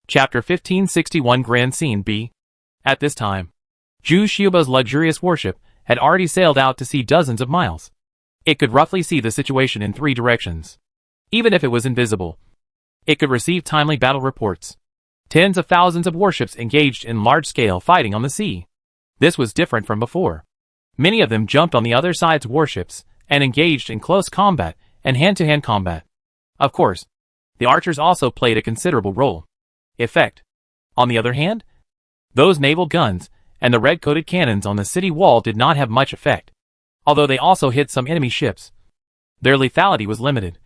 Chapter 1561 Grand Scene B. At this time, Zhu Xiaobao's luxurious warship had already sailed out to sea dozens of miles. It could roughly see the situation in 3 directions. Even if it was invisible, it could receive timely battle reports. Tens of thousands of warships engaged in large-scale fighting on the sea. This was different from before. Many of them jumped on the other side's warships and engaged in close combat and hand-to-hand combat. Of course, the archers also played a considerable role. On the other hand, those naval guns and the red-coated cannons on the city wall did not have much effect, although they also hit some enemy ships. Their lethality was limited,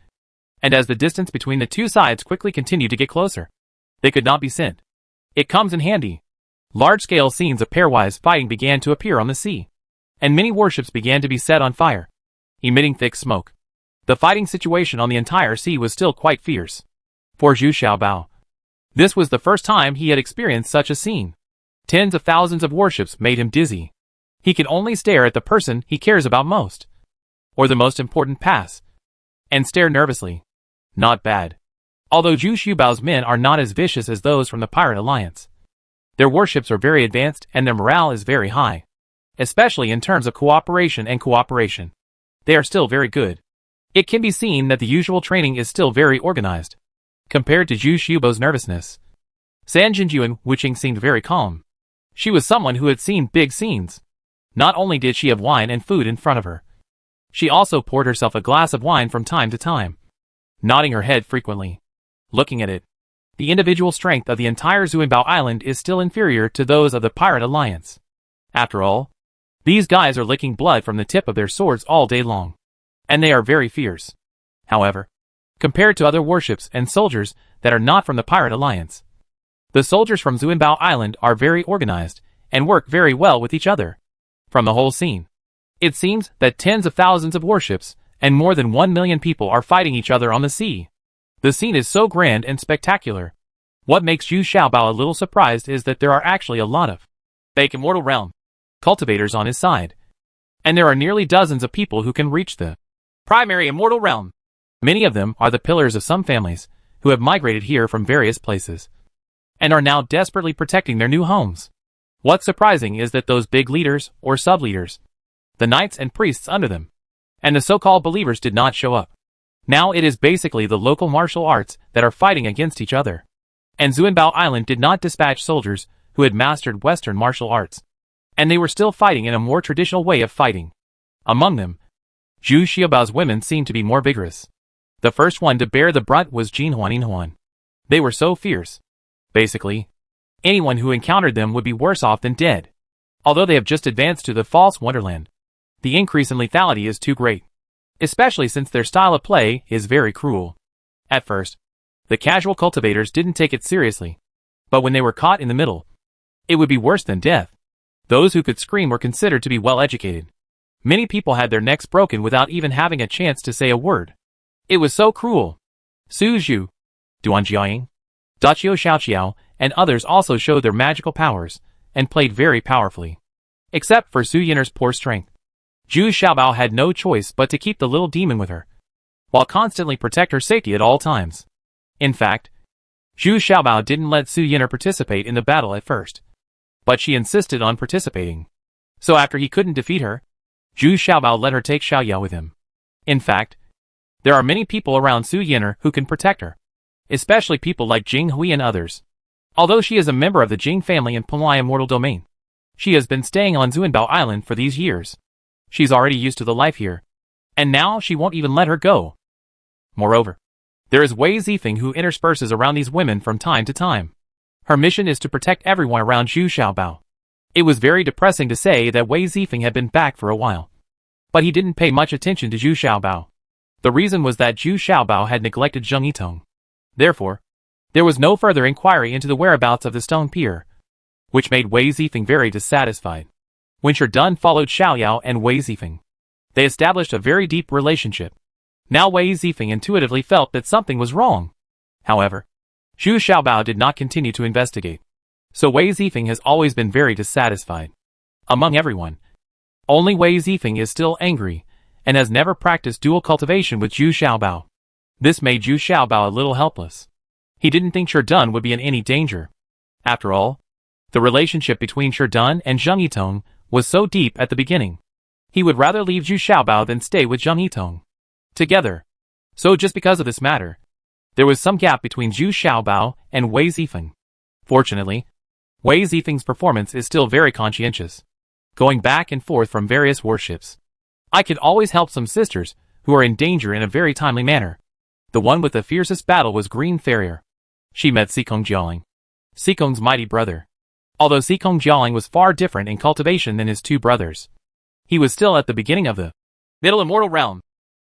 and as the distance between the two sides quickly continued to get closer, they could not be sent. It comes in handy. Large-scale scenes of pairwise fighting began to appear on the sea, and many warships began to be set on fire, emitting thick smoke. The fighting situation on the entire sea was still quite fierce. For Zhu Xiaobao, this was the first time he had experienced such a scene. Tens of thousands of warships made him dizzy. He could only stare at the person he cares about most, or the most important pass, and stare nervously. Not bad. Although Zhu Xiaobao's men are not as vicious as those from the Pirate Alliance, their warships are very advanced and their morale is very high, especially in terms of cooperation and cooperation. They are still very good. It can be seen that the usual training is still very organized. Compared to Zhu Xiaobao's nervousness, San Jinju and Wuqing seemed very calm. She was someone who had seen big scenes. Not only did she have wine and food in front of her, she also poured herself a glass of wine from time to time, nodding her head frequently. Looking at it, the individual strength of the entire Zuinbao Island is still inferior to those of the Pirate Alliance. After all, these guys are licking blood from the tip of their swords all day long, and they are very fierce. However, compared to other warships and soldiers that are not from the Pirate Alliance, the soldiers from Zuinbao Island are very organized and work very well with each other. From the whole scene, it seems that tens of thousands of warships and more than 1 million people are fighting each other on the sea. The scene is so grand and spectacular. What makes Zhu Xiaobao a little surprised is that there are actually a lot of fake Immortal Realm cultivators on his side, and there are nearly dozens of people who can reach the primary Immortal Realm. Many of them are the pillars of some families who have migrated here from various places and are now desperately protecting their new homes. What's surprising is that those big leaders or sub-leaders, the knights and priests under them, and the so-called believers did not show up. Now it is basically the local martial arts that are fighting against each other, and Zuinbao Island did not dispatch soldiers who had mastered Western martial arts, and they were still fighting in a more traditional way of fighting. Among them, Zhu Xiaobao's women seemed to be more vigorous. The first one to bear the brunt was Jin Huan. They were so fierce. Basically, anyone who encountered them would be worse off than dead. Although they have just advanced to the false wonderland, the increase in lethality is too great, especially since their style of play is very cruel. At first, the casual cultivators didn't take it seriously, but when they were caught in the middle, it would be worse than death. Those who could scream were considered to be well educated. Many people had their necks broken without even having a chance to say a word. It was so cruel. Su Zhu, Duan Jiaying, Dachio Xiaoqiao, and others also showed their magical powers and played very powerfully. Except for Su Yiner's poor strength, Zhu Xiaobao had no choice but to keep the little demon with her, while constantly protect her safety at all times. In fact, Zhu Xiaobao didn't let Su Yiner participate in the battle at first, but she insisted on participating. So after he couldn't defeat her, Zhu Xiaobao let her take Xiaoyao with him. In fact, there are many people around Su Yiner who can protect her, especially people like Jing Hui and others. Although she is a member of the Jing family in Penglai Immortal Domain, she has been staying on Zuinbao Island for these years. She's already used to the life here, and now she won't even let her go. Moreover, there is Wei Zifeng who intersperses around these women from time to time. Her mission is to protect everyone around Zhu Xiaobao. It was very depressing to say that Wei Zifeng had been back for a while, but he didn't pay much attention to Zhu Xiaobao. The reason was that Zhu Xiaobao had neglected Zheng Yitong. Therefore, there was no further inquiry into the whereabouts of the stone pier, which made Wei Zifeng very dissatisfied. When Dun followed Xiaoyao and Wei Zifeng, they established a very deep relationship. Now Wei Zifeng intuitively felt that something was wrong. However, Zhu Xiaobao did not continue to investigate, so Wei Zifeng has always been very dissatisfied. Among everyone, only Wei Zifeng is still angry, and has never practiced dual cultivation with Zhu Xiaobao. This made Zhu Xiaobao a little helpless. He didn't think Sherdun would be in any danger. After all, the relationship between Sherdun and Zheng Yitong was so deep at the beginning. He would rather leave Zhu Xiaobao than stay with Zheng Yitong together. So just because of this matter, there was some gap between Zhu Xiaobao and Wei Zifeng. Fortunately, Wei Zifeng's performance is still very conscientious, going back and forth from various warships. I could always help some sisters who are in danger in a very timely manner. The one with the fiercest battle was Green Farrier. She met Xikong Jialing, Xikong's mighty brother. Although Xikong Jialing was far different in cultivation than his two brothers, he was still at the beginning of the Middle Immortal Realm,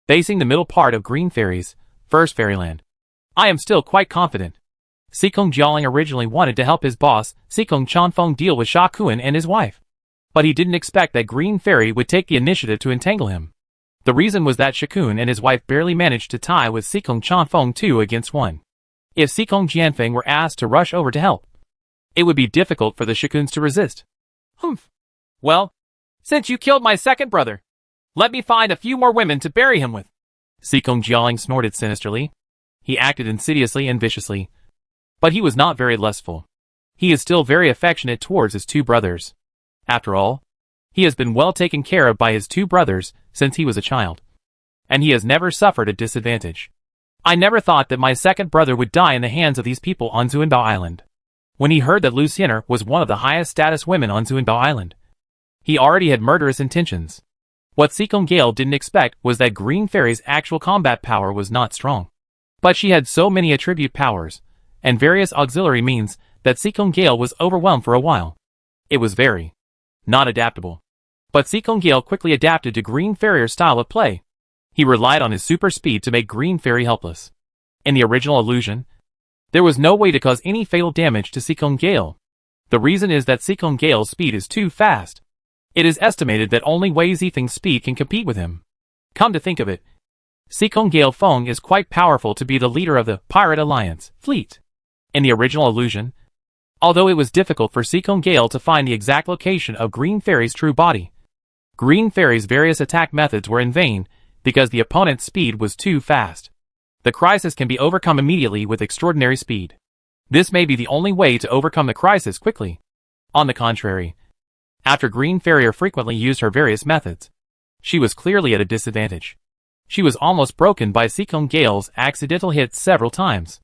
facing the middle part of Green Fairy's first fairyland. I am still quite confident. Xikong Jialing originally wanted to help his boss, Xikong Chanfeng, deal with Sha Kuan and his wife. But he didn't expect that Green Fairy would take the initiative to entangle him. The reason was that Sha Kuan and his wife barely managed to tie with Xikong Chanfeng 2 against 1. If Xikong Jianfeng were asked to rush over to help, it would be difficult for the Sha Kuans to resist. Humph. Well, since you killed my second brother, let me find a few more women to bury him with. Xikong Jialing snorted sinisterly. He acted insidiously and viciously, but he was not very lustful. He is still very affectionate towards his two brothers. After all, he has been well taken care of by his two brothers since he was a child, and he has never suffered a disadvantage. I never thought that my second brother would die in the hands of these people on Zuanbao Island. When he heard that Lu Xiener was one of the highest status women on Zuanbao Island, he already had murderous intentions. What Xikong Gale didn't expect was that Green Fairy's actual combat power was not strong. But she had so many attribute powers, and various auxiliary means, that Xikong Gale was overwhelmed for a while. It was very not adaptable. But Xikong Gale quickly adapted to Green Farrier's style of play. He relied on his super speed to make Green Fairy helpless. In the original illusion, there was no way to cause any fatal damage to Xikong Gale. The reason is that Xikong Gale's speed is too fast. It is estimated that only Wei Zifeng's speed can compete with him. Come to think of it, Xikong Gale Feng is quite powerful to be the leader of the Pirate Alliance fleet. In the original illusion, although it was difficult for Xikong Gale to find the exact location of Green Fairy's true body, Green Fairy's various attack methods were in vain because the opponent's speed was too fast. The crisis can be overcome immediately with extraordinary speed. This may be the only way to overcome the crisis quickly. On the contrary, after Green Farrier frequently used her various methods, she was clearly at a disadvantage. She was almost broken by Xikong Gale's accidental hits several times.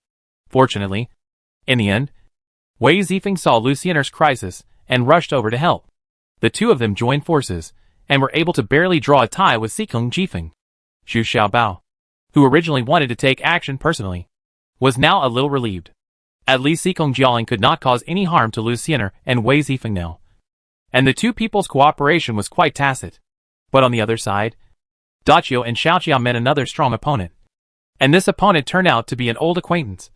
Fortunately, in the end, Wei Zifeng saw Lu Xiener's crisis and rushed over to help. The two of them joined forces and were able to barely draw a tie with Xikong Jifeng. Zhu Xiaobao, who originally wanted to take action personally, was now a little relieved. At least Xikong Jialing could not cause any harm to Lu Xiener and Wei Zifeng now, and the two people's cooperation was quite tacit. But on the other side, Dachio and Xiaoqiao met another strong opponent, and this opponent turned out to be an old acquaintance,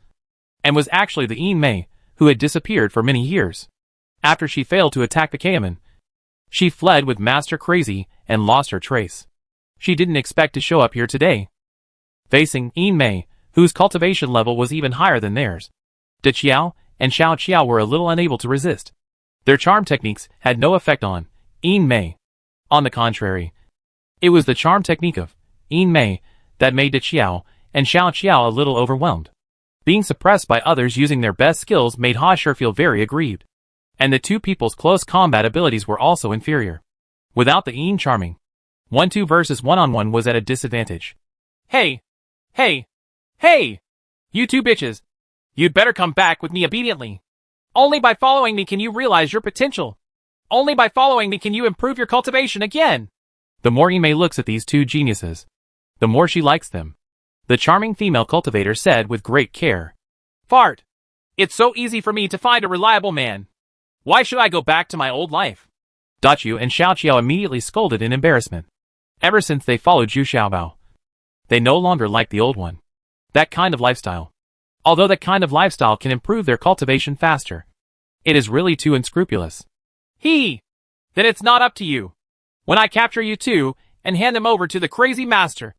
and was actually the Yin Mei, who had disappeared for many years. After she failed to attack the Kamen, she fled with Master Crazy and lost her trace. She didn't expect to show up here today. Facing Yin Mei, whose cultivation level was even higher than theirs, De Qiao and Xiao Qiao were a little unable to resist. Their charm techniques had no effect on Yin Mei. On the contrary, it was the charm technique of Yin Mei that made De Qiao and Xiao Qiao a little overwhelmed. Being suppressed by others using their best skills made Ha Shi feel very aggrieved. And the two people's close combat abilities were also inferior. Without the Yin charming, 1-2 versus 1-on-1 was at a disadvantage. Hey! Hey! Hey! You two bitches! You'd better come back with me obediently. Only by following me can you realize your potential. Only by following me can you improve your cultivation again. The more Yin Mei looks at these two geniuses, the more she likes them. The charming female cultivator said with great care. Fart! It's so easy for me to find a reliable man. Why should I go back to my old life? Dachu and Xiao Qiao immediately scolded in embarrassment. Ever since they followed Zhu Xiaobao, they no longer liked the old one. That kind of lifestyle. Although that kind of lifestyle can improve their cultivation faster, it is really too unscrupulous. Then it's not up to you. When I capture you two and hand them over to the crazy master,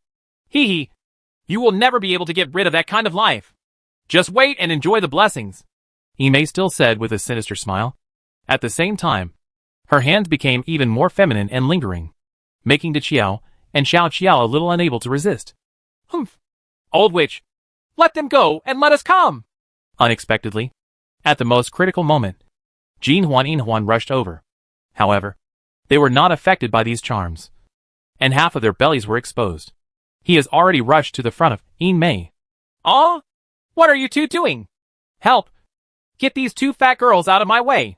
you will never be able to get rid of that kind of life. Just wait and enjoy the blessings. Yin Mei still said with a sinister smile. At the same time, her hands became even more feminine and lingering, making De Qiao and Xiao Qiao a little unable to resist. Humph! Old witch! Let them go and let us come! Unexpectedly, at the most critical moment, Jin Huan and Huan rushed over. However, they were not affected by these charms, and half of their bellies were exposed. He has already rushed to the front of Yin Mei. "Ah? What are you two doing? Help! Get these two fat girls out of my way.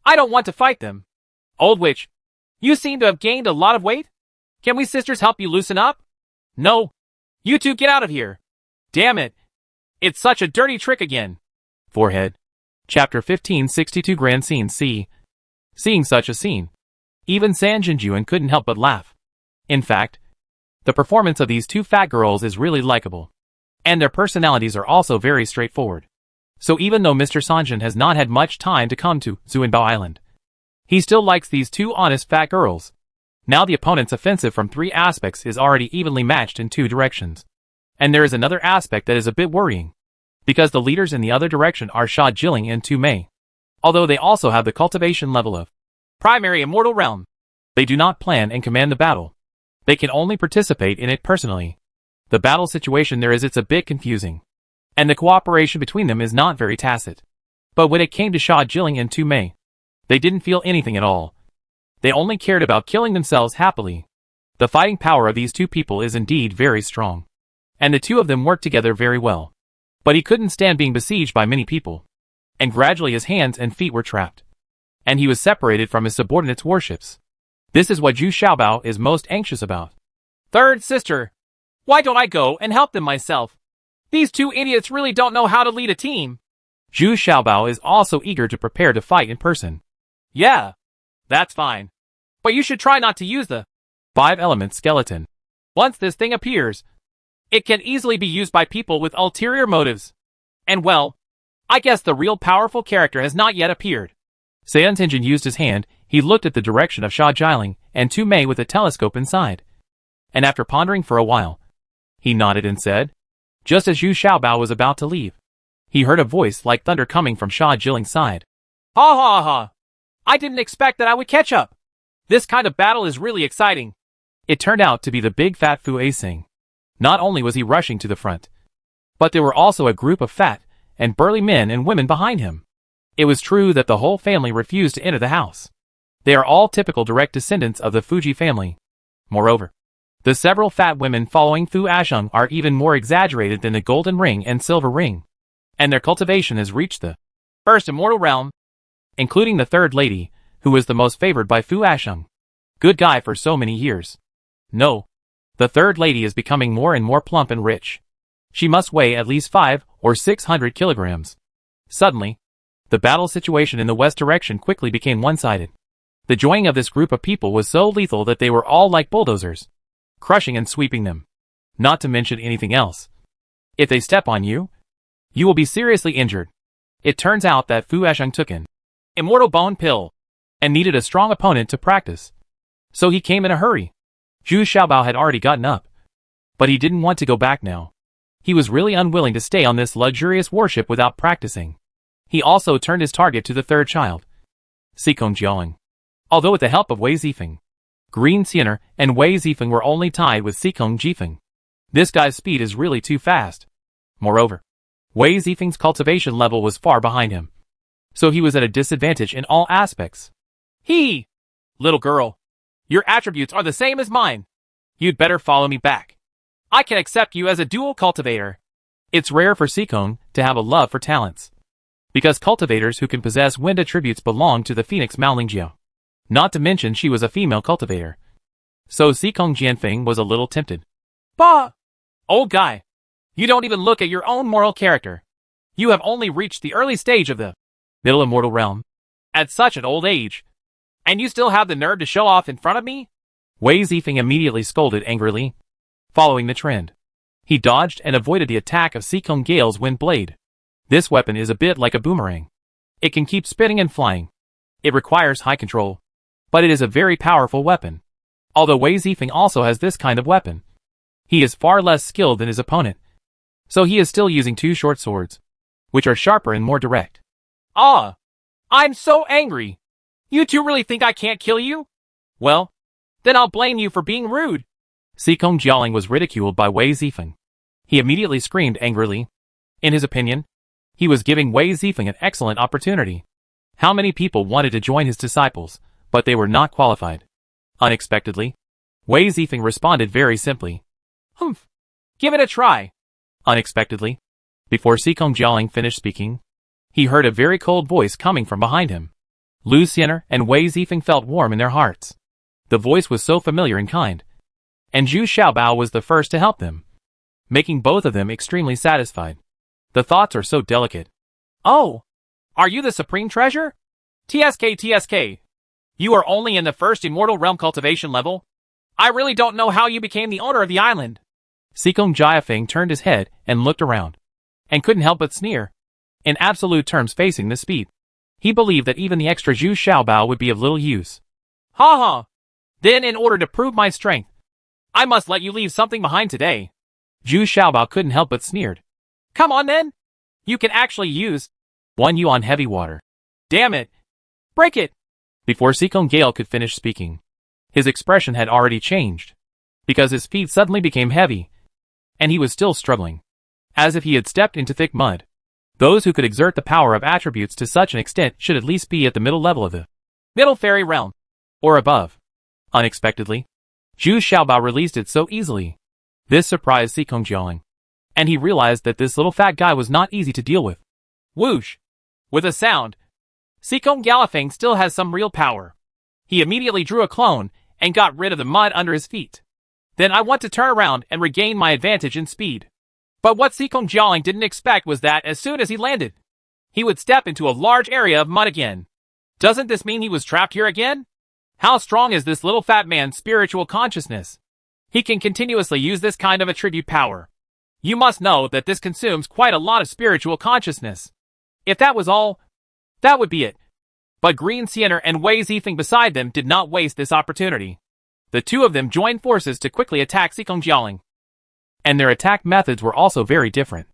I don't want to fight them. Old witch, you seem to have gained a lot of weight. Can we sisters help you loosen up? No. You two get out of here. Damn it. It's such a dirty trick again." Forehead. Chapter 1562 Grand Scene C. Seeing such a scene, even San Jinjuan couldn't help but laugh. In fact, the performance of these two fat girls is really likable, and their personalities are also very straightforward. So even though Mr. Sanjin has not had much time to come to Zuanbao Island, he still likes these two honest fat girls. Now the opponent's offensive from three aspects is already evenly matched in two directions. And there is another aspect that is a bit worrying, because the leaders in the other direction are Sha Jilin and Tu Mei. Although they also have the cultivation level of primary immortal realm, they do not plan and command the battle. They can only participate in it personally. The battle situation there is it's a bit confusing, and the cooperation between them is not very tacit. But when it came to Sha Jilin and Tu Mei, they didn't feel anything at all. They only cared about killing themselves happily. The fighting power of these two people is indeed very strong, and the two of them work together very well. But he couldn't stand being besieged by many people, and gradually his hands and feet were trapped, and he was separated from his subordinates' warships. This is what Zhu Xiaobao is most anxious about. "Third sister, why don't I go and help them myself? These two idiots really don't know how to lead a team." Zhu Xiaobao is also eager to prepare to fight in person. "Yeah, that's fine. But you should try not to use the 5-element skeleton. Once this thing appears, it can easily be used by people with ulterior motives. And well, I guess the real powerful character has not yet appeared." San Tinjin used his hand. He looked at the direction of Sha Jilin and Tu Mei with a telescope inside. And after pondering for a while, he nodded and said, just as Zhu Xiaobao was about to leave, he heard a voice like thunder coming from Sha Jilin's side. "Ha ha ha! I didn't expect that I would catch up. This kind of battle is really exciting." It turned out to be the big fat Fu Acing. Not only was he rushing to the front, but there were also a group of fat and burly men and women behind him. It was true that the whole family refused to enter the house. They are all typical direct descendants of the Fuji family. Moreover, the several fat women following Fu Asheng are even more exaggerated than the golden ring and silver ring, and their cultivation has reached the first immortal realm, including the third lady, who was the most favored by Fu Asheng. Good guy for so many years. No, the third lady is becoming more and more plump and rich. She must weigh at least 500 or 600 kilograms. Suddenly, the battle situation in the west direction quickly became one-sided. The joining of this group of people was so lethal that they were all like bulldozers, crushing and sweeping them. Not to mention anything else. If they step on you, you will be seriously injured. It turns out that Fu Asheng took an immortal bone pill and needed a strong opponent to practice. So he came in a hurry. Zhu Xiaobao had already gotten up, but he didn't want to go back now. He was really unwilling to stay on this luxurious warship without practicing. He also turned his target to the third child, Xikong Jialing. Although with the help of Wei Zifeng, Green Sienner and Wei Zifeng were only tied with Xikong Jifeng. This guy's speed is really too fast. Moreover, Wei Zifeng's cultivation level was far behind him, so he was at a disadvantage in all aspects. Little girl, your attributes are the same as mine. You'd better follow me back. I can accept you as a dual cultivator." It's rare for Xikong to have a love for talents, because cultivators who can possess wind attributes belong to the Phoenix Maolingjiao. Not to mention she was a female cultivator. So Xikong Jianfeng was a little tempted. "Bah! Old guy, you don't even look at your own moral character. You have only reached the early stage of the middle immortal realm. At such an old age, and you still have the nerve to show off in front of me?" Wei Zifeng immediately scolded angrily. Following the trend, he dodged and avoided the attack of Xikong Gale's wind blade. This weapon is a bit like a boomerang. It can keep spinning and flying. It requires high control, but it is a very powerful weapon. Although Wei Zifeng also has this kind of weapon, he is far less skilled than his opponent, so he is still using two short swords, which are sharper and more direct. "Ah! I'm so angry! You two really think I can't kill you? Well, then I'll blame you for being rude." Xikong Jialing was ridiculed by Wei Zifeng. He immediately screamed angrily. In his opinion, He was giving Wei Zifeng an excellent opportunity. How many people wanted to join his disciples, but they were not qualified. Unexpectedly, Wei Zifeng responded very simply. Humph. Give it a try. Unexpectedly, before Sikong Jialing finished speaking, he heard a very cold voice coming from behind him. Lu Xiener and Wei Zifeng felt warm in their hearts. The voice was so familiar and kind. And Zhu Xiaobao was the first to help them, making both of them extremely satisfied. The thoughts are so delicate. Oh, are you the supreme treasure? TSK. You are only in the first immortal realm cultivation level? I really don't know how you became the owner of the island. Sikong Jiafeng turned his head and looked around, and couldn't help but sneer. In absolute terms facing the speed, he believed that even the extra Zhu Xiaobao would be of little use. Ha ha. Then in order to prove my strength, I must let you leave something behind today. Zhu Xiaobao couldn't help but sneered. Come on then. You can actually use 1 yuan heavy water. Damn it. Break it. Before Sikong Gale could finish speaking, his expression had already changed, because his feet suddenly became heavy, and he was still struggling, as if he had stepped into thick mud. Those who could exert the power of attributes to such an extent should at least be at the middle level of the middle fairy realm, or above. Unexpectedly, Zhu Xiaobao released it so easily. This surprised Sikong Jialing, and he realized that this little fat guy was not easy to deal with. Whoosh! With a sound, Sikong Jiafeng still has some real power. He immediately drew a clone and got rid of the mud under his feet. Then I want to turn around and regain my advantage in speed. But what Sikong Jialing didn't expect was that as soon as he landed, he would step into a large area of mud again. Doesn't this mean he was trapped here again? How strong is this little fat man's spiritual consciousness? He can continuously use this kind of attribute power. You must know that this consumes quite a lot of spiritual consciousness. If that was all, that would be it. But Green Xiener and Wei Zifeng beside them did not waste this opportunity. The two of them joined forces to quickly attack Sikong Jialing. And their attack methods were also very different.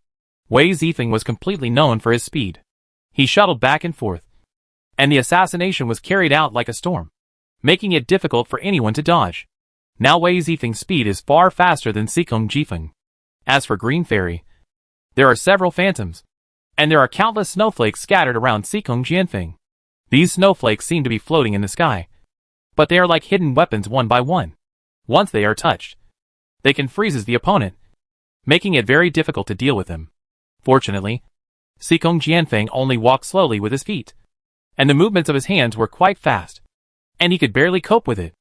Wei Zifeng was completely known for his speed. He shuttled back and forth, and the assassination was carried out like a storm, making it difficult for anyone to dodge. Now Wei Zifeng's speed is far faster than Sikong Jiafeng. As for Green Fairy, there are several phantoms, and there are countless snowflakes scattered around Sikong Jianfeng. These snowflakes seem to be floating in the sky, but they are like hidden weapons one by one. Once they are touched, they can freeze the opponent, making it very difficult to deal with them. Fortunately, Sikong Jianfeng only walked slowly with his feet, and the movements of his hands were quite fast, and he could barely cope with it.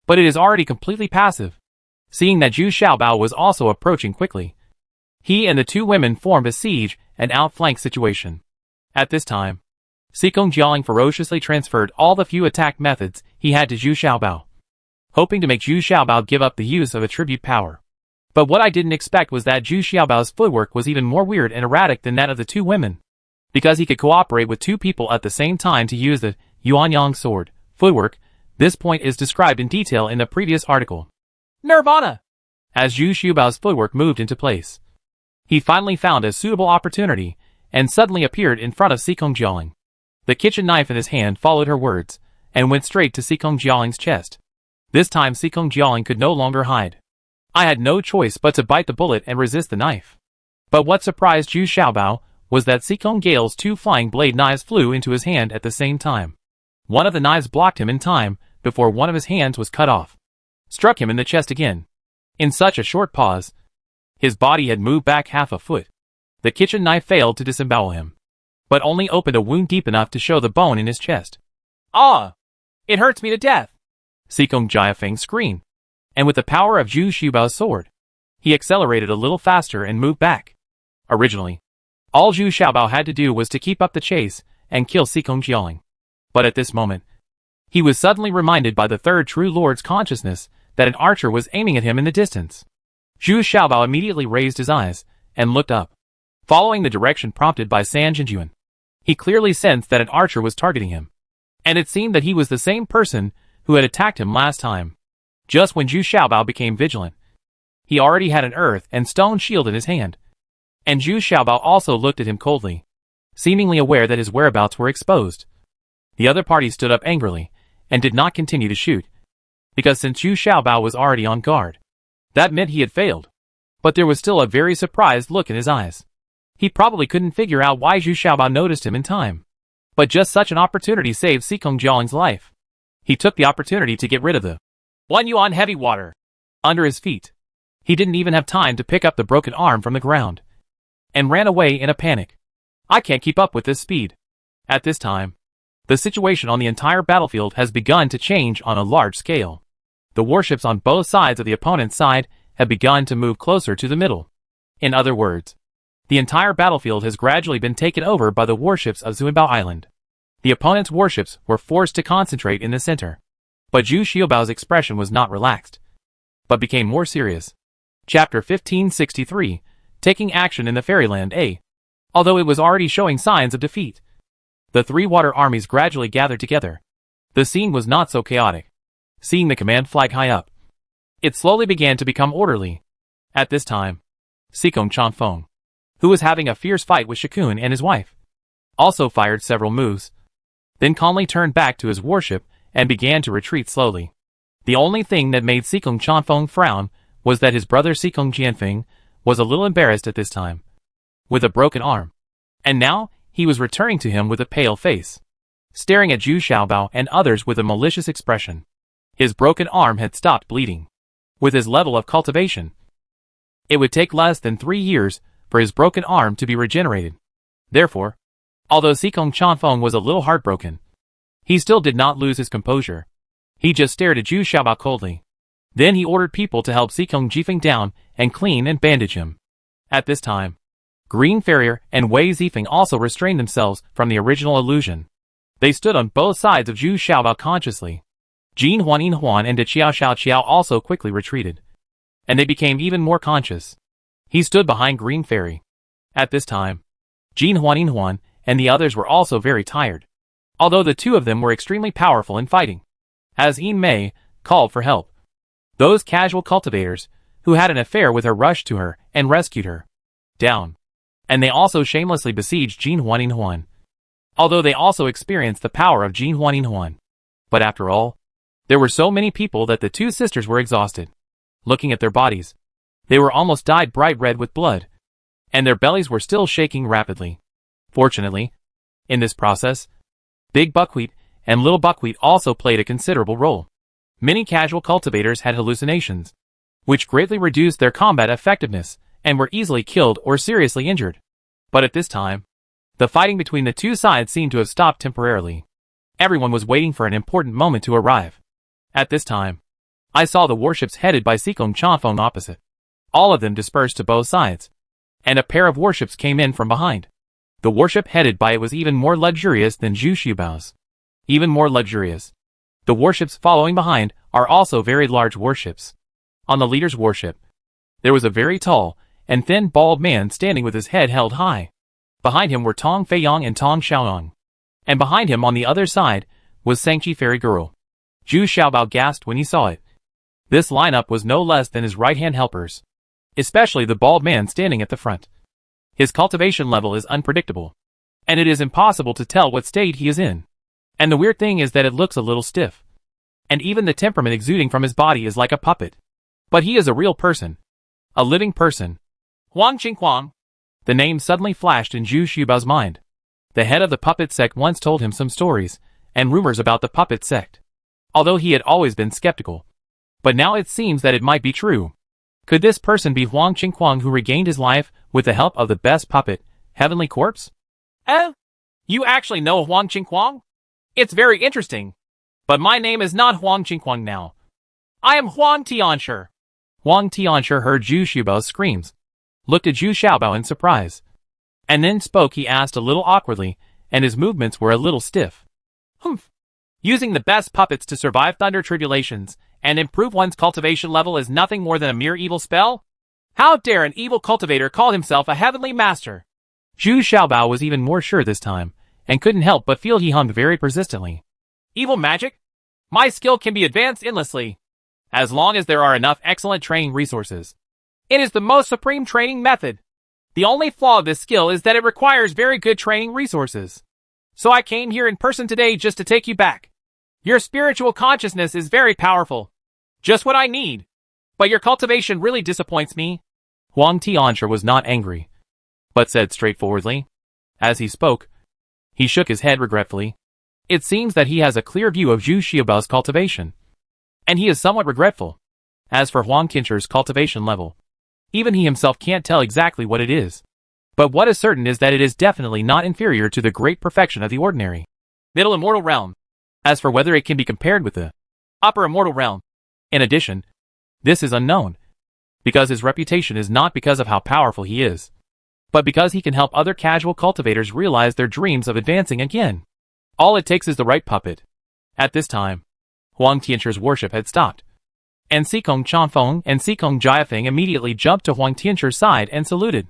But it is already completely passive. Seeing that Zhu Xiaobao was also approaching quickly, he and the two women formed a siege and outflank situation. At this time, Sikong Jialing ferociously transferred all the few attack methods he had to Zhu Xiaobao, hoping to make Zhu Xiaobao give up the use of attribute power. But what I didn't expect was that Zhu Xiaobao's footwork was even more weird and erratic than that of the two women, because he could cooperate with two people at the same time to use the Yuanyang sword. Footwork. This point is described in detail in the previous article. Nirvana! As Zhu Xiaobao's footwork moved into place, he finally found a suitable opportunity and suddenly appeared in front of Sikong Jialing. The kitchen knife in his hand followed her words and went straight to Sikong Jialing's chest. This time Sikong Jialing could no longer hide. I had no choice but to bite the bullet and resist the knife. But what surprised Zhu Xiaobao was that Sikong Gale's two flying blade knives flew into his hand at the same time. One of the knives blocked him in time before one of his hands was cut off, struck him in the chest again. In such a short pause, his body had moved back half a foot. The kitchen knife failed to disembowel him, but only opened a wound deep enough to show the bone in his chest. Ah! It hurts me to death! Sikong Jiafeng screamed, and with the power of Zhu Xiaobao's sword, he accelerated a little faster and moved back. Originally, all Zhu Xiaobao had to do was to keep up the chase and kill Sikong Jialing. But at this moment, he was suddenly reminded by the third true lord's consciousness that an archer was aiming at him in the distance. Zhu Xiaobao immediately raised his eyes and looked up, following the direction prompted by San Jinjuan. He clearly sensed that an archer was targeting him, and it seemed that he was the same person who had attacked him last time. Just when Zhu Xiaobao became vigilant, he already had an earth and stone shield in his hand, and Zhu Xiaobao also looked at him coldly, seemingly aware that his whereabouts were exposed. The other party stood up angrily and did not continue to shoot, because since Zhu Xiaobao was already on guard, that meant he had failed. But there was still a very surprised look in his eyes. He probably couldn't figure out why Zhu Xiaobao noticed him in time. But just such an opportunity saved Sikong Jialing's life. He took the opportunity to get rid of the 1 yuan heavy water under his feet. He didn't even have time to pick up the broken arm from the ground, and ran away in a panic. I can't keep up with this speed. At this time, the situation on the entire battlefield has begun to change on a large scale. The warships on both sides of the opponent's side have begun to move closer to the middle. In other words, the entire battlefield has gradually been taken over by the warships of Zuinbao Island. The opponent's warships were forced to concentrate in the center. But Zhu Xiaobao's expression was not relaxed, but became more serious. Chapter 1563, Taking Action in the Fairyland A. Although it was already showing signs of defeat, the three water armies gradually gathered together. The scene was not so chaotic. Seeing the command flag high up, it slowly began to become orderly. At this time, Sikong Chanfeng, who was having a fierce fight with Shikun and his wife, also fired several moves, then calmly turned back to his warship and began to retreat slowly. The only thing that made Sikong Chanfeng frown was that his brother Sikong Jianfeng was a little embarrassed at this time, with a broken arm. And now, he was returning to him with a pale face, staring at Zhu Xiaobao and others with a malicious expression. His broken arm had stopped bleeding. With his level of cultivation, it would take less than 3 years for his broken arm to be regenerated. Therefore, although Sikong Chanfeng was a little heartbroken, he still did not lose his composure. He just stared at Zhu Xiaobao coldly. Then he ordered people to help Sikong Jifeng down and clean and bandage him. At this time, Green Farrier and Wei Zifeng also restrained themselves from the original illusion. They stood on both sides of Zhu Xiaobao consciously. Jin Huan and De Qiao also quickly retreated, and they became even more conscious. He stood behind Green Fairy. At this time, Jin Huan and the others were also very tired, although the two of them were extremely powerful in fighting. As Yin Mei called for help, those casual cultivators who had an affair with her rushed to her and rescued her. Down. And they also shamelessly besieged Jin Huan, although they also experienced the power of Jin Huan. But after all, there were so many people that the two sisters were exhausted. Looking at their bodies, they were almost dyed bright red with blood, and their bellies were still shaking rapidly. Fortunately, in this process, Big Buckwheat and Little Buckwheat also played a considerable role. Many casual cultivators had hallucinations, which greatly reduced their combat effectiveness and were easily killed or seriously injured. But at this time, the fighting between the two sides seemed to have stopped temporarily. Everyone was waiting for an important moment to arrive. At this time, I saw the warships headed by Sikong Chanfeng opposite. All of them dispersed to both sides, and a pair of warships came in from behind. The warship headed by it was even more luxurious than Zhu Xiaobao's. Even more luxurious. The warships following behind are also very large warships. On the leader's warship, there was a very tall and thin bald man standing with his head held high. Behind him were Tong Feiyang and Tong Xiaoyang. And behind him on the other side was Sangqi Fairy Girl. Zhu Xiaobao gasped when he saw it. This lineup was no less than his right-hand helpers, especially the bald man standing at the front. His cultivation level is unpredictable, and it is impossible to tell what state he is in. And the weird thing is that it looks a little stiff. And even the temperament exuding from his body is like a puppet. But he is a real person. A living person. Huang Qinghuang. The name suddenly flashed in Zhu Xiaobao's mind. The head of the puppet sect once told him some stories and rumors about the puppet sect, although he had always been skeptical. But now it seems that it might be true. Could this person be Huang Qinghuang, who regained his life with the help of the best puppet, Heavenly Corpse? You actually know Huang Qinghuang? It's very interesting. But my name is not Huang Qinghuang now. I am Huang Tianshi. Huang Tianshi heard Zhu Xiaobao's screams, looked at Zhu Xiaobao in surprise, and then spoke. He asked a little awkwardly, and his movements were a little stiff. Humph. Using the best puppets to survive thunder tribulations and improve one's cultivation level is nothing more than a mere evil spell? How dare an evil cultivator call himself a heavenly master? Zhu Xiaobao was even more sure this time, and couldn't help but feel he hummed very persistently. Evil magic? My skill can be advanced endlessly, as long as there are enough excellent training resources. It is the most supreme training method. The only flaw of this skill is that it requires very good training resources. So I came here in person today just to take you back. Your spiritual consciousness is very powerful. Just what I need. But your cultivation really disappoints me. Huang Tianshi was not angry, but said straightforwardly. As he spoke, he shook his head regretfully. It seems that he has a clear view of Zhu Xiaobao's cultivation, and he is somewhat regretful. As for Huang Tianchu's cultivation level, even he himself can't tell exactly what it is. But what is certain is that it is definitely not inferior to the great perfection of the ordinary middle immortal realm. As for whether it can be compared with the upper immortal realm, in addition, this is unknown, because his reputation is not because of how powerful he is, but because he can help other casual cultivators realize their dreams of advancing again. All it takes is the right puppet. At this time, Huang Tianchu's worship had stopped, and Xikong Chanfeng and Xikong Jiafeng immediately jumped to Huang Tianchu's side and saluted.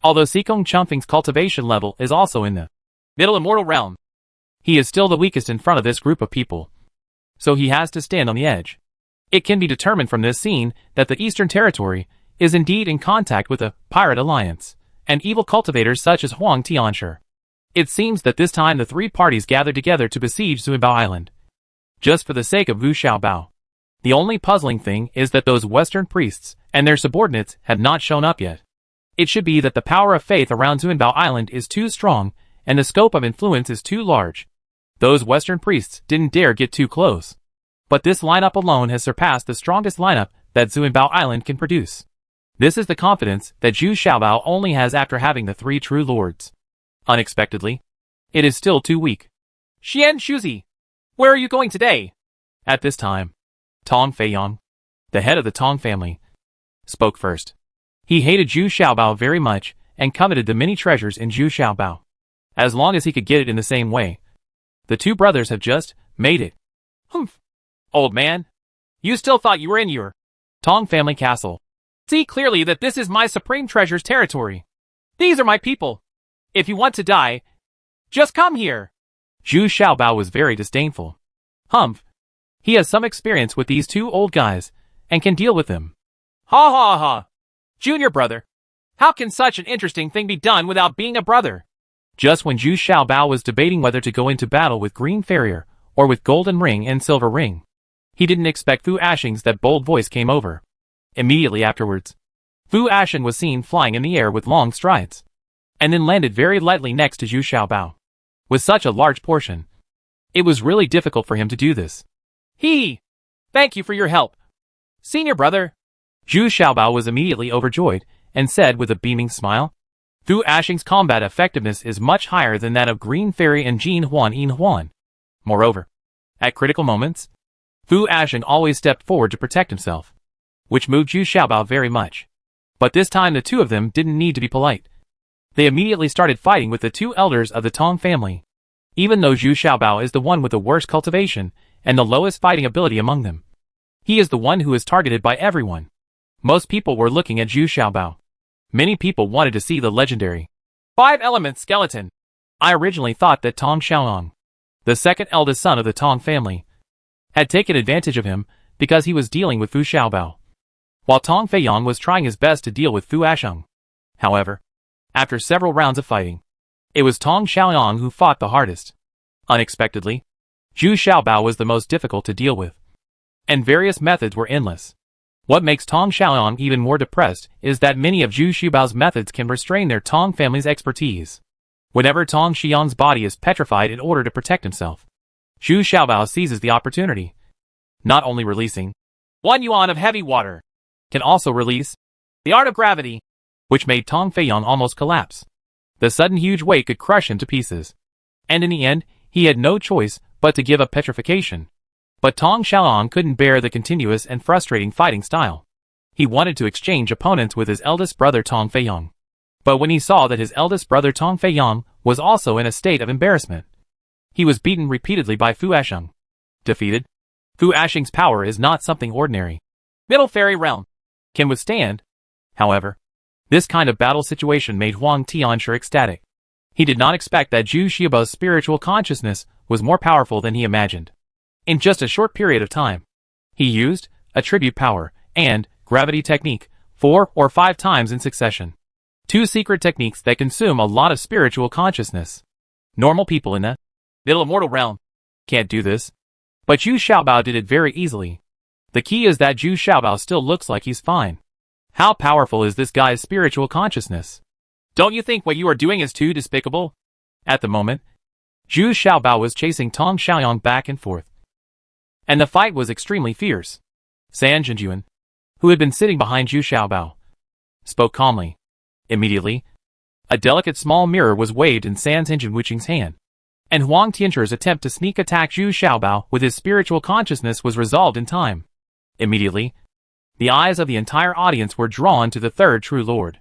Although Xikong Chanfeng's cultivation level is also in the middle immortal realm, he is still the weakest in front of this group of people, so he has to stand on the edge. It can be determined from this scene that the Eastern Territory is indeed in contact with a pirate alliance, and evil cultivators such as Huang Tianchu. It seems that this time the three parties gathered together to besiege Zunbao Island, just for the sake of Wu Xiaobao. The only puzzling thing is that those Western priests and their subordinates have not shown up yet. It should be that the power of faith around Zunbao Island is too strong, and the scope of influence is too large. Those Western priests didn't dare get too close. But this lineup alone has surpassed the strongest lineup that Zunbao Island can produce. This is the confidence that Zhu Xiaobao only has after having the three true lords. Unexpectedly, it is still too weak. Xian Shuzi, where are you going today? At this time, Tong Feiyang, the head of the Tong family, spoke first. He hated Zhu Xiaobao very much and coveted the many treasures in Zhu Xiaobao, as long as he could get it in the same way. The two brothers have just made it. Humph. Old man, you still thought you were in your Tong family castle. See clearly that this is my supreme treasure's territory. These are my people. If you want to die, just come here. Zhu Xiaobao was very disdainful. Humph. He has some experience with these two old guys, and can deal with them. Ha ha ha. Junior brother. How can such an interesting thing be done without being a brother? Just when Zhu Xiaobao was debating whether to go into battle with Green Farrier, or with Golden Ring and Silver Ring, he didn't expect Fu Ashing's that bold voice came over. Immediately afterwards, Fu Ashing was seen flying in the air with long strides, and then landed very lightly next to Zhu Xiaobao. With such a large portion, it was really difficult for him to do this. Thank you for your help, senior brother. Zhu Xiaobao was immediately overjoyed, and said with a beaming smile, Fu Ashing's combat effectiveness is much higher than that of Green Fairy and Jin Huan Yin Huan. Moreover, at critical moments, Fu Ashing always stepped forward to protect himself, which moved Zhu Xiaobao very much. But this time the two of them didn't need to be polite. They immediately started fighting with the two elders of the Tong family, even though Zhu Xiaobao is the one with the worst cultivation and the lowest fighting ability among them. He is the one who is targeted by everyone. Most people were looking at Zhu Xiaobao. Many people wanted to see the legendary 5-element skeleton. I originally thought that Tong Xiaoyang, the second eldest son of the Tong family, had taken advantage of him because he was dealing with Fu Xiaobao, while Tong Feiyang was trying his best to deal with Fu Ashing. However, after several rounds of fighting, it was Tong Xiaoyang who fought the hardest. Unexpectedly, Zhu Xiaobao was the most difficult to deal with, and various methods were endless. What makes Tong Xiaoyang even more depressed is that many of Zhu Xiaobao's methods can restrain their Tong family's expertise. Whenever Tong Xiang's body is petrified in order to protect himself, Zhu Xiaobao seizes the opportunity, not only releasing 1 yuan of heavy water, can also release the art of gravity, which made Tong Feiyang almost collapse. The sudden huge weight could crush him to pieces, and in the end, he had no choice but to give up petrification. But Tong Xiaoyang couldn't bear the continuous and frustrating fighting style. He wanted to exchange opponents with his eldest brother Tong Feiyang. But when he saw that his eldest brother Tong Feiyang was also in a state of embarrassment, he was beaten repeatedly by Fu Ashing. Defeated, Fu Ashing's power is not something ordinary middle fairy realm can withstand. However, this kind of battle situation made Huang Tianchu ecstatic. He did not expect that Zhu Xiaobao's spiritual consciousness was more powerful than he imagined. In just a short period of time, he used attribute power and gravity technique 4 or 5 times in succession. 2 secret techniques that consume a lot of spiritual consciousness. Normal people in the middle immortal realm can't do this, but Zhu Xiaobao did it very easily. The key is that Zhu Xiaobao still looks like he's fine. How powerful is this guy's spiritual consciousness? Don't you think what you are doing is too despicable? At the moment, Zhu Xiaobao was chasing Tong Xiaoyang back and forth, and the fight was extremely fierce. San Jinjuan, who had been sitting behind Zhu Xiaobao, spoke calmly. Immediately, a delicate small mirror was waved in San Jinjuan's hand, and Huang Tianchu's attempt to sneak attack Zhu Xiaobao with his spiritual consciousness was resolved in time. Immediately, the eyes of the entire audience were drawn to the third true lord.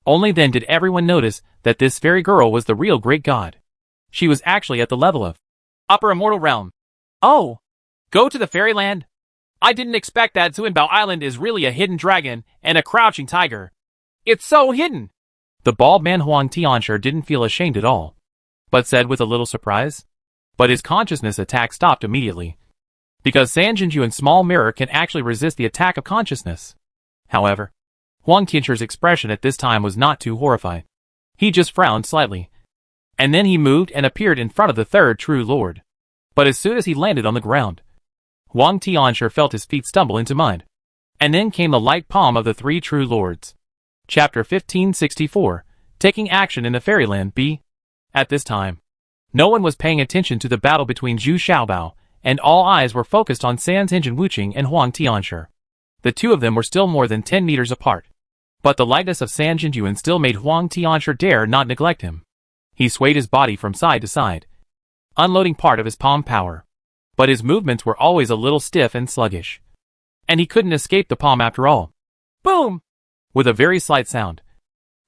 Only then did everyone notice that this fairy girl was the real great god. She was actually at the level of upper immortal realm. Oh! Go to the fairyland? I didn't expect that Zuanbao Island is really a hidden dragon and a crouching tiger. It's so hidden! The bald man Huang Tianchu didn't feel ashamed at all, but said with a little surprise. But his consciousness attack stopped immediately, because San Jinjuan's small mirror can actually resist the attack of consciousness. However, Huang Tianchu's expression at this time was not too horrified. He just frowned slightly, and then he moved and appeared in front of the third true lord. But as soon as he landed on the ground, Huang Tianchu felt his feet stumble into mud, and then came the light palm of the three true lords. Chapter 1564, Taking Action in the Fairyland B. At this time, no one was paying attention to the battle between Zhu Xiaobao, and all eyes were focused on San Jinjuan and Huang Tianchu. The two of them were still more than 10 meters apart, but the lightness of San Jinjuan still made Huang Tianchu dare not neglect him. He swayed his body from side to side, unloading part of his palm power, but his movements were always a little stiff and sluggish, and he couldn't escape the palm after all. Boom! With a very slight sound,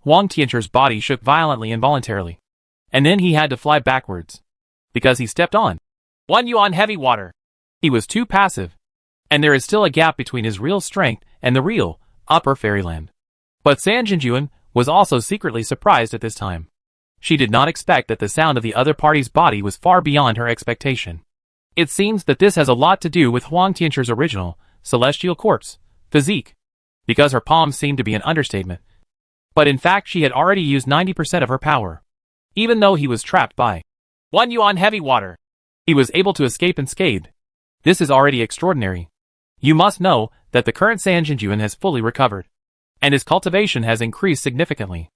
Huang Tianchu's body shook violently involuntarily, and then he had to fly backwards, because he stepped on 1 yuan heavy water. He was too passive, and there is still a gap between his real strength and the real, upper fairyland. But San Jinjuan was also secretly surprised at this time. She did not expect that the sound of the other party's body was far beyond her expectation. It seems that this has a lot to do with Huang Tianchu's original, celestial corpse, physique, because her palms seemed to be an understatement. But in fact she had already used 90% of her power. Even though he was trapped by 1 yuan heavy water, he was able to escape unscathed. This is already extraordinary. You must know that the current San Jinjuan has fully recovered, and his cultivation has increased significantly.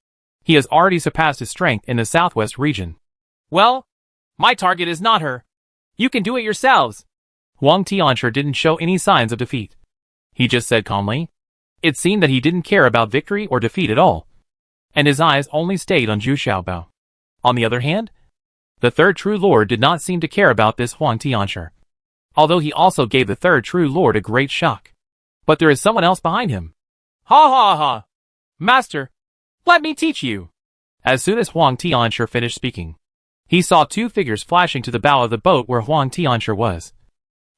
He has already surpassed his strength in the southwest region. Well, my target is not her. You can do it yourselves. Huang Tianchu didn't show any signs of defeat. He just said calmly. It seemed that he didn't care about victory or defeat at all, and his eyes only stayed on Zhu Xiaobao. On the other hand, the third true lord did not seem to care about this Huang Tianchu, although he also gave the third true lord a great shock. But there is someone else behind him. Ha ha ha! Master, let me teach you. As soon as Huang Tianchu finished speaking, he saw two figures flashing to the bow of the boat where Huang Tianchu was,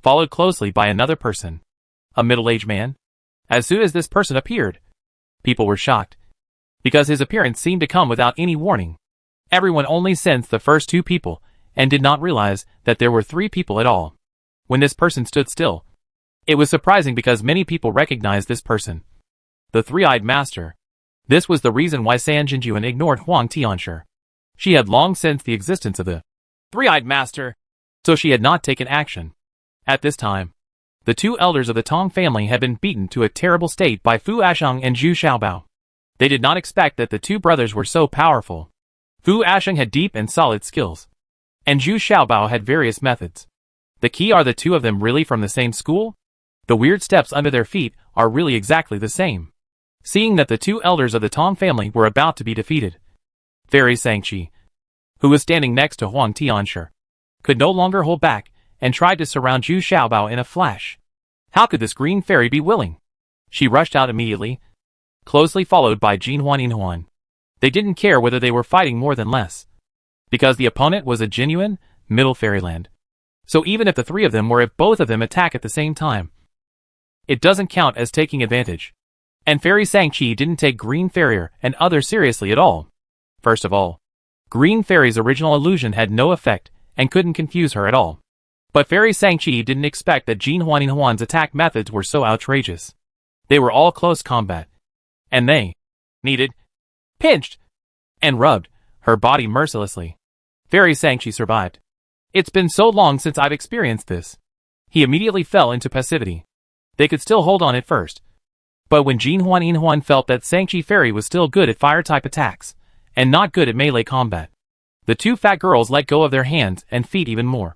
followed closely by another person, a middle-aged man. As soon as this person appeared, people were shocked, because his appearance seemed to come without any warning. Everyone only sensed the first two people, and did not realize that there were three people at all. When this person stood still, it was surprising because many people recognized this person. The three-eyed master. This was the reason why San Jinjuan ignored Huang Tianchu. She had long sensed the existence of the three-eyed master, so she had not taken action. At this time, the two elders of the Tong family had been beaten to a terrible state by Fu Asheng and Zhu Xiaobao. They did not expect that the two brothers were so powerful. Fu Asheng had deep and solid skills, and Zhu Xiaobao had various methods. The key, are the two of them really from the same school? The weird steps under their feet are really exactly the same. Seeing that the two elders of the Tong family were about to be defeated, Fairy Shangqi, who was standing next to Huang Tianchu, could no longer hold back and tried to surround Zhu Xiaobao in a flash. How could this green fairy be willing? She rushed out immediately, closely followed by Jinhuan. They didn't care whether they were fighting more than less, because the opponent was a genuine, middle fairyland. So even if the three of them or if both of them attack at the same time, it doesn't count as taking advantage. And Fairy Shangqi didn't take Green Fairy and others seriously at all. First of all, Green Fairy's original illusion had no effect and couldn't confuse her at all. But Fairy Shangqi didn't expect that Jinhuan's attack methods were so outrageous. They were all close combat, and they kneaded, pinched, and rubbed her body mercilessly. Fairy Shangqi survived. It's been so long since I've experienced this. He immediately fell into passivity. They could still hold on at first, but when Jinhuan felt that Shangqi Fairy was still good at fire-type attacks, and not good at melee combat. The two fat girls let go of their hands and feet even more,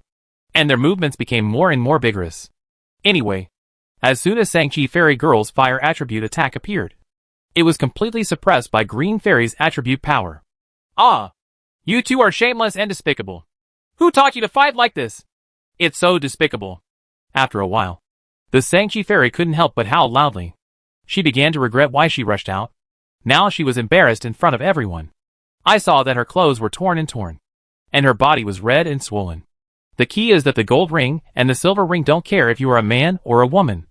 and their movements became more and more vigorous. Anyway, as soon as Shang-Chi Fairy Girl's fire attribute attack appeared, it was completely suppressed by Green Fairy's attribute power. Ah! You two are shameless and despicable. Who taught you to fight like this? It's so despicable. After a while, the Shang-Chi Fairy couldn't help but howl loudly. She began to regret why she rushed out. Now she was embarrassed in front of everyone. I saw that her clothes were torn, and her body was red and swollen. The key is that the gold ring and the silver ring don't care if you are a man or a woman.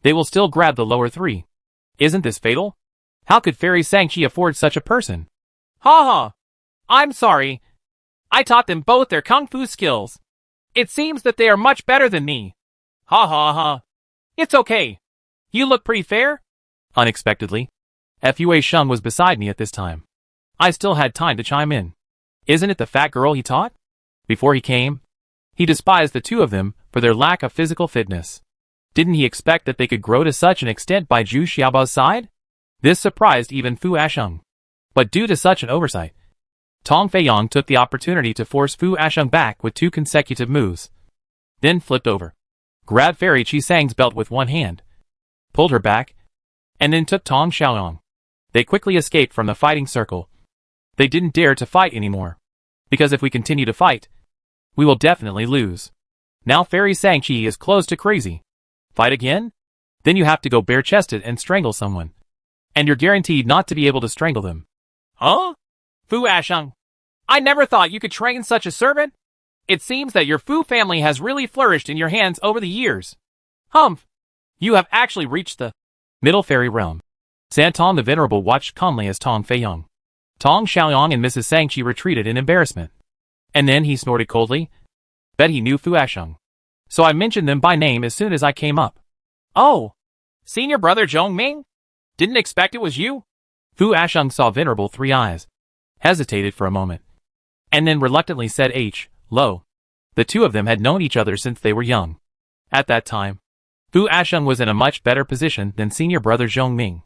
They will still grab the lower three. Isn't this fatal? How could Fairy Shang-Chi afford such a person? Ha ha! I'm sorry. I taught them both their kung fu skills. It seems that they are much better than me. Ha ha ha. It's okay. You look pretty fair. Unexpectedly, Fua Sheng was beside me at this time. I still had time to chime in. Isn't it the fat girl he taught? Before he came, he despised the two of them for their lack of physical fitness. Didn't he expect that they could grow to such an extent by Zhu Xiaobao's side? This surprised even Fu Asheng. But due to such an oversight, Tong Feiyong took the opportunity to force Fu Asheng back with 2 consecutive moves. Then flipped over, grabbed Fairy Chi Sang's belt with one hand, pulled her back, and then took Tong Xiaoyong. They quickly escaped from the fighting circle. They didn't dare to fight anymore, because if we continue to fight, we will definitely lose. Now Fairy Shang-Chi is close to crazy. Fight again? Then you have to go bare-chested and strangle someone. And you're guaranteed not to be able to strangle them. Huh? Fu Asheng, I never thought you could train such a servant. It seems that your Fu family has really flourished in your hands over the years. Humph! You have actually reached the Middle Fairy Realm. Santong the Venerable watched calmly as Tong Feiyong, Tong Xiaoyong and Mrs. Shang-Chi retreated in embarrassment. And then he snorted coldly. Bet he knew Fu Asheng. So I mentioned them by name as soon as I came up. Oh! Senior brother Zhong Ming? Didn't expect it was you? Fu Asheng saw Venerable Three Eyes, hesitated for a moment, and then reluctantly said Lo. The two of them had known each other since they were young. At that time, Fu Asheng was in a much better position than senior brother Zhong Ming.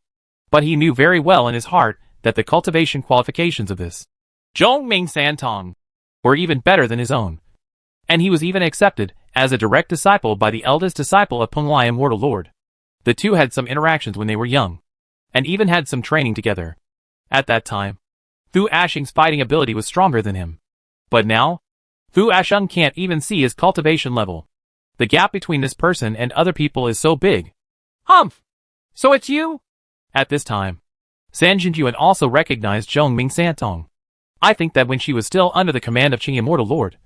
But he knew very well in his heart that the cultivation qualifications of this Zhong Ming Santong were even better than his own. And he was even accepted as a direct disciple by the eldest disciple of Penglai Immortal Lord. The two had some interactions when they were young, and even had some training together. At that time, Fu Asheng's fighting ability was stronger than him. But now, Fu Asheng can't even see his cultivation level. The gap between this person and other people is so big. Humph! So it's you? At this time, San Jinjuan also recognized Zhong Ming Santong. I think that when she was still under the command of Qing Immortal Lord,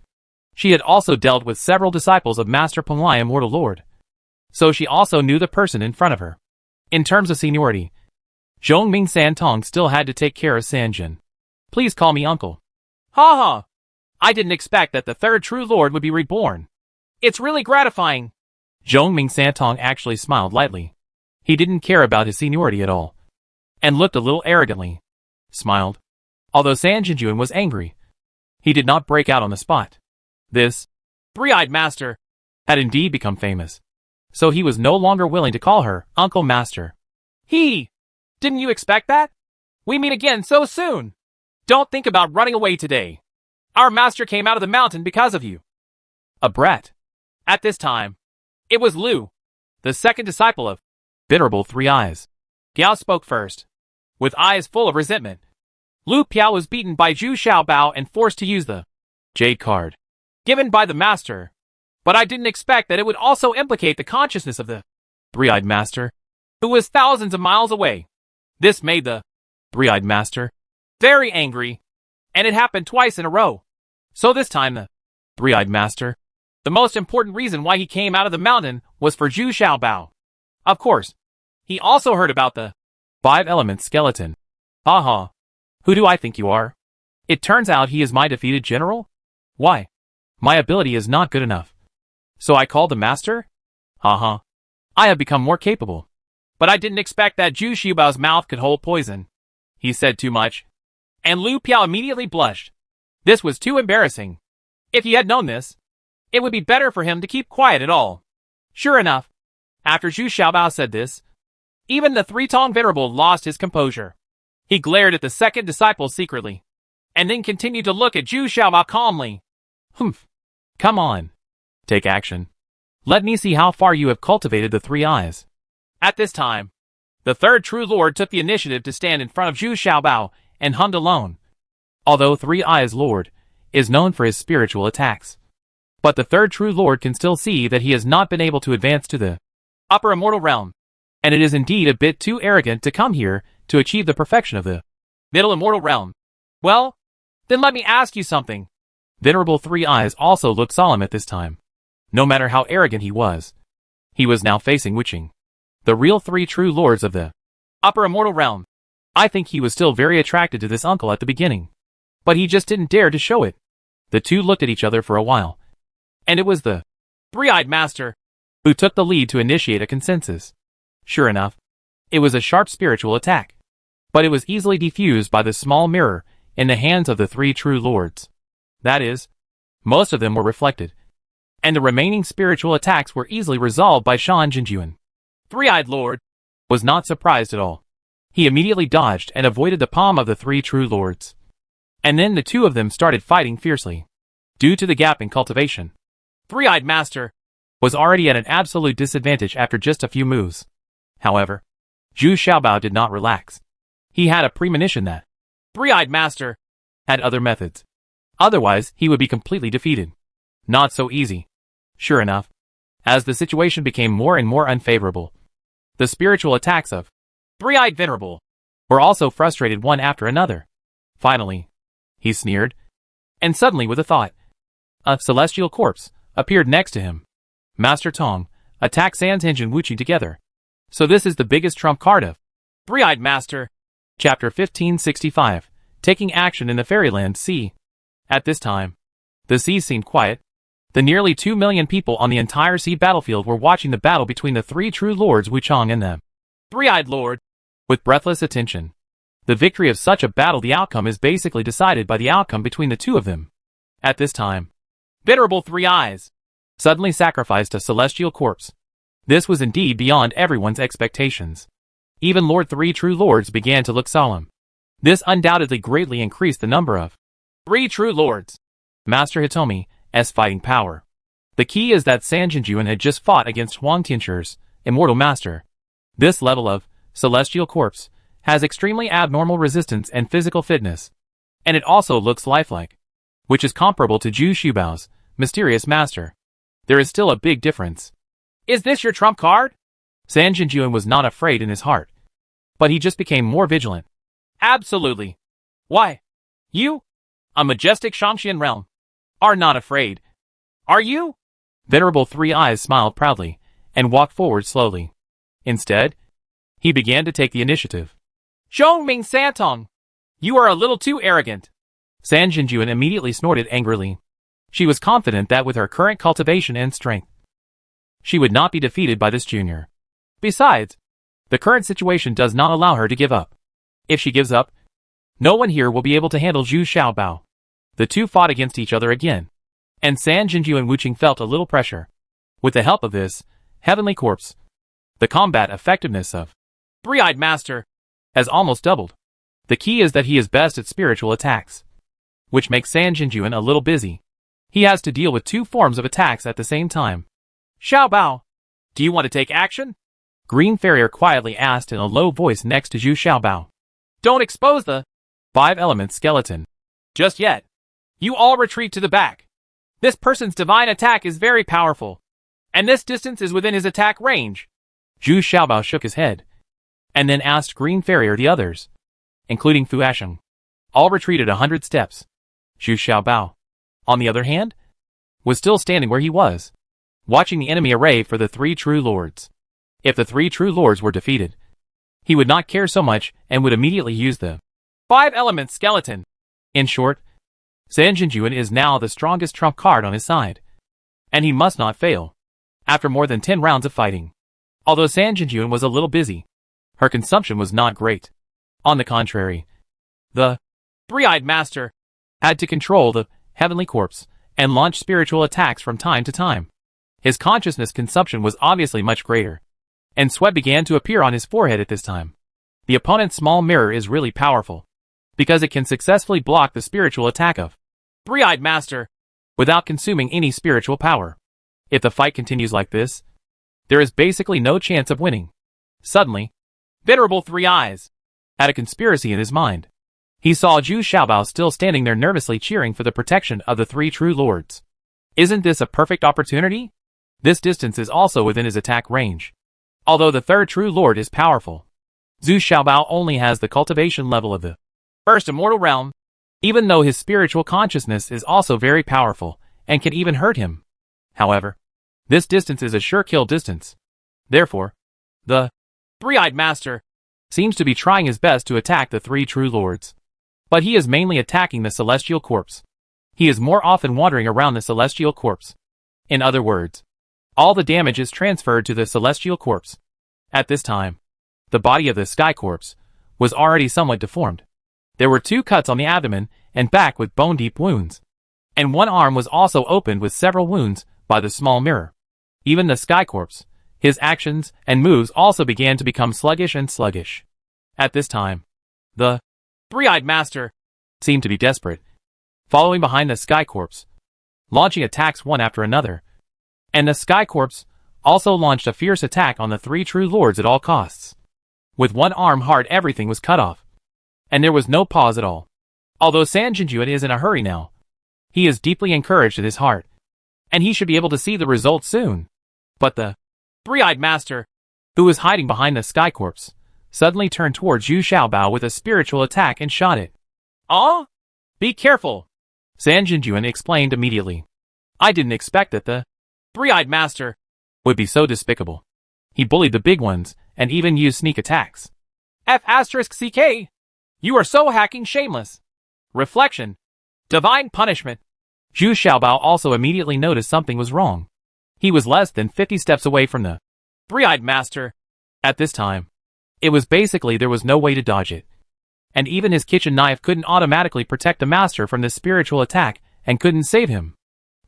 she had also dealt with several disciples of Master Penglai Immortal Lord. So she also knew the person in front of her. In terms of seniority, Zhong Ming Santong still had to take care of Sanjin. Please call me uncle. Ha ha! I didn't expect that the third true lord would be reborn. It's really gratifying. Zhong Ming Santong actually smiled lightly. He didn't care about his seniority at all, and looked a little arrogantly. Smiled. Although San Jinjuan was angry, he did not break out on the spot. This three-eyed master had indeed become famous, so he was no longer willing to call her Uncle Master. Didn't you expect that? We meet again so soon. Don't think about running away today. Our master came out of the mountain because of you. A brat. At this time, it was Lu, the second disciple of Venerable Three Eyes. Piao spoke first, with eyes full of resentment. Lu Piao was beaten by Zhu Xiaobao and forced to use the Jade card given by the master. But I didn't expect that it would also implicate the consciousness of the Three-Eyed Master, who was thousands of miles away. This made the Three-Eyed Master very angry, and it happened twice in a row. So this time the Three-Eyed Master, the most important reason why he came out of the mountain was for Zhu Xiaobao. Of course, he also heard about the 5-element skeleton. Haha. Who do I think you are? It turns out he is my defeated general? Why? My ability is not good enough. So I called the master? Haha. I have become more capable. But I didn't expect that Zhu Xiaobao's mouth could hold poison. He said too much. And Lu Piao immediately blushed. This was too embarrassing. If he had known this, it would be better for him to keep quiet at all. Sure enough, after Zhu Xiaobao said this, even the Three-Tong Venerable lost his composure. He glared at the second disciple secretly, and then continued to look at Zhu Xiaobao calmly. Humph. Come on. Take action. Let me see how far you have cultivated the three eyes. At this time, the third true lord took the initiative to stand in front of Zhu Xiaobao and hummed alone. Although Three Eyes Lord is known for his spiritual attacks, but the third true lord can still see that he has not been able to advance to the upper immortal realm, and it is indeed a bit too arrogant to come here to achieve the perfection of the middle immortal realm. Well, then let me ask you something. Venerable Three Eyes also looked solemn at this time. No matter how arrogant he was now facing Wuching, the real three true lords of the upper immortal realm. I think he was still very attracted to this uncle at the beginning, but he just didn't dare to show it. The two looked at each other for a while, and it was the three-eyed master who took the lead to initiate a consensus. Sure enough, it was a sharp spiritual attack, but it was easily defused by the small mirror in the hands of the three true lords. That is, most of them were reflected, and the remaining spiritual attacks were easily resolved by Shan Jinjuan. Three-eyed lord was not surprised at all. He immediately dodged and avoided the palm of the three true lords. And then the two of them started fighting fiercely. Due to the gap in cultivation, Three-eyed master was already at an absolute disadvantage after just a few moves. However, Zhu Xiaobao did not relax. He had a premonition that Three-eyed master had other methods. Otherwise, he would be completely defeated. Not so easy. Sure enough, as the situation became more and more unfavorable, the spiritual attacks of Three-eyed venerable were also frustrated one after another. Finally, he sneered, and suddenly with a thought, a celestial corpse appeared next to him. Master Tong, attack Sanzheng and Wuqi together. So this is the biggest trump card of Three-eyed master. Chapter 1565, Taking Action in the Fairyland Sea. At this time, the sea seemed quiet. The nearly 2 million people on the entire sea battlefield were watching the battle between the three true lords Wuchang and them. Three-eyed lord with breathless attention. The victory of such a battle, the outcome is basically decided by the outcome between the two of them. At this time, venerable Three Eyes suddenly sacrificed a celestial corpse. This was indeed beyond everyone's expectations. Even Lord Three True Lords began to look solemn. This undoubtedly greatly increased the number of three true lords. Master Hitomi's fighting power. The key is that Sanjinjuan had just fought against Huang Tianchu's immortal master. This level of celestial corpse has extremely abnormal resistance and physical fitness, and it also looks lifelike, which is comparable to Zhu Xiaobao's mysterious master. There is still a big difference. Is this your trump card? Sanjinjuan was not afraid in his heart, but he just became more vigilant. Absolutely. Why? You, a majestic Shangxian realm, are not afraid. Are you? Venerable Three Eyes smiled proudly and walked forward slowly. Instead, he began to take the initiative. Zhongming Santong, you are a little too arrogant. Sanjinjuan immediately snorted angrily. She was confident that with her current cultivation and strength, she would not be defeated by this junior. Besides, the current situation does not allow her to give up. If she gives up, no one here will be able to handle Zhu Xiaobao. The two fought against each other again, and Sanjinju and Wuqing felt a little pressure. With the help of this heavenly corpse, the combat effectiveness of Three-eyed master has almost doubled. The key is that he is best at spiritual attacks, which makes Sanjinjuan a little busy. He has to deal with two forms of attacks at the same time. Xiaobao, do you want to take action? Green Farrier quietly asked in a low voice next to Zhu Xiaobao. Don't expose the five-element skeleton just yet. You all retreat to the back. This person's divine attack is very powerful, and this distance is within his attack range. Zhu Xiaobao shook his head, and then asked Green Farrier the others, including Fu Asheng. All retreated 100 steps. Zhu Xiaobao, on the other hand, was still standing where he was, watching the enemy array for the three true lords. If the three true lords were defeated, he would not care so much and would immediately use the five-element skeleton. In short, Sanjinjuan is now the strongest trump card on his side, and he must not fail. After more than 10 rounds of fighting, although Sanjinjuan was a little busy, her consumption was not great. On the contrary, the three-eyed master had to control the heavenly corpse and launch spiritual attacks from time to time. His consciousness consumption was obviously much greater, and sweat began to appear on his forehead at this time. The opponent's small mirror is really powerful, because it can successfully block the spiritual attack of Three-Eyed Master without consuming any spiritual power. If the fight continues like this, there is basically no chance of winning. Suddenly, Venerable Three Eyes had a conspiracy in his mind. He saw Zhu Xiaobao still standing there nervously cheering for the protection of the three true lords. Isn't this a perfect opportunity? This distance is also within his attack range. Although the third true lord is powerful, Zhu Xiaobao only has the cultivation level of the First Immortal Realm, even though his spiritual consciousness is also very powerful and can even hurt him. However, this distance is a sure kill distance. Therefore, the Three-Eyed Master seems to be trying his best to attack the three true lords. But he is mainly attacking the celestial corpse. He is more often wandering around the celestial corpse. In other words, all the damage is transferred to the celestial corpse. At this time, the body of the sky corpse was already somewhat deformed. There were 2 cuts on the abdomen and back with bone-deep wounds. And one arm was also opened with several wounds by the small mirror. Even the sky corpse, his actions and moves also began to become sluggish and sluggish. At this time, the Three-Eyed Master seemed to be desperate, following behind the sky corpse, launching attacks one after another. And the sky corpse also launched a fierce attack on the three true lords at all costs. With one arm hard, everything was cut off, and there was no pause at all. Although San Jinjuan is in a hurry now, he is deeply encouraged in his heart, and he should be able to see the results soon. But the Three-Eyed Master, who was hiding behind the sky corpse, suddenly turned towards Zhu Xiaobao with a spiritual attack and shot it. "Oh? Be careful," San Jinjuan explained immediately. I didn't expect that the Three-Eyed Master would be so despicable. He bullied the big ones, and even used sneak attacks. F***CK. You are so hacking shameless. Reflection. Divine punishment. Zhu Xiaobao also immediately noticed something was wrong. He was less than 50 steps away from the Three-Eyed Master. At this time, it was basically there was no way to dodge it. And even his kitchen knife couldn't automatically protect the master from this spiritual attack and couldn't save him.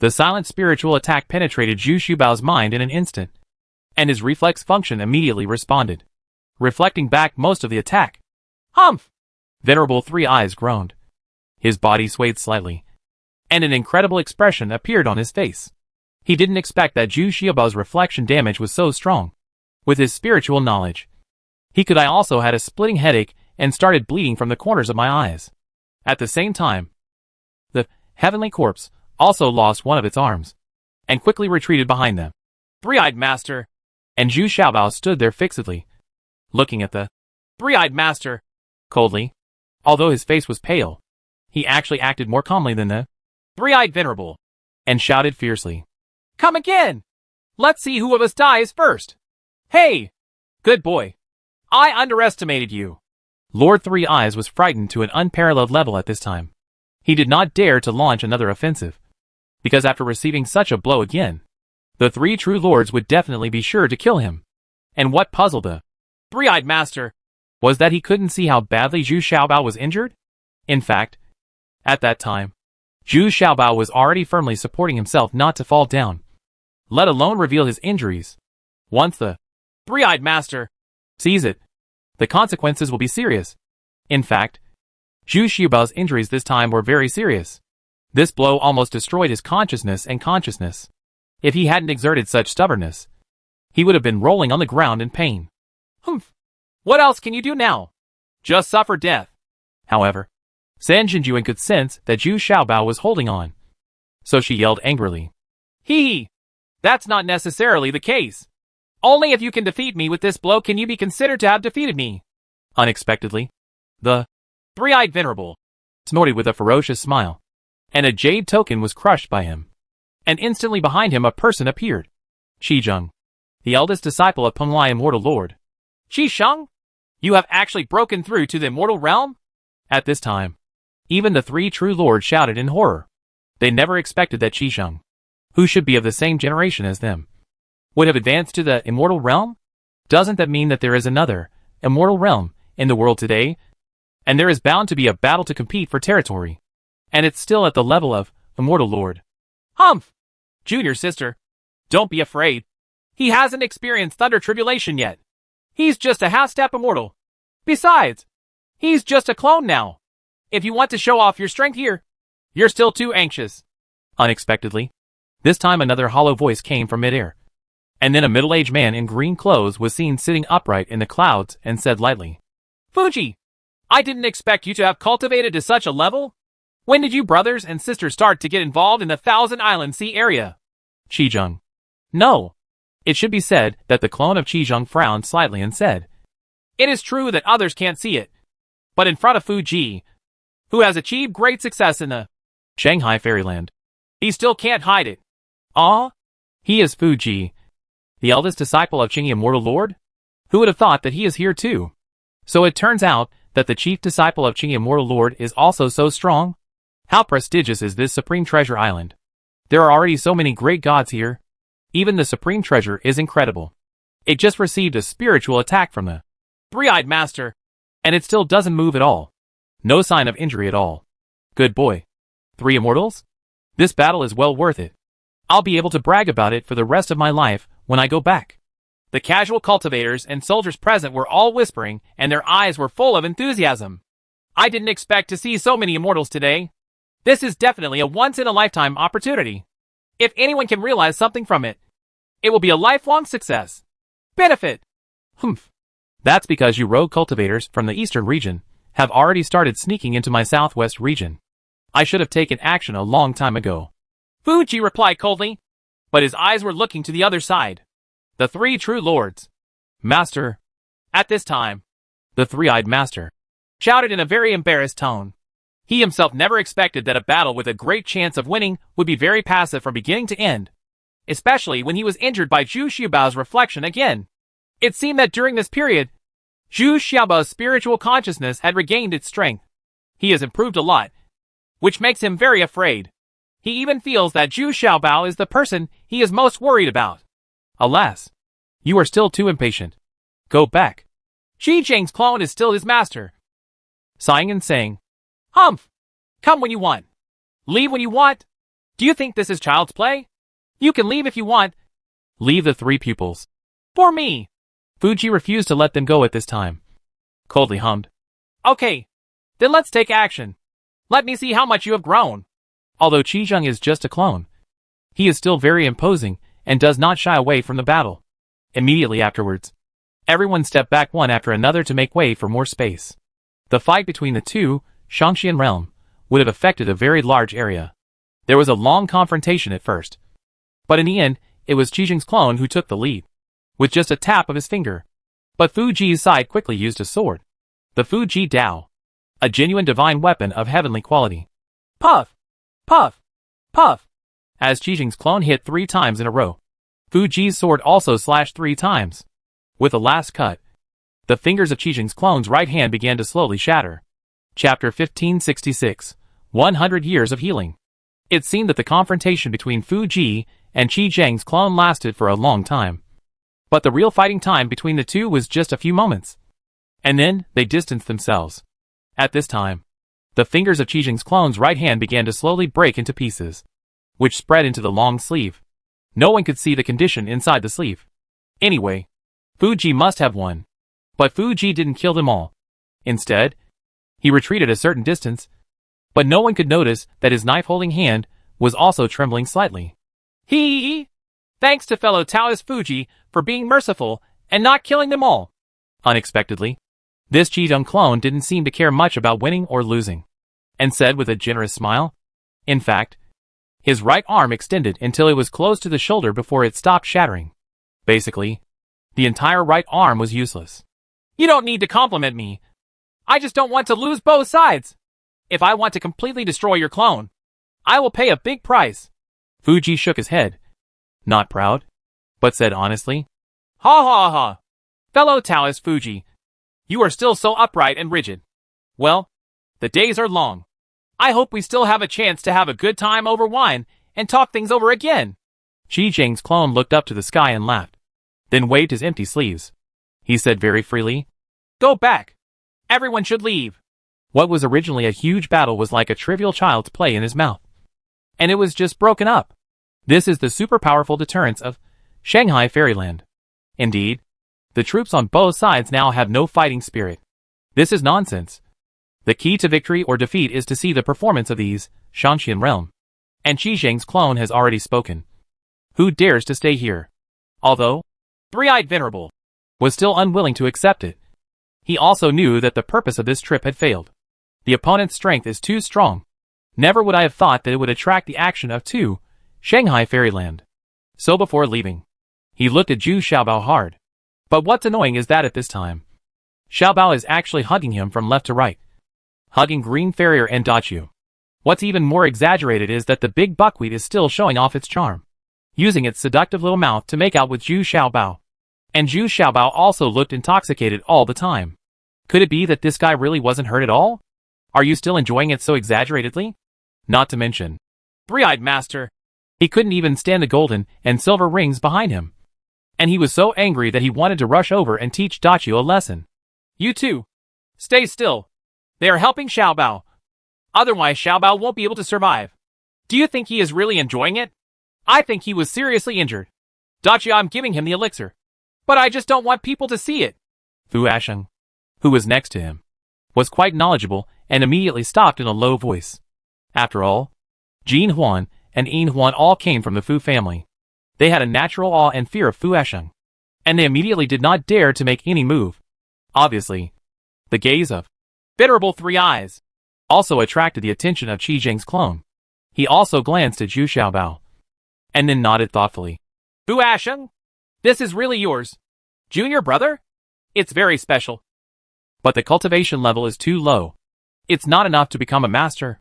The silent spiritual attack penetrated Zhu Xiaobao's mind in an instant, and his reflex function immediately responded, reflecting back most of the attack. Humph! Venerable Three Eyes groaned. His body swayed slightly, and an incredible expression appeared on his face. He didn't expect that Zhu Xiaobao's reflection damage was so strong. With his spiritual knowledge, I also had a splitting headache and started bleeding from the corners of my eyes. At the same time, the heavenly corpse also lost one of its arms, and quickly retreated behind them. Three-Eyed Master. And Zhu Xiaobao stood there fixedly, looking at the Three-Eyed Master coldly. Although his face was pale, he actually acted more calmly than the Three-Eyed Venerable, and shouted fiercely. "Come again! Let's see who of us dies first! Hey! Good boy! I underestimated you!" Lord Three Eyes was frightened to an unparalleled level at this time. He did not dare to launch another offensive, because after receiving such a blow again, the three true lords would definitely be sure to kill him. And what puzzled the Three-Eyed Master was that he couldn't see how badly Zhu Xiaobao was injured. In fact, at that time, Zhu Xiaobao was already firmly supporting himself not to fall down, let alone reveal his injuries. Once the Three-Eyed Master sees it, the consequences will be serious. In fact, Zhu Xiaobao's injuries this time were very serious. This blow almost destroyed his consciousness and consciousness. If he hadn't exerted such stubbornness, he would have been rolling on the ground in pain. Humph! What else can you do now? Just suffer death. However, San Jinjuan could sense that Zhu Xiaobao was holding on, so she yelled angrily. Hee! That's not necessarily the case. Only if you can defeat me with this blow can you be considered to have defeated me. Unexpectedly, the Three-Eyed Venerable snorted with a ferocious smile, and a jade token was crushed by him. And instantly behind him a person appeared. Qizheng, the eldest disciple of Penglai Immortal Lord. Qizheng? You have actually broken through to the immortal realm? At this time, even the three true lords shouted in horror. They never expected that Qizheng, who should be of the same generation as them, would have advanced to the immortal realm? Doesn't that mean that there is another immortal realm in the world today? And there is bound to be a battle to compete for territory. And it's still at the level of Immortal Lord. Humph! Junior sister, don't be afraid. He hasn't experienced Thunder Tribulation yet. He's just a half-step immortal. Besides, he's just a clone now. If you want to show off your strength here, you're still too anxious. Unexpectedly, this time another hollow voice came from midair. And then a middle-aged man in green clothes was seen sitting upright in the clouds and said lightly, Fuji, I didn't expect you to have cultivated to such a level. When did you brothers and sisters start to get involved in the Thousand Island Sea area? Qizheng. No. It should be said that the clone of Qizheng frowned slightly and said, It is true that others can't see it. But in front of Fuji, who has achieved great success in the Shanghai Fairyland, he still can't hide it. Ah? He is Fuji, the eldest disciple of Qing Immortal Lord? Who would have thought that he is here too? So it turns out that the chief disciple of Qing Immortal Lord is also so strong? How prestigious is this Supreme Treasure Island? There are already so many great gods here. Even the Supreme Treasure is incredible. It just received a spiritual attack from the Three-Eyed Master, and it still doesn't move at all. No sign of injury at all. Good boy. 3 immortals? This battle is well worth it. I'll be able to brag about it for the rest of my life when I go back. The casual cultivators and soldiers present were all whispering, and their eyes were full of enthusiasm. I didn't expect to see so many immortals today. This is definitely a once-in-a-lifetime opportunity. If anyone can realize something from it, it will be a lifelong success. Benefit. Humph. That's because you rogue cultivators from the eastern region have already started sneaking into my southwest region. I should have taken action a long time ago. Fuji replied coldly, but his eyes were looking to the other side. The 3 true lords. Master. At this time, The three-eyed master shouted in a very embarrassed tone. He himself never expected that a battle with a great chance of winning would be very passive from beginning to end, especially when he was injured by Zhu Xiaobao's reflection again. It seemed that during this period, Zhu Xiaobao's spiritual consciousness had regained its strength. He has improved a lot, which makes him very afraid. He even feels that Zhu Xiaobao is the person he is most worried about. Alas, you are still too impatient. Go back. Qizheng's clone is still his master. Sighing and saying, Humph! Come when you want. Leave when you want. Do you think this is child's play? You can leave if you want. Leave the 3 pupils. For me. Fuji refused to let them go at this time. Coldly hummed. Okay. Then let's take action. Let me see how much you have grown. Although Qizheng is just a clone, he is still very imposing and does not shy away from the battle. Immediately afterwards, everyone stepped back one after another to make way for more space. The fight between the 2 Shangxian realm would have affected a very large area. There was a long confrontation at first, but in the end, it was Qizheng's clone who took the lead, with just a tap of his finger. But Fuji's side quickly used a sword, the Fuji Dao, a genuine divine weapon of heavenly quality. Puff! Puff! Puff! As Qizheng's clone hit 3 times in a row, Fuji's sword also slashed 3 times. With a last cut, the fingers of Qizheng's clone's right hand began to slowly shatter. Chapter 1566, 100 Years of Healing. It seemed that the confrontation between Fuji and Qizheng's clone lasted for a long time. But the real fighting time between the 2 was just a few moments. And then, they distanced themselves. At this time, the fingers of Qizheng's clone's right hand began to slowly break into pieces, which spread into the long sleeve. No one could see the condition inside the sleeve. Anyway, Fuji must have won. But Fuji didn't kill them all. Instead, he retreated a certain distance, but no one could notice that his knife-holding hand was also trembling slightly. Hee! Thanks to fellow Taoist Fuji for being merciful and not killing them all. Unexpectedly, this Qizheng clone didn't seem to care much about winning or losing, and said with a generous smile, in fact, his right arm extended until it was close to the shoulder before it stopped shattering. Basically, the entire right arm was useless. You don't need to compliment me. I just don't want to lose both sides. If I want to completely destroy your clone, I will pay a big price. Fuji shook his head, not proud, but said honestly, Ha ha ha. Fellow Taoist Fuji, you are still so upright and rigid. Well, the days are long. I hope we still have a chance to have a good time over wine and talk things over again. Qizheng's clone looked up to the sky and laughed, then waved his empty sleeves. He said very freely, Go back. Everyone should leave. What was originally a huge battle was like a trivial child's play in his mouth. And it was just broken up. This is the super powerful deterrence of Shanghai Fairyland. Indeed, the troops on both sides now have no fighting spirit. This is nonsense. The key to victory or defeat is to see the performance of these, Shanshan realm. And Qi Zheng's clone has already spoken. Who dares to stay here? Although, Three-eyed Venerable was still unwilling to accept it. He also knew that the purpose of this trip had failed. The opponent's strength is too strong. Never would I have thought that it would attract the action of Shanghai Fairyland. So before leaving, he looked at Zhu Xiaobao hard. But what's annoying is that at this time, Xiaobao is actually hugging him from left to right. Hugging Green Farrier and Dachu. What's even more exaggerated is that the big buckwheat is still showing off its charm, using its seductive little mouth to make out with Zhu Xiaobao. And Zhu Xiaobao also looked intoxicated all the time. Could it be that this guy really wasn't hurt at all? Are you still enjoying it so exaggeratedly? Not to mention, Three-eyed Master. He couldn't even stand the golden and silver rings behind him. And he was so angry that he wanted to rush over and teach Dachu a lesson. You two. Stay still. They are helping Xiaobao. Otherwise Xiaobao won't be able to survive. Do you think he is really enjoying it? I think he was seriously injured. Dachu, I'm giving him the elixir. But I just don't want people to see it. Fu Asheng, who was next to him, was quite knowledgeable and immediately stopped in a low voice. After all, Jin Huan and Yin Huan all came from the Fu family. They had a natural awe and fear of Fu Asheng, and they immediately did not dare to make any move. Obviously, the gaze of Venerable Three Eyes also attracted the attention of Qi Zheng's clone. He also glanced at Zhu Xiaobao, and then nodded thoughtfully. Fu Asheng, this is really yours. Junior brother? It's very special. But the cultivation level is too low. It's not enough to become a master,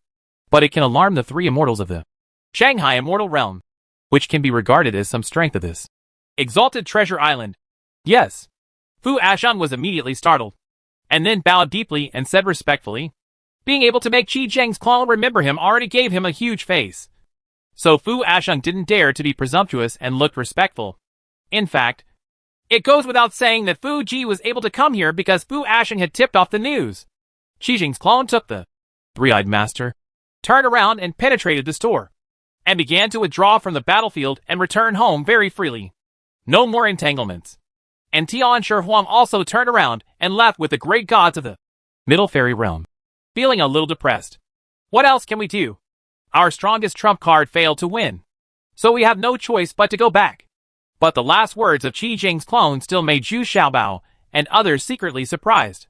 but it can alarm the three immortals of the Shanghai Immortal Realm, which can be regarded as some strength of this Exalted Treasure Island. Yes. Fu Asheng was immediately startled, and then bowed deeply and said respectfully, being able to make Qi Zheng's clone remember him already gave him a huge face. So Fu Asheng didn't dare to be presumptuous and looked respectful. In fact, it goes without saying that Fu Ji was able to come here because Fu Asheng had tipped off the news. Qi Zheng's clone took the three-eyed master, turned around and penetrated the store, and began to withdraw from the battlefield and return home very freely. No more entanglements. And Tian Shi Huang also turned around and left with the great gods of the Middle Fairy Realm, feeling a little depressed. What else can we do? Our strongest trump card failed to win, so we have no choice but to go back. But the last words of Qi Zheng's clone still made Zhu Xiaobao and others secretly surprised.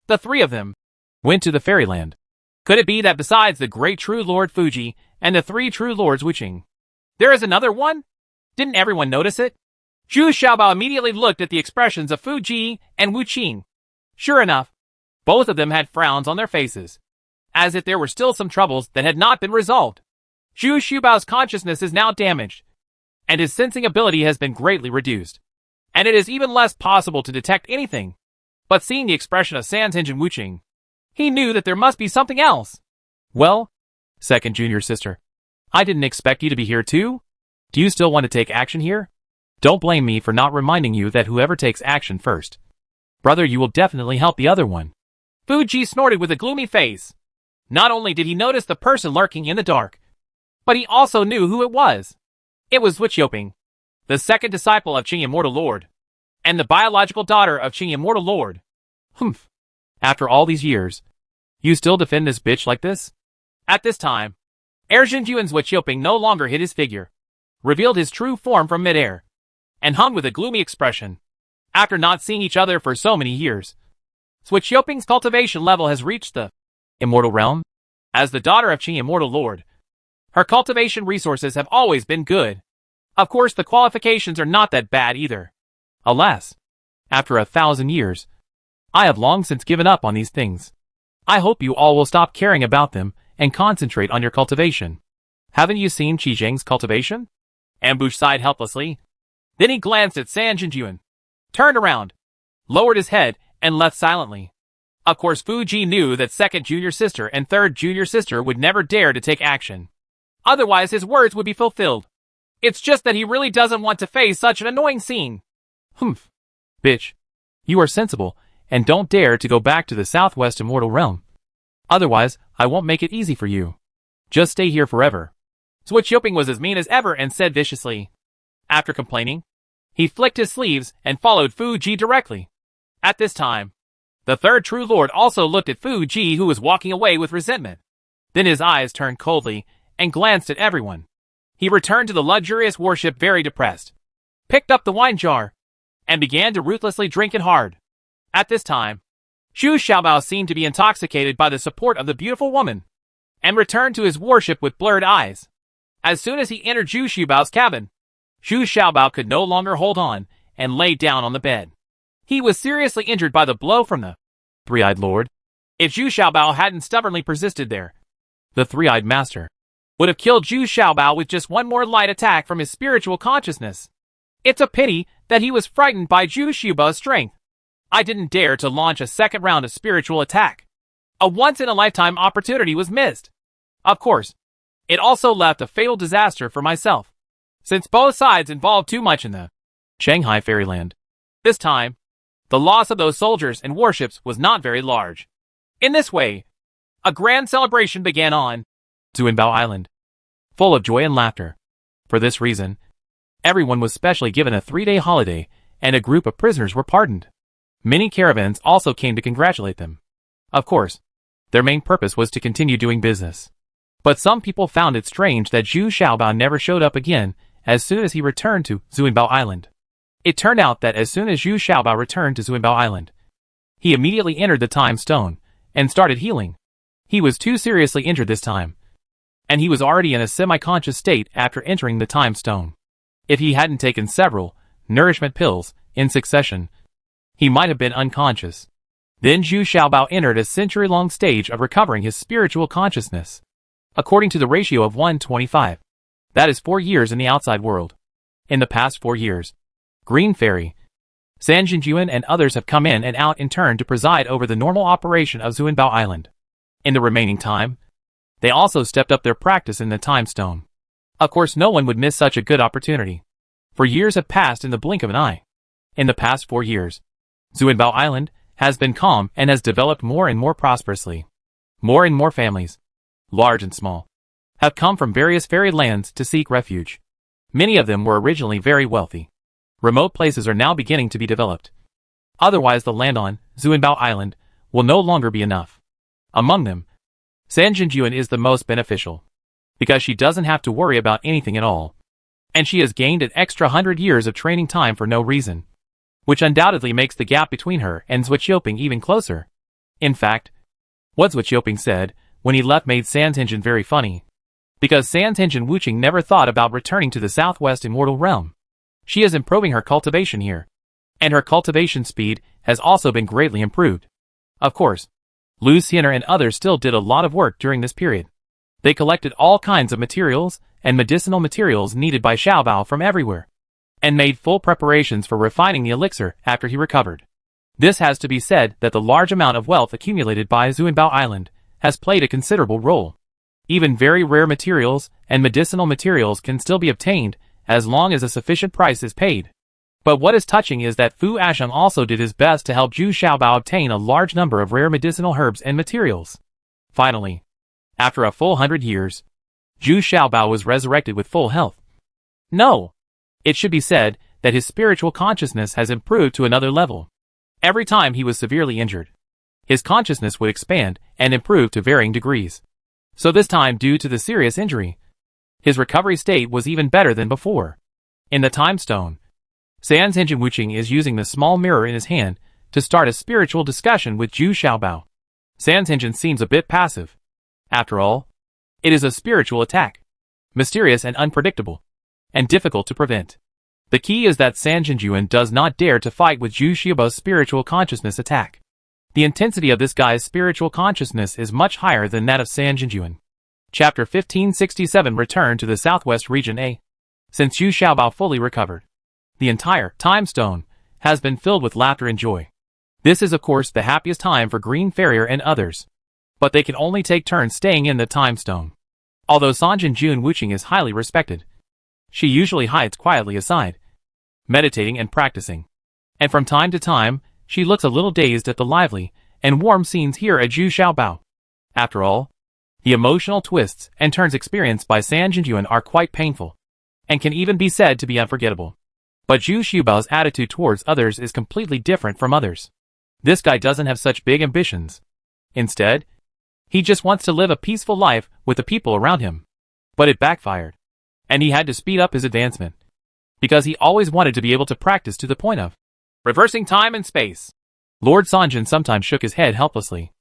The three of them went to the fairyland. Could it be that besides the great true Lord Fuji and the three true lords Wuqing, there is another one? Didn't everyone notice it? Zhu Xiaobao immediately looked at the expressions of Fuji and Wuqing. Sure enough, both of them had frowns on their faces, as if there were still some troubles that had not been resolved. Zhu Xiaobao's consciousness is now damaged, and his sensing ability has been greatly reduced, and it is even less possible to detect anything. But seeing the expression of Sanzhen and Wuqing, he knew that there must be something else. Well, second junior sister, I didn't expect you to be here too. Do you still want to take action here? Don't blame me for not reminding you that whoever takes action first, brother, you will definitely help the other one. Fuji snorted with a gloomy face. Not only did he notice the person lurking in the dark, but he also knew who it was. It was Wuqioping, the second disciple of Qing Immortal Lord, and the biological daughter of Qing Immortal Lord. Humph. After all these years, you still defend this bitch like this? At this time, Erjin Yuan's Wuqioping no longer hid his figure, revealed his true form from midair, and hung with a gloomy expression. After not seeing each other for so many years, Wuqioping's cultivation level has reached the Immortal Realm. As the daughter of Qing Immortal Lord, her cultivation resources have always been good. Of course, the qualifications are not that bad either. Alas, after 1,000 years, I have long since given up on these things. I hope you all will stop caring about them and concentrate on your cultivation. Haven't you seen Qi Zheng's cultivation? Ambush sighed helplessly. Then he glanced at Sanzhen Yuan, turned around, lowered his head, and left silently. Of course, Fuji knew that second junior sister and third junior sister would never dare to take action. Otherwise, his words would be fulfilled. It's just that he really doesn't want to face such an annoying scene. Humph. Bitch. You are sensible, and don't dare to go back to the Southwest Immortal Realm. Otherwise, I won't make it easy for you. Just stay here forever. Wuqioping was as mean as ever and said viciously. After complaining, he flicked his sleeves and followed Fuji directly. At this time, The third true lord also looked at Fu Ji, who was walking away with resentment. Then his eyes turned coldly and glanced at everyone. He returned to the luxurious worship very depressed, picked up the wine jar, and began to ruthlessly drink it hard. At this time, Zhu Xiaobao seemed to be intoxicated by the support of the beautiful woman, and returned to his worship with blurred eyes. As soon as he entered Zhu Xiaobao's cabin, Zhu Xiaobao could no longer hold on and lay down on the bed. He was seriously injured by the blow from the three-eyed lord. If Zhu Xiaobao hadn't stubbornly persisted there, the three-eyed master would have killed Zhu Xiaobao with just one more light attack from his spiritual consciousness. It's a pity that he was frightened by Zhu Xiaobao's strength. I didn't dare to launch a second round of spiritual attack. A once-in-a-lifetime opportunity was missed. Of course, it also left a fatal disaster for myself, since both sides involved too much in the Shanghai fairyland. This time, the loss of those soldiers and warships was not very large. In this way, a grand celebration began on Zuanbao Island, full of joy and laughter. For this reason, everyone was specially given a 3-day holiday, and a group of prisoners were pardoned. Many caravans also came to congratulate them. Of course, their main purpose was to continue doing business. But some people found it strange that Zhu Xiaobao never showed up again as soon as he returned to Zuanbao Island. It turned out that as soon as Zhu Xiaobao returned to Zuanbao Island, he immediately entered the time stone and started healing. He was too seriously injured this time, and he was already in a semi-conscious state after entering the time stone. If he hadn't taken several nourishment pills in succession, he might have been unconscious. Then Zhu Xiaobao entered a century-long stage of recovering his spiritual consciousness, according to the ratio of 1:25. That is 4 years in the outside world. In the past 4 years, Green Fairy, San Jinjuan and others have come in and out in turn to preside over the normal operation of Zuanbao Island. In the remaining time, they also stepped up their practice in the time stone. Of course, no one would miss such a good opportunity. For years have passed in the blink of an eye. In the past 4 years, Zuanbao Island has been calm and has developed more and more prosperously. More and more families, large and small, have come from various fairy lands to seek refuge. Many of them were originally very wealthy. Remote places are now beginning to be developed. Otherwise, the land on Zuanbao Island will no longer be enough. Among them, San Jinjuan is the most beneficial, because she doesn't have to worry about anything at all. And she has gained an extra 100 years of training time for no reason, which undoubtedly makes the gap between her and Zhuo Qiuping even closer. In fact, what Zhuo Qiuping said when he left made San Jinjuan very funny, because San Jinjuan Wuqing never thought about returning to the southwest immortal realm. She is improving her cultivation here, and her cultivation speed has also been greatly improved. Of course, Lu Xiner and others still did a lot of work during this period. They collected all kinds of materials and medicinal materials needed by Xiaobao from everywhere, and made full preparations for refining the elixir after he recovered. This has to be said that the large amount of wealth accumulated by Zuanbao Island has played a considerable role. Even very rare materials and medicinal materials can still be obtained as long as a sufficient price is paid. But what is touching is that Fu Asheng also did his best to help Zhu Xiaobao obtain a large number of rare medicinal herbs and materials. Finally, after a full 100 years, Zhu Xiaobao was resurrected with full health. No, it should be said that his spiritual consciousness has improved to another level. Every time he was severely injured, his consciousness would expand and improve to varying degrees. So this time, due to the serious injury, his recovery state was even better than before. In the time stone, San Jinjuan Wuqing is using the small mirror in his hand to start a spiritual discussion with Zhu Xiaobao. San Jinjuan seems a bit passive. After all, it is a spiritual attack, mysterious and unpredictable, and difficult to prevent. The key is that San Jinjuan does not dare to fight with Zhu Xiaobao's spiritual consciousness attack. The intensity of this guy's spiritual consciousness is much higher than that of San Jinjuan. Chapter 1567 Return to the Southwest Region A. Since Zhu Xiaobao fully recovered, the entire time stone has been filled with laughter and joy. This is of course the happiest time for Green Farrier and others, but they can only take turns staying in the time stone. Although San Jinjuan Wuqing is highly respected, she usually hides quietly aside, meditating and practicing. And from time to time, she looks a little dazed at the lively and warm scenes here at Zhu Xiaobao. After all, the emotional twists and turns experienced by San Jinjuan are quite painful, and can even be said to be unforgettable. But Zhu Xiaobao's attitude towards others is completely different from others. This guy doesn't have such big ambitions. Instead, he just wants to live a peaceful life with the people around him. But it backfired, and he had to speed up his advancement, because he always wanted to be able to practice to the point of reversing time and space. Lord Sanjin sometimes shook his head helplessly.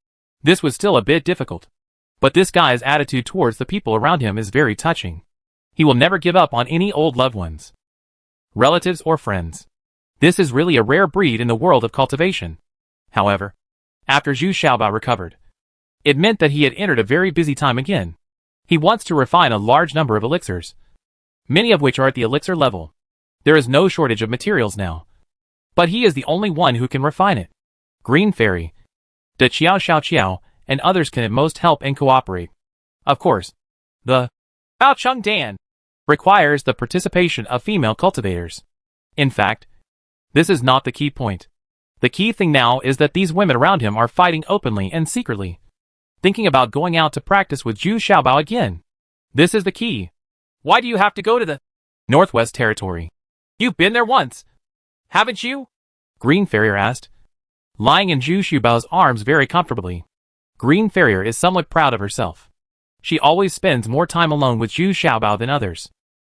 This was still a bit difficult. But this guy's attitude towards the people around him is very touching. He will never give up on any old loved ones, relatives or friends. This is really a rare breed in the world of cultivation. However, after Zhu Xiaobao recovered, it meant that he had entered a very busy time again. He wants to refine a large number of elixirs, many of which are at the elixir level. There is no shortage of materials now, but he is the only one who can refine it. Green Fairy, De Qiao Xiao Qiao, and others can at most help and cooperate. Of course, the Bao Chung Dan requires the participation of female cultivators. In fact, this is not the key point. The key thing now is that these women around him are fighting openly and secretly, thinking about going out to practice with Zhu Xiaobao again. This is the key. Why do you have to go to the Northwest Territory? You've been there once, haven't you? Green Farrier asked, lying in Zhu Xiaobao's arms very comfortably. Green Farrier is somewhat proud of herself. She always spends more time alone with Zhu Xiaobao than others.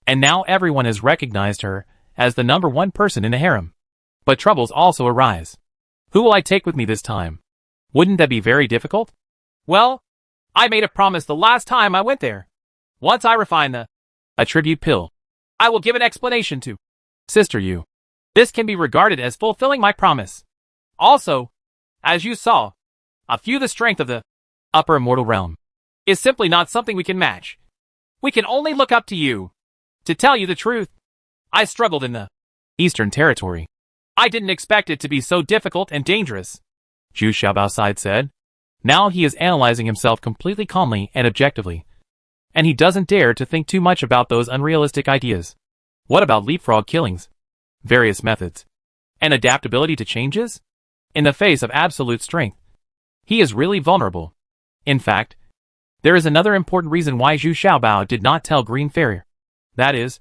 And now everyone has recognized her as the #1 person in the harem. But troubles also arise. Who will I take with me this time? Wouldn't that be very difficult? Well, I made a promise the last time I went there. Once I refine the attribute pill, I will give an explanation to Sister Yu. This can be regarded as fulfilling my promise. Also, as you saw, a few the strength of the upper immortal realm is simply not something we can match. We can only look up to you. To tell you the truth, I struggled in the Eastern Territory. I didn't expect it to be so difficult and dangerous. Zhu Xiaobao sighed said. Now he is analyzing himself completely calmly and objectively. And he doesn't dare to think too much about those unrealistic ideas. What about leapfrog killings? Various methods. And adaptability to changes? In the face of absolute strength, he is really vulnerable. In fact, there is another important reason why Zhu Xiaobao did not tell Green Farrier. That is,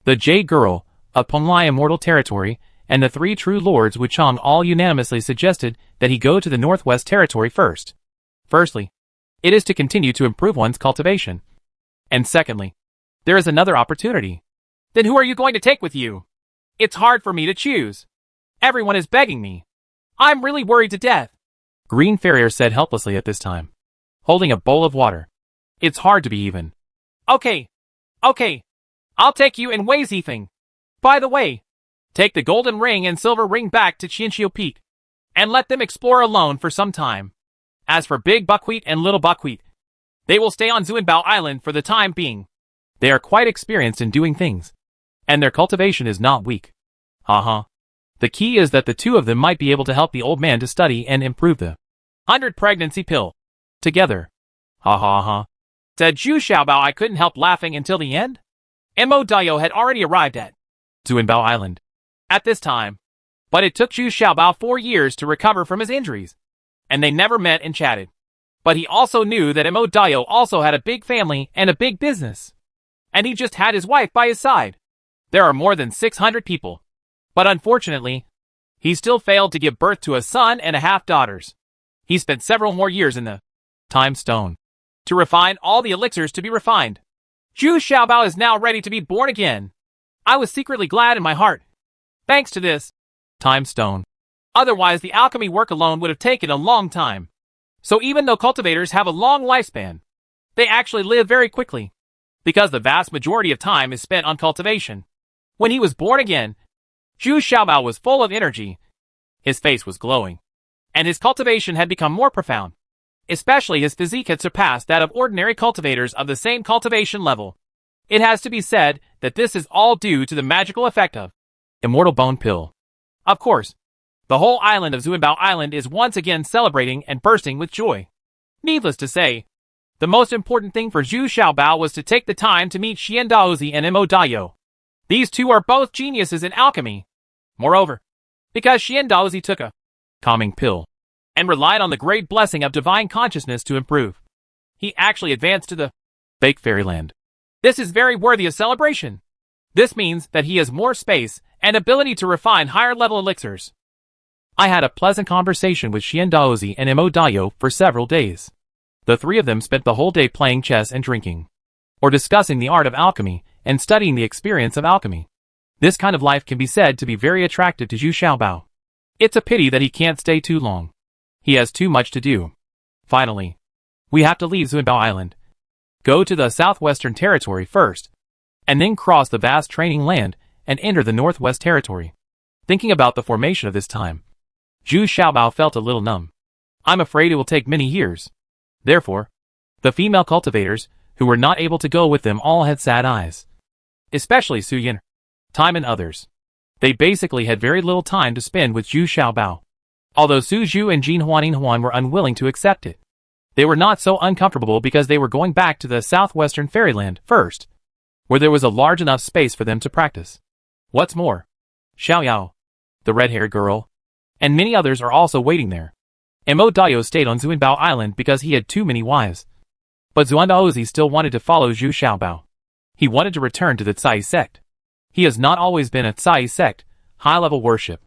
the Jade Girl of Penglai Immortal Territory and the 3 true lords Wuchang all unanimously suggested that he go to the Northwest Territory first. Firstly, it is to continue to improve one's cultivation. And secondly, there is another opportunity. Then who are you going to take with you? It's hard for me to choose. Everyone is begging me. I'm really worried to death. Green Farrier said helplessly at this time, holding a bowl of water. It's hard to be even. Okay. I'll take you and Wei Zifeng. By the way, take the golden ring and silver ring back to Qianxiu Peak, and let them explore alone for some time. As for Big Buckwheat and Little Buckwheat, they will stay on Zuanbao Island for the time being. They are quite experienced in doing things, and their cultivation is not weak. The key is that the 2 of them might be able to help the old man to study and improve the 100 pregnancy pill. Together. Said Zhu Xiaobao. I couldn't help laughing until the end. Mo Dayo had already arrived at Zuanbao Island at this time, but it took Zhu Xiaobao 4 years to recover from his injuries, and they never met and chatted. But he also knew that Mo Dayo also had a big family and a big business, and he just had his wife by his side. There are more than 600 people, but unfortunately, he still failed to give birth to a son and a half daughters. He spent several more years in the Time Stone to refine all the elixirs to be refined. Zhu Xiaobao is now ready to be born again. I was secretly glad in my heart, thanks to this Time Stone. Otherwise, the alchemy work alone would have taken a long time. So even though cultivators have a long lifespan, they actually live very quickly, because the vast majority of time is spent on cultivation. When he was born again, Zhu Xiaobao was full of energy. His face was glowing, and his cultivation had become more profound. Especially his physique had surpassed that of ordinary cultivators of the same cultivation level. It has to be said that this is all due to the magical effect of Immortal Bone Pill. Of course, the whole island of Zuanbao Island is once again celebrating and bursting with joy. Needless to say, the most important thing for Zhu Xiaobao was to take the time to meet Xian Daozi and Mo Dayo. These 2 are both geniuses in alchemy. Moreover, because Xian Daozi took a calming pill and relied on the great blessing of divine consciousness to improve, he actually advanced to the Fake Fairyland. This is very worthy of celebration. This means that he has more space and ability to refine higher level elixirs. I had a pleasant conversation with Xian Daozi and Mo Dayo for several days. The three of them spent the whole day playing chess and drinking, or discussing the art of alchemy and studying the experience of alchemy. This kind of life can be said to be very attractive to Zhu Xiaobao. It's a pity that he can't stay too long. He has too much to do. Finally, we have to leave Zunbao Island, go to the southwestern territory first, and then cross the vast training land and enter the northwest territory. Thinking about the formation of this time, Zhu Xiaobao felt a little numb. I'm afraid it will take many years. Therefore, the female cultivators, who were not able to go with them, all had sad eyes. Especially Su Yin, Time and others. They basically had very little time to spend with Zhu Xiaobao. Although Su Zhu and Jin Huan were unwilling to accept it, they were not so uncomfortable because they were going back to the southwestern fairyland first, where there was a large enough space for them to practice. What's more, Xiao Yao, the red-haired girl, and many others are also waiting there. Mo Dayo stayed on Zunbao Island because he had too many wives. But Zuandaozi still wanted to follow Zhu Xiaobao. He wanted to return to the Cai sect. He has not always been a Cai sect, high-level worship.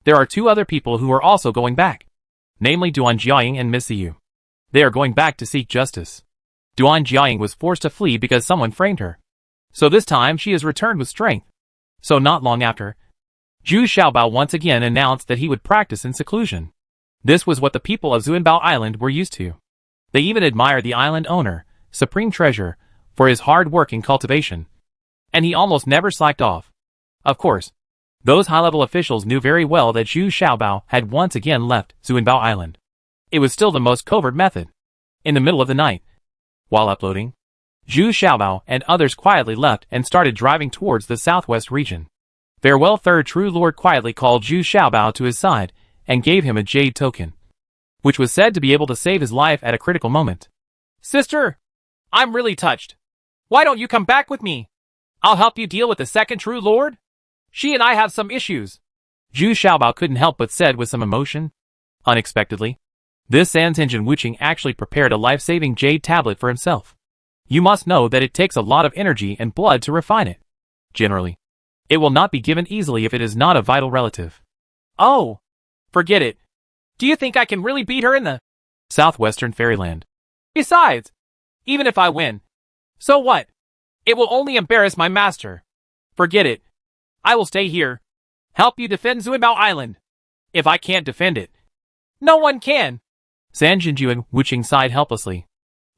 There are two other people who are also going back, namely Duan Jiaying and Miss Yu. They are going back to seek justice. Duan Jiaying was forced to flee because someone framed her. So this time she has returned with strength. So not long after, Zhu Xiaobao once again announced that he would practice in seclusion. This was what the people of Zunbao Island were used to. They even admired the island owner, Supreme Treasure, for his hard work in cultivation. And he almost never slacked off. Of course, those high-level officials knew very well that Zhu Xiaobao had once again left Zunbao Island. It was still the most covert method. In the middle of the night, while uploading, Zhu Xiaobao and others quietly left and started driving towards the southwest region. Farewell Third True Lord quietly called Zhu Xiaobao to his side and gave him a jade token, which was said to be able to save his life at a critical moment. Sister, I'm really touched. Why don't you come back with me? I'll help you deal with the second True Lord. She and I have some issues. Zhu Xiaobao couldn't help but said with some emotion. Unexpectedly, this Sanzhenjin Wuqing actually prepared a life-saving jade tablet for himself. You must know that it takes a lot of energy and blood to refine it. Generally, it will not be given easily if it is not a vital relative. Oh, forget it. Do you think I can really beat her in the southwestern fairyland? Besides, even if I win, so what? It will only embarrass my master. Forget it. I will stay here, help you defend Zunbao Island. If I can't defend it, no one can. Sanzhenjin Wuqing sighed helplessly.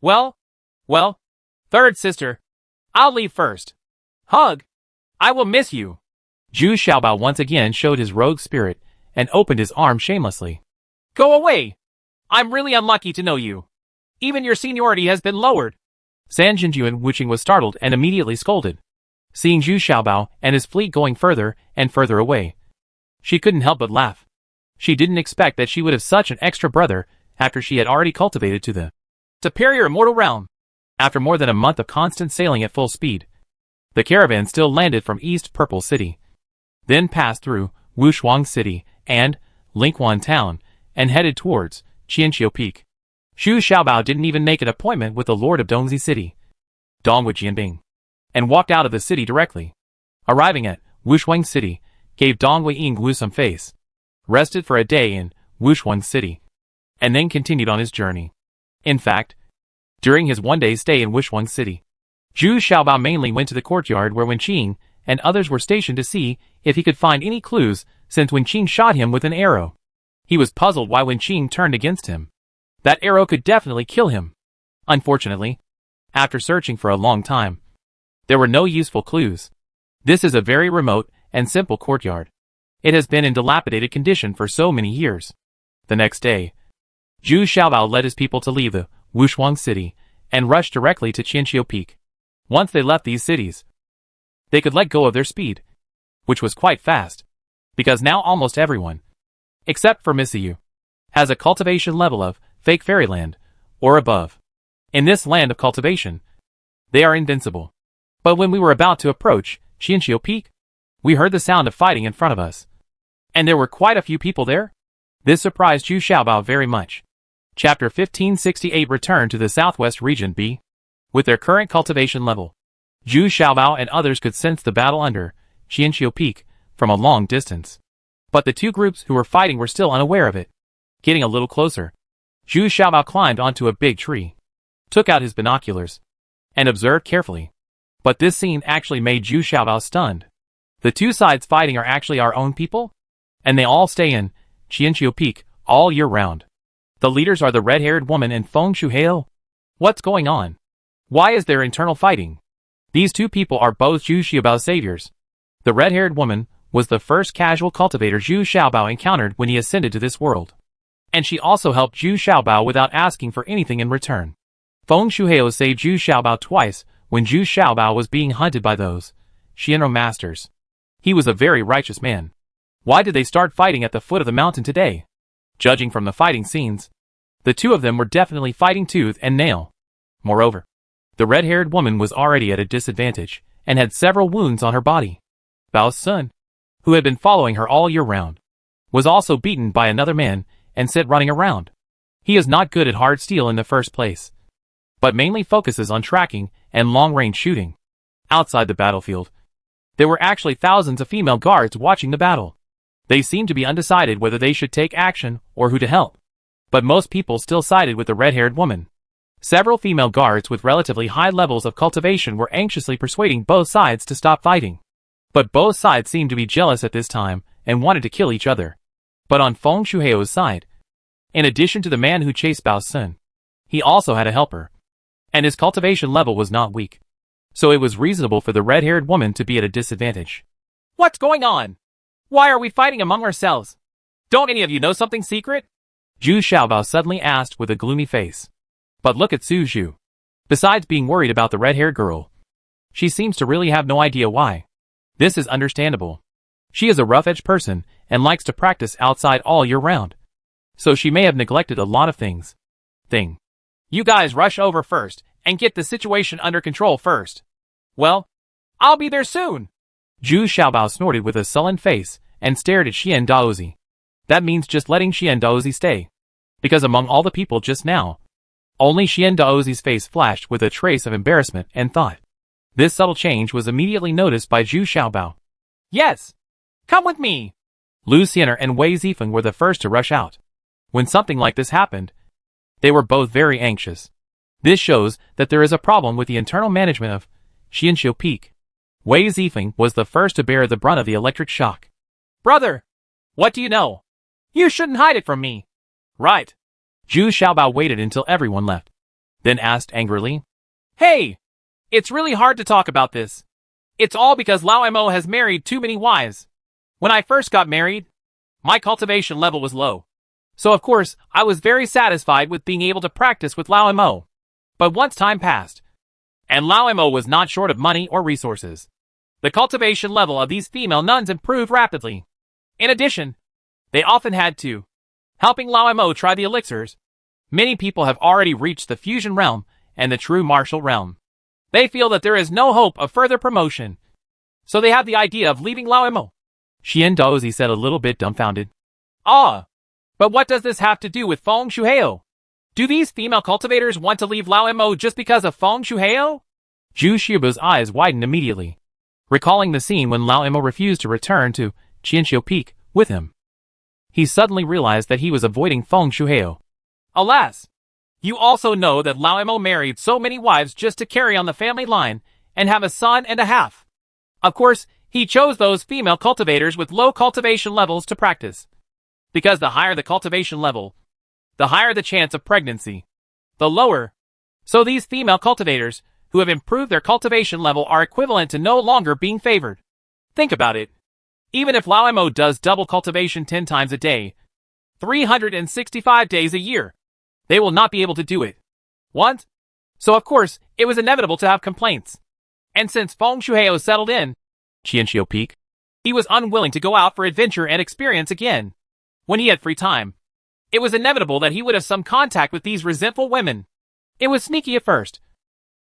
Well, third sister, I'll leave first. Hug. I will miss you. Zhu Xiaobao once again showed his rogue spirit and opened his arms shamelessly. Go away. I'm really unlucky to know you. Even your seniority has been lowered. Sanzhenjin Wuqing was startled and immediately scolded. Seeing Zhu Xiaobao and his fleet going further and further away, she couldn't help but laugh. She didn't expect that she would have such an extra brother after she had already cultivated to the superior immortal realm. After more than a month of constant sailing at full speed, the caravan still landed from East Purple City, then passed through Wushuang City and Linghuan Town and headed towards Qianqiu Peak. Zhu Xiaobao didn't even make an appointment with the Lord of Dongzi City, Dongwu Jianbing, and walked out of the city directly. Arriving at Wushuang City, gave Dongwu Yingwu some face, rested for a day in Wushuang City, and then continued on his journey. In fact, during his one-day stay in Wushuang City, Zhu Xiaobao mainly went to the courtyard where Wenqing and others were stationed to see if he could find any clues since Wenqing shot him with an arrow. He was puzzled why Wenqing turned against him. That arrow could definitely kill him. Unfortunately, after searching for a long time, there were no useful clues. This is a very remote and simple courtyard. It has been in dilapidated condition for so many years. The next day, Zhu Xiaobao led his people to leave the Wushuang City and rushed directly to Qianqiu Peak. Once they left these cities, they could let go of their speed, which was quite fast, because now almost everyone, except for Miss Yu, has a cultivation level of fake fairyland or above. In this land of cultivation, they are invincible. But when we were about to approach Qianqiu Peak, we heard the sound of fighting in front of us. And there were quite a few people there. This surprised Zhu Xiaobao very much. Chapter 1568 Return to the Southwest Region B. With their current cultivation level, Zhu Xiaobao and others could sense the battle under Qianqiu Peak from a long distance. But the two groups who were fighting were still unaware of it. Getting a little closer, Zhu Xiaobao climbed onto a big tree, took out his binoculars, and observed carefully. But this scene actually made Zhu Xiaobao stunned. The two sides fighting are actually our own people? And they all stay in Qianqiu Peak all year round. The leaders are the red-haired woman and Feng Shuhao. What's going on? Why is there internal fighting? These two people are both Zhu Xiaobao's saviors. The red-haired woman was the first casual cultivator Zhu Xiaobao encountered when he ascended to this world. And she also helped Zhu Xiaobao without asking for anything in return. Feng Shuhao saved Zhu Xiaobao twice when Zhu Xiaobao was being hunted by those Xianro masters. He was a very righteous man. Why did they start fighting at the foot of the mountain today? Judging from the fighting scenes, the two of them were definitely fighting tooth and nail. Moreover, the red-haired woman was already at a disadvantage and had several wounds on her body. Bao's son, who had been following her all year round, was also beaten by another man and set running around. He is not good at hard steel in the first place, but mainly focuses on tracking and long-range shooting. Outside the battlefield, there were actually thousands of female guards watching the battle. They seemed to be undecided whether they should take action or who to help. But most people still sided with the red-haired woman. Several female guards with relatively high levels of cultivation were anxiously persuading both sides to stop fighting. But both sides seemed to be jealous at this time and wanted to kill each other. But on Feng Shuhao's side, in addition to the man who chased Bao's son, he also had a helper. And his cultivation level was not weak. So it was reasonable for the red-haired woman to be at a disadvantage. What's going on? Why are we fighting among ourselves? Don't any of you know something secret? Zhu Xiaobao suddenly asked with a gloomy face. But look at Su Zhu. Besides being worried about the red-haired girl, she seems to really have no idea why. This is understandable. She is a rough-edged person and likes to practice outside all year round. So she may have neglected a lot of things. You guys rush over first and get the situation under control first. Well, I'll be there soon. Zhu Xiaobao snorted with a sullen face and stared at Xian Daozi. That means just letting Xian Daozi stay. Because among all the people just now, only Xian Daozi's face flashed with a trace of embarrassment and thought. This subtle change was immediately noticed by Zhu Xiaobao. Yes. Come with me. Lu Xianer and Wei Zifeng were the first to rush out. When something like this happened, they were both very anxious. This shows that there is a problem with the internal management of Qianqiu Peak. Wei Zifeng was the first to bear the brunt of the electric shock. Brother, what do you know? You shouldn't hide it from me. Right. Zhu Xiaobao waited until everyone left, then asked angrily. Hey! It's really hard to talk about this. It's all because Lao Mo has married too many wives. When I first got married, my cultivation level was low. So of course, I was very satisfied with being able to practice with Lao Mo. But once time passed, and Lao Mo was not short of money or resources, the cultivation level of these female nuns improved rapidly. In addition, they often had to helping Lao Mo try the elixirs. Many people have already reached the fusion realm and the true martial realm. They feel that there is no hope of further promotion. So they have the idea of leaving Lao Mo. Xian Daozi said a little bit dumbfounded. Ah, but what does this have to do with Feng Shuhao? Do these female cultivators want to leave Lao Mo just because of Feng Shuhao? Zhu Xiaobao's eyes widened immediately, recalling the scene when Lao Mo refused to return to Qianqiu Peak with him. He suddenly realized that he was avoiding Feng Shuhao. Alas! You also know that Lao Mo married so many wives just to carry on the family line and have a son and a half. Of course, he chose those female cultivators with low cultivation levels to practice. Because the higher the cultivation level, the higher the chance of pregnancy. The lower. So these female cultivators, who have improved their cultivation level, are equivalent to no longer being favored. Think about it. Even if Lao Mo does double cultivation 10 times a day, 365 days a year, they will not be able to do it once. So of course, it was inevitable to have complaints. And since Feng Shuhao settled in Qianqiu Peak, he was unwilling to go out for adventure and experience again. When he had free time, it was inevitable that he would have some contact with these resentful women. It was sneaky at first,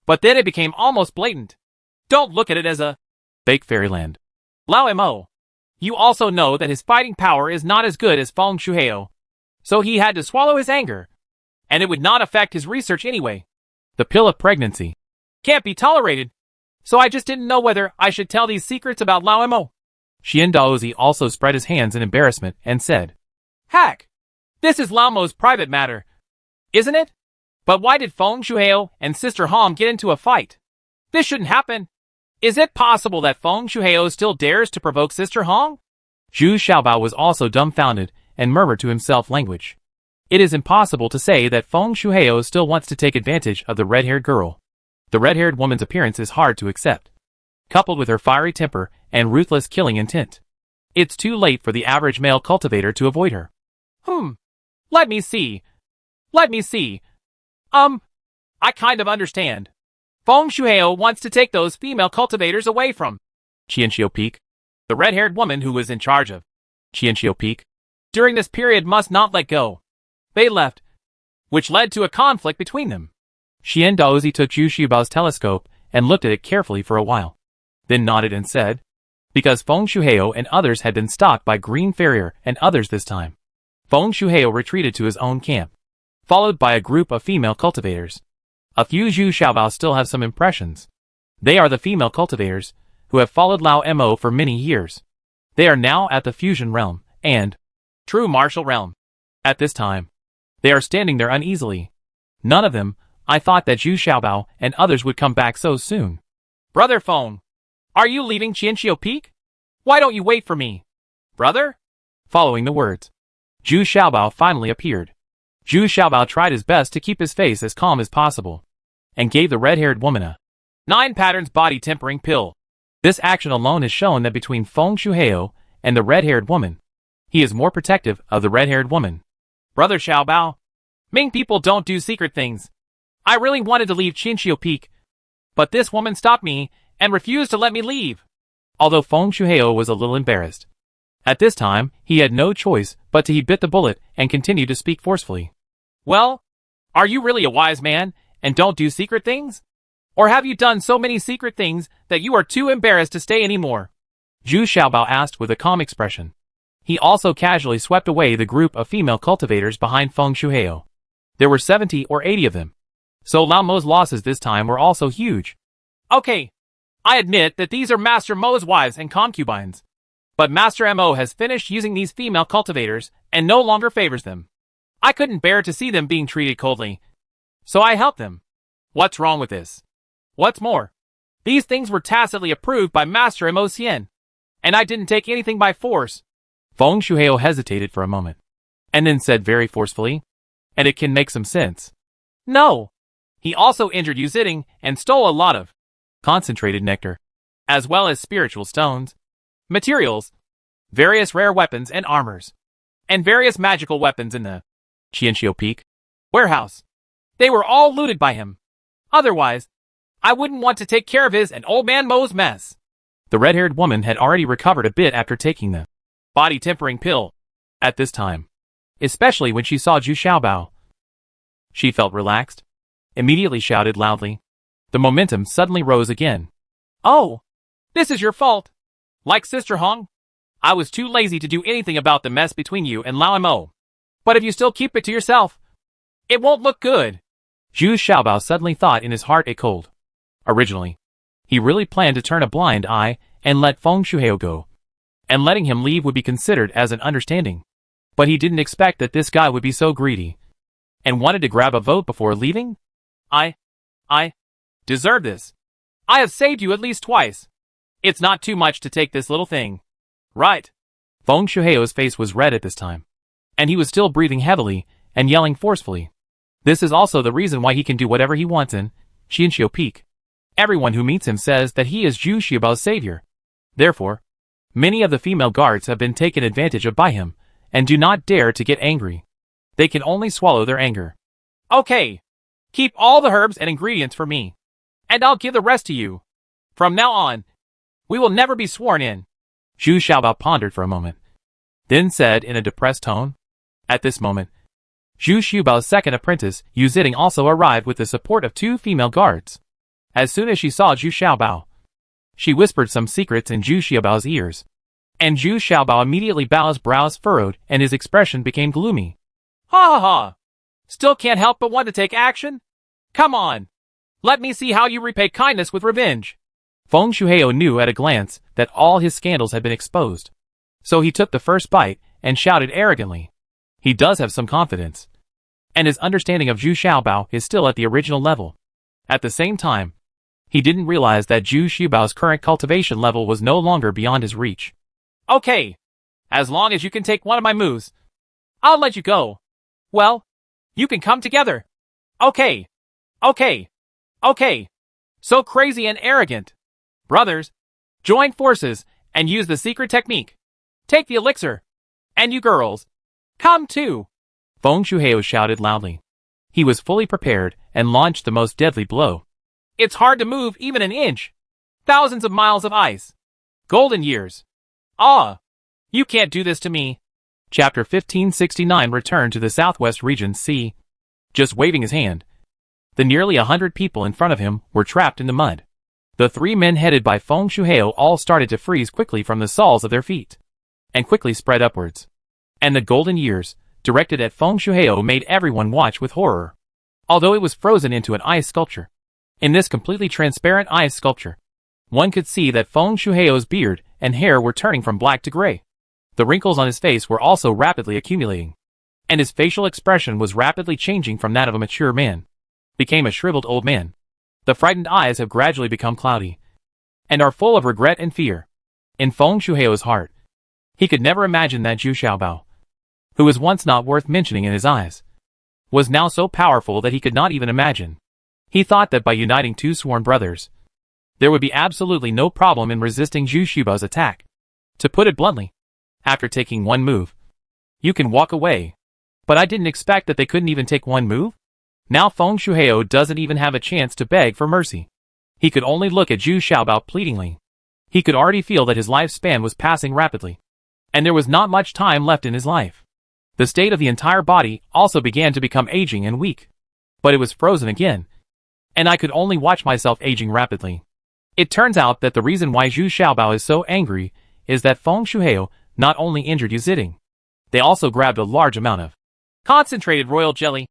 but then it became almost blatant. Don't look at it as a fake fairyland. Lao Mo. You also know that his fighting power is not as good as Feng Shuhao. So he had to swallow his anger. And it would not affect his research anyway. The pill of pregnancy can't be tolerated. So I just didn't know whether I should tell these secrets about Lao Mo. Xian Daozi also spread his hands in embarrassment and said, Hack! This is Lao Mo's private matter, isn't it? But why did Feng Shuhao and Sister Hong get into a fight? This shouldn't happen. Is it possible that Feng Shuhao still dares to provoke Sister Hong? Zhu Xiaobao was also dumbfounded and murmured to himself language. It is impossible to say that Feng Shuhao still wants to take advantage of the red-haired girl. The red-haired woman's appearance is hard to accept. Coupled with her fiery temper and ruthless killing intent, it's too late for the average male cultivator to avoid her. Let me see. I kind of understand. Feng Shuhao wants to take those female cultivators away from Qianxiu Peak. The red-haired woman who was in charge of Qianxiu Peak. During this period must not let go. They left, which led to a conflict between them. Xian Daozi took Zhu Xiaobao's telescope and looked at it carefully for a while, then nodded and said, because Feng Shuhao and others had been stalked by Green Farrier and others this time, Feng Shuhao retreated to his own camp, followed by a group of female cultivators. A few Zhu Xiaobao still have some impressions. They are the female cultivators, who have followed Lao Mo for many years. They are now at the fusion realm, and true martial realm. At this time, they are standing there uneasily. None of them, I thought that Zhu Xiaobao and others would come back so soon. Brother Feng, are you leaving Qianxiu Peak? Why don't you wait for me? Brother? Following the words, Zhu Xiaobao finally appeared. Zhu Xiaobao tried his best to keep his face as calm as possible, and gave the red-haired woman a 9 patterns body tempering pill. This action alone has shown that between Feng Shuhao and the red-haired woman, he is more protective of the red-haired woman. Brother Xiaobao, Ming people don't do secret things. I really wanted to leave Qianxiu Peak, but this woman stopped me and refused to let me leave. Although Feng Shuhao was a little embarrassed. At this time, he had no choice but to bit the bullet and continue to speak forcefully. Well, are you really a wise man and don't do secret things? Or have you done so many secret things that you are too embarrassed to stay anymore? Zhu Xiaobao asked with a calm expression. He also casually swept away the group of female cultivators behind Feng Shuhao. There were 70 or 80 of them. So Lao Mo's losses this time were also huge. Okay, I admit that these are Master Mo's wives and concubines. But Master Mo has finished using these female cultivators and no longer favors them. I couldn't bear to see them being treated coldly, so I helped them. What's wrong with this? What's more, these things were tacitly approved by Master Mo Xian, and I didn't take anything by force. Feng Shuhao hesitated for a moment, and then said very forcefully, and it can make some sense. No. He also injured Yu Ziding and stole a lot of concentrated nectar, as well as spiritual stones, materials, various rare weapons and armors, and various magical weapons in the Qianxiu Peak warehouse. They were all looted by him. Otherwise, I wouldn't want to take care of his and old man Mo's mess. The red-haired woman had already recovered a bit after taking the body tempering pill. At this time, especially when she saw Zhu Xiaobao, she felt relaxed, immediately shouted loudly. The momentum suddenly rose again. Oh, this is your fault. Like Sister Hong, I was too lazy to do anything about the mess between you and Lao Mo. But if you still keep it to yourself, it won't look good. Zhu Xiaobao suddenly thought in his heart it cold. Originally, he really planned to turn a blind eye and let Feng Shuhao go, and letting him leave would be considered as an understanding. But he didn't expect that this guy would be so greedy, and wanted to grab a vote before leaving? I deserve this. I have saved you at least twice. It's not too much to take this little thing. Right. Feng Shuhao's face was red at this time, and he was still breathing heavily and yelling forcefully. This is also the reason why he can do whatever he wants in Qianxiu Peak. Everyone who meets him says that he is Zhu Xiaobao's savior. Therefore, many of the female guards have been taken advantage of by him, and do not dare to get angry. They can only swallow their anger. Okay. Keep all the herbs and ingredients for me, and I'll give the rest to you. From now on, we will never be sworn in. Zhu Xiaobao pondered for a moment, then said in a depressed tone. At this moment, Zhu Xiaobao's second apprentice, Yu Ziding, also arrived with the support of 2 female guards. As soon as she saw Zhu Xiaobao, she whispered some secrets in Zhu Xiaobao's ears, and Zhu Xiaobao immediately Bao's brows furrowed and his expression became gloomy. Ha ha ha! Still can't help but want to take action? Come on! Let me see how you repay kindness with revenge. Feng Shuheo knew at a glance that all his scandals had been exposed. So he took the first bite and shouted arrogantly. He does have some confidence. And his understanding of Zhu Xiaobao is still at the original level. At the same time, he didn't realize that Zhu Xiaobao's current cultivation level was no longer beyond his reach. Okay. As long as you can take one of my moves, I'll let you go. Well, you can come together. Okay. Okay. Okay. So crazy and arrogant. Brothers, join forces and use the secret technique. Take the elixir. And you girls, come too. Feng Shuheo shouted loudly. He was fully prepared and launched the most deadly blow. It's hard to move even an inch. Thousands of miles of ice. Golden years. Ah, you can't do this to me. Chapter 1569 returned to the southwest region C. Just waving his hand. The nearly 100 people in front of him were trapped in the mud. The 3 men headed by Feng Shuheo all started to freeze quickly from the soles of their feet, and quickly spread upwards. And the golden years, directed at Feng Shuheo, made everyone watch with horror. Although it was frozen into an ice sculpture. In this completely transparent ice sculpture, one could see that Feng Shuheo's beard and hair were turning from black to gray. The wrinkles on his face were also rapidly accumulating. And his facial expression was rapidly changing from that of a mature man. Became a shriveled old man. The frightened eyes have gradually become cloudy, and are full of regret and fear. In Feng Shuheo's heart, he could never imagine that Zhu Xiaobao, who was once not worth mentioning in his eyes, was now so powerful that he could not even imagine. He thought that by uniting 2 sworn brothers, there would be absolutely no problem in resisting Zhu Xiaobao's attack. To put it bluntly, after taking one move, you can walk away. But I didn't expect that they couldn't even take one move. Now Feng Shuheo doesn't even have a chance to beg for mercy. He could only look at Zhu Xiaobao pleadingly. He could already feel that his lifespan was passing rapidly, and there was not much time left in his life. The state of the entire body also began to become aging and weak. But it was frozen again, and I could only watch myself aging rapidly. It turns out that the reason why Zhu Xiaobao is so angry is that Feng Shuheo not only injured Yu Ziding, they also grabbed a large amount of concentrated royal jelly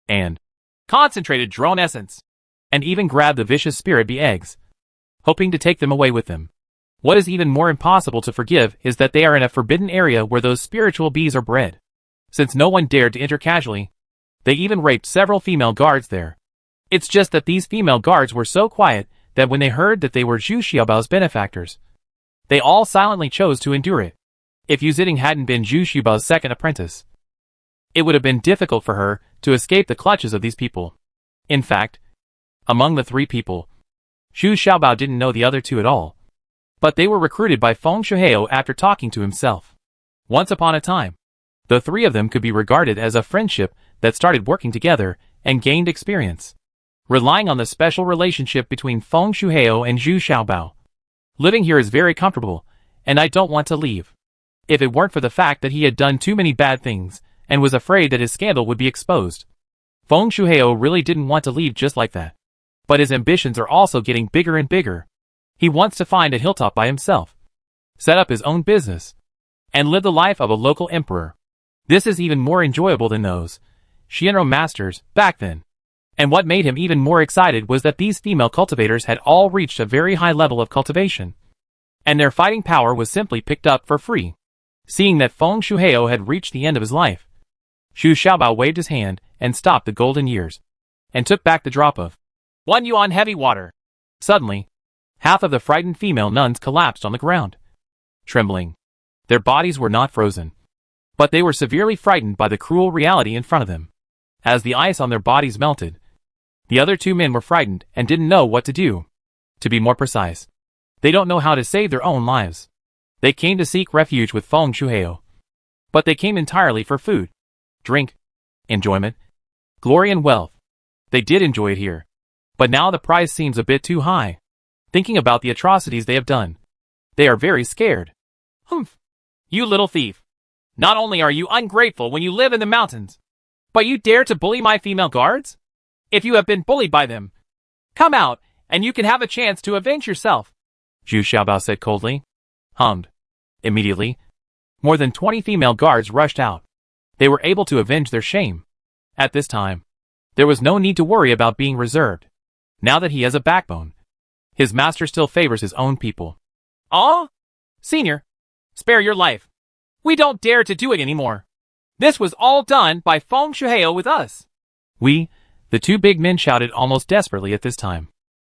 and concentrated drone essence, and even grabbed the vicious spirit bee eggs, hoping to take them away with them. What is even more impossible to forgive is that they are in a forbidden area where those spiritual bees are bred. Since no one dared to enter casually, they even raped several female guards there. It's just that these female guards were so quiet that when they heard that they were Zhu Xiaobao's benefactors, they all silently chose to endure it. If Yu Ziding hadn't been Zhu Xiaobao's second apprentice, it would have been difficult for her to escape the clutches of these people. In fact, among the 3 people, Zhu Xiaobao didn't know the other 2 at all. But they were recruited by Feng Shuheo after talking to himself. Once upon a time, the 3 of them could be regarded as a friendship that started working together and gained experience, relying on the special relationship between Feng Shuheo and Zhu Xiaobao. Living here is very comfortable, and I don't want to leave. If it weren't for the fact that he had done too many bad things, and was afraid that his scandal would be exposed. Feng Shuheo really didn't want to leave just like that. But his ambitions are also getting bigger and bigger. He wants to find a hilltop by himself, set up his own business, and live the life of a local emperor. This is even more enjoyable than those Shinro masters back then. And what made him even more excited was that these female cultivators had all reached a very high level of cultivation, and their fighting power was simply picked up for free. Seeing that Feng Shuheo had reached the end of his life, Zhu Xiaobao waved his hand and stopped the golden years, and took back the drop of 1 yuan heavy water. Suddenly, half of the frightened female nuns collapsed on the ground, trembling. Their bodies were not frozen, but they were severely frightened by the cruel reality in front of them. As the ice on their bodies melted, the other 2 men were frightened and didn't know what to do. To be more precise, they don't know how to save their own lives. They came to seek refuge with Feng Shuheo, but they came entirely for food, drink, enjoyment, glory and wealth. They did enjoy it here, but now the price seems a bit too high. Thinking about the atrocities they have done, they are very scared. Humph! You little thief! Not only are you ungrateful when you live in the mountains, but you dare to bully my female guards? If you have been bullied by them, come out, and you can have a chance to avenge yourself, Zhu Xiaobao said coldly. Hummed. Immediately, more than 20 female guards rushed out. They were able to avenge their shame. At this time, there was no need to worry about being reserved. Now that he has a backbone, His master still favors his own people. Aw? Senior, spare your life. We don't dare to do it anymore. This was all done by Feng Shuheo with us. We, the two big men, shouted almost desperately at this time.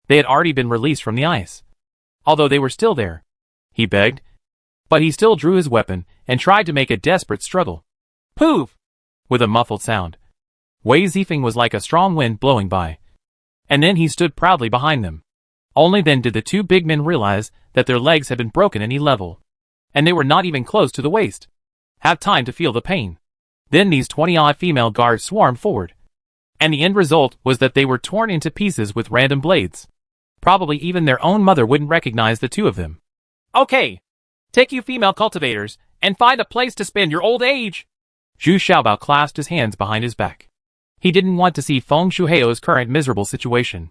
They had already been released from the ice. Although they were still there, he begged. But he still drew his weapon and tried to make a desperate struggle. Poof! With a muffled sound. Wei Zifeng was like a strong wind blowing by. And then he stood proudly behind them. Only then did the two big men realize that their legs had been broken any level. And they were not even close to the waist. Have time to feel the pain. Then these 20-odd female guards swarmed forward. And the end result was that they were torn into pieces with random blades. Probably even their own mother wouldn't recognize the two of them. Okay. Take you female cultivators, and find a place to spend your old age. Zhu Xiaobao clasped his hands behind his back. He didn't want to see Feng Shuheo's current miserable situation.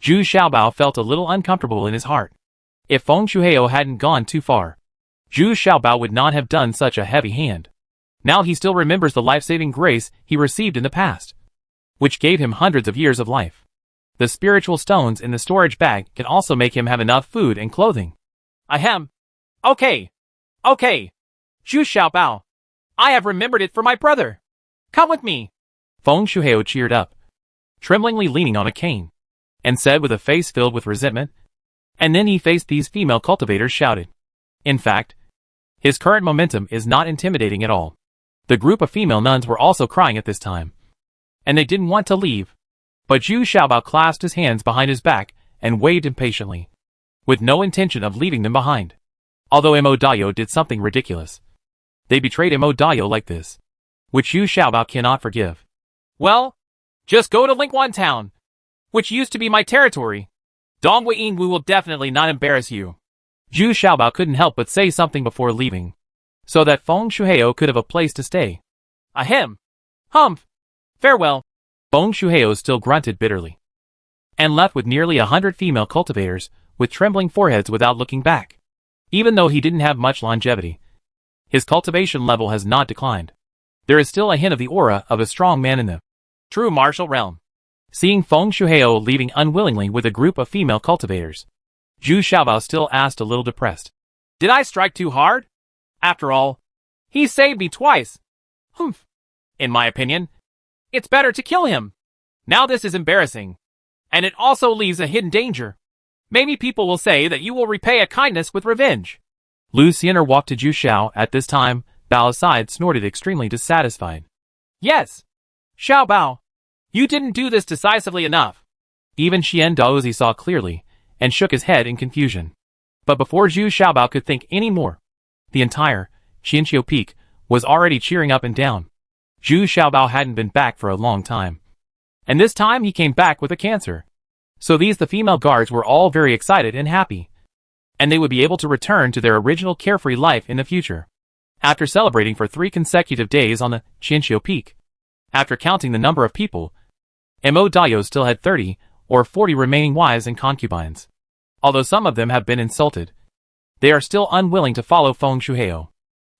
Zhu Xiaobao felt a little uncomfortable in his heart. If Feng Shuheo hadn't gone too far, Zhu Xiaobao would not have done such a heavy hand. Now he still remembers the life-saving grace he received in the past, which gave him hundreds of years of life. The spiritual stones in the storage bag can also make him have enough food and clothing. Ahem. Okay. Okay. Zhu Xiaobao. I have remembered it for my brother. Come with me. Feng Shuheo cheered up, tremblingly leaning on a cane, and said with a face filled with resentment. And then he faced these female cultivators, shouted. In fact, his current momentum is not intimidating at all. The group of female nuns were also crying at this time, and they didn't want to leave. But Zhu Xiaobao clasped his hands behind his back and waved impatiently, with no intention of leaving them behind. Although Mo Dayo did something ridiculous. They betrayed Mo Dayo like this, which Zhu Xiaobao cannot forgive. Well, just go to Lingwan Town, which used to be my territory. Dong Wei Yingwu will definitely not embarrass you. Zhu Xiaobao couldn't help but say something before leaving, so that Feng Shuheo could have a place to stay. Ahem. Humph. Farewell. Feng Shuheo still grunted bitterly, and left with nearly 100 female cultivators, with trembling foreheads without looking back. Even though he didn't have much longevity, his cultivation level has not declined. There is still a hint of the aura of a strong man in the true martial realm. Seeing Feng Shuheo leaving unwillingly with a group of female cultivators, Zhu Xiaobao still asked, a little depressed. Did I strike too hard? After all, he saved me twice. Humph. In my opinion, it's better to kill him. Now this is embarrassing. And it also leaves a hidden danger. Maybe people will say that you will repay a kindness with revenge. Lu Xiener walked to Zhu Xiao at this time. Bao aside snorted, extremely dissatisfied. Yes. Xiao Bao. You didn't do this decisively enough. Even Xian Daozi saw clearly, and shook his head in confusion. But before Zhu Xiaobao could think any more, the entire Qianqiu Peak was already cheering up and down. Zhu Xiaobao hadn't been back for a long time. And this time he came back with a cancer. So the female guards were all very excited and happy. And they would be able to return to their original carefree life in the future. After celebrating for 3 consecutive days on the Qianqiu Peak, after counting the number of people, Mo Dayo still had 30 or 40 remaining wives and concubines. Although some of them have been insulted, they are still unwilling to follow Feng Shuheo.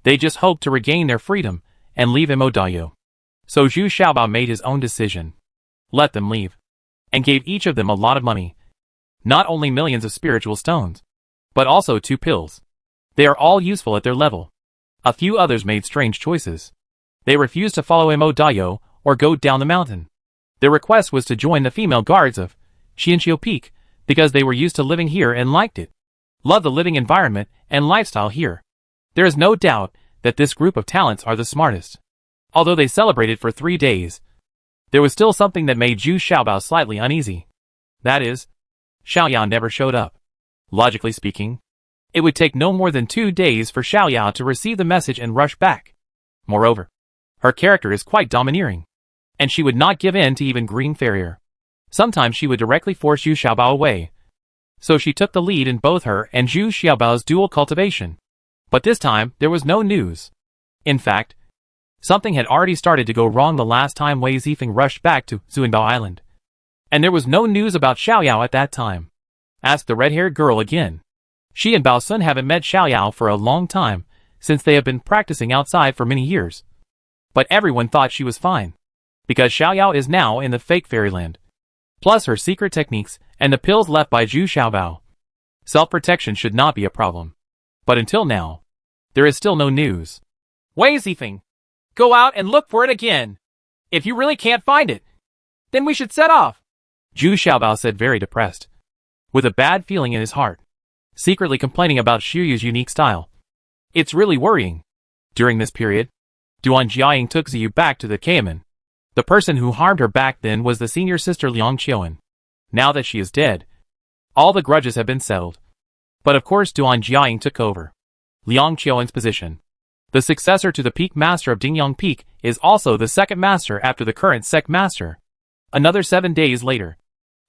They just hope to regain their freedom and leave Mo Dayo. So Zhu Xiaobao made his own decision. Let them leave. And gave each of them a lot of money. Not only millions of spiritual stones, but also 2 pills. They are all useful at their level. A few others made strange choices. They refused to follow Mo Dayo or go down the mountain. Their request was to join the female guards of Qianqiu Peak because they were used to living here and liked it. Loved the living environment and lifestyle here. There is no doubt that this group of talents are the smartest. Although they celebrated for 3 days, there was still something that made Zhu Xiaobao slightly uneasy. That is, Xiaoyao never showed up. Logically speaking, it would take no more than 2 days for Xiaoyao to receive the message and rush back. Moreover, her character is quite domineering, and she would not give in to even green farrier. Sometimes she would directly force Zhu Xiaobao away. So she took the lead in both her and Zhu Xiaobao's dual cultivation. But this time, there was no news. In fact, something had already started to go wrong the last time Wei Zifeng rushed back to Zuanbao Island. And there was no news about Xiaoyao at that time. Asked the red-haired girl again. She and Bao Sun haven't met Xiaoyao for a long time, since they have been practicing outside for many years. But everyone thought she was fine, because Xiaoyao is now in the fake fairyland. Plus her secret techniques and the pills left by Zhu Xiaobao. Self-protection should not be a problem. But until now, there is still no news. Wei Zifeng, go out and look for it again. If you really can't find it, then we should set off. Zhu Xiaobao said, very depressed, with a bad feeling in his heart, secretly complaining about Xu Yu's unique style. It's really worrying. During this period, Duan Jiaying took Ziyu back to the Kamen. The person who harmed her back then was the senior sister Liang Qiuan. Now that she is dead, all the grudges have been settled. But of course Duan Jiaying took over Liang Qiuan's position. The successor to the Peak Master of Dingyang Peak is also the second master after the current Sect Master. Another 7 days later,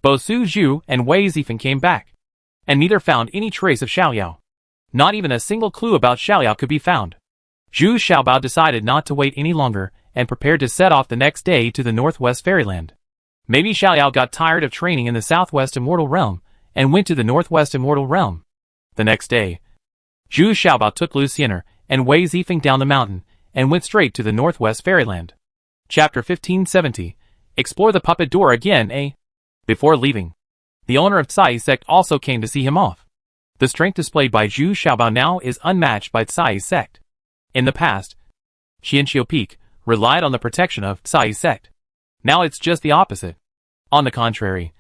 both Su Zhu and Wei Zifeng came back, and neither found any trace of Xiaoyao. Not even a single clue about Xiaoyao could be found. Zhu Xiaobao decided not to wait any longer and prepared to set off the next day to the Northwest Fairyland. Maybe Xiaoyao got tired of training in the Southwest Immortal Realm and went to the Northwest Immortal Realm. The next day, Zhu Xiaobao took Luciener and Wei Zifeng down the mountain and went straight to the Northwest Fairyland. Chapter 1570. Explore the puppet door again, eh? Before leaving, the owner of Cai Sect also came to see him off. The strength displayed by Zhu Xiaobao now is unmatched by Cai Sect. In the past, Qianqiu Peak relied on the protection of Cai Sect. Now it's just the opposite. On the contrary,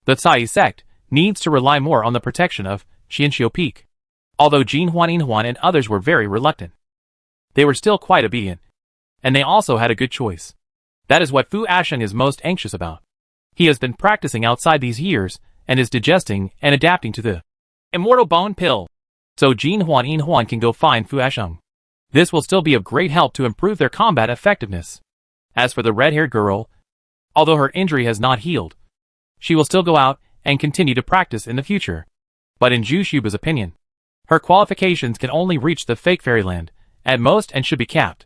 the Cai Sect needs to rely more on the protection of Qianqiu Peak. Although Jin Huan and others were very reluctant, they were still quite obedient, and they also had a good choice. That is what Fu Asheng is most anxious about. He has been practicing outside these years, and is digesting and adapting to the Immortal Bone Pill. So Jin Huan can go find Fu Asheng. This will still be of great help to improve their combat effectiveness. As for the red-haired girl, although her injury has not healed, she will still go out and continue to practice in the future. But in Zhu Xiaobao's opinion, her qualifications can only reach the fake fairyland, at most, and should be capped.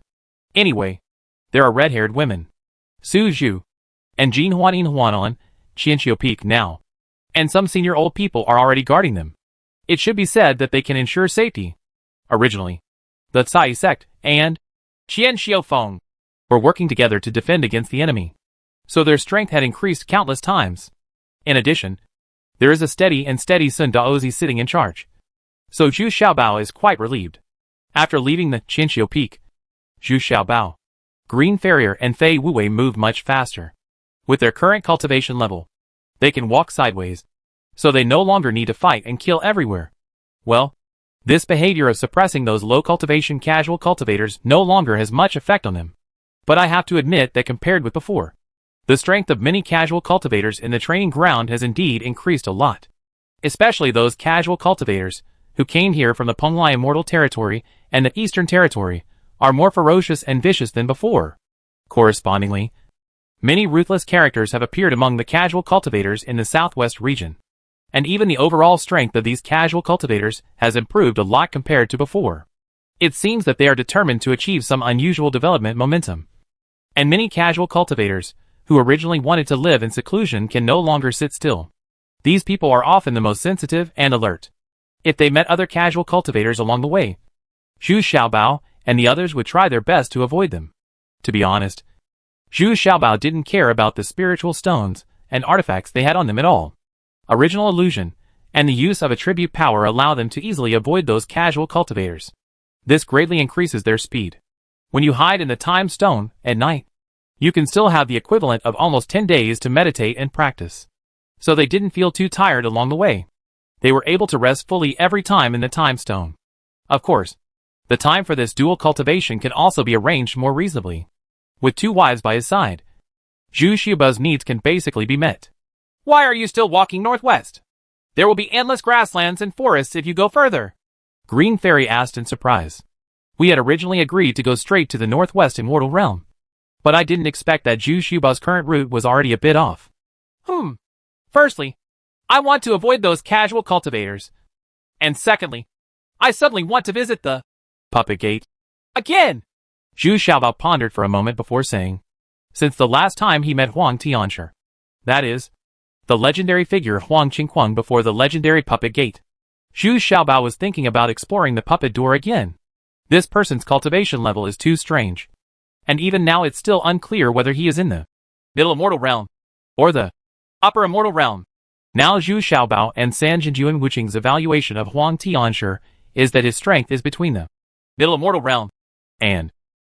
Anyway, there are red-haired women, Su Zhu, and Jin Huan on Qianqiu Peak now, and some senior old people are already guarding them. It should be said that they can ensure safety. Originally, the Cai Sect and Qianqiu Feng were working together to defend against the enemy, so their strength had increased countless times. In addition, there is a steady Sun Daozi sitting in charge, so Zhu Xiaobao is quite relieved. After leaving the Qianqiu Peak, Zhu Xiaobao, Green Farrier and Fei Wuwei moved much faster. With their current cultivation level, they can walk sideways, so they no longer need to fight and kill everywhere. Well, this behavior of suppressing those low cultivation casual cultivators no longer has much effect on them. But I have to admit that compared with before, the strength of many casual cultivators in the training ground has indeed increased a lot. Especially those casual cultivators who came here from the Penglai Immortal Territory and the Eastern Territory are more ferocious and vicious than before. Correspondingly, many ruthless characters have appeared among the casual cultivators in the Southwest region. And even the overall strength of these casual cultivators has improved a lot compared to before. It seems that they are determined to achieve some unusual development momentum. And many casual cultivators, who originally wanted to live in seclusion, can no longer sit still. These people are often the most sensitive and alert. If they met other casual cultivators along the way, Zhu Xiaobao and the others would try their best to avoid them. To be honest, Zhu Xiaobao didn't care about the spiritual stones and artifacts they had on them at all. Original illusion and the use of attribute power allow them to easily avoid those casual cultivators. This greatly increases their speed. When you hide in the time stone at night, you can still have the equivalent of almost 10 days to meditate and practice. So they didn't feel too tired along the way. They were able to rest fully every time in the time stone. Of course, the time for this dual cultivation can also be arranged more reasonably. With 2 wives by his side, Zhu Xiaobao's needs can basically be met. Why are you still walking northwest? There will be endless grasslands and forests if you go further. Green Fairy asked in surprise. We had originally agreed to go straight to the Northwest Immortal Realm, but I didn't expect that Zhu Xiaobao's current route was already a bit off. Firstly, I want to avoid those casual cultivators. And secondly, I suddenly want to visit the Puppet Gate. Again! Zhu Xiaobao pondered for a moment before saying, since the last time he met Huang Tianshi, that is, the legendary figure Huang Qinghuang before the legendary Puppet Gate, Zhu Xiaobao was thinking about exploring the puppet door again. This person's cultivation level is too strange, and even now it's still unclear whether he is in the Middle Immortal Realm or the Upper Immortal Realm. Now Zhu Xiaobao and San Jinjuan Wuqing's evaluation of Huang Tianshi is that his strength is between the middle immortal realm and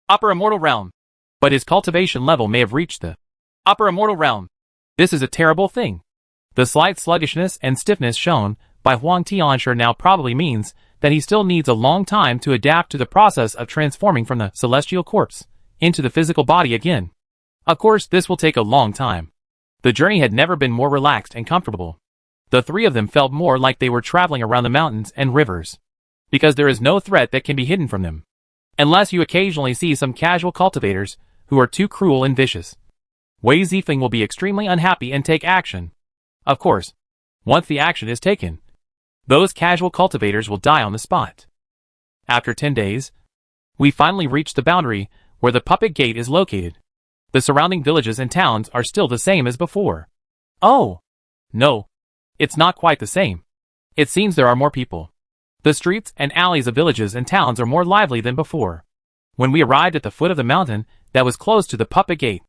upper immortal realm, but his cultivation level may have reached the upper immortal realm. This is a terrible thing. The slight sluggishness and stiffness shown by Huang Tianshi now probably means that he still needs a long time to adapt to the process of transforming from the celestial corpse into the physical body again. Of course, this will take a long time. The journey had never been more relaxed and comfortable. The three of them felt more like they were traveling around the mountains and rivers, because there is no threat that can be hidden from them, unless you occasionally see some casual cultivators who are too cruel and vicious. Wei Zifeng will be extremely unhappy and take action. Of course, once the action is taken, those casual cultivators will die on the spot. After 10 days, we finally reach the boundary where the puppet gate is located. The surrounding villages and towns are still the same as before. Oh! No, it's not quite the same. It seems there are more people. The streets and alleys of villages and towns are more lively than before. When we arrived at the foot of the mountain that was close to the puppet gate,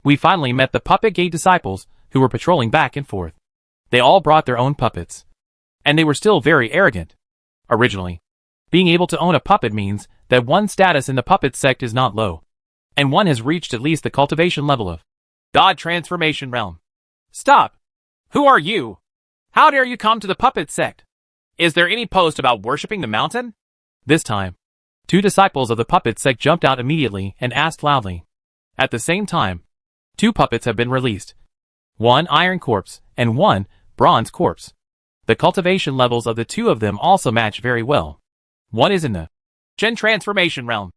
we finally met the puppet gate disciples who were patrolling back and forth. They all brought their own puppets. And they were still very arrogant. Originally, being able to own a puppet means that one's status in the puppet sect is not low, and one has reached at least the cultivation level of God Transformation Realm. Stop! Who are you? How dare you come to the puppet sect? Is there any post about worshipping the mountain? This time, 2 disciples of the puppet sect jumped out immediately and asked loudly. At the same time, 2 puppets have been released. 1 iron corpse and 1 bronze corpse. The cultivation levels of the 2 of them also match very well. One is in the Gen Transformation Realm,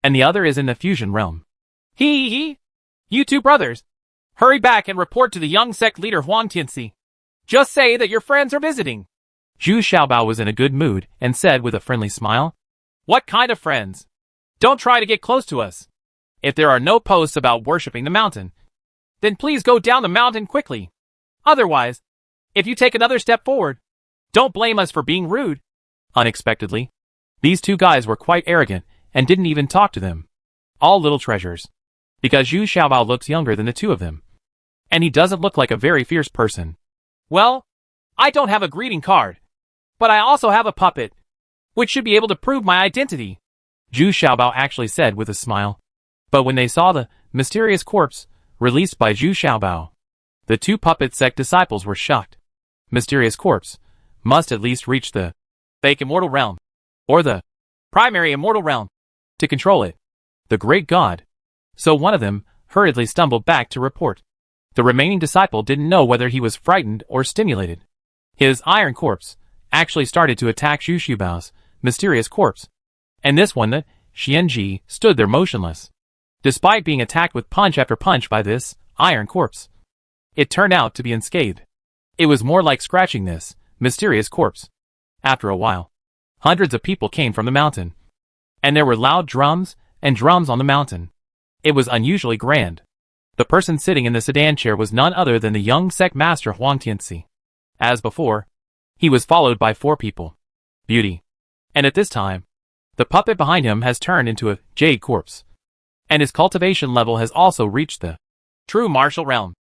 and the other is in the Fusion Realm. Hee. You 2 brothers, hurry back and report to the young sect leader Huang Tianxi. Just say that your friends are visiting. Zhu Xiaobao was in a good mood and said with a friendly smile, What kind of friends? Don't try to get close to us. If there are no posts about worshipping the mountain, then please go down the mountain quickly. Otherwise, if you take another step forward, don't blame us for being rude. Unexpectedly, these 2 guys were quite arrogant and didn't even talk to them. All little treasures. Because Zhu Xiaobao looks younger than the 2 of them. And he doesn't look like a very fierce person. Well, I don't have a greeting card, but I also have a puppet, which should be able to prove my identity. Zhu Xiaobao actually said with a smile. But when they saw the mysterious corpse released by Zhu Xiaobao, the 2 puppet sect disciples were shocked. Mysterious corpse must at least reach the fake immortal realm, or the primary immortal realm, to control it. The great god. So one of them hurriedly stumbled back to report. The remaining disciple didn't know whether he was frightened or stimulated. His iron corpse actually started to attack Zhu Xiaobao's mysterious corpse. And this one, the Xianji, stood there motionless, despite being attacked with punch after punch by this iron corpse. It turned out to be unscathed. It was more like scratching this mysterious corpse. After a while, hundreds of people came from the mountain. And there were loud drums and drums on the mountain. It was unusually grand. The person sitting in the sedan chair was none other than the young sect master Huang Tianxi. As before, he was followed by 4 people. Beauty. And at this time, the puppet behind him has turned into a jade corpse. And his cultivation level has also reached the true martial realm.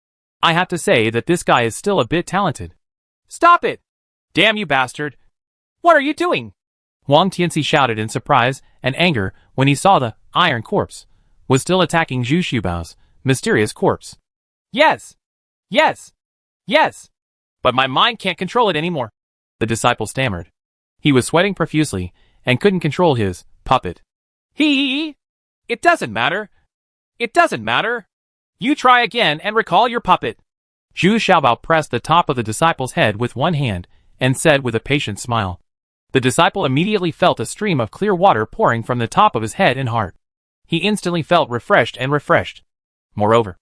I have to say that this guy is still a bit talented. Stop it! Damn you bastard! What are you doing? Huang Tianxi shouted in surprise and anger when he saw the iron corpse was still attacking Zhu Xiaobao's mysterious corpse. Yes! But my mind can't control it anymore. The disciple stammered. He was sweating profusely and couldn't control his puppet. It doesn't matter. You try again and recall your puppet. Zhu Xiaobao pressed the top of the disciple's head with one hand and said with a patient smile. The disciple immediately felt a stream of clear water pouring from the top of his head and heart. He instantly felt refreshed. Moreover,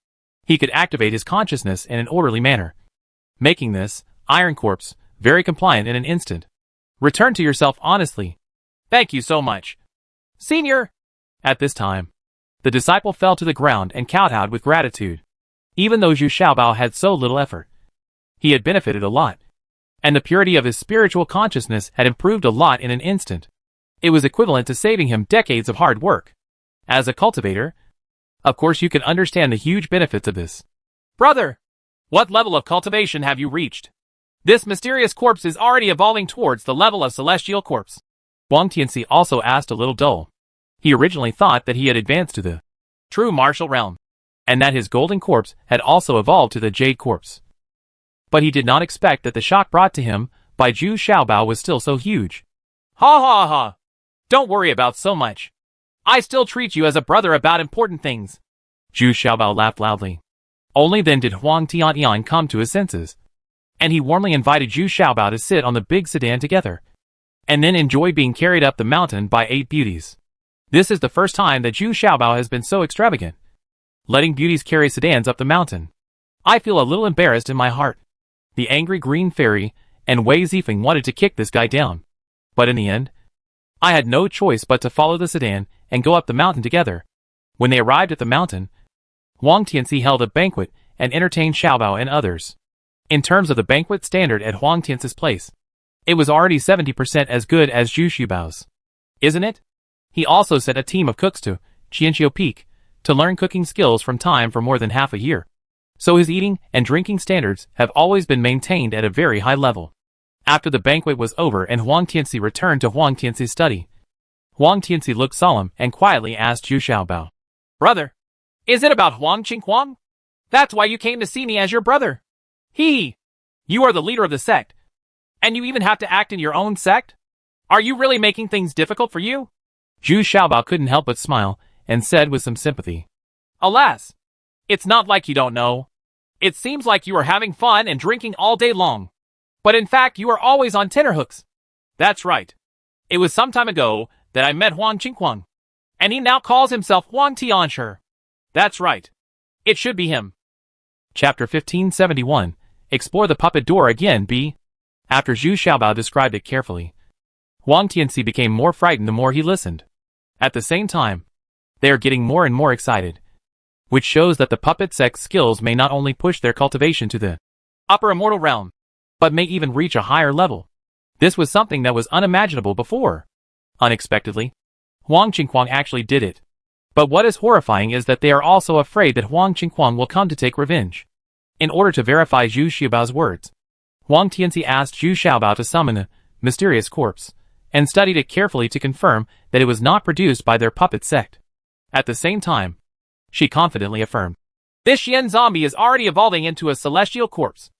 he could activate his consciousness in an orderly manner, making this iron corpse very compliant in an instant. Return to yourself honestly. Thank you so much, Senior. At this time, the disciple fell to the ground and kowtowed with gratitude. Even though Zhu Xiaobao had so little effort, he had benefited a lot, and the purity of his spiritual consciousness had improved a lot in an instant. It was equivalent to saving him decades of hard work. As a cultivator, of course you can understand the huge benefits of this. Brother, what level of cultivation have you reached? This mysterious corpse is already evolving towards the level of celestial corpse. Huang Tianxi also asked a little dull. He originally thought that he had advanced to the true martial realm, and that his golden corpse had also evolved to the jade corpse. But he did not expect that the shock brought to him by Zhu Xiaobao was still so huge. Ha ha ha! Don't worry about so much. I still treat you as a brother about important things. Zhu Xiaobao laughed loudly. Only then did Huang Tianyan come to his senses, and he warmly invited Zhu Xiaobao to sit on the big sedan together, and then enjoy being carried up the mountain by 8 beauties. This is the first time that Zhu Xiaobao has been so extravagant, letting beauties carry sedans up the mountain. I feel a little embarrassed in my heart. The angry green fairy and Wei Zifeng wanted to kick this guy down, but in the end, I had no choice but to follow the sedan and go up the mountain together. When they arrived at the mountain, Huang Tianxi held a banquet and entertained Xiaobao and others. In terms of the banquet standard at Huang Tianxi's place, it was already 70% as good as Zhu Xiaobao's. Isn't it? He also sent a team of cooks to Qianqiu Peak to learn cooking skills from time for more than half a year. So his eating and drinking standards have always been maintained at a very high level. After the banquet was over and Huang Tianxi returned to Huang Tianxi's study, Huang Tianxi looked solemn and quietly asked Zhu Xiaobao, Brother, is it about Huang Qinghuang? That's why you came to see me as your brother. You are the leader of the sect, and you even have to act in your own sect? Are you really making things difficult for you? Zhu Xiaobao couldn't help but smile and said with some sympathy, Alas, it's not like you don't know. It seems like you are having fun and drinking all day long. But in fact, you are always on tenterhooks. That's right. It was some time ago that I met Huang Qinghuang, and he now calls himself Huang Tianshi. That's right. It should be him. Chapter 1571, Explore the Puppet Door Again B. After Zhu Xiaobao described it carefully, Huang Tianxi became more frightened the more he listened. At the same time, they are getting more and more excited, which shows that the puppet sect's skills may not only push their cultivation to the upper immortal realm, but may even reach a higher level. This was something that was unimaginable before. Unexpectedly, Huang Qinghuang actually did it. But what is horrifying is that they are also afraid that Huang Qinghuang will come to take revenge. In order to verify Zhu Xiaobao's words, Huang Tianxi asked Zhu Xiaobao to summon a mysterious corpse, and studied it carefully to confirm that it was not produced by their puppet sect. At the same time, she confidently affirmed, This Xian zombie is already evolving into a celestial corpse.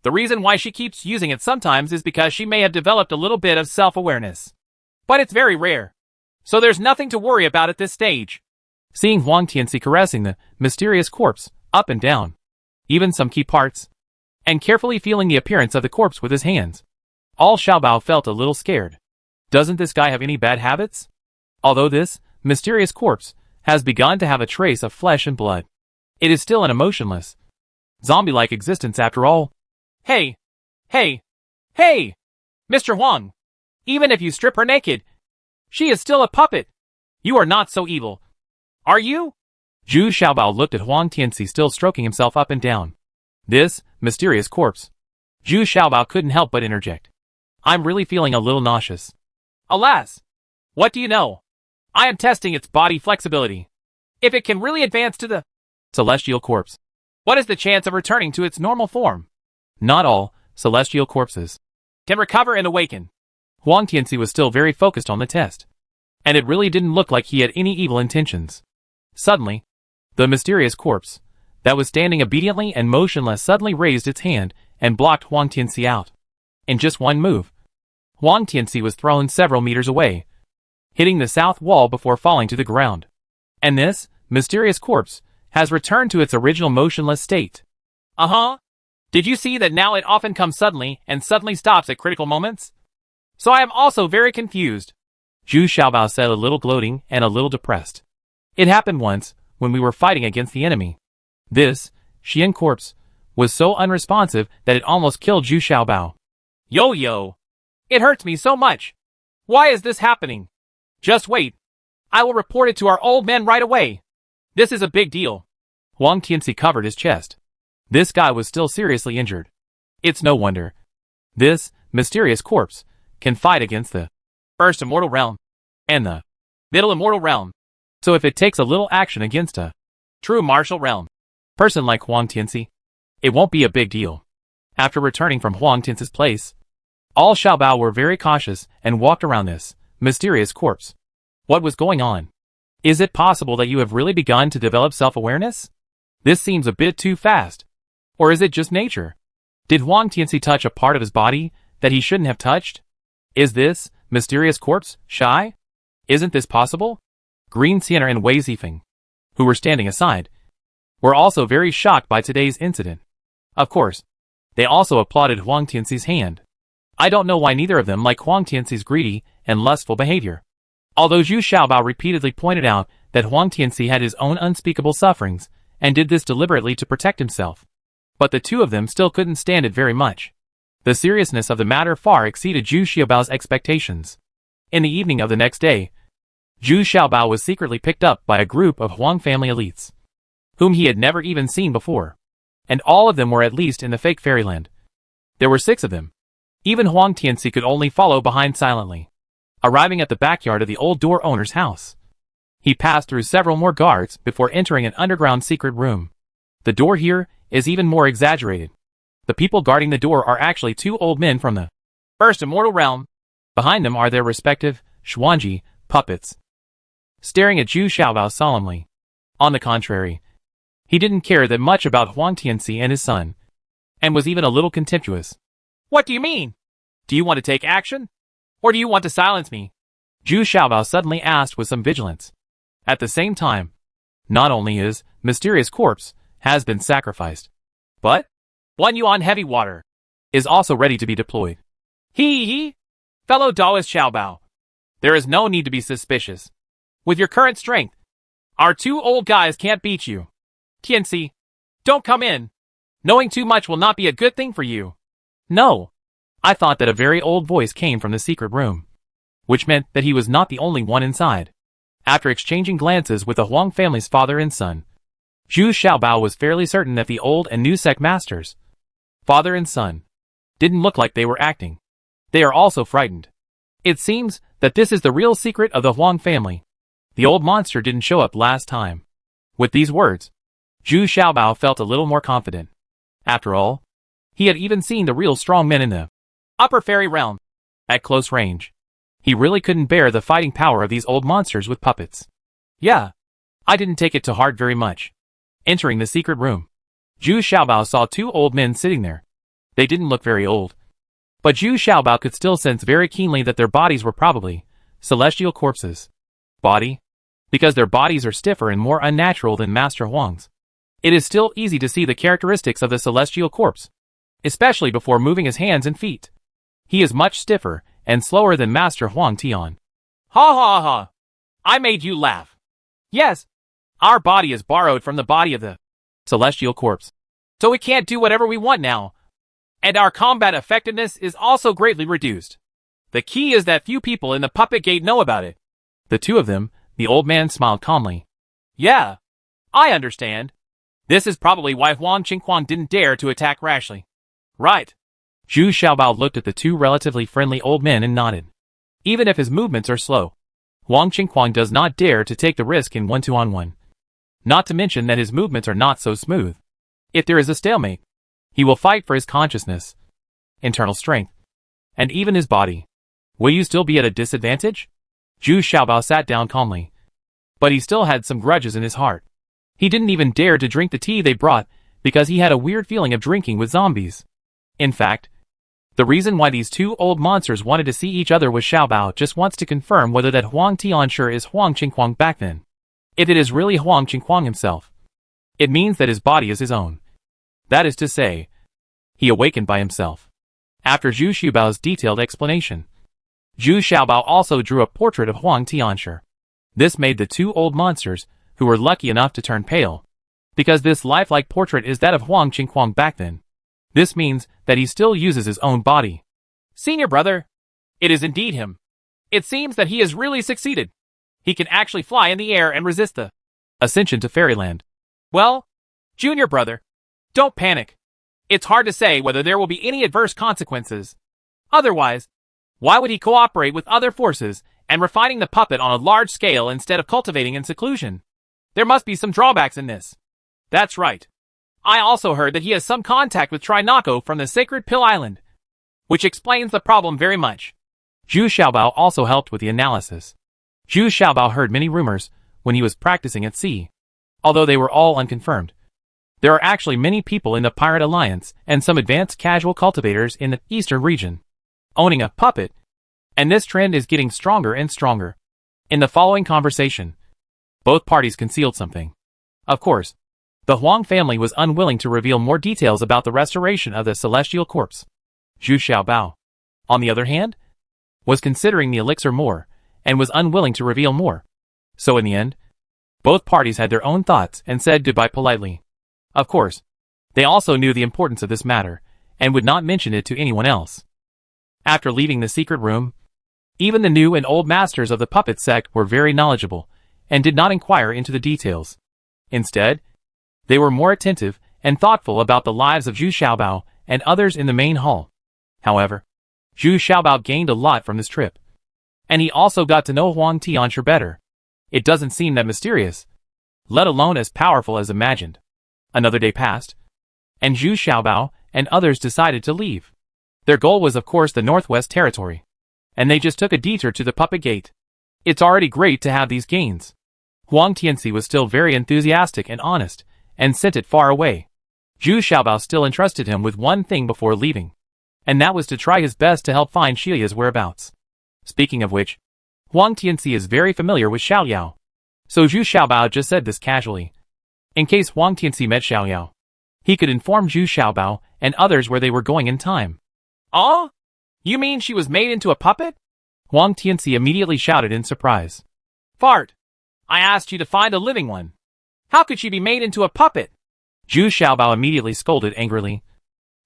The reason why she keeps using it sometimes is because she may have developed a little bit of self-awareness. But it's very rare. So there's nothing to worry about at this stage. Seeing Huang Tianxi caressing the mysterious corpse up and down, even some key parts, and carefully feeling the appearance of the corpse with his hands, all Xiaobao felt a little scared. Doesn't this guy have any bad habits? Although this mysterious corpse has begun to have a trace of flesh and blood, it is still an emotionless, zombie-like existence after all. Hey! Mr. Huang! Even if you strip her naked, she is still a puppet. You are not so evil. Are you? Zhu Xiaobao looked at Huang Tianxi still stroking himself up and down. This mysterious corpse. Zhu Xiaobao couldn't help but interject. I'm really feeling a little nauseous. Alas! What do you know? I am testing its body flexibility. If it can really advance to the celestial corpse, what is the chance of returning to its normal form? Not all celestial corpses can recover and awaken. Huang Tianxi was still very focused on the test, and it really didn't look like he had any evil intentions. Suddenly, the mysterious corpse that was standing obediently and motionless suddenly raised its hand and blocked Huang Tianxi out. In just one move, Huang Tianxi was thrown several meters away, hitting the south wall before falling to the ground. And this mysterious corpse has returned to its original motionless state. Did you see that now it often comes suddenly and suddenly stops at critical moments? So I am also very confused. Zhu Xiaobao said, a little gloating and a little depressed. It happened once, when we were fighting against the enemy. This Xian corpse was so unresponsive that it almost killed Zhu Xiaobao. Yo! It hurts me so much. Why is this happening? Just wait. I will report it to our old men right away. This is a big deal. Huang Tianxi covered his chest. This guy was still seriously injured. It's no wonder. This mysterious corpse can fight against the first immortal realm and the middle immortal realm. So if it takes a little action against a true martial realm person like Huang Tianxi, it won't be a big deal. After returning from Huang Tian's place, all Xiaobao were very cautious and walked around this mysterious corpse. What was going on? Is it possible that you have really begun to develop self-awareness? This seems a bit too fast. Or is it just nature? Did Huang Tianxi touch a part of his body that he shouldn't have touched? Is this mysterious corpse shy? Isn't this possible? Green Sienna and Wei Zifeng, who were standing aside, were also very shocked by today's incident. Of course, they also applauded Huang Tianxi's hand. I don't know why neither of them like Huang Tianxi's greedy and lustful behavior. Although Zhu Xiaobao repeatedly pointed out that Huang Tianxi had his own unspeakable sufferings and did this deliberately to protect himself. But the two of them still couldn't stand it very much. The seriousness of the matter far exceeded Zhu Xiaobao's expectations. In the evening of the next day, Zhu Xiaobao was secretly picked up by a group of Huang family elites, whom he had never even seen before. And all of them were at least in the fake fairyland. There were 6 of them. Even Huang Tianxi could only follow behind silently. Arriving at the backyard of the old door owner's house, he passed through several more guards before entering an underground secret room. The door here is even more exaggerated. The people guarding the door are actually 2 old men from the first immortal realm. Behind them are their respective Xuanji puppets, staring at Zhu Xiaobao solemnly. On the contrary, he didn't care that much about Huang Tianxi and his son, and was even a little contemptuous. What do you mean? Do you want to take action? Or do you want to silence me? Zhu Xiaobao suddenly asked with some vigilance. At the same time, not only his mysterious corpse has been sacrificed, but 1 yuan heavy water is also ready to be deployed. He. Fellow Daoist Xiaobao, there is no need to be suspicious. With your current strength, our 2 old guys can't beat you. Tianxi, don't come in. Knowing too much will not be a good thing for you. No. I thought that a very old voice came from the secret room, which meant that he was not the only one inside. After exchanging glances with the Huang family's father and son, Zhu Xiaobao was fairly certain that the old and new sect masters, father and son, didn't look like they were acting. They are also frightened. It seems that this is the real secret of the Huang family. The old monster didn't show up last time. With these words, Zhu Xiaobao felt a little more confident. After all, he had even seen the real strong men in the upper fairy realm at close range. He really couldn't bear the fighting power of these old monsters with puppets. Yeah, I didn't take it to heart very much. Entering the secret room, Zhu Xiaobao saw 2 old men sitting there. They didn't look very old, but Zhu Xiaobao could still sense very keenly that their bodies were probably celestial corpses. Body? Because their bodies are stiffer and more unnatural than Master Huang's. It is still easy to see the characteristics of the celestial corpse, especially before moving his hands and feet. He is much stiffer and slower than Master Huang Tian. Ha ha ha! I made you laugh. Yes, our body is borrowed from the body of the celestial corpse, so we can't do whatever we want now. And our combat effectiveness is also greatly reduced. The key is that few people in the puppet gate know about it. The 2 of them, the old man smiled calmly. Yeah, I understand. This is probably why Huang Qinghuang didn't dare to attack rashly. Right. Zhu Xiaobao looked at the 2 relatively friendly old men and nodded. Even if his movements are slow, Huang Qinghuang does not dare to take the risk in 1-2-on-1. Not to mention that his movements are not so smooth. If there is a stalemate, he will fight for his consciousness, internal strength, and even his body. Will you still be at a disadvantage? Zhu Xiaobao sat down calmly. But he still had some grudges in his heart. He didn't even dare to drink the tea they brought because he had a weird feeling of drinking with zombies. In fact, the reason why these 2 old monsters wanted to see each other was Xiaobao just wants to confirm whether that Huang Tian sure is Huang Qinghuang back then. If it is really Huang Qinghuang himself, it means that his body is his own. That is to say, he awakened by himself. After Zhu Xiaobao's detailed explanation, Zhu Xiaobao also drew a portrait of Huang Tianshi. This made the 2 old monsters, who were lucky enough to turn pale, because this lifelike portrait is that of Huang Qinghuang back then. This means that he still uses his own body. Senior brother, it is indeed him. It seems that he has really succeeded. He can actually fly in the air and resist the ascension to fairyland. Well, junior brother, don't panic. It's hard to say whether there will be any adverse consequences. Otherwise, why would he cooperate with other forces and refining the puppet on a large scale instead of cultivating in seclusion? There must be some drawbacks in this. That's right. I also heard that he has some contact with Trinako from the Sacred Pill Island, which explains the problem very much. Zhu Xiaobao also helped with the analysis. Zhu Xiaobao heard many rumors when he was practicing at sea, although they were all unconfirmed. There are actually many people in the Pirate Alliance and some advanced casual cultivators in the eastern region owning a puppet, and this trend is getting stronger and stronger. In the following conversation, both parties concealed something. Of course, the Huang family was unwilling to reveal more details about the restoration of the celestial corpse. Zhu Xiaobao, on the other hand, was considering the elixir more, and was unwilling to reveal more. So in the end, both parties had their own thoughts and said goodbye politely. Of course, they also knew the importance of this matter, and would not mention it to anyone else. After leaving the secret room, even the new and old masters of the puppet sect were very knowledgeable, and did not inquire into the details. Instead, they were more attentive and thoughtful about the lives of Zhu Xiaobao and others in the main hall. However, Zhu Xiaobao gained a lot from this trip, and he also got to know Huang Tianxia better. It doesn't seem that mysterious, let alone as powerful as imagined. Another day passed, and Zhu Xiaobao and others decided to leave. Their goal was of course the Northwest Territory, and they just took a detour to the Puppet Gate. It's already great to have these gains. Huang Tianxi was still very enthusiastic and honest, and sent it far away. Zhu Xiaobao still entrusted him with one thing before leaving, and that was to try his best to help find Xiaoya's whereabouts. Speaking of which, Huang Tianxi is very familiar with Xiaoyao, so Zhu Xiaobao just said this casually. In case Huang Tianxi met Xiaoyao, he could inform Zhu Xiaobao and others where they were going in time. Oh? You mean she was made into a puppet? Huang Tianxi immediately shouted in surprise. Fart! I asked you to find a living one. How could she be made into a puppet? Zhu Xiaobao immediately scolded angrily,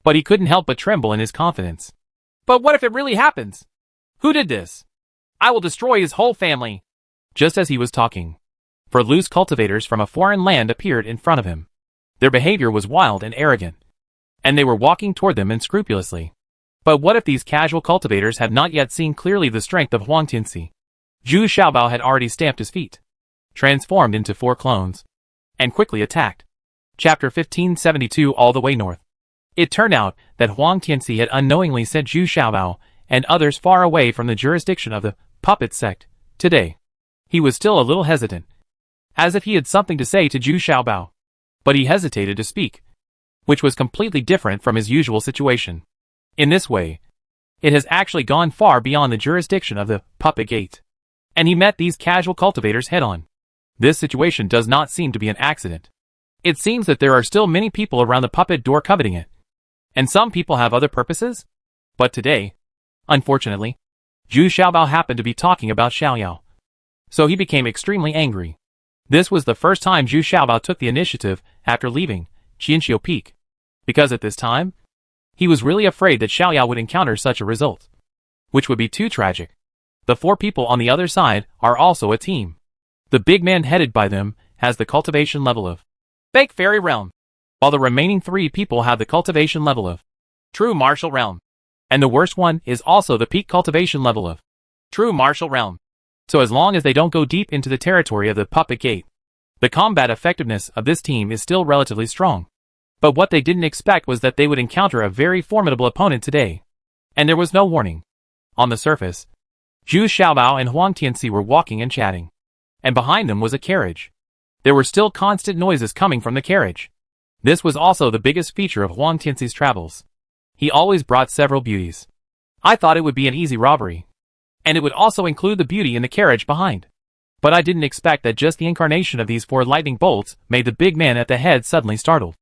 but he couldn't help but tremble in his confidence. But what if it really happens? Who did this? I will destroy his whole family. Just as he was talking, four loose cultivators from a foreign land appeared in front of him. Their behavior was wild and arrogant, and they were walking toward them unscrupulously. But what if these casual cultivators had not yet seen clearly the strength of Huang Tianxi? Zhu Xiaobao had already stamped his feet, transformed into 4 clones, and quickly attacked. Chapter 1572 All the way north. It turned out that Huang Tianxi had unknowingly sent Zhu Xiaobao and others far away from the jurisdiction of the puppet sect. Today, he was still a little hesitant, as if he had something to say to Zhu Xiaobao, but he hesitated to speak, which was completely different from his usual situation. In this way, it has actually gone far beyond the jurisdiction of the Puppet Gate, and he met these casual cultivators head-on. This situation does not seem to be an accident. It seems that there are still many people around the puppet door coveting it, and some people have other purposes. But today, unfortunately, Zhu Xiaobao happened to be talking about Xiaoyao, so he became extremely angry. This was the first time Zhu Xiaobao took the initiative after leaving Qianxiu Peak, because at this time, he was really afraid that Xiaoyao would encounter such a result, which would be too tragic. The 4 people on the other side are also a team. The big man headed by them has the cultivation level of Fake Fairy Realm, while the remaining 3 people have the cultivation level of True Martial Realm, and the worst one is also the peak cultivation level of True Martial Realm. So as long as they don't go deep into the territory of the Puppet Gate, the combat effectiveness of this team is still relatively strong. But what they didn't expect was that they would encounter a very formidable opponent today. And there was no warning. On the surface, Zhu Xiaobao and Huang Tianxi were walking and chatting, and behind them was a carriage. There were still constant noises coming from the carriage. This was also the biggest feature of Huang Tianxi's travels. He always brought several beauties. I thought it would be an easy robbery, and it would also include the beauty in the carriage behind. But I didn't expect that just the incarnation of these 4 lightning bolts made the big man at the head suddenly startled.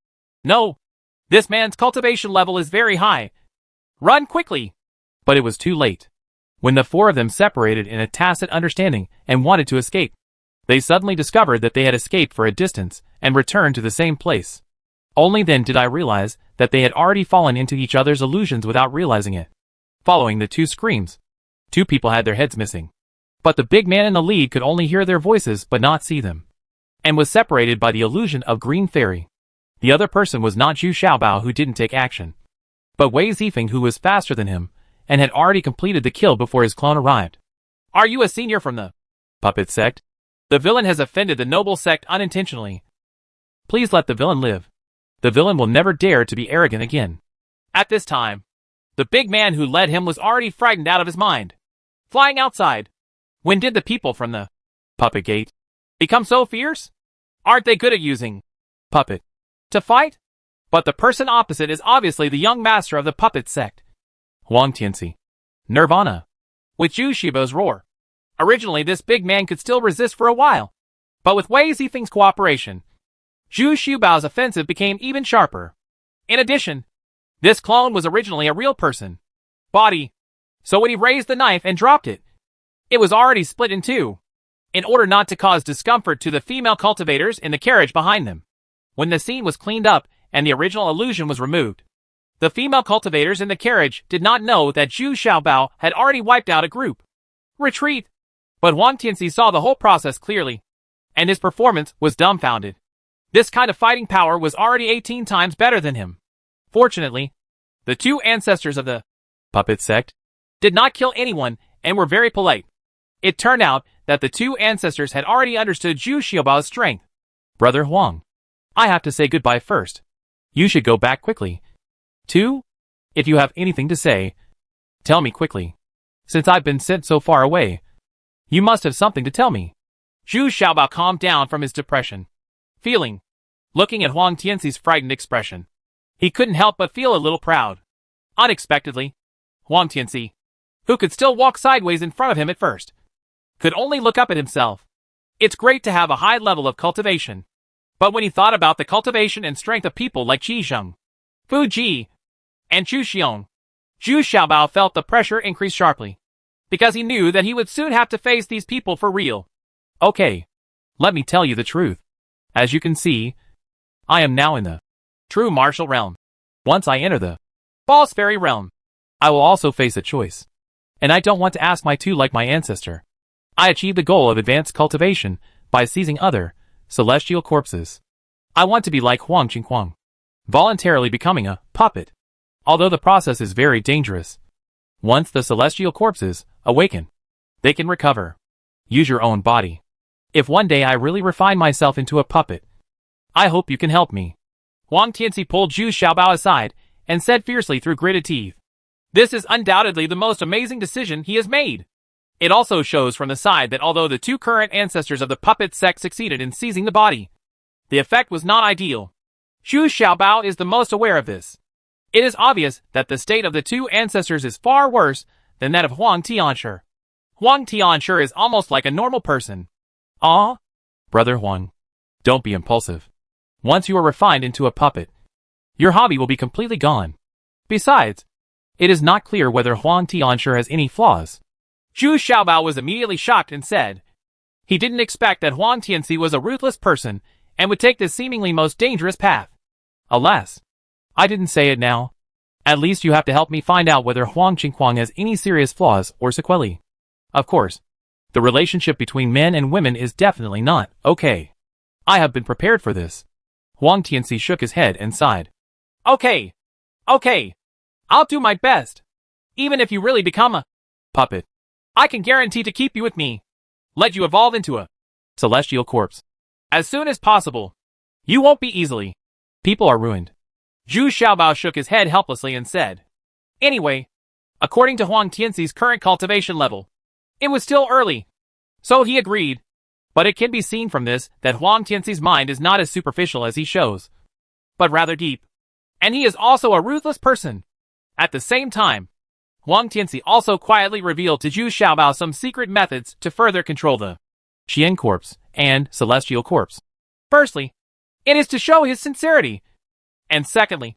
No! This man's cultivation level is very high. Run quickly! But it was too late. When the 4 of them separated in a tacit understanding and wanted to escape, they suddenly discovered that they had escaped for a distance and returned to the same place. Only then did I realize that they had already fallen into each other's illusions without realizing it. Following the 2 screams, 2 people had their heads missing. But the big man in the lead could only hear their voices but not see them, and was separated by the illusion of Green Fairy. The other person was not Zhu Xiaobao, who didn't take action, but Wei Zifeng, who was faster than him and had already completed the kill before his clone arrived. Are you a senior from the puppet sect? The villain has offended the noble sect unintentionally. Please let the villain live. The villain will never dare to be arrogant again. At this time, the big man who led him was already frightened out of his mind. Flying outside. When did the people from the Puppet Gate become so fierce? Aren't they good at using puppet to fight? But the person opposite is obviously the young master of the puppet sect, Huang Tianxi. Nirvana. With Zhu Xiaobao's roar. Originally this big man could still resist for a while. But with Wei Zifeng's cooperation, Zhu Xiaobao's offensive became even sharper. In addition, this clone was originally a real person. Body. So when he raised the knife and dropped it, it was already split in two. In order not to cause discomfort to the female cultivators in the carriage behind them. When the scene was cleaned up and the original illusion was removed, the female cultivators in the carriage did not know that Zhu Xiaobao had already wiped out a group. Retreat. But Huang Tianxi saw the whole process clearly, and his performance was dumbfounded. This kind of fighting power was already 18 times better than him. Fortunately, the two ancestors of the puppet sect did not kill anyone and were very polite. It turned out that the two ancestors had already understood Zhu Xiaobao's strength. Brother Huang, I have to say goodbye first. You should go back quickly. 2. If you have anything to say, tell me quickly. Since I've been sent so far away, you must have something to tell me. Zhu Xiaobao calmed down from his depression. Looking at Huang Tianxi's frightened expression, he couldn't help but feel a little proud. Unexpectedly, Huang Tianxi, who could still walk sideways in front of him at first, could only look up at himself. It's great to have a high level of cultivation. But when he thought about the cultivation and strength of people like Qi Zheng, Fu Ji, and Chu Xiong, Zhu Xiaobao felt the pressure increase sharply. Because he knew that he would soon have to face these people for real. Okay, let me tell you the truth. As you can see, I am now in the true martial realm. Once I enter the False fairy realm, I will also face a choice. And I don't want to ask my two like my ancestor. I achieved the goal of advanced cultivation by seizing other celestial corpses. I want to be like Huang Qinghuang, voluntarily becoming a puppet. Although the process is very dangerous. Once the celestial corpses awaken, they can recover. Use your own body. If one day I really refine myself into a puppet, I hope you can help me. Huang Tianxi pulled Zhu Xiaobao aside and said fiercely through gritted teeth. This is undoubtedly the most amazing decision he has made. It also shows from the side that although the two current ancestors of the puppet sect succeeded in seizing the body, the effect was not ideal. Zhu Xiaobao is the most aware of this. It is obvious that the state of the two ancestors is far worse than that of Huang Tianshi. Huang Tianshi is almost like a normal person. Brother Huang, don't be impulsive. Once you are refined into a puppet, your hobby will be completely gone. Besides, it is not clear whether Huang Tianshi has any flaws. Zhu Xiaobao was immediately shocked and said he didn't expect that Huang Tianxi was a ruthless person and would take this seemingly most dangerous path. Alas, I didn't say it now. At least you have to help me find out whether Huang Qinghuang has any serious flaws or sequelae. Of course, the relationship between men and women is definitely not okay. I have been prepared for this. Huang Tianxi shook his head and sighed. Okay. I'll do my best. Even if you really become a puppet, I can guarantee to keep you with me. Let you evolve into a celestial corpse as soon as possible. You won't be easily. People are ruined. Zhu Xiaobao shook his head helplessly and said, anyway, according to Huang Tianxi's current cultivation level, it was still early. So he agreed. But it can be seen from this that Huang Tianxi's mind is not as superficial as he shows, but rather deep. And he is also a ruthless person. At the same time, Huang Tianxi also quietly revealed to Zhu Xiaobao some secret methods to further control the Qian corpse and celestial corpse. Firstly, it is to show his sincerity. And secondly,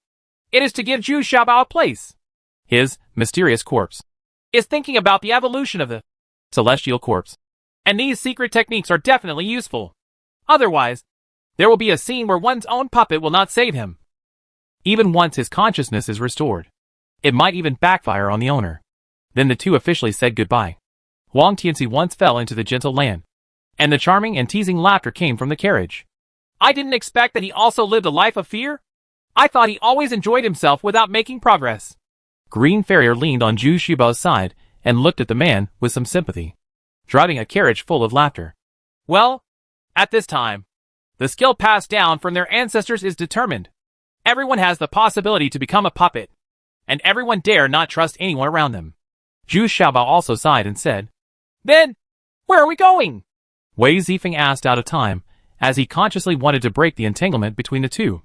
it is to give Zhu Xiaobao a place. His mysterious corpse is thinking about the evolution of the celestial corpse. And these secret techniques are definitely useful. Otherwise, there will be a scene where one's own puppet will not save him. Even once his consciousness is restored, it might even backfire on the owner. Then the two officially said goodbye. Huang Tianxi once fell into the gentle land, and the charming and teasing laughter came from the carriage. I didn't expect that he also lived a life of fear. I thought he always enjoyed himself without making progress. Green Farrier leaned on Zhu Xiaobao's side and looked at the man with some sympathy, driving a carriage full of laughter. Well, at this time, the skill passed down from their ancestors is determined. Everyone has the possibility to become a puppet, and everyone dare not trust anyone around them. Zhu Xiaobao also sighed and said, Then, where are we going? Wei Zifeng asked out of time, as he consciously wanted to break the entanglement between the two.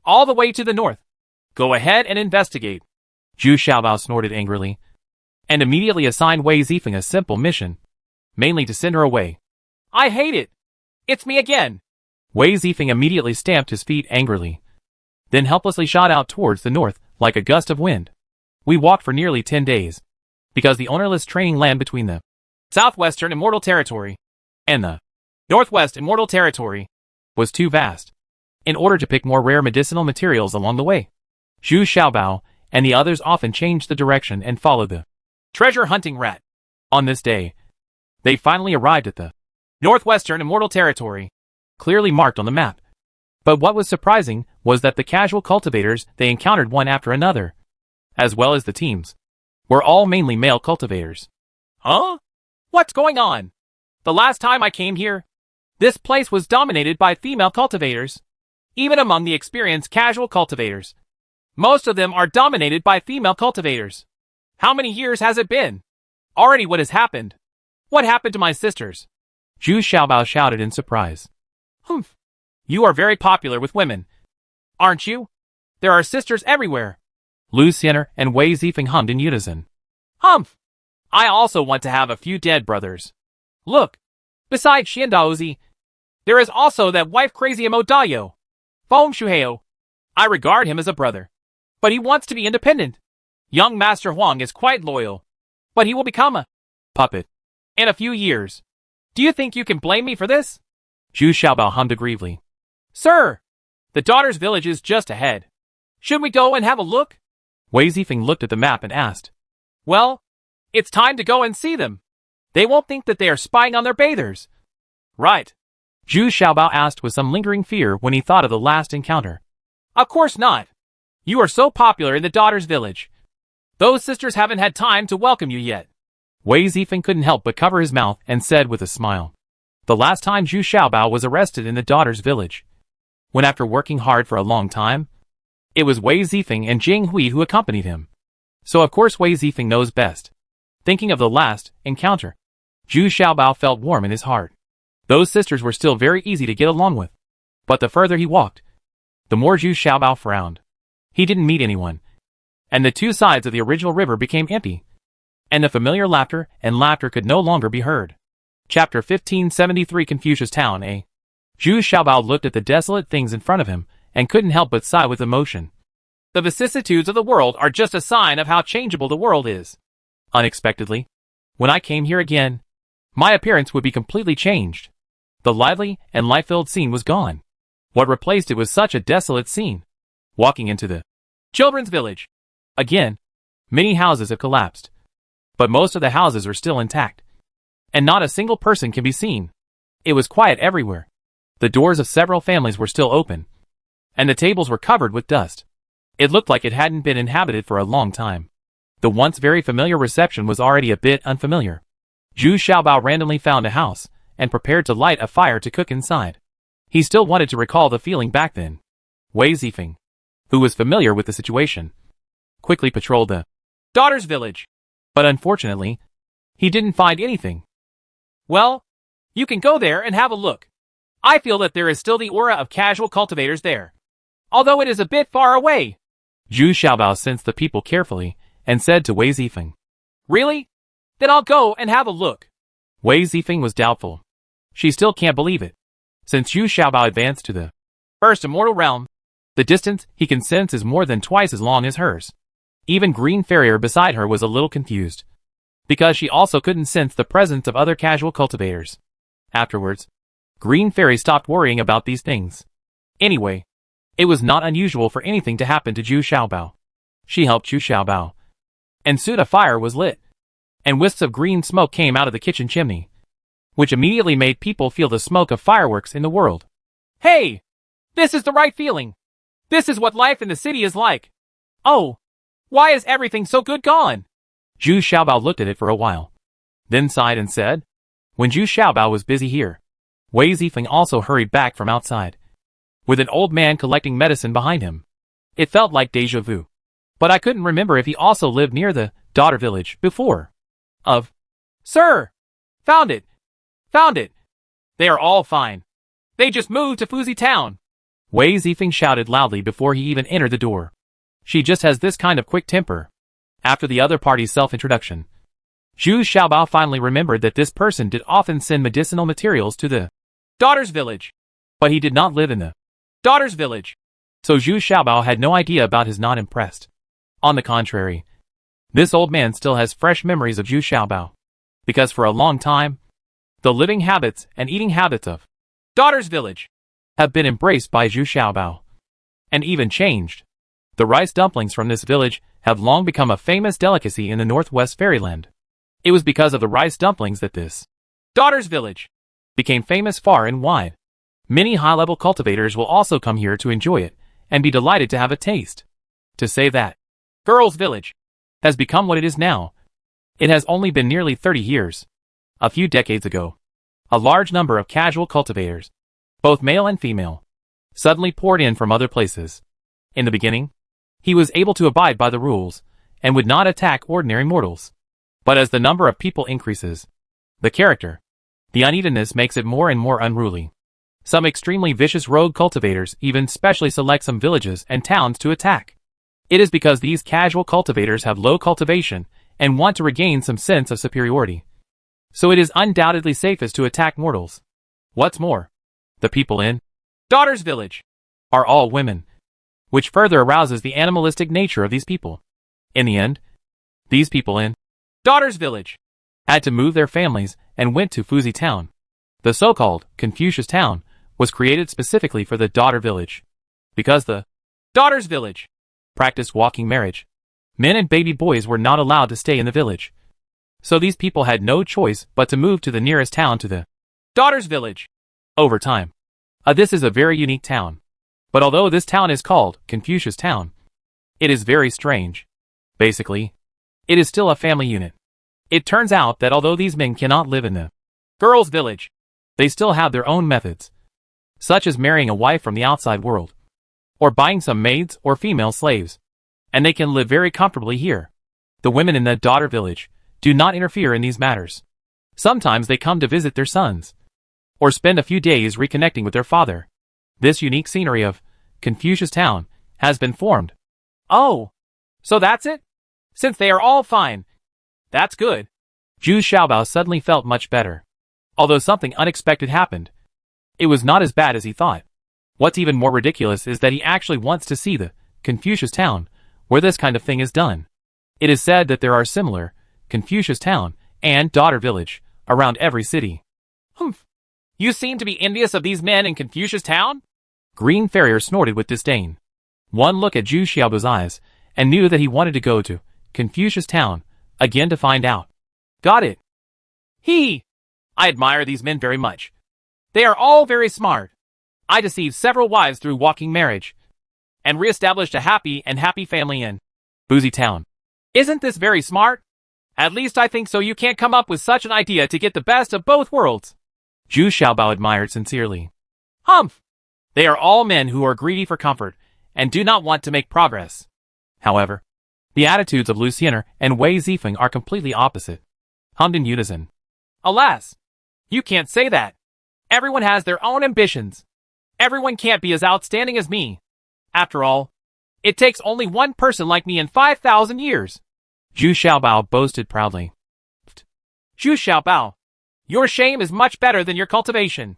All the way to the north. Go ahead and investigate. Zhu Xiaobao snorted angrily, and immediately assigned Wei Zifeng a simple mission, mainly to send her away. I hate it. It's me again. Wei Zifeng immediately stamped his feet angrily, then helplessly shot out towards the north like a gust of wind. We walked for nearly 10 days, because the ownerless training land between the southwestern Immortal Territory and the northwest Immortal Territory was too vast. In order to pick more rare medicinal materials along the way, Zhu Xiaobao and the others often changed the direction and followed the treasure hunting rat. On this day, they finally arrived at the northwestern Immortal Territory, clearly marked on the map. But what was surprising was that the casual cultivators they encountered one after another, as well as the teams, were all mainly male cultivators. Huh? What's going on? The last time I came here, this place was dominated by female cultivators. Even among the experienced casual cultivators, most of them are dominated by female cultivators. How many years has it been? Already what has happened? What happened to my sisters? Zhu Xiaobao shouted in surprise. Humph. You are very popular with women, aren't you? There are sisters everywhere. Lu Xiener and Wei Zifeng hummed in unison. Humph. I also want to have a few dead brothers. Look, besides Xiandaozi, there is also that wife-crazy Mo Dayo. Feng Shuheo. I regard him as a brother, but he wants to be independent. Young Master Huang is quite loyal, but he will become a puppet in a few years. Do you think you can blame me for this? Zhu Xiaobao hummed aggrievely. Sir, the daughter's village is just ahead. Should we go and have a look? Wei Zifeng looked at the map and asked. Well, it's time to go and see them. They won't think that they are spying on their bathers. Right. Zhu Xiaobao asked with some lingering fear when he thought of the last encounter. Of course not. You are so popular in the daughter's village. Those sisters haven't had time to welcome you yet. Wei Zifeng couldn't help but cover his mouth and said with a smile. The last time Zhu Xiaobao was arrested in the daughter's village, when after working hard for a long time, it was Wei Zifeng and Jing Hui who accompanied him. So of course Wei Zifeng knows best. Thinking of the last encounter, Zhu Xiaobao felt warm in his heart. Those sisters were still very easy to get along with. But the further he walked, the more Zhu Xiaobao frowned. He didn't meet anyone, and the two sides of the original river became empty, and the familiar laughter could no longer be heard. Chapter 1573 Confucius Town A. Zhu Xiaobao looked at the desolate things in front of him and couldn't help but sigh with emotion. The vicissitudes of the world are just a sign of how changeable the world is. Unexpectedly, when I came here again, my appearance would be completely changed. The lively and life-filled scene was gone. What replaced it was such a desolate scene. Walking into the children's village. Again, many houses have collapsed, but most of the houses are still intact, and not a single person can be seen. It was quiet everywhere. The doors of several families were still open, and the tables were covered with dust. It looked like it hadn't been inhabited for a long time. The once very familiar reception was already a bit unfamiliar. Zhu Xiaobao randomly found a house and prepared to light a fire to cook inside. He still wanted to recall the feeling back then. Wei Zifeng, who was familiar with the situation, quickly patrolled the daughter's village. But unfortunately, he didn't find anything. Well, you can go there and have a look. I feel that there is still the aura of casual cultivators there, although it is a bit far away. Zhu Xiaobao sensed the people carefully and said to Wei Zifeng. Really? Then I'll go and have a look. Wei Zifeng was doubtful. She still can't believe it. Since Zhu Xiaobao advanced to the first immortal realm, the distance he can sense is more than twice as long as hers. Even Green Farrier beside her was a little confused, because she also couldn't sense the presence of other casual cultivators. Afterwards, Green Fairy stopped worrying about these things. Anyway, it was not unusual for anything to happen to Zhu Xiaobao. She helped Zhu Xiaobao, and soon a fire was lit, and wisps of green smoke came out of the kitchen chimney, which immediately made people feel the smoke of fireworks in the world. Hey! This is the right feeling. This is what life in the city is like. Oh, why is everything so good gone? Zhu Xiaobao looked at it for a while, then sighed and said, when Zhu Xiaobao was busy here, Wei Zifeng also hurried back from outside, with an old man collecting medicine behind him. It felt like deja vu. But I couldn't remember if he also lived near the daughter village before. Sir! Found it! Found it! They are all fine. They just moved to Fuzi Town. Wei Zifeng shouted loudly before he even entered the door. She just has this kind of quick temper. After the other party's self-introduction, Zhu Xiaobao finally remembered that this person did often send medicinal materials to the daughter's village. But he did not live in the daughter's village. So Zhu Xiaobao had no idea about his not impressed. On the contrary, this old man still has fresh memories of Zhu Xiaobao. Because for a long time, the living habits and eating habits of daughter's village have been embraced by Zhu Xiaobao. And even changed. The rice dumplings from this village have long become a famous delicacy in the Northwest Fairyland. It was because of the rice dumplings that this daughter's village became famous far and wide. Many high-level cultivators will also come here to enjoy it and be delighted to have a taste. To say that girls' village has become what it is now, it has only been nearly 30 years. A few decades ago, a large number of casual cultivators, both male and female, suddenly poured in from other places. In the beginning, he was able to abide by the rules and would not attack ordinary mortals. But as the number of people increases, the character, the unevenness makes it more and more unruly. Some extremely vicious rogue cultivators even specially select some villages and towns to attack. It is because these casual cultivators have low cultivation and want to regain some sense of superiority. So it is undoubtedly safest to attack mortals. What's more, the people in daughter's village are all women, which further arouses the animalistic nature of these people. In the end, these people in daughter's village had to move their families and went to Fuzi Town. The so-called Confucius Town was created specifically for the daughter village. Because the daughter's village practiced walking marriage, men and baby boys were not allowed to stay in the village. So these people had no choice but to move to the nearest town to the daughter's village. Over time, this is a very unique town. But although this town is called Confucius Town, it is very strange. Basically, it is still a family unit. It turns out that although these men cannot live in the girls' village, they still have their own methods, such as marrying a wife from the outside world, or buying some maids or female slaves, and they can live very comfortably here. The women in the daughter village do not interfere in these matters. Sometimes they come to visit their sons, or spend a few days reconnecting with their father. This unique scenery of Confucius Town has been formed. Oh, so that's it? Since they are all fine. That's good. Zhu Xiaobao suddenly felt much better. Although something unexpected happened. It was not as bad as he thought. What's even more ridiculous is that he actually wants to see the Confucius Town, where this kind of thing is done. It is said that there are similar Confucius Town and daughter village around every city. Humph. You seem to be envious of these men in Confucius Town? Green Farrier snorted with disdain. One look at Zhu Xiaobao's eyes and knew that he wanted to go to Confucius Town again to find out. Got it. I admire these men very much. They are all very smart. I deceived several wives through walking marriage, and re-established a happy family in Fuzi Town. Isn't this very smart? At least I think so. You can't come up with such an idea to get the best of both worlds. Zhu Xiaobao admired sincerely. Humph! They are all men who are greedy for comfort, and do not want to make progress. However, the attitudes of Lucien and Wei Zifeng are completely opposite. Hummed in unison. Alas! You can't say that. Everyone has their own ambitions. Everyone can't be as outstanding as me. After all, it takes only one person like me in 5,000 years. Zhu Xiaobao boasted proudly. Zhu Xiaobao, your shame is much better than your cultivation.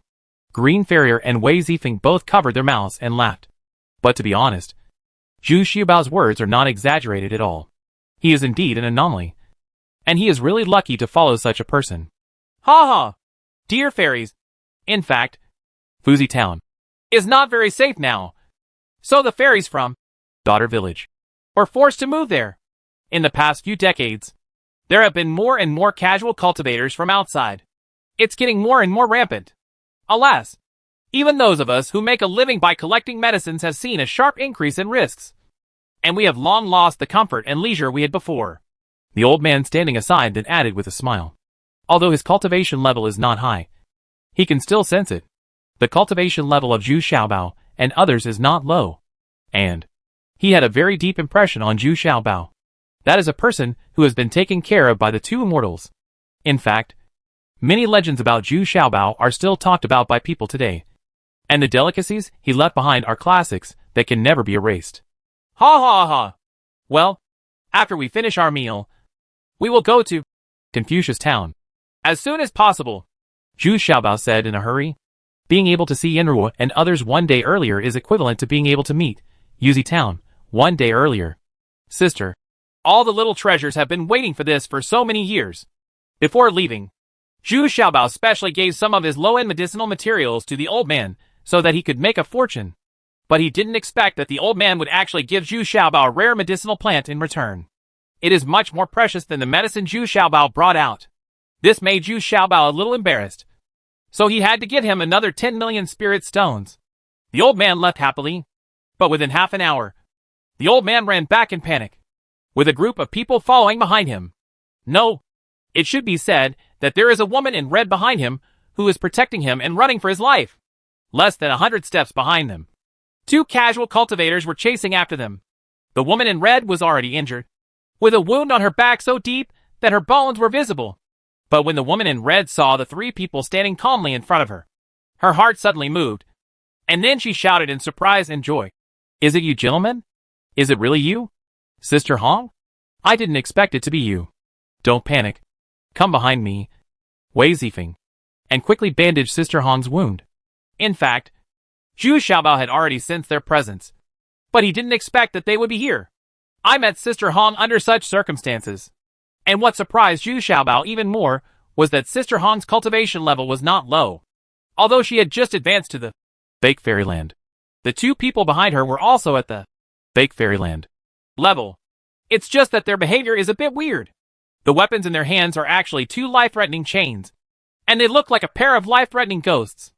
Green Farrier and Wei Zifeng both covered their mouths and laughed. But to be honest, Zhu Xiaobao's words are not exaggerated at all. He is indeed an anomaly. And he is really lucky to follow such a person. Ha ha! Dear fairies, in fact, Fuzi Town is not very safe now. So the fairies from daughter village were forced to move there. In the past few decades, there have been more and more casual cultivators from outside. It's getting more and more rampant. Alas, even those of us who make a living by collecting medicines have seen a sharp increase in risks. And we have long lost the comfort and leisure we had before. The old man standing aside then added with a smile. Although his cultivation level is not high, he can still sense it. The cultivation level of Zhu Xiaobao and others is not low. And He had a very deep impression on Zhu Xiaobao. That is a person who has been taken care of by the two immortals. In fact, many legends about Zhu Xiaobao are still talked about by people today. And the delicacies he left behind are classics that can never be erased. Ha ha ha. Well, after we finish our meal, we will go to Confucius Town. as soon as possible, Zhu Xiaobao said in a hurry. Being able to see Yenruo and others one day earlier is equivalent to being able to meet Yuzi Town one day earlier. Sister, all the little treasures have been waiting for this for so many years. Before leaving, Zhu Xiaobao specially gave some of his low-end medicinal materials to the old man so that he could make a fortune. But he didn't expect that the old man would actually give Zhu Xiaobao a rare medicinal plant in return. It is much more precious than the medicine Zhu Xiaobao brought out. This made Zhu Xiaobao a little embarrassed, so he had to give him another 10 million spirit stones. The old man left happily, but within half an hour, the old man ran back in panic, with a group of people following behind him. No, it should be said that there is a woman in red behind him who is protecting him and running for his life. Less than 100 steps behind them, two casual cultivators were chasing after them. The woman in red was already injured, with a wound on her back so deep that her bones were visible. But when the woman in red saw the three people standing calmly in front of her, her heart suddenly moved, and then she shouted in surprise and joy. Is it you, gentlemen? Is it really you? Sister Hong? I didn't expect it to be you. Don't panic. Come behind me, Wei Zifeng, and quickly bandage Sister Hong's wound. In fact, Zhu Xiaobao had already sensed their presence, but he didn't expect that they would be here. I met Sister Hong under such circumstances. And what surprised Zhu Xiaobao even more was that Sister Hong's cultivation level was not low. Although she had just advanced to the Fake Fairyland. The two people behind her were also at the Fake Fairyland level. It's just that their behavior is a bit weird. The weapons in their hands are actually two life-threatening chains, and they look like a pair of life-threatening ghosts.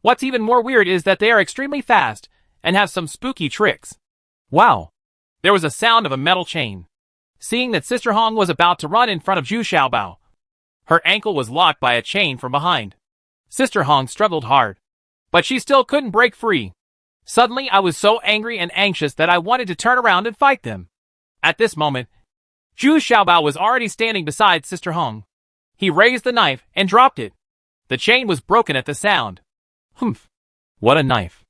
What's even more weird is that they are extremely fast and have some spooky tricks. Wow! There was a sound of a metal chain. Seeing that Sister Hong was about to run in front of Zhu Xiaobao, her ankle was locked by a chain from behind. Sister Hong struggled hard, but she still couldn't break free. Suddenly I was so angry and anxious that I wanted to turn around and fight them. At this moment, Zhu Xiaobao was already standing beside Sister Hong. He raised the knife and dropped it. The chain was broken at the sound. Humph! What a knife!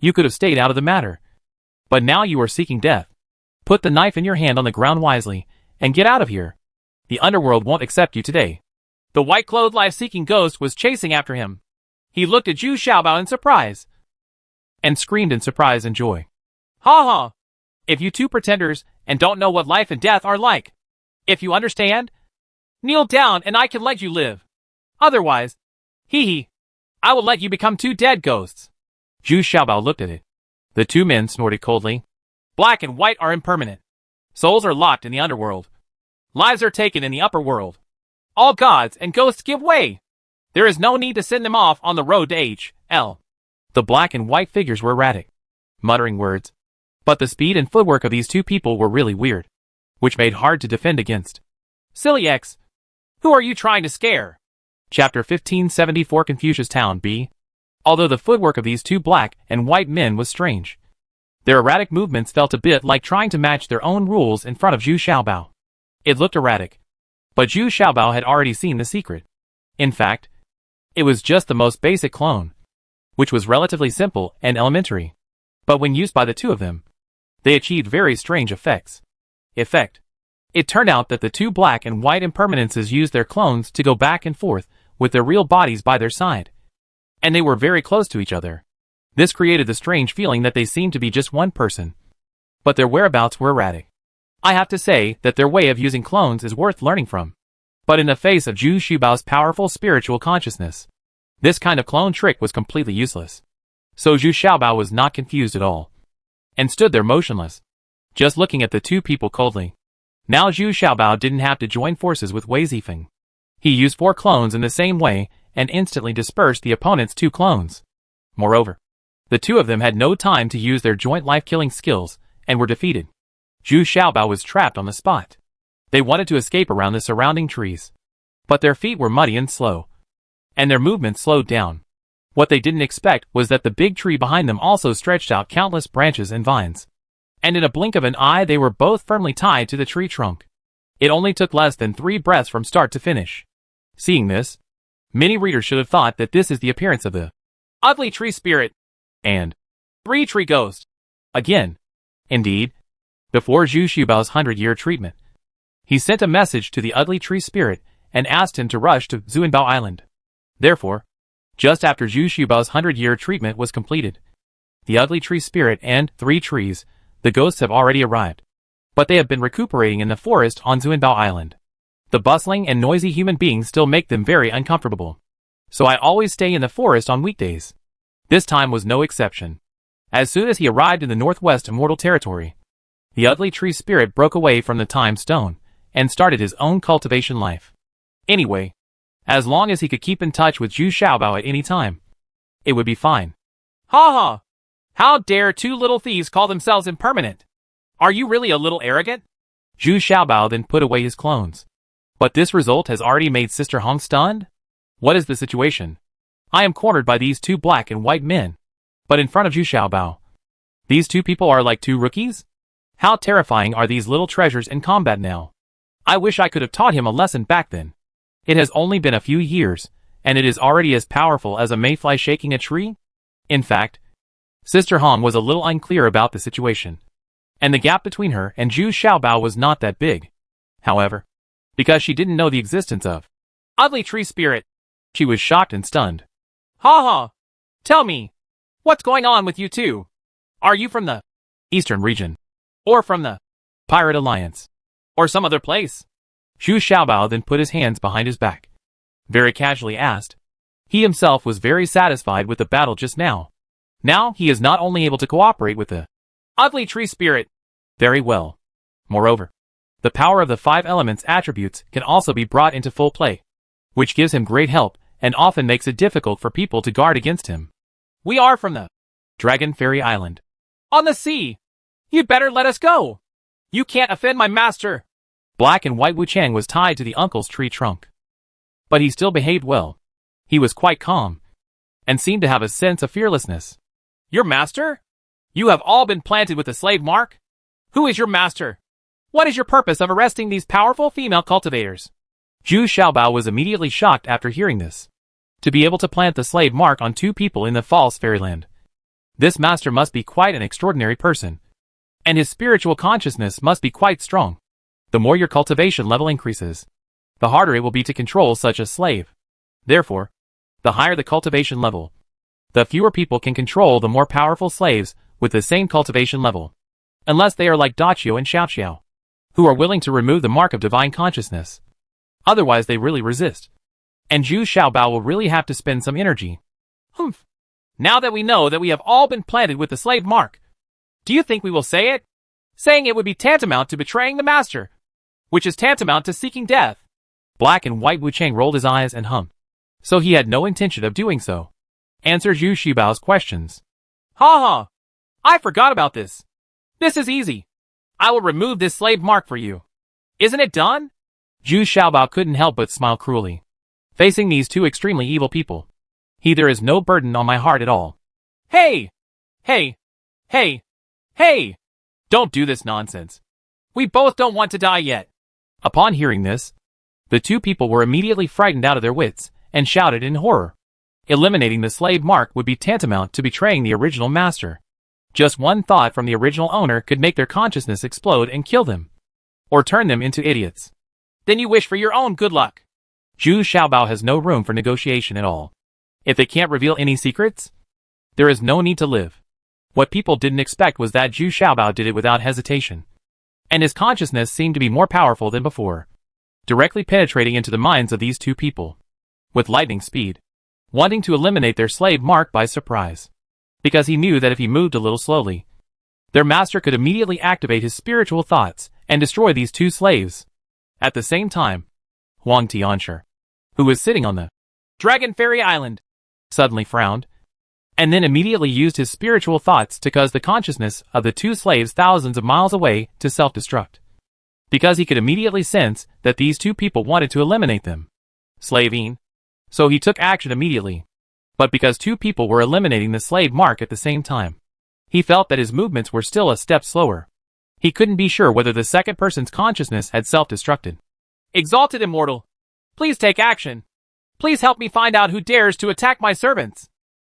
You could have stayed out of the matter. But now you are seeking death. Put the knife in your hand on the ground wisely, and get out of here. The underworld won't accept you today. The white-clothed life-seeking ghost was chasing after him. He looked at Zhu Xiaobao in surprise, and screamed in surprise and joy. Ha ha! If you two pretenders and don't know what life and death are like, if you understand, kneel down and I can let you live. Otherwise, hee, I will let you become two dead ghosts. Zhu Xiaobao looked at it. The two men snorted coldly. Black and white are impermanent. Souls are locked in the underworld. Lives are taken in the upper world. All gods and ghosts give way. There is no need to send them off on the road to H.L. The black and white figures were erratic, muttering words. But the speed and footwork of these two people were really weird, which made hard to defend against. Silly X. Who are you trying to scare? Chapter 1574 Confucius Town B. Although the footwork of these two black and white men was strange, their erratic movements felt a bit like trying to match their own rules in front of Zhu Xiaobao. It looked erratic, but Zhu Xiaobao had already seen the secret. In fact, it was just the most basic clone, which was relatively simple and elementary. But when used by the two of them, they achieved very strange effects. It turned out that the two black and white impermanences used their clones to go back and forth with their real bodies by their side. And they were very close to each other. This created the strange feeling that they seemed to be just one person. But their whereabouts were erratic. I have to say that their way of using clones is worth learning from. But in the face of Zhu Xiaobao's powerful spiritual consciousness, this kind of clone trick was completely useless. So Zhu Xiaobao was not confused at all, and stood there motionless, just looking at the two people coldly. Now Zhu Xiaobao didn't have to join forces with Wei Zifeng. He used 4 clones in the same way and instantly dispersed the opponent's 2 clones. Moreover, the two of them had no time to use their joint life-killing skills and were defeated. Zhu Xiaobao was trapped on the spot. They wanted to escape around the surrounding trees, but their feet were muddy and slow, and their movements slowed down. What they didn't expect was that the big tree behind them also stretched out countless branches and vines. and in a blink of an eye they were both firmly tied to the tree trunk. It only took less than 3 breaths from start to finish. Seeing this, many readers should have thought that this is the appearance of the ugly tree spirit and 3 tree ghost. again. Indeed, before Zhu Xiaobao's 100-year treatment, he sent a message to the ugly tree spirit and asked him to rush to Zuanbao Island. Therefore, just after Zhu Xiaobao's 100-year treatment was completed, the ugly tree spirit and 3 trees, the ghosts have already arrived. But they have been recuperating in the forest on Zuanbao Island. The bustling and noisy human beings still make them very uncomfortable. So I always stay in the forest on weekdays. This time was no exception. As soon as he arrived in the northwest immortal territory, the ugly tree spirit broke away from the time stone and started his own cultivation life. Anyway, as long as he could keep in touch with Zhu Xiaobao at any time, it would be fine. Ha ha! How dare 2 little thieves call themselves impermanent? Are you really a little arrogant? Zhu Xiaobao then put away his clones. But this result has already made Sister Hong stunned? What is the situation? I am cornered by these 2 black and white men. But in front of Zhu Xiaobao, these 2 people are like 2 rookies? How terrifying are these little treasures in combat now? I wish I could have taught him a lesson back then. It has only been a few years, and it is already as powerful as a mayfly shaking a tree? In fact, Sister Hong was a little unclear about the situation, and the gap between her and Zhu Xiaobao was not that big. However, because she didn't know the existence of ugly tree spirit, she was shocked and stunned. Ha ha! Tell me, what's going on with you 2? Are you from the Eastern region, or from the Pirate Alliance, or some other place? Zhu Xiaobao then put his hands behind his back, very casually asked. He himself was very satisfied with the battle just now. Now he is not only able to cooperate with the ugly tree spirit very well. Moreover, the power of the 5 elements attributes can also be brought into full play, which gives him great help and often makes it difficult for people to guard against him. We are from the Dragon Fairy Island, on the sea. You'd better let us go. You can't offend my master. Black and White Wu Chang was tied to the uncle's tree trunk. But he still behaved well. He was quite calm, and seemed to have a sense of fearlessness. Your master? You have all been planted with the slave mark? Who is your master? What is your purpose of arresting these powerful female cultivators? Zhu Xiaobao was immediately shocked after hearing this. To be able to plant the slave mark on 2 people in the false fairyland. This master must be quite an extraordinary person. And his spiritual consciousness must be quite strong. The more your cultivation level increases, the harder it will be to control such a slave. Therefore, the higher the cultivation level, the fewer people can control the more powerful slaves with the same cultivation level. Unless they are like Daqiao and Xiaoxiao, who are willing to remove the mark of divine consciousness. Otherwise they really resist. And Zhu Xiaobao will really have to spend some energy. Humph. Now that we know that we have all been planted with the slave mark, do you think we will say it? Saying it would be tantamount to betraying the master, which is tantamount to seeking death. Black and White Wu Chang rolled his eyes and hummed. So he had no intention of doing so. Answer Zhu Xiaobao's questions. Ha ha! I forgot about this. This is easy. I will remove this slave mark for you. Isn't it done? Zhu Xiaobao couldn't help but smile cruelly. Facing these 2 extremely evil people, there is no burden on my heart at all. Hey! Hey! Hey! Hey! Don't do this nonsense. We both don't want to die yet. Upon hearing this, the 2 people were immediately frightened out of their wits and shouted in horror. Eliminating the slave mark would be tantamount to betraying the original master. Just one thought from the original owner could make their consciousness explode and kill them, or turn them into idiots. Then you wish for your own good luck. Zhu Xiaobao has no room for negotiation at all. If they can't reveal any secrets, there is no need to live. What people didn't expect was that Zhu Xiaobao did it without hesitation. And his consciousness seemed to be more powerful than before, directly penetrating into the minds of these 2 people, with lightning speed, wanting to eliminate their slave mark by surprise. Because he knew that if he moved a little slowly, their master could immediately activate his spiritual thoughts and destroy these 2 slaves. At the same time, Huang Tianshi, who was sitting on the Dragon Fairy Island, suddenly frowned, and then immediately used his spiritual thoughts to cause the consciousness of the 2 slaves thousands of miles away to self-destruct. Because he could immediately sense that these 2 people wanted to eliminate them. Slaving. So he took action immediately. But because 2 people were eliminating the slave mark at the same time, he felt that his movements were still a step slower. He couldn't be sure whether the second person's consciousness had self-destructed. Exalted Immortal, please take action. Please help me find out who dares to attack my servants.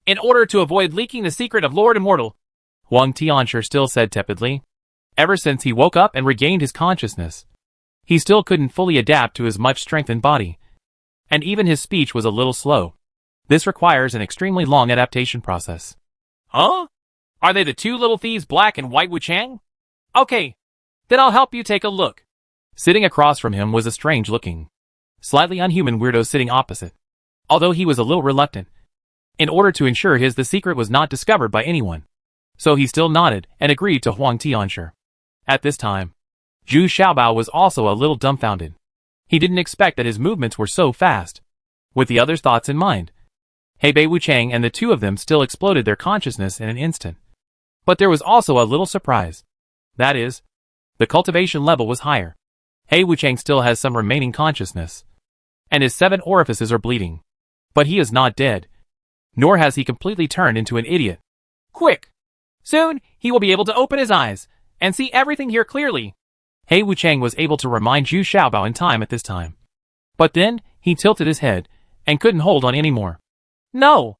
In order to avoid leaking the secret of Lord Immortal, Huang Tianshi still said tepidly. Ever since he woke up and regained his consciousness, he still couldn't fully adapt to his much strengthened body, and even his speech was a little slow. This requires an extremely long adaptation process. Huh? Are they the two little thieves Black and White Wu Chang? Okay, then I'll help you take a look. Sitting across from him was a strange-looking, slightly unhuman weirdo sitting opposite, although he was a little reluctant, in order to ensure the secret was not discovered by anyone. So he still nodded and agreed to Huang Tianshi. At this time, Zhu Xiaobao was also a little dumbfounded. He didn't expect that his movements were so fast. With the other's thoughts in mind, Hebei Wu Chang and the two of them still exploded their consciousness in an instant. But there was also a little surprise. That is, the cultivation level was higher. Hebei Wu Chang still has some remaining consciousness, and his 7 orifices are bleeding. But he is not dead, nor has he completely turned into an idiot. Quick! Soon, he will be able to open his eyes and see everything here clearly. Hebei Wu Chang was able to remind Zhu Xiaobao in time at this time. But then, he tilted his head and couldn't hold on anymore. No!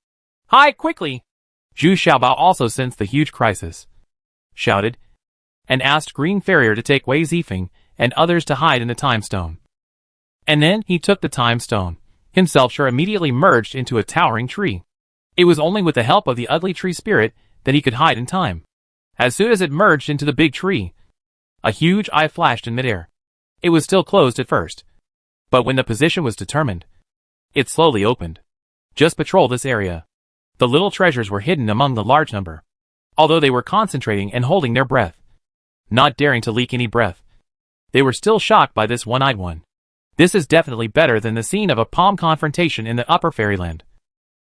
Hide quickly! Zhu Xiaobao also sensed the huge crisis, shouted, and asked Green Farrier to take Wei Zifeng and others to hide in the time stone. And then he took the time stone. Himself sure immediately merged into a towering tree. It was only with the help of the ugly tree spirit that he could hide in time. As soon as it merged into the big tree, a huge eye flashed in midair. It was still closed at first, but when the position was determined, it slowly opened. Just patrol this area. The little treasures were hidden among the large number, although they were concentrating and holding their breath, not daring to leak any breath. They were still shocked by this one-eyed one. This is definitely better than the scene of a palm confrontation in the upper fairyland,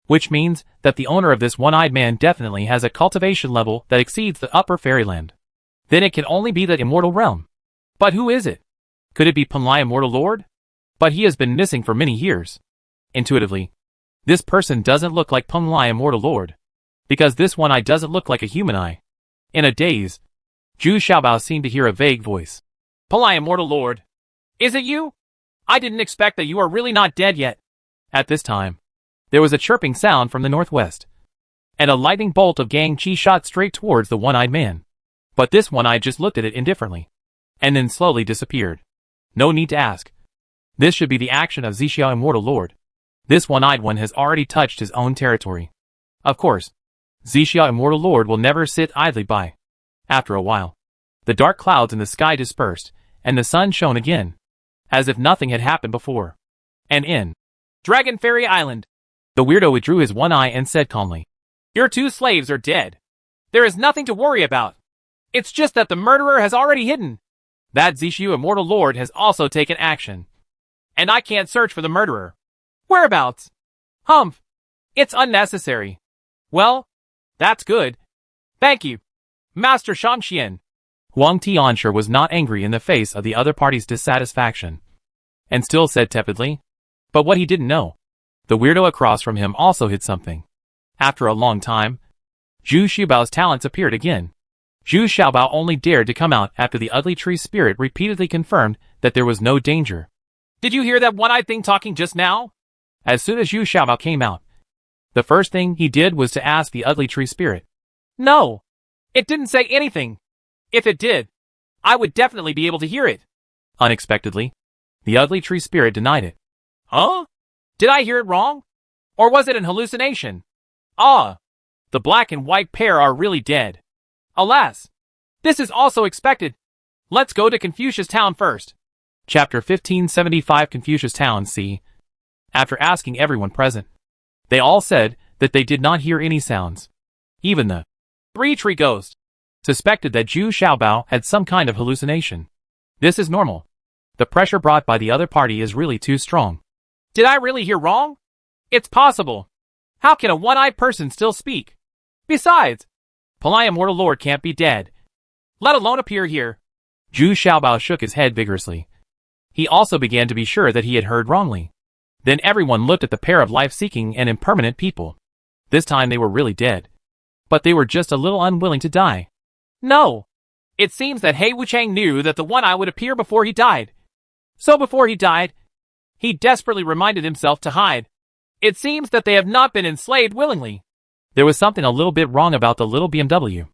which means that the owner of this one-eyed man definitely has a cultivation level that exceeds the upper fairyland. Then it can only be the immortal realm. But who is it? Could it be Penlai Immortal Lord? But he has been missing for many years. Intuitively, this person doesn't look like Penlai Immortal Lord, because this one eye doesn't look like a human eye. In a daze, Zhu Xiaobao seemed to hear a vague voice. Penlai Immortal Lord, is it you? I didn't expect that you are really not dead yet. At this time, there was a chirping sound from the northwest, and a lightning bolt of Gang Qi shot straight towards the one-eyed man. But this one eye just looked at it indifferently, and then slowly disappeared. No need to ask. This should be the action of Zixiao Immortal Lord. This one-eyed one has already touched his own territory. Of course, Zixiao Immortal Lord will never sit idly by. After a while, the dark clouds in the sky dispersed, and the sun shone again, as if nothing had happened before. And in Dragon Fairy Island, the weirdo withdrew his one eye and said calmly, your 2 slaves are dead. There is nothing to worry about. It's just that the murderer has already hidden. That Zixiao Immortal Lord has also taken action. And I can't search for the murderer. Whereabouts? Humph. It's unnecessary. Well, that's good. Thank you, Master Shangxian. Huang Tianshi was not angry in the face of the other party's dissatisfaction, and still said tepidly, but what he didn't know, the weirdo across from him also hid something. After a long time, Zhu Xiaobao's talents appeared again. Zhu Xiaobao only dared to come out after the ugly tree spirit repeatedly confirmed that there was no danger. Did you hear that one-eyed thing talking just now? As soon as Zhu Xiaobao came out, the first thing he did was to ask the ugly tree spirit. No, it didn't say anything. If it did, I would definitely be able to hear it. Unexpectedly, the ugly tree spirit denied it. Huh? Did I hear it wrong? Or was it an hallucination? Ah, the black and white pair are really dead. Alas, this is also expected. Let's go to Confucius Town first. Chapter 1575 Confucius Town C. After asking everyone present, they all said that they did not hear any sounds. Even the 3-tree ghost suspected that Zhu Xiaobao had some kind of hallucination. This is normal. The pressure brought by the other party is really too strong. Did I really hear wrong? It's possible. How can a one-eyed person still speak? Besides, Penlai Immortal Lord can't be dead, let alone appear here. Zhu Xiaobao shook his head vigorously. He also began to be sure that he had heard wrongly. Then everyone looked at the pair of life-seeking and impermanent people. This time they were really dead. But they were just a little unwilling to die. No, It seems that He Wuchang knew that the one eye would appear before he died. So before he died, he desperately reminded himself to hide. It seems that they have not been enslaved willingly. There was something a little bit wrong about the little BMW.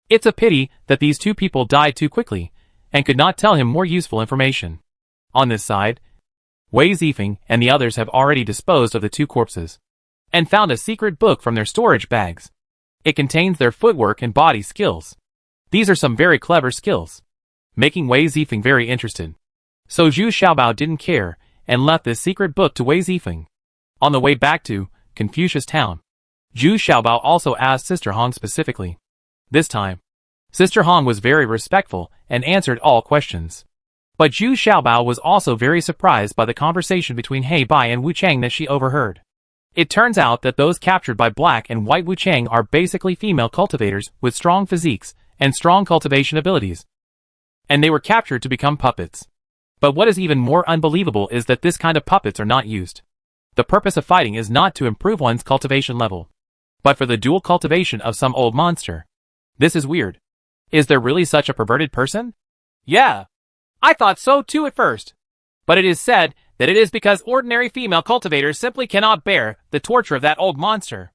It's a pity that these two people died too quickly, and could not tell him more useful information. On this side, Wei Zifeng and the others have already disposed of the two corpses, and found a secret book from their storage bags. It contains their footwork and body skills. These are some very clever skills, making Wei Zifeng very interested. So Zhu Xiaobao didn't care, and left this secret book to Wei Zifeng. On the way back to Confucius Town, Zhu Xiaobao also asked Sister Hong specifically. This time, Sister Hong was very respectful and answered all questions. But Zhu Xiaobao was also very surprised by the conversation between He Bai and Wu Chang that she overheard. It turns out that those captured by Black and White Wu Chang are basically female cultivators with strong physiques and strong cultivation abilities. And they were captured to become puppets. But what is even more unbelievable is that this kind of puppets are not used. The purpose of fighting is not to improve one's cultivation level, but for the dual cultivation of some old monster. This is weird. Is there really such a perverted person? Yeah. I thought so too at first. But it is said that it is because ordinary female cultivators simply cannot bear the torture of that old monster.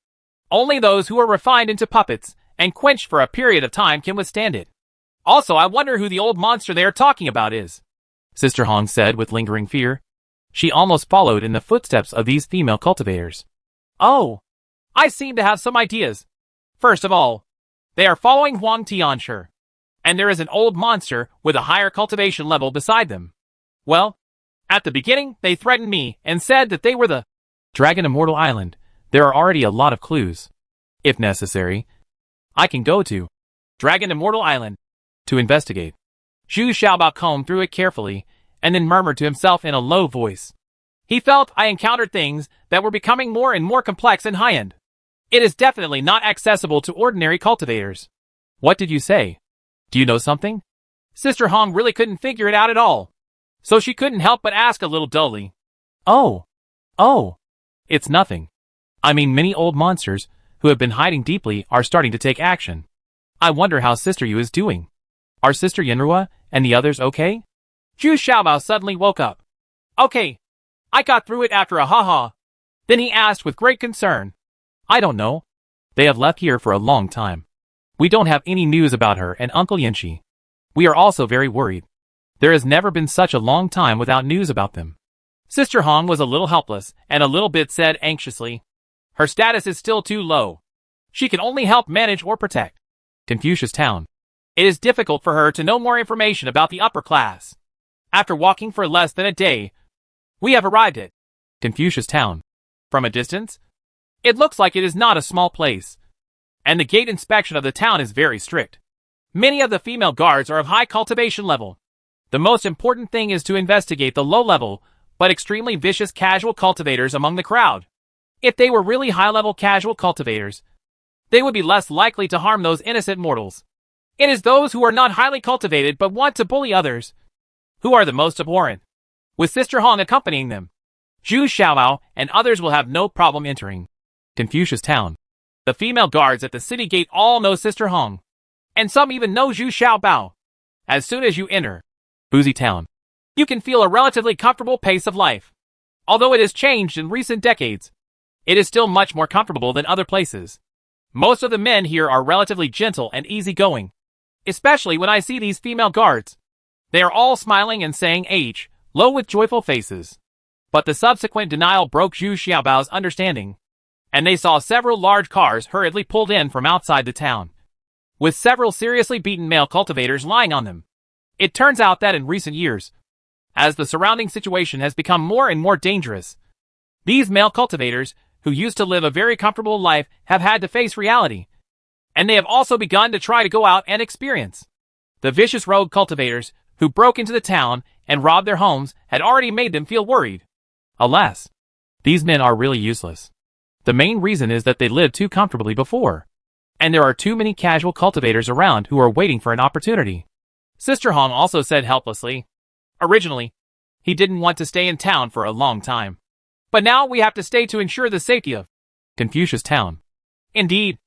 Only those who are refined into puppets and quenched for a period of time can withstand it. Also, I wonder who the old monster they are talking about is. Sister Hong said with lingering fear. She almost followed in the footsteps of these female cultivators. Oh, I seem to have some ideas. First of all, they are following Huang Tianshi, and there is an old monster with a higher cultivation level beside them. Well, at the beginning, they threatened me and said that they were the Dragon Immortal Island. There are already a lot of clues. If necessary, I can go to Dragon Immortal Island to investigate. Zhu Xiaobao combed through it carefully, and then murmured to himself in a low voice. He felt I encountered things that were becoming more and more complex and high-end. It is definitely not accessible to ordinary cultivators. What did you say? Do you know something? Sister Hong really couldn't figure it out at all, so she couldn't help but ask a little dully. Oh, it's nothing. I mean, many old monsters who have been hiding deeply are starting to take action. I wonder how Sister Yu is doing. Are Sister Yenrua and the others okay? Zhu Xiaobao suddenly woke up. Okay, I got through it after a ha-ha. Then he asked with great concern. I don't know. They have left here for a long time. We don't have any news about her and Uncle Yanxi. We are also very worried. There has never been such a long time without news about them. Sister Hong was a little helpless and a little bit said anxiously. Her status is still too low. She can only help manage or protect Confucius Town. It is difficult for her to know more information about the upper class. After walking for less than a day, we have arrived at Confucius Town. From a distance, it looks like it is not a small place, and the gate inspection of the town is very strict. Many of the female guards are of high cultivation level. The most important thing is to investigate the low-level, but extremely vicious casual cultivators among the crowd. If they were really high-level casual cultivators, they would be less likely to harm those innocent mortals. It is those who are not highly cultivated but want to bully others who are the most abhorrent. With Sister Hong accompanying them, Zhu Xiaobao and others will have no problem entering Confucius Town. The female guards at the city gate all know Sister Hong, and some even know Zhu Xiaobao. As soon as you enter Boozy Town, you can feel a relatively comfortable pace of life. Although it has changed in recent decades, it is still much more comfortable than other places. Most of the men here are relatively gentle and easygoing, especially when I see these female guards. They are all smiling and saying H, low with joyful faces. But the subsequent denial broke Zhu Xiaobao's understanding, and they saw several large cars hurriedly pulled in from outside the town, with several seriously beaten male cultivators lying on them. It turns out that in recent years, as the surrounding situation has become more and more dangerous, these male cultivators, who used to live a very comfortable life, have had to face reality, and they have also begun to try to go out and experience. The vicious rogue cultivators, who broke into the town and robbed their homes, had already made them feel worried. Alas, these men are really useless. The main reason is that they lived too comfortably before, and there are too many casual cultivators around who are waiting for an opportunity. Sister Hong also said helplessly. Originally, he didn't want to stay in town for a long time, but now we have to stay to ensure the safety of Confucius Town. Indeed,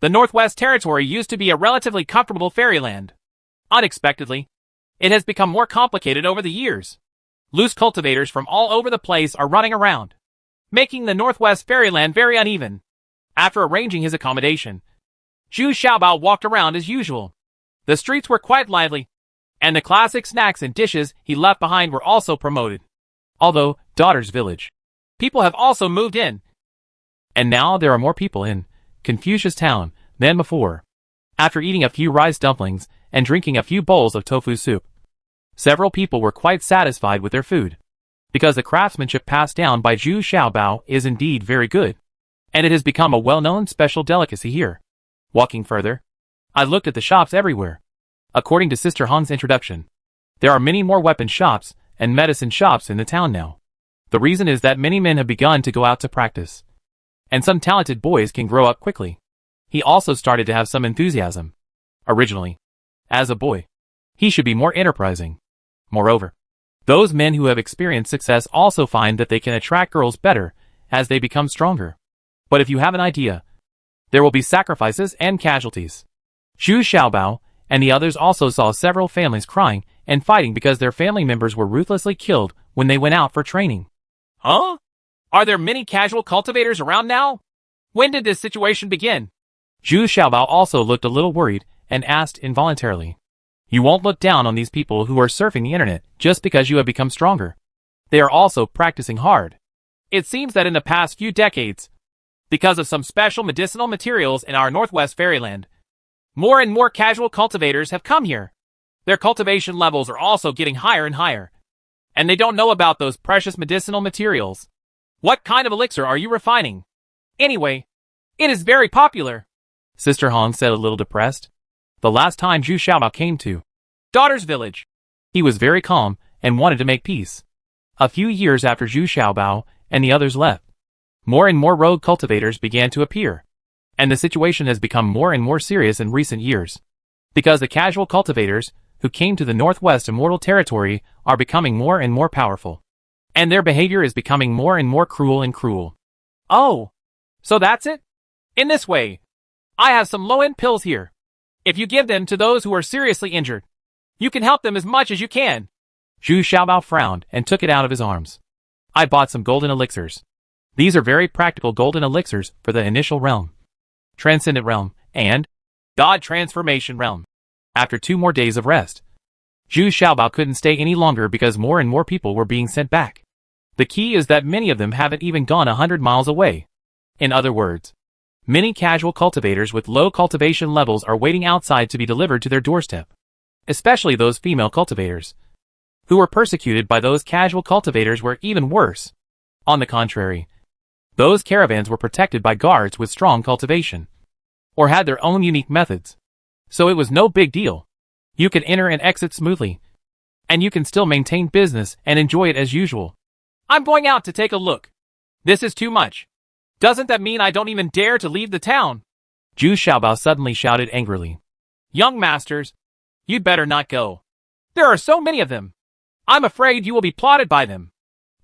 the Northwest Territory used to be a relatively comfortable fairyland. Unexpectedly, it has become more complicated over the years. Loose cultivators from all over the place are running around, making the Northwest Fairyland very uneven. After arranging his accommodation, Zhu Xiaobao walked around as usual. The streets were quite lively, and the classic snacks and dishes he left behind were also promoted. Although, Daughter's Village, people have also moved in. And now there are more people in Confucius Town than before. After eating a few rice dumplings and drinking a few bowls of tofu soup, several people were quite satisfied with their food, because the craftsmanship passed down by Zhu Xiaobao is indeed very good, and it has become a well-known special delicacy here. Walking further, I looked at the shops everywhere. According to Sister Han's introduction, there are many more weapon shops and medicine shops in the town now. The reason is that many men have begun to go out to practice, and some talented boys can grow up quickly. He also started to have some enthusiasm. Originally, as a boy, he should be more enterprising. Moreover, those men who have experienced success also find that they can attract girls better as they become stronger. But if you have an idea, there will be sacrifices and casualties. Zhu Xiaobao and the others also saw several families crying and fighting because their family members were ruthlessly killed when they went out for training. Huh? Are there many casual cultivators around now? When did this situation begin? Zhu Xiaobao also looked a little worried and asked involuntarily. You won't look down on these people who are surfing the internet just because you have become stronger. They are also practicing hard. It seems that in the past few decades, because of some special medicinal materials in our Northwest Fairyland, more and more casual cultivators have come here. Their cultivation levels are also getting higher and higher, and they don't know about those precious medicinal materials. What kind of elixir are you refining? Anyway, it is very popular. Sister Han said a little depressed. The last time Zhu Xiaobao came to Daughter's Village, he was very calm and wanted to make peace. A few years after Zhu Xiaobao and the others left, more and more rogue cultivators began to appear, and the situation has become more and more serious in recent years, because the casual cultivators who came to the Northwest Immortal Territory are becoming more and more powerful, and their behavior is becoming more and more cruel and cruel. Oh, so that's it? In this way, I have some low-end pills here. If you give them to those who are seriously injured, you can help them as much as you can. Zhu Xiaobao frowned and took it out of his arms. I bought some golden elixirs. These are very practical golden elixirs for the initial realm, Transcendent Realm, and God Transformation Realm. After 2 more days of rest, Zhu Xiaobao couldn't stay any longer because more and more people were being sent back. The key is that many of them haven't even gone 100 miles away. In other words, many casual cultivators with low cultivation levels are waiting outside to be delivered to their doorstep. Especially those female cultivators, who were persecuted by those casual cultivators were even worse. On the contrary, those caravans were protected by guards with strong cultivation, or had their own unique methods. So it was no big deal. You could enter and exit smoothly, and you can still maintain business and enjoy it as usual. I'm going out to take a look. This is too much. Doesn't that mean I don't even dare to leave the town? Zhu Xiaobao suddenly shouted angrily. Young masters, you'd better not go. There are so many of them. I'm afraid you will be plotted by them.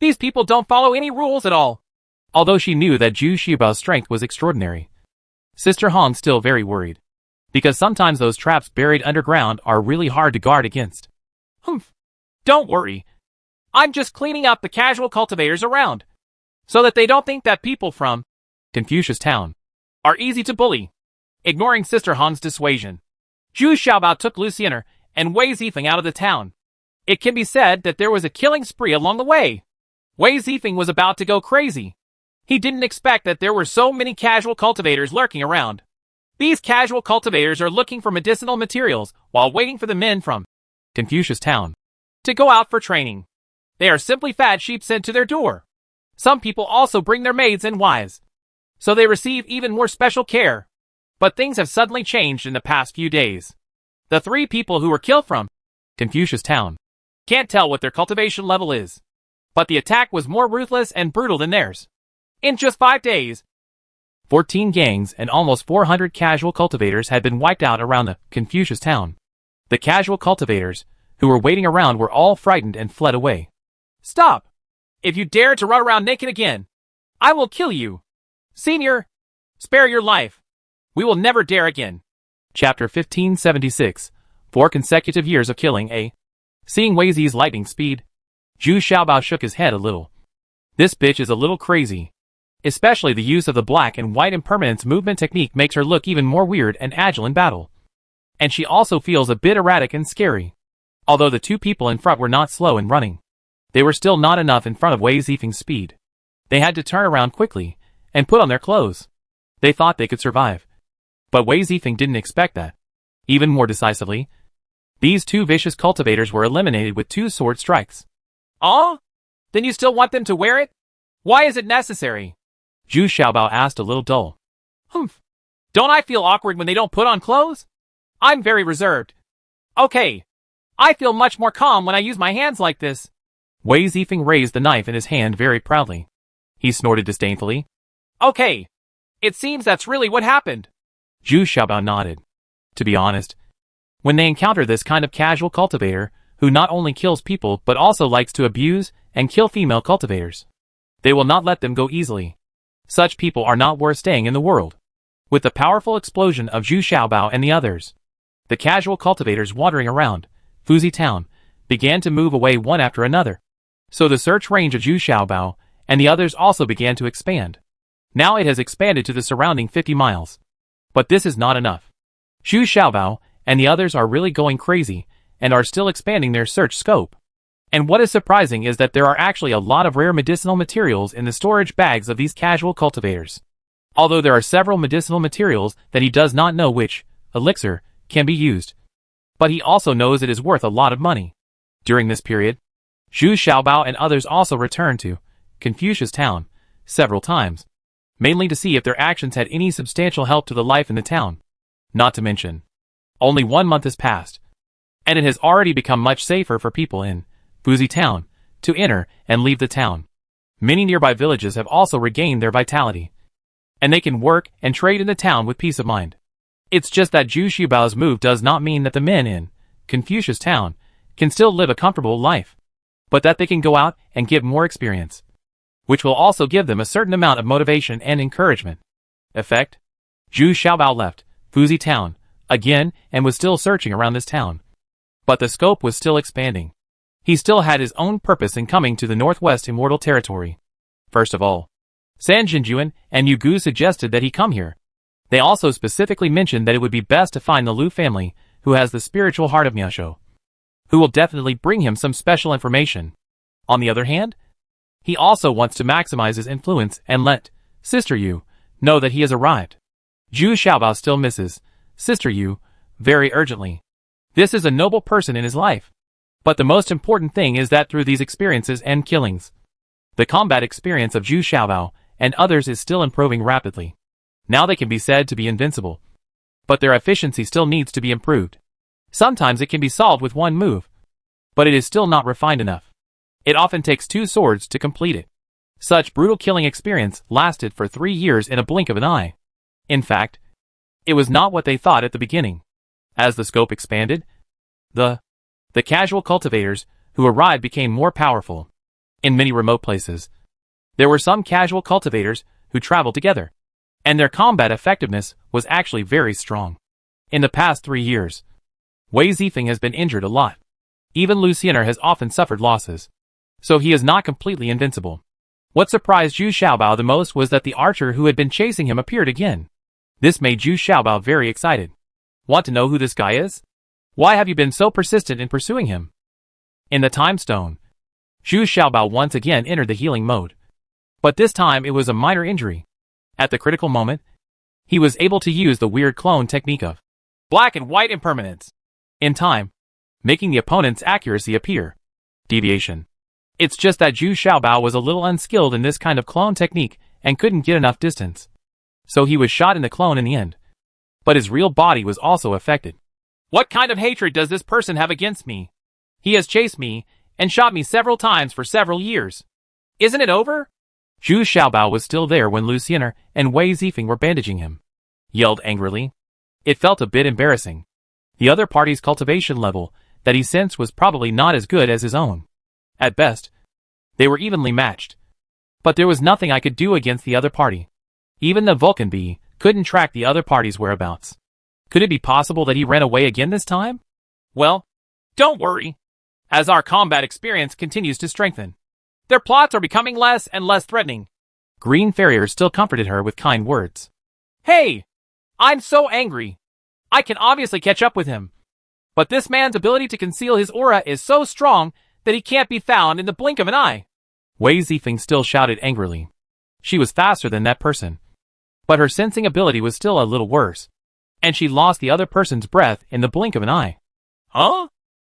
These people don't follow any rules at all. Although she knew that Zhu Xiaobao's strength was extraordinary, Sister Han still very worried, because sometimes those traps buried underground are really hard to guard against. Humph. Don't worry. I'm just cleaning up the casual cultivators around, so that they don't think that people from Confucius Town are easy to bully. Ignoring Sister Han's dissuasion, Zhu Xiaobao took Luciener and Wei Zifeng out of the town. It can be said that there was a killing spree along the way. Wei Zifeng was about to go crazy. He didn't expect that there were so many casual cultivators lurking around. These casual cultivators are looking for medicinal materials while waiting for the men from Confucius Town to go out for training. They are simply fat sheep sent to their door. Some people also bring their maids and wives, so they receive even more special care. But things have suddenly changed in the past few days. The 3 people who were killed from Confucius Town can't tell what their cultivation level is, but the attack was more ruthless and brutal than theirs. In just 5 days, 14 gangs and almost 400 casual cultivators had been wiped out around the Confucius Town. The casual cultivators who were waiting around were all frightened and fled away. Stop! If you dare to run around naked again, I will kill you. Senior, spare your life. We will never dare again. Chapter 1576, 4 consecutive years of killing, eh? Seeing Wei Zi's lightning speed, Zhu Xiaobao shook his head a little. This bitch is a little crazy. Especially the use of the black and white impermanence movement technique makes her look even more weird and agile in battle. And she also feels a bit erratic and scary. Although the two people in front were not slow in running, they were still not enough in front of Wei Zifeng's speed. They had to turn around quickly and put on their clothes. They thought they could survive. But Wei Zifeng didn't expect that. Even more decisively, these two vicious cultivators were eliminated with 2 sword strikes. Oh? Then you still want them to wear it? Why is it necessary? Zhu Xiaobao asked a little dull. Humph. Don't I feel awkward when they don't put on clothes? I'm very reserved. Okay. I feel much more calm when I use my hands like this. Wei Zifeng raised the knife in his hand very proudly. He snorted disdainfully. Okay. It seems that's really what happened. Zhu Xiaobao nodded. To be honest, when they encounter this kind of casual cultivator, who not only kills people but also likes to abuse and kill female cultivators, they will not let them go easily. Such people are not worth staying in the world. With the powerful explosion of Zhu Xiaobao and the others, the casual cultivators wandering around Fuzi town began to move away one after another. So the search range of Zhu Xiaobao and the others also began to expand. Now it has expanded to the surrounding 50 miles. But this is not enough. Zhu Xiaobao and the others are really going crazy and are still expanding their search scope. And what is surprising is that there are actually a lot of rare medicinal materials in the storage bags of these casual cultivators. Although there are several medicinal materials that he does not know which elixir can be used. But he also knows it is worth a lot of money. During this period, Zhu Xiaobao and others also returned to Confucius town several times, mainly to see if their actions had any substantial help to the life in the town. Not to mention, only 1 month has passed, and it has already become much safer for people in Fuzi town to enter and leave the town. Many nearby villages have also regained their vitality, and they can work and trade in the town with peace of mind. It's just that Zhu Xiaobao's move does not mean that the men in Confucius town can still live a comfortable life, but that they can go out and get more experience, which will also give them a certain amount of motivation and encouragement. Effect: Zhu Xiaobao left Fuzi town again and was still searching around this town. But the scope was still expanding. He still had his own purpose in coming to the northwest immortal territory. First of all, San Jinjuan and Yu Gu suggested that he come here. They also specifically mentioned that it would be best to find the Lu family, who has the spiritual heart of Miaosho, who will definitely bring him some special information. On the other hand, he also wants to maximize his influence and let Sister Yu know that he has arrived. Zhu Xiaobao still misses Sister Yu very urgently. This is a noble person in his life. But the most important thing is that through these experiences and killings, the combat experience of Zhu Xiaobao and others is still improving rapidly. Now they can be said to be invincible. But their efficiency still needs to be improved. Sometimes it can be solved with one move, but it is still not refined enough. It often takes 2 swords to complete it. Such brutal killing experience lasted for 3 years in a blink of an eye. In fact, it was not what they thought at the beginning. As the scope expanded, the casual cultivators who arrived became more powerful. In many remote places, there were some casual cultivators who traveled together, and their combat effectiveness was actually very strong. In the past 3 years, Wei Zifeng has been injured a lot. Even Lu Xiener has often suffered losses, so he is not completely invincible. What surprised Zhu Xiaobao the most was that the archer who had been chasing him appeared again. This made Zhu Xiaobao very excited. Want to know who this guy is? Why have you been so persistent in pursuing him? In the time stone, Zhu Xiaobao once again entered the healing mode. But this time it was a minor injury. At the critical moment, he was able to use the weird clone technique of black and white impermanence in time, making the opponent's accuracy appear deviation. It's just that Zhu Xiaobao was a little unskilled in this kind of clone technique and couldn't get enough distance. So he was shot in the clone in the end. But his real body was also affected. What kind of hatred does this person have against me? He has chased me and shot me several times for several years. Isn't it over? Zhu Xiaobao was still there when Lu Xiener and Wei Zifeng were bandaging him. Yelled angrily. It felt a bit embarrassing. The other party's cultivation level that he sensed was probably not as good as his own. At best, they were evenly matched. But there was nothing I could do against the other party. Even the Vulcan bee couldn't track the other party's whereabouts. Could it be possible that he ran away again this time? Well, don't worry. As our combat experience continues to strengthen, their plots are becoming less and less threatening. Green Farrier still comforted her with kind words. Hey! I'm so angry. I can obviously catch up with him. But this man's ability to conceal his aura is so strong that he can't be found in the blink of an eye. Wei Zifeng still shouted angrily. She was faster than that person. But her sensing ability was still a little worse. And she lost the other person's breath in the blink of an eye. Huh?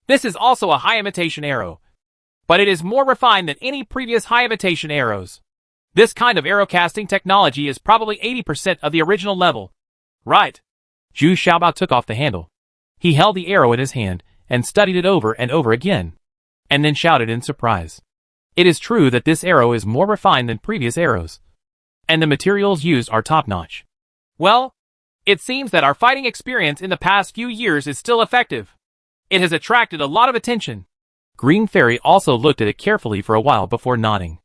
This is also a high imitation arrow. But it is more refined than any previous high imitation arrows. This kind of arrow casting technology is probably 80% of the original level. Right. Zhu Xiaobao took off the handle. He held the arrow in his hand and studied it over and over again. And then shouted in surprise. It is true that this arrow is more refined than previous arrows. And the materials used are top-notch. Well, it seems that our fighting experience in the past few years is still effective. It has attracted a lot of attention. Green Fairy also looked at it carefully for a while before nodding.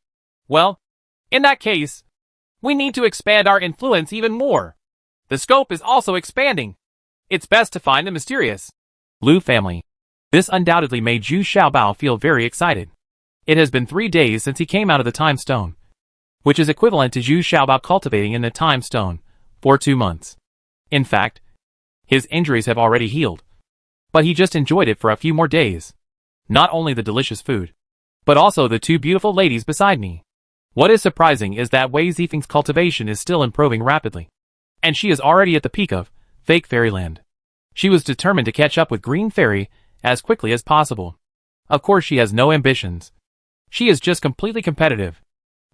Well, in that case, we need to expand our influence even more. The scope is also expanding. It's best to find the mysterious Lu family. This undoubtedly made Zhu Xiaobao feel very excited. It has been 3 days since he came out of the Time Stone, which is equivalent to Zhu Xiaobao cultivating in the Time Stone for 2 months. In fact, his injuries have already healed. But he just enjoyed it for a few more days. Not only the delicious food, but also the 2 beautiful ladies beside me. What is surprising is that Wei Zifeng's cultivation is still improving rapidly. And she is already at the peak of Fake Fairyland. She was determined to catch up with Green Fairy as quickly as possible. Of course she has no ambitions. She is just completely competitive.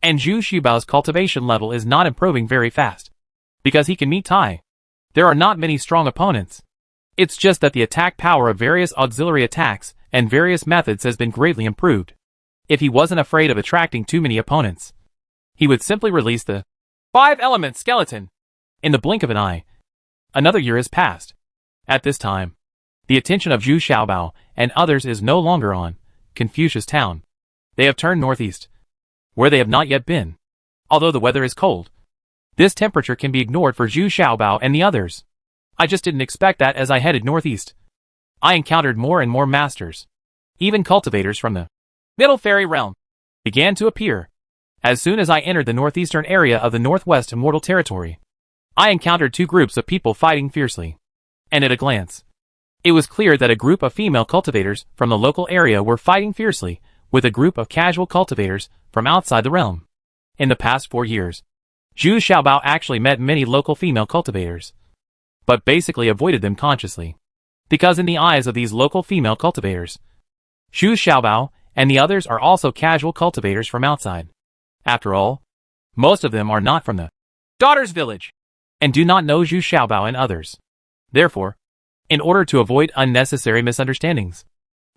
And Zhu Xiaobao's cultivation level is not improving very fast. Because he can meet Tai. There are not many strong opponents. It's just that the attack power of various auxiliary attacks and various methods has been greatly improved. If he wasn't afraid of attracting too many opponents, he would simply release the 5-element skeleton. In the blink of an eye. Another year has passed. At this time, the attention of Zhu Xiaobao and others is no longer on Confucius Town. They have turned northeast, where they have not yet been. Although the weather is cold, this temperature can be ignored for Zhu Xiaobao and the others. I just didn't expect that as I headed northeast. I encountered more and more masters. Even cultivators from the Middle Fairy Realm began to appear. As soon as I entered the northeastern area of the Northwest Immortal Territory, I encountered 2 groups of people fighting fiercely. And at a glance, it was clear that a group of female cultivators from the local area were fighting fiercely with a group of casual cultivators from outside the realm. In the past 4 years, Zhu Xiaobao actually met many local female cultivators, but basically avoided them consciously. Because in the eyes of these local female cultivators, Zhu Xiaobao and the others are also casual cultivators from outside. After all, most of them are not from the Daughter's Village, and do not know Zhu Xiaobao and others. Therefore, in order to avoid unnecessary misunderstandings,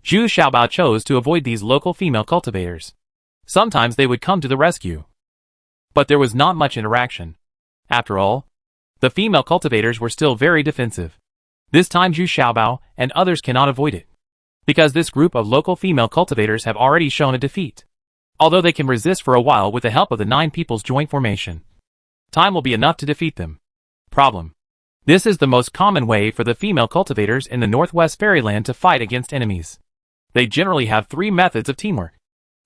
Zhu Xiaobao chose to avoid these local female cultivators. Sometimes they would come to the rescue. But there was not much interaction. After all, the female cultivators were still very defensive. This time Zhu Xiaobao and others cannot avoid it. Because this group of local female cultivators have already shown a defeat. Although they can resist for a while with the help of the 9 People's Joint Formation, time will be enough to defeat them. Problem. This is the most common way for the female cultivators in the Northwest Fairyland to fight against enemies. They generally have 3 methods of teamwork.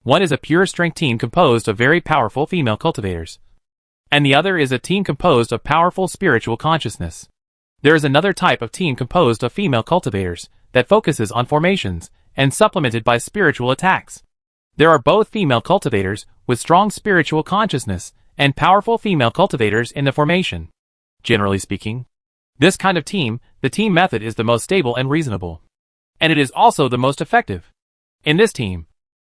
One is a pure strength team composed of very powerful female cultivators. And the other is a team composed of powerful spiritual consciousness. There is another type of team composed of female cultivators that focuses on formations and supplemented by spiritual attacks. There are both female cultivators with strong spiritual consciousness and powerful female cultivators in the formation. Generally speaking, this kind of team, the team method is the most stable and reasonable. And it is also the most effective. In this team,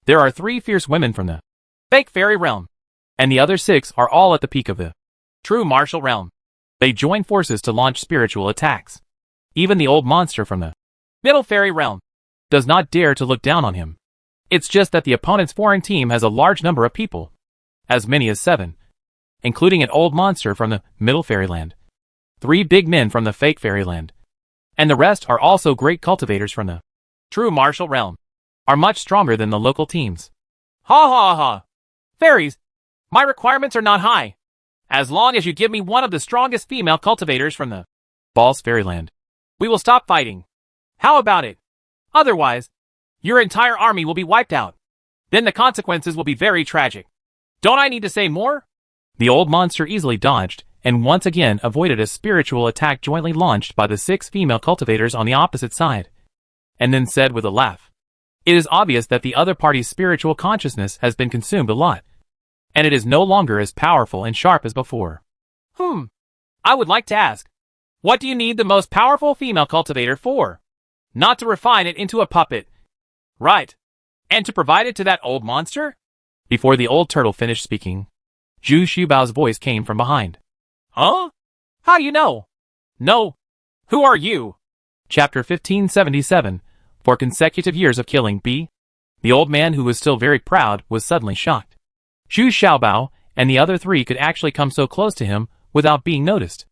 there are 3 fierce women from the Fake Fairy Realm, and the other 6 are all at the peak of the True Martial Realm. They join forces to launch spiritual attacks. Even the old monster from the Middle Fairy Realm does not dare to look down on him. It's just that the opponent's foreign team has a large number of people. As many as 7. Including an old monster from the Middle Fairyland. 3 big men from the Fake Fairyland. And the rest are also great cultivators from the True Martial Realm. Are much stronger than the local teams. Ha ha ha. Fairies, my requirements are not high. As long as you give me one of the strongest female cultivators from the False Fairyland, we will stop fighting. How about it? Otherwise, your entire army will be wiped out. Then the consequences will be very tragic. Don't I need to say more? The old monster easily dodged, and once again avoided a spiritual attack jointly launched by the 6 female cultivators on the opposite side. And then said with a laugh, "It is obvious that the other party's spiritual consciousness has been consumed a lot, and it is no longer as powerful and sharp as before." I would like to ask, what do you need the most powerful female cultivator for? Not to refine it into a puppet. Right. And to provide it to that old monster? Before the old turtle finished speaking, Zhu Xiubao's voice came from behind. Huh? How you know? No. Who are you? Chapter 1577, for consecutive years of killing B. The old man, who was still very proud, was suddenly shocked. Zhu Xiaobao and the other 3 could actually come so close to him without being noticed.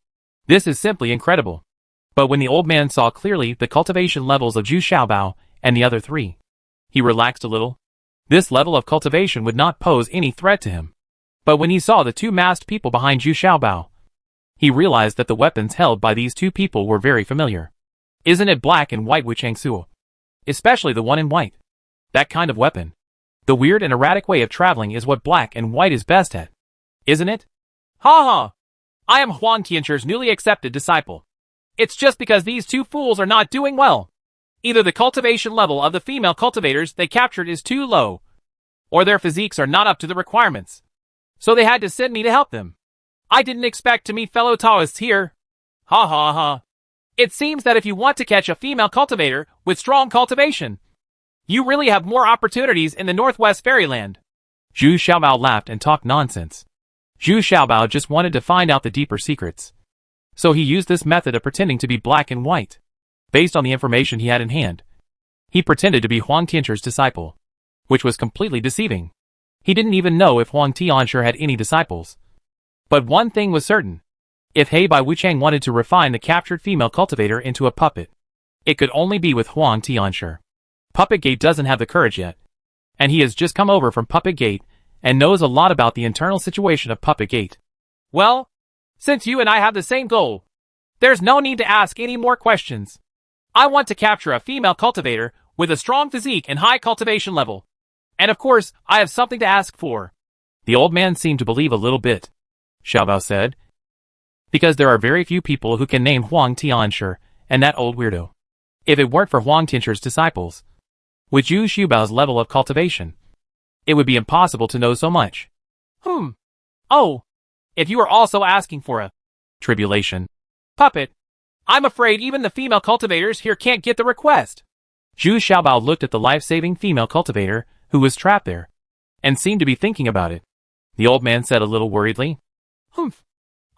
This is simply incredible. But when the old man saw clearly the cultivation levels of Zhu Xiaobao and the other 3, he relaxed a little. This level of cultivation would not pose any threat to him. But when he saw the 2 masked people behind Zhu Xiaobao, he realized that the weapons held by these 2 people were very familiar. Isn't it black and white Wuchang Suo? Especially the one in white. That kind of weapon. The weird and erratic way of traveling is what black and white is best at. Isn't it? Ha ha! I am Huang Tianchu's newly accepted disciple. It's just because these 2 fools are not doing well. Either the cultivation level of the female cultivators they captured is too low, or their physiques are not up to the requirements. So they had to send me to help them. I didn't expect to meet fellow Taoists here. Ha ha ha. It seems that if you want to catch a female cultivator with strong cultivation, you really have more opportunities in the Northwest Fairyland. Zhu Xiaobao laughed and talked nonsense. Zhu Xiaobao just wanted to find out the deeper secrets. So he used this method of pretending to be black and white. Based on the information he had in hand, he pretended to be Huang Tianchu's disciple, which was completely deceiving. He didn't even know if Huang Tianchu had any disciples. But one thing was certain. If He Bai Wuchang wanted to refine the captured female cultivator into a puppet, it could only be with Huang Tianchu. Puppet Gate doesn't have the courage yet, and he has just come over from Puppet Gate and knows a lot about the internal situation of Puppet Gate. Well, since you and I have the same goal, there's no need to ask any more questions. I want to capture a female cultivator with a strong physique and high cultivation level. And of course, I have something to ask for. The old man seemed to believe a little bit, Xiaobao said, because there are very few people who can name Huang Tianchu and that old weirdo. If it weren't for Huang Tianchu's disciples, with Zhu Xiubao's level of cultivation, it would be impossible to know so much. Oh, if you are also asking for a tribulation puppet, I'm afraid even the female cultivators here can't get the request. Zhu Xiaobao looked at the life-saving female cultivator who was trapped there, and seemed to be thinking about it. The old man said a little worriedly,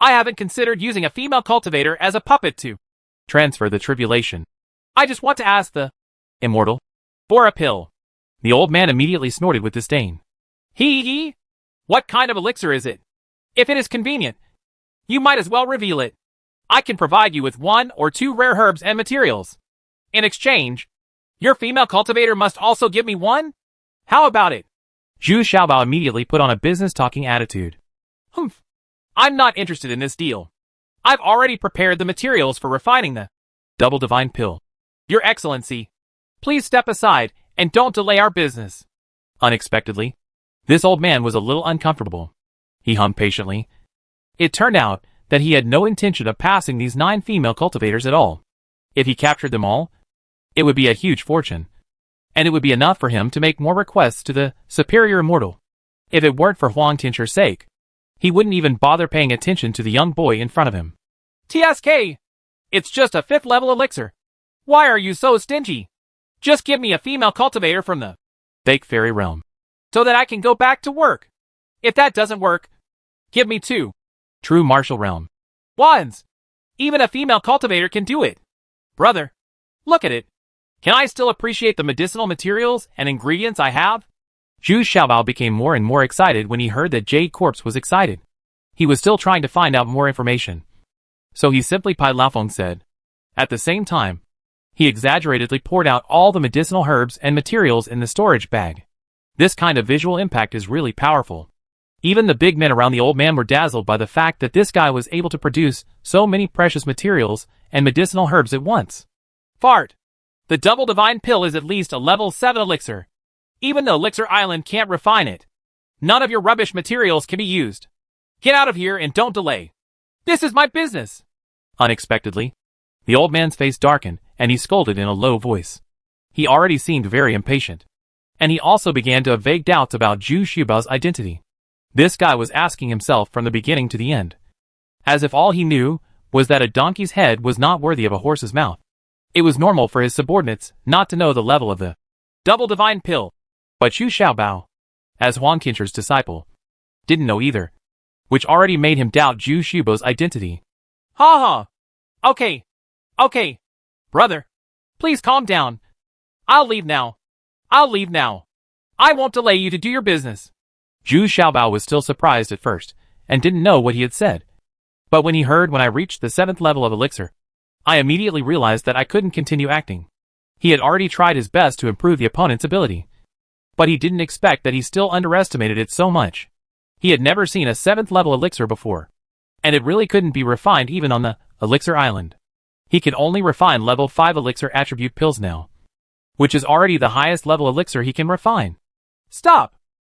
I haven't considered using a female cultivator as a puppet to transfer the tribulation. I just want to ask the immortal for a pill. The old man immediately snorted with disdain. Hee. What kind of elixir is it? If it is convenient, you might as well reveal it. I can provide you with 1 or 2 rare herbs and materials. In exchange, your female cultivator must also give me 1? How about it? Zhu Xiaobao immediately put on a business-talking attitude. I'm not interested in this deal. I've already prepared the materials for refining the double divine pill. Your Excellency, please step aside and don't delay our business. Unexpectedly, this old man was a little uncomfortable. He hummed patiently. It turned out that he had no intention of passing these 9 female cultivators at all. If he captured them all, it would be a huge fortune, and it would be enough for him to make more requests to the superior immortal. If it weren't for Huang Tianchu's sake, he wouldn't even bother paying attention to the young boy in front of him. TSK! It's just a 5th level elixir. Why are you so stingy? Just give me a female cultivator from the fake fairy realm, so that I can go back to work. If that doesn't work, give me 2 true martial realm wands. Even a female cultivator can do it. Brother, look at it. Can I still appreciate the medicinal materials and ingredients I have? Zhu Xiaobao became more and more excited when he heard that Jade Corpse was excited. He was still trying to find out more information. So he simply Pai Laofeng said. At the same time, he exaggeratedly poured out all the medicinal herbs and materials in the storage bag. This kind of visual impact is really powerful. Even the big men around the old man were dazzled by the fact that this guy was able to produce so many precious materials and medicinal herbs at once. Fart! The double divine pill is at least a level 7 elixir. Even though Elixir Island can't refine it, none of your rubbish materials can be used. Get out of here and don't delay. This is my business. Unexpectedly, the old man's face darkened and he scolded in a low voice. He already seemed very impatient. And he also began to have vague doubts about Zhu Xiaobao's identity. This guy was asking himself from the beginning to the end, as if all he knew was that a donkey's head was not worthy of a horse's mouth. It was normal for his subordinates not to know the level of the double divine pill. But Zhu Xiaobao, as Huang Tianchu's disciple, didn't know either, which already made him doubt Zhu Xiaobao's identity. Ha ha. Okay. Brother, please calm down. I'll leave now. I won't delay you to do your business. Zhu Xiaobao was still surprised at first, and didn't know what he had said. But when I reached the 7th level of elixir, I immediately realized that I couldn't continue acting. He had already tried his best to improve the opponent's ability, but he didn't expect that he still underestimated it so much. He had never seen a 7th level elixir before, and it really couldn't be refined even on the Elixir Island. He could only refine level 5 elixir attribute pills now, which is already the highest level elixir he can refine. Stop!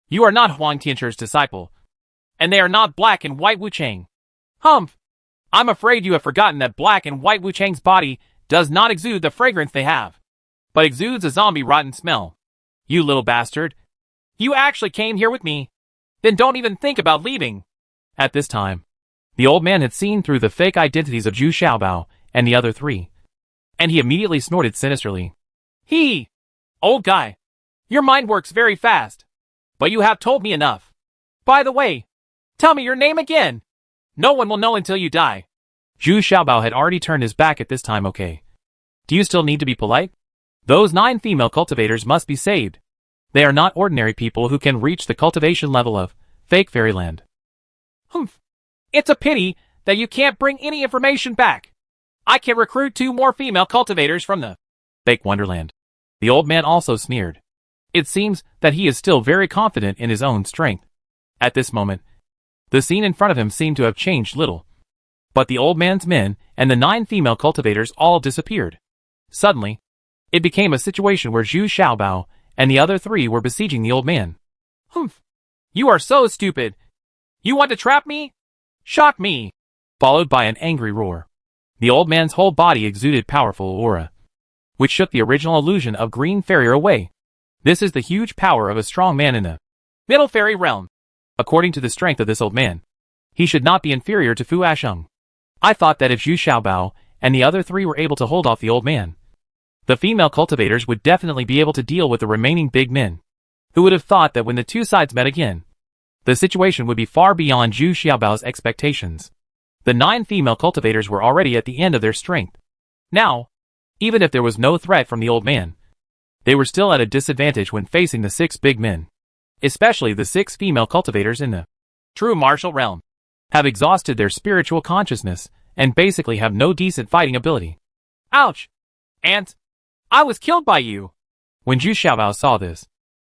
You are not Huang Tianchu's disciple, and they are not Black and White Wu Chang. Humph! I'm afraid you have forgotten that Black and White Wu Chang's body does not exude the fragrance they have, but exudes a zombie rotten smell. You little bastard! You actually came here with me? Then don't even think about leaving. At this time, the old man had seen through the fake identities of Zhu Xiaobao and the other 3, and he immediately snorted sinisterly. Old guy, your mind works very fast, but you have told me enough. By the way, tell me your name again. No one will know until you die. Zhu Xiaobao had already turned his back at this time. Okay. Do you still need to be polite? Those 9 female cultivators must be saved. They are not ordinary people who can reach the cultivation level of fake fairyland. Humph. It's a pity that you can't bring any information back. I can recruit 2 more female cultivators from the fake wonderland. The old man also sneered. It seems that he is still very confident in his own strength. At this moment, the scene in front of him seemed to have changed little. But the old man's men and the 9 female cultivators all disappeared. Suddenly, it became a situation where Zhu Xiaobao and the other 3 were besieging the old man. Humph! You are so stupid! You want to trap me? Shock me! Followed by an angry roar. The old man's whole body exuded powerful aura, which shook the original illusion of green fairy away. This is the huge power of a strong man in the middle fairy realm. According to the strength of this old man, he should not be inferior to Fu Asheng. I thought that if Zhu Xiaobao and the other 3 were able to hold off the old man, the female cultivators would definitely be able to deal with the remaining big men. Who would have thought that when the 2 sides met again, the situation would be far beyond Zhu Xiaobao's expectations. The 9 female cultivators were already at the end of their strength. Now, even if there was no threat from the old man, they were still at a disadvantage when facing the 6 big men. Especially the 6 female cultivators in the true martial realm have exhausted their spiritual consciousness and basically have no decent fighting ability. Ouch! Aunt, I was killed by you. When Zhu Xiaobao saw this,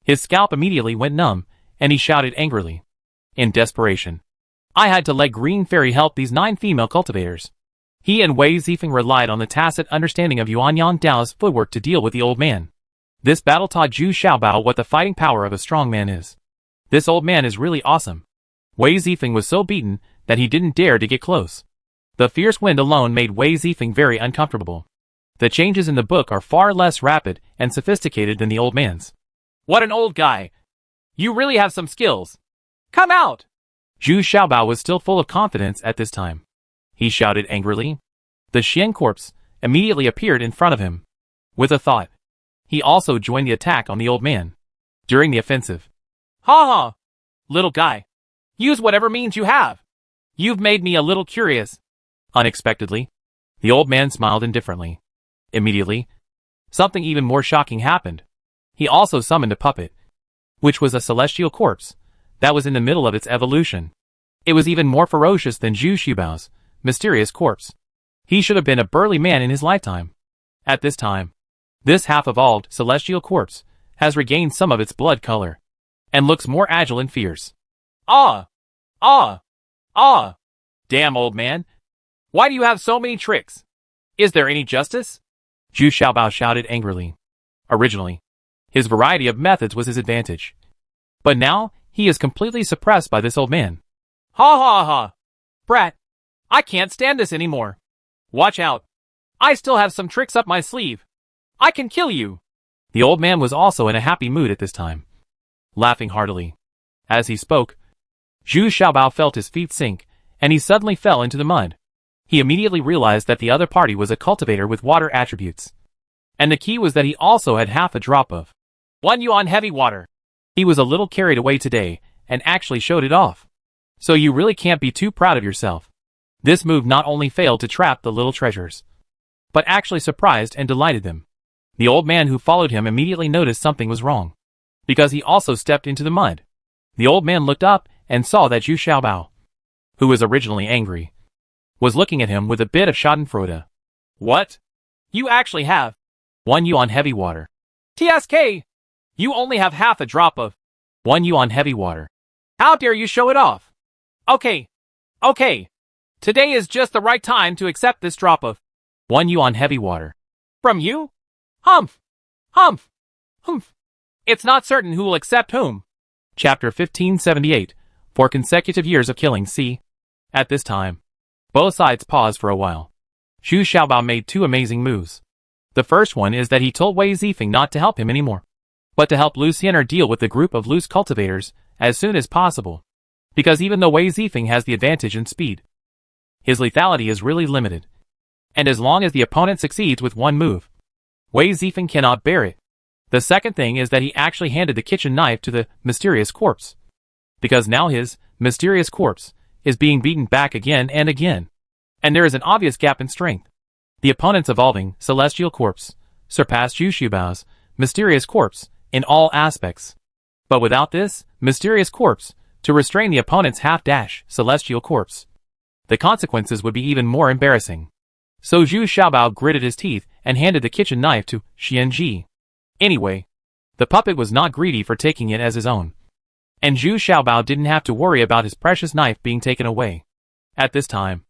his scalp immediately went numb, and he shouted angrily. In desperation, I had to let Green Fairy help these 9 female cultivators. He and Wei Zifeng relied on the tacit understanding of Yuan Yang Dao's footwork to deal with the old man. This battle taught Zhu Xiaobao what the fighting power of a strong man is. This old man is really awesome. Wei Zifeng was so beaten that he didn't dare to get close. The fierce wind alone made Wei Zifeng very uncomfortable. The changes in the book are far less rapid and sophisticated than the old man's. What an old guy! You really have some skills. Come out! Zhu Xiaobao was still full of confidence at this time. He shouted angrily. The Xian corpse immediately appeared in front of him. With a thought, he also joined the attack on the old man. During the offensive. Ha ha! Little guy, use whatever means you have. You've made me a little curious. Unexpectedly, the old man smiled indifferently. Immediately, something even more shocking happened. He also summoned a puppet, which was a celestial corpse that was in the middle of its evolution. It was even more ferocious than Zhu Xiaobao's mysterious corpse. He should have been a burly man in his lifetime. At this time, this half-evolved celestial corpse has regained some of its blood color and looks more agile and fierce. Ah! Damn, old man. Why do you have so many tricks? Is there any justice? Zhu Xiaobao shouted angrily. Originally, his variety of methods was his advantage. But now, he is completely suppressed by this old man. Ha ha ha. Brat, I can't stand this anymore. Watch out. I still have some tricks up my sleeve. I can kill you. The old man was also in a happy mood at this time, laughing heartily. As he spoke, Zhu Xiaobao felt his feet sink, and he suddenly fell into the mud. He immediately realized that the other party was a cultivator with water attributes. And the key was that he also had half a drop of 1 yuan heavy water. He was a little carried away today, and actually showed it off. So you really can't be too proud of yourself. This move not only failed to trap the little treasures, but actually surprised and delighted them. The old man who followed him immediately noticed something was wrong, because he also stepped into the mud. The old man looked up and saw that Zhu Xiaobao, who was originally angry, was looking at him with a bit of schadenfreude. What? You actually have 1 yuan heavy water. TSK! You only have half a drop of 1 yuan heavy water. How dare you show it off? Okay. Today is just the right time to accept this drop of 1 yuan heavy water. From you? Humph. It's not certain who will accept whom. Chapter 1578. 4 consecutive years of killing. C. At this time, both sides paused for a while. Zhu Xiaobao made 2 amazing moves. The first one is that he told Wei Zifeng not to help him anymore, but to help Lu Xiener deal with the group of loose cultivators as soon as possible. Because even though Wei Zifeng has the advantage in speed, his lethality is really limited. And as long as the opponent succeeds with 1 move, Wei Zifeng cannot bear it. The second thing is that he actually handed the kitchen knife to the mysterious corpse. Because now his mysterious corpse is being beaten back again and again. And there is an obvious gap in strength. The opponent's evolving celestial corpse surpassed Zhu Xiaobao's mysterious corpse in all aspects. But without this mysterious corpse to restrain the opponent's half-dash celestial corpse, the consequences would be even more embarrassing. So Zhu Xiaobao gritted his teeth and handed the kitchen knife to Xianji. Anyway, the puppet was not greedy for taking it as his own. And Zhu Xiaobao didn't have to worry about his precious knife being taken away. At this time,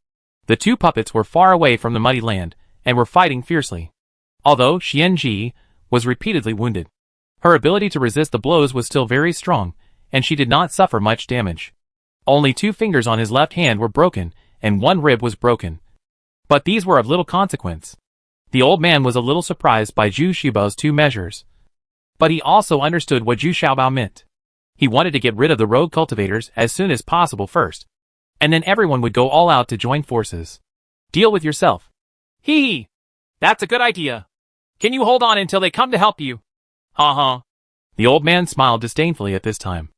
the 2 puppets were far away from the muddy land and were fighting fiercely. Although Xianji was repeatedly wounded, her ability to resist the blows was still very strong, and she did not suffer much damage. Only 2 fingers on his left hand were broken, and 1 rib was broken. But these were of little consequence. The old man was a little surprised by Zhu Xiaobao's 2 measures. But he also understood what Zhu Xiaobao meant. He wanted to get rid of the rogue cultivators as soon as possible first. And then everyone would go all out to join forces. Deal with yourself. Hee. That's a good idea. Can you hold on until they come to help you? Ha. The old man smiled disdainfully at this time.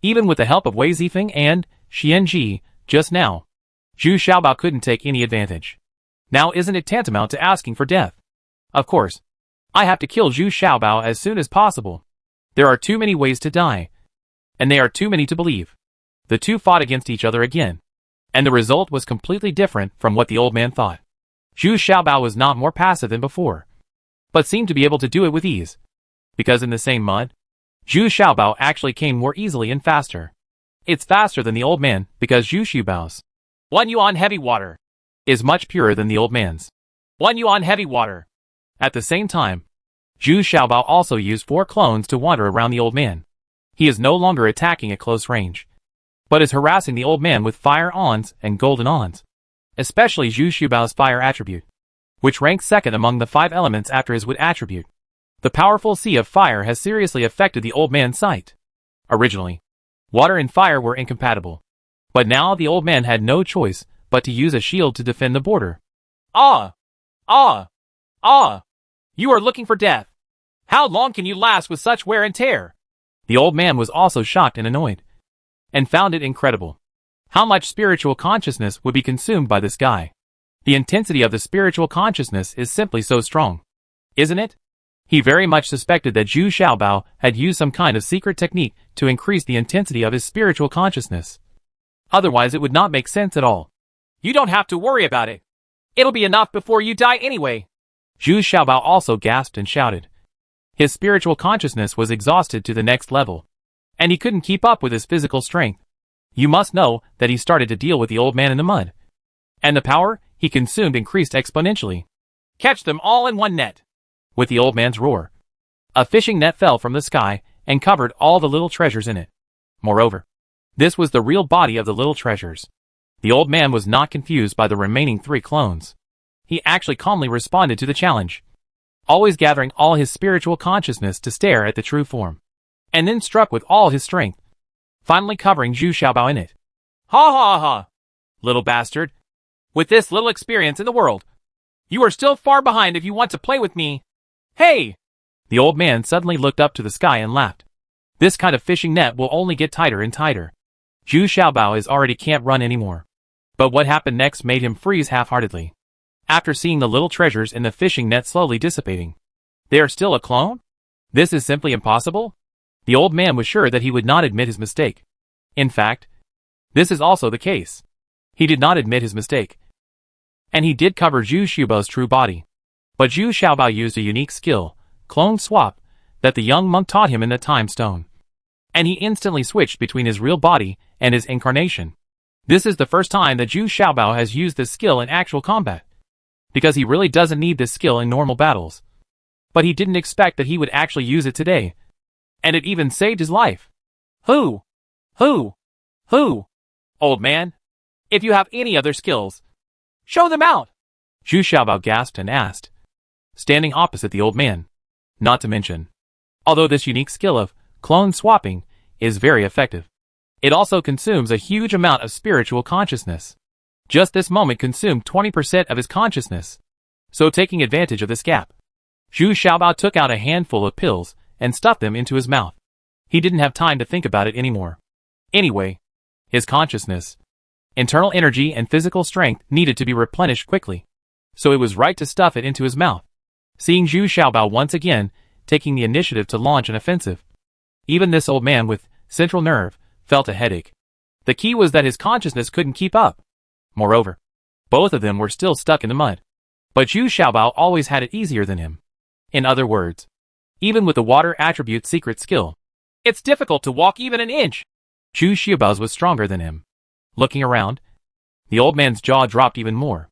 Even with the help of Wei Zifeng and Xianji, just now, Zhu Xiaobao couldn't take any advantage. Now isn't it tantamount to asking for death? Of course. I have to kill Zhu Xiaobao as soon as possible. There are too many ways to die. And they are too many to believe. The 2 fought against each other again. And the result was completely different from what the old man thought. Zhu Xiaobao was not more passive than before, but seemed to be able to do it with ease. Because in the same mud, Zhu Xiaobao actually came more easily and faster. It's faster than the old man because Zhu Xiaobao's 1 yuan heavy water is much purer than the old man's 1 yuan heavy water. At the same time, Zhu Xiaobao also used 4 clones to wander around the old man. He is no longer attacking at close range, but is harassing the old man with fire ons and golden ons, especially Zhu Xiaobao's fire attribute, which ranks second among the 5 elements after his wood attribute. The powerful sea of fire has seriously affected the old man's sight. Originally, water and fire were incompatible, but now the old man had no choice but to use a shield to defend the border. Ah! You are looking for death. How long can you last with such wear and tear? The old man was also shocked and annoyed, and found it incredible. How much spiritual consciousness would be consumed by this guy? The intensity of the spiritual consciousness is simply so strong, isn't it? He very much suspected that Zhu Xiaobao had used some kind of secret technique to increase the intensity of his spiritual consciousness. Otherwise it would not make sense at all. You don't have to worry about it. It'll be enough before you die anyway. Zhu Xiaobao also gasped and shouted. His spiritual consciousness was exhausted to the next level, and he couldn't keep up with his physical strength. You must know that he started to deal with the old man in the mud, and the power he consumed increased exponentially. Catch them all in one net. With the old man's roar, a fishing net fell from the sky and covered all the little treasures in it. Moreover, this was the real body of the little treasures. The old man was not confused by the remaining 3 clones. He actually calmly responded to the challenge, always gathering all his spiritual consciousness to stare at the true form, and then struck with all his strength, finally covering Zhu Xiaobao in it. Ha ha ha! Little bastard. With this little experience in the world, you are still far behind if you want to play with me. Hey! The old man suddenly looked up to the sky and laughed. This kind of fishing net will only get tighter and tighter. Zhu Xiaobao is already can't run anymore. But what happened next made him freeze half-heartedly. After seeing the little treasures in the fishing net slowly dissipating. They are still a clone? This is simply impossible? The old man was sure that he would not admit his mistake. In fact, this is also the case. He did not admit his mistake. And he did cover Zhu Xiaobao's true body. But Zhu Xiaobao used a unique skill, clone swap, that the young monk taught him in the time stone. And he instantly switched between his real body and his incarnation. This is the first time that Zhu Xiaobao has used this skill in actual combat, because he really doesn't need this skill in normal battles. But he didn't expect that he would actually use it today. And it even saved his life. Who? Old man, if you have any other skills, show them out. Zhu Xiaobao gasped and asked, standing opposite the old man. Not to mention, although this unique skill of clone swapping is very effective, it also consumes a huge amount of spiritual consciousness. Just this moment consumed 20% of his consciousness. So taking advantage of this gap, Zhu Xiaobao took out a handful of pills and stuffed them into his mouth. He didn't have time to think about it anymore. Anyway, his consciousness, internal energy and physical strength needed to be replenished quickly. So it was right to stuff it into his mouth. Seeing Zhu Xiaobao once again taking the initiative to launch an offensive, even this old man with central nerve felt a headache. The key was that his consciousness couldn't keep up. Moreover, both of them were still stuck in the mud. But Zhu Xiaobao always had it easier than him. In other words, even with the water attribute secret skill, it's difficult to walk even an inch. Zhu Xiaobao's was stronger than him. Looking around, the old man's jaw dropped even more.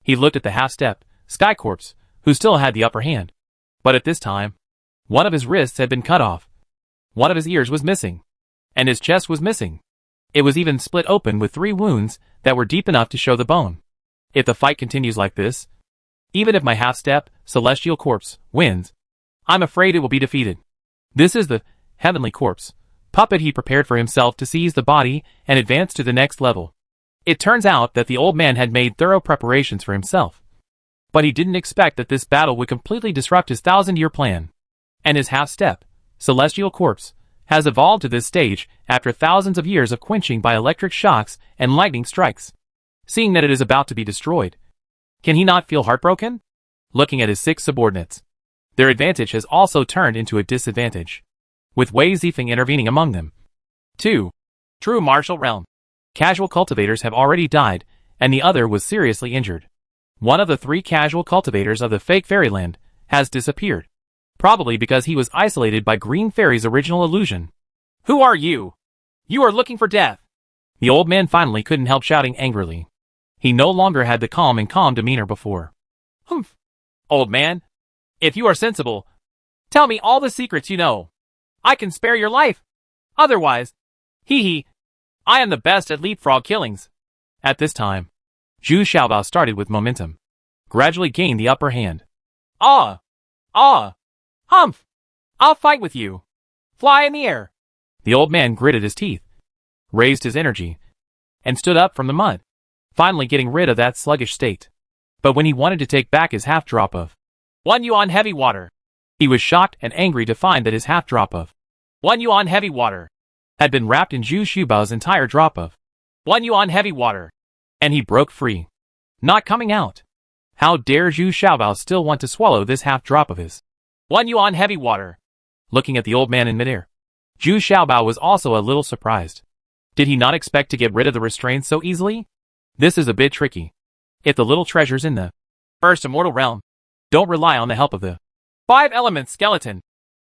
He looked at the half-step Sky Corpse, who still had the upper hand. But at this time, one of his wrists had been cut off. One of his ears was missing. And his chest was missing. It was even split open with 3 wounds that were deep enough to show the bone. If the fight continues like this, even if my half-step Celestial Corpse wins, I'm afraid it will be defeated. This is the Heavenly Corpse puppet he prepared for himself to seize the body and advance to the next level. It turns out that the old man had made thorough preparations for himself. But he didn't expect that this battle would completely disrupt his 1,000-year plan. And his half-step Celestial Corpse has evolved to this stage after thousands of years of quenching by electric shocks and lightning strikes. Seeing that it is about to be destroyed, can he not feel heartbroken? Looking at his 6 subordinates, their advantage has also turned into a disadvantage, with Wei Zifeng intervening among them. 2. True martial realm. Casual cultivators have already died, and the other was seriously injured. One of the 3 casual cultivators of the fake fairyland has disappeared, probably because he was isolated by Green Fairy's original illusion. Who are you? You are looking for death. The old man finally couldn't help shouting angrily. He no longer had the calm demeanor before. Humph. Old man, if you are sensible, tell me all the secrets you know. I can spare your life. Otherwise, hee, I am the best at leapfrog killings. At this time, Zhu Xiaobao started with momentum, gradually gained the upper hand. Humph. I'll fight with you. Fly in the air. The old man gritted his teeth, raised his energy, and stood up from the mud, finally getting rid of that sluggish state. But when he wanted to take back his half-drop of 1 yuan heavy water, he was shocked and angry to find that his half-drop of 1 yuan heavy water had been wrapped in Zhu Xiaobao's entire drop of 1 yuan heavy water, and he broke free, not coming out. How dare Zhu Xiaobao still want to swallow this half-drop of his 1 yuan heavy water? Looking at the old man in midair, Zhu Xiaobao was also a little surprised. Did he not expect to get rid of the restraints so easily? This is a bit tricky. If the little treasures in the first immortal realm don't rely on the help of the 5 elements skeleton,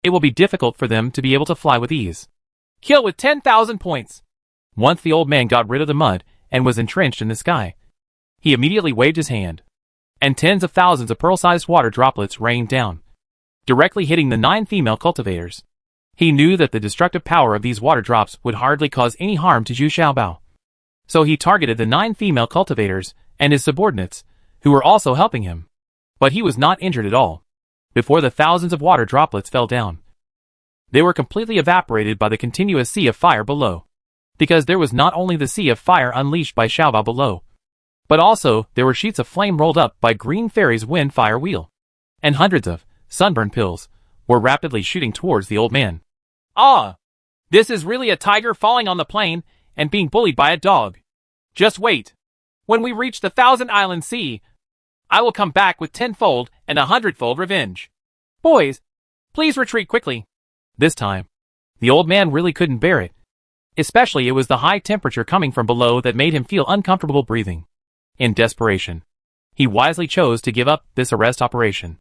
it will be difficult for them to be able to fly with ease. Kill with 10,000 points. Once the old man got rid of the mud and was entrenched in the sky, he immediately waved his hand, and tens of thousands of pearl-sized water droplets rained down. directly hitting the 9 female cultivators. He knew that the destructive power of these water drops would hardly cause any harm to Zhu Xiaobao. So he targeted the 9 female cultivators and his subordinates, who were also helping him. But he was not injured at all. Before the thousands of water droplets fell down, they were completely evaporated by the continuous sea of fire below. Because there was not only the sea of fire unleashed by Xiaobao below, but also there were sheets of flame rolled up by Green Fairy's wind fire wheel. And hundreds of sunburn pills were rapidly shooting towards the old man. Ah! This is really a tiger falling on the plain and being bullied by a dog. Just wait. When we reach the 1,000-island sea, I will come back with 10-fold and 100-fold revenge. Boys, please retreat quickly. This time, the old man really couldn't bear it. Especially it was the high temperature coming from below that made him feel uncomfortable breathing. In desperation, he wisely chose to give up this arrest operation.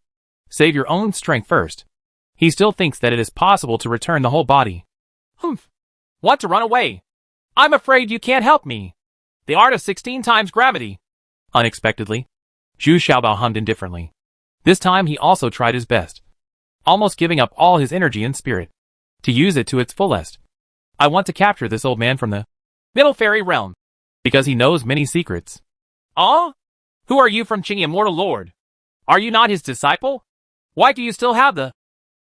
Save your own strength first. He still thinks that it is possible to return the whole body. Humph. Want to run away? I'm afraid you can't help me. The art of 16 times gravity. Unexpectedly, Zhu Xiaobao hummed indifferently. This time he also tried his best, almost giving up all his energy and spirit, to use it to its fullest. I want to capture this old man from the Middle Fairy Realm, because he knows many secrets. Ah? Who are you from Qing Immortal Lord? Are you not his disciple? Why do you still have the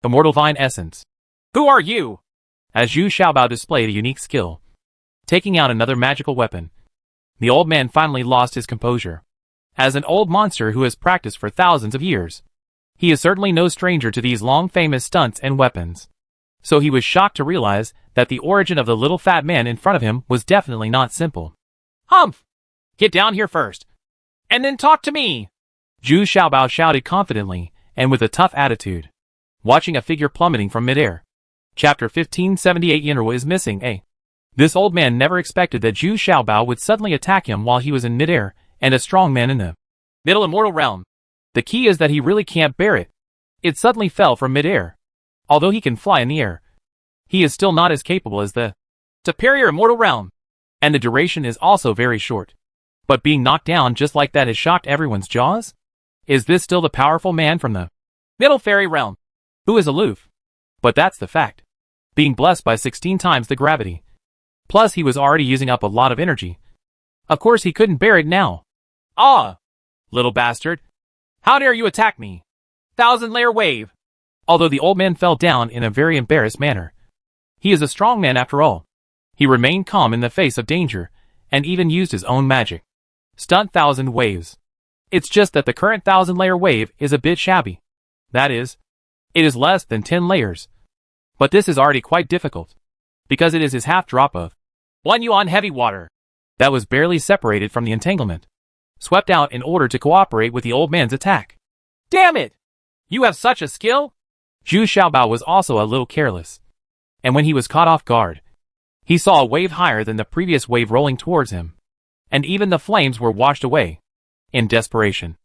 Immortal Vine Essence? Who are you? As Zhu Xiaobao displayed a unique skill, taking out another magical weapon, the old man finally lost his composure. As an old monster who has practiced for thousands of years, he is certainly no stranger to these long famous stunts and weapons. So he was shocked to realize that the origin of the little fat man in front of him was definitely not simple. Humph! Get down here first, and then talk to me! Zhu Xiaobao shouted confidently and with a tough attitude, watching a figure plummeting from midair. Chapter 1578 Yinruo is missing. This old man never expected that Zhu Xiaobao would suddenly attack him while he was in midair and a strong man in the Middle Immortal Realm. The key is that he really can't bear it. It suddenly fell from midair. Although he can fly in the air, he is still not as capable as the Superior Immortal Realm. And the duration is also very short. But being knocked down just like that has shocked everyone's jaws? Is this still the powerful man from the Middle Fairy Realm? Who is aloof? But that's the fact. Being blessed by 16 times the gravity. Plus he was already using up a lot of energy. Of course he couldn't bear it now. Ah! Little bastard. How dare you attack me? 1,000-layer wave. Although the old man fell down in a very embarrassed manner, he is a strong man after all. He remained calm in the face of danger, and even used his own magic. Stunt 1,000 waves. It's just that the current 1,000-layer wave is a bit shabby. That is, it is less than 10 layers. But this is already quite difficult, because it is his half drop of 1 yuan heavy water that was barely separated from the entanglement, swept out in order to cooperate with the old man's attack. Damn it! You have such a skill? Zhu Xiaobao was also a little careless, and when he was caught off guard, he saw a wave higher than the previous wave rolling towards him, and even the flames were washed away. In desperation,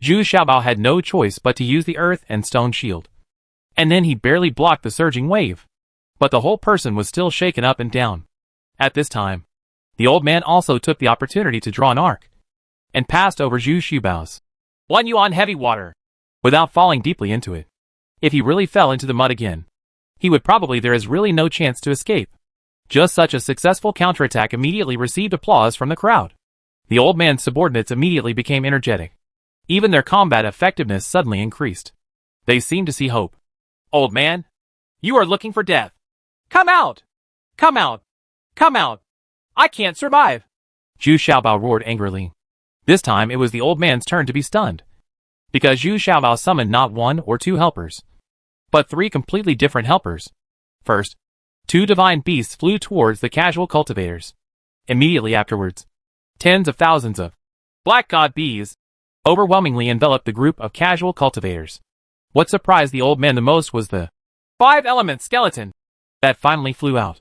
Zhu Xiaobao had no choice but to use the earth and stone shield. And then he barely blocked the surging wave, but the whole person was still shaken up and down. At this time, the old man also took the opportunity to draw an arc, and passed over Zhu Xiaobao's 1 yuan heavy water, without falling deeply into it. If he really fell into the mud again, he would probably there is really no chance to escape. Just such a successful counterattack immediately received applause from the crowd. The old man's subordinates immediately became energetic. Even their combat effectiveness suddenly increased. They seemed to see hope. Old man, you are looking for death. Come out! Come out! Come out! I can't survive! Zhu Xiaobao roared angrily. This time it was the old man's turn to be stunned, because Zhu Xiaobao summoned not 1 or 2 helpers, but 3 completely different helpers. First, 2 divine beasts flew towards the casual cultivators. Immediately afterwards, tens of thousands of black god bees overwhelmingly enveloped the group of casual cultivators. What surprised the old man the most was the 5-element skeleton that finally flew out.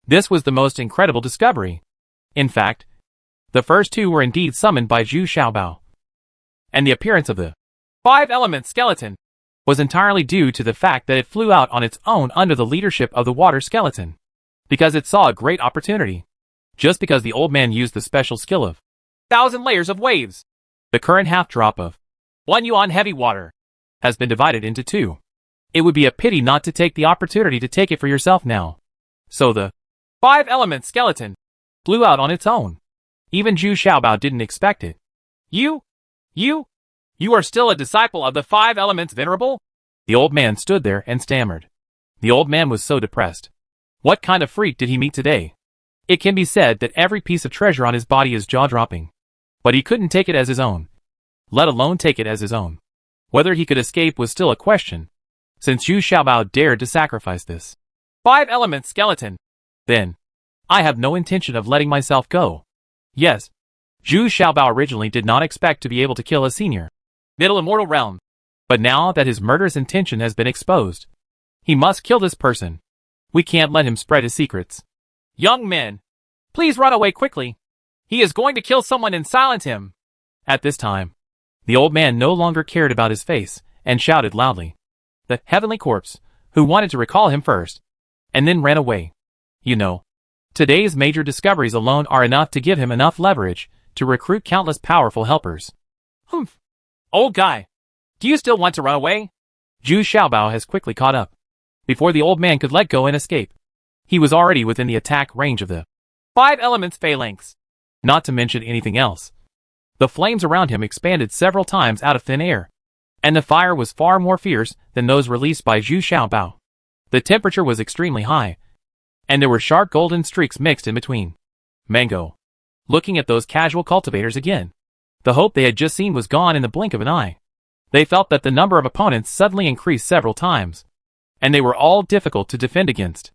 This was the most incredible discovery. In fact, the first 2 were indeed summoned by Zhu Xiaobao. And the appearance of the 5-element skeleton was entirely due to the fact that it flew out on its own under the leadership of the water skeleton, because it saw a great opportunity. Just because the old man used the special skill of 1,000 layers of waves, the current half drop of 1 yuan heavy water has been divided into 2. It would be a pity not to take the opportunity to take it for yourself now. So the 5-element skeleton blew out on its own. Even Zhu Xiaobao didn't expect it. You are still a disciple of the 5 elements, Venerable? The old man stood there and stammered. The old man was so depressed. What kind of freak did he meet today? It can be said that every piece of treasure on his body is jaw-dropping. But he couldn't take it as his own. Let alone take it as his own. Whether he could escape was still a question, since Zhu Xiaobao dared to sacrifice this 5-element skeleton. Then, I have no intention of letting myself go. Yes, Zhu Xiaobao originally did not expect to be able to kill a senior Middle Immortal Realm. But now that his murderous intention has been exposed, he must kill this person. We can't let him spread his secrets. Young men, please run away quickly. He is going to kill someone and silence him. At this time, the old man no longer cared about his face and shouted loudly. The heavenly corpse, who wanted to recall him first, and then ran away. You know, today's major discoveries alone are enough to give him enough leverage to recruit countless powerful helpers. Humph. Old guy, do you still want to run away? Zhu Xiaobao has quickly caught up. Before the old man could let go and escape, he was already within the attack range of the 5 elements phalanx. Not to mention anything else. The flames around him expanded several times out of thin air, and the fire was far more fierce than those released by Zhu Xiaobao. The temperature was extremely high, and there were sharp golden streaks mixed in between. Mango. Looking at those casual cultivators again, the hope they had just seen was gone in the blink of an eye. They felt that the number of opponents suddenly increased several times, and they were all difficult to defend against.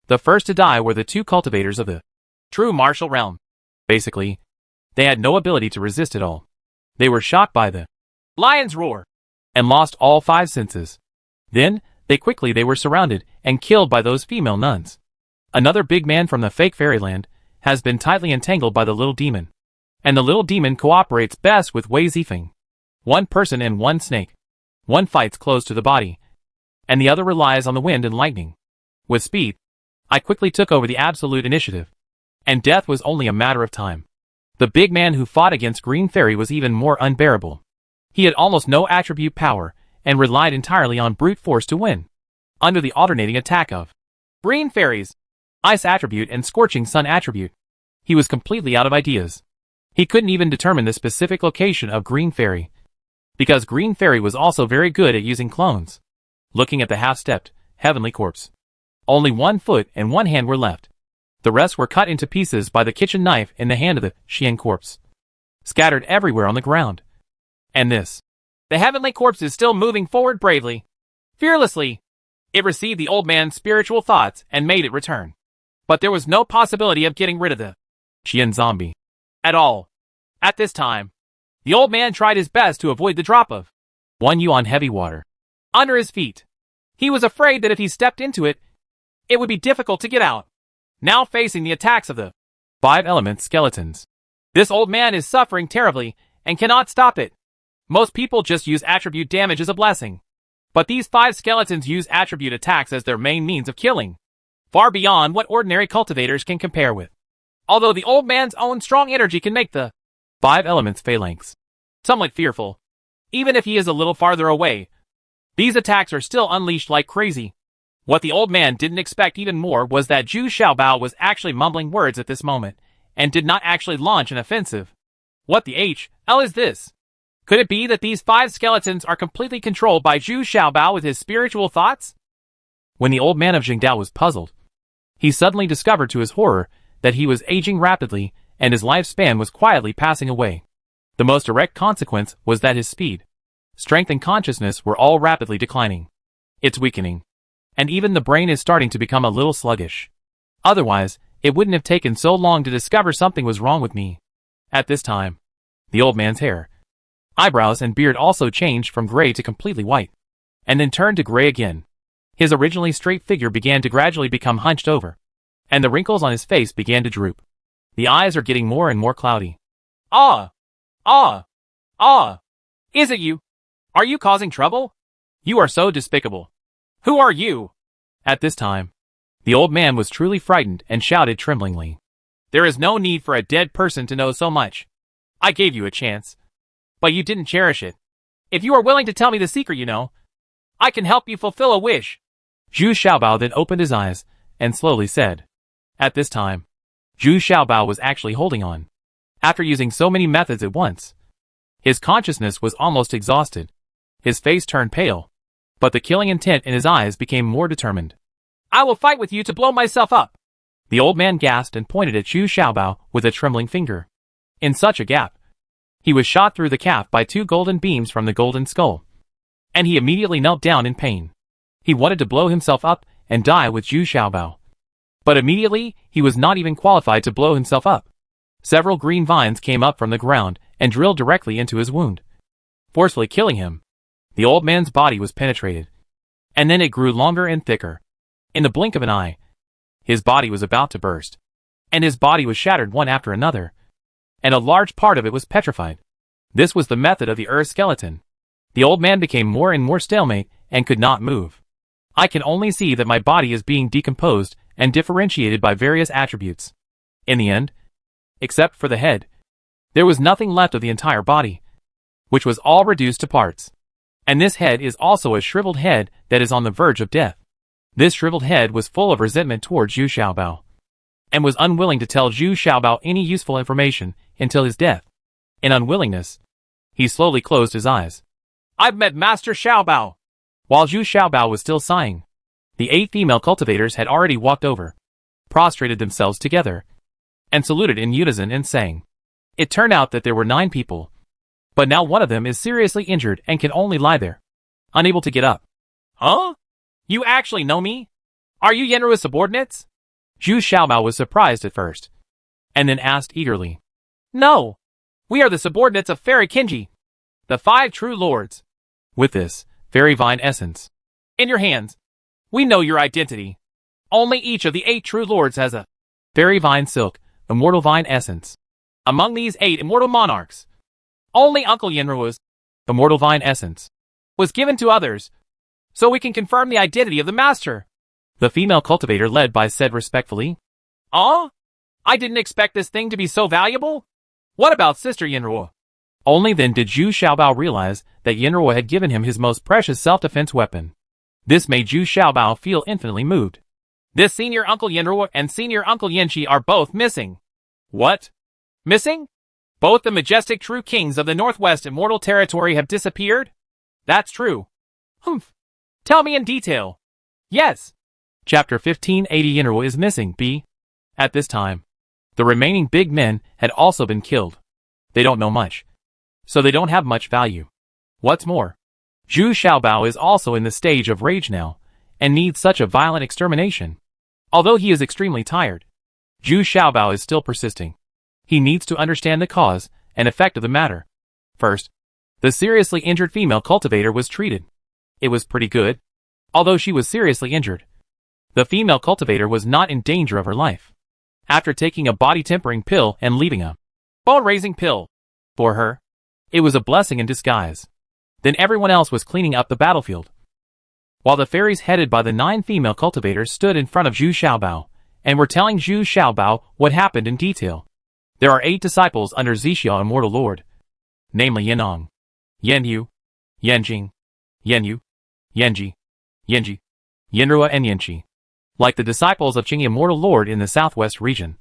The first to die were the 2 cultivators of the true martial realm. Basically, they had no ability to resist at all. They were shocked by the lion's roar and lost all 5 senses. Then, they were surrounded and killed by those female nuns. Another big man from the fake fairyland has been tightly entangled by the little demon, and the little demon cooperates best with Wei Zifeng. 1 person and 1 snake. One fights close to the body, and the other relies on the wind and lightning. With speed, I quickly took over the absolute initiative, and death was only a matter of time. The big man who fought against Green Fairy was even more unbearable. He had almost no attribute power, and relied entirely on brute force to win. Under the alternating attack of Green Fairies, Ice attribute and Scorching Sun attribute, he was completely out of ideas. He couldn't even determine the specific location of Green Fairy, because Green Fairy was also very good at using clones. Looking at the half-stepped, heavenly corpse, only 1 foot and 1 hand were left. The rest were cut into pieces by the kitchen knife in the hand of the Xian corpse, scattered everywhere on the ground. And this, the heavenly corpse is still moving forward bravely, fearlessly. It received the old man's spiritual thoughts and made it return. But there was no possibility of getting rid of the Xian zombie at all. At this time, the old man tried his best to avoid the drop of 1 yuan heavy water under his feet. He was afraid that if he stepped into it, it would be difficult to get out. Now facing the attacks of the 5 element skeletons, this old man is suffering terribly and cannot stop it. Most people just use attribute damage as a blessing, but these 5 skeletons use attribute attacks as their main means of killing, far beyond what ordinary cultivators can compare with. Although the old man's own strong energy can make the 5 elements phalanx somewhat fearful, even if he is a little farther away, these attacks are still unleashed like crazy. What the old man didn't expect even more was that Zhu Xiaobao was actually mumbling words at this moment, and did not actually launch an offensive. What the hell is this? Could it be that these 5 skeletons are completely controlled by Zhu Xiaobao with his spiritual thoughts? When the old man of Jingdao was puzzled, he suddenly discovered to his horror that he was aging rapidly and his lifespan was quietly passing away. The most direct consequence was that his speed, strength and consciousness were all rapidly declining. It's weakening. And even the brain is starting to become a little sluggish. Otherwise, it wouldn't have taken so long to discover something was wrong with me. At this time, the old man's hair, eyebrows and beard also changed from gray to completely white, and then turned to gray again. His originally straight figure began to gradually become hunched over, and the wrinkles on his face began to droop. The eyes are getting more and more cloudy. Ah! Is it you? Are you causing trouble? You are so despicable. Who are you? At this time, the old man was truly frightened and shouted tremblingly. There is no need for a dead person to know so much. I gave you a chance, but you didn't cherish it. If you are willing to tell me the secret you know, I can help you fulfill a wish. Zhu Xiaobao then opened his eyes and slowly said. At this time, Zhu Xiaobao was actually holding on. After using so many methods at once, his consciousness was almost exhausted. His face turned pale, but the killing intent in his eyes became more determined. I will fight with you to blow myself up. The old man gasped and pointed at Zhu Xiaobao with a trembling finger. In such a gap, he was shot through the calf by 2 golden beams from the golden skull, and he immediately knelt down in pain. He wanted to blow himself up and die with Zhu Xiaobao. But immediately, he was not even qualified to blow himself up. Several green vines came up from the ground and drilled directly into his wound, forcefully killing him. The old man's body was penetrated, and then it grew longer and thicker. In the blink of an eye, his body was about to burst, and his body was shattered one after another, and a large part of it was petrified. This was the method of the Earth skeleton. The old man became more and more stalemate and could not move. I can only see that my body is being decomposed and differentiated by various attributes. In the end, except for the head, there was nothing left of the entire body, which was all reduced to parts. And this head is also a shriveled head that is on the verge of death. This shriveled head was full of resentment towards Zhu Xiaobao, and was unwilling to tell Zhu Xiaobao any useful information until his death. In unwillingness, he slowly closed his eyes. I've met Master Xiaobao. While Zhu Xiaobao was still sighing, the 8 female cultivators had already walked over, prostrated themselves together, and saluted in unison and sang. It turned out that there were 9 people, but now one of them is seriously injured and can only lie there, unable to get up. Huh? You actually know me? Are you Yenrua's subordinates? Zhu Xiaobao was surprised at first, and then asked eagerly. No. We are the subordinates of Fairy Kinji, the 5 true lords. With this, fairy vine essence in your hands, we know your identity. Only each of the 8 true lords has a fairy vine silk, immortal vine essence. Among these 8 immortal monarchs, only Uncle Yenrua's immortal vine essence was given to others, so we can confirm the identity of the master. The female cultivator led by said respectfully. I didn't expect this thing to be so valuable. What about Sister Yenrua? Only then did Zhu Xiaobao realize that Yenrua had given him his most precious self-defense weapon. This made Zhu Xiaobao feel infinitely moved. This senior Uncle Yenrua and senior Uncle Yenchi are both missing. What? Missing? Both the majestic true kings of the Northwest Immortal Territory have disappeared? That's true. Humph. Tell me in detail. Yes. Chapter 1580 Yenrua is missing, B. At this time, the remaining big men had also been killed. They don't know much, so they don't have much value. What's more, Zhu Xiaobao is also in the stage of rage now, and needs such a violent extermination. Although he is extremely tired, Zhu Xiaobao is still persisting. He needs to understand the cause and effect of the matter. First, the seriously injured female cultivator was treated. It was pretty good. Although she was seriously injured, the female cultivator was not in danger of her life. After taking a body-tempering pill and leaving a bone-raising pill for her, it was a blessing in disguise. Then everyone else was cleaning up the battlefield, while the fairies headed by the 9 female cultivators stood in front of Zhu Xiaobao and were telling Zhu Xiaobao what happened in detail. There are 8 disciples under Zixia Immortal Lord, namely Yanong, Yanyu, Yanjing, Yanyu, Yanji, Yanji, Yenrua and Yanchi. Like the disciples of Qing Immortal Lord in the southwest region,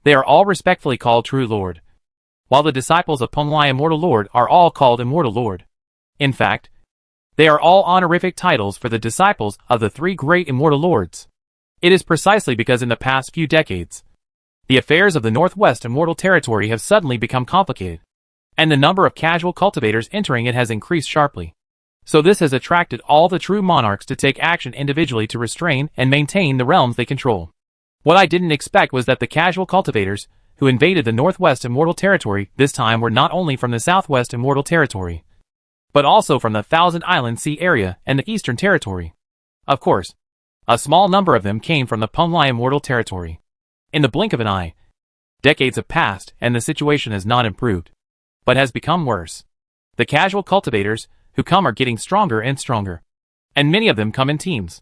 they are all respectfully called True Lord, while the disciples of Penglai Immortal Lord are all called Immortal Lord. In fact, they are all honorific titles for the disciples of the 3 great Immortal Lords. It is precisely because in the past few decades, the affairs of the Northwest Immortal Territory have suddenly become complicated, and the number of casual cultivators entering it has increased sharply. So this has attracted all the true monarchs to take action individually to restrain and maintain the realms they control. What I didn't expect was that the casual cultivators who invaded the Northwest Immortal Territory this time were not only from the Southwest Immortal Territory, but also from the Thousand Island Sea area and the Eastern Territory. Of course, a small number of them came from the Penglai Immortal Territory. In the blink of an eye, decades have passed and the situation has not improved, but has become worse. The casual cultivators who come are getting stronger and stronger, and many of them come in teams.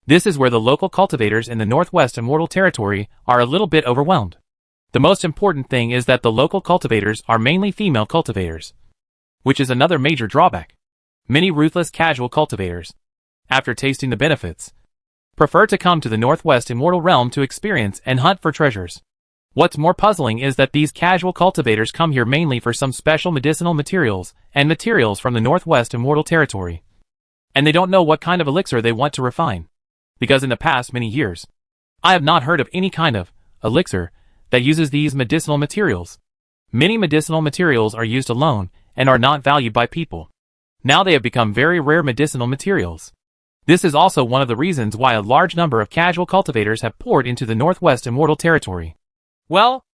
This is where the local cultivators in the Northwest Immortal Territory are a little bit overwhelmed. The most important thing is that the local cultivators are mainly female cultivators, which is another major drawback. Many ruthless casual cultivators after tasting the benefits, prefer to come to the Northwest Immortal Realm to experience and hunt for treasures. What's more puzzling is that these casual cultivators come here mainly for some special medicinal materials and materials from the Northwest Immortal Territory. And they don't know what kind of elixir they want to refine. Because in the past many years, I have not heard of any kind of elixir that uses these medicinal materials. Many medicinal materials are used alone and are not valued by people. Now they have become very rare medicinal materials. This is also one of the reasons why a large number of casual cultivators have poured into the Northwest Immortal Territory. Well,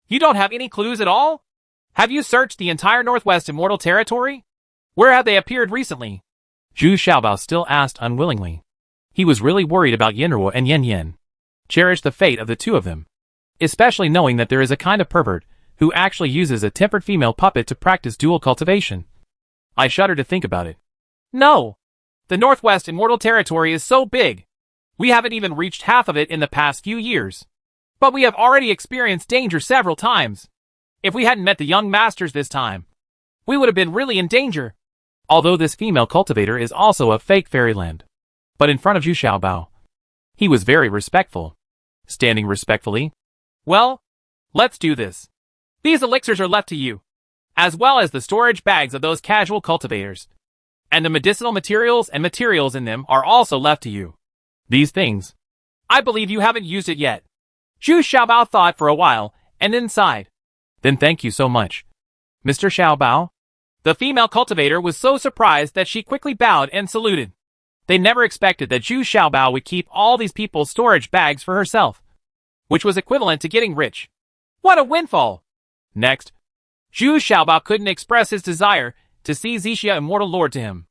you don't have any clues at all? Have you searched the entire Northwest Immortal Territory? Where have they appeared recently? Zhu Xiaobao still asked unwillingly. He was really worried about Yenruo and Yen Yen. Cherished the fate of the two of them. Especially knowing that there is a kind of pervert who actually uses a tempered female puppet to practice dual cultivation. I shudder to think about it. No! The Northwest Immortal Territory is so big. We haven't even reached half of it in the past few years. But we have already experienced danger several times. If we hadn't met the young masters this time, we would have been really in danger. Although this female cultivator is also a fake fairyland. But in front of Zhu Xiaobao, he was very respectful. Standing respectfully. Well, let's do this. These elixirs are left to you, as well as the storage bags of those casual cultivators. And the medicinal materials and materials in them are also left to you. These things. I believe you haven't used it yet. Zhu Xiaobao thought for a while, and then sighed. Then thank you so much, Mr. Xiaobao. The female cultivator was so surprised that she quickly bowed and saluted. They never expected that Zhu Xiaobao would keep all these people's storage bags for herself, which was equivalent to getting rich. What a windfall! Next, Zhu Xiaobao couldn't express his desire to see Zixia Immortal Lord to him.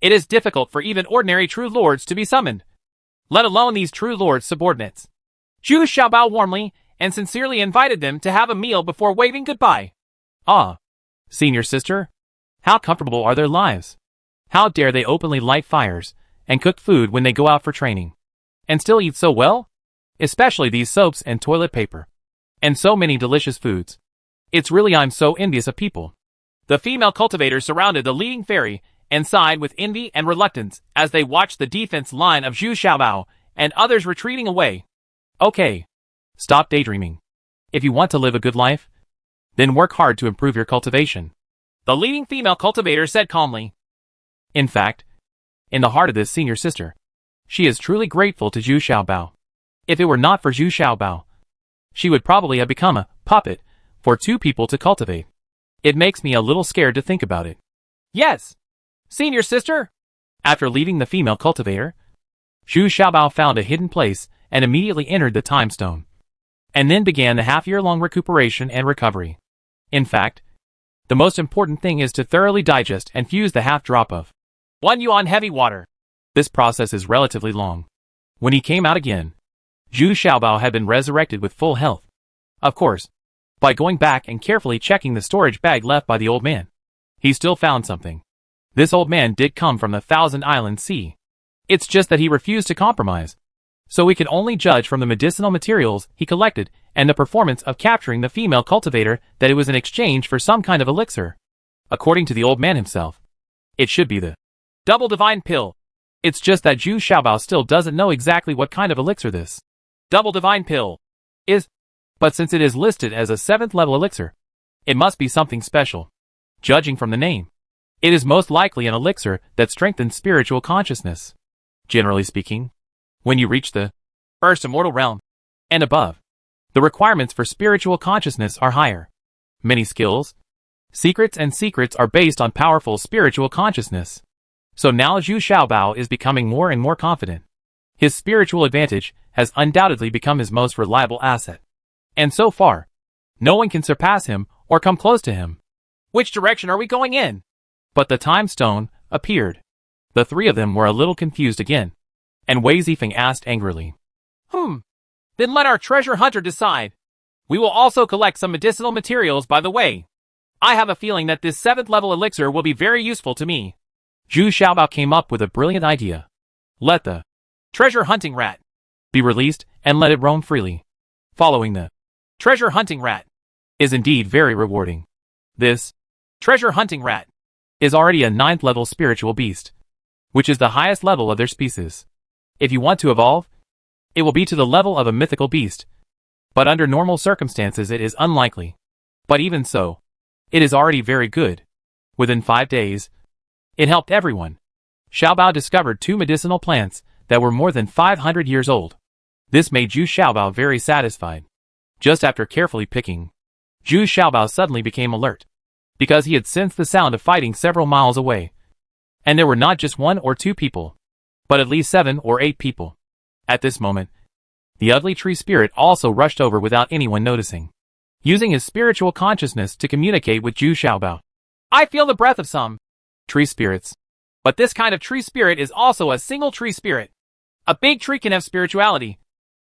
It is difficult for even ordinary true lords to be summoned, let alone these true lords' subordinates. Zhu Xiaobao warmly and sincerely invited them to have a meal before waving goodbye. Ah, senior sister, how comfortable are their lives? How dare they openly light fires and cook food when they go out for training, and still eat so well? Especially these soaps and toilet paper, and so many delicious foods. It's really I'm so envious of people. The female cultivators surrounded the leading fairy and sighed with envy and reluctance as they watched the defense line of Zhu Xiaobao and others retreating away. Okay, stop daydreaming. If you want to live a good life, then work hard to improve your cultivation, the leading female cultivator said calmly. In fact, in the heart of this senior sister, she is truly grateful to Zhu Xiaobao. If it were not for Zhu Xiaobao, she would probably have become a puppet for two people to cultivate. It makes me a little scared to think about it. Yes, senior sister. After leaving the female cultivator, Zhu Xiaobao found a hidden place and immediately entered the time stone. And then began the half-year-long recuperation and recovery. In fact, the most important thing is to thoroughly digest and fuse the half-drop of 1 yuan heavy water. This process is relatively long. When he came out again, Zhu Xiaobao had been resurrected with full health. Of course, by going back and carefully checking the storage bag left by the old man, he still found something. This old man did come from the Thousand Island Sea. It's just that he refused to compromise. So we can only judge from the medicinal materials he collected and the performance of capturing the female cultivator that it was in exchange for some kind of elixir. According to the old man himself, it should be the double divine pill. It's just that Zhu Xiaobao still doesn't know exactly what kind of elixir this double divine pill is, but since it is listed as a 7th level elixir, it must be something special. Judging from the name, it is most likely an elixir that strengthens spiritual consciousness. Generally speaking, when you reach the first immortal realm and above, the requirements for spiritual consciousness are higher. Many skills, secrets are based on powerful spiritual consciousness. So now Zhu Xiaobao is becoming more and more confident. His spiritual advantage has undoubtedly become his most reliable asset. And so far, no one can surpass him or come close to him. Which direction are we going in? But the time stone appeared. The three of them were a little confused again, and Wei Zifeng asked angrily. Then let our treasure hunter decide. We will also collect some medicinal materials by the way. I have a feeling that this 7th level elixir will be very useful to me. Zhu Xiaobao came up with a brilliant idea. Let the treasure hunting rat be released and let it roam freely. Following the treasure hunting rat is indeed very rewarding. This treasure hunting rat is already a 9th level spiritual beast. which is the highest level of their species. If you want to evolve, it will be to the level of a mythical beast, but under normal circumstances it is unlikely. But even so, it is already very good. Within 5 days, it helped everyone. Xiaobao discovered 2 medicinal plants that were more than 500 years old. This made Zhu Xiaobao very satisfied. Just after carefully picking, Zhu Xiaobao suddenly became alert, because he had sensed the sound of fighting several miles away. And there were not just 1 or 2 people, but at least 7 or 8 people. At this moment, the ugly tree spirit also rushed over without anyone noticing, using his spiritual consciousness to communicate with Zhu Xiaobao. I feel the breath of some tree spirits. But this kind of tree spirit is also a single tree spirit. A big tree can have spirituality,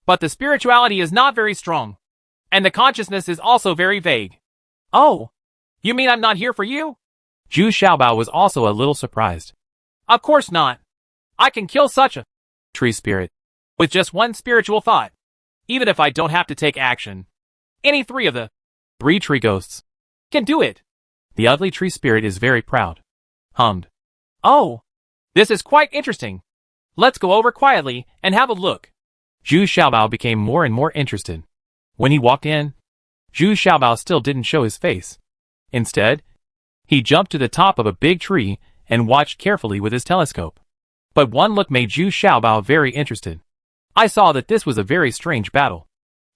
but the spirituality is not very strong. And the consciousness is also very vague. Oh, you mean I'm not here for you? Zhu Xiaobao was also a little surprised. Of course not. I can kill such a tree spirit with just one spiritual thought, even if I don't have to take action. Any 3 of the 3 tree ghosts can do it. The ugly tree spirit is very proud. Hummed. Oh, this is quite interesting. Let's go over quietly and have a look. Zhu Xiaobao became more and more interested. When he walked in, Zhu Xiaobao still didn't show his face. Instead, he jumped to the top of a big tree and watched carefully with his telescope. But one look made Zhu Xiaobao very interested. I saw that this was a very strange battle.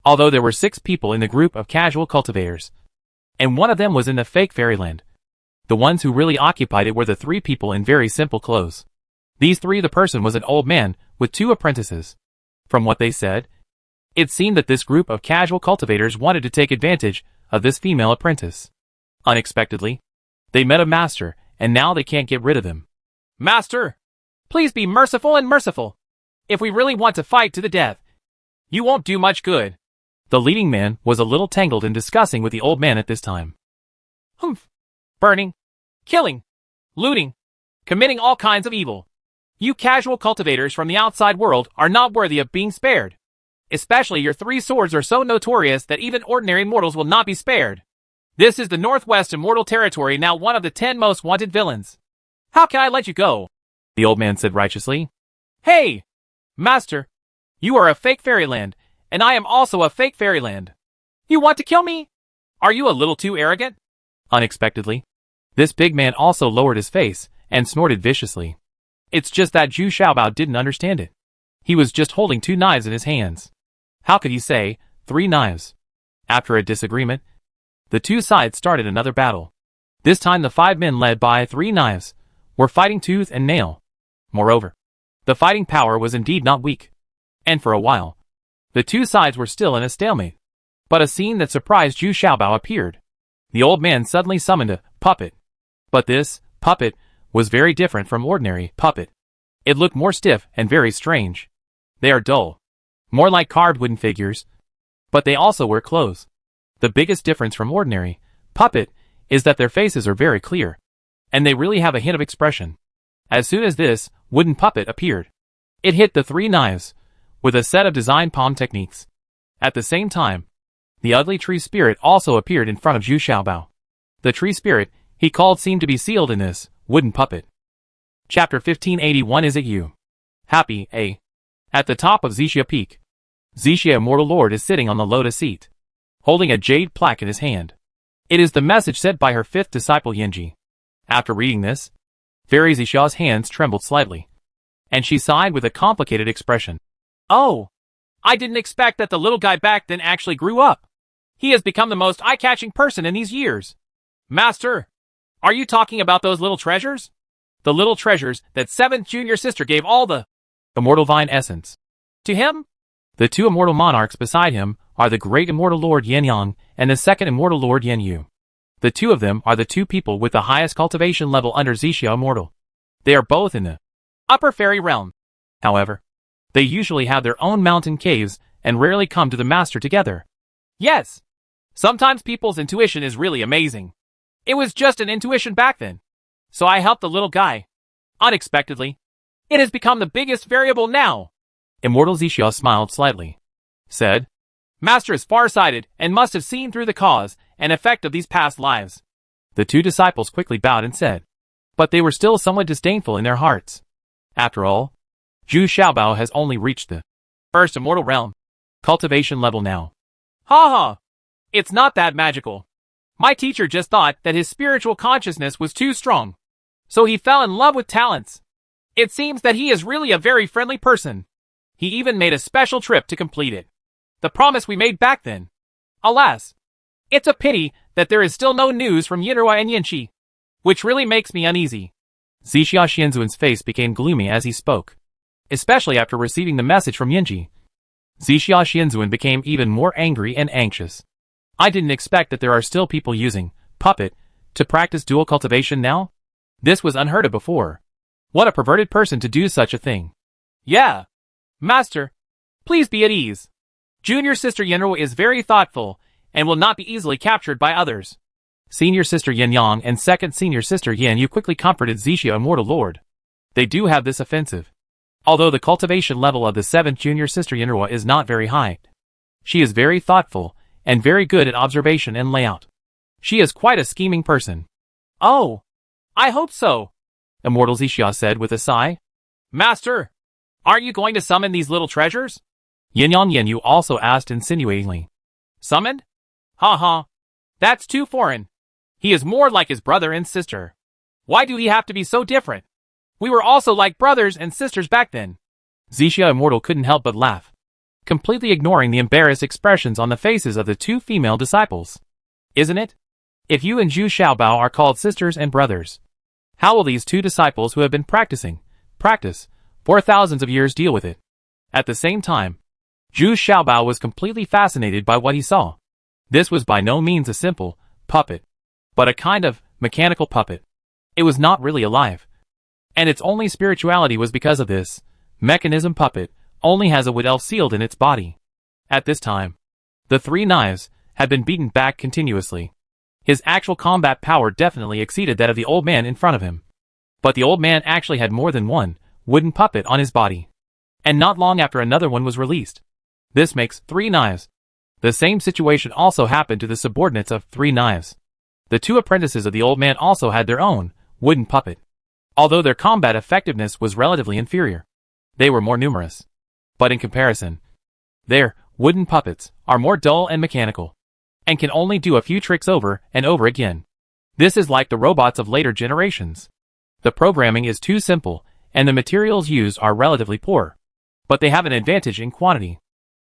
Although there were 6 people in the group of casual cultivators, and one of them was in the fake fairyland. The ones who really occupied it were the 3 people in very simple clothes. These 3, the person was an old man with 2 apprentices. From what they said, it seemed that this group of casual cultivators wanted to take advantage of this female apprentice. Unexpectedly, they met a master, and now they can't get rid of him. Master, please be merciful and merciful. If we really want to fight to the death, you won't do much good. The leading man was a little tangled in discussing with the old man at this time. Humph. Burning, killing, looting, committing all kinds of evil. You casual cultivators from the outside world are not worthy of being spared. Especially your 3 swords are so notorious that even ordinary mortals will not be spared. This is the Northwest Immortal Territory, now one of the 10 most wanted villains. How can I let you go? The old man said righteously. Hey! Master, you are a fake fairyland, and I am also a fake fairyland. You want to kill me? Are you a little too arrogant? Unexpectedly, this big man also lowered his face and snorted viciously. It's just that Zhu Xiaobao didn't understand it. He was just holding 2 knives in his hands. How could he say 3 knives? After a disagreement, the 2 sides started another battle. This time the 5 men led by 3 knives were fighting tooth and nail. Moreover, the fighting power was indeed not weak. And for a while, the 2 sides were still in a stalemate. But a scene that surprised Zhu Xiaobao appeared. The old man suddenly summoned a puppet. But this puppet was very different from ordinary puppet. It looked more stiff and very strange. They are dull, more like carved wooden figures, but they also wear clothes. The biggest difference from ordinary puppet is that their faces are very clear, and they really have a hint of expression. As soon as this wooden puppet appeared, it hit the 3 knives with a set of design palm techniques. At the same time, the ugly tree spirit also appeared in front of Zhu Xiaobao. The tree spirit he called seemed to be sealed in this wooden puppet. Chapter 1581. Is it you? Happy, eh? At the top of Xixia Peak, Xixia Immortal Lord is sitting on the lotus seat, holding a jade plaque in his hand. It is the message sent by her 5th disciple Yanji. After reading this, Fairy Xixia's hands trembled slightly, and she sighed with a complicated expression. Oh, I didn't expect that the little guy back then actually grew up. He has become the most eye-catching person in these years. Master, are you talking about those little treasures? The little treasures that 7th junior sister gave all the immortal vine essence to him? The 2 immortal monarchs beside him are the great immortal lord Yan Yang and the 2nd immortal lord Yan Yu. The 2 of them are the 2 people with the highest cultivation level under Xixia Immortal. They are both in the upper fairy realm. However, they usually have their own mountain caves and rarely come to the master together. Yes. Sometimes people's intuition is really amazing. It was just an intuition back then. So I helped the little guy. Unexpectedly, it has become the biggest variable now. Immortal Xixia smiled slightly. Said, Master is far-sighted and must have seen through the cause and effect of these past lives. The 2 disciples quickly bowed and said, but they were still somewhat disdainful in their hearts. After all, Zhu Xiaobao has only reached the first immortal realm. cultivation level now. Ha ha! It's not that magical. My teacher just thought that his spiritual consciousness was too strong. So he fell in love with talents. It seems that he is really a very friendly person. He even made a special trip to complete it. The promise we made back then. Alas, it's a pity that there is still no news from Yinruo and Yinchi, which really makes me uneasy. Zixia Xianzuan's face became gloomy as he spoke, especially after receiving the message from Yinji. Zixia Xianzuan became even more angry and anxious. I didn't expect that there are still people using puppet to practice dual cultivation now. This was unheard of before. What a perverted person to do such a thing. Yeah. Master, please be at ease. Junior sister Yinruo is very thoughtful and will not be easily captured by others. Senior sister Yin Yang and second senior sister Yin Yu quickly comforted Zixia Immortal Lord. They do have this offensive. Although the cultivation level of the 7th junior sister Yinruo is not very high. She is very thoughtful and very good at observation and layout. She is quite a scheming person. Oh, I hope so, Immortal Zixia said with a sigh. Master, aren't you going to summon these little treasures? Yin Yang Yin Yu also asked insinuatingly. Summoned? Ha ha. That's too foreign. He is more like his brother and sister. Why do he have to be so different? We were also like brothers and sisters back then. Zixia Immortal couldn't help but laugh, completely ignoring the embarrassed expressions on the faces of the two female disciples. Isn't it? If you and Zhu Xiaobao are called sisters and brothers, how will these two disciples who have been practice for thousands of years deal with it? At the same time, Zhu Xiaobao was completely fascinated by what he saw. This was by no means a simple puppet, but a kind of mechanical puppet. It was not really alive. And its only spirituality was because of this. Mechanism puppet only has a wood elf sealed in its body. At this time, the 3 knives had been beaten back continuously. His actual combat power definitely exceeded that of the old man in front of him. But the old man actually had more than one wooden puppet on his body. And not long after another one was released. This makes 3 knives. The same situation also happened to the subordinates of 3 knives. The 2 apprentices of the old man also had their own wooden puppet. Although their combat effectiveness was relatively inferior, they were more numerous. But in comparison, their wooden puppets are more dull and mechanical, and can only do a few tricks over and over again. This is like the robots of later generations. The programming is too simple, and the materials used are relatively poor. But they have an advantage in quantity.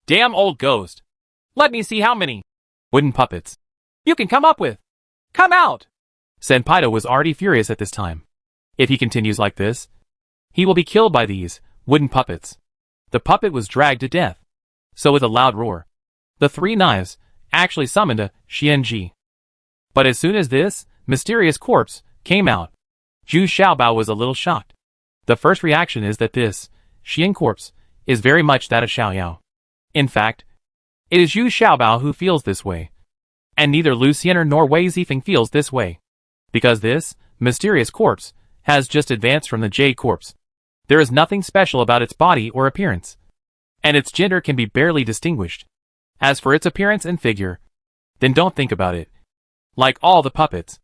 Damn old ghost. Let me see how many wooden puppets you can come up with. Come out! Senpaido was already furious at this time. If he continues like this, he will be killed by these wooden puppets. The puppet was dragged to death. So with a loud roar, the 3 knives actually summoned a Xianji. But as soon as this mysterious corpse came out, Zhu Xiaobao was a little shocked. The first reaction is that this Xian corpse is very much that of Xiaoyao. In fact, it is Zhu Xiaobao who feels this way. And neither Lu Xiener nor Wei Zifeng feels this way. Because this mysterious corpse has just advanced from the Jade corpse. There is nothing special about its body or appearance. And its gender can be barely distinguished. As for its appearance and figure, then don't think about it. Like all the puppets,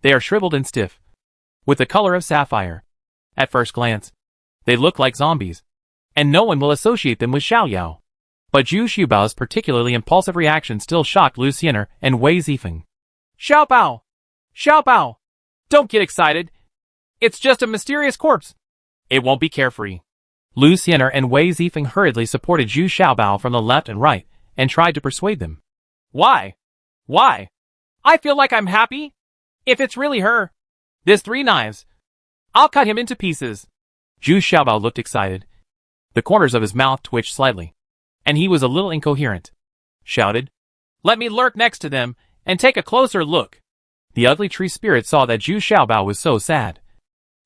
they are shriveled and stiff, with the color of sapphire. At first glance, they look like zombies, and no one will associate them with Xiaoyao. But Zhu Xiaobao's particularly impulsive reaction still shocked Lu Xiener and Wei Zifeng. Xiaobao! Xiaobao! Don't get excited. It's just a mysterious corpse. It won't be carefree. Lu Xiener and Wei Zifeng hurriedly supported Zhu Xiaobao from the left and right, and tried to persuade them. Why? Why? I feel like I'm happy. If it's really her. This 3 knives. I'll cut him into pieces. Zhu Xiaobao looked excited. The corners of his mouth twitched slightly, and he was a little incoherent. Shouted, "Let me lurk next to them, and take a closer look." The ugly tree spirit saw that Zhu Xiaobao was so sad.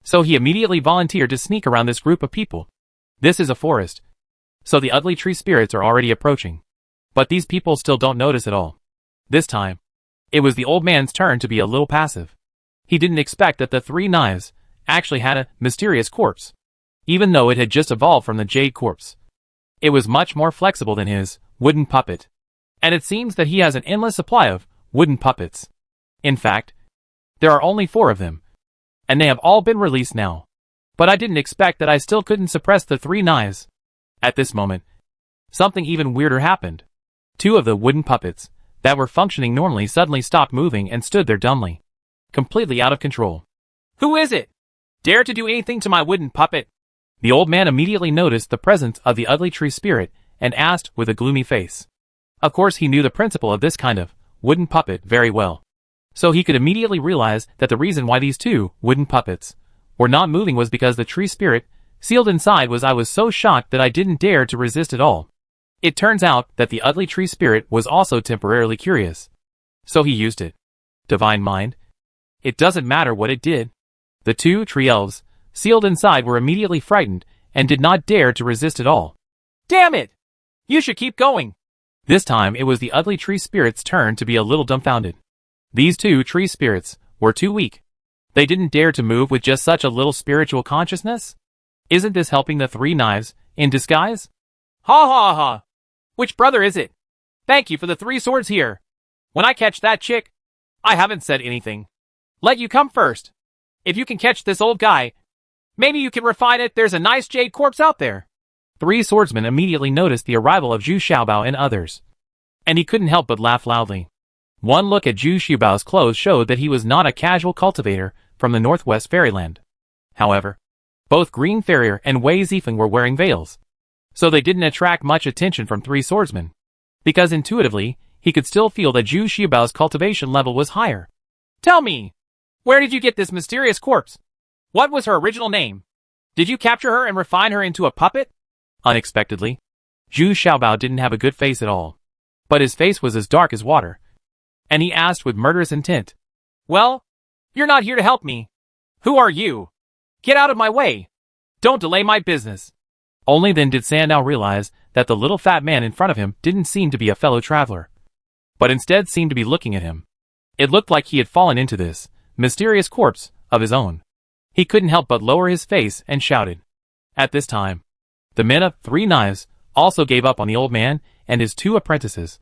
So he immediately volunteered to sneak around this group of people. This is a forest, so the ugly tree spirits are already approaching. But these people still don't notice at all. This time, it was the old man's turn to be a little passive. He didn't expect that the 3 knives actually had a mysterious corpse, even though it had just evolved from the Jade corpse. It was much more flexible than his wooden puppet, and it seems that he has an endless supply of wooden puppets. In fact, there are only 4 of them, and they have all been released now. But I didn't expect that I still couldn't suppress the 3 knives. At this moment, something even weirder happened. 2 of the wooden puppets that were functioning normally suddenly stopped moving and stood there dumbly, completely out of control. Who is it? Dare to do anything to my wooden puppet? The old man immediately noticed the presence of the ugly tree spirit and asked with a gloomy face. Of course he knew the principle of this kind of wooden puppet very well. So he could immediately realize that the reason why these 2 wooden puppets were not moving was because the tree spirit sealed inside was. I was so shocked that I didn't dare to resist at all. It turns out that the ugly tree spirit was also temporarily curious. So he used it. Divine mind. It doesn't matter what it did. The 2 tree elves, sealed inside, were immediately frightened and did not dare to resist at all. Damn it! You should keep going. This time it was the ugly tree spirit's turn to be a little dumbfounded. These 2 tree spirits were too weak. They didn't dare to move with just such a little spiritual consciousness? Isn't this helping the 3 knives in disguise? Ha ha ha! Which brother is it? Thank you for the 3 swords here. When I catch that chick, I haven't said anything. Let you come first. If you can catch this old guy, maybe you can refine it. There's a nice jade corpse out there. 3 swordsmen immediately noticed the arrival of Zhu Xiaobao and others, and he couldn't help but laugh loudly. One look at Zhu Xiaobao's clothes showed that he was not a casual cultivator from the Northwest Fairyland. However, both Green Farrier and Wei Zifeng were wearing veils, so they didn't attract much attention from 3 swordsmen, because intuitively, he could still feel that Zhu Xiaobao's cultivation level was higher. Tell me, where did you get this mysterious corpse? What was her original name? Did you capture her and refine her into a puppet? Unexpectedly, Zhu Xiaobao didn't have a good face at all, but his face was as dark as water, and he asked with murderous intent. Well, you're not here to help me. Who are you? Get out of my way. Don't delay my business. Only then did Sandow realize that the little fat man in front of him didn't seem to be a fellow traveler, but instead seemed to be looking at him. It looked like he had fallen into this mysterious corpse of his own. He couldn't help but lower his face and shouted. At this time, the men of 3 knives also gave up on the old man and his 2 apprentices,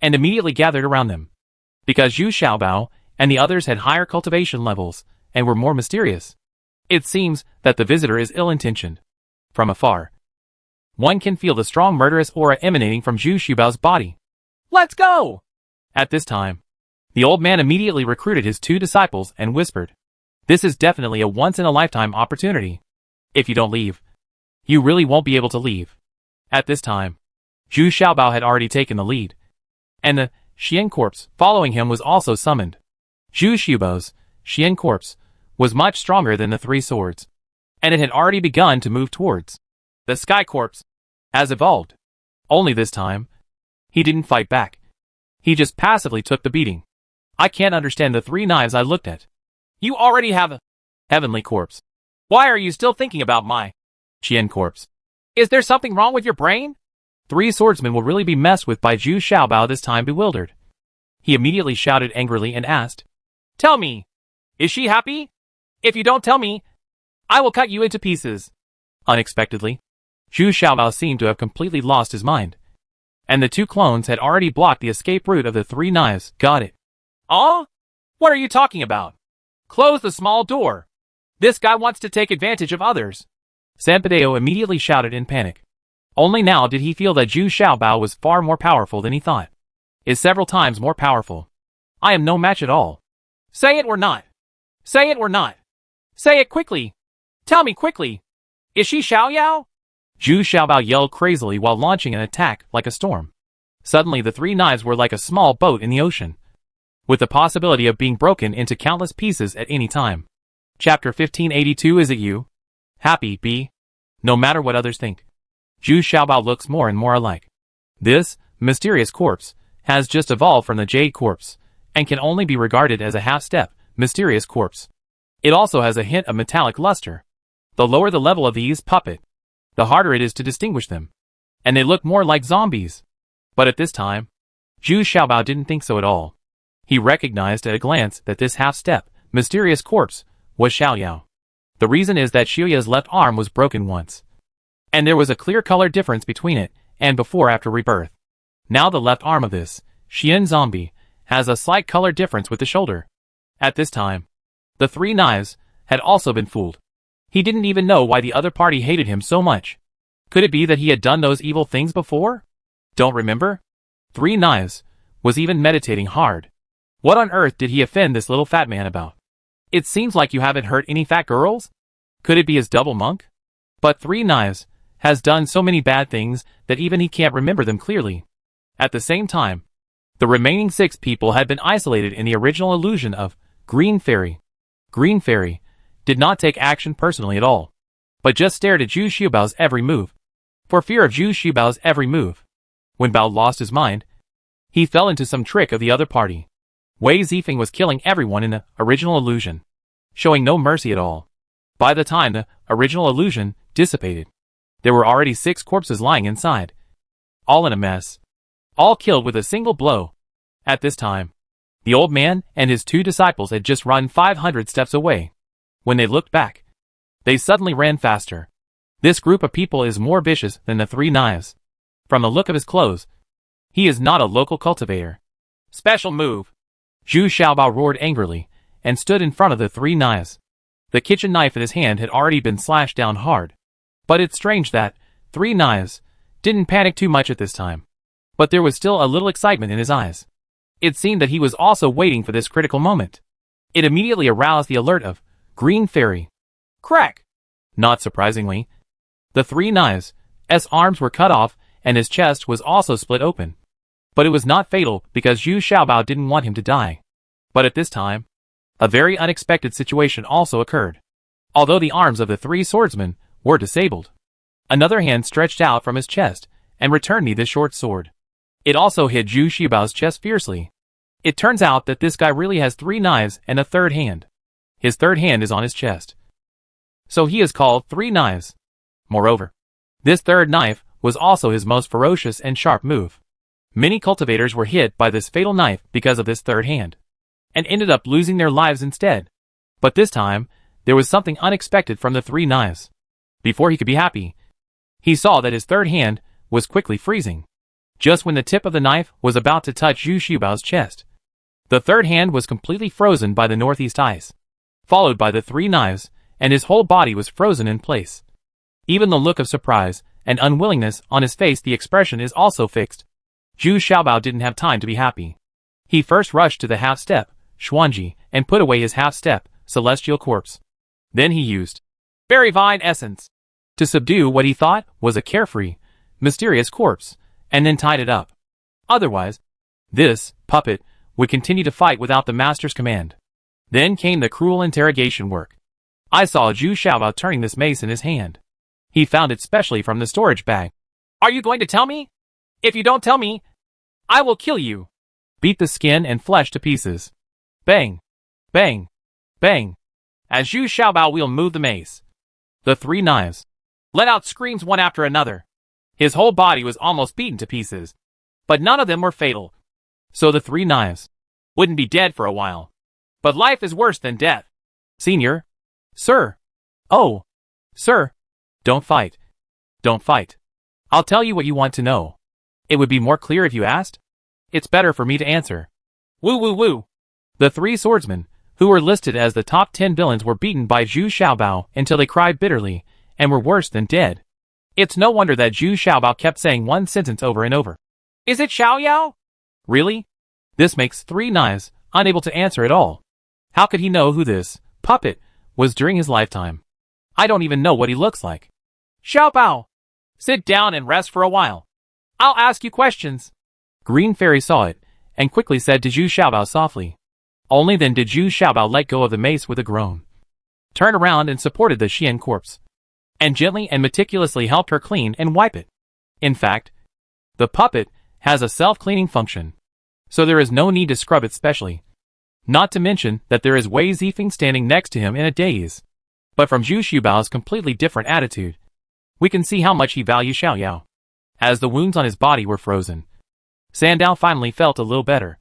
and immediately gathered around them, because Zhu Xiaobao and the others had higher cultivation levels and were more mysterious. It seems that the visitor is ill-intentioned. From afar, one can feel the strong murderous aura emanating from Zhu Xiaobao's body. Let's go! At this time, the old man immediately recruited his 2 disciples and whispered, "This is definitely a once-in-a-lifetime opportunity. If you don't leave, you really won't be able to leave." At this time, Zhu Xiaobao had already taken the lead, and the Xian corpse following him was also summoned. Zhu Xiaobao's Xian corpse was much stronger than the 3 swords, and it had already begun to move towards the Sky corpse, as evolved. Only this time, he didn't fight back. He just passively took the beating. I can't understand the 3 knives I looked at. You already have a Heavenly corpse. Why are you still thinking about my Qian corpse. Is there something wrong with your brain? 3 swordsmen will really be messed with by Zhu Xiaobao this time, bewildered. He immediately shouted angrily and asked, Tell me, is she happy? If you don't tell me, I will cut you into pieces. Unexpectedly, Zhu Xiaobao seemed to have completely lost his mind, and the 2 clones had already blocked the escape route of the 3 knives. Got it. What are you talking about? Close the small door. This guy wants to take advantage of others. Sanpadeo immediately shouted in panic. Only now did he feel that Zhu Xiaobao was far more powerful than he thought. Is several times more powerful. I am no match at all. Say it or not. Say it or not. Say it quickly. Tell me quickly. Is she Xiao Yao? Zhu Xiaobao yelled crazily while launching an attack like a storm. Suddenly the 3 knives were like a small boat in the ocean, with the possibility of being broken into countless pieces at any time. Chapter 1582. Is it you? Happy, B? No matter what others think. Zhu Xiaobao looks more and more alike. This mysterious corpse has just evolved from the Jade corpse, and can only be regarded as a half-step, mysterious corpse. It also has a hint of metallic luster. The lower the level of these puppet, the harder it is to distinguish them, and they look more like zombies. But at this time, Zhu Xiaobao didn't think so at all. He recognized at a glance that this half-step, mysterious corpse was Xiaoyao. The reason is that Xiaoya's left arm was broken once, and there was a clear color difference between it and before after rebirth. Now the left arm of this Xian zombie has a slight color difference with the shoulder. At this time, the 3 knives had also been fooled. He didn't even know why the other party hated him so much. Could it be that he had done those evil things before? Don't remember? Three Knives was even meditating hard. What on earth did he offend this little fat man about? It seems like you haven't hurt any fat girls? Could it be his double monk? But Three Knives has done so many bad things that even he can't remember them clearly. At the same time, the remaining 6 people had been isolated in the original illusion of Green Fairy. Green Fairy did not take action personally at all, but just stared at Zhu Xiaobao's every move. For fear of Zhu Xiaobao's every move, when Bao lost his mind, he fell into some trick of the other party. Wei Zifeng was killing everyone in the original illusion, showing no mercy at all. By the time the original illusion dissipated, there were already 6 corpses lying inside, all in a mess, all killed with a single blow. At this time, the old man and his 2 disciples had just run 500 steps away. When they looked back, they suddenly ran faster. This group of people is more vicious than the Three Knives. From the look of his clothes, he is not a local cultivator. Special move! Zhu Xiaobao roared angrily, and stood in front of the Three Knives. The kitchen knife in his hand had already been slashed down hard. But it's strange that Three Knives didn't panic too much at this time. But there was still a little excitement in his eyes. It seemed that he was also waiting for this critical moment. It immediately aroused the alert of Green Fairy. Crack! Not surprisingly, the Three Knives' arms were cut off and his chest was also split open. But it was not fatal because Zhu Xiaobao didn't want him to die. But at this time, a very unexpected situation also occurred. Although the arms of the 3 swordsmen were disabled, another hand stretched out from his chest and returned me this short sword. It also hit Zhu Xiaobao's chest fiercely. It turns out that this guy really has 3 knives and a third hand. His third hand is on his chest. So he is called Three Knives. Moreover, this third knife was also his most ferocious and sharp move. Many cultivators were hit by this fatal knife because of this third hand, and ended up losing their lives instead. But this time, there was something unexpected from the Three Knives. Before he could be happy, he saw that his third hand was quickly freezing. Just when the tip of the knife was about to touch Zhu Xiaobao's chest, the third hand was completely frozen by the northeast ice, followed by the Three Knives, and his whole body was frozen in place. Even the look of surprise and unwillingness on his face, the expression is also fixed. Zhu Xiaobao didn't have time to be happy. He first rushed to the half-step, Xuanji, and put away his half-step, celestial corpse. Then he used berry vine essence to subdue what he thought was a carefree, mysterious corpse, and then tied it up. Otherwise, this puppet would continue to fight without the master's command. Then came the cruel interrogation work. I saw Zhu Xiaobao turning this mace in his hand. He found it specially from the storage bag. Are you going to tell me? If you don't tell me, I will kill you. Beat the skin and flesh to pieces. Bang! Bang! Bang! As Zhu Xiaobao will move the mace, the Three Knives let out screams one after another. His whole body was almost beaten to pieces, but none of them were fatal. So the Three Knives wouldn't be dead for a while. But life is worse than death. Senior? Sir? Oh! Sir! Don't fight. Don't fight. I'll tell you what you want to know. It would be more clear if you asked. It's better for me to answer. Woo woo woo. The 3 swordsmen, who were listed as the top 10 villains, were beaten by Zhu Xiaobao until they cried bitterly, and were worse than dead. It's no wonder that Zhu Xiaobao kept saying one sentence over and over. Is it Xiao Yao? Really? This makes Three Knives unable to answer at all. How could he know who this puppet was during his lifetime? I don't even know what he looks like. Xiaobao, sit down and rest for a while. I'll ask you questions. Green Fairy saw it, and quickly said to Zhu Xiaobao softly. Only then did Zhu Xiaobao let go of the mace with a groan, turned around and supported the Xian corpse, and gently and meticulously helped her clean and wipe it. In fact, the puppet has a self-cleaning function, so there is no need to scrub it specially. Not to mention that there is Wei Zifeng standing next to him in a daze. But from Zhu Xiaobao's completely different attitude, we can see how much he values Xiao Yao. As the wounds on his body were frozen, Sandao finally felt a little better.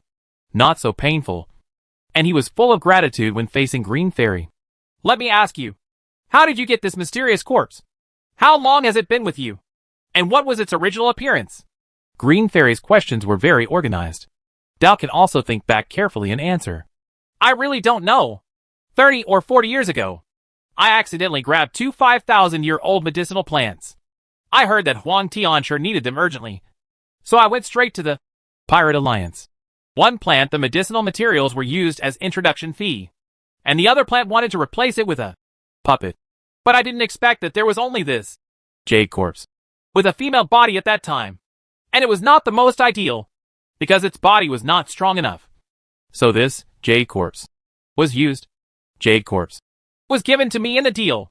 Not so painful. And he was full of gratitude when facing Green Fairy. Let me ask you, how did you get this mysterious corpse? How long has it been with you? And what was its original appearance? Green Fairy's questions were very organized. Dao can also think back carefully and answer. I really don't know. 30 or 40 years ago, I accidentally grabbed two 5,000-year-old medicinal plants. I heard that Huang Tianshi needed them urgently, so I went straight to the Pirate Alliance. one plant. The medicinal materials were used as introduction fee, and the other plant wanted to replace it with a Puppet. but I didn't expect that there was only this Jade Corpse. with a female body at that time, and it was not the most ideal, because its body was not strong enough. So this Jade Corpse was used. Jade Corpse Was given to me in the deal.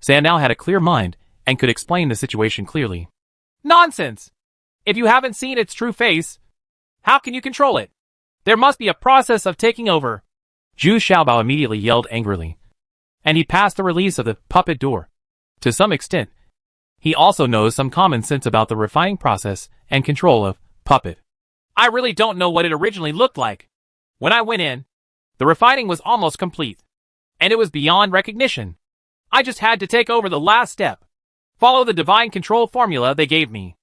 San now had a clear mind and could explain the situation clearly. Nonsense! If you haven't seen its true face, how can you control it? There must be a process of taking over. Zhu Xiaobao immediately yelled angrily, and he passed the release of the puppet door. To some extent, he also knows some common sense about the refining process and control of puppet. I really don't know what it originally looked like. When I went in, the refining was almost complete, and it was beyond recognition. I just had to take over the last step. Follow the divine control formula they gave me.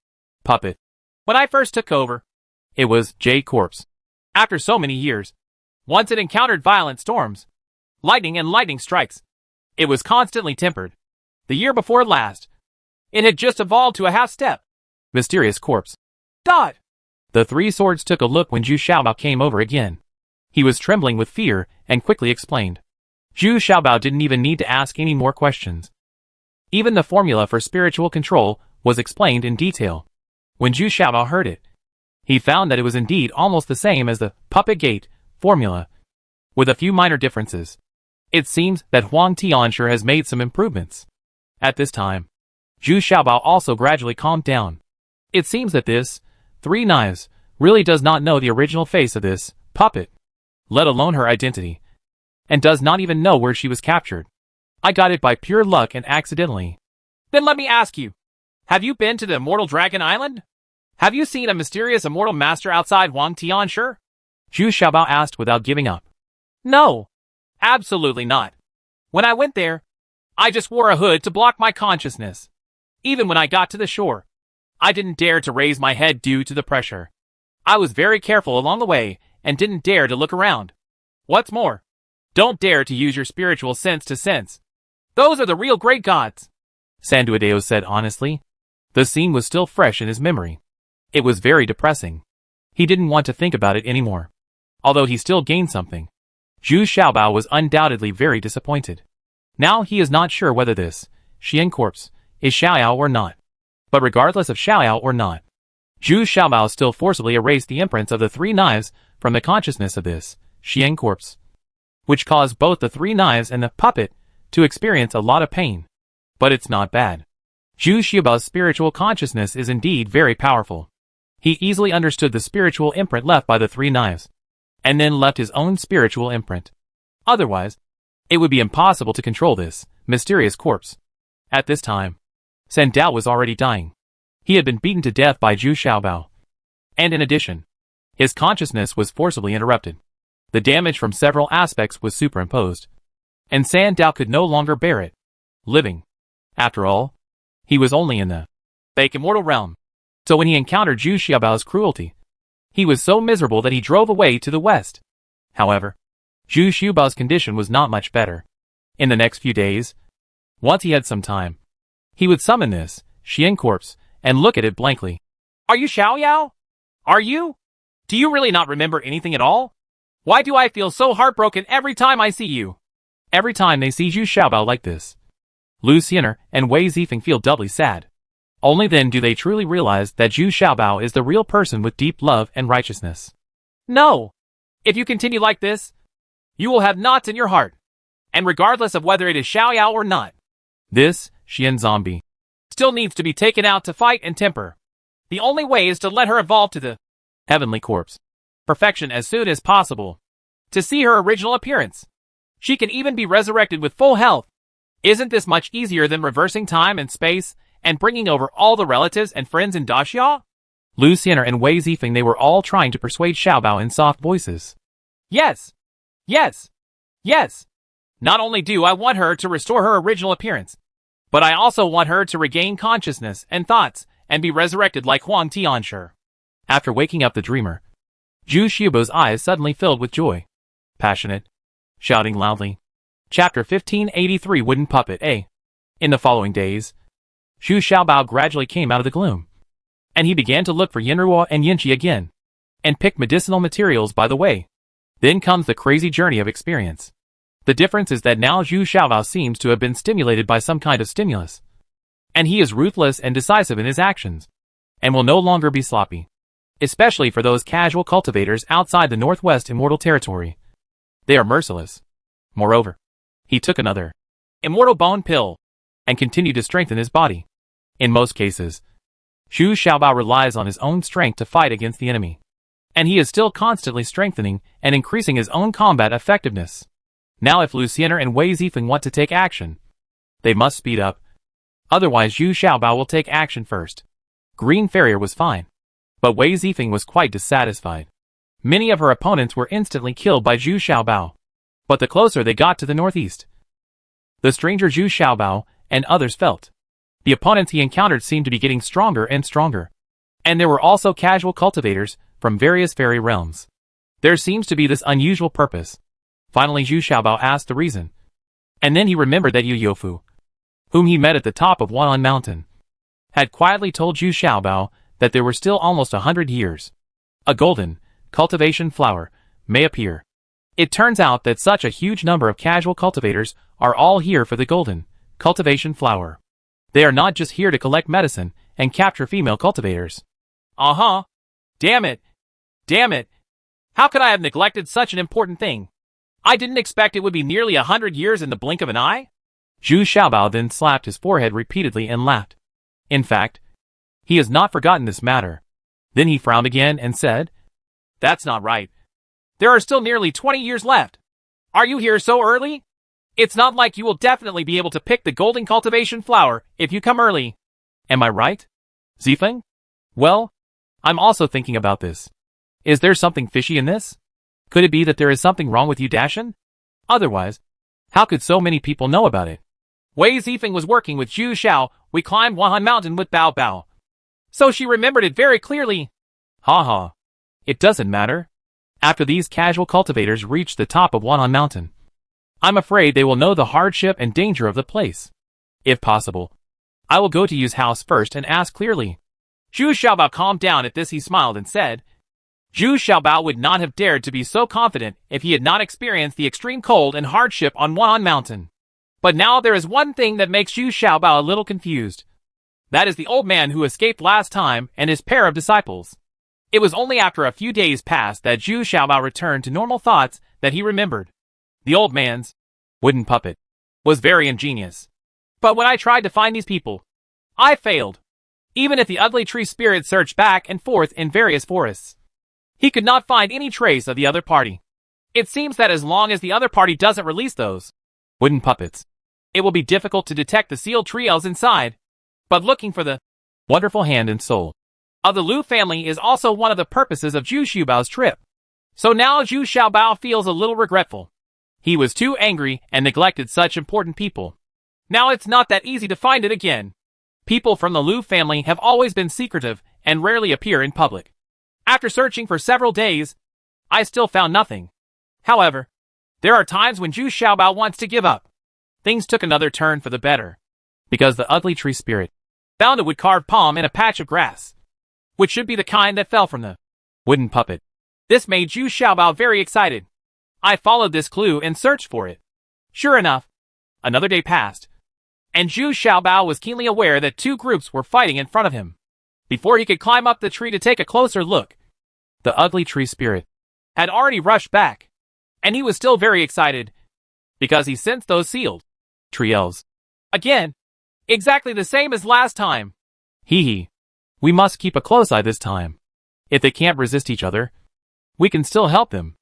Puppet. When I first took over, It was Jade Corpse. after so many years, once it encountered violent storms, lightning and lightning strikes, it was constantly tempered. The year before last, it had just evolved to a half-step. Mysterious Corpse. Dot! The three swords took a look when Zhu Xiaobao came over again. He was trembling with fear and quickly explained. Zhu Xiaobao didn't even need to ask any more questions. Even the formula for spiritual control was explained in detail. When Zhu Xiaobao heard it, he found that it was indeed almost the same as the puppet gate formula, with a few minor differences. It seems that Huang Tianshi has made some improvements. At this time, Zhu Xiaobao also gradually calmed down. It seems that this Three Knives really does not know the original face of this puppet, let alone her identity, and does not even know where she was captured. I got it by pure luck and accidentally. Then let me ask you, have you been to the Immortal Dragon Island? Have you seen a mysterious immortal master outside Huang Tianshi? Zhu Xiaobao asked without giving up. No, absolutely not. When I went there, I just wore a hood to block my consciousness. Even when I got to the shore, I didn't dare to raise my head due to the pressure. I was very careful along the way and didn't dare to look around. What's more, don't dare to use your spiritual sense to sense. Those are the real great gods. Sanduadeo said honestly. The scene was still fresh in his memory. It was very depressing. He didn't want to think about it anymore. Although he still gained something, Zhu Xiaobao was undoubtedly very disappointed. Now he is not sure whether this Xian corpse is Xiaoyao or not. But regardless of Xiaoyao or not, Zhu Xiaobao still forcibly erased the imprints of the three knives from the consciousness of this Xian corpse, which caused both the three knives and the puppet to experience a lot of pain. But it's not bad. Zhu Xiaobao's spiritual consciousness is indeed very powerful. He easily understood the spiritual imprint left by the three knives, and then left his own spiritual imprint. Otherwise, it would be impossible to control this mysterious corpse. At this time, San Dao was already dying. He had been beaten to death by Zhu Xiaobao. And in addition, his consciousness was forcibly interrupted. The damage from several aspects was superimposed, and San Dao could no longer bear it. Living, after all, he was only in the fake immortal realm. So when he encountered Zhu Xiaobao's cruelty, he was so miserable that he drove away to the west. However, Zhu Xiaobao's condition was not much better. In the next few days, once he had some time, he would summon this Xian corpse and look at it blankly. Are you Xiaoyao? Are you? Do you really not remember anything at all? Why do I feel so heartbroken every time I see you? Every time they see Zhu Xiaobao like this, Lu Xiener and Wei Zifeng feel doubly sad. Only then do they truly realize that Zhu Xiaobao is the real person with deep love and righteousness. No! If you continue like this, you will have knots in your heart. And regardless of whether it is Xiaoyao or not, This Xian zombie still needs to be taken out to fight and temper. The only way is to let her evolve to the heavenly corpse perfection as soon as possible. To see her original appearance. She can even be resurrected with full health. Isn't this much easier than reversing time and space and bringing over all the relatives and friends in Daxia? Lu Xiener and Wei Zifeng, they were all trying to persuade Xiaobao in soft voices. Yes. Yes. Yes. Not only do I want her to restore her original appearance, but I also want her to regain consciousness and thoughts and be resurrected like Huang Tianshi. After waking up the dreamer, Zhu Xiaobao's eyes suddenly filled with joy. Passionate, shouting loudly, Chapter 1583 Wooden Puppet A. In the following days, Zhu Xiaobao gradually came out of the gloom, and he began to look for Yinruo and Yinqi again, and pick medicinal materials by the way. Then comes the crazy journey of experience. The difference is that now Zhu Xiaobao seems to have been stimulated by some kind of stimulus, and he is ruthless and decisive in his actions, and will no longer be sloppy, especially for those casual cultivators outside the Northwest Immortal Territory. They are merciless. Moreover, he took another immortal bone pill and continued to strengthen his body. In most cases, Zhu Xiaobao relies on his own strength to fight against the enemy, and he is still constantly strengthening and increasing his own combat effectiveness. Now if Lu Xiener and Wei Zifeng want to take action, they must speed up. Otherwise Zhu Xiaobao will take action first. Green Farrier was fine, but Wei Zifeng was quite dissatisfied. Many of her opponents were instantly killed by Zhu Xiaobao. But the closer they got to the northeast, the stranger Zhu Xiaobao and others felt. The opponents he encountered seemed to be getting stronger and stronger. And there were also casual cultivators from various fairy realms. There seems to be this unusual purpose. Finally Zhu Xiaobao asked the reason. And then he remembered that Yu Youfu, whom he met at the top of Wan'an Mountain, had quietly told Zhu Xiaobao that there were still almost 100 years. A golden cultivation flower may appear. It turns out that such a huge number of casual cultivators are all here for the golden cultivation flower. They are not just here to collect medicine and capture female cultivators. Uh-huh. Damn it. Damn it. How could I have neglected such an important thing? I didn't expect it would be nearly 100 years in the blink of an eye. Zhu Xiaobao then slapped his forehead repeatedly and laughed. In fact, he has not forgotten this matter. Then he frowned again and said, "That's not right. There are still nearly 20 years left. Are you here so early? It's not like you will definitely be able to pick the golden cultivation flower if you come early." Am I right, Zifeng? Well, I'm also thinking about this. Is there something fishy in this? Could it be that there is something wrong with you, Dashin? Otherwise, how could so many people know about it? Wei Zifeng was working with Zhu Xiao. We climbed Wan'an Mountain with Bao Bao, so she remembered it very clearly. Ha ha. It doesn't matter. After these casual cultivators reach the top of Wan'an Mountain, I'm afraid they will know the hardship and danger of the place. If possible, I will go to Yu's house first and ask clearly. Zhu Xiaobao calmed down at this. He smiled and said, Zhu Xiaobao would not have dared to be so confident if he had not experienced the extreme cold and hardship on Wan'an Mountain. But now there is one thing that makes Zhu Xiaobao a little confused. That is the old man who escaped last time and his pair of disciples. It was only after a few days passed that Zhu Xiaobao returned to normal thoughts that he remembered. The old man's wooden puppet was very ingenious. But when I tried to find these people, I failed. Even if the ugly tree spirit searched back and forth in various forests, he could not find any trace of the other party. It seems that as long as the other party doesn't release those wooden puppets, it will be difficult to detect the sealed trios inside. But looking for the wonderful hand and soul of the Lu family is also one of the purposes of Zhu Xiaobao's trip. So now Zhu Xiaobao feels a little regretful. He was too angry and neglected such important people. Now it's not that easy to find it again. People from the Lu family have always been secretive and rarely appear in public. After searching for several days, I still found nothing. However, there are times when Zhu Xiaobao wants to give up. Things took another turn for the better, because the ugly tree spirit found a wood-carved palm in a patch of grass, which should be the kind that fell from the wooden puppet. This made Zhu Xiaobao very excited. I followed this clue and searched for it. Sure enough, another day passed, and Zhu Xiaobao was keenly aware that two groups were fighting in front of him. Before he could climb up the tree to take a closer look, the ugly tree spirit had already rushed back, and he was still very excited, because he sensed those sealed trios. Again, exactly the same as last time. Hee hee. We must keep a close eye this time. If they can't resist each other, we can still help them.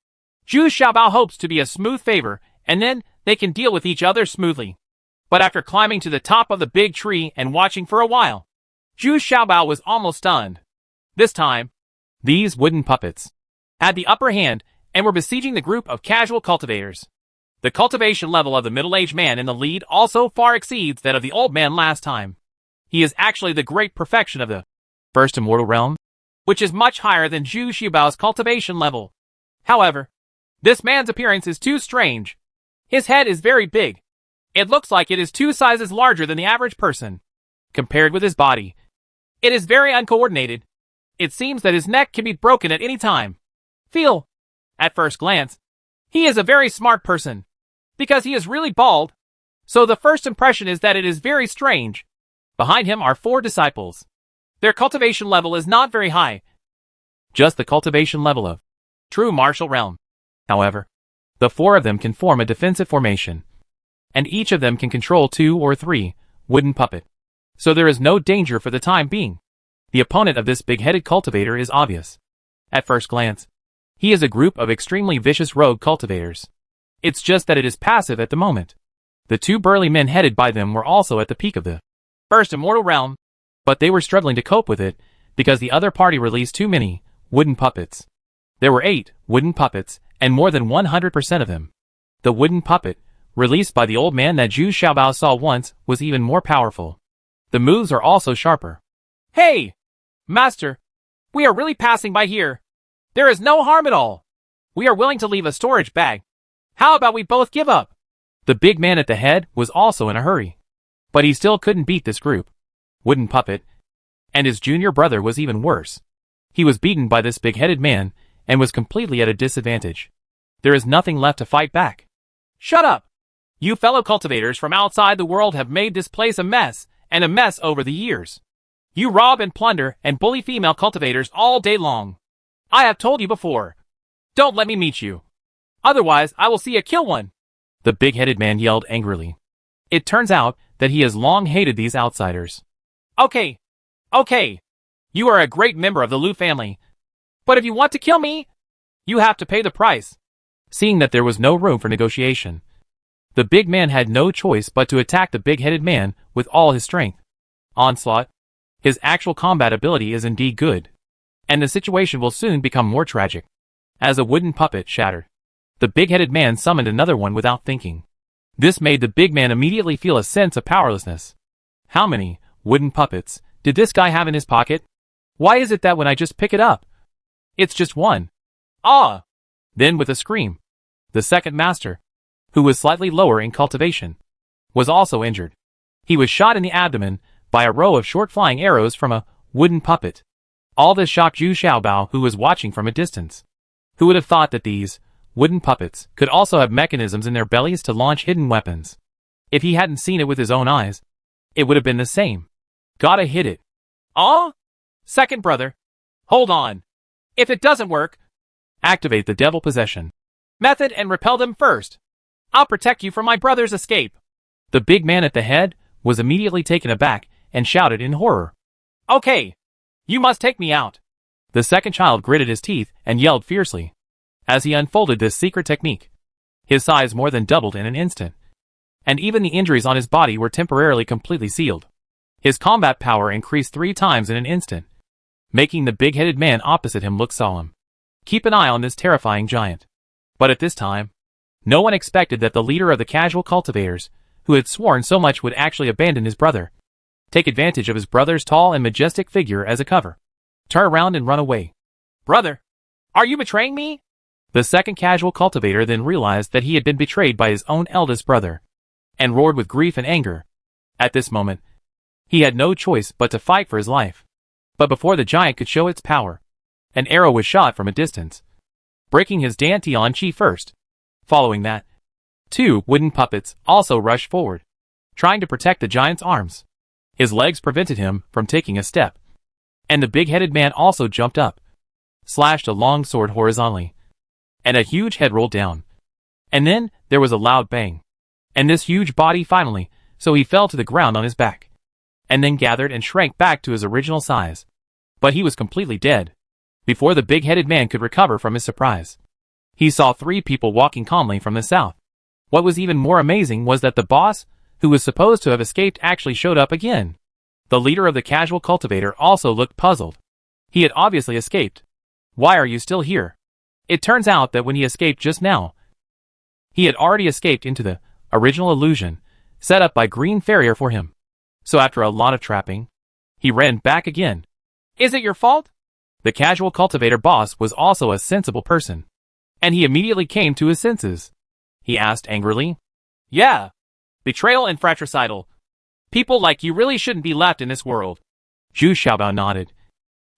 Zhu Xiaobao hopes to be a smooth favor, and then they can deal with each other smoothly. But after climbing to the top of the big tree and watching for a while, Zhu Xiaobao was almost stunned. This time, these wooden puppets had the upper hand and were besieging the group of casual cultivators. The cultivation level of the middle-aged man in the lead also far exceeds that of the old man last time. He is actually the great perfection of the first immortal realm, which is much higher than Zhu Xiaobao's cultivation level. However, this man's appearance is too strange. His head is very big. It looks like it is 2 sizes larger than the average person. Compared with his body, it is very uncoordinated. It seems that his neck can be broken at any time. Feel. At first glance, he is a very smart person. Because he is really bald. So the first impression is that it is very strange. Behind him are 4 disciples. Their cultivation level is not very high. Just the cultivation level of true martial realm. However, the 4 of them can form a defensive formation. And each of them can control 2 or 3 wooden puppet. So there is no danger for the time being. The opponent of this big-headed cultivator is obvious. At first glance, he is a group of extremely vicious rogue cultivators. It's just that it is passive at the moment. The 2 burly men headed by them were also at the peak of the first immortal realm, but they were struggling to cope with it because the other party released too many wooden puppets. There were 8 wooden puppets, and more than 100% of them. The wooden puppet, released by the old man that Zhu Xiaobao saw once, was even more powerful. The moves are also sharper. Hey! Master! We are really passing by here. There is no harm at all. We are willing to leave a storage bag. How about we both give up? The big man at the head was also in a hurry. But he still couldn't beat this group. Wooden puppet. And his junior brother was even worse. He was beaten by this big-headed man, and was completely at a disadvantage. There is nothing left to fight back. Shut up! You fellow cultivators from outside the world have made this place a mess, and a mess over the years. You rob and plunder and bully female cultivators all day long. I have told you before. Don't let me meet you. Otherwise, I will see you kill one. The big-headed man yelled angrily. It turns out that he has long hated these outsiders. Okay. You are a great member of the Lu family. But if you want to kill me, you have to pay the price. Seeing that there was no room for negotiation, the big man had no choice but to attack the big-headed man with all his strength. Onslaught. His actual combat ability is indeed good. And the situation will soon become more tragic. As a wooden puppet shattered, the big-headed man summoned another one without thinking. This made the big man immediately feel a sense of powerlessness. How many wooden puppets did this guy have in his pocket? Why is it that when I just pick it up, it's just one? Ah! Then with a scream, the second master, who was slightly lower in cultivation, was also injured. He was shot in the abdomen by a row of short flying arrows from a wooden puppet. All this shocked Zhu Xiaobao, who was watching from a distance. Who would have thought that these wooden puppets could also have mechanisms in their bellies to launch hidden weapons? If he hadn't seen it with his own eyes, it would have been the same. Gotta hit it. Ah? Second brother. Hold on. If it doesn't work, activate the devil possession method and repel them first. I'll protect you from my brother's escape. The big man at the head was immediately taken aback and shouted in horror. Okay. You must take me out. The second child gritted his teeth and yelled fiercely as he unfolded this secret technique. His size more than doubled in an instant, and even the injuries on his body were temporarily completely sealed. His combat power increased 3 times in an instant, making the big-headed man opposite him look solemn. Keep an eye on this terrifying giant. But at this time, no one expected that the leader of the casual cultivators, who had sworn so much, would actually abandon his brother, take advantage of his brother's tall and majestic figure as a cover, turn around and run away. Brother, are you betraying me? The second casual cultivator then realized that he had been betrayed by his own eldest brother, and roared with grief and anger. At this moment, he had no choice but to fight for his life. But before the giant could show its power, an arrow was shot from a distance, breaking his Dantian chi first. Following that, 2 wooden puppets also rushed forward, trying to protect the giant's arms. His legs prevented him from taking a step, and the big-headed man also jumped up, slashed a long sword horizontally, and a huge head rolled down. And then there was a loud bang, and this huge body finally, so he fell to the ground on his back, and then gathered and shrank back to his original size. But he was completely dead before the big-headed man could recover from his surprise. He saw 3 people walking calmly from the south. What was even more amazing was that the boss, who was supposed to have escaped, actually showed up again. The leader of the casual cultivator also looked puzzled. He had obviously escaped. Why are you still here? It turns out that when he escaped just now, he had already escaped into the original illusion set up by Green Farrier for him. So after a lot of trapping, he ran back again. Is it your fault? The casual cultivator boss was also a sensible person, and he immediately came to his senses. he asked angrily. Yeah. Betrayal and fratricidal. People like you really shouldn't be left in this world. Zhu Xiaobao nodded,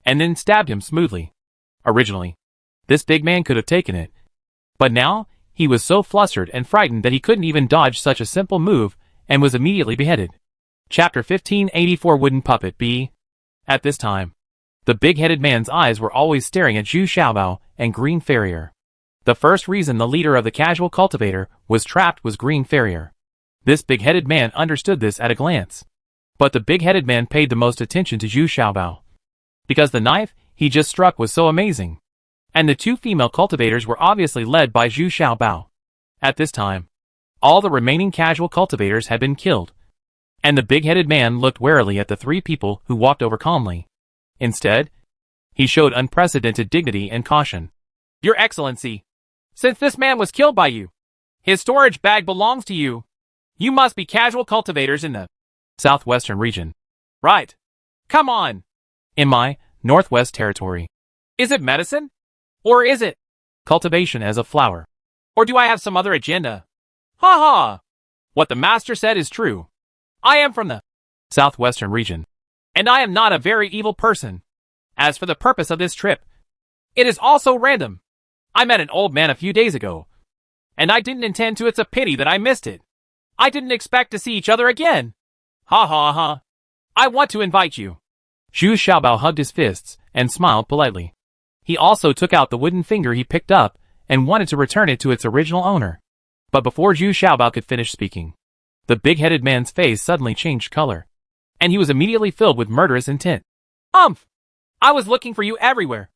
and then stabbed him smoothly. Originally, this big man could have taken it, but now he was so flustered and frightened that he couldn't even dodge such a simple move and was immediately beheaded. Chapter 1584 Wooden Puppet B. At this time, the big-headed man's eyes were always staring at Zhu Xiaobao and Green Farrier. The first reason the leader of the casual cultivator was trapped was Green Farrier. This big-headed man understood this at a glance. But the big-headed man paid the most attention to Zhu Xiaobao, because the knife he just struck was so amazing. And the two female cultivators were obviously led by Zhu Xiaobao. At this time, all the remaining casual cultivators had been killed, and the big-headed man looked warily at the three people who walked over calmly. Instead, he showed unprecedented dignity and caution. Your Excellency, since this man was killed by you, his storage bag belongs to you. You must be casual cultivators in the southwestern region. Right. Come on. In my northwest territory. Is it medicine? Or is it cultivation as a flower? Or do I have some other agenda? Ha ha! What the master said is true. I am from the southwestern region, and I am not a very evil person. As for the purpose of this trip, it is also random. I met an old man a few days ago, and I didn't intend to. It's a pity that I missed it. I didn't expect to see each other again. Ha ha ha. I want to invite you. Zhu Xiaobao hugged his fists and smiled politely. He also took out the wooden finger he picked up and wanted to return it to its original owner. But before Zhu Xiaobao could finish speaking, the big-headed man's face suddenly changed color, and he was immediately filled with murderous intent. I was looking for you everywhere,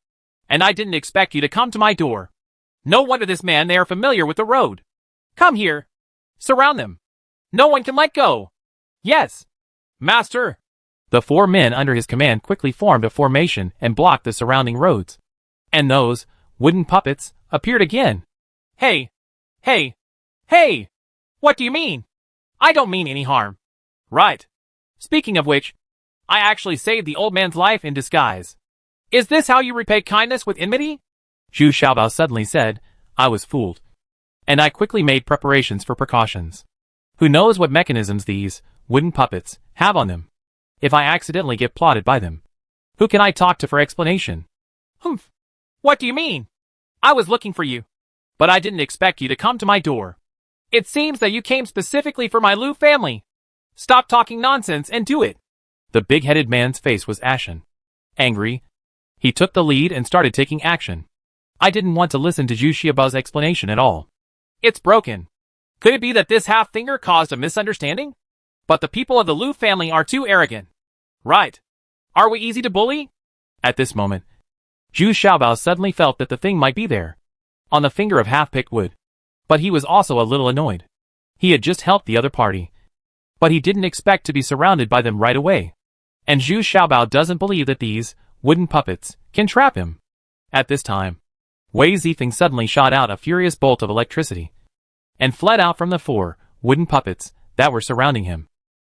and I didn't expect you to come to my door. No wonder this man, they are familiar with the road. Come here. Surround them. No one can let go. Yes. Master. The four men under his command quickly formed a formation and blocked the surrounding roads. And those wooden puppets appeared again. Hey. Hey. Hey. What do you mean? I don't mean any harm. Right. Speaking of which, I actually saved the old man's life in disguise. Is this how you repay kindness with enmity? Zhu Xiaobao suddenly said. I was fooled. And I quickly made preparations for precautions. Who knows what mechanisms these wooden puppets have on them? If I accidentally get plotted by them, who can I talk to for explanation? Humph. What do you mean? I was looking for you, but I didn't expect you to come to my door. It seems that you came specifically for my Lu family. Stop talking nonsense and do it. The big-headed man's face was ashen. Angry, he took the lead and started taking action. I didn't want to listen to Zhu Xiaobao's explanation at all. It's broken. Could it be that this half-finger caused a misunderstanding? But the people of the Lu family are too arrogant. Right. Are we easy to bully? At this moment, Zhu Xiaobao suddenly felt that the thing might be there, on the finger of half-picked wood. But he was also a little annoyed. He had just helped the other party, but he didn't expect to be surrounded by them right away. And Zhu Xiaobao doesn't believe that these wooden puppets can trap him. At this time, Wei Zifeng suddenly shot out a furious bolt of electricity and fled out from the four wooden puppets that were surrounding him,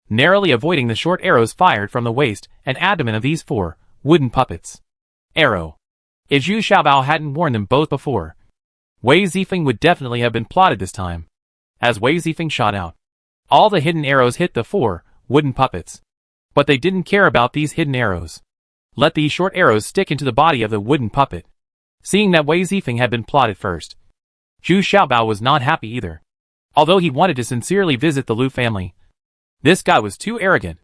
narrowly avoiding the short arrows fired from the waist and abdomen of these four wooden puppets. Arrow. If Zhu Xiaobao hadn't warned them both before, Wei Zifeng would definitely have been plotted this time. As Wei Zifeng shot out, all the hidden arrows hit the four wooden puppets. But they didn't care about these hidden arrows. Let these short arrows stick into the body of the wooden puppet. Seeing that Wei Zifeng had been plotted first, Zhu Xiaobao was not happy either. Although he wanted to sincerely visit the Lu family, this guy was too arrogant.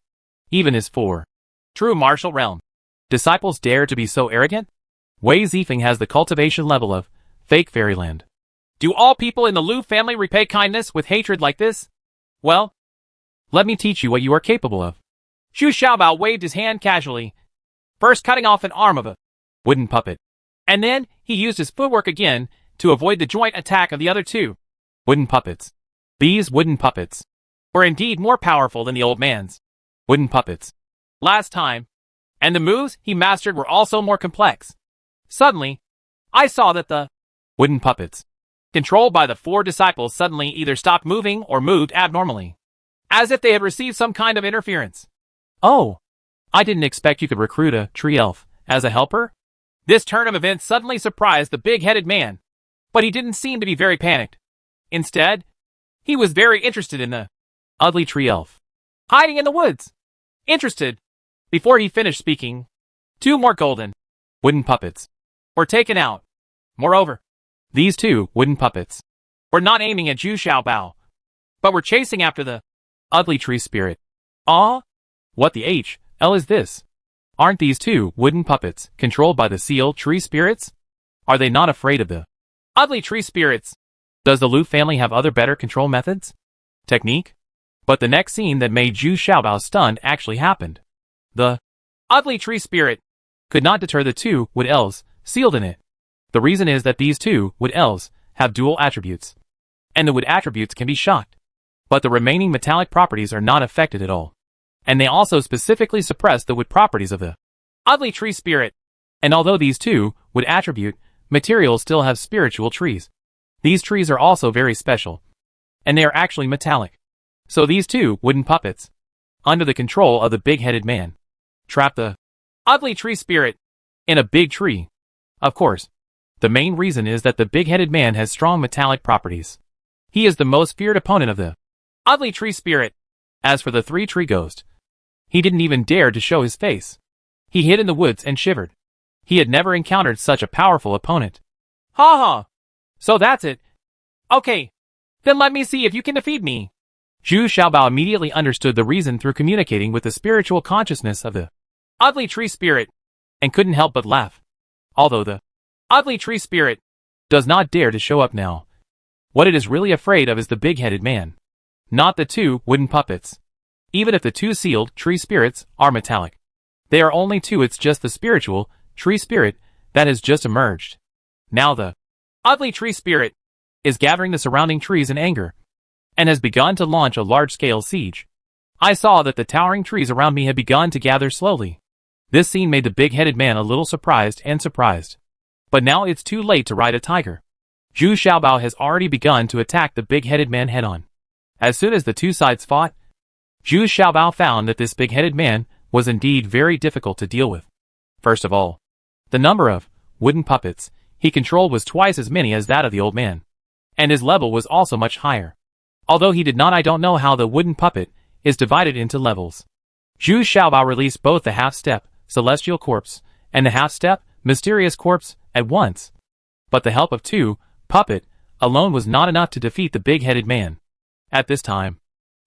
Even his four true martial realm disciples dare to be so arrogant? Wei Zifeng has the cultivation level of fake fairyland. Do all people in the Lu family repay kindness with hatred like this? Well, let me teach you what you are capable of. Zhu Xiaobao waved his hand casually, first cutting off an arm of a wooden puppet. And then, he used his footwork again to avoid the joint attack of the other two wooden puppets. These wooden puppets were indeed more powerful than the old man's wooden puppets last time, and the moves he mastered were also more complex. Suddenly, I saw that the wooden puppets controlled by the four disciples suddenly either stopped moving or moved abnormally, as if they had received some kind of interference. Oh, I didn't expect you could recruit a tree elf as a helper. This turn of events suddenly surprised the big-headed man, but he didn't seem to be very panicked. Instead, he was very interested in the ugly tree elf. hiding in the woods. Interested. Before he finished speaking, 2 more golden wooden puppets were taken out. Moreover, these 2 wooden puppets were not aiming at Zhu Xiaobao, but were chasing after the ugly tree spirit. Ah? What the hell is this? Aren't these 2 wooden puppets controlled by the seal tree spirits? Are they not afraid of the ugly tree spirits? Does the Lu family have other better control methods? Technique? But the next scene that made Zhu Xiaobao stunned actually happened. The ugly tree spirit could not deter the 2 wood elves sealed in it. The reason is that these 2 wood elves have dual attributes, and the wood attributes can be shocked. But the remaining metallic properties are not affected at all. And they also specifically suppress the wood properties of the ugly tree spirit. And although these 2 wood attribute materials still have spiritual trees, these trees are also very special, and they are actually metallic. So these 2 wooden puppets, under the control of the big-headed man, trap the ugly tree spirit in a big tree. Of course, the main reason is that the big-headed man has strong metallic properties. He is the most feared opponent of the ugly tree spirit. As for the 3-tree ghost, he didn't even dare to show his face. He hid in the woods and shivered. He had never encountered such a powerful opponent. Ha ha. So that's it. Okay. Then let me see if you can defeat me. Zhu Xiaobao immediately understood the reason through communicating with the spiritual consciousness of the ugly tree spirit, and couldn't help but laugh. Although the ugly tree spirit does not dare to show up now. What it is really afraid of is the big-headed man, not the 2 wooden puppets. Even if the 2 sealed tree spirits are metallic, they are only 2. It's just the spiritual tree spirit that has just emerged. Now the ugly tree spirit is gathering the surrounding trees in anger, and has begun to launch a large-scale siege. I saw that the towering trees around me had begun to gather slowly. This scene made the big-headed man a little surprised. But now it's too late to ride a tiger. Zhu Xiaobao has already begun to attack the big-headed man head-on. As soon as the 2 sides fought, Zhu Xiaobao found that this big-headed man was indeed very difficult to deal with. First of all, the number of wooden puppets he controlled was twice as many as that of the old man, and his level was also much higher. Although he did not, I don't know how the wooden puppet is divided into levels. Zhu Xiaobao released both the half-step celestial corpse and the half-step mysterious corpse at once. But the help of 2 puppet alone was not enough to defeat the big-headed man. At this time,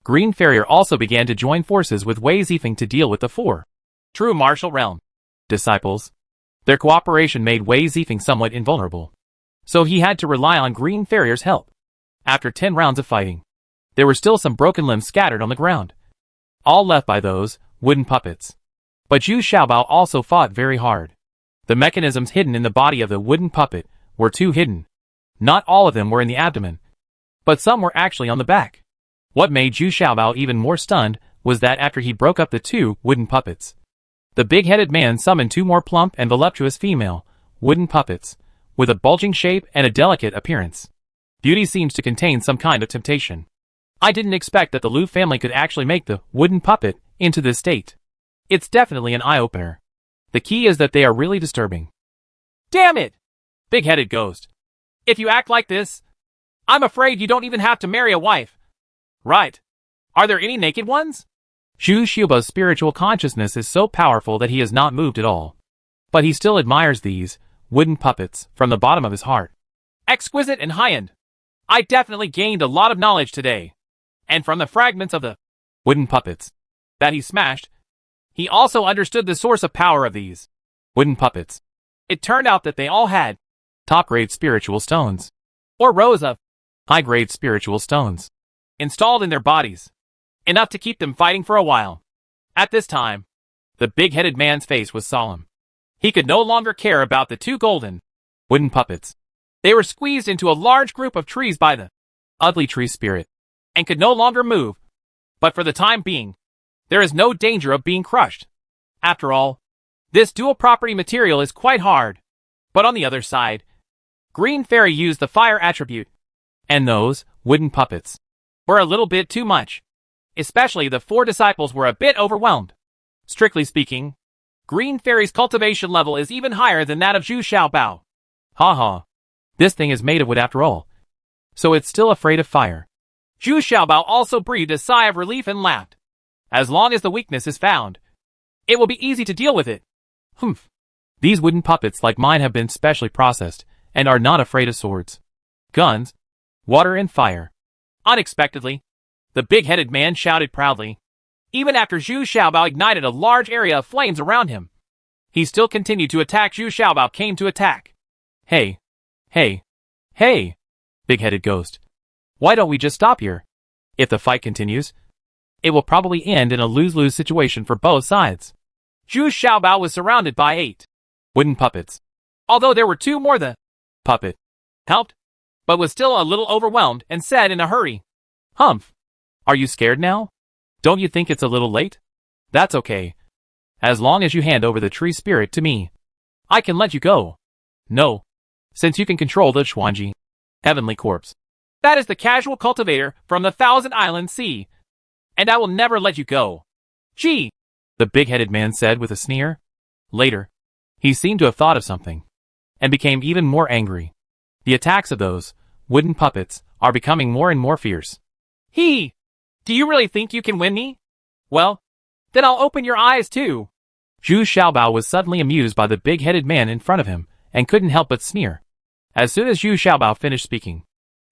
Green Farrier also began to join forces with Wei Zifeng to deal with the 4 true martial realm disciples. Their cooperation made Wei Zifeng somewhat invulnerable, so he had to rely on Green Farrier's help. After 10 rounds of fighting, there were still some broken limbs scattered on the ground, all left by those wooden puppets. But Zhu Xiaobao also fought very hard. The mechanisms hidden in the body of the wooden puppet were too hidden. Not all of them were in the abdomen, but some were actually on the back. What made Zhu Xiaobao even more stunned was that after he broke up the 2 wooden puppets, the big-headed man summoned 2 more plump and voluptuous female wooden puppets, with a bulging shape and a delicate appearance. Beauty seems to contain some kind of temptation. I didn't expect that the Lu family could actually make the wooden puppet into this state. It's definitely an eye-opener. The key is that they are really disturbing. Damn it! Big-headed ghost. If you act like this, I'm afraid you don't even have to marry a wife. Right. Are there any naked ones? Zhu Xiaobao's spiritual consciousness is so powerful that he is not moved at all. But he still admires these wooden puppets from the bottom of his heart. Exquisite and high-end. I definitely gained a lot of knowledge today. And from the fragments of the wooden puppets that he smashed, he also understood the source of power of these wooden puppets. It turned out that they all had top-grade spiritual stones, or rows of high-grade spiritual stones, installed in their bodies, enough to keep them fighting for a while. At this time, the big-headed man's face was solemn. He could no longer care about the 2 golden wooden puppets. They were squeezed into a large group of trees by the ugly tree spirit, and could no longer move. But for the time being, there is no danger of being crushed. After all, this dual property material is quite hard. But on the other side, Green Fairy used the fire attribute, and those wooden puppets were a little bit too much. Especially the 4 disciples were a bit overwhelmed. Strictly speaking, Green Fairy's cultivation level is even higher than that of Zhu Xiaobao. Ha ha. This thing is made of wood after all. so it's still afraid of fire. Zhu Xiaobao also breathed a sigh of relief and laughed. As long as the weakness is found, it will be easy to deal with it. Humph. These wooden puppets like mine have been specially processed and are not afraid of swords, guns, water and fire. Unexpectedly, the big-headed man shouted proudly. Even after Zhu Xiaobao ignited a large area of flames around him, he still continued to attack. Zhu Xiaobao came to attack. Hey, hey, hey, big-headed ghost. Why don't we just stop here? If the fight continues, it will probably end in a lose-lose situation for both sides. Zhu Xiaobao was surrounded by 8 wooden puppets. Although there were 2 more, the puppet helped, but was still a little overwhelmed and said in a hurry, Humph. Are you scared now? Don't you think it's a little late? That's okay. As long as you hand over the tree spirit to me, I can let you go. No. Since you can control the Xuanji, heavenly corpse. That is the casual cultivator from the Thousand Island Sea, and I will never let you go. Gee, the big-headed man said with a sneer. Later, he seemed to have thought of something, and became even more angry. The attacks of those wooden puppets are becoming more and more fierce. Do you really think you can win me? Well, then I'll open your eyes too. Zhu Xiaobao was suddenly amused by the big-headed man in front of him, and couldn't help but sneer. As soon as Zhu Xiaobao finished speaking,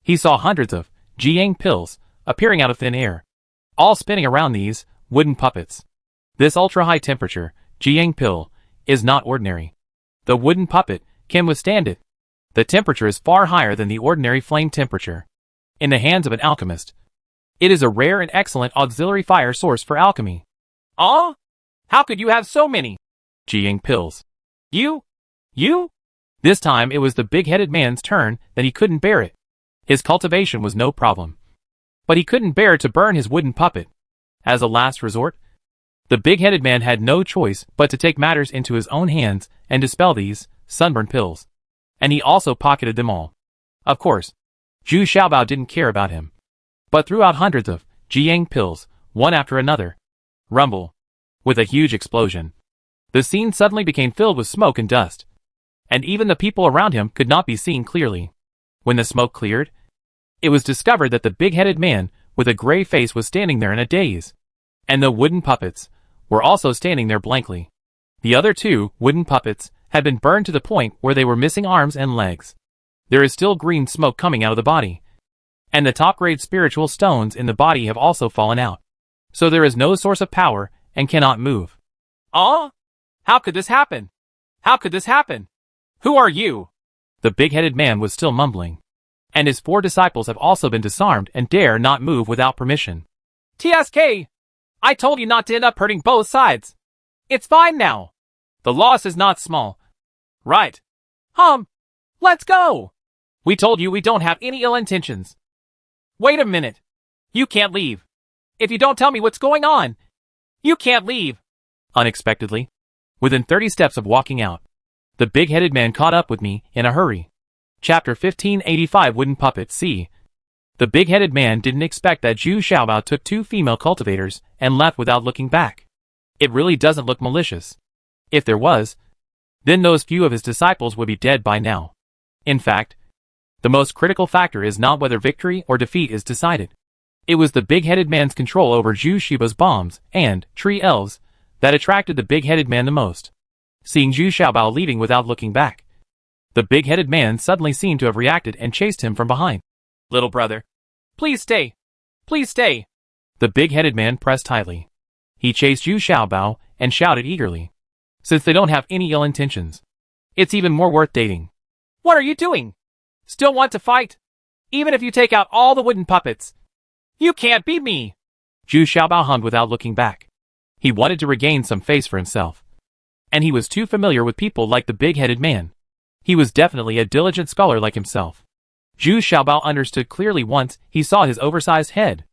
he saw hundreds of Jiang pills appearing out of thin air, all spinning around these wooden puppets. This ultra-high temperature Jiang pill is not ordinary. The wooden puppet can withstand it. The temperature is far higher than the ordinary flame temperature. In the hands of an alchemist, it is a rare and excellent auxiliary fire source for alchemy. Ah? How could you have so many Jiang pills? You? This time it was the big-headed man's turn that he couldn't bear it. His cultivation was no problem, but he couldn't bear to burn his wooden puppet. As a last resort, the big-headed man had no choice but to take matters into his own hands and dispel these sunburn pills. And he also pocketed them all. Of course, Zhu Xiaobao didn't care about him, but threw out hundreds of Jiang pills, one after another. Rumble. With a huge explosion, the scene suddenly became filled with smoke and dust, and even the people around him could not be seen clearly. When the smoke cleared, it was discovered that the big-headed man with a gray face was standing there in a daze, and the wooden puppets were also standing there blankly. The other 2 wooden puppets had been burned to the point where they were missing arms and legs. There is still green smoke coming out of the body, and the top-grade spiritual stones in the body have also fallen out. So there is no source of power and cannot move. Ah? How could this happen? How could this happen? Who are you? The big-headed man was still mumbling, and his 4 disciples have also been disarmed and dare not move without permission. TSK! I told you not to end up hurting both sides. It's fine now. The loss is not small. Right. Let's go. We told you we don't have any ill intentions. Wait a minute. You can't leave. If you don't tell me what's going on, you can't leave. Unexpectedly, within 30 steps of walking out, the big-headed man caught up with me in a hurry. Chapter 1585 Wooden Puppet C. The big-headed man didn't expect that Zhu Xiaobao took 2 female cultivators and left without looking back. It really doesn't look malicious. If there was, then those few of his disciples would be dead by now. In fact, the most critical factor is not whether victory or defeat is decided. It was the big-headed man's control over Zhu Shiba's bombs and tree elves that attracted the big-headed man the most. Seeing Zhu Xiaobao leaving without looking back, the big-headed man suddenly seemed to have reacted and chased him from behind. Little brother, please stay. Please stay. The big-headed man pressed tightly. He chased Zhu Xiaobao and shouted eagerly. Since they don't have any ill intentions, it's even more worth dating. What are you doing? Still want to fight? Even if you take out all the wooden puppets, you can't beat me. Zhu Xiaobao hummed without looking back. He wanted to regain some face for himself, and he was too familiar with people like the big-headed man. He was definitely a diligent scholar like himself. Zhu Xiaobao understood clearly once he saw his oversized head.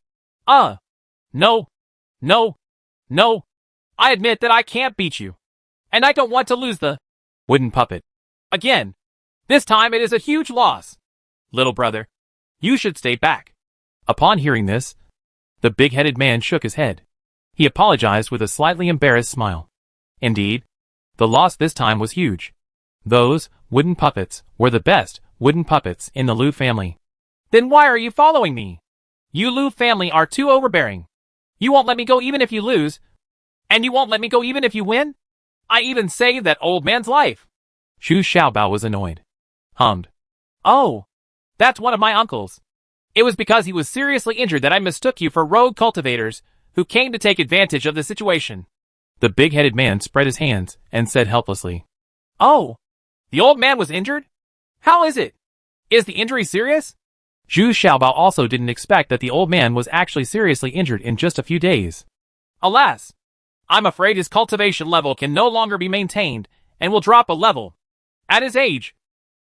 No. I admit that I can't beat you. And I don't want to lose the wooden puppet again. This time it is a huge loss. Little brother, you should stay back. Upon hearing this, the big-headed man shook his head. He apologized with a slightly embarrassed smile. Indeed, the loss this time was huge. Those wooden puppets were the best wooden puppets in the Lu family. Then why are you following me? You Lu family are too overbearing. You won't let me go even if you lose. And you won't let me go even if you win? I even saved that old man's life. Zhu Xiaobao was annoyed. Hummed. Oh, that's one of my uncles. It was because he was seriously injured that I mistook you for rogue cultivators who came to take advantage of the situation. The big-headed man spread his hands and said helplessly. Oh, the old man was injured? How is it? Is the injury serious? Zhu Xiaobao also didn't expect that the old man was actually seriously injured in just a few days. Alas, I'm afraid his cultivation level can no longer be maintained and will drop a level. At his age,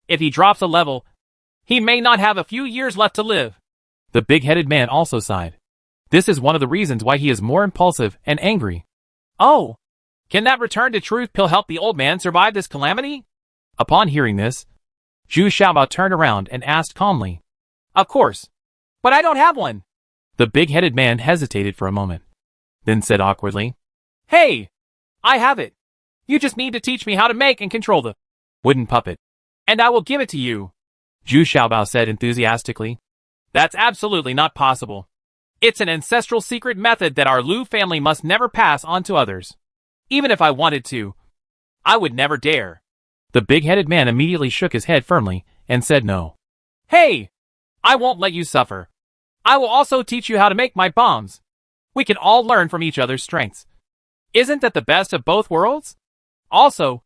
if he drops a level, he may not have a few years left to live. The big-headed man also sighed. This is one of the reasons why he is more impulsive and angry. Oh, can that return to truth pill help the old man survive this calamity? Upon hearing this, Zhu Xiaobao turned around and asked calmly. Of course, but I don't have one. The big-headed man hesitated for a moment, then said awkwardly. Hey, I have it. You just need to teach me how to make and control the wooden puppet. And I will give it to you, Zhu Xiaobao said enthusiastically. That's absolutely not possible. It's an ancestral secret method that our Lu family must never pass on to others. Even if I wanted to, I would never dare. The big-headed man immediately shook his head firmly and said no. Hey, I won't let you suffer. I will also teach you how to make my bombs. We can all learn from each other's strengths. Isn't that the best of both worlds? Also,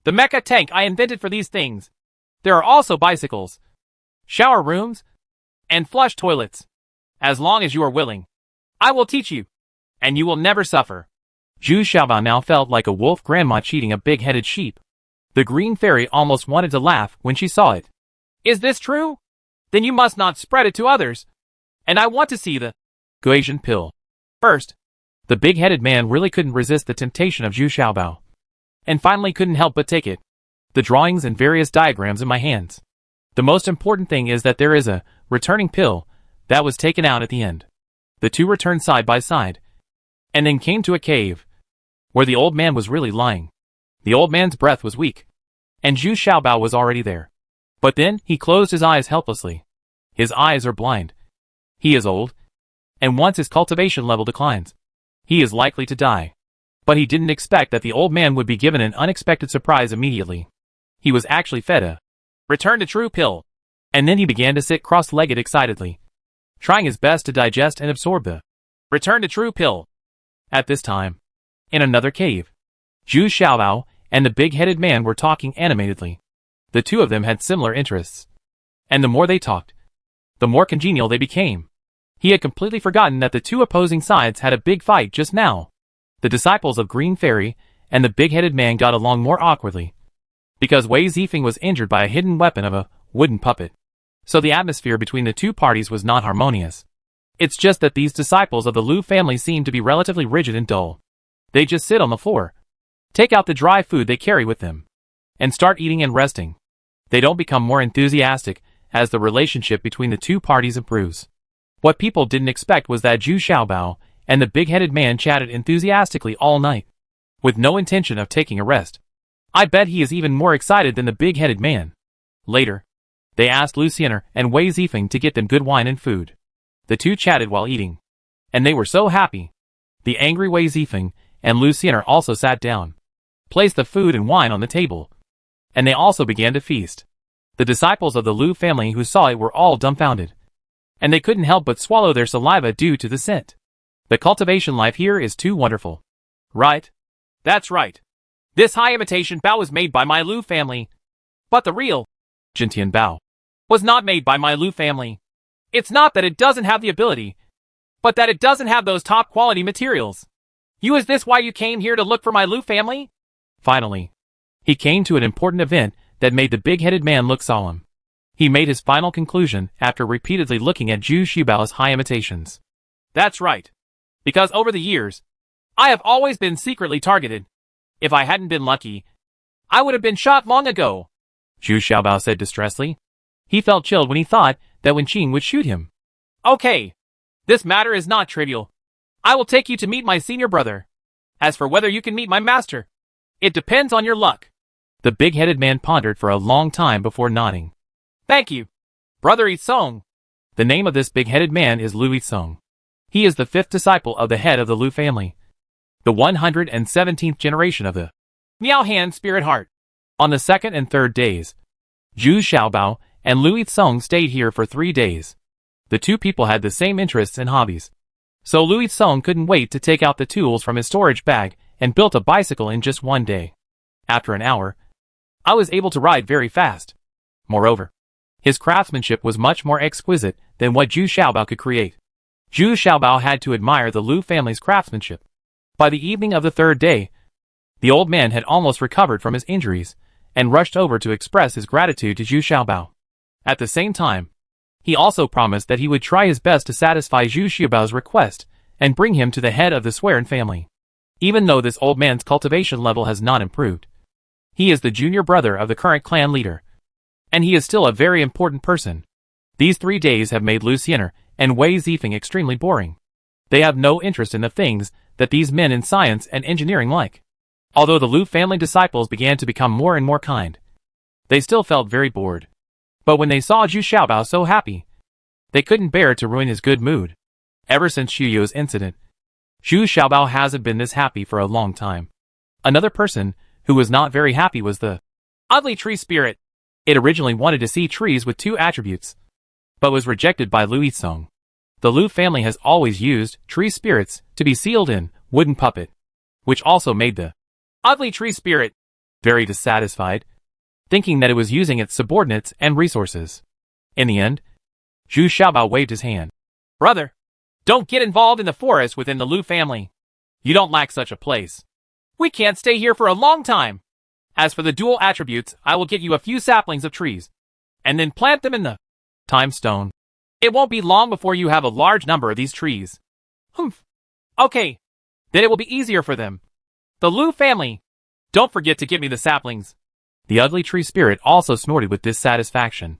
the mecha tank I invented for these things. There are also bicycles, shower rooms, and flush toilets. As long as you are willing, I will teach you, and you will never suffer. Zhu Xiaobao now felt like a wolf grandma cheating a big-headed sheep. The green fairy almost wanted to laugh when she saw it. Is this true? Then you must not spread it to others. And I want to see the Guasian pill first. The big-headed man really couldn't resist the temptation of Zhu Xiaobao, and finally couldn't help but take it. The drawings and various diagrams in my hands. The most important thing is that there is a returning pill that was taken out at the end. The two returned side by side, and then came to a cave, where the old man was really lying. The old man's breath was weak, and Zhu Xiaobao was already there. But then, he closed his eyes helplessly. His eyes are blind. He is old, and once his cultivation level declines, he is likely to die. But he didn't expect that the old man would be given an unexpected surprise immediately. He was actually fed a return to true pill, and then he began to sit cross-legged excitedly, trying his best to digest and absorb the return to true pill. At this time, in another cave, Zhu Xiaobao and the big-headed man were talking animatedly. The two of them had similar interests, and the more they talked, the more congenial they became. He had completely forgotten that the two opposing sides had a big fight just now. The disciples of Green Fairy and the big-headed man got along more awkwardly, because Wei Zifeng was injured by a hidden weapon of a wooden puppet. So the atmosphere between the two parties was not harmonious. It's just that these disciples of the Lu family seem to be relatively rigid and dull. They just sit on the floor, take out the dry food they carry with them, and start eating and resting. They don't become more enthusiastic as the relationship between the two parties improves. What people didn't expect was that Zhu Xiaobao and the big-headed man chatted enthusiastically all night, with no intention of taking a rest. I bet he is even more excited than the big-headed man. Later, they asked Lucien and Wei Zifeng to get them good wine and food. The two chatted while eating, and they were so happy. The angry Wei Zifeng and Lucien also sat down, placed the food and wine on the table, and they also began to feast. The disciples of the Lu family who saw it were all dumbfounded, and they couldn't help but swallow their saliva due to the scent. The cultivation life here is too wonderful. Right? That's right. This high imitation bao was made by my Lu family, but the real Jintian bao was not made by my Lu family. It's not that it doesn't have the ability, but that it doesn't have those top quality materials. Is this why you came here to look for my Lu family? Finally, he came to an important event that made the big-headed man look solemn. He made his final conclusion after repeatedly looking at Zhu Xiaobao's high imitations. That's right. Because over the years, I have always been secretly targeted. If I hadn't been lucky, I would have been shot long ago, Zhu Xiaobao said distressfully. He felt chilled when he thought that Wen Qing would shoot him. Okay. This matter is not trivial. I will take you to meet my senior brother. As for whether you can meet my master, it depends on your luck. The big-headed man pondered for a long time before nodding. Thank you, Brother Yi Song. The name of this big-headed man is Louis Sung. He is the 5th disciple of the head of the Liu family, the 117th generation of the Miao Han Spirit Heart. On the 2nd and 3rd days, Zhu Xiaobao and Louis Sung stayed here for 3 days. The two people had the same interests and hobbies. So Louis Sung couldn't wait to take out the tools from his storage bag and built a bicycle in just 1 day. After an hour, I was able to ride very fast. Moreover, his craftsmanship was much more exquisite than what Zhu Xiaobao could create. Zhu Xiaobao had to admire the Liu family's craftsmanship. By the evening of the 3rd day, the old man had almost recovered from his injuries and rushed over to express his gratitude to Zhu Xiaobao. At the same time, he also promised that he would try his best to satisfy Zhu Xiaobao's request and bring him to the head of the Swearen family. Even though this old man's cultivation level has not improved, he is the junior brother of the current clan leader, and he is still a very important person. These 3 days have made Liu Xiener and Wei Zifeng extremely boring. They have no interest in the things that these men in science and engineering like. Although the Liu family disciples began to become more and more kind, they still felt very bored. But when they saw Zhu Xiaobao so happy, they couldn't bear to ruin his good mood. Ever since Xu incident, Zhu Xiaobao hasn't been this happy for a long time. Another person who was not very happy was the Ugly Tree Spirit. It originally wanted to see trees with 2 attributes, but was rejected by Louis Sung. The Liu family has always used tree spirits to be sealed in wooden puppet, which also made the Ugly Tree Spirit very dissatisfied, thinking that it was using its subordinates and resources. In the end, Zhu Xiaobao waved his hand. Brother, don't get involved in the forest within the Liu family. You don't lack such a place. We can't stay here for a long time. As for the dual attributes, I will get you a few saplings of trees, and then plant them in the time stone. It won't be long before you have a large number of these trees. Humph. Okay. Then it will be easier for them. The Liu family. Don't forget to get me the saplings. The ugly tree spirit also snorted with dissatisfaction.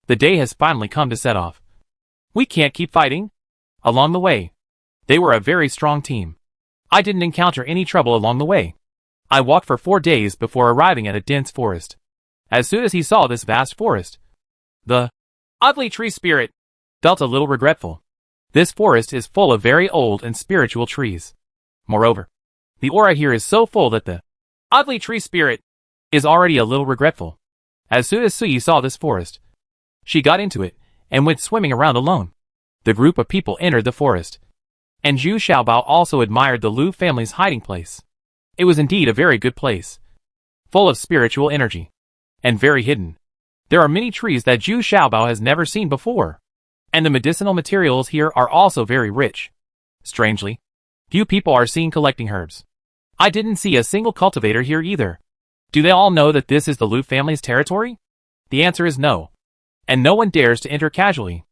The day has finally come to set off. We can't keep fighting. Along the way, they were a very strong team. I didn't encounter any trouble along the way. I walked for 4 days before arriving at a dense forest. As soon as he saw this vast forest, the Ugly Tree Spirit felt a little regretful. This forest is full of very old and spiritual trees. Moreover, the aura here is so full that the Ugly Tree Spirit is already a little regretful. As soon as Sui saw this forest, she got into it and went swimming around alone. The group of people entered the forest, and Zhu Xiaobao also admired the Liu family's hiding place. It was indeed a very good place, full of spiritual energy, and very hidden. There are many trees that Zhu Xiaobao has never seen before, and the medicinal materials here are also very rich. Strangely, few people are seen collecting herbs. I didn't see a single cultivator here either. Do they all know that this is the Liu family's territory? The answer is no, and no one dares to enter casually.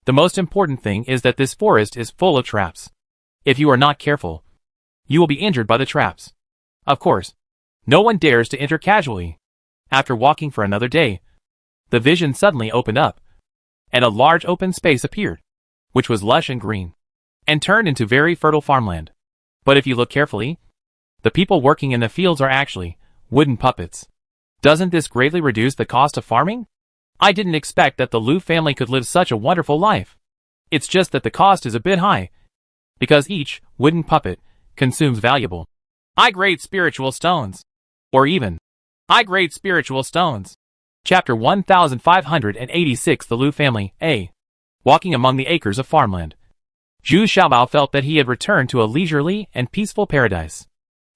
The most important thing is that this forest is full of traps. If you are not careful, you will be injured by the traps. Of course, no one dares to enter casually. After walking for another day, the vision suddenly opened up, and a large open space appeared, which was lush and green, and turned into very fertile farmland. But if you look carefully, the people working in the fields are actually wooden puppets. Doesn't this greatly reduce the cost of farming? I didn't expect that the Liu family could live such a wonderful life. It's just that the cost is a bit high, because each wooden puppet consumes valuable high-grade spiritual stones, or even high-grade spiritual stones. Chapter 1586 The Liu Family, A. Walking among the acres of farmland, Zhu Xiaobao felt that he had returned to a leisurely and peaceful paradise.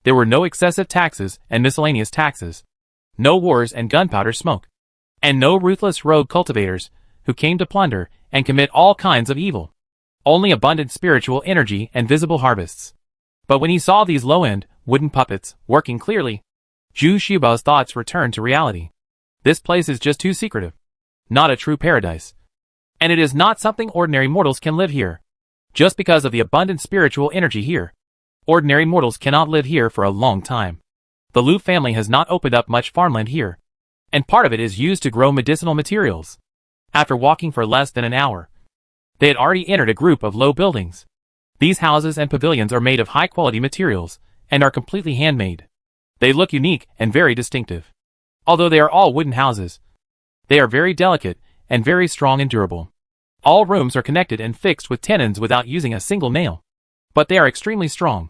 There were no excessive taxes and miscellaneous taxes, no wars and gunpowder smoke, and no ruthless rogue cultivators who came to plunder and commit all kinds of evil. Only abundant spiritual energy and visible harvests. But when he saw these low-end, wooden puppets working clearly, Zhu Xiaobao's thoughts returned to reality. This place is just too secretive. Not a true paradise. And it is not something ordinary mortals can live here. Just because of the abundant spiritual energy here, ordinary mortals cannot live here for a long time. The Liu family has not opened up much farmland here, and part of it is used to grow medicinal materials. After walking for less than an hour, they had already entered a group of low buildings. These houses and pavilions are made of high-quality materials and are completely handmade. They look unique and very distinctive. Although they are all wooden houses, they are very delicate and very strong and durable. All rooms are connected and fixed with tenons without using a single nail. But they are extremely strong,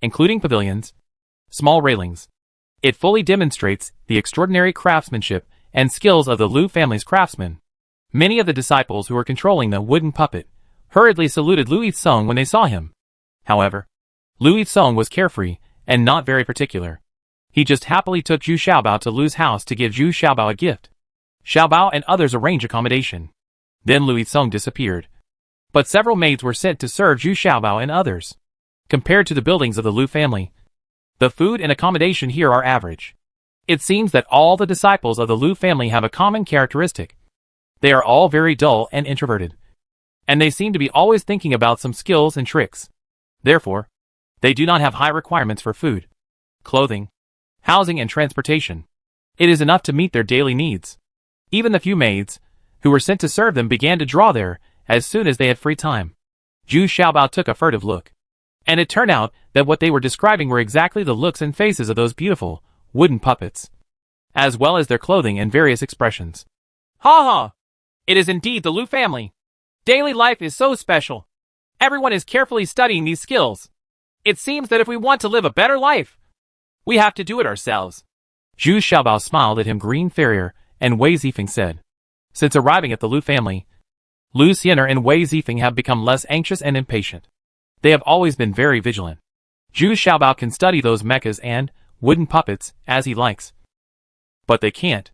including pavilions, small railings. It fully demonstrates the extraordinary craftsmanship and skills of the Liu family's craftsmen. Many of the disciples who were controlling the wooden puppet hurriedly saluted Lu Yizong when they saw him. However, Lu Yizong was carefree and not very particular. He just happily took Zhu Xiaobao to Lu's house to give Zhu Xiaobao a gift. Xiaobao and others arranged accommodation. Then Lu Yizong disappeared. But several maids were sent to serve Zhu Xiaobao and others. Compared to the buildings of the Liu family, the food and accommodation here are average. It seems that all the disciples of the Liu family have a common characteristic. They are all very dull and introverted. And they seem to be always thinking about some skills and tricks. Therefore, they do not have high requirements for food, clothing, housing and transportation. It is enough to meet their daily needs. Even the few maids, who were sent to serve them, began to draw there as soon as they had free time. Zhu Xiaobao took a furtive look. And it turned out that what they were describing were exactly the looks and faces of those beautiful, wooden puppets, as well as their clothing and various expressions. Ha ha! It is indeed the Liu family. Daily life is so special. Everyone is carefully studying these skills. It seems that if we want to live a better life, we have to do it ourselves. Zhu Xiaobao smiled at him. Green Farrier and Wei Zifeng said. Since arriving at the Liu family, Lu Xianer and Wei Zifeng have become less anxious and impatient. They have always been very vigilant. Zhu Xiaobao can study those mechas and wooden puppets as he likes. But they can't.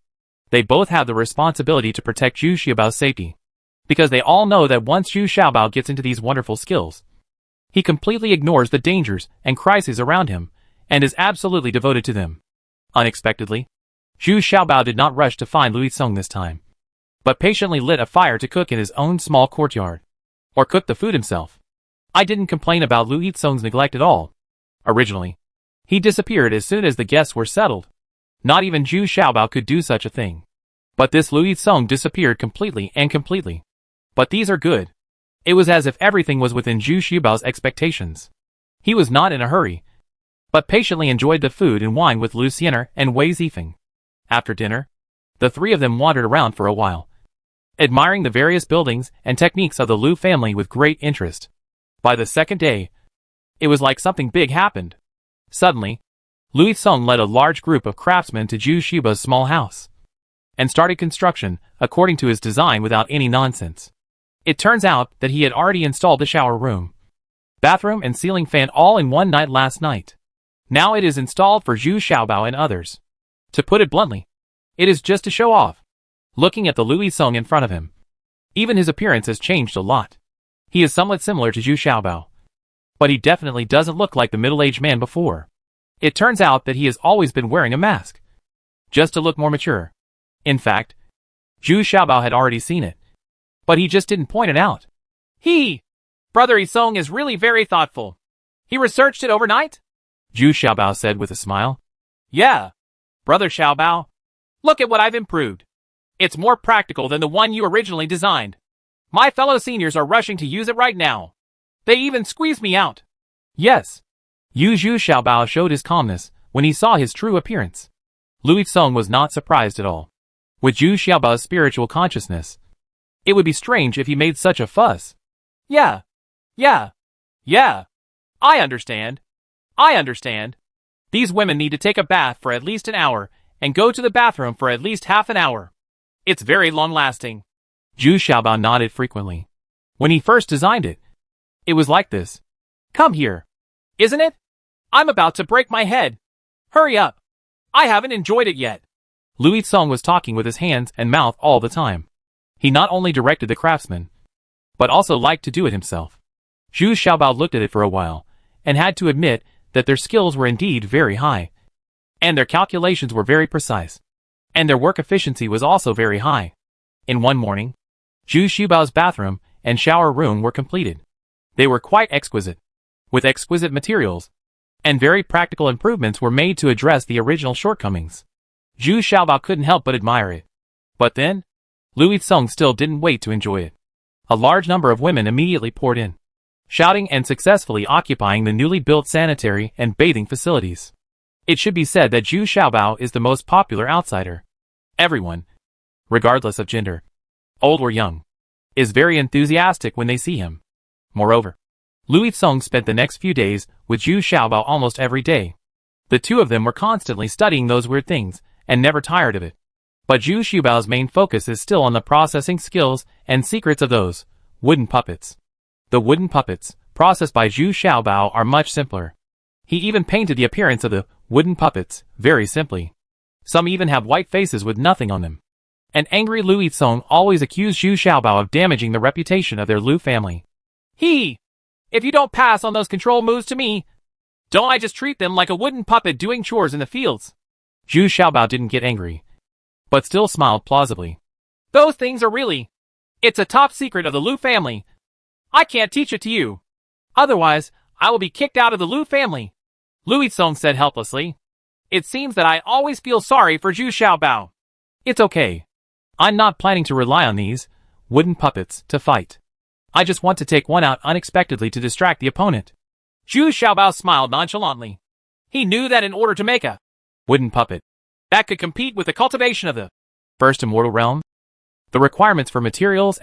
They both have the responsibility to protect Zhu Xiaobao's safety. Because they all know that once Zhu Xiaobao gets into these wonderful skills, he completely ignores the dangers and crises around him and is absolutely devoted to them. Unexpectedly, Zhu Xiaobao did not rush to find Lu Yizong this time, but patiently lit a fire to cook in his own small courtyard, or cook the food himself. I didn't complain about Lu Yizong's neglect at all. Originally, he disappeared as soon as the guests were settled. Not even Zhu Xiaobao could do such a thing. But this Lu Yizong disappeared completely and completely. But these are good. It was as if everything was within Zhu Xiaobao's expectations. He was not in a hurry, but patiently enjoyed the food and wine with Lu Xianer and Wei Zifeng. After dinner, the three of them wandered around for a while, admiring the various buildings and techniques of the Liu family with great interest. By the second day, it was like something big happened. Suddenly, Lu Yizong led a large group of craftsmen to Zhu Xiaobao's small house, and started construction according to his design without any nonsense. It turns out that he had already installed the shower room, bathroom and ceiling fan all in one night last night. Now it is installed for Zhu Xiaobao and others. To put it bluntly, it is just to show off. Looking at the Lu Yizong in front of him, even his appearance has changed a lot. He is somewhat similar to Zhu Xiaobao, but he definitely doesn't look like the middle-aged man before. It turns out that he has always been wearing a mask, just to look more mature. In fact, Zhu Xiaobao had already seen it, but he just didn't point it out. Brother Yizong is really very thoughtful. He researched it overnight? Zhu Xiaobao said with a smile. Yeah. Brother Xiaobao, look at what I've improved. It's more practical than the one you originally designed. My fellow seniors are rushing to use it right now. They even squeezed me out. Yes. Zhu Xiaobao showed his calmness when he saw his true appearance. Lu Yizong was not surprised at all. With Zhu Xiaobao's spiritual consciousness, it would be strange if he made such a fuss. Yeah. I understand. These women need to take a bath for at least an hour and go to the bathroom for at least half an hour. It's very long-lasting. Zhu Xiaobao nodded frequently. When he first designed it, it was like this. Come here. Isn't it? I'm about to break my head. Hurry up. I haven't enjoyed it yet. Lu Yizong was talking with his hands and mouth all the time. He not only directed the craftsman, but also liked to do it himself. Zhu Xiaobao looked at it for a while, and had to admit that their skills were indeed very high, and their calculations were very precise, and their work efficiency was also very high. In one morning, Zhu Xiaobao's bathroom and shower room were completed. They were quite exquisite, with exquisite materials, and very practical improvements were made to address the original shortcomings. Zhu Xiaobao couldn't help but admire it. But then, Lu Yizong still didn't wait to enjoy it. A large number of women immediately poured in, shouting and successfully occupying the newly built sanitary and bathing facilities. It should be said that Zhu Xiaobao is the most popular outsider. Everyone, regardless of gender, old or young, is very enthusiastic when they see him. Moreover, Louis Song spent the next few days with Zhu Xiaobao almost every day. The two of them were constantly studying those weird things, and never tired of it. But Zhu Xiaobao's main focus is still on the processing skills and secrets of those wooden puppets. The wooden puppets, processed by Zhu Xiaobao, are much simpler. He even painted the appearance of the wooden puppets very simply. Some even have white faces with nothing on them. An angry Louis Song always accused Zhu Xiaobao of damaging the reputation of their Lu family. If you don't pass on those control moves to me, don't I just treat them like a wooden puppet doing chores in the fields? Zhu Xiaobao didn't get angry, but still smiled plausibly. Those things are really... It's a top secret of the Lu family. I can't teach it to you. Otherwise, I will be kicked out of the Lu family. Louis Song said helplessly. It seems that I always feel sorry for Zhu Xiaobao. It's okay. I'm not planning to rely on these wooden puppets to fight. I just want to take one out unexpectedly to distract the opponent. Zhu Xiaobao smiled nonchalantly. He knew that in order to make a wooden puppet that could compete with the cultivation of the first immortal realm, the requirements for materials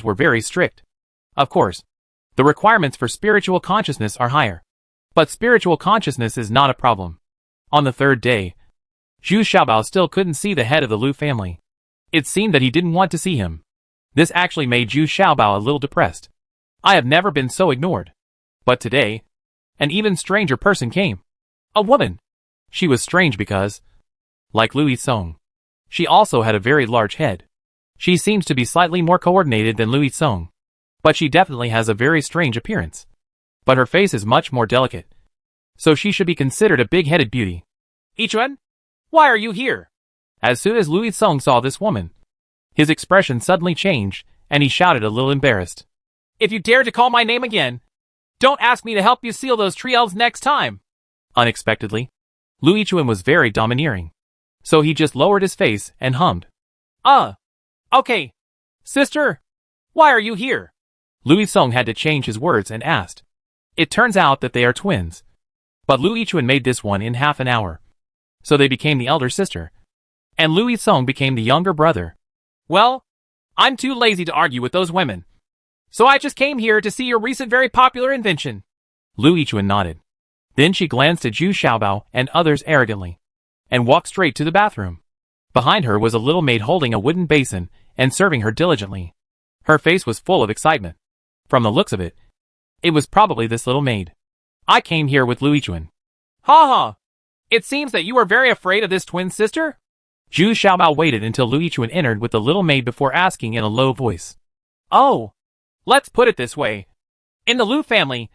were very strict. Of course, the requirements for spiritual consciousness are higher. But spiritual consciousness is not a problem. On the third day, Zhu Xiaobao still couldn't see the head of the Lu family. It seemed that he didn't want to see him. This actually made Zhu Xiaobao a little depressed. I have never been so ignored. But today, an even stranger person came. A woman. She was strange because, like Louis Song, she also had a very large head. She seems to be slightly more coordinated than Louis Song, but she definitely has a very strange appearance. But her face is much more delicate, so she should be considered a big-headed beauty. Yichuan, why are you here? As soon as Louis Song saw this woman, his expression suddenly changed, and he shouted a little embarrassed. If you dare to call my name again, don't ask me to help you seal those tree elves next time. Unexpectedly, Louis Chuan was very domineering, so he just lowered his face and hummed. Okay. Sister, why are you here? Louis Song had to change his words and asked. It turns out that they are twins, but Louis Chuan made this one in half an hour, so they became the elder sister, and Louis Song became the younger brother. Well, I'm too lazy to argue with those women, so I just came here to see your recent very popular invention. Louis Chuan nodded. Then she glanced at Zhu Xiaobao and others arrogantly, and walked straight to the bathroom. Behind her was a little maid holding a wooden basin and serving her diligently. Her face was full of excitement. From the looks of it, it was probably this little maid. I came here with Louis Chuan. Ha! It seems that you are very afraid of this twin sister? Zhu Xiaobao waited until Louis Chuan entered with the little maid before asking in a low voice. Oh, let's put it this way. In the Lu family,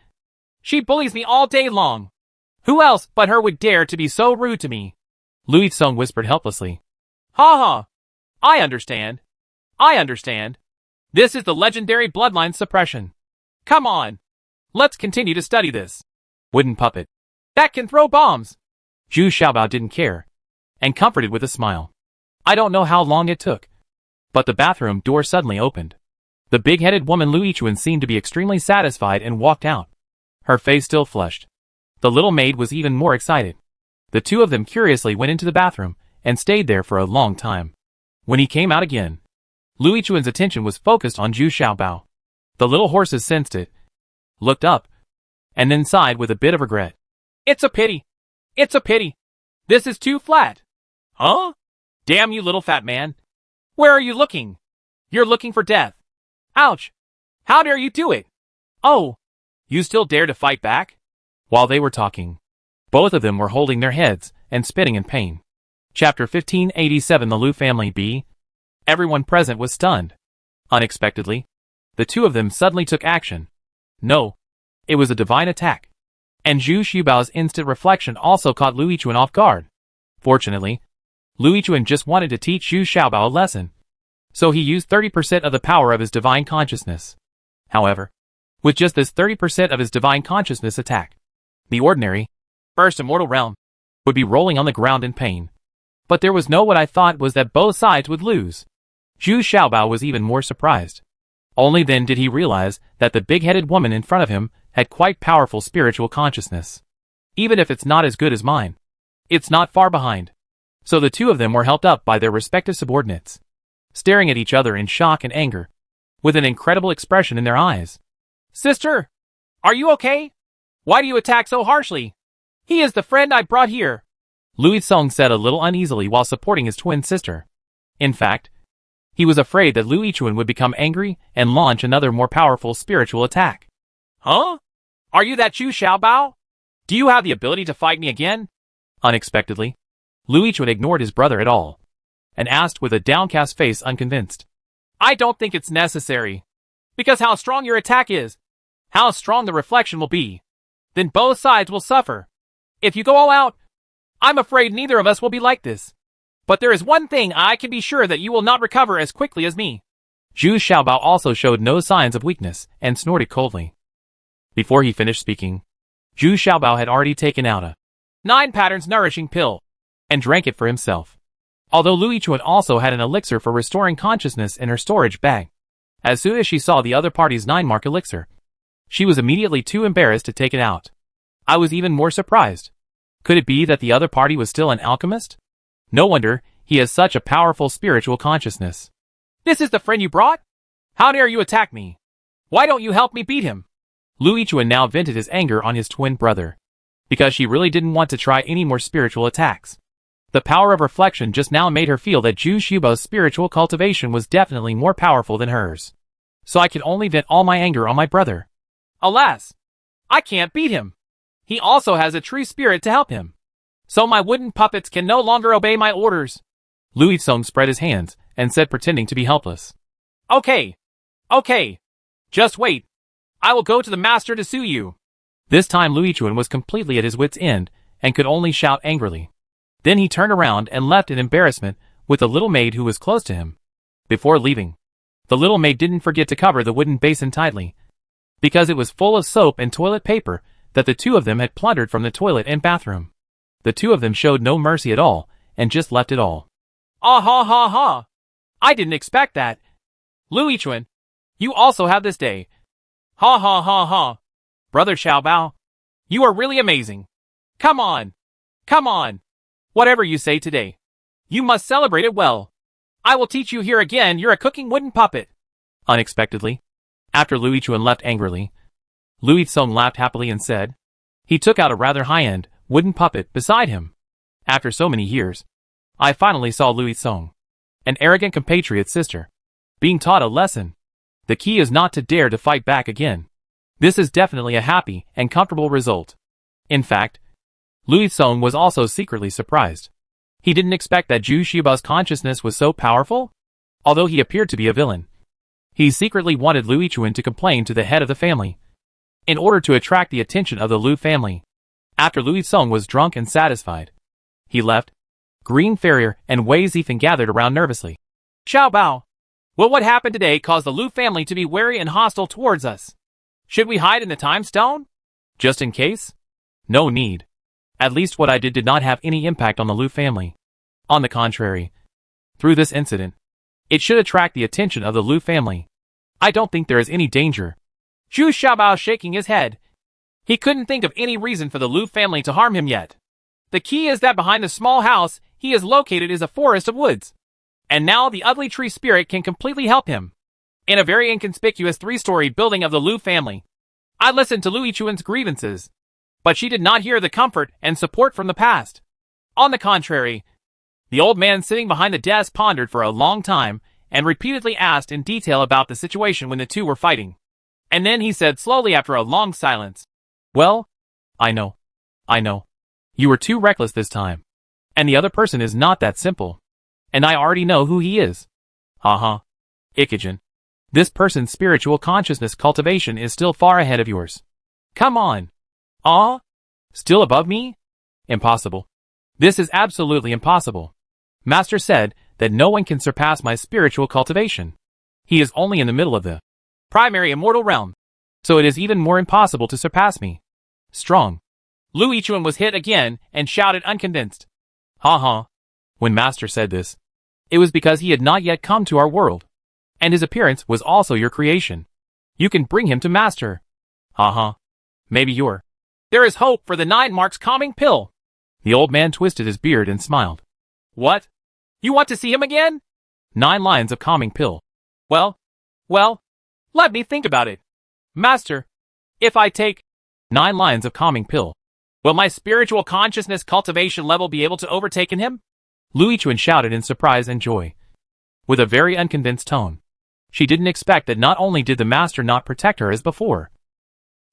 she bullies me all day long. Who else but her would dare to be so rude to me? Louis Song whispered helplessly. Ha! I understand. This is the legendary bloodline suppression. Come on. Let's continue to study this wooden puppet that can throw bombs. Zhu Xiaobao didn't care, and comforted with a smile. I don't know how long it took, but the bathroom door suddenly opened. The big-headed woman Louis Chuan seemed to be extremely satisfied and walked out. Her face still flushed. The little maid was even more excited. The two of them curiously went into the bathroom and stayed there for a long time. When he came out again, Louis Chuan's attention was focused on Zhu Xiaobao. The little horses sensed it, looked up, and then sighed with a bit of regret. It's a pity. This is too flat. Huh? Damn you, little fat man. Where are you looking? You're looking for death. Ouch. How dare you do it? Oh, you still dare to fight back? While they were talking, both of them were holding their heads and spitting in pain. Chapter 1587 The Lu Family B. Everyone present was stunned. Unexpectedly, the two of them suddenly took action. No, it was a divine attack. And Zhu Xiaobao's instant reflection also caught Louis Chuan off guard. Fortunately, Louis Chuan just wanted to teach Zhu Xiaobao a lesson, so he used 30% of the power of his divine consciousness. However, with just this 30% of his divine consciousness attack, the ordinary, first immortal realm, would be rolling on the ground in pain. But there was no what I thought was that both sides would lose. Zhu Xiaobao was even more surprised. Only then did he realize that the big-headed woman in front of him had quite powerful spiritual consciousness. Even if it's not as good as mine, it's not far behind. So the two of them were helped up by their respective subordinates. Staring at each other in shock and anger, with an incredible expression in their eyes. Sister, are you okay? Why do you attack so harshly? He is the friend I brought here. Louis Song said a little uneasily while supporting his twin sister. In fact, he was afraid that Lu Yichuan would become angry and launch another more powerful spiritual attack. Huh? Are you that Zhu Xiaobao? Do you have the ability to fight me again? Unexpectedly, Lu Yichuan ignored his brother at all, and asked with a downcast face, unconvinced. I don't think it's necessary. Because how strong your attack is, how strong the reflection will be, then both sides will suffer. If you go all out, I'm afraid neither of us will be like this. But there is one thing I can be sure that you will not recover as quickly as me. Zhu Xiaobao also showed no signs of weakness and snorted coldly. Before he finished speaking, Zhu Xiaobao had already taken out a 9 patterns nourishing pill and drank it for himself. Although Lu Yichuan also had an elixir for restoring consciousness in her storage bag. As soon as she saw the other party's 9-mark elixir, she was immediately too embarrassed to take it out. I was even more surprised. Could it be that the other party was still an alchemist? No wonder he has such a powerful spiritual consciousness. This is the friend you brought? How dare you attack me? Why don't you help me beat him? Lu Yichuan now vented his anger on his twin brother, because she really didn't want to try any more spiritual attacks. The power of reflection just now made her feel that Zhu Xiaobao's spiritual cultivation was definitely more powerful than hers. So I could only vent all my anger on my brother. Alas, I can't beat him. He also has a true spirit to help him. So my wooden puppets can no longer obey my orders. Louis Song spread his hands and said, pretending to be helpless. Okay. Just wait. I will go to the master to sue you. This time Lu Yichuan was completely at his wit's end and could only shout angrily. Then he turned around and left in embarrassment with the little maid who was close to him. Before leaving, the little maid didn't forget to cover the wooden basin tightly, because it was full of soap and toilet paper that the two of them had plundered from the toilet and bathroom. The two of them showed no mercy at all and just left it all. Ah ha ha ha. I didn't expect that. Lu Yichuan, you also have this day. Ha ha ha ha. Brother Xiaobao, you are really amazing. Come on. Whatever you say today, you must celebrate it well. I will teach you here again. You're a cooking wooden puppet. Unexpectedly, after Lu Yichuan left angrily, Louis Song laughed happily and said, he took out a rather high-end wooden puppet beside him. After so many years, I finally saw Louis Song, an arrogant compatriot's sister, being taught a lesson. The key is not to dare to fight back again. This is definitely a happy and comfortable result. In fact, Louis Song was also secretly surprised. He didn't expect that Zhu Xiaobao's consciousness was so powerful. Although he appeared to be a villain, he secretly wanted Lu Yichuan to complain to the head of the family, in order to attract the attention of the Lu family. After Louis Song was drunk and satisfied, he left. Green Farrier and Wei Zifeng gathered around nervously. Xiaobao, will what happened today cause the Lu family to be wary and hostile towards us? Should we hide in the time stone? Just in case? No need. At least what I did not have any impact on the Lu family. On the contrary, through this incident, it should attract the attention of the Lu family. I don't think there is any danger. Zhu Xiaobao shaking his head. He couldn't think of any reason for the Lu family to harm him yet. The key is that behind the small house he is located is a forest of woods. And now the ugly tree spirit can completely help him. In a very inconspicuous 3-story building of the Lu family, I listened to Lu Yichuan's grievances, but she did not hear the comfort and support from the past. On the contrary, the old man sitting behind the desk pondered for a long time and repeatedly asked in detail about the situation when the two were fighting. And then he said slowly after a long silence, well, I know. You were too reckless this time. And the other person is not that simple. And I already know who he is. Ikijin. This person's spiritual consciousness cultivation is still far ahead of yours. Come on. Still above me? Impossible. This is absolutely impossible. Master said that no one can surpass my spiritual cultivation. He is only in the middle of the primary immortal realm. So it is even more impossible to surpass me. Strong. Lu Yichuan was hit again and shouted unconvinced. When Master said this, it was because he had not yet come to our world. And his appearance was also your creation. You can bring him to Master. Maybe you're. There is hope for the 9 marks calming pill. The old man twisted his beard and smiled. What? You want to see him again? 9 lines of calming pill. Well, Let me think about it. Master, if I take 9 lines of calming pill, will my spiritual consciousness cultivation level be able to overtake him? Lu Yichuan shouted in surprise and joy. With a very unconvinced tone. She didn't expect that not only did the master not protect her as before,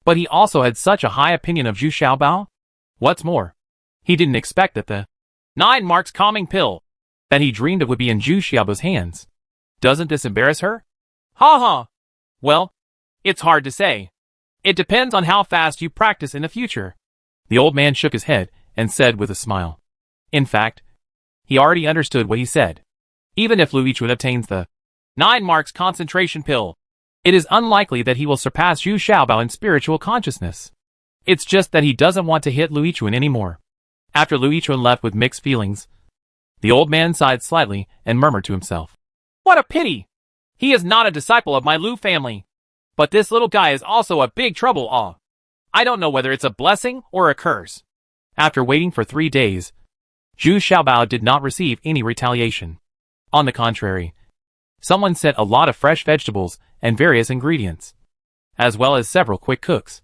but he also had such a high opinion of Zhu Xiaobao. What's more, he didn't expect that the 9 marks calming pill that he dreamed of would be in Zhu Xiaobao's hands. Doesn't this embarrass her? Ha ha. Well, it's hard to say. It depends on how fast you practice in the future. The old man shook his head and said with a smile. In fact, he already understood what he said. Even if Lu Yichuan obtains the 9 marks concentration pill, it is unlikely that he will surpass Zhu Xiaobao in spiritual consciousness. It's just that he doesn't want to hit Lu Yichuan anymore. After Lu Yichuan left with mixed feelings, the old man sighed slightly and murmured to himself. What a pity! He is not a disciple of my Lu family. But this little guy is also a big trouble. I don't know whether it's a blessing or a curse. After waiting for 3 days, Zhu Xiaobao did not receive any retaliation. On the contrary, someone sent a lot of fresh vegetables and various ingredients, as well as several quick cooks,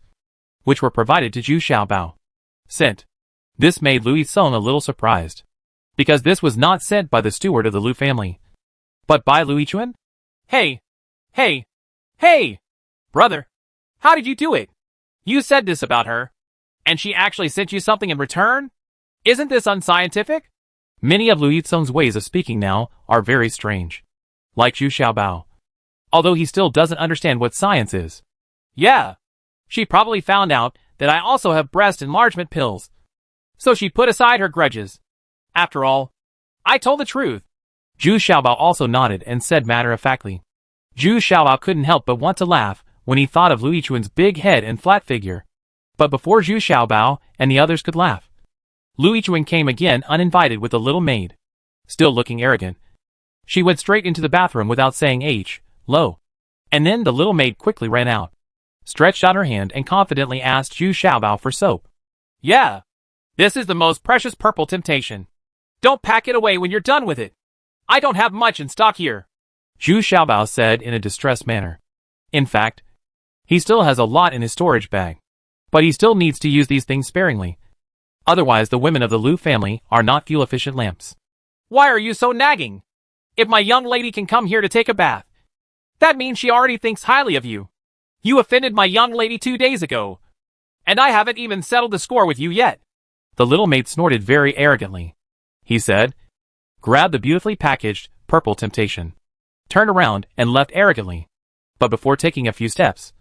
which were provided to Zhu Xiaobao. Sent. This made Lu Yichuan a little surprised, because this was not sent by the steward of the Lu family, but by Lu Yichuan. Hey! Hey! Hey! Brother! How did you do it? You said this about her, and she actually sent you something in return? Isn't this unscientific? Many of Lu Yichuan's ways of speaking now are very strange. Like Zhu Xiaobao. Although he still doesn't understand what science is. Yeah. She probably found out that I also have breast enlargement pills. So she put aside her grudges. After all, I told the truth. Zhu Xiaobao also nodded and said matter-of-factly. Zhu Xiaobao couldn't help but want to laugh when he thought of Lu Yichuan's big head and flat figure. But before Zhu Xiaobao and the others could laugh, Lu Yichuan came again uninvited with the little maid. Still looking arrogant, she went straight into the bathroom without saying hello. And then the little maid quickly ran out, stretched out her hand and confidently asked Zhu Xiaobao for soap. Yeah. This is the most precious purple temptation. Don't pack it away when you're done with it. I don't have much in stock here, Zhu Xiaobao said in a distressed manner. In fact, he still has a lot in his storage bag, but he still needs to use these things sparingly. Otherwise the women of the Lu family are not fuel-efficient lamps. Why are you so nagging? If my young lady can come here to take a bath, that means she already thinks highly of you. You offended my young lady 2 days ago, and I haven't even settled the score with you yet. The little maid snorted very arrogantly. He said, grabbed the beautifully packaged purple temptation, turned around and left arrogantly. But before taking a few steps,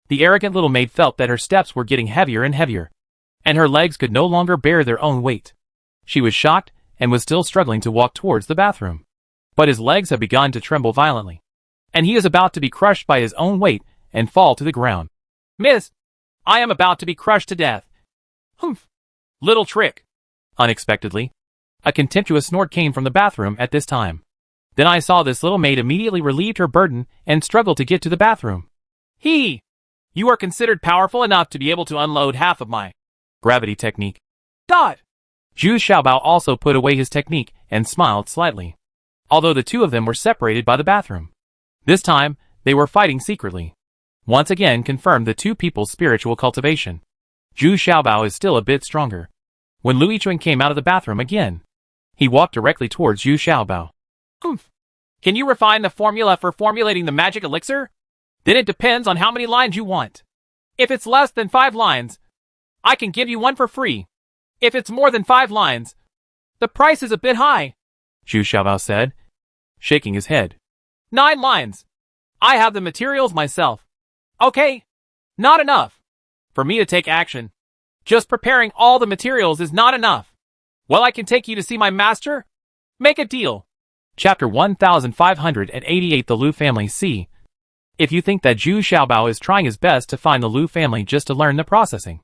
the arrogant little maid felt that her steps were getting heavier and heavier, and her legs could no longer bear their own weight. She was shocked and was still struggling to walk towards the bathroom. But his legs had begun to tremble violently, and he is about to be crushed by his own weight and fall to the ground. Miss, I am about to be crushed to death. Humph. Little trick. Unexpectedly, a contemptuous snort came from the bathroom at this time. Then I saw this little maid immediately relieved her burden and struggled to get to the bathroom. You are considered powerful enough to be able to unload half of my gravity technique. Dot. Zhu Xiaobao also put away his technique and smiled slightly, although the two of them were separated by the bathroom. This time, they were fighting secretly. Once again confirmed the two people's spiritual cultivation. Zhu Xiaobao is still a bit stronger. When Lu Yichuan came out of the bathroom again, he walked directly towards Zhu Xiaobao. Humph. Can you refine the formula for formulating the magic elixir? Then it depends on how many lines you want. If it's less than 5 lines, I can give you one for free. If it's more than 5 lines, the price is a bit high, Zhu Xiaobao said, shaking his head. 9 lines. I have the materials myself. Okay. Not enough. For me to take action. Just preparing all the materials is not enough. Well, I can take you to see my master. Make a deal. Chapter 1588 The Lu Family C. If you think that Zhu Xiaobao is trying his best to find the Lu family just to learn the processing,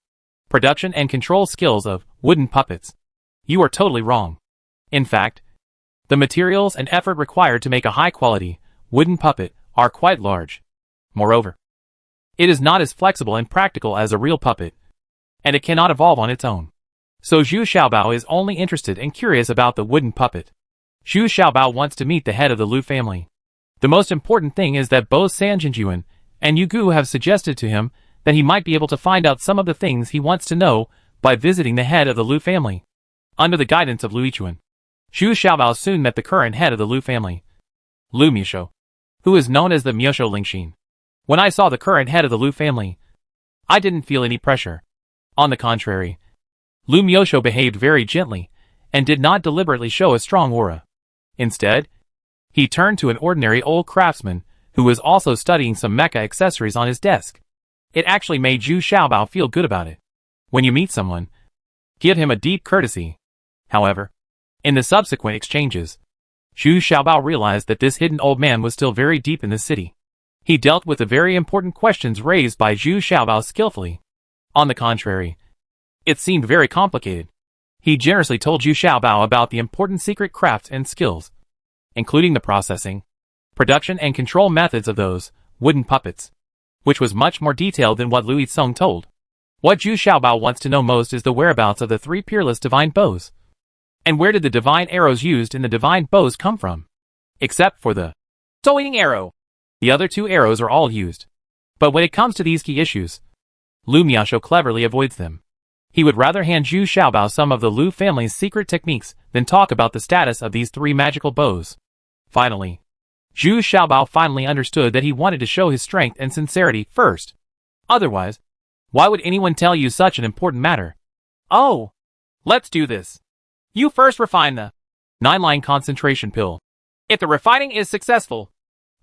production and control skills of wooden puppets, you are totally wrong. In fact, the materials and effort required to make a high-quality wooden puppet are quite large. Moreover, it is not as flexible and practical as a real puppet, and it cannot evolve on its own. So Zhu Xiaobao is only interested and curious about the wooden puppet. Zhu Xiaobao wants to meet the head of the Lu family. The most important thing is that both San Jinjuan and Yu Gu have suggested to him that he might be able to find out some of the things he wants to know by visiting the head of the Lu family. Under the guidance of Lu Yichuan, Zhu Xiaobao soon met the current head of the Lu family, Lu Miusho, who is known as the Miusho Lingxin. When I saw the current head of the Lu family, I didn't feel any pressure. On the contrary, Lu Miusho behaved very gently and did not deliberately show a strong aura. Instead, he turned to an ordinary old craftsman who was also studying some mecha accessories on his desk. It actually made Zhu Xiaobao feel good about it. When you meet someone, give him a deep courtesy. However, in the subsequent exchanges, Zhu Xiaobao realized that this hidden old man was still very deep in the city. He dealt with the very important questions raised by Zhu Xiaobao skillfully. On the contrary, it seemed very complicated. He generously told Zhu Xiaobao about the important secret crafts and skills, including the processing, production and control methods of those wooden puppets, which was much more detailed than what Lu Yizong told. What Zhu Xiaobao wants to know most is the whereabouts of the 3 peerless divine bows. And where did the divine arrows used in the divine bows come from? Except for the towing arrow. The other 2 arrows are all used. But when it comes to these key issues, Lu Miusho cleverly avoids them. He would rather hand Zhu Xiaobao some of the Lu family's secret techniques than talk about the status of these 3 magical bows. Finally, Zhu Xiaobao finally understood that he wanted to show his strength and sincerity first. Otherwise, why would anyone tell you such an important matter? Oh, let's do this. You first refine the 9-line concentration pill. If the refining is successful,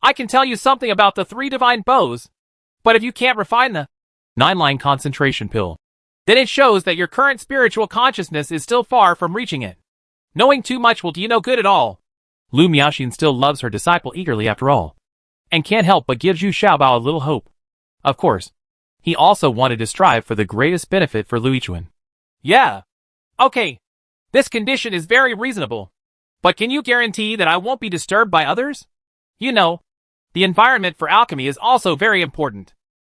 I can tell you something about the 3 divine bows. But if you can't refine the 9-line concentration pill, then it shows that your current spiritual consciousness is still far from reaching it. Knowing too much will do you no good at all. Lu Miaoxin still loves her disciple eagerly after all, and can't help but give Zhu Xiaobao a little hope. Of course, he also wanted to strive for the greatest benefit for Lu Yichuan. Yeah. Okay. This condition is very reasonable. But can you guarantee that I won't be disturbed by others? You know, the environment for alchemy is also very important.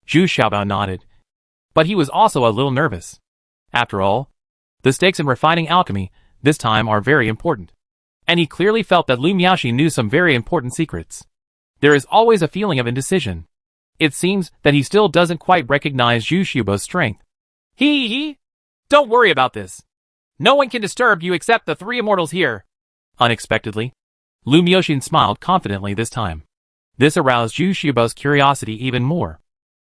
Zhu Xiaobao nodded, but he was also a little nervous. After all, the stakes in refining alchemy this time are very important. And he clearly felt that Lu Miaoxin knew some very important secrets. There is always a feeling of indecision. It seems that he still doesn't quite recognize Zhu Xiaobao's strength. Don't worry about this. No one can disturb you except the 3 immortals here. Unexpectedly, Lu Miaoxin smiled confidently this time. This aroused Zhu Xiaobao's curiosity even more.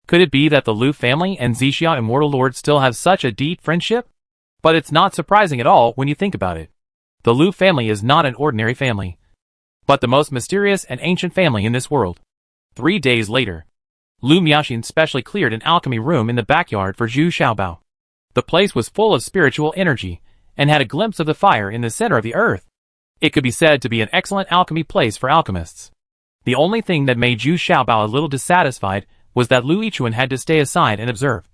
Could it be that the Lu family and Zixia Immortal Lord still have such a deep friendship? But it's not surprising at all when you think about it. The Lu family is not an ordinary family, but the most mysterious and ancient family in this world. 3 days later, Lu Miaoxin specially cleared an alchemy room in the backyard for Zhu Xiaobao. The place was full of spiritual energy and had a glimpse of the fire in the center of the earth. It could be said to be an excellent alchemy place for alchemists. The only thing that made Zhu Xiaobao a little dissatisfied was that Lu Yichuan had to stay aside and observe,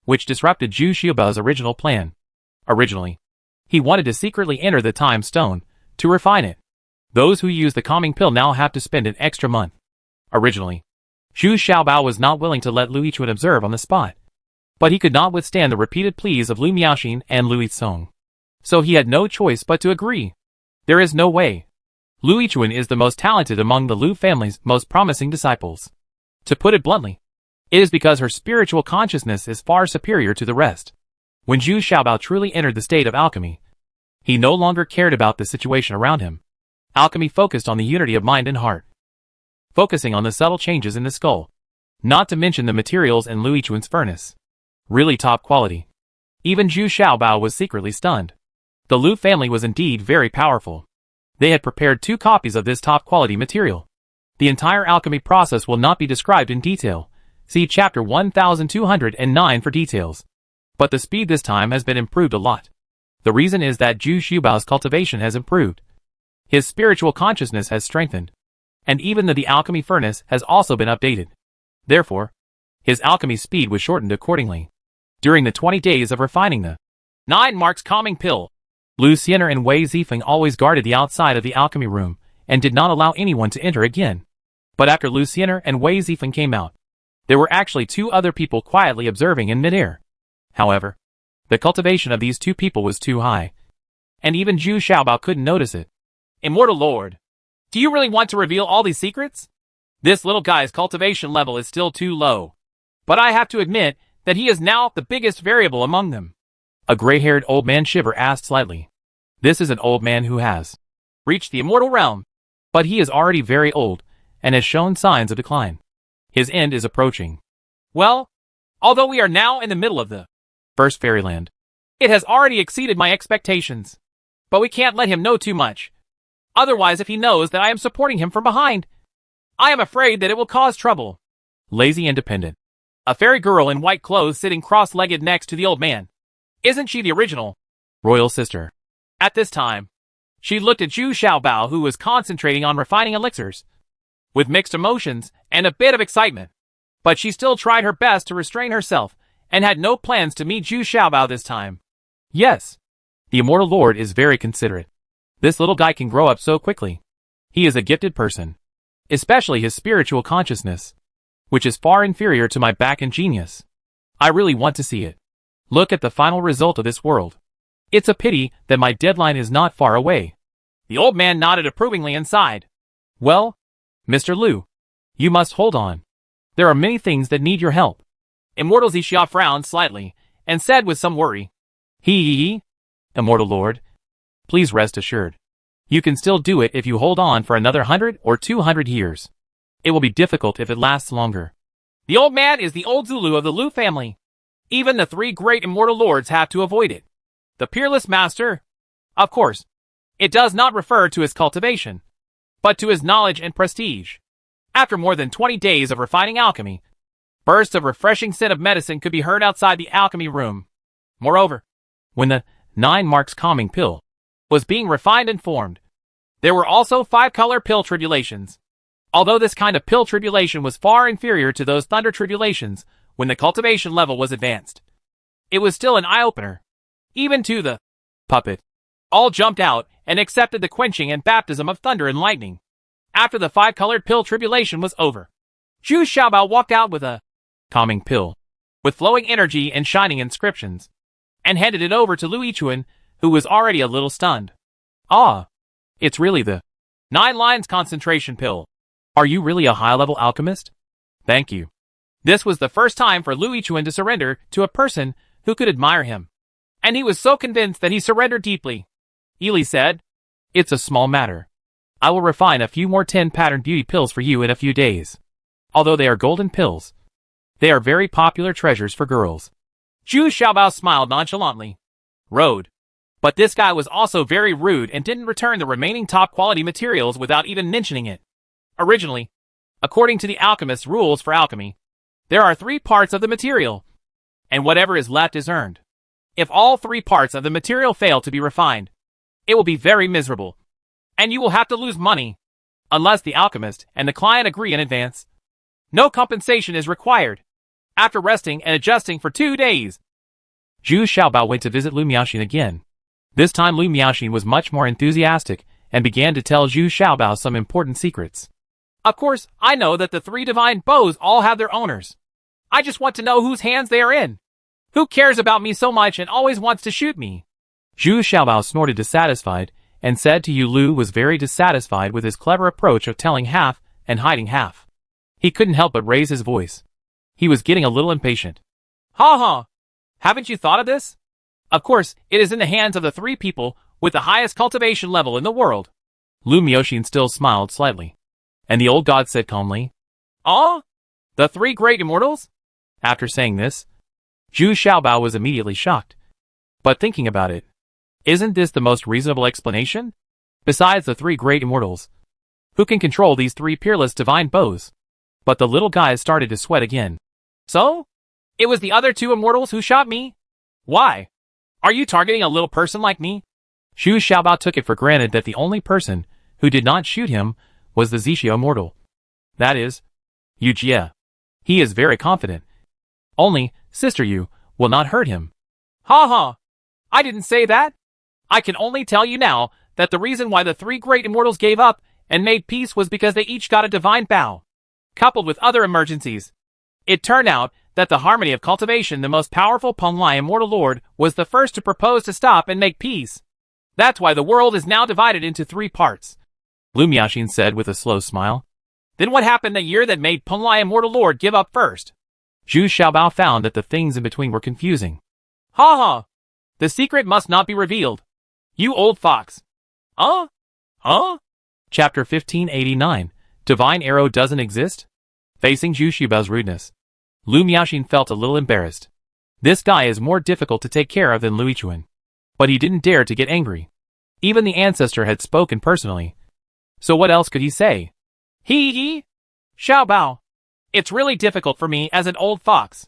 which disrupted Zhu Xiaobao's original plan. Originally, he wanted to secretly enter the time stone to refine it. Those who use the calming pill now have to spend an extra month. Originally, Zhu Xiaobao was not willing to let Lu Yichuan observe on the spot, but he could not withstand the repeated pleas of Lu Miaoxin and Lu Yizong. So he had no choice but to agree. There is no way. Lu Yichuan is the most talented among the Lu family's most promising disciples. To put it bluntly, it is because her spiritual consciousness is far superior to the rest. When Zhu Xiaobao truly entered the state of alchemy, he no longer cared about the situation around him. Alchemy focused on the unity of mind and heart, focusing on the subtle changes in the skull, not to mention the materials in Lu Yichuan's furnace. Really top quality. Even Zhu Xiaobao was secretly stunned. The Lu family was indeed very powerful. They had prepared 2 copies of this top quality material. The entire alchemy process will not be described in detail. See chapter 1209 for details. But the speed this time has been improved a lot. The reason is that Zhu Xiaobao's cultivation has improved. His spiritual consciousness has strengthened. And even the alchemy furnace has also been updated. Therefore, his alchemy speed was shortened accordingly. During the 20 days of refining the 9 marks calming pill, Lu Xiener and Wei Zifeng always guarded the outside of the alchemy room and did not allow anyone to enter again. But after Lu Xiener and Wei Zifeng came out, there were actually 2 other people quietly observing in midair. However, the cultivation of these 2 people was too high, and even Zhu Xiaobao couldn't notice it. Immortal Lord, do you really want to reveal all these secrets? This little guy's cultivation level is still too low. But I have to admit that he is now the biggest variable among them. A gray-haired old man Shiver asked slightly. This is an old man who has reached the immortal realm. But he is already very old, and has shown signs of decline. His end is approaching. Well, although we are now in the middle of the first fairyland, it has already exceeded my expectations. But we can't let him know too much. Otherwise, if he knows that I am supporting him from behind, I am afraid that it will cause trouble. Lazy Independent. A fairy girl in white clothes sitting cross-legged next to the old man. Isn't she the original royal sister? At this time, she looked at Zhu Xiaobao, who was concentrating on refining elixirs, with mixed emotions and a bit of excitement. But she still tried her best to restrain herself, and had no plans to meet Zhu Xiaobao this time. Yes, the Immortal Lord is very considerate. This little guy can grow up so quickly. He is a gifted person, especially his spiritual consciousness, which is far inferior to my back and genius. I really want to see it. Look at the final result of this world. It's a pity that my deadline is not far away. The old man nodded approvingly and sighed. Well, Mr. Liu, you must hold on. There are many things that need your help. Immortal Zixia frowned slightly, and said with some worry. He, Immortal Lord, please rest assured. You can still do it if you hold on for another 100 or 200 years. It will be difficult if it lasts longer. The old man is the old Zulu of the Liu family. Even the three great immortal lords have to avoid it. The peerless master, of course, it does not refer to his cultivation, but to his knowledge and prestige. After more than 20 days of refining alchemy, bursts of refreshing scent of medicine could be heard outside the alchemy room. Moreover, when the 9 marks calming pill was being refined and formed, there were also 5-color pill tribulations. Although this kind of pill tribulation was far inferior to those thunder tribulations when the cultivation level was advanced, it was still an eye-opener. Even to the puppet. All jumped out and accepted the quenching and baptism of thunder and lightning. After the 5-colored pill tribulation was over, Zhu Xiaobao walked out with a calming pill, with flowing energy and shining inscriptions, and handed it over to Lu Yichuan, who was already a little stunned. Ah, it's really the 9 lines concentration pill. Are you really a high-level alchemist? Thank you. This was the first time for Lu Yichuan to surrender to a person who could admire him. And he was so convinced that he surrendered deeply. Ely said, It's a small matter. I will refine a few more 10-pattern beauty pills for you in a few days. Although they are golden pills, they are very popular treasures for girls. Zhu Xiaobao smiled nonchalantly. Rude. But this guy was also very rude and didn't return the remaining top-quality materials without even mentioning it. Originally, according to the alchemist's rules for alchemy, there are 3 parts of the material, and whatever is left is earned. If all 3 parts of the material fail to be refined, it will be very miserable, and you will have to lose money, unless the alchemist and the client agree in advance. No compensation is required. After resting and adjusting for 2 days, Zhu Xiaobao went to visit Lu Miaoxin again. This time Lu Miaoxin was much more enthusiastic and began to tell Zhu Xiaobao some important secrets. Of course, I know that the 3 divine bows all have their owners. I just want to know whose hands they are in. Who cares about me so much and always wants to shoot me? Zhu Xiaobao snorted dissatisfied, and said to Yu Lu was very dissatisfied with his clever approach of telling half and hiding half. He couldn't help but raise his voice. He was getting a little impatient. Ha ha! Haven't you thought of this? Of course, it is in the hands of the 3 people with the highest cultivation level in the world. Lu Miaoxin still smiled slightly. And the old god said calmly, Ah? The 3 great immortals? After saying this, Zhu Xiaobao was immediately shocked. But thinking about it, isn't this the most reasonable explanation? Besides the 3 great immortals, who can control these 3 peerless divine bows? But the little guy started to sweat again. So? It was the other 2 immortals who shot me? Why? Are you targeting a little person like me? Zhu Xiaobao took it for granted that the only person who did not shoot him was the Zixia immortal. That is, Yu Jie. He is very confident. Only, Sister Yu will not hurt him. Ha ha! I didn't say that. I can only tell you now that the reason why the 3 great immortals gave up and made peace was because they each got a divine bow, coupled with other emergencies. It turned out that the harmony of cultivation, the most powerful Penglai immortal lord, was the first to propose to stop and make peace. That's why the world is now divided into 3 parts. Lu Miaoxin said with a slow smile. Then what happened the year that made Punlai Immortal Lord give up first? Zhu Xiaobao found that the things in between were confusing. Ha ha! The secret must not be revealed. You old fox. Huh? Chapter 1589. Divine Arrow doesn't exist? Facing Zhu Xiaobao's rudeness, Lu Miaoxin felt a little embarrassed. This guy is more difficult to take care of than Lu Yichuan. But he didn't dare to get angry. Even the ancestor had spoken personally. So what else could he say? Hee. Xiaobao. It's really difficult for me as an old fox.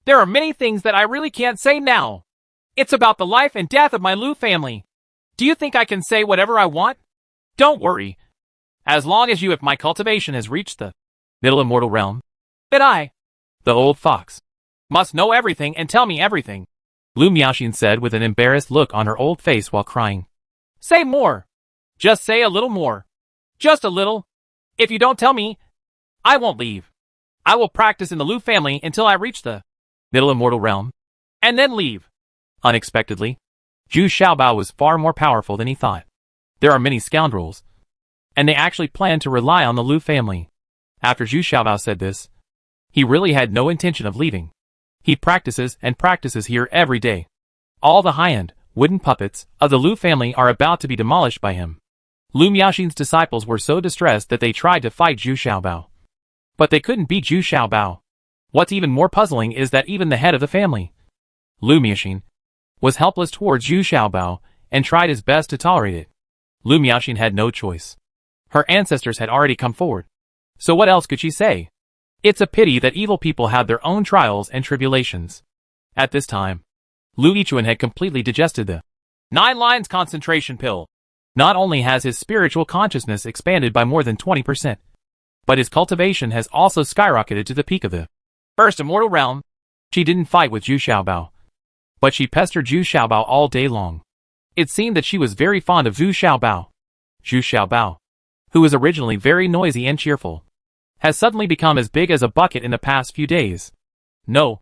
There are many things that I really can't say now. It's about the life and death of my Lu family. Do you think I can say whatever I want? Don't worry. As long as if my cultivation has reached the middle immortal realm, that I, the old fox, must know everything and tell me everything. Lu Miaoxin said with an embarrassed look on her old face while crying. Say more. Just say a little more. Just a little. If you don't tell me, I won't leave. I will practice in the Lu family until I reach the middle immortal realm, and then leave. Unexpectedly, Zhu Xiaobao was far more powerful than he thought. There are many scoundrels, and they actually plan to rely on the Lu family. After Zhu Xiaobao said this, he really had no intention of leaving. He practices and practices here every day. All the high-end, wooden puppets of the Lu family are about to be demolished by him. Lu Miaoxin's disciples were so distressed that they tried to fight Zhu Xiaobao. But they couldn't beat Zhu Xiaobao. What's even more puzzling is that even the head of the family, Lu Miaoxin, was helpless towards Zhu Xiaobao and tried his best to tolerate it. Lu Miaoxin had no choice. Her ancestors had already come forward. So what else could she say? It's a pity that evil people have their own trials and tribulations. At this time, Lu Yichuan had completely digested the 9 lines concentration pill. Not only has his spiritual consciousness expanded by more than 20%, but his cultivation has also skyrocketed to the peak of the first immortal realm. She didn't fight with Zhu Xiaobao, but she pestered Zhu Xiaobao all day long. It seemed that she was very fond of Zhu Xiaobao. Zhu Xiaobao, who was originally very noisy and cheerful, has suddenly become as big as a bucket in the past few days. No,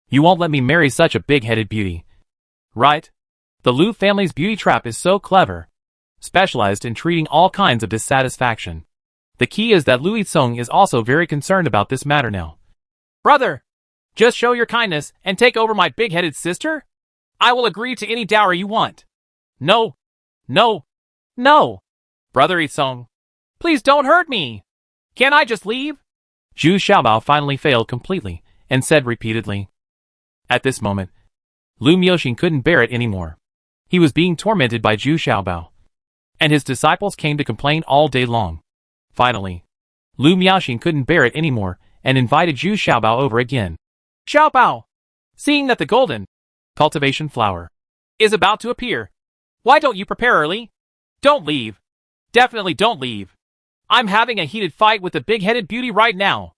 you won't let me marry such a big-headed beauty. Right? The Lu family's beauty trap is so clever, specialized in treating all kinds of dissatisfaction. The key is that Lu Yizong is also very concerned about this matter now. Brother, just show your kindness and take over my big-headed sister? I will agree to any dowry you want. No. Brother Yizong, please don't hurt me. Can't I just leave? Zhu Xiaobao finally failed completely and said repeatedly. At this moment, Lu Miaoxin couldn't bear it anymore. He was being tormented by Zhu Xiaobao, and his disciples came to complain all day long. Finally, Lu Miaoxin couldn't bear it anymore and invited Zhu Xiaobao over again. Xiaobao, seeing that the golden cultivation flower is about to appear, why don't you prepare early? Don't leave. Definitely don't leave. I'm having a heated fight with the big-headed beauty right now.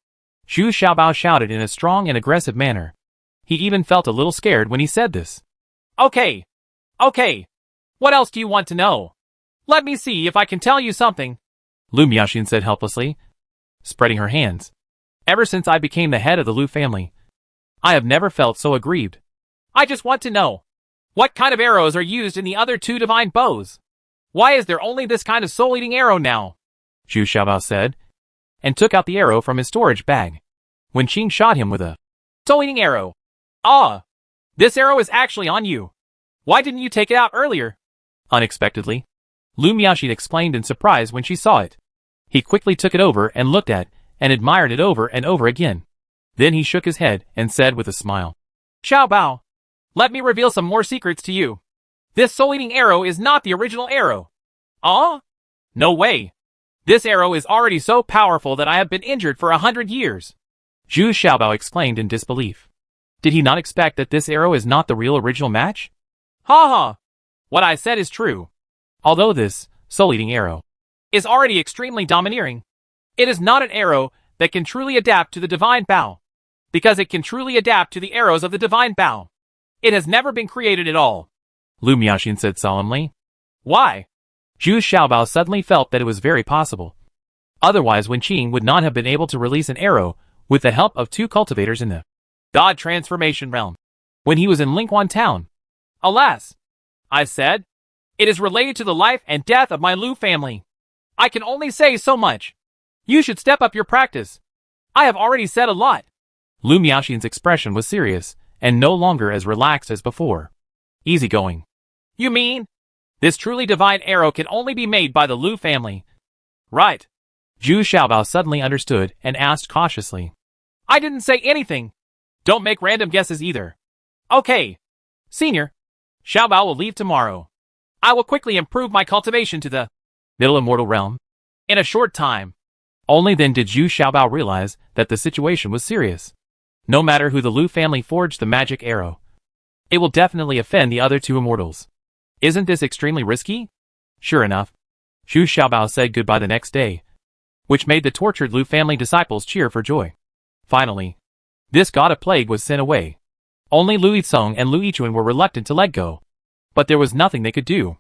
Zhu Xiaobao shouted in a strong and aggressive manner. He even felt a little scared when he said this. Okay. What else do you want to know? Let me see if I can tell you something. Lu Miaoxin said helplessly, spreading her hands. Ever since I became the head of the Lu family, I have never felt so aggrieved. I just want to know, what kind of arrows are used in the other 2 divine bows? Why is there only this kind of soul-eating arrow now? Zhu Xiaobao said, and took out the arrow from his storage bag. When Qing shot him with a soul-eating arrow. Ah, this arrow is actually on you. Why didn't you take it out earlier? Unexpectedly, Lu Miaoxin explained in surprise when she saw it. He quickly took it over and looked at and admired it over and over again. Then he shook his head and said with a smile, Xiaobao, let me reveal some more secrets to you. This soul-eating arrow is not the original arrow. Ah? No way. This arrow is already so powerful that I have been injured for 100 years. Zhu Xiaobao exclaimed in disbelief. Did he not expect that this arrow is not the real original match? Ha! What I said is true. Although this soul-eating arrow is already extremely domineering, it is not an arrow that can truly adapt to the divine bow, because it can truly adapt to the arrows of the divine bow. It has never been created at all. Lu Miaoxin said solemnly. Why? Zhu Xiaobao suddenly felt that it was very possible. Otherwise, Wen Qing would not have been able to release an arrow with the help of 2 cultivators in the God Transformation Realm when he was in Lingquan Town. Alas, I said, it is related to the life and death of my Lu family. I can only say so much. You should step up your practice. I have already said a lot. Lu Miaoxin's expression was serious, and no longer as relaxed as before. Easygoing. You mean? This truly divine arrow can only be made by the Lu family. Right. Zhu Xiaobao suddenly understood and asked cautiously. I didn't say anything. Don't make random guesses either. Okay. Senior, Xiaobao will leave tomorrow. I will quickly improve my cultivation to the middle immortal realm. In a short time. Only then did Zhu Xiaobao realize that the situation was serious. No matter who the Lu family forged the magic arrow, it will definitely offend the other two immortals. Isn't this extremely risky? Sure enough, Zhu Xiaobao said goodbye the next day, which made the tortured Lu family disciples cheer for joy. Finally, this god of plague was sent away. Only Lu Yizong and Lu Yichuan were reluctant to let go. But there was nothing they could do.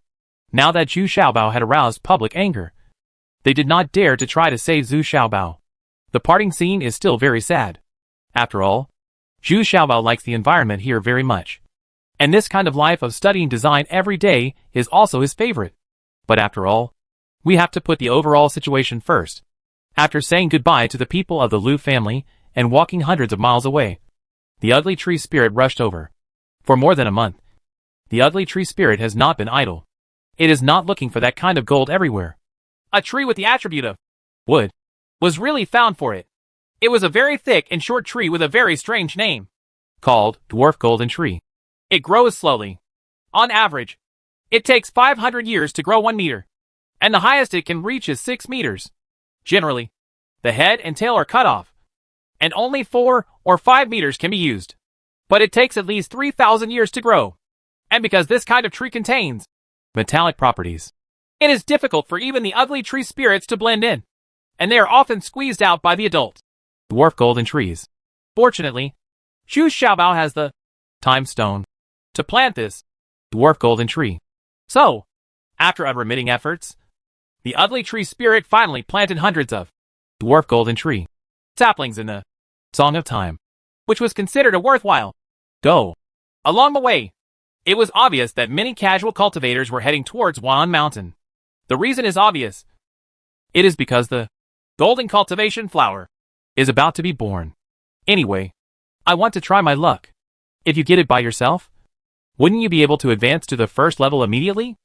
Now that Zhu Xiaobao had aroused public anger, they did not dare to try to save Zhu Xiaobao. The parting scene is still very sad. After all, Zhu Xiaobao likes the environment here very much. And this kind of life of studying design every day is also his favorite. But after all, we have to put the overall situation first. After saying goodbye to the people of the Lu family and walking hundreds of miles away, the ugly tree spirit rushed over. For more than a month, the ugly tree spirit has not been idle. It is not looking for that kind of gold everywhere. A tree with the attribute of wood was really found for it. It was a very thick and short tree with a very strange name, called dwarf golden tree. It grows slowly. On average, it takes 500 years to grow 1 meter, and the highest it can reach is 6 meters. Generally, the head and tail are cut off, and only 4 or 5 meters can be used. But it takes at least 3,000 years to grow. And because this kind of tree contains metallic properties, it is difficult for even the ugly tree spirits to blend in, and they are often squeezed out by the adult dwarf golden trees. Fortunately, Zhu Xiaobao has the time stone to plant this dwarf golden tree. So, after unremitting efforts, the ugly tree spirit finally planted hundreds of dwarf golden tree saplings in the Song of Time, which was considered a worthwhile go. Along the way, it was obvious that many casual cultivators were heading towards Wanan Mountain. The reason is obvious. It is because the golden cultivation flower is about to be born. Anyway, I want to try my luck. If you get it by yourself, wouldn't you be able to advance to the first level immediately?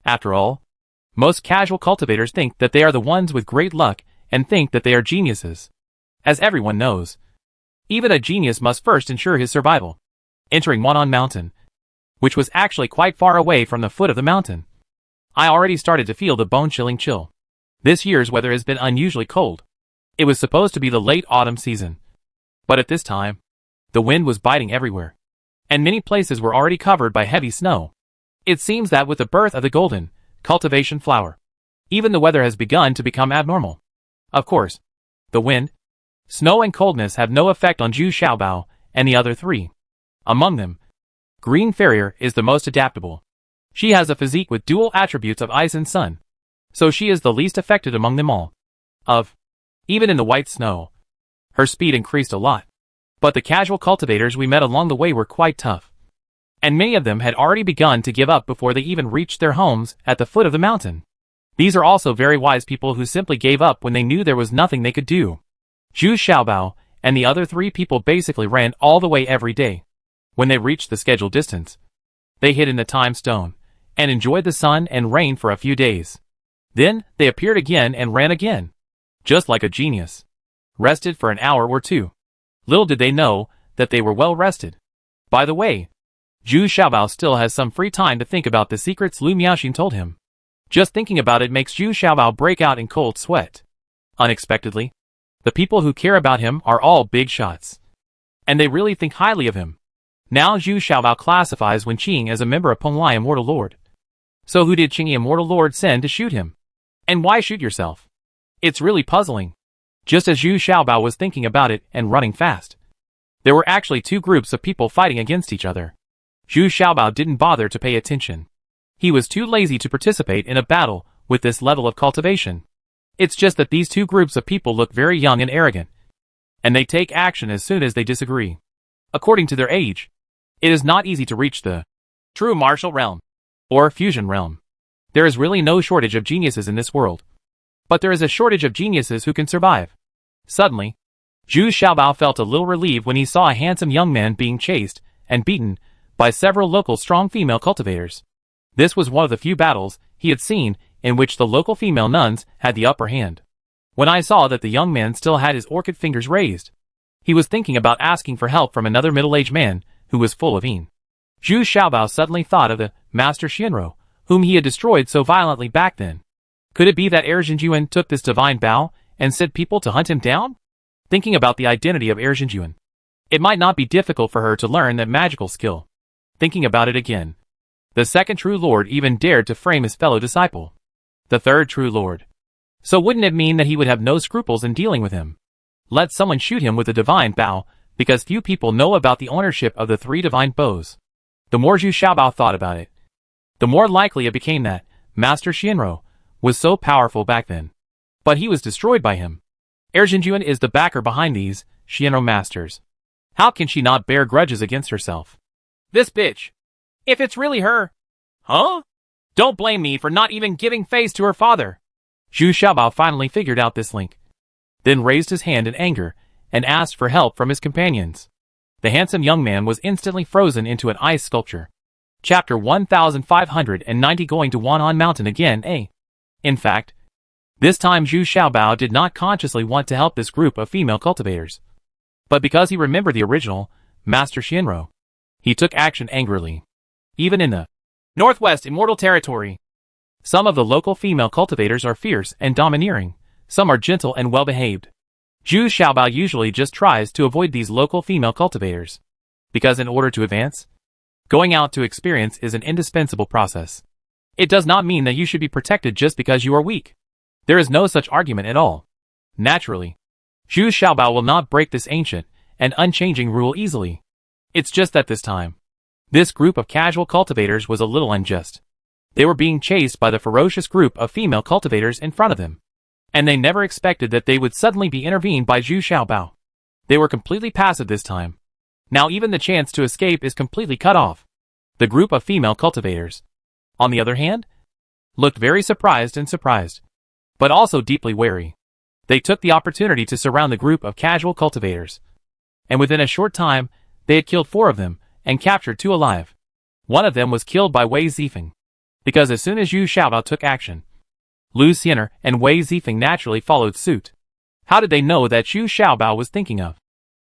After all, most casual cultivators think that they are the ones with great luck and think that they are geniuses. As everyone knows, even a genius must first ensure his survival. Entering Wanan Mountain, which was actually quite far away from the foot of the mountain, I already started to feel the bone-chilling chill. This year's weather has been unusually cold. It was supposed to be the late autumn season. But at this time, the wind was biting everywhere, and many places were already covered by heavy snow. It seems that with the birth of the golden cultivation flower, even the weather has begun to become abnormal. Of course, the wind, snow and coldness have no effect on Zhu Xiaobao and the other three. Among them, Green Farrier is the most adaptable. She has a physique with dual attributes of ice and sun, so she is the least affected among them all. Even in the white snow, her speed increased a lot. But the casual cultivators we met along the way were quite tough, and many of them had already begun to give up before they even reached their homes at the foot of the mountain. These are also very wise people who simply gave up when they knew there was nothing they could do. Zhu Xiaobao and the other three people basically ran all the way every day. When they reached the scheduled distance, they hid in the time stone and enjoyed the sun and rain for a few days. Then they appeared again and ran again, just like a genius. Rested for an hour or two. Little did they know that they were well rested. By the way, Zhu Xiaobao still has some free time to think about the secrets Lu Miaoxin told him. Just thinking about it makes Zhu Xiaobao break out in cold sweat. Unexpectedly, the people who care about him are all big shots, and they really think highly of him. Now Zhu Xiaobao classifies Wen Qing as a member of Penglai Immortal Lord. So who did Qing Immortal Lord send to shoot him? And why shoot yourself? It's really puzzling. Just as Zhu Xiaobao was thinking about it and running fast, there were actually two groups of people fighting against each other. Zhu Xiaobao didn't bother to pay attention. He was too lazy to participate in a battle with this level of cultivation. It's just that these two groups of people look very young and arrogant, and they take action as soon as they disagree. According to their age, it is not easy to reach the true martial realm or fusion realm. There is really no shortage of geniuses in this world. But there is a shortage of geniuses who can survive. Suddenly, Zhu Xiaobao felt a little relieved when he saw a handsome young man being chased and beaten by several local strong female cultivators. This was one of the few battles he had seen in which the local female nuns had the upper hand. When I saw that the young man still had his orchid fingers raised, he was thinking about asking for help from another middle-aged man who was full of yin. Zhu Xiaobao suddenly thought of the Master Xianrou, whom he had destroyed so violently back then. Could it be that Zhenjuan took this divine bow and sent people to hunt him down? Thinking about the identity of Zhenjuan, it might not be difficult for her to learn that magical skill. Thinking about it again, the second true lord even dared to frame his fellow disciple. The third true lord. So wouldn't it mean that he would have no scruples in dealing with him? Let someone shoot him with a divine bow, because few people know about the ownership of the 3 divine bows. The more Zhu Xiaobao thought about it, the more likely it became that Master Xianrou was so powerful back then. But he was destroyed by him. Zhenjuan is the backer behind these Xianrou masters. How can she not bear grudges against herself? This bitch. If it's really her. Huh? Don't blame me for not even giving face to her father. Zhu Xiaobao finally figured out this link, then raised his hand in anger and asked for help from his companions. The handsome young man was instantly frozen into an ice sculpture. Chapter 1590 Going to Wan'an Mountain again, eh? In fact, this time Zhu Xiaobao did not consciously want to help this group of female cultivators. But because he remembered the original Master Xianrou, he took action angrily. Even in the Northwest Immortal Territory, some of the local female cultivators are fierce and domineering, some are gentle and well-behaved. Zhu Xiaobao usually just tries to avoid these local female cultivators, because in order to advance, going out to experience is an indispensable process. It does not mean that you should be protected just because you are weak. There is no such argument at all. Naturally, Zhu Xiaobao will not break this ancient and unchanging rule easily. It's just that this time, this group of casual cultivators was a little unjust. They were being chased by the ferocious group of female cultivators in front of them, and they never expected that they would suddenly be intervened by Zhu Xiaobao. They were completely passive this time. Now even the chance to escape is completely cut off. The group of female cultivators, on the other hand, looked very surprised, but also deeply wary. They took the opportunity to surround the group of casual cultivators, and within a short time, they had killed 4 of them and captured 2 alive. One of them was killed by Wei Zifeng, because as soon as Zhu Xiaobao took action, Lu Xian'er and Wei Zifeng naturally followed suit. How did they know that Zhu Xiaobao was thinking of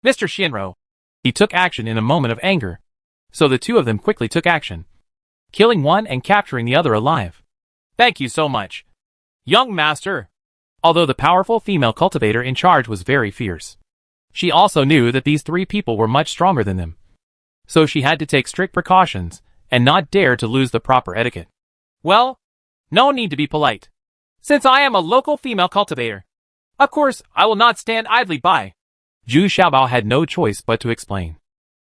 Mr. Xianrou? He took action in a moment of anger, so the 2 of them quickly took action, killing one and capturing the other alive. Thank you so much, young master. Although the powerful female cultivator in charge was very fierce, she also knew that these 3 people were much stronger than them. So she had to take strict precautions and not dare to lose the proper etiquette. Well, no need to be polite, since I am a local female cultivator. Of course, I will not stand idly by. Zhu Xiaobao had no choice but to explain,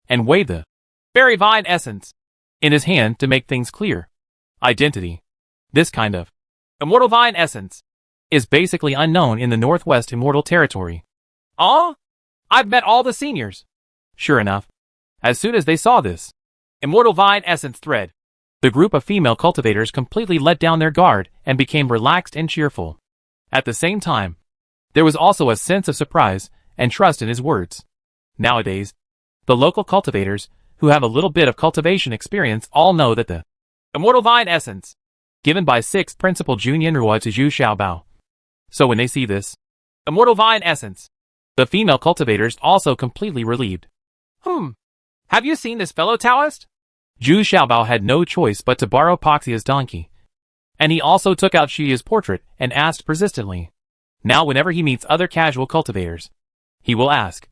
and waved the berry vine essence in his hand to make things clear. Identity. This kind of immortal vine essence is basically unknown in the Northwest Immortal Territory. I've met all the seniors. Sure enough, as soon as they saw this immortal vine essence thread, the group of female cultivators completely let down their guard and became relaxed and cheerful. At the same time, there was also a sense of surprise and trust in his words. Nowadays, the local cultivators, who have a little bit of cultivation experience, all know that the immortal vine essence given by 6th Principal Junyanrua to Zhu Xiaobao. So when they see this immortal vine essence, the female cultivators also completely relieved. Have you seen this fellow Taoist? Zhu Xiaobao had no choice but to borrow Poxia's donkey. And he also took out Shiya's portrait and asked persistently. Now whenever he meets other casual cultivators, he will ask,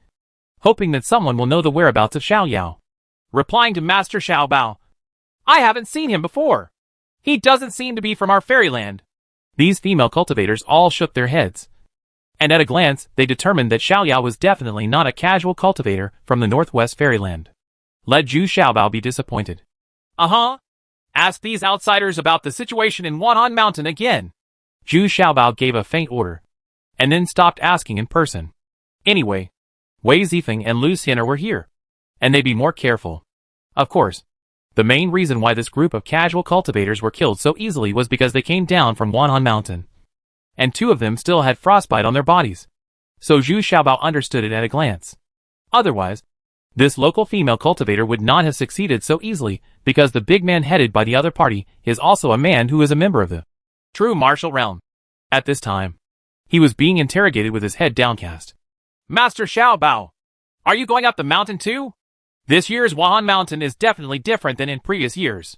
hoping that someone will know the whereabouts of Xiao Yao. Replying to Master Xiaobao, I haven't seen him before. He doesn't seem to be from our fairyland. These female cultivators all shook their heads, and at a glance they determined that Xiao Yao was definitely not a casual cultivator from the Northwest Fairyland. Let Zhu Xiaobao be disappointed. Ask these outsiders about the situation in Wan'an Mountain again. Zhu Xiaobao gave a faint order, and then stopped asking in person. Anyway, Wei Zifeng and Lu Xian'er were here, and they'd be more careful. Of course, the main reason why this group of casual cultivators were killed so easily was because they came down from Wan'an Mountain. and 2 of them still had frostbite on their bodies. So Zhu Xiaobao understood it at a glance. Otherwise, this local female cultivator would not have succeeded so easily, because the big man headed by the other party is also a man who is a member of the true martial realm. At this time, he was being interrogated with his head downcast. Master Xiaobao, are you going up the mountain too? This year's Wuhan Mountain is definitely different than in previous years.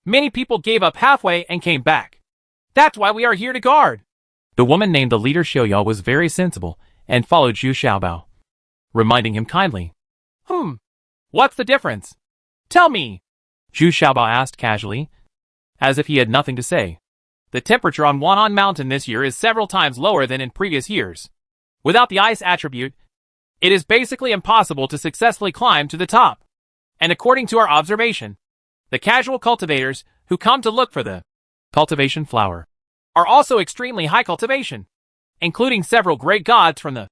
Many people gave up halfway and came back. That's why we are here to guard. The woman named the leader Xiaoyao was very sensible and followed Zhu Xiaobao, reminding him kindly. What's the difference? Tell me. Zhu Xiaobao asked casually, as if he had nothing to say. The temperature on Wuhan Mountain this year is several times lower than in previous years. Without the ice attribute, it is basically impossible to successfully climb to the top. And according to our observation, the casual cultivators who come to look for the cultivation flower are also extremely high cultivation, including several great gods from the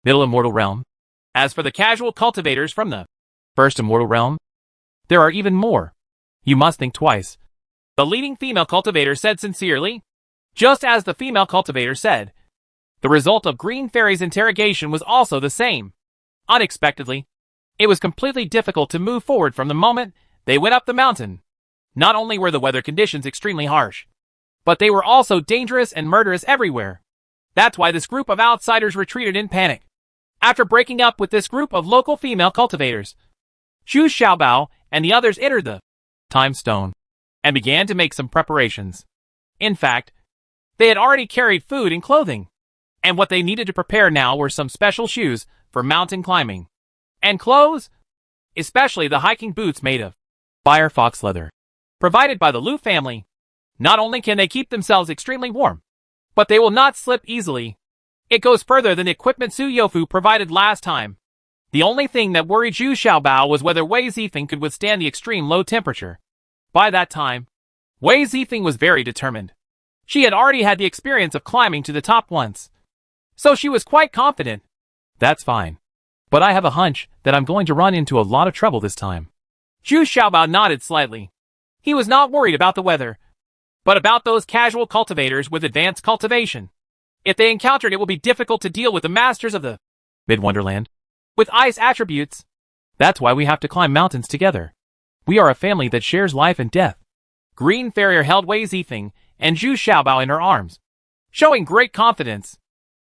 middle immortal realm. As for the casual cultivators from the first immortal realm, there are even more. You must think twice. The leading female cultivator said sincerely. Just as the female cultivator said, the result of Green Fairy's interrogation was also the same. Unexpectedly, it was completely difficult to move forward from the moment they went up the mountain. Not only were the weather conditions extremely harsh, but they were also dangerous and murderous everywhere. That's why this group of outsiders retreated in panic. After breaking up with this group of local female cultivators, Zhu Xiaobao and the others entered the time stone and began to make some preparations. In fact, they had already carried food and clothing, and what they needed to prepare now were some special shoes for mountain climbing, and clothes, especially the hiking boots made of fire fox leather, provided by the Lu family. Not only can they keep themselves extremely warm, but they will not slip easily. It goes further than the equipment Su Youfu provided last time. The only thing that worried Zhu Xiaobao was whether Wei Zifeng could withstand the extreme low temperature. By that time, Wei Zifeng was very determined. She had already had the experience of climbing to the top once, so she was quite confident. That's fine. But I have a hunch that I'm going to run into a lot of trouble this time. Zhu Xiaobao nodded slightly. He was not worried about the weather, but about those casual cultivators with advanced cultivation. If they encountered it will be difficult to deal with the masters of the Mid-Wonderland with ice attributes. That's why we have to climb mountains together. We are a family that shares life and death. Green Farrier held Wei Zifeng and Zhu Xiaobao in her arms, showing great confidence.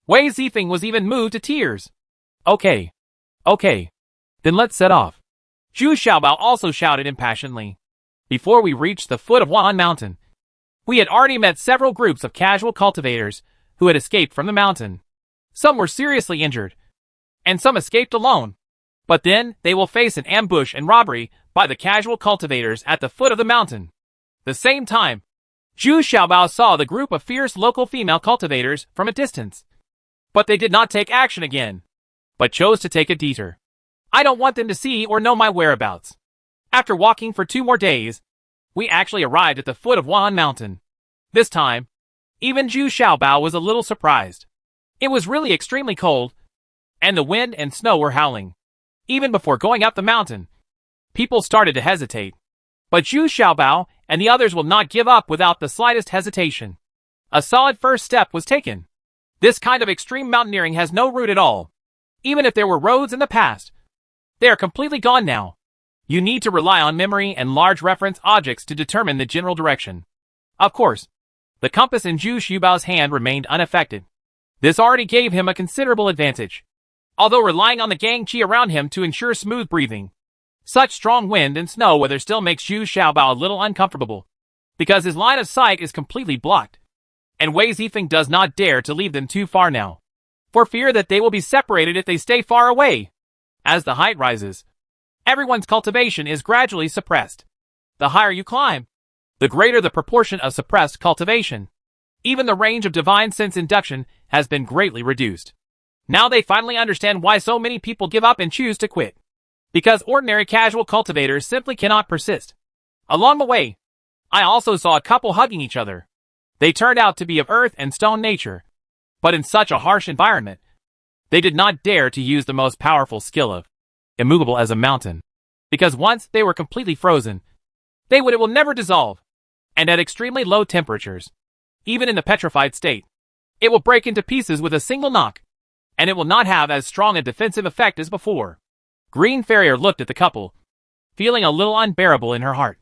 Wei Zifeng was even moved to tears. Okay. Then let's set off. Zhu Xiaobao also shouted impassionedly. Before we reached the foot of Wuhan Mountain, we had already met several groups of casual cultivators who had escaped from the mountain. Some were seriously injured, and some escaped alone. But then they will face an ambush and robbery by the casual cultivators at the foot of the mountain. The same time, Zhu Xiaobao saw the group of fierce local female cultivators from a distance. But they did not take action again, but chose to take a detour. I don't want them to see or know my whereabouts. After walking for 2 more days, we actually arrived at the foot of Wuhan Mountain. This time, even Zhu Xiaobao was a little surprised. It was really extremely cold, and the wind and snow were howling. Even before going up the mountain, people started to hesitate. But Zhu Xiaobao and the others will not give up without the slightest hesitation. A solid first step was taken. This kind of extreme mountaineering has no route at all. Even if there were roads in the past, they are completely gone now. You need to rely on memory and large reference objects to determine the general direction. Of course, the compass in Zhu Xiaobao's hand remained unaffected. This already gave him a considerable advantage, although relying on the gang chi around him to ensure smooth breathing. Such strong wind and snow weather still makes Zhu Xiaobao a little uncomfortable, because his line of sight is completely blocked, and Wei Zifeng does not dare to leave them too far now, for fear that they will be separated if they stay far away. As the height rises, everyone's cultivation is gradually suppressed. The higher you climb, the greater the proportion of suppressed cultivation. Even the range of divine sense induction has been greatly reduced. Now they finally understand why so many people give up and choose to quit. Because ordinary casual cultivators simply cannot persist. Along the way, I also saw a couple hugging each other. They turned out to be of earth and stone nature, but in such a harsh environment, they did not dare to use the most powerful skill of immovable as a mountain, because once they were completely frozen, it will never dissolve, and at extremely low temperatures, even in the petrified state, It will break into pieces with a single knock, and it will not have as strong a defensive effect as before. Green Farrier looked at the couple, feeling a little unbearable in her heart.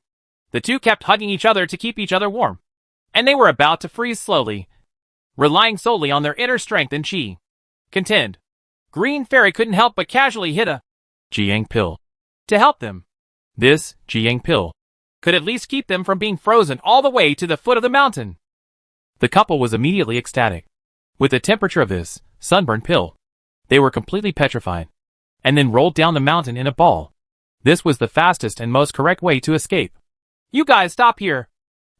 The two kept hugging each other to keep each other warm, and they were about to freeze slowly, relying solely on their inner strength and chi. Contend. Green Fairy couldn't help but casually hit a Jiang pill to help them. This Jiang pill Could at least keep them from being frozen all the way to the foot of the mountain. The couple was immediately ecstatic. With the temperature of this sunburn pill, they were completely petrified, and then rolled down the mountain in a ball. This was the fastest and most correct way to escape. You guys stop here.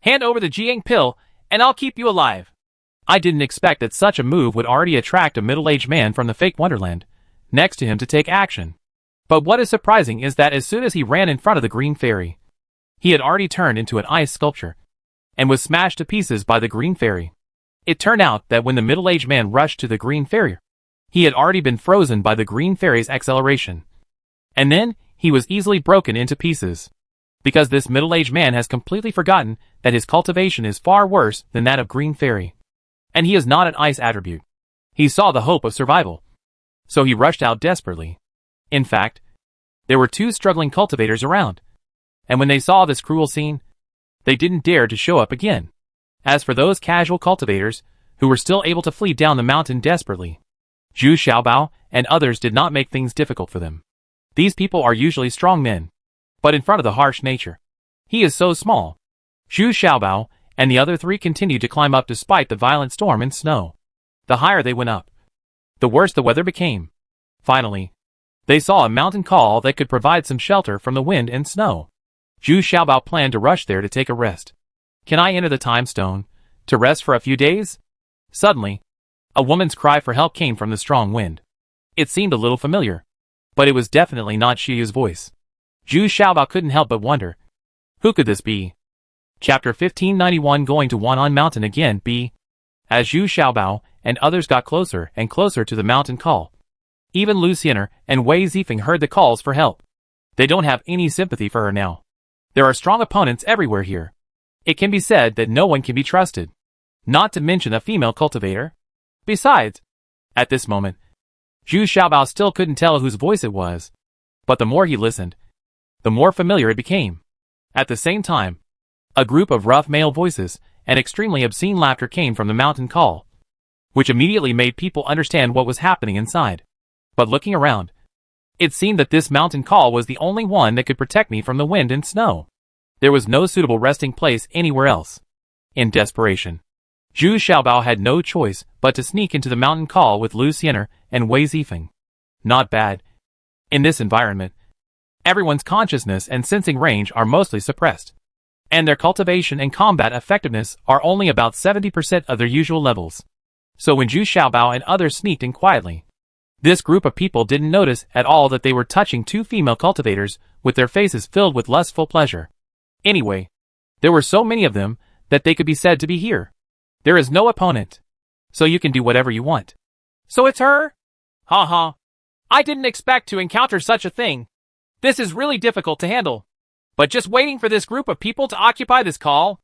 Hand over the Jiang pill, and I'll keep you alive. I didn't expect that such a move would already attract a middle-aged man from the fake Wonderland next to him to take action. But what is surprising is that as soon as he ran in front of the Green Fairy, he had already turned into an ice sculpture and was smashed to pieces by the Green Fairy. It turned out that when the middle-aged man rushed to the Green Fairy, he had already been frozen by the Green Fairy's acceleration. And then he was easily broken into pieces, because this middle-aged man has completely forgotten that his cultivation is far worse than that of Green Fairy. And he is not an ice attribute. He saw the hope of survival, so he rushed out desperately. In fact, there were two struggling cultivators around, and when they saw this cruel scene, they didn't dare to show up again. As for those casual cultivators, who were still able to flee down the mountain desperately, Zhu Xiaobao and others did not make things difficult for them. These people are usually strong men, but in front of the harsh nature, he is so small. Zhu Xiaobao and the other three continued to climb up despite the violent storm and snow. The higher they went up, the worse the weather became. Finally, they saw a mountain col that could provide some shelter from the wind and snow. Zhu Xiaobao planned to rush there to take a rest. Can I enter the time stone to rest for a few days? Suddenly, a woman's cry for help came from the strong wind. It seemed a little familiar, but it was definitely not Shiyu's voice. Zhu Xiaobao couldn't help but wonder, who could this be? Chapter 1591 Going to Wan'an Mountain again. B. As Zhu Xiaobao and others got closer and closer to the mountain call, even Lu Xianer and Wei Zifeng heard the calls for help. They don't have any sympathy for her now. There are strong opponents everywhere here. It can be said that no one can be trusted, not to mention a female cultivator. Besides, at this moment, Zhu Xiaobao still couldn't tell whose voice it was, but the more he listened, the more familiar it became. At the same time, a group of rough male voices and extremely obscene laughter came from the mountain call, which immediately made people understand what was happening inside. But looking around, it seemed that this mountain call was the only one that could protect me from the wind and snow. There was no suitable resting place anywhere else. In desperation, Zhu Xiaobao had no choice but to sneak into the mountain call with Lu Xianer and Wei Zifeng. Not bad. In this environment, everyone's consciousness and sensing range are mostly suppressed, and their cultivation and combat effectiveness are only about 70% of their usual levels. So when Zhu Xiaobao and others sneaked in quietly, this group of people didn't notice at all that they were touching two female cultivators with their faces filled with lustful pleasure. Anyway, there were so many of them that they could be said to be here. There is no opponent, so you can do whatever you want. So it's her? Ha ha. I didn't expect to encounter such a thing. This is really difficult to handle. But just waiting for this group of people to occupy this call?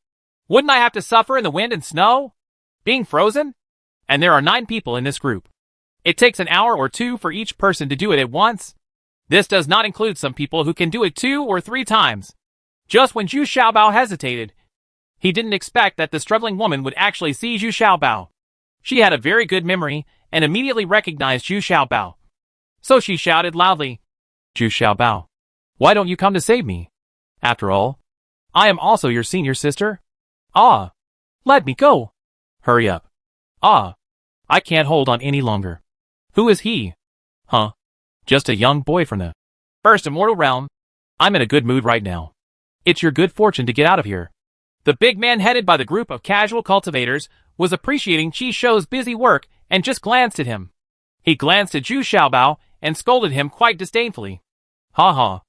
Wouldn't I have to suffer in the wind and snow? Being frozen? And there are 9 people in this group. It takes an hour or 2 for each person to do it at once. This does not include some people who can do it 2 or 3 times. Just when Zhu Xiaobao hesitated, he didn't expect that the struggling woman would actually see Zhu Xiaobao. She had a very good memory and immediately recognized Zhu Xiaobao. So she shouted loudly, Zhu Xiaobao, why don't you come to save me? After all, I am also your senior sister. Ah, let me go. Hurry up. Ah, I can't hold on any longer. Who is he? Huh? Just a young boy from the First Immortal Realm. I'm in a good mood right now. It's your good fortune to get out of here. The big man headed by the group of casual cultivators was appreciating Chi Shou's busy work and just glanced at him. He glanced at Zhu Xiaobao and scolded him quite disdainfully. Ha ha.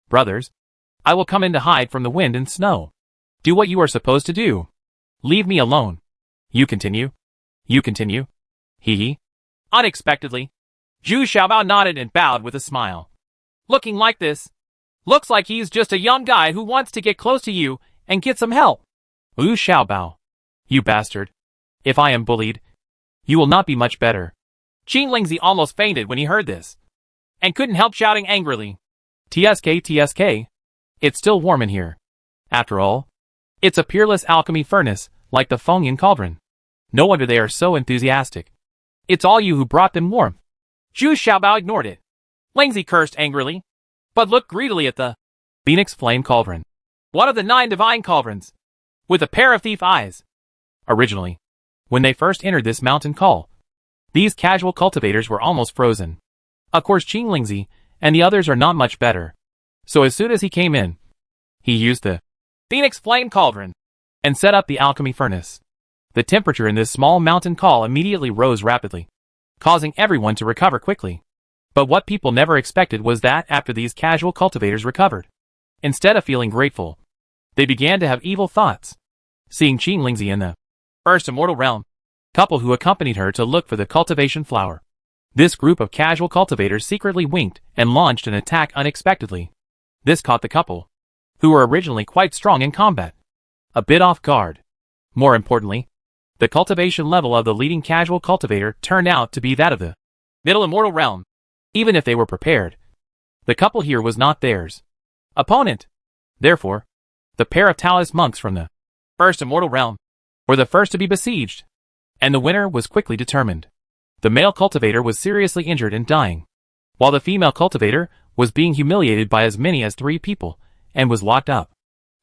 Brothers, I will come in to hide from the wind and snow. Do what you are supposed to do. Leave me alone. You continue. You continue. Hee hee. Unexpectedly, Zhu Xiaobao nodded and bowed with a smile. Looking like this, looks like he's just a young guy who wants to get close to you and get some help. Lu Xiaobao. You bastard. If I am bullied, You will not be much better. Qing Lingzi almost fainted when he heard this, and couldn't help shouting angrily. TSK, TSK. It's still warm in here. After all, it's a peerless alchemy furnace, like the Fengyan cauldron. No wonder they are so enthusiastic. It's all you who brought them warmth. Zhu Xiaobao ignored it. Lingzi cursed angrily, but looked greedily at the Phoenix Flame Cauldron. One of the 9 divine cauldrons, with a pair of thief eyes. Originally, when they first entered this mountain call, these casual cultivators were almost frozen. Of course Qing Lingzi and the others are not much better. So as soon as he came in, he used the Phoenix Flame Cauldron and set up the alchemy furnace. The temperature in this small mountain call immediately rose rapidly, causing everyone to recover quickly. But what people never expected was that after these casual cultivators recovered, instead of feeling grateful, they began to have evil thoughts. Seeing Qing Lingzi in the first immortal realm, couple who accompanied her to look for the cultivation flower, this group of casual cultivators secretly winked and launched an attack unexpectedly. This caught the couple, who were originally quite strong in combat, a bit off guard. More importantly, the cultivation level of the leading casual cultivator turned out to be that of the middle immortal realm. Even if they were prepared, the couple here was not theirs opponent. Therefore, the pair of Taoist monks from the first immortal realm were the first to be besieged, and the winner was quickly determined. The male cultivator was seriously injured and dying, while the female cultivator was being humiliated by as many as 3 people and was locked up.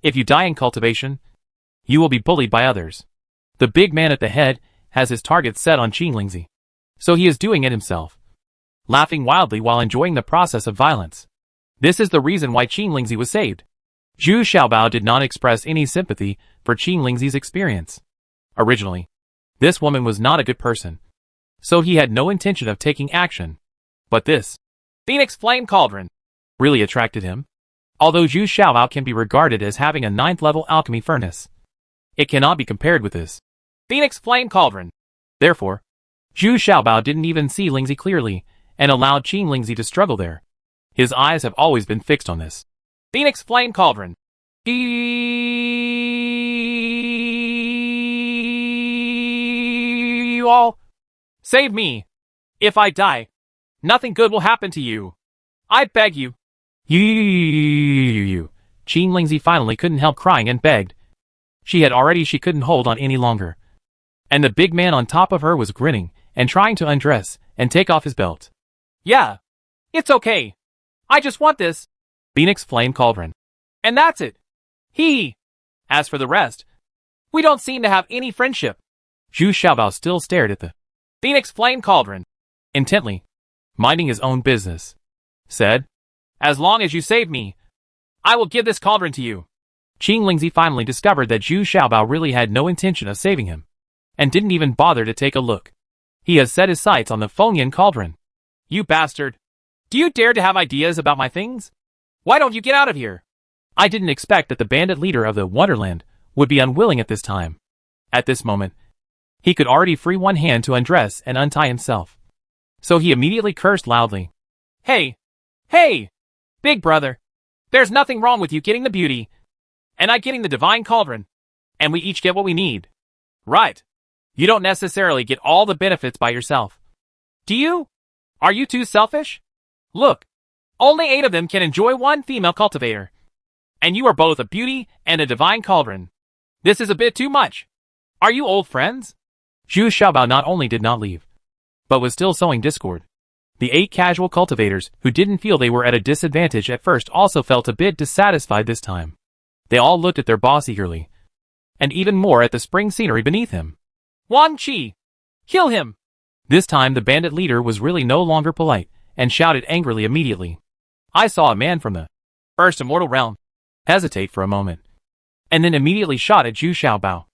If you die in cultivation, you will be bullied by others. The big man at the head has his target set on Qing Lingzi, so he is doing it himself, laughing wildly while enjoying the process of violence. This is the reason why Qing Lingzi was saved. Zhu Xiaobao did not express any sympathy for Qing Lingzi's experience. Originally, this woman was not a good person, so he had no intention of taking action. But this Phoenix Flame Cauldron really attracted him. Although Zhu Xiaobao can be regarded as having a 9th level alchemy furnace, it cannot be compared with this Phoenix Flame Cauldron. Therefore, Zhu Xiaobao didn't even see Lingzi clearly and allowed Qing Lingzi to struggle there. His eyes have always been fixed on this Phoenix Flame Cauldron. You all save me. If I die, nothing good will happen to you. I beg you. You. Qing Lingzi finally couldn't help crying and begged. She couldn't hold on any longer. And the big man on top of her was grinning and trying to undress and take off his belt. Yeah, it's okay. I just want this Phoenix Flame Cauldron. And that's it. As for the rest, we don't seem to have any friendship. Zhu Xiaobao still stared at the Phoenix Flame Cauldron intently, minding his own business. Said, as long as you save me, I will give this cauldron to you. Qing Lingzi finally discovered that Zhu Xiaobao really had no intention of saving him, and didn't even bother to take a look. He has set his sights on the Fengyan cauldron. You bastard! Do you dare to have ideas about my things? Why don't you get out of here? I didn't expect that the bandit leader of the Wonderland would be unwilling at this time. At this moment, he could already free one hand to undress and untie himself. So he immediately cursed loudly. Hey, big brother, there's nothing wrong with you getting the beauty, and I getting the divine cauldron, and we each get what we need. Right. You don't necessarily get all the benefits by yourself. Do you? Are you too selfish? Look, only 8 of them can enjoy one female cultivator. And you are both a beauty and a divine cauldron. This is a bit too much. Are you old friends? Zhu Xiaobao not only did not leave, but was still sowing discord. The 8 casual cultivators who didn't feel they were at a disadvantage at first also felt a bit dissatisfied this time. They all looked at their boss eagerly, and even more at the spring scenery beneath him. Wang Qi! Kill him! This time the bandit leader was really no longer polite, and shouted angrily immediately. I saw a man from the first immortal realm hesitate for a moment, and then immediately shot at Zhu Xiaobao.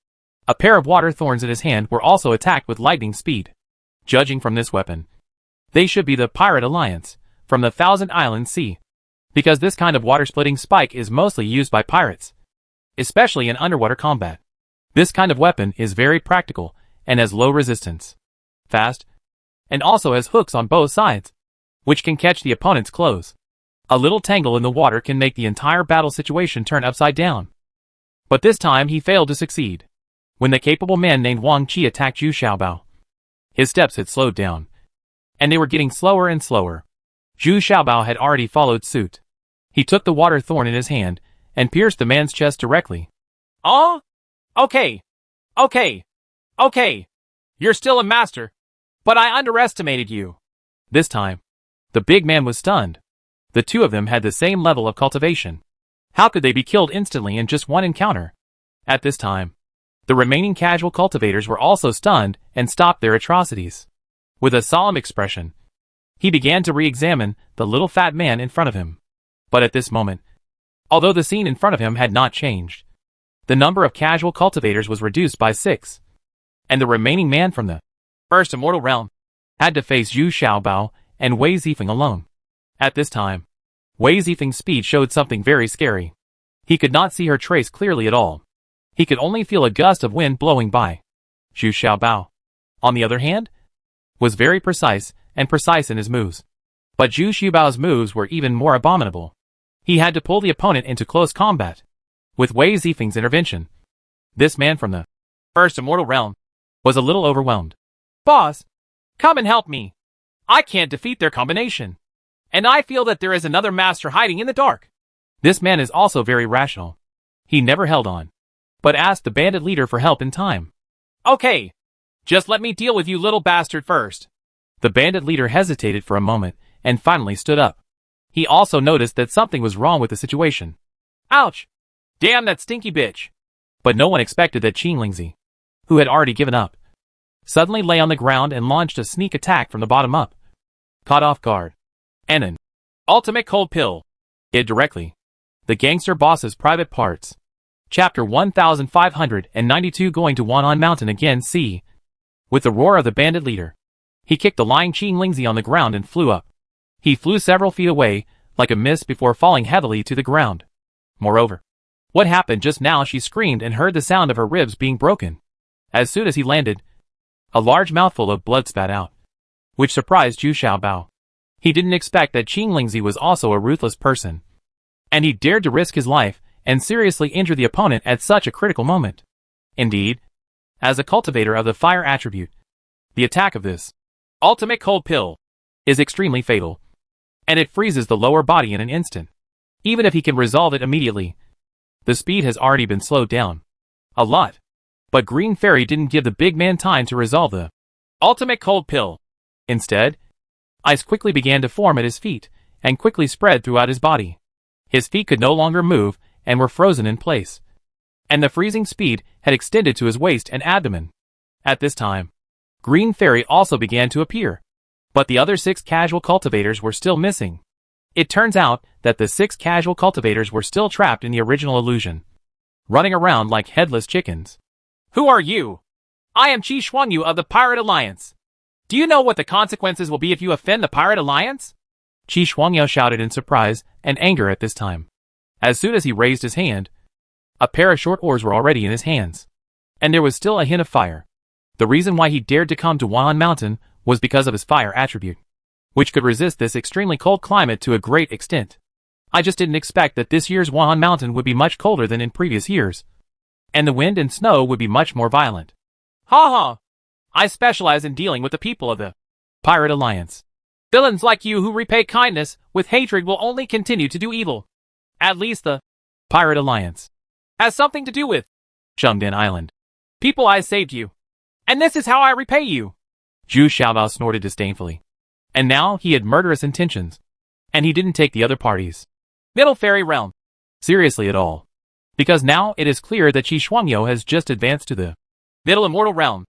A pair of water thorns in his hand were also attacked with lightning speed. Judging from this weapon, they should be the Pirate Alliance, from the Thousand Islands Sea, because this kind of water-splitting spike is mostly used by pirates, especially in underwater combat. This kind of weapon is very practical and has low resistance, fast, and also has hooks on both sides, which can catch the opponent's clothes. A little tangle in the water can make the entire battle situation turn upside down. But this time he failed to succeed, when the capable man named Wang Qi attacked Zhu Xiaobao. His steps had slowed down, and they were getting slower and slower. Zhu Xiaobao had already followed suit. He took the water thorn in his hand and pierced the man's chest directly. Oh? Okay. Okay. Okay. You're still a master. But I underestimated you. This time, the big man was stunned. The two of them had the same level of cultivation. How could they be killed instantly in just one encounter? At this time, the remaining casual cultivators were also stunned and stopped their atrocities. With a solemn expression, he began to re-examine the little fat man in front of him. But at this moment, although the scene in front of him had not changed, the number of casual cultivators was reduced by 6. And the remaining man from the First Immortal Realm had to face Zhu Xiaobao and Wei Zifeng alone. At this time, Wei Zifeng's speed showed something very scary. He could not see her trace clearly at all. He could only feel a gust of wind blowing by. Zhu Xiaobao, on the other hand, was very precise in his moves. But Zhu Xiaobao's moves were even more abominable. He had to pull the opponent into close combat. With Wei Zifeng's intervention, this man from the First Immortal Realm was a little overwhelmed. Boss, come and help me. I can't defeat their combination. And I feel that there is another master hiding in the dark. This man is also very rational. He never held on, but asked the bandit leader for help in time. Okay. Just let me deal with you little bastard first. The bandit leader hesitated for a moment and finally stood up. He also noticed that something was wrong with the situation. Ouch. Damn that stinky bitch. But no one expected that Qin Lingzi, who had already given up, suddenly lay on the ground and launched a sneak attack from the bottom up. Caught off guard, and an ultimate cold pill hit directly the gangster boss's private parts. Chapter 1592. Going to Wan'an Mountain again. See. With the roar of the bandit leader, he kicked the lying Qin Lingzi on the ground and flew up. He flew several feet away, like a mist, before falling heavily to the ground. Moreover, what happened just now? She screamed and heard the sound of her ribs being broken. As soon as he landed, a large mouthful of blood spat out, which surprised Zhu Xiaobao. He didn't expect that Qin Lingzi was also a ruthless person, and he dared to risk his life and seriously injure the opponent at such a critical moment. Indeed, as a cultivator of the fire attribute, the attack of this ultimate cold pill is extremely fatal, and it freezes the lower body in an instant. Even if he can resolve it immediately, the speed has already been slowed down a lot. But Green Fairy didn't give the big man time to resolve the ultimate cold pill. Instead, ice quickly began to form at his feet and quickly spread throughout his body. His feet could no longer move and were frozen in place, and the freezing speed had extended to his waist and abdomen. At this time, Green Fairy also began to appear, but the other 6 casual cultivators were still missing. It turns out that the 6 casual cultivators were still trapped in the original illusion, running around like headless chickens. Who are you? I am Qi Shuangyu of the Pirate Alliance. Do you know what the consequences will be if you offend the Pirate Alliance? Qi Shuangyu shouted in surprise and anger at this time. As soon as he raised his hand, a pair of short oars were already in his hands, and there was still a hint of fire. The reason why he dared to come to Wan'an Mountain was because of his fire attribute, which could resist this extremely cold climate to a great extent. I just didn't expect that this year's Wan'an Mountain would be much colder than in previous years, and the wind and snow would be much more violent. Ha ha! I specialize in dealing with the people of the Pirate Alliance. Villains like you who repay kindness with hatred will only continue to do evil. At least the Pirate Alliance has something to do with Chengdan Island. People, I saved you, and this is how I repay you. Zhu Xiaobao snorted disdainfully. And now he had murderous intentions, and he didn't take the other parties Middle Fairy Realm seriously at all. Because now it is clear that Qi Shuangyu has just advanced to the Middle Immortal Realm.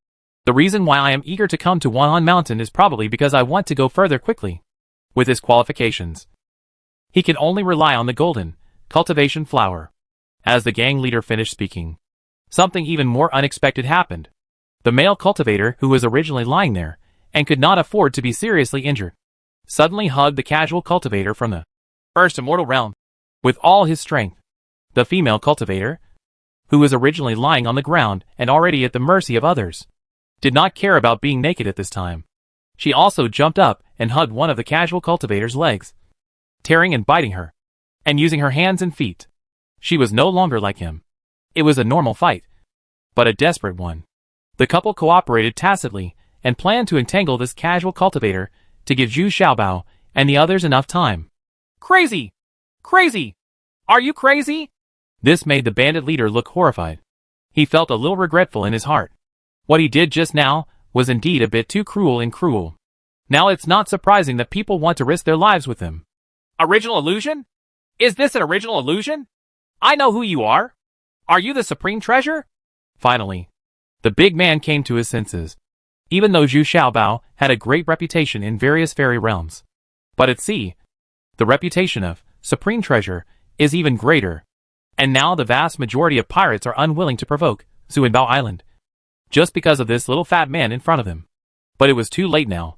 The reason why I am eager to come to Wan'an Mountain is probably because I want to go further quickly. With his qualifications, he can only rely on the golden cultivation flower. As the gang leader finished speaking, something even more unexpected happened. The male cultivator who was originally lying there and could not afford to be seriously injured suddenly hugged the casual cultivator from the First Immortal Realm with all his strength. The female cultivator, who was originally lying on the ground and already at the mercy of others, did not care about being naked at this time. She also jumped up and hugged one of the casual cultivator's legs, tearing and biting her, and using her hands and feet. She was no longer like him. It was a normal fight, but a desperate one. The couple cooperated tacitly and planned to entangle this casual cultivator to give Zhu Xiaobao and the others enough time. Crazy! Crazy! Are you crazy? This made the bandit leader look horrified. He felt a little regretful in his heart. What he did just now was indeed a bit too cruel and cruel. Now it's not surprising that people want to risk their lives with him. Original illusion? Is this an original illusion? I know who you are. Are you the supreme treasure? Finally, the big man came to his senses. Even though Zhu Xiaobao had a great reputation in various fairy realms. But at sea, the reputation of supreme treasure is even greater. And now the vast majority of pirates are unwilling to provoke Zuanbao Island, just because of this little fat man in front of them. But it was too late now,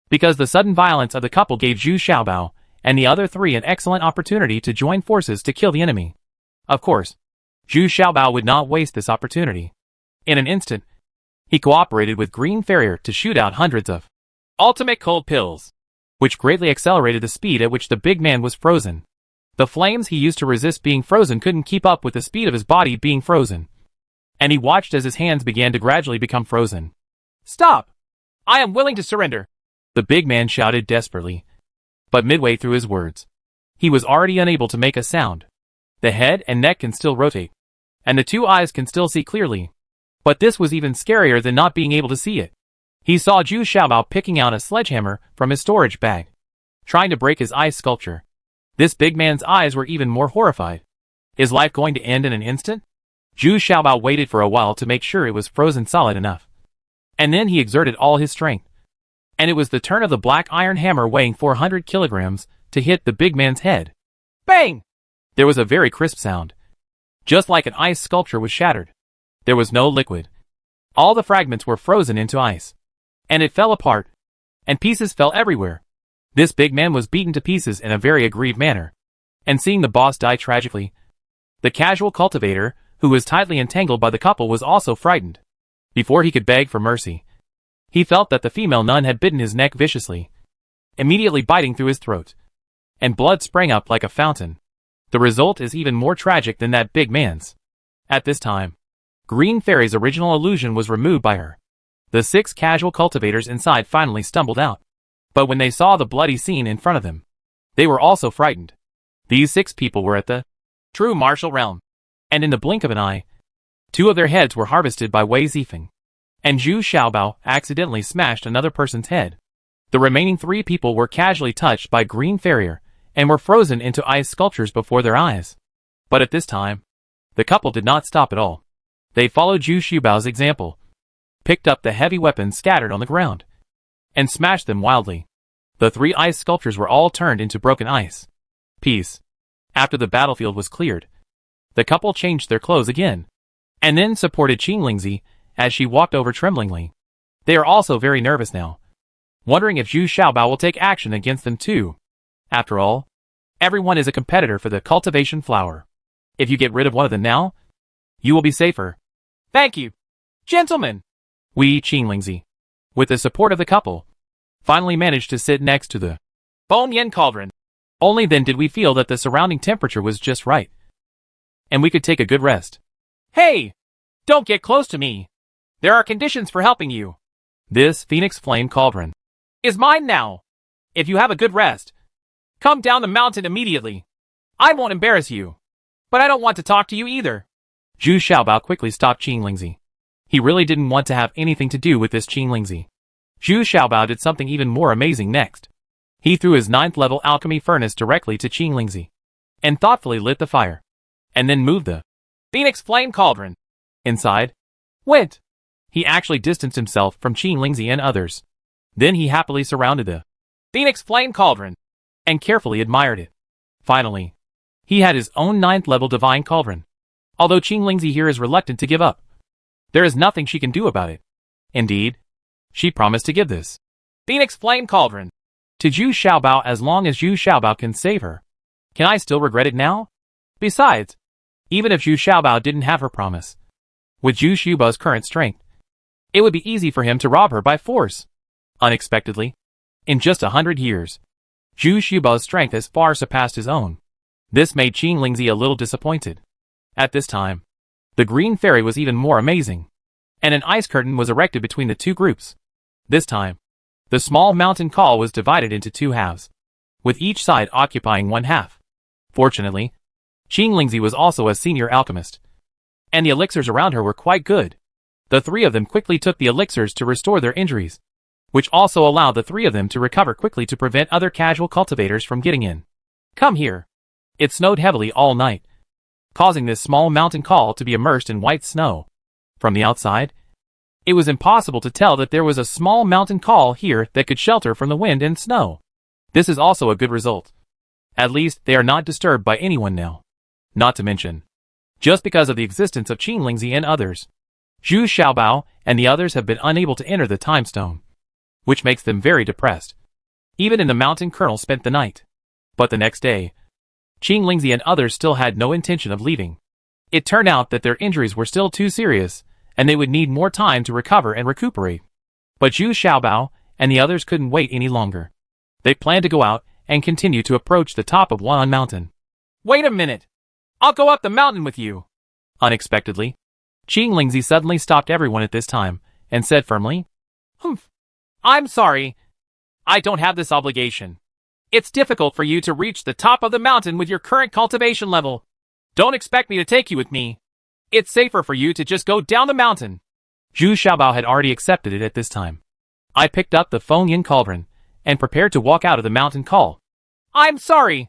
because the sudden violence of the couple gave Zhu Xiaobao and the other three an excellent opportunity to join forces to kill the enemy. Of course, Zhu Xiaobao would not waste this opportunity. In an instant, he cooperated with Green Farrier to shoot out hundreds of ultimate cold pills, which greatly accelerated the speed at which the big man was frozen. The flames he used to resist being frozen couldn't keep up with the speed of his body being frozen. And he watched as his hands began to gradually become frozen. Stop! I am willing to surrender, the big man shouted desperately. But midway through his words, he was already unable to make a sound. The head and neck can still rotate, and the two eyes can still see clearly. But this was even scarier than not being able to see it. He saw Zhu Xiaobao picking out a sledgehammer from his storage bag, trying to break his ice sculpture. This big man's eyes were even more horrified. Is life going to end in an instant? Zhu Xiaobao waited for a while to make sure it was frozen solid enough. And then he exerted all his strength. And it was the turn of the black iron hammer weighing 400 kilograms to hit the big man's head. Bang! There was a very crisp sound. Just like an ice sculpture was shattered. There was no liquid. All the fragments were frozen into ice. And it fell apart. And pieces fell everywhere. This big man was beaten to pieces in a very aggrieved manner. And seeing the boss die tragically, the casual cultivator, who was tightly entangled by the couple, was also frightened. Before he could beg for mercy, he felt that the female nun had bitten his neck viciously, immediately biting through his throat. And blood sprang up like a fountain. The result is even more tragic than that big man's. At this time, Green Fairy's original illusion was removed by her. The 6 casual cultivators inside finally stumbled out. But when they saw the bloody scene in front of them, they were also frightened. These 6 people were at the true martial realm. And in the blink of an eye, 2 of their heads were harvested by Wei Zifeng. And Zhu Xiaobao accidentally smashed another person's head. The remaining 3 people were casually touched by Green Farrier and were frozen into ice sculptures before their eyes. But at this time, the couple did not stop at all. They followed Zhu Xiaobao's example, picked up the heavy weapons scattered on the ground, and smashed them wildly. The 3 ice sculptures were all turned into broken ice. Peace. After the battlefield was cleared, the couple changed their clothes again, and then supported Qinglingzi as she walked over tremblingly. They are also very nervous now, wondering if Zhu Xiaobao will take action against them too. After all, everyone is a competitor for the cultivation flower. If you get rid of one of them now, you will be safer. Thank you, gentlemen. We, Qinglingzi, with the support of the couple, finally managed to sit next to the Bone Yen cauldron. Only then did we feel that the surrounding temperature was just right, and we could take a good rest. Hey! Don't get close to me. There are conditions for helping you. This Phoenix Flame Cauldron is mine now. If you have a good rest, come down the mountain immediately. I won't embarrass you. But I don't want to talk to you either. Zhu Xiaobao quickly stopped Qinglingzi. He really didn't want to have anything to do with this Qinglingzi. Zhu Xiaobao did something even more amazing next. He threw his 9th level alchemy furnace directly to Qinglingzi, and thoughtfully lit the fire, and then moved the Phoenix Flame Cauldron inside. Went. He actually distanced himself from Qinglingzi and others. Then he happily surrounded the Phoenix Flame Cauldron and carefully admired it. Finally, he had his own 9th level divine cauldron. Although Qinglingzi here is reluctant to give up, there is nothing she can do about it. Indeed, she promised to give this Phoenix Flame Cauldron to Zhu Xiaobao as long as Zhu Xiaobao can save her. Can I still regret it now? Besides, even if Zhu Xiaobao didn't have her promise, with Zhu Xiaobao's current strength, it would be easy for him to rob her by force. Unexpectedly, in just 100 years, Zhu Xiaobao's strength has far surpassed his own. This made Qinglingzi a little disappointed. At this time, the Green Fairy was even more amazing, and an ice curtain was erected between the 2 groups. This time, the small mountain call was divided into two halves, with each side occupying one half. Fortunately, Qing Lingzi was also a senior alchemist, and the elixirs around her were quite good. The three of them quickly took the elixirs to restore their injuries, which also allowed the three of them to recover quickly to prevent other casual cultivators from getting in. Come here. It snowed heavily all night, causing this small mountain call to be immersed in white snow. From the outside, it was impossible to tell that there was a small mountain call here that could shelter from the wind and snow. This is also a good result. At least, they are not disturbed by anyone now. Not to mention, just because of the existence of Qing Lingzi and others, Zhu Xiaobao and the others have been unable to enter the time stone, which makes them very depressed. Even in the mountain colonel spent the night. But the next day, Qing Lingzi and others still had no intention of leaving. It turned out that their injuries were still too serious, and they would need more time to recover and recuperate. But Zhu Xiaobao and the others couldn't wait any longer. They planned to go out and continue to approach the top of Wan Mountain. Wait a minute. I'll go up the mountain with you. Unexpectedly, Qing Lingzi suddenly stopped everyone at this time and said firmly, Humph. I'm sorry. I don't have this obligation. It's difficult for you to reach the top of the mountain with your current cultivation level. Don't expect me to take you with me. It's safer for you to just go down the mountain. Zhu Xiaobao had already accepted it at this time. I picked up the Feng Yin cauldron and prepared to walk out of the mountain call. I'm sorry.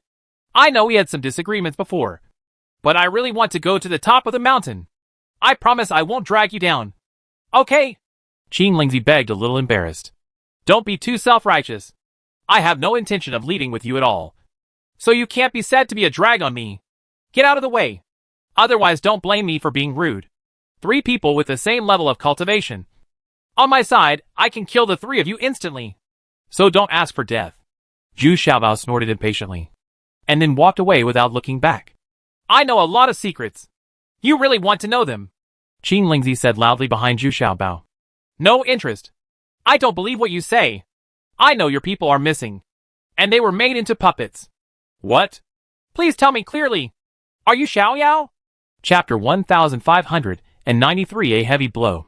I know we had some disagreements before, but I really want to go to the top of the mountain. I promise I won't drag you down. Okay? Qing Lingzi begged, a little embarrassed. Don't be too self-righteous. I have no intention of leading with you at all, so you can't be said to be a drag on me. Get out of the way. Otherwise, don't blame me for being rude. 3 people with the same level of cultivation. On my side, I can kill the 3 of you instantly. So don't ask for death. Zhu Xiaobao snorted impatiently, and then walked away without looking back. I know a lot of secrets. You really want to know them? Qing Lingzi said loudly behind Zhu Xiaobao. No interest. I don't believe what you say. I know your people are missing, and they were made into puppets. What? Please tell me clearly. Are you Xiaoyao? Chapter 1593, A Heavy Blow.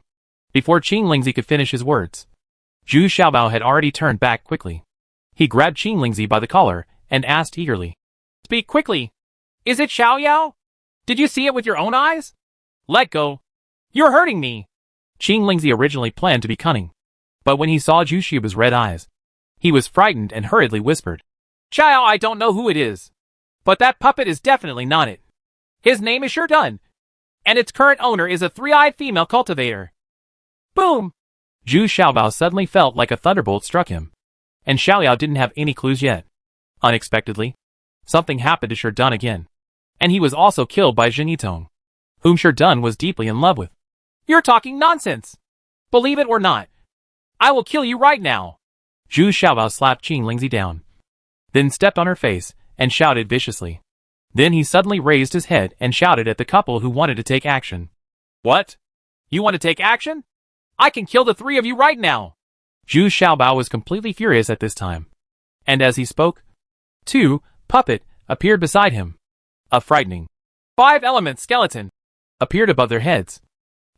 Before Qing Lingzi could finish his words, Zhu Xiaobao had already turned back quickly. He grabbed Qing Lingzi by the collar and asked eagerly, Speak quickly. Is it Xiaoyao? Did you see it with your own eyes? Let go. You're hurting me. Qing Lingzi originally planned to be cunning, but when he saw Zhu Xiaobao's red eyes, he was frightened and hurriedly whispered, Xiao, I don't know who it is, but that puppet is definitely not it. His name is Dun, and its current owner is a 3-eyed female cultivator. Boom! Zhu Xiaobao suddenly felt like a thunderbolt struck him, and Xiaoyao didn't have any clues yet. Unexpectedly, something happened to Dun again, and he was also killed by Zhen Yitong, whom Dun was deeply in love with. You're talking nonsense. Believe it or not, I will kill you right now. Zhu Xiaobao slapped Qing Lingzi down, then stepped on her face and shouted viciously. Then he suddenly raised his head and shouted at the couple who wanted to take action. What? You want to take action? I can kill the 3 of you right now. Zhu Xiaobao was completely furious at this time, and as he spoke, 2 puppet appeared beside him. A frightening 5-element skeleton appeared above their heads,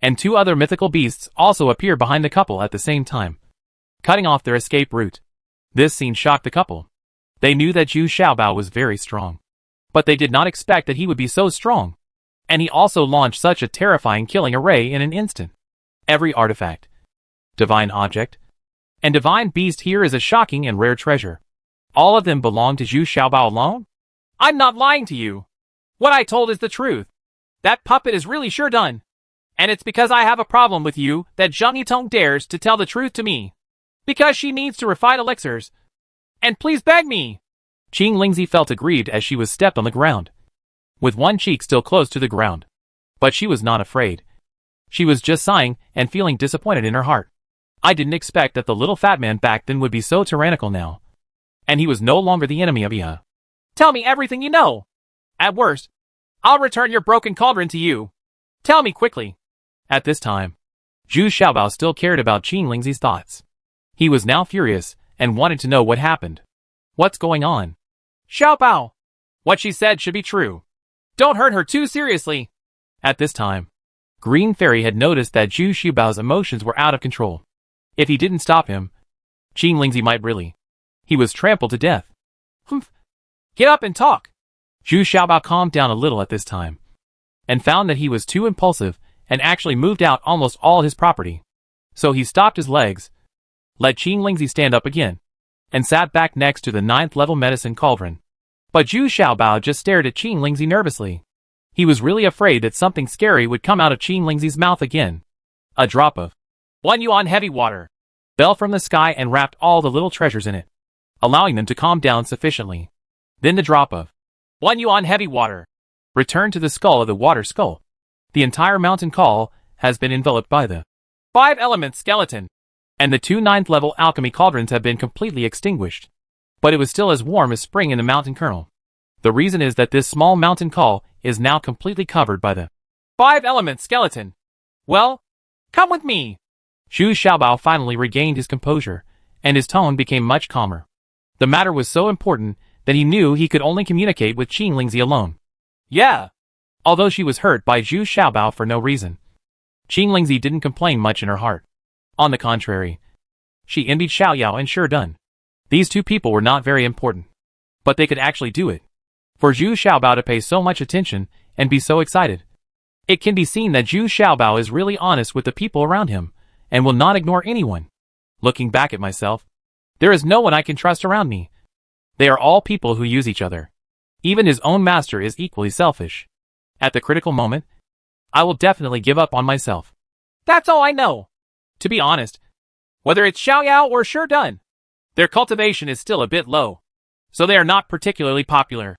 and 2 other mythical beasts also appeared behind the couple at the same time, cutting off their escape route. This scene shocked the couple. They knew that Zhu Xiaobao was very strong, but they did not expect that he would be so strong, and he also launched such a terrifying killing array in an instant. Every artifact, divine object, and divine beast here is a shocking and rare treasure. All of them belong to Zhu Xiaobao alone? I'm not lying to you. What I told is the truth. That puppet is really Dun, and it's because I have a problem with you that Zhang Yitong dares to tell the truth to me. Because she needs to refine elixirs. And please beg me. Qing Lingzi felt aggrieved as she was stepped on the ground, with one cheek still close to the ground. But she was not afraid. She was just sighing and feeling disappointed in her heart. I didn't expect that the little fat man back then would be so tyrannical now. And he was no longer the enemy of Iha. Tell me everything you know. At worst, I'll return your broken cauldron to you. Tell me quickly. At this time, Zhu Xiaobao still cared about Qing Lingzi's thoughts. He was now furious and wanted to know what happened. What's going on? Xiaobao. What she said should be true. Don't hurt her too seriously. At this time, Green Fairy had noticed that Zhu Xiaobao's emotions were out of control. If he didn't stop him, Qing Lingzi might really. He was trampled to death. Humph. Get up and talk. Zhu Xiaobao calmed down a little at this time, and found that he was too impulsive and actually moved out almost all his property. So he stopped his legs, let Qing Lingzi stand up again, and sat back next to the 9th level medicine cauldron. But Zhu Xiaobao just stared at Qing Lingzi nervously. He was really afraid that something scary would come out of Qing Lingzi's mouth again. A drop of 1 yuan heavy water fell from the sky and wrapped all the little treasures in it, allowing them to calm down sufficiently. Then the drop of 1 yuan heavy water returned to the skull of the water skull. The entire mountain call has been enveloped by the 5-element skeleton, and the 2 9th level alchemy cauldrons have been completely extinguished. But it was still as warm as spring in the mountain kernel. The reason is that this small mountain call is now completely covered by the 5-element skeleton. Well, come with me. Zhu Xiaobao finally regained his composure, and his tone became much calmer. The matter was so important that he knew he could only communicate with Qing Lingzi alone. Yeah. Although she was hurt by Zhu Xiaobao for no reason, Qing Lingzi didn't complain much in her heart. On the contrary, she envied Xiaoyao and Shi Dun. These two people were not very important, but they could actually do it. For Zhu Xiaobao to pay so much attention and be so excited, it can be seen that Zhu Xiaobao is really honest with the people around him, and will not ignore anyone. Looking back at myself, there is no one I can trust around me. They are all people who use each other. Even his own master is equally selfish. At the critical moment, I will definitely give up on myself. That's all I know. To be honest, whether it's Xiaoyao or Shi Dun, their cultivation is still a bit low, so they are not particularly popular.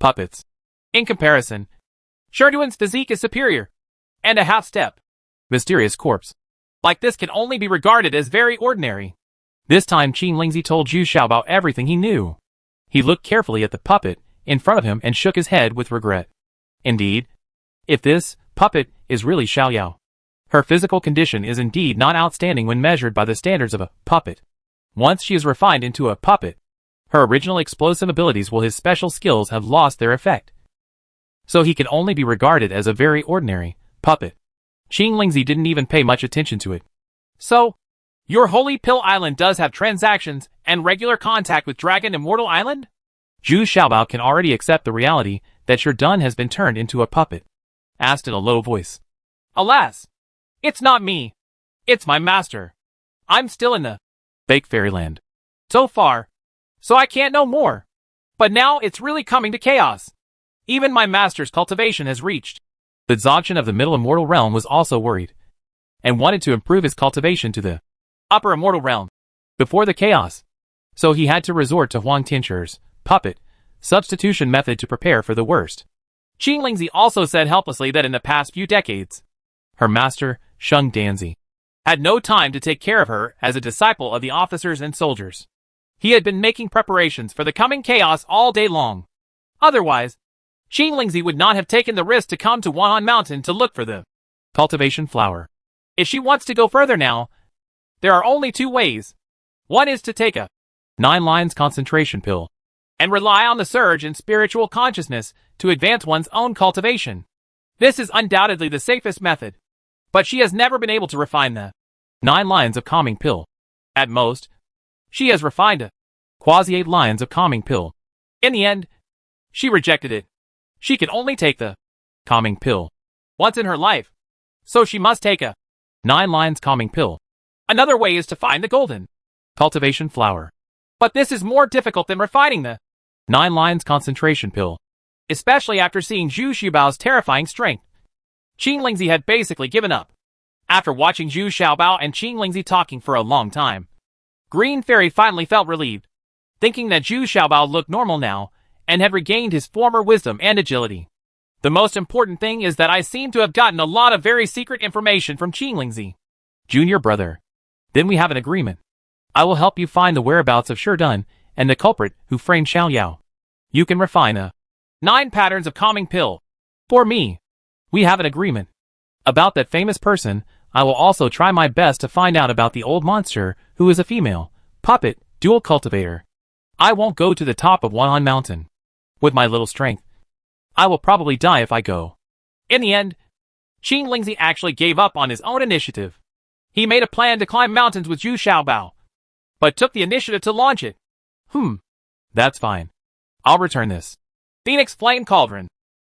Puppets. In comparison, Shi Dun's physique is superior, and a half-step. Mysterious corpse. Like this can only be regarded as very ordinary. This time Qing Lingzi told Zhu Xiaobao everything he knew. He looked carefully at the puppet in front of him and shook his head with regret. Indeed, if this puppet is really Xiaoyao, her physical condition is indeed not outstanding when measured by the standards of a puppet. Once she is refined into a puppet, her original explosive abilities will his special skills have lost their effect. So he can only be regarded as a very ordinary puppet. Qing Lingzi didn't even pay much attention to it. So, your Holy Pill Island does have transactions and regular contact with Dragon Immortal Island? Zhu Xiaobao can already accept the reality that Shi Dun has been turned into a puppet. Asked in a low voice. Alas, it's not me. It's my master. I'm still in the fake fairyland. So far, so I can't know more. But now it's really coming to chaos. Even my master's cultivation has reached. The Dzogchen of the Middle Immortal Realm was also worried, and wanted to improve his cultivation to the Upper Immortal Realm before the chaos. So he had to resort to Huang Tianchu's puppet substitution method to prepare for the worst. Qing Lingzi also said helplessly that in the past few decades, her master, Sheng Danzi, had no time to take care of her as a disciple of the officers and soldiers. He had been making preparations for the coming chaos all day long. Otherwise, Qing Lingzi would not have taken the risk to come to Wuhan Mountain to look for the cultivation flower. If she wants to go further now, there are only 2 ways. One is to take a 9 lines concentration pill, and rely on the surge in spiritual consciousness to advance one's own cultivation. This is undoubtedly the safest method, but she has never been able to refine the 9 lines of calming pill. At most, she has refined a quasi 8 lines of calming pill. In the end, she rejected it. She can only take the calming pill once in her life, so she must take a 9 lines calming pill. Another way is to find the golden cultivation flower. But this is more difficult than refining the 9 lines concentration pill. Especially after seeing Zhu Xiaobao's terrifying strength. Qing Lingzi had basically given up. After watching Zhu Xiaobao and Qing Lingzi talking for a long time, Green Fairy finally felt relieved, thinking that Zhu Xiaobao looked normal now, and had regained his former wisdom and agility. The most important thing is that I seem to have gotten a lot of very secret information from Qing Lingzi. Junior brother. Then we have an agreement. I will help you find the whereabouts of Shi Dun and the culprit who framed Xiaoyao. You can refine a 9 patterns of calming pill. For me. We have an agreement. About that famous person, I will also try my best to find out about the old monster who is a female puppet dual cultivator. I won't go to the top of Wuhan Mountain. With my little strength, I will probably die if I go. In the end, Qing Lingzi actually gave up on his own initiative. He made a plan to climb mountains with Zhu Xiaobao, but took the initiative to launch it. That's fine. I'll return this. Phoenix Flame Cauldron.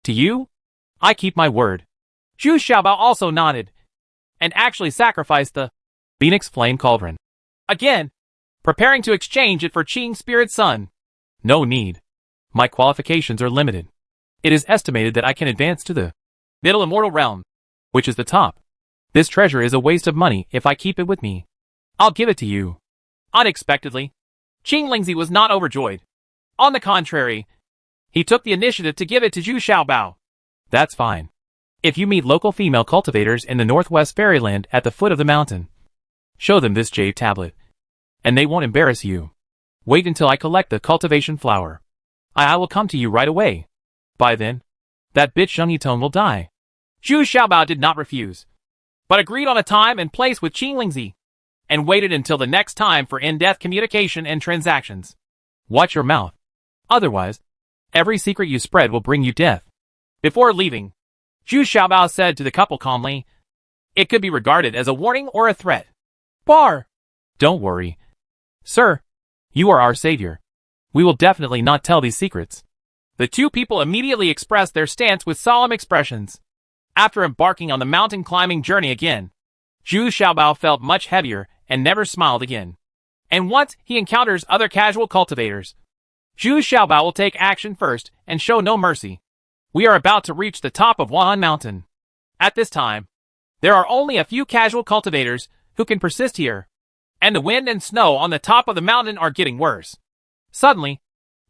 To you? I keep my word. Zhu Xiaobao also nodded, and actually sacrificed the Phoenix Flame Cauldron. Again, preparing to exchange it for Qing Spirit Sun. No need. My qualifications are limited. It is estimated that I can advance to the Middle Immortal Realm, which is the top. This treasure is a waste of money if I keep it with me. I'll give it to you. Unexpectedly, Qing Lingzi was not overjoyed. On the contrary, he took the initiative to give it to Zhu Xiaobao. That's fine. If you meet local female cultivators in the Northwest Fairyland at the foot of the mountain, show them this jade tablet, and they won't embarrass you. Wait until I collect the cultivation flower. I will come to you right away. By then, that bitch Zheng Yitong will die. Zhu Xiaobao did not refuse, but agreed on a time and place with Qing Lingzi, and waited until the next time for in-depth communication and transactions. Watch your mouth. Otherwise, every secret you spread will bring you death. Before leaving, Zhu Xiaobao said to the couple calmly, it could be regarded as a warning or a threat. Bar! Don't worry. Sir, you are our savior. We will definitely not tell these secrets. The two people immediately expressed their stance with solemn expressions. After embarking on the mountain climbing journey again, Zhu Xiaobao felt much heavier and never smiled again. And once he encounters other casual cultivators, Zhu Xiaobao will take action first and show no mercy. We are about to reach the top of Wuhan Mountain. At this time, there are only a few casual cultivators who can persist here, and the wind and snow on the top of the mountain are getting worse. Suddenly,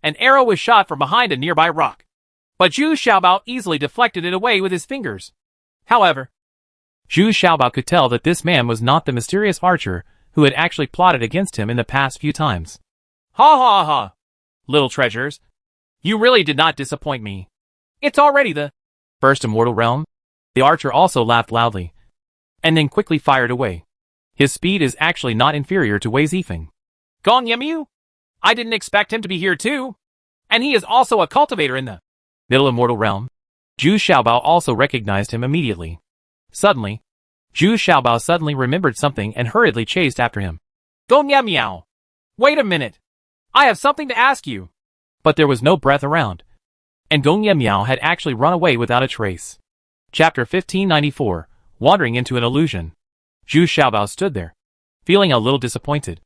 an arrow was shot from behind a nearby rock, but Zhu Xiaobao easily deflected it away with his fingers. However, Zhu Xiaobao could tell that this man was not the mysterious archer who had actually plotted against him in the past few times. Ha ha ha! Little treasures, you really did not disappoint me. It's already the first immortal realm. The archer also laughed loudly, and then quickly fired away. His speed is actually not inferior to Wei Zifeng. Gong Yimyu? I didn't expect him to be here too. And he is also a cultivator in the middle immortal realm. Zhu Xiaobao also recognized him immediately. Suddenly, Zhu Xiaobao suddenly remembered something and hurriedly chased after him. Gong Yimiao! Wait a minute! I have something to ask you. But there was no breath around, and Gong Yimiao had actually run away without a trace. Chapter 1594, Wandering into an Illusion. Zhu Xiaobao stood there, feeling a little disappointed.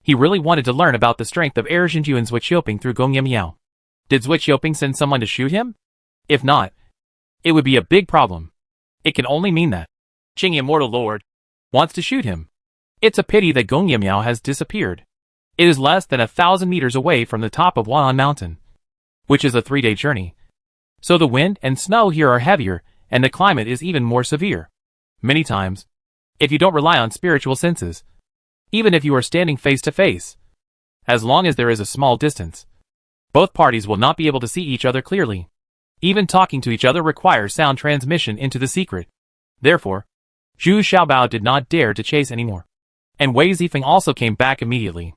He really wanted to learn about the strength of Air Jinju and Zui Xiuping through Gong Yimiao. Did Zui Xiuping send someone to shoot him? If not, it would be a big problem. It can only mean that Qing Immortal Lord wants to shoot him. It's a pity that Gong Yimiao has disappeared. It is less than 1,000 meters away from the top of Wuhan Mountain, which is a 3-day journey. So the wind and snow here are heavier, and the climate is even more severe. Many times, if you don't rely on spiritual senses, even if you are standing face to face, as long as there is a small distance, both parties will not be able to see each other clearly. Even talking to each other requires sound transmission into the secret. Therefore, Zhu Xiaobao did not dare to chase anymore. And Wei Zifeng also came back immediately.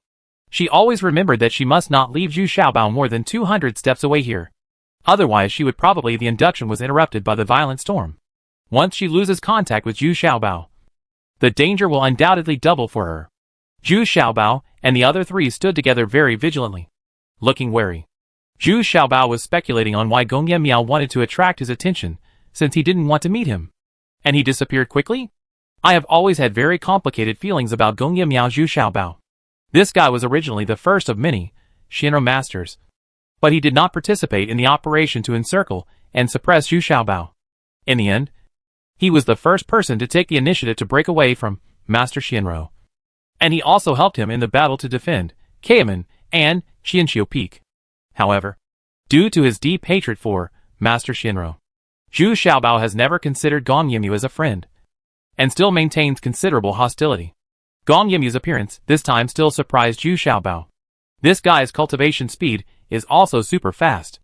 She always remembered that she must not leave Zhu Xiaobao more than 200 steps away here. Otherwise she would probably the induction was interrupted by the violent storm. Once she loses contact with Zhu Xiaobao, the danger will undoubtedly double for her. Zhu Xiaobao and the other three stood together very vigilantly, looking wary. Zhu Xiaobao was speculating on why Gong Yimiao wanted to attract his attention, since he didn't want to meet him. And he disappeared quickly? I have always had very complicated feelings about Gong Yimiao Zhu Xiaobao. This guy was originally the first of many Shinra masters, but he did not participate in the operation to encircle and suppress Zhu Xiaobao. In the end, he was the first person to take the initiative to break away from Master Shinro. And he also helped him in the battle to defend Kaiman and Xianxiu Peak. However, due to his deep hatred for Master Shinro, Zhu Xiaobao has never considered Gong Yimyu as a friend, and still maintains considerable hostility. Gong Yimyu's appearance this time still surprised Zhu Xiaobao. This guy's cultivation speed is also super fast.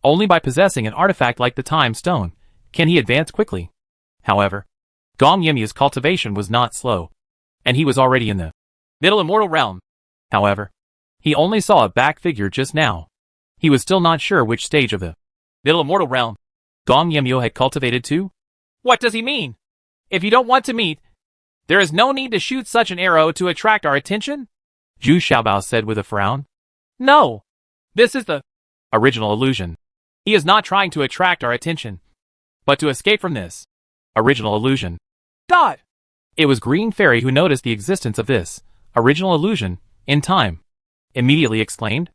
Only by possessing an artifact like the Time Stone can he advance quickly. However, Gong Yimyu's cultivation was not slow, and he was already in the Middle Immortal Realm. However, he only saw a back figure just now. He was still not sure which stage of the Middle Immortal Realm Gong Yimyu had cultivated to. What does he mean? If you don't want to meet, There is no need to shoot such an arrow to attract our attention, Zhu Xiaobao said with a frown. No. This is the Original illusion. He is not trying to attract our attention, but to escape from this Original illusion. dot. It was Green Fairy who noticed the existence of this original illusion in time. Immediately exclaimed.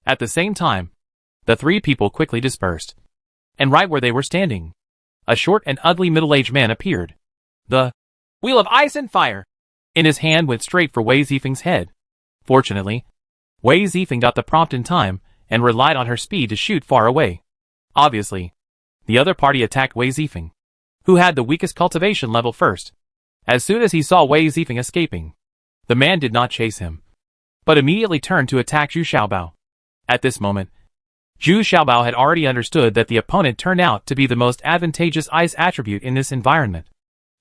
At the same time, the three people quickly dispersed. And right where they were standing, a short and ugly middle-aged man appeared. The Wheel of ice and fire in his hand went straight for Wei Zifeng's head. Fortunately, Wei Zifeng got the prompt in time and relied on her speed to shoot far away. Obviously, the other party attacked Wei Zifeng, who had the weakest cultivation level first. As soon as he saw Wei Zifeng escaping, the man did not chase him, but immediately turned to attack Zhu Xiaobao. At this moment, Zhu Xiaobao had already understood that the opponent turned out to be the most advantageous ice attribute in this environment.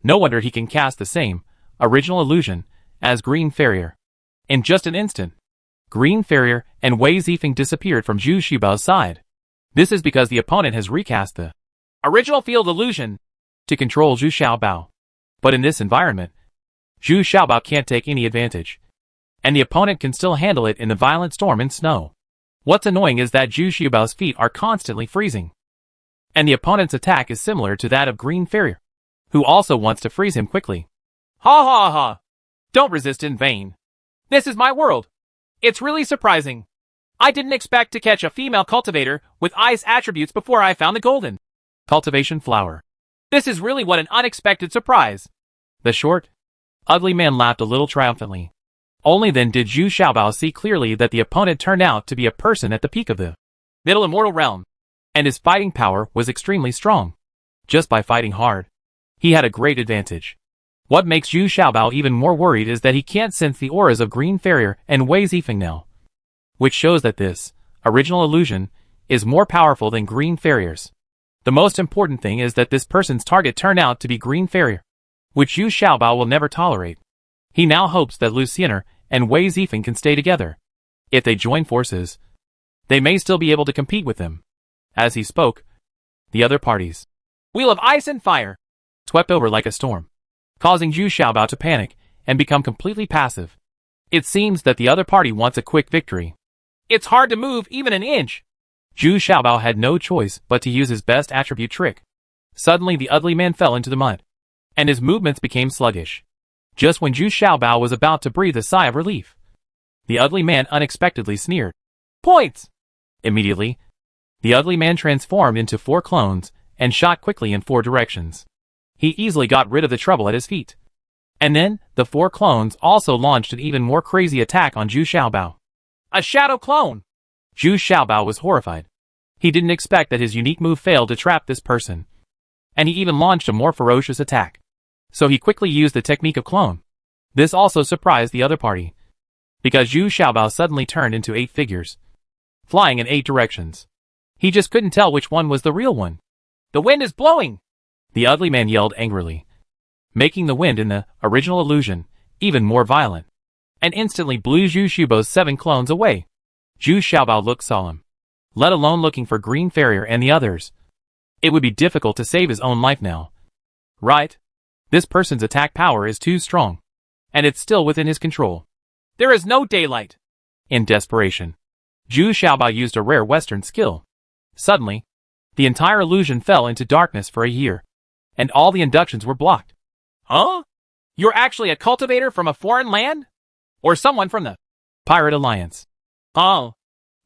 No wonder he can cast the same original illusion as Green Farrier. In just an instant, Green Farrier and Wei Zifeng disappeared from Zhu Xiaobao's side. This is because the opponent has recast the original field illusion to control Zhu Xiaobao. But in this environment, Zhu Xiaobao can't take any advantage, and the opponent can still handle it in the violent storm and snow. What's annoying is that Zhu Xiaobao's feet are constantly freezing, and the opponent's attack is similar to that of Green Farrier, who also wants to freeze him quickly. Ha ha ha. Don't resist in vain. This is my world. It's really surprising. I didn't expect to catch a female cultivator with ice attributes before I found the golden cultivation flower. This is really what an unexpected surprise. The short, ugly man laughed a little triumphantly. Only then did Zhu Xiaobao see clearly that the opponent turned out to be a person at the peak of the middle immortal realm, and his fighting power was extremely strong. Just by fighting hard, he had a great advantage. What makes Zhu Xiaobao even more worried is that he can't sense the auras of Green Farrier and Wei Zifeng now, which shows that this original illusion is more powerful than Green Farrier's. The most important thing is that this person's target turned out to be Green Farrier, which Zhu Xiaobao will never tolerate. He now hopes that Luciener and Wei Zifeng can stay together. If they join forces, they may still be able to compete with them. As he spoke, the other parties, Wheel of ice and fire, swept over like a storm, causing Zhu Xiaobao to panic and become completely passive. It seems that the other party wants a quick victory. It's hard to move even an inch. Zhu Xiaobao had no choice but to use his best attribute trick. Suddenly the ugly man fell into the mud, and his movements became sluggish. Just when Zhu Xiaobao was about to breathe a sigh of relief, the ugly man unexpectedly sneered. Points! Immediately, the ugly man transformed into 4 clones and shot quickly in 4 directions. He easily got rid of the trouble at his feet. And then, the 4 clones also launched an even more crazy attack on Zhu Xiaobao. A shadow clone! Zhu Xiaobao was horrified. He didn't expect that his unique move failed to trap this person, and he even launched a more ferocious attack. So he quickly used the technique of clone. This also surprised the other party, because Zhu Xiaobao suddenly turned into 8 figures, flying in 8 directions. He just couldn't tell which one was the real one. The wind is blowing! The ugly man yelled angrily, making the wind in the original illusion even more violent, and instantly blew Zhu Xiaobao's 7 clones away. Zhu Xiaobao looked solemn, let alone looking for Green Farrier and the others. It would be difficult to save his own life now. Right? This person's attack power is too strong, and it's still within his control. There is no daylight. In desperation, Zhu Xiaobao used a rare Western skill. Suddenly, the entire illusion fell into darkness for a year, and all the inductions were blocked. Huh? You're actually a cultivator from a foreign land? Or someone from the Pirate Alliance? Oh,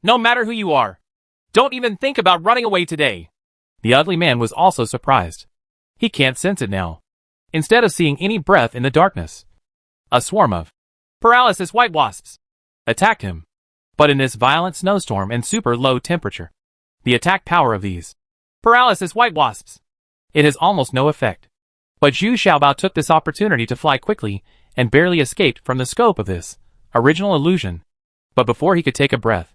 no matter who you are, don't even think about running away today. The ugly man was also surprised. He can't sense it now. Instead of seeing any breath in the darkness, a swarm of paralysis white wasps attacked him. But in this violent snowstorm and super low temperature, the attack power of these paralysis white wasps, it has almost no effect. But Zhu Xiaobao took this opportunity to fly quickly and barely escaped from the scope of this original illusion. But before he could take a breath,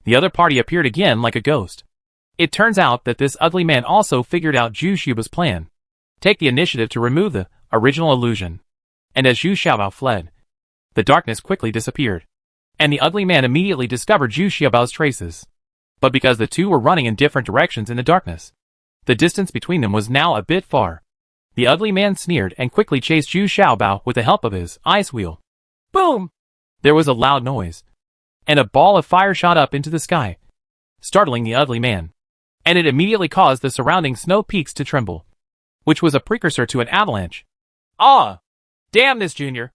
the other party appeared again like a ghost. It turns out that this ugly man also figured out Zhu Xiaobao's plan. Take the initiative to remove the original illusion. And as Zhu Xiaobao fled, the darkness quickly disappeared, and the ugly man immediately discovered Zhu Xiaobao's traces. But because the two were running in different directions in the darkness, the distance between them was now a bit far. The ugly man sneered and quickly chased Zhu Xiaobao with the help of his ice wheel. Boom! There was a loud noise, and a ball of fire shot up into the sky, startling the ugly man, and it immediately caused the surrounding snow peaks to tremble, which was a precursor to an avalanche. Ah! Damn this Junior!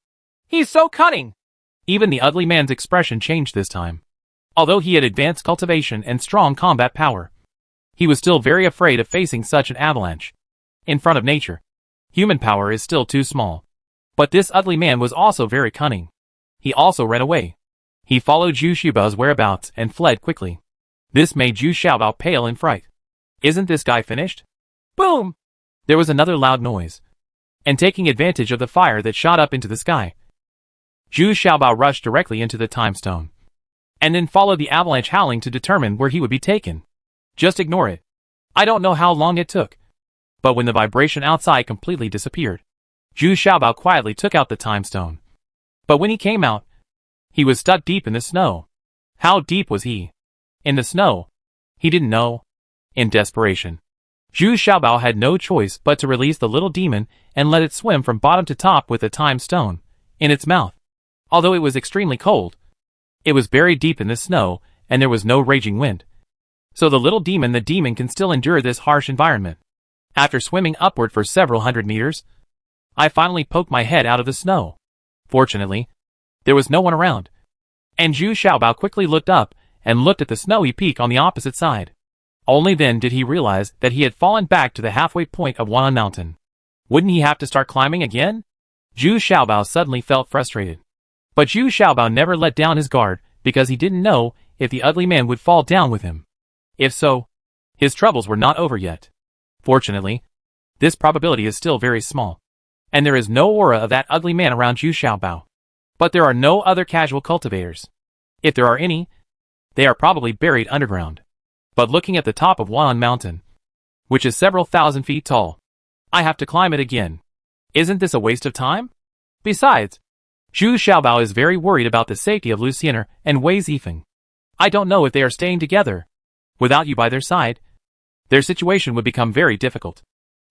He's so cunning! Even the ugly man's expression changed this time. Although he had advanced cultivation and strong combat power, he was still very afraid of facing such an avalanche. In front of nature, human power is still too small. But this ugly man was also very cunning. He also ran away. He followed Zhu Xiaobao's whereabouts and fled quickly. This made Zhu Xiaobao pale in fright. Isn't this guy finished? Boom! There was another loud noise, and taking advantage of the fire that shot up into the sky, Zhu Xiaobao rushed directly into the time stone, and then followed the avalanche howling to determine where he would be taken. Just ignore it. I don't know how long it took, but when the vibration outside completely disappeared, Zhu Xiaobao quietly took out the time stone. But when he came out, he was stuck deep in the snow. How deep was he? In the snow? He didn't know. In desperation, Zhu Xiaobao had no choice but to release the little demon and let it swim from bottom to top with the time stone in its mouth. Although it was extremely cold, it was buried deep in the snow and there was no raging wind. So the demon can still endure this harsh environment. After swimming upward for several hundred meters, I finally poked my head out of the snow. Fortunately, there was no one around, and Zhu Xiaobao quickly looked up and looked at the snowy peak on the opposite side. Only then did he realize that he had fallen back to the halfway point of Wan'an Mountain. Wouldn't he have to start climbing again? Zhu Xiaobao suddenly felt frustrated. But Zhu Xiaobao never let down his guard because he didn't know if the ugly man would fall down with him. If so, his troubles were not over yet. Fortunately, this probability is still very small, and there is no aura of that ugly man around Zhu Xiaobao. But there are no other casual cultivators. If there are any, they are probably buried underground. But looking at the top of Wan'an Mountain, which is several thousand feet tall, I have to climb it again. Isn't this a waste of time? Besides, Zhu Xiaobao is very worried about the safety of Luciener and Wei Zifeng. I don't know if they are staying together. Without you by their side, their situation would become very difficult.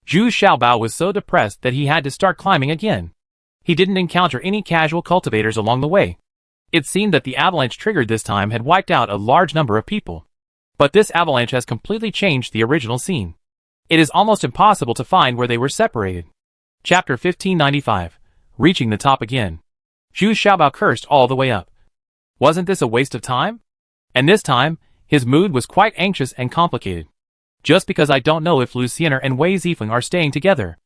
Zhu Xiaobao was so depressed that he had to start climbing again. He didn't encounter any casual cultivators along the way. It seemed that the avalanche triggered this time had wiped out a large number of people. But this avalanche has completely changed the original scene. It is almost impossible to find where they were separated. Chapter 1595. Reaching the top again. Zhu Xiaobao cursed all the way up. Wasn't this a waste of time? And this time, his mood was quite anxious and complicated. Just because I don't know if Luciener and Wei Zifeng are staying together.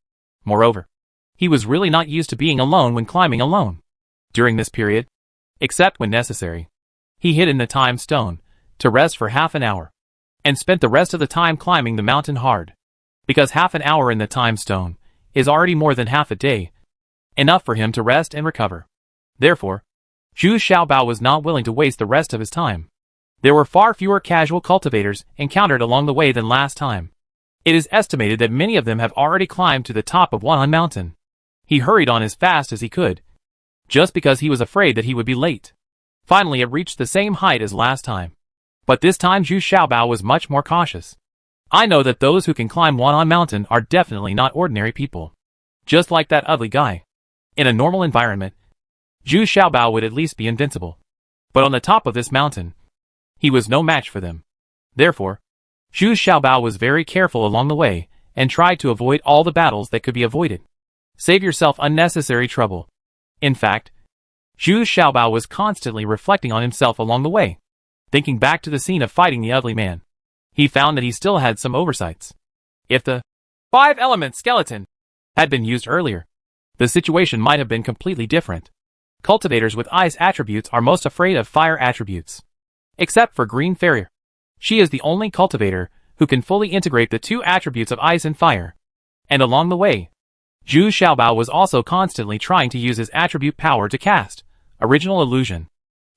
Moreover, he was really not used to being alone when climbing alone. During this period, except when necessary, he hid in the time stone to rest for half an hour, and spent the rest of the time climbing the mountain hard. Because half an hour in the time stone is already more than half a day, enough for him to rest and recover. Therefore, Zhu Xiaobao was not willing to waste the rest of his time. There were far fewer casual cultivators encountered along the way than last time. It is estimated that many of them have already climbed to the top of Wan'an Mountain. He hurried on as fast as he could, just because he was afraid that he would be late. Finally, it reached the same height as last time. But this time Zhu Xiaobao was much more cautious. I know that those who can climb Wan'an Mountain are definitely not ordinary people. Just like that ugly guy. In a normal environment, Zhu Xiaobao would at least be invincible. But on the top of this mountain, he was no match for them. Therefore, Zhu Xiaobao was very careful along the way, and tried to avoid all the battles that could be avoided. Save yourself unnecessary trouble. In fact, Zhu Xiaobao was constantly reflecting on himself along the way. Thinking back to the scene of fighting the ugly man, he found that he still had some oversights. If the 5-element skeleton had been used earlier, the situation might have been completely different. Cultivators with ice attributes are most afraid of fire attributes. Except for Green Farrier. She is the only cultivator who can fully integrate the two attributes of ice and fire. And along the way, Zhu Xiaobao was also constantly trying to use his attribute power to cast Original Illusion.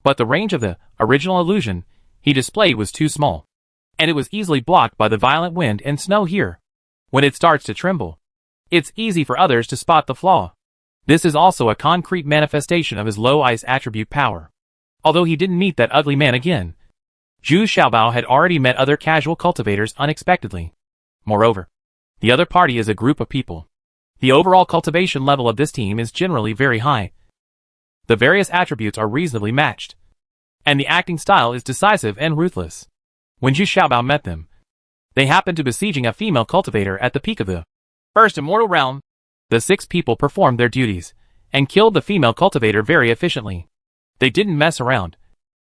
But the range of the Original Illusion he displayed was too small, and it was easily blocked by the violent wind and snow here. When it starts to tremble, it's easy for others to spot the flaw. This is also a concrete manifestation of his low ice attribute power. Although he didn't meet that ugly man again, Zhu Xiaobao had already met other casual cultivators unexpectedly. Moreover, the other party is a group of people The overall cultivation level of this team is generally very high. The various attributes are reasonably matched, and the acting style is decisive and ruthless. When Zhu Xiaobao met them, they happened to besieging a female cultivator at the peak of the first immortal realm. The 6 people performed their duties, and killed the female cultivator very efficiently. They didn't mess around.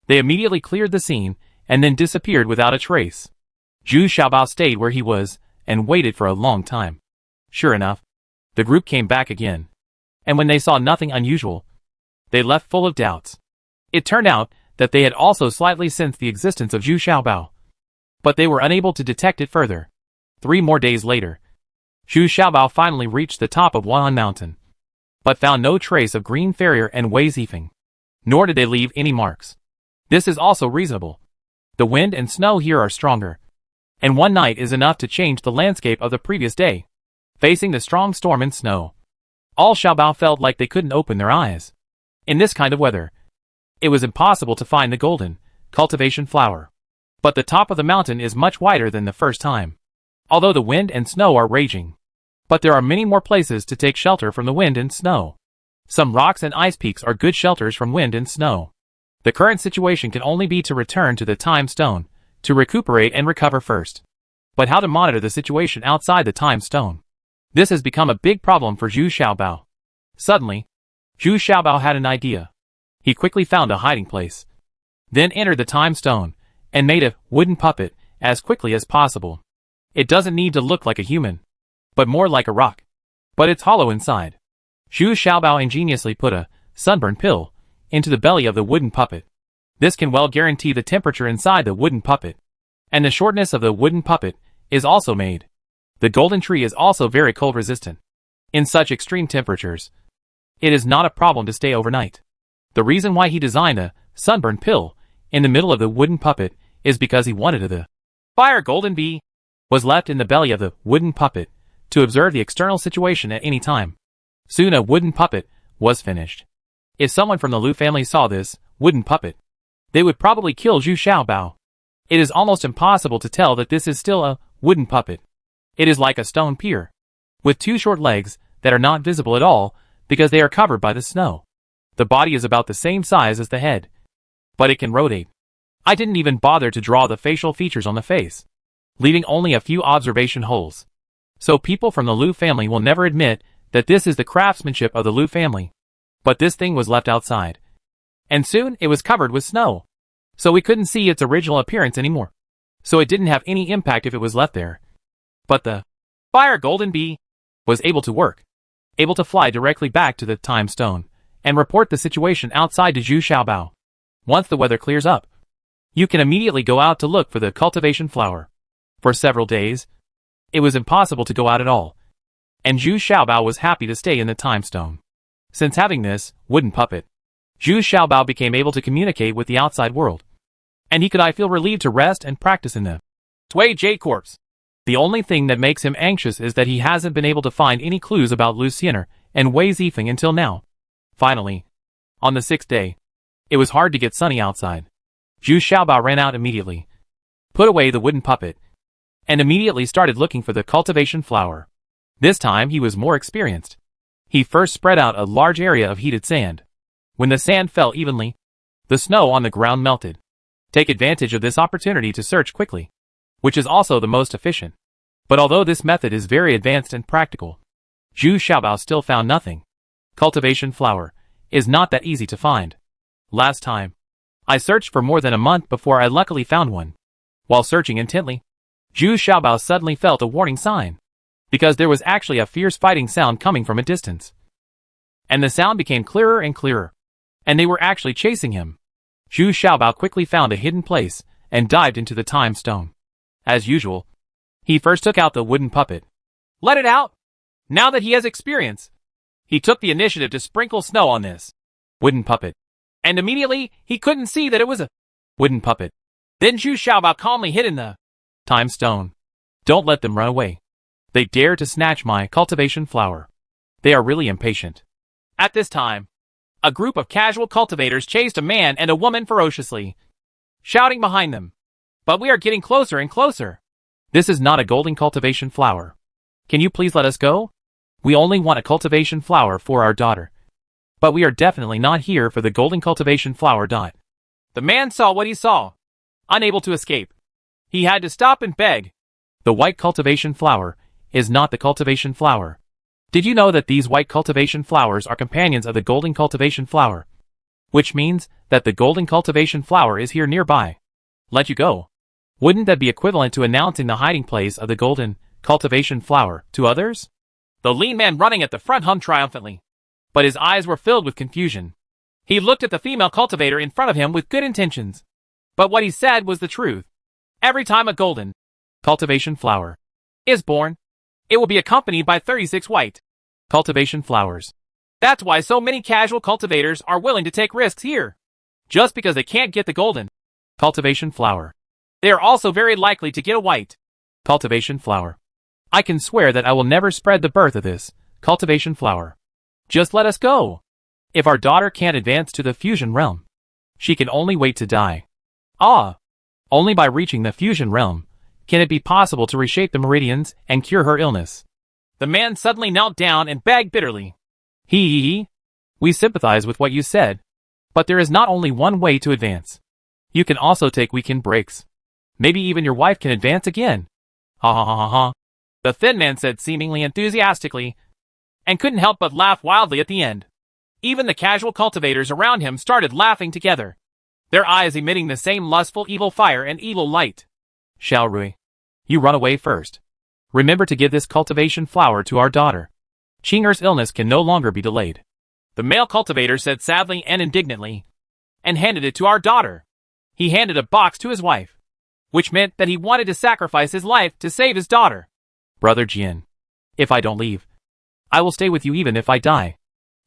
They immediately cleared the scene, and then disappeared without a trace. Zhu Xiaobao stayed where he was, and waited for a long time. Sure enough, the group came back again. And when they saw nothing unusual, they left full of doubts. It turned out that they had also slightly sensed the existence of Zhu Xiaobao, but they were unable to detect it further. 3 more days later, Zhu Xiaobao finally reached the top of Wuhan Mountain, but found no trace of Green Farrier and Wei Zifeng, nor did they leave any marks. This is also reasonable. The wind and snow here are stronger, and one night is enough to change the landscape of the previous day. Facing the strong storm and snow, all Xiaobao felt like they couldn't open their eyes. In this kind of weather, it was impossible to find the golden cultivation flower. But the top of the mountain is much wider than the first time, although the wind and snow are raging. But there are many more places to take shelter from the wind and snow. Some rocks and ice peaks are good shelters from wind and snow. The current situation can only be to return to the time stone, to recuperate and recover first. But how to monitor the situation outside the time stone? This has become a big problem for Zhu Xiaobao. Suddenly, Zhu Xiaobao had an idea. He quickly found a hiding place, then entered the time stone, and made a wooden puppet as quickly as possible. It doesn't need to look like a human, but more like a rock. But it's hollow inside. Zhu Xiaobao ingeniously put a sunburn pill into the belly of the wooden puppet. This can well guarantee the temperature inside the wooden puppet, and the shortness of the wooden puppet is also made. The golden tree is also very cold resistant. In such extreme temperatures, it is not a problem to stay overnight. The reason why he designed a sunburn pill in the middle of the wooden puppet is because he wanted the fire golden bee was left in the belly of the wooden puppet to observe the external situation at any time. Soon a wooden puppet was finished. If someone from the Lu family saw this wooden puppet, they would probably kill Zhu Xiaobao. It is almost impossible to tell that this is still a wooden puppet. It is like a stone pier, with 2 short legs that are not visible at all because they are covered by the snow. The body is about the same size as the head, but it can rotate. I didn't even bother to draw the facial features on the face, leaving only a few observation holes. So people from the Lu family will never admit that this is the craftsmanship of the Lu family. But this thing was left outside, and soon it was covered with snow, so we couldn't see its original appearance anymore. So it didn't have any impact if it was left there. But the fire golden bee was able to work, able to fly directly back to the time stone, and report the situation outside to Zhu Xiaobao. Once the weather clears up, you can immediately go out to look for the cultivation flower. For several days, it was impossible to go out at all, and Zhu Xiaobao was happy to stay in the time stone. Since having this wooden puppet, Zhu Xiaobao became able to communicate with the outside world, and he could feel relieved to rest and practice in the Tui J Corpse. The only thing that makes him anxious is that he hasn't been able to find any clues about Lu Xiener and Wei Zifeng until now. Finally, on the 6th day, it was hard to get sunny outside. Zhu Xiaobao ran out immediately, put away the wooden puppet, and immediately started looking for the cultivation flower. This time he was more experienced. He first spread out a large area of heated sand. When the sand fell evenly, the snow on the ground melted. Take advantage of this opportunity to search quickly, which is also the most efficient. But although this method is very advanced and practical, Zhu Xiaobao still found nothing. Cultivation flower is not that easy to find. Last time, I searched for more than a month before I luckily found one. While searching intently, Zhu Xiaobao suddenly felt a warning sign, because there was actually a fierce fighting sound coming from a distance. And the sound became clearer and clearer, and they were actually chasing him. Zhu Xiaobao quickly found a hidden place and dived into the time stone. As usual, he first took out the wooden puppet. Let it out! Now that he has experience, he took the initiative to sprinkle snow on this wooden puppet, and immediately he couldn't see that it was a wooden puppet. Then Zhu Xiaobao calmly hid in the time stone. Don't let them run away. They dare to snatch my cultivation flower. They are really impatient. At this time, a group of casual cultivators chased a man and a woman ferociously, shouting behind them. But we are getting closer and closer. This is not a golden cultivation flower. Can you please let us go? We only want a cultivation flower for our daughter. But we are definitely not here for the golden cultivation flower. The man saw what he saw. Unable to escape, he had to stop and beg. The white cultivation flower is not the cultivation flower. Did you know that these white cultivation flowers are companions of the golden cultivation flower? Which means that the golden cultivation flower is here nearby. Let you go. Wouldn't that be equivalent to announcing the hiding place of the golden cultivation flower to others? The lean man running at the front hummed triumphantly, but his eyes were filled with confusion. He looked at the female cultivator in front of him with good intentions. But what he said was the truth. Every time a golden cultivation flower is born, it will be accompanied by 36 white cultivation flowers. That's why so many casual cultivators are willing to take risks here. Just because they can't get the golden cultivation flower, they are also very likely to get a white cultivation flower. I can swear that I will never spread the birth of this cultivation flower. Just let us go. If our daughter can't advance to the fusion realm, she can only wait to die. Only by reaching the fusion realm can it be possible to reshape the meridians and cure her illness. The man suddenly knelt down and begged bitterly. We sympathize with what you said, but there is not only one way to advance. You can also take weekend breaks. Maybe even your wife can advance again. Ha ha ha ha ha. The thin man said seemingly enthusiastically, and couldn't help but laugh wildly at the end. Even the casual cultivators around him started laughing together, their eyes emitting the same lustful evil fire and evil light. Xiaorui, you run away first. Remember to give this cultivation flower to our daughter. Qing'er's illness can no longer be delayed. The male cultivator said sadly and indignantly, and handed it to our daughter. He handed a box to his wife, which meant that he wanted to sacrifice his life to save his daughter. Brother Jian, if I don't leave, I will stay with you even if I die.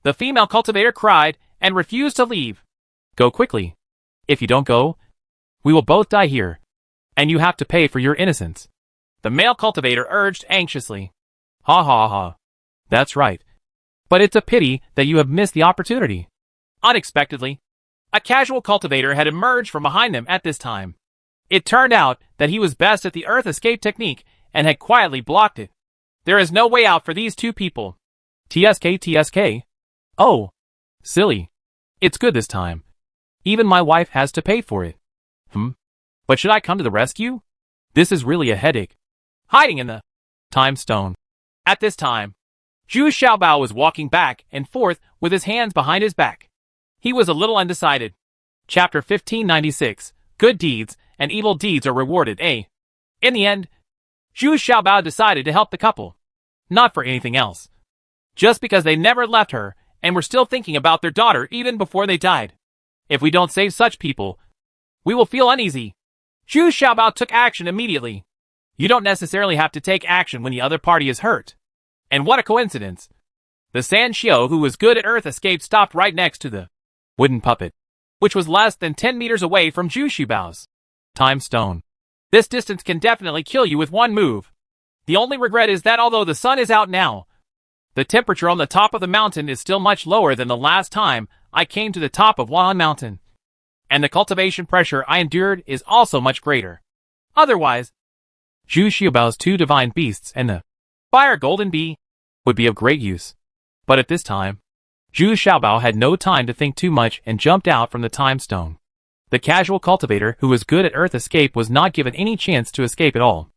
The female cultivator cried and refused to leave. Go quickly. If you don't go, we will both die here, and you have to pay for your innocence. The male cultivator urged anxiously. Ha ha ha. That's right. But it's a pity that you have missed the opportunity. Unexpectedly, a casual cultivator had emerged from behind them at this time. It turned out that he was best at the earth escape technique and had quietly blocked it. There is no way out for these two people. TSK. Oh, silly. It's good this time. Even my wife has to pay for it. But should I come to the rescue? This is really a headache. Hiding in the time stone. At this time, Zhu Xiaobao was walking back and forth with his hands behind his back. He was a little undecided. Chapter 1596, Good Deeds and Evil Deeds are Rewarded, In the end, Zhu Xiaobao decided to help the couple. Not for anything else. Just because they never left her and were still thinking about their daughter even before they died. If we don't save such people, we will feel uneasy. Zhu Xiaobao took action immediately. You don't necessarily have to take action when the other party is hurt. And what a coincidence. The San Xiao who was good at earth escape stopped right next to the wooden puppet, which was less than 10 meters away from Zhu Xiaobao's time stone. This distance can definitely kill you with one move. The only regret is that although the sun is out now, the temperature on the top of the mountain is still much lower than the last time I came to the top of Wuhan Mountain. And the cultivation pressure I endured is also much greater. Otherwise, Zhu Xiaobao's two divine beasts and the fire golden bee would be of great use. But at this time, Zhu Xiaobao had no time to think too much and jumped out from the time stone. The casual cultivator who was good at earth escape was not given any chance to escape at all.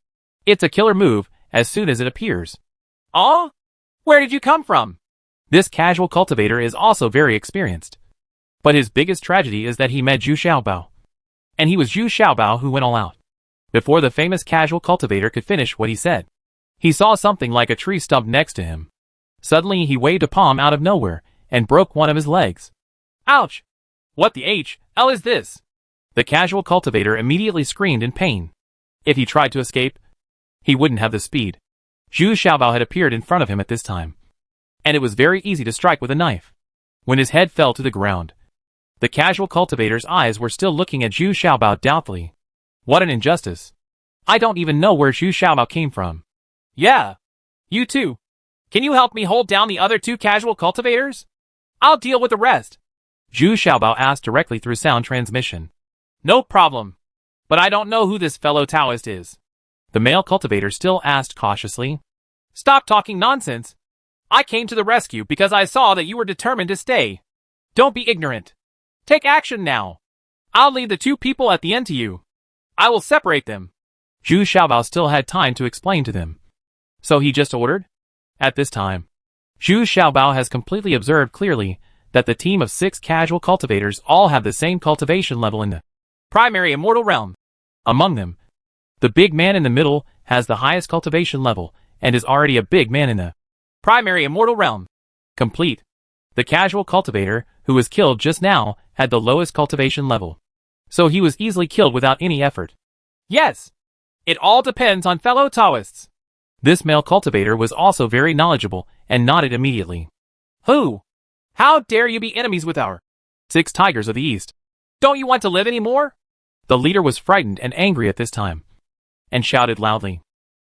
It's a killer move as soon as it appears. Oh? Where did you come from? This casual cultivator is also very experienced. But his biggest tragedy is that he met Zhu Xiaobao. And he was Zhu Xiaobao who went all out. Before the famous casual cultivator could finish what he said, he saw something like a tree stump next to him. Suddenly he waved a palm out of nowhere and broke one of his legs. Ouch! What the HL is this? The casual cultivator immediately screamed in pain. If he tried to escape, he wouldn't have the speed. Zhu Xiaobao had appeared in front of him at this time, and it was very easy to strike with a knife. When his head fell to the ground, the casual cultivator's eyes were still looking at Zhu Xiaobao doubtfully. What an injustice. I don't even know where Zhu Xiaobao came from. Yeah. You too. Can you help me hold down the other two casual cultivators? I'll deal with the rest. Zhu Xiaobao asked directly through sound transmission. No problem. But I don't know who this fellow Taoist is. The male cultivator still asked cautiously. Stop talking nonsense. I came to the rescue because I saw that you were determined to stay. Don't be ignorant. Take action now. I'll leave the two people at the end to you. I will separate them. Zhu Xiaobao still had time to explain to them. So he just ordered? At this time, Zhu Xiaobao has completely observed clearly that the team of 6 casual cultivators all have the same cultivation level in the primary immortal realm. Among them, the big man in the middle has the highest cultivation level and is already a big man in the primary immortal realm. Complete. The casual cultivator, who was killed just now, had the lowest cultivation level. So he was easily killed without any effort. Yes. It all depends on fellow Taoists. This male cultivator was also very knowledgeable and nodded immediately. Who? How dare you be enemies with our 6 tigers of the East? Don't you want to live anymore? The leader was frightened and angry at this time, and shouted loudly.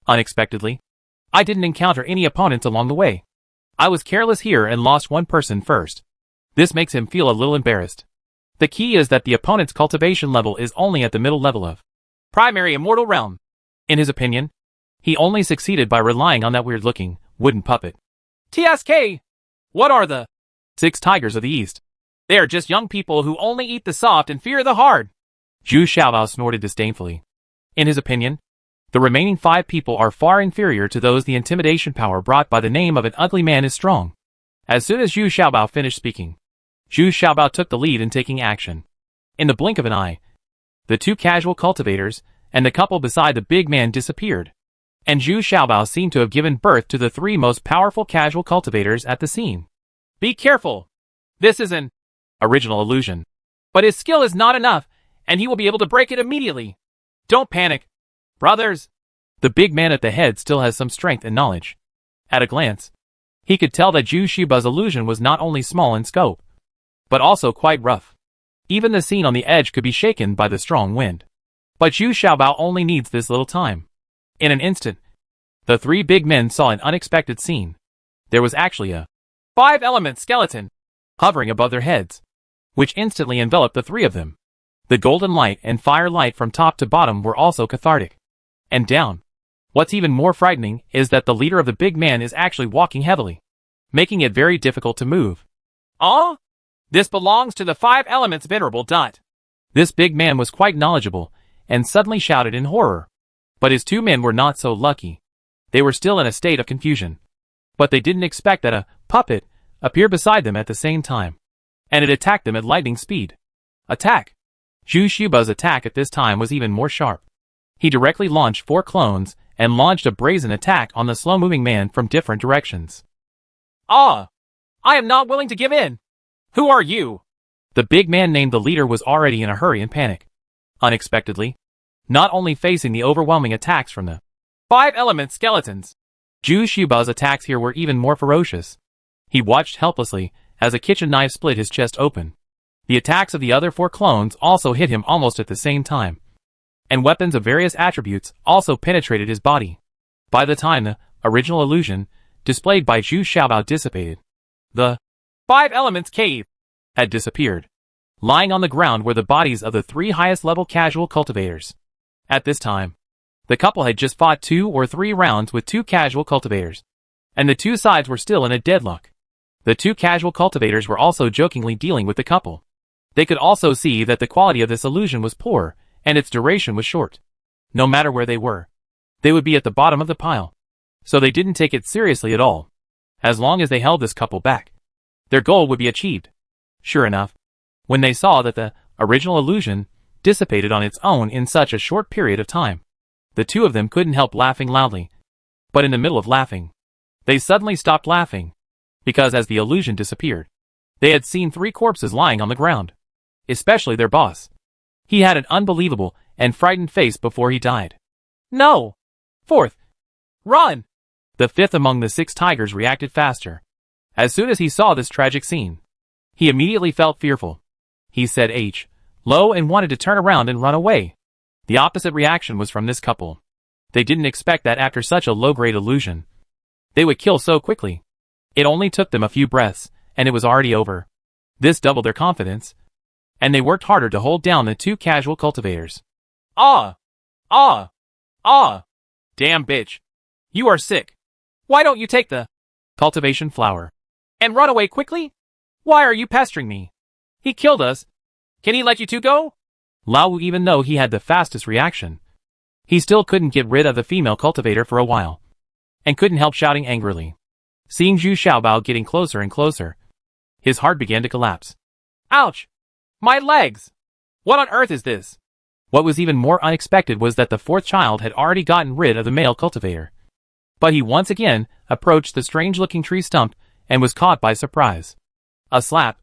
Unexpectedly, I didn't encounter any opponents along the way. I was careless here and lost one person first. This makes him feel a little embarrassed. The key is that the opponent's cultivation level is only at the middle level of primary immortal realm. In his opinion, he only succeeded by relying on that weird-looking wooden puppet. TSK! What are the 6 tigers of the East? They are just young people who only eat the soft and fear the hard. Zhu Xiaobao snorted disdainfully. In his opinion, the remaining 5 people are far inferior to those the intimidation power brought by the name of an ugly man is strong. As soon as Zhu Xiaobao finished speaking, Zhu Xiaobao took the lead in taking action. In the blink of an eye, the 2 casual cultivators and the couple beside the big man disappeared, and Zhu Xiaobao seemed to have given birth to the 3 most powerful casual cultivators at the scene. Be careful. This is an original illusion. But his skill is not enough, and he will be able to break it immediately. Don't panic. Brothers. The big man at the head still has some strength and knowledge. At a glance, he could tell that Zhu Xiaobao's illusion was not only small in scope, but also quite rough. Even the scene on the edge could be shaken by the strong wind. But Zhu Xiaobao only needs this little time. In an instant, the 3 big men saw an unexpected scene. There was actually a 5-element skeleton hovering above their heads, which instantly enveloped the 3 of them. The golden light and fire light from top to bottom were also cathartic. And down. What's even more frightening is that the leader of the big man is actually walking heavily, making it very difficult to move. Ah? This belongs to the 5 elements venerable. This big man was quite knowledgeable, and suddenly shouted in horror. But his 2 men were not so lucky. They were still in a state of confusion. But they didn't expect that a puppet appeared beside them at the same time, and it attacked them at lightning speed. Attack! Zhu Xiaobao's attack at this time was even more sharp. He directly launched 4 clones and launched a brazen attack on the slow-moving man from different directions. Ah! I am not willing to give in! Who are you? The big man named the leader was already in a hurry and panic. Unexpectedly, not only facing the overwhelming attacks from the 5-element skeletons, Zhu Xiaobao's attacks here were even more ferocious. He watched helplessly as a kitchen knife split his chest open. The attacks of the other 4 clones also hit him almost at the same time, and weapons of various attributes also penetrated his body. By the time the original illusion displayed by Zhu Xiaobao dissipated, the 5 elements cave had disappeared. Lying on the ground were the bodies of the 3 highest level casual cultivators. At this time, the couple had just fought 2 or 3 rounds with 2 casual cultivators, and the 2 sides were still in a deadlock. The 2 casual cultivators were also jokingly dealing with the couple. They could also see that the quality of this illusion was poor, and its duration was short. No matter where they were, they would be at the bottom of the pile. So they didn't take it seriously at all. As long as they held this couple back, their goal would be achieved. Sure enough, when they saw that the original illusion dissipated on its own in such a short period of time, the 2 of them couldn't help laughing loudly. But in the middle of laughing, they suddenly stopped laughing, because as the illusion disappeared, they had seen 3 corpses lying on the ground. Especially their boss. He had an unbelievable and frightened face before he died. No! 4th! Run! The 5th among the 6 tigers reacted faster. As soon as he saw this tragic scene, he immediately felt fearful. He said H, low and wanted to turn around and run away. The opposite reaction was from this couple. They didn't expect that after such a low-grade illusion, they would kill so quickly. It only took them a few breaths, and it was already over. This doubled their confidence, and they worked harder to hold down the 2 casual cultivators. Ah! Ah! Ah! Damn bitch! You are sick! Why don't you take the Cultivation flower. And run away quickly? Why are you pestering me? He killed us. Can he let you two go? Lao, even though he had the fastest reaction, he still couldn't get rid of the female cultivator for a while, and couldn't help shouting angrily. Seeing Zhu Xiaobao getting closer and closer, his heart began to collapse. Ouch! My legs! What on earth is this? What was even more unexpected was that the fourth child had already gotten rid of the male cultivator. But he once again approached the strange-looking tree stump and was caught by surprise. A slap,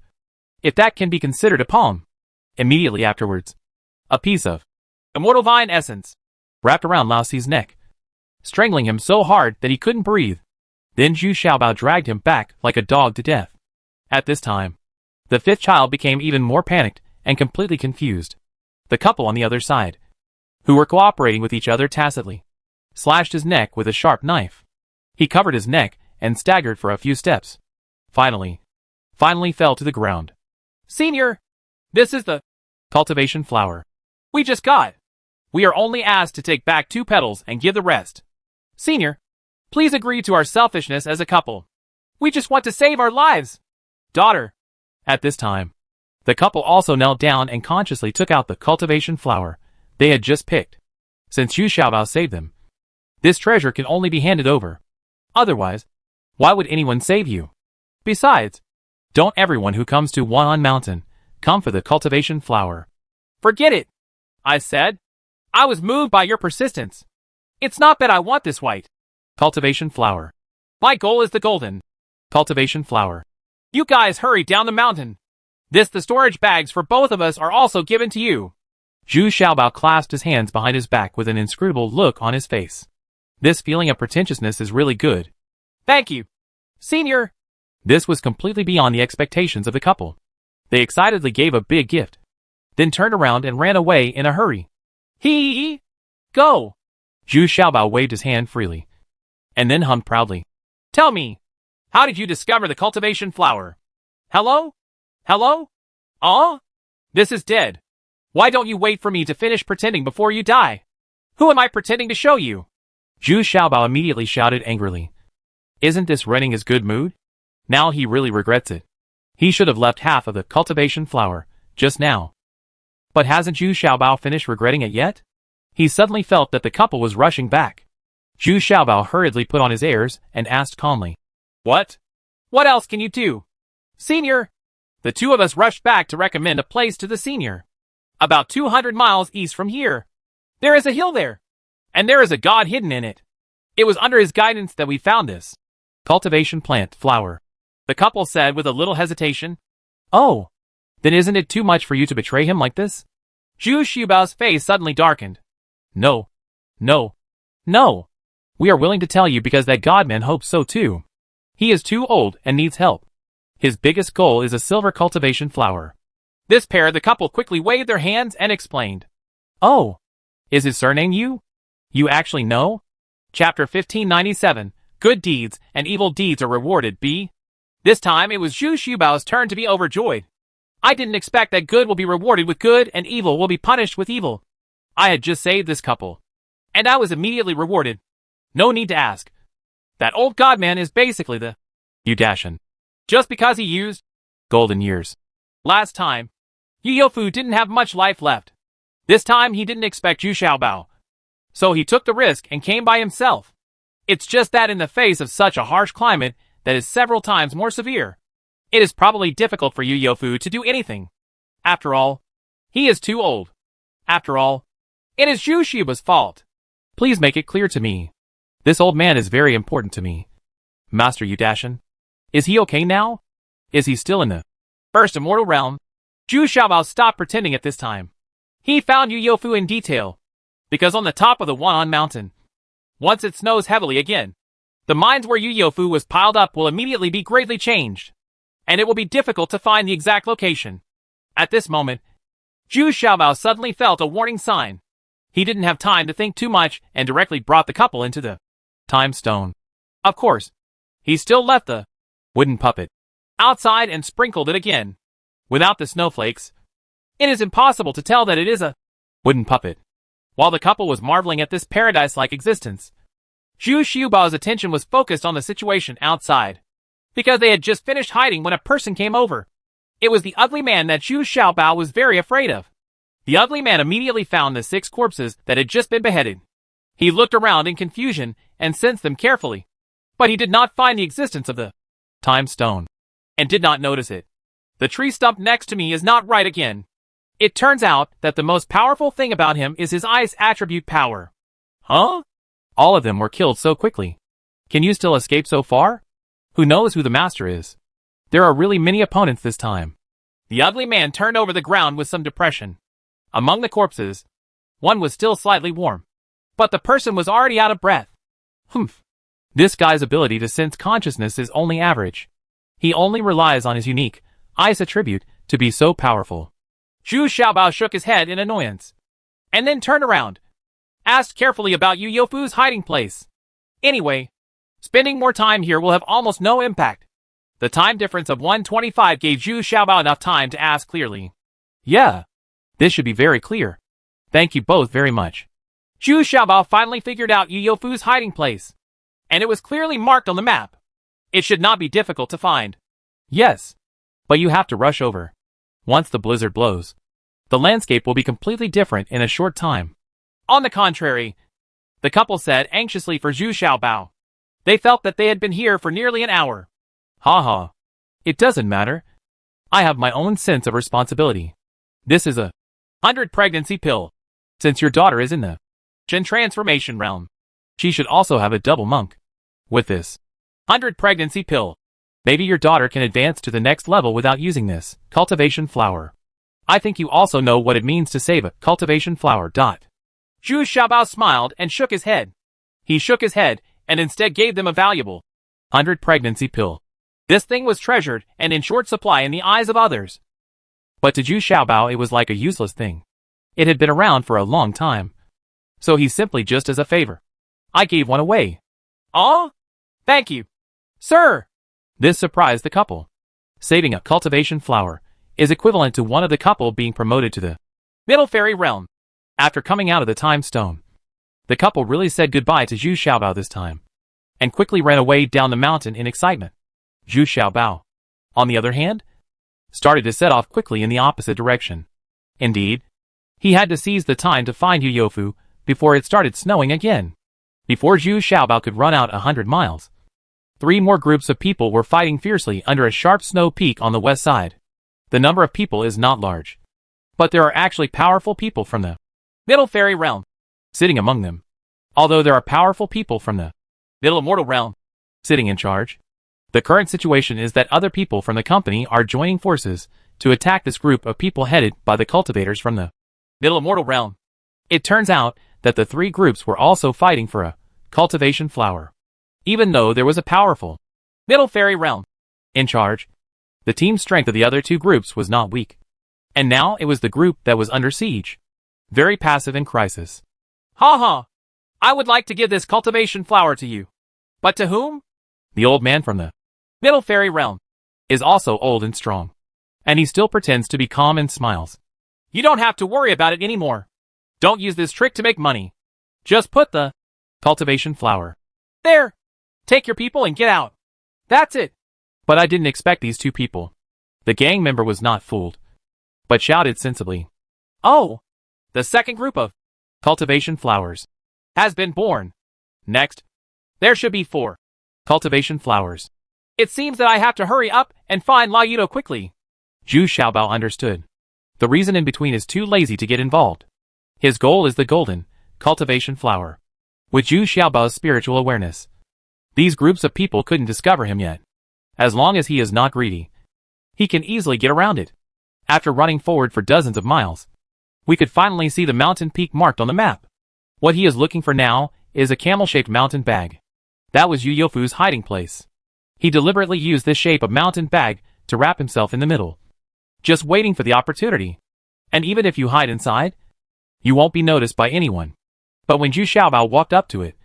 if that can be considered a palm. Immediately afterwards, a piece of immortal vine essence wrapped around Lao Si's neck, strangling him so hard that he couldn't breathe. Then Zhu Xiaobao dragged him back like a dog to death. At this time, the fifth child became even more panicked and completely confused. The couple on the other side, who were cooperating with each other tacitly, slashed his neck with a sharp knife. He covered his neck and staggered for a few steps. Finally fell to the ground. Senior, this is the cultivation flower we just got. We are only asked to take back 2 petals and give the rest. Senior, please agree to our selfishness as a couple. We just want to save our lives. Daughter. At this time, the couple also knelt down and consciously took out the cultivation flower they had just picked. Since Zhu Xiaobao saved them, this treasure can only be handed over. Otherwise, why would anyone save you? Besides, don't everyone who comes to Wan'an Mountain come for the cultivation flower. Forget it, I said. I was moved by your persistence. It's not that I want this white cultivation flower. My goal is the golden cultivation flower. You guys hurry down the mountain. The storage bags for both of us are also given to you. Zhu Xiaobao clasped his hands behind his back with an inscrutable look on his face. This feeling of pretentiousness is really good. Thank you, Senior. This was completely beyond the expectations of the couple. They excitedly gave a big gift, then turned around and ran away in a hurry. Hee! Go! Zhu Xiaobao waved his hand freely, and then hummed proudly. Tell me, how did you discover the cultivation flower? Hello? Hello? This is dead. Why don't you wait for me to finish pretending before you die? Who am I pretending to show you? Zhu Xiaobao immediately shouted angrily. Isn't this running his good mood? Now he really regrets it. He should have left half of the cultivation flower just now. But hasn't Zhu Xiaobao finished regretting it yet? He suddenly felt that the couple was rushing back. Zhu Xiaobao hurriedly put on his airs and asked calmly. What? What else can you do? Senior! The 2 of us rushed back to recommend a place to the senior. About 200 miles east from here. There is a hill there. And there is a god hidden in it. It was under his guidance that we found this cultivation plant flower, the couple said with a little hesitation. Oh, then isn't it too much for you to betray him like this? Zhu Xiaobao's face suddenly darkened. No. We are willing to tell you because that godman hopes so too. He is too old and needs help. His biggest goal is a silver cultivation flower. This pair, the couple quickly waved their hands and explained. Oh, is his surname you? You actually know? Chapter 1597, Good Deeds and Evil Deeds are Rewarded, B. This time it was Zhu Xiaobao's turn to be overjoyed. I didn't expect that good will be rewarded with good and evil will be punished with evil. I had just saved this couple, and I was immediately rewarded. No need to ask. That old godman is basically the Udashan. Just because he used golden years. Last time, Yu Youfu didn't have much life left. This time he didn't expect Zhu Xiaobao. So he took the risk and came by himself. It's just that in the face of such a harsh climate that is several times more severe, it is probably difficult for Yu Youfu to do anything. After all, he is too old. After all, it is Zhu Xiaobao's fault. Please make it clear to me. This old man is very important to me. Master Udashan, is he okay now? Is he still in the first immortal realm? Zhu Xiaobao stopped pretending at this time. He found Yu Youfu in detail, because on the top of the Wan'an Mountain, once it snows heavily again, the mines where Yu Youfu was piled up will immediately be greatly changed, and it will be difficult to find the exact location. At this moment, Zhu Xiaobao suddenly felt a warning sign. He didn't have time to think too much and directly brought the couple into the time stone. Of course, he still left the wooden puppet outside and sprinkled it again. Without the snowflakes, it is impossible to tell that it is a wooden puppet. While the couple was marveling at this paradise-like existence, Zhu Xiaobao's attention was focused on the situation outside. because they had just finished hiding when a person came over. It was the ugly man that Zhu Xiaobao was very afraid of. The ugly man immediately found the 6 corpses that had just been beheaded. He looked around in confusion and sensed them carefully, but he did not find the existence of the time stone, and did not notice it. The tree stump next to me is not right again. It turns out that the most powerful thing about him is his ice attribute power. Huh? All of them were killed so quickly. Can you still escape so far? Who knows who the master is? There are really many opponents this time. The ugly man turned over the ground with some depression. Among the corpses, one was still slightly warm, but the person was already out of breath. Humph. This guy's ability to sense consciousness is only average. He only relies on his unique ice attribute to be so powerful. Zhu Xiaobao shook his head in annoyance, and then turned around, asked carefully about Yu Youfu's hiding place. Anyway, spending more time here will have almost no impact. The time difference of 125 gave Zhu Xiaobao enough time to ask clearly. Yeah, this should be very clear. Thank you both very much. Zhu Xiaobao finally figured out Yu Youfu's hiding place, and it was clearly marked on the map. It should not be difficult to find. Yes, but you have to rush over. Once the blizzard blows, the landscape will be completely different in a short time. On the contrary, the couple said anxiously for Zhu Xiaobao. They felt that they had been here for nearly an hour. Ha ha. It doesn't matter. I have my own sense of responsibility. This is a 100 pregnancy pill. Since your daughter is in the Gen transformation realm, she should also have a double monk. With this 100 pregnancy pill, maybe your daughter can advance to the next level without using this cultivation flower. I think you also know what it means to save a cultivation flower. Zhu Xiaobao smiled and shook his head. He shook his head and instead gave them a valuable 100 pregnancy pill. This thing was treasured and in short supply in the eyes of others. But to Zhu Xiaobao it was like a useless thing. It had been around for a long time. So he simply just as a favor, I gave one away. Oh? Thank you, sir. This surprised the couple. Saving a cultivation flower is equivalent to one of the couple being promoted to the Middle Fairy Realm. After coming out of the time stone, the couple really said goodbye to Zhu Xiaobao this time, and quickly ran away down the mountain in excitement. Zhu Xiaobao, on the other hand, started to set off quickly in the opposite direction. Indeed, he had to seize the time to find Yu Youfu before it started snowing again. Before Zhu Xiaobao could run out 100 miles, 3 more groups of people were fighting fiercely under a sharp snow peak on the west side. The number of people is not large, but there are actually powerful people from the Middle Fairy Realm sitting among them. Although there are powerful people from the Middle Immortal Realm sitting in charge, the current situation is that other people from the company are joining forces to attack this group of people headed by the cultivators from the Middle Immortal Realm. It turns out that the 3 groups were also fighting for a cultivation flower. Even though there was a powerful Middle Fairy Realm in charge, the team strength of the other 2 groups was not weak. And now it was the group that was under siege. Very passive in crisis. Ha ha! I would like to give this cultivation flower to you. But to whom? The old man from the Middle Fairy Realm is also old and strong. And he still pretends to be calm and smiles. You don't have to worry about it anymore. Don't use this trick to make money. Just put the cultivation flower there. Take your people and get out. That's it. But I didn't expect these 2 people. The gang member was not fooled, but shouted sensibly. Oh, the second group of cultivation flowers has been born. Next, there should be 4 cultivation flowers. It seems that I have to hurry up and find La Yudo quickly. Zhu Xiaobao understood. The reason in between is too lazy to get involved. His goal is the golden cultivation flower. With Zhu Xiaobao's spiritual awareness, these groups of people couldn't discover him yet. As long as he is not greedy, he can easily get around it. After running forward for dozens of miles, we could finally see the mountain peak marked on the map. What he is looking for now is a camel-shaped mountain bag. That was Yu Youfu's hiding place. He deliberately used this shape of mountain bag to wrap himself in the middle, just waiting for the opportunity. And even if you hide inside, you won't be noticed by anyone. But when Zhu Xiaobao walked up to it,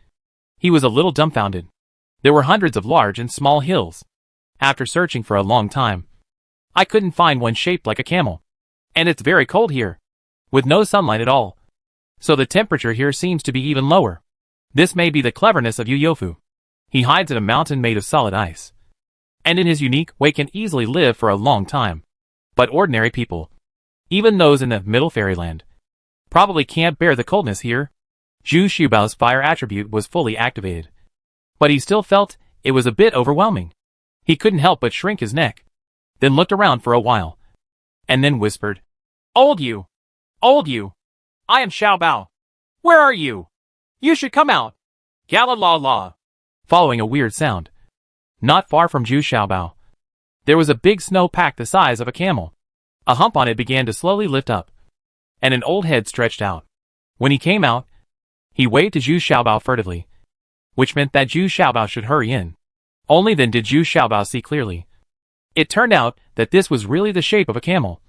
he was a little dumbfounded. There were hundreds of large and small hills. After searching for a long time, I couldn't find one shaped like a camel. And it's very cold here, with no sunlight at all. So the temperature here seems to be even lower. This may be the cleverness of Yu Youfu. He hides in a mountain made of solid ice. and in his unique way can easily live for a long time. But ordinary people, even those in the middle fairyland, probably can't bear the coldness here. Zhu Xiaobao's fire attribute was fully activated, but he still felt it was a bit overwhelming. He couldn't help but shrink his neck, then looked around for a while, and then whispered, Old you! Old you! I am Xiaobao. Where are you? You should come out. Gala la la. Following a weird sound, not far from Zhu Xiaobao, there was a big snow pack the size of a camel. A hump on it began to slowly lift up, and an old head stretched out. When he came out, he waved to Zhu Xiaobao furtively, which meant that Zhu Xiaobao should hurry in. Only then did Zhu Xiaobao see clearly. It turned out that this was really the shape of a camel.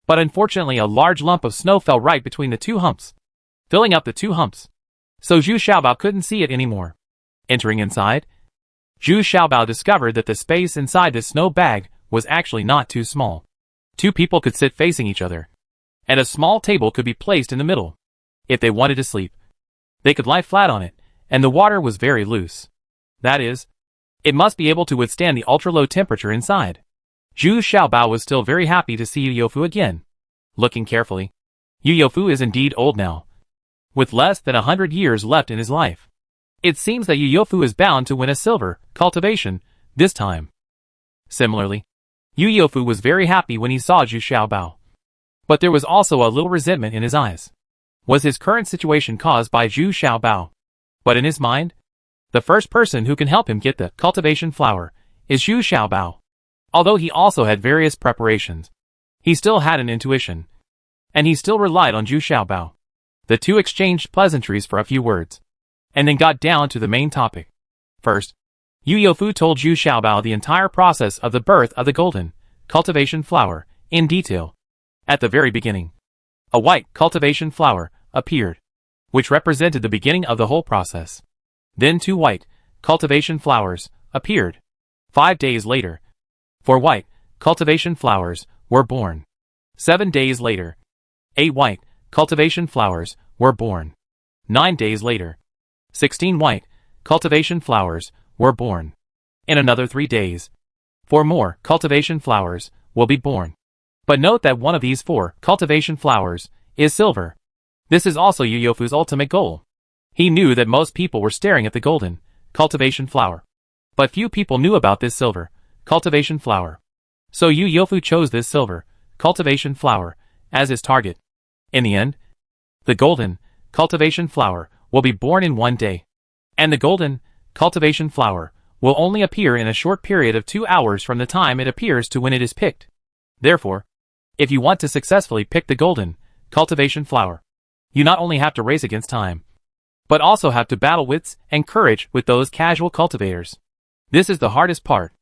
But unfortunately a large lump of snow fell right between the two humps, filling up the two humps. So Zhu Xiaobao couldn't see it anymore. Entering inside, Zhu Xiaobao discovered that the space inside the snow bag was actually not too small. Two people could sit facing each other, and a small table could be placed in the middle. If they wanted to sleep, they could lie flat on it, and the water was very loose. That is, it must be able to withstand the ultra-low temperature inside. Zhu Xiaobao was still very happy to see Yu Youfu again. Looking carefully, Yu Youfu is indeed old now, with less than 100 years left in his life. It seems that Yu Youfu is bound to win a silver cultivation this time. Similarly, Yu Youfu was very happy when he saw Zhu Xiaobao. But there was also a little resentment in his eyes. Was his current situation caused by Zhu Xiaobao? But in his mind, the first person who can help him get the cultivation flower is Zhu Xiaobao. Although he also had various preparations, he still had an intuition, and he still relied on Zhu Xiaobao. The two exchanged pleasantries for a few words, and then got down to the main topic. First, Yu Youfu told Zhu Xiaobao the entire process of the birth of the golden cultivation flower in detail. At the very beginning, a white cultivation flower appeared, which represented the beginning of the whole process. Then 2 white cultivation flowers appeared. 5 days later, 4 white cultivation flowers were born. 7 days later, 8 white cultivation flowers were born. 9 days later, 16 white cultivation flowers were born. In another 3 days, 4 more cultivation flowers will be born. But note that one of these 4 cultivation flowers is silver. This is also Yu Youfu's ultimate goal. He knew that most people were staring at the golden cultivation flower, but few people knew about this silver cultivation flower. So Yu Youfu chose this silver cultivation flower as his target. In the end, the golden cultivation flower will be born in 1 day, and the golden cultivation flower will only appear in a short period of 2 hours from the time it appears to when it is picked. Therefore, if you want to successfully pick the golden cultivation flower, you not only have to race against time, but also have to battle wits and courage with those casual cultivators. This is the hardest part.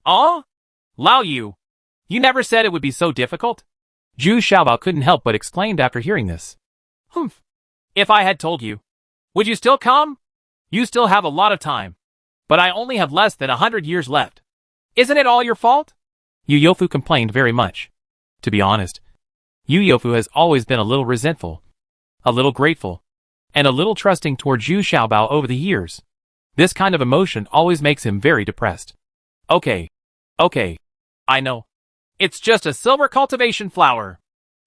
Oh? Lao Yu, you never said it would be so difficult? Zhu Xiaobao couldn't help but exclaimed after hearing this. Humph. If I had told you, would you still come? You still have a lot of time, but I only have less than 100 years left. Isn't it all your fault? Yu Youfu complained very much. To be honest, Yu Youfu has always been a little resentful, a little grateful, and a little trusting toward Zhu Xiaobao over the years. This kind of emotion always makes him very depressed. Okay, I know. It's just a silver cultivation flower.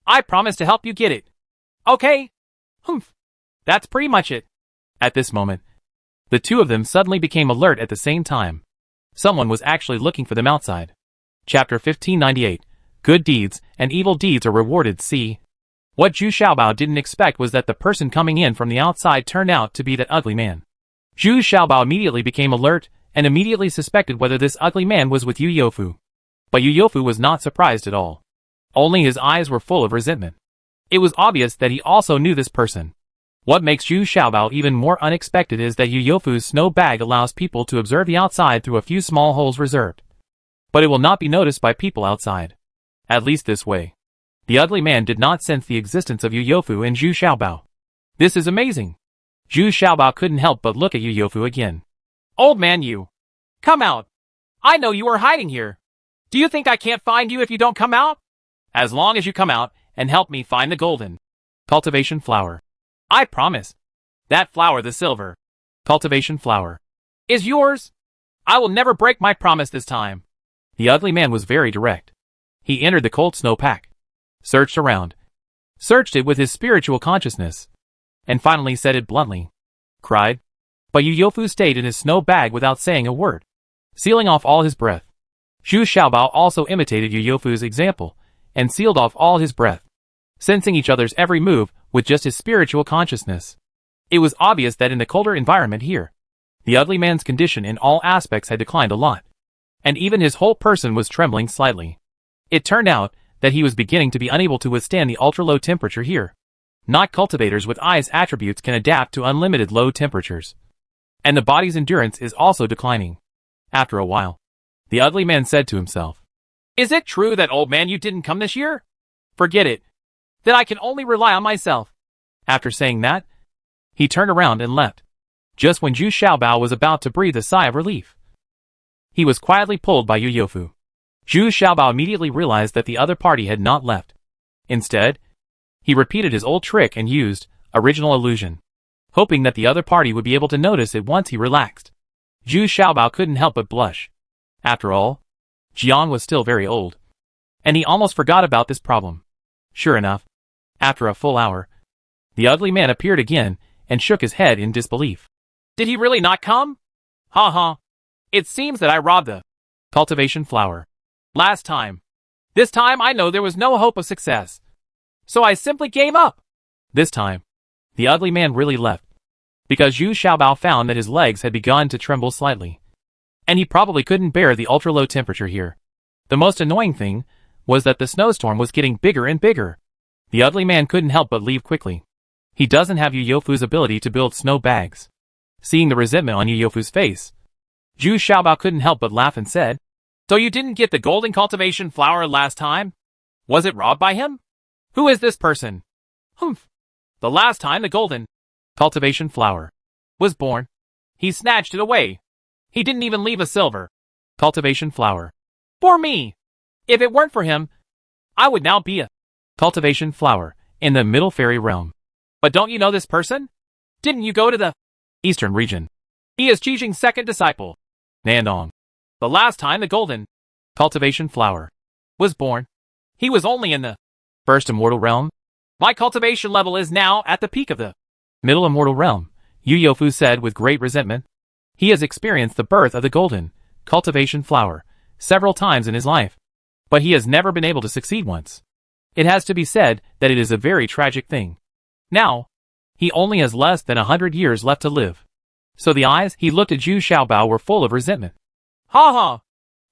I promise to help you get it. Okay? Humph. That's pretty much it. At this moment, the two of them suddenly became alert at the same time. Someone was actually looking for them outside. Chapter 1598. Good deeds and evil deeds are rewarded. See. What Zhu Xiaobao didn't expect was that the person coming in from the outside turned out to be that ugly man. Zhu Xiaobao immediately became alert and immediately suspected whether this ugly man was with Yu Youfu. But Yu Youfu was not surprised at all. Only his eyes were full of resentment. It was obvious that he also knew this person. What makes Zhu Xiaobao even more unexpected is that Yu Youfu's snow bag allows people to observe the outside through a few small holes reserved. But it will not be noticed by people outside. At least this way. The ugly man did not sense the existence of Yu Youfu and Zhu Xiaobao. This is amazing. Zhu Xiaobao couldn't help but look at Yu Youfu again. Old man you. Come out. I know you are hiding here. Do you think I can't find you if you don't come out? As long as you come out and help me find the golden cultivation flower. I promise. That flower, the silver cultivation flower, is yours. I will never break my promise this time. The ugly man was very direct. He entered the cold snow pack, searched around, searched it with his spiritual consciousness, and finally said it bluntly. Cried. But Yu Yofu stayed in his snow bag without saying a word, sealing off all his breath. Zhu Xiaobao also imitated Yu Yofu's example, and sealed off all his breath, sensing each other's every move with just his spiritual consciousness. It was obvious that in the colder environment here, the ugly man's condition in all aspects had declined a lot, and even his whole person was trembling slightly. It turned out that he was beginning to be unable to withstand the ultra-low temperature here. Not cultivators with ice attributes can adapt to unlimited low temperatures. And the body's endurance is also declining. After a while, the ugly man said to himself, Is it true that, old man, you didn't come this year? Forget it. Then I can only rely on myself. After saying that, he turned around and left. Just when Zhu Xiaobao was about to breathe a sigh of relief, he was quietly pulled by Yu Yofu. Zhu Xiaobao immediately realized that the other party had not left. Instead, he repeated his old trick and used original illusion, hoping that the other party would be able to notice it once he relaxed. Zhu Xiaobao couldn't help but blush. After all, Jian was still very old, and he almost forgot about this problem. Sure enough, after a full hour, the ugly man appeared again and shook his head in disbelief. Did he really not come? Ha ha. It seems that I robbed the cultivation flower last time. This time I know there was no hope of success, so I simply gave up. This time, the ugly man really left, because Zhu Xiaobao found that his legs had begun to tremble slightly, and he probably couldn't bear the ultra-low temperature here. The most annoying thing was that the snowstorm was getting bigger and bigger. The ugly man couldn't help but leave quickly. He doesn't have Yu Yofu's ability to build snow bags. Seeing the resentment on Yu Yofu's face, Zhu Xiaobao couldn't help but laugh and said, So you didn't get the golden cultivation flower last time? Was it robbed by him? Who is this person? Humph. The last time the golden cultivation flower was born, he snatched it away. He didn't even leave a silver cultivation flower for me. If it weren't for him, I would now be a cultivation flower in the Middle Fairy Realm. But don't you know this person? Didn't you go to the Eastern region? He is Qijing's second disciple, Nandong. The last time the golden cultivation flower was born, he was only in the First Immortal Realm. My cultivation level is now at the peak of the Middle Immortal Realm, Yu Yofu said with great resentment. He has experienced the birth of the golden cultivation flower several times in his life, but he has never been able to succeed once. It has to be said that it is a very tragic thing. Now, he only has less than 100 years left to live. So the eyes he looked at Zhu Xiaobao were full of resentment. Ha ha.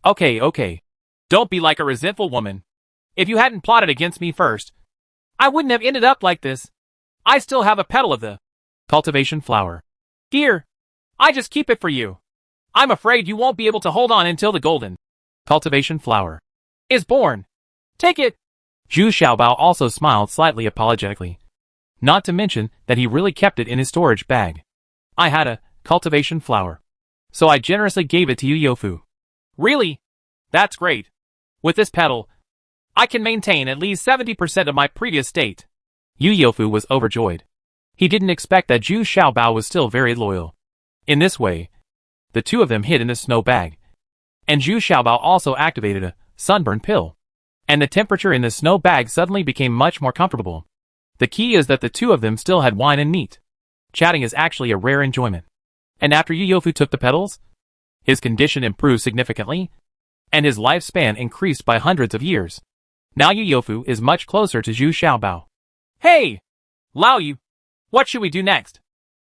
Okay. Don't be like a resentful woman. If you hadn't plotted against me first, I wouldn't have ended up like this. I still have a petal of the cultivation flower. Here, I just keep it for you. I'm afraid you won't be able to hold on until the golden cultivation flower is born. Take it. Zhu Xiaobao also smiled slightly apologetically. Not to mention that he really kept it in his storage bag. I had a cultivation flower, so I generously gave it to Yu Yofu. Really? That's great. With this petal, I can maintain at least 70% of my previous state. Yu Yofu was overjoyed. He didn't expect that Zhu Xiaobao was still very loyal. In this way, the two of them hid in the snow bag, and Zhu Xiaobao also activated a sunburn pill, and the temperature in the snow bag suddenly became much more comfortable. The key is that the two of them still had wine and meat. Chatting is actually a rare enjoyment. And after Yu Yofu took the petals, his condition improved significantly, and his lifespan increased by hundreds of years. Now Yu Yofu is much closer to Zhu Xiaobao. Hey! Lao Yu, what should we do next?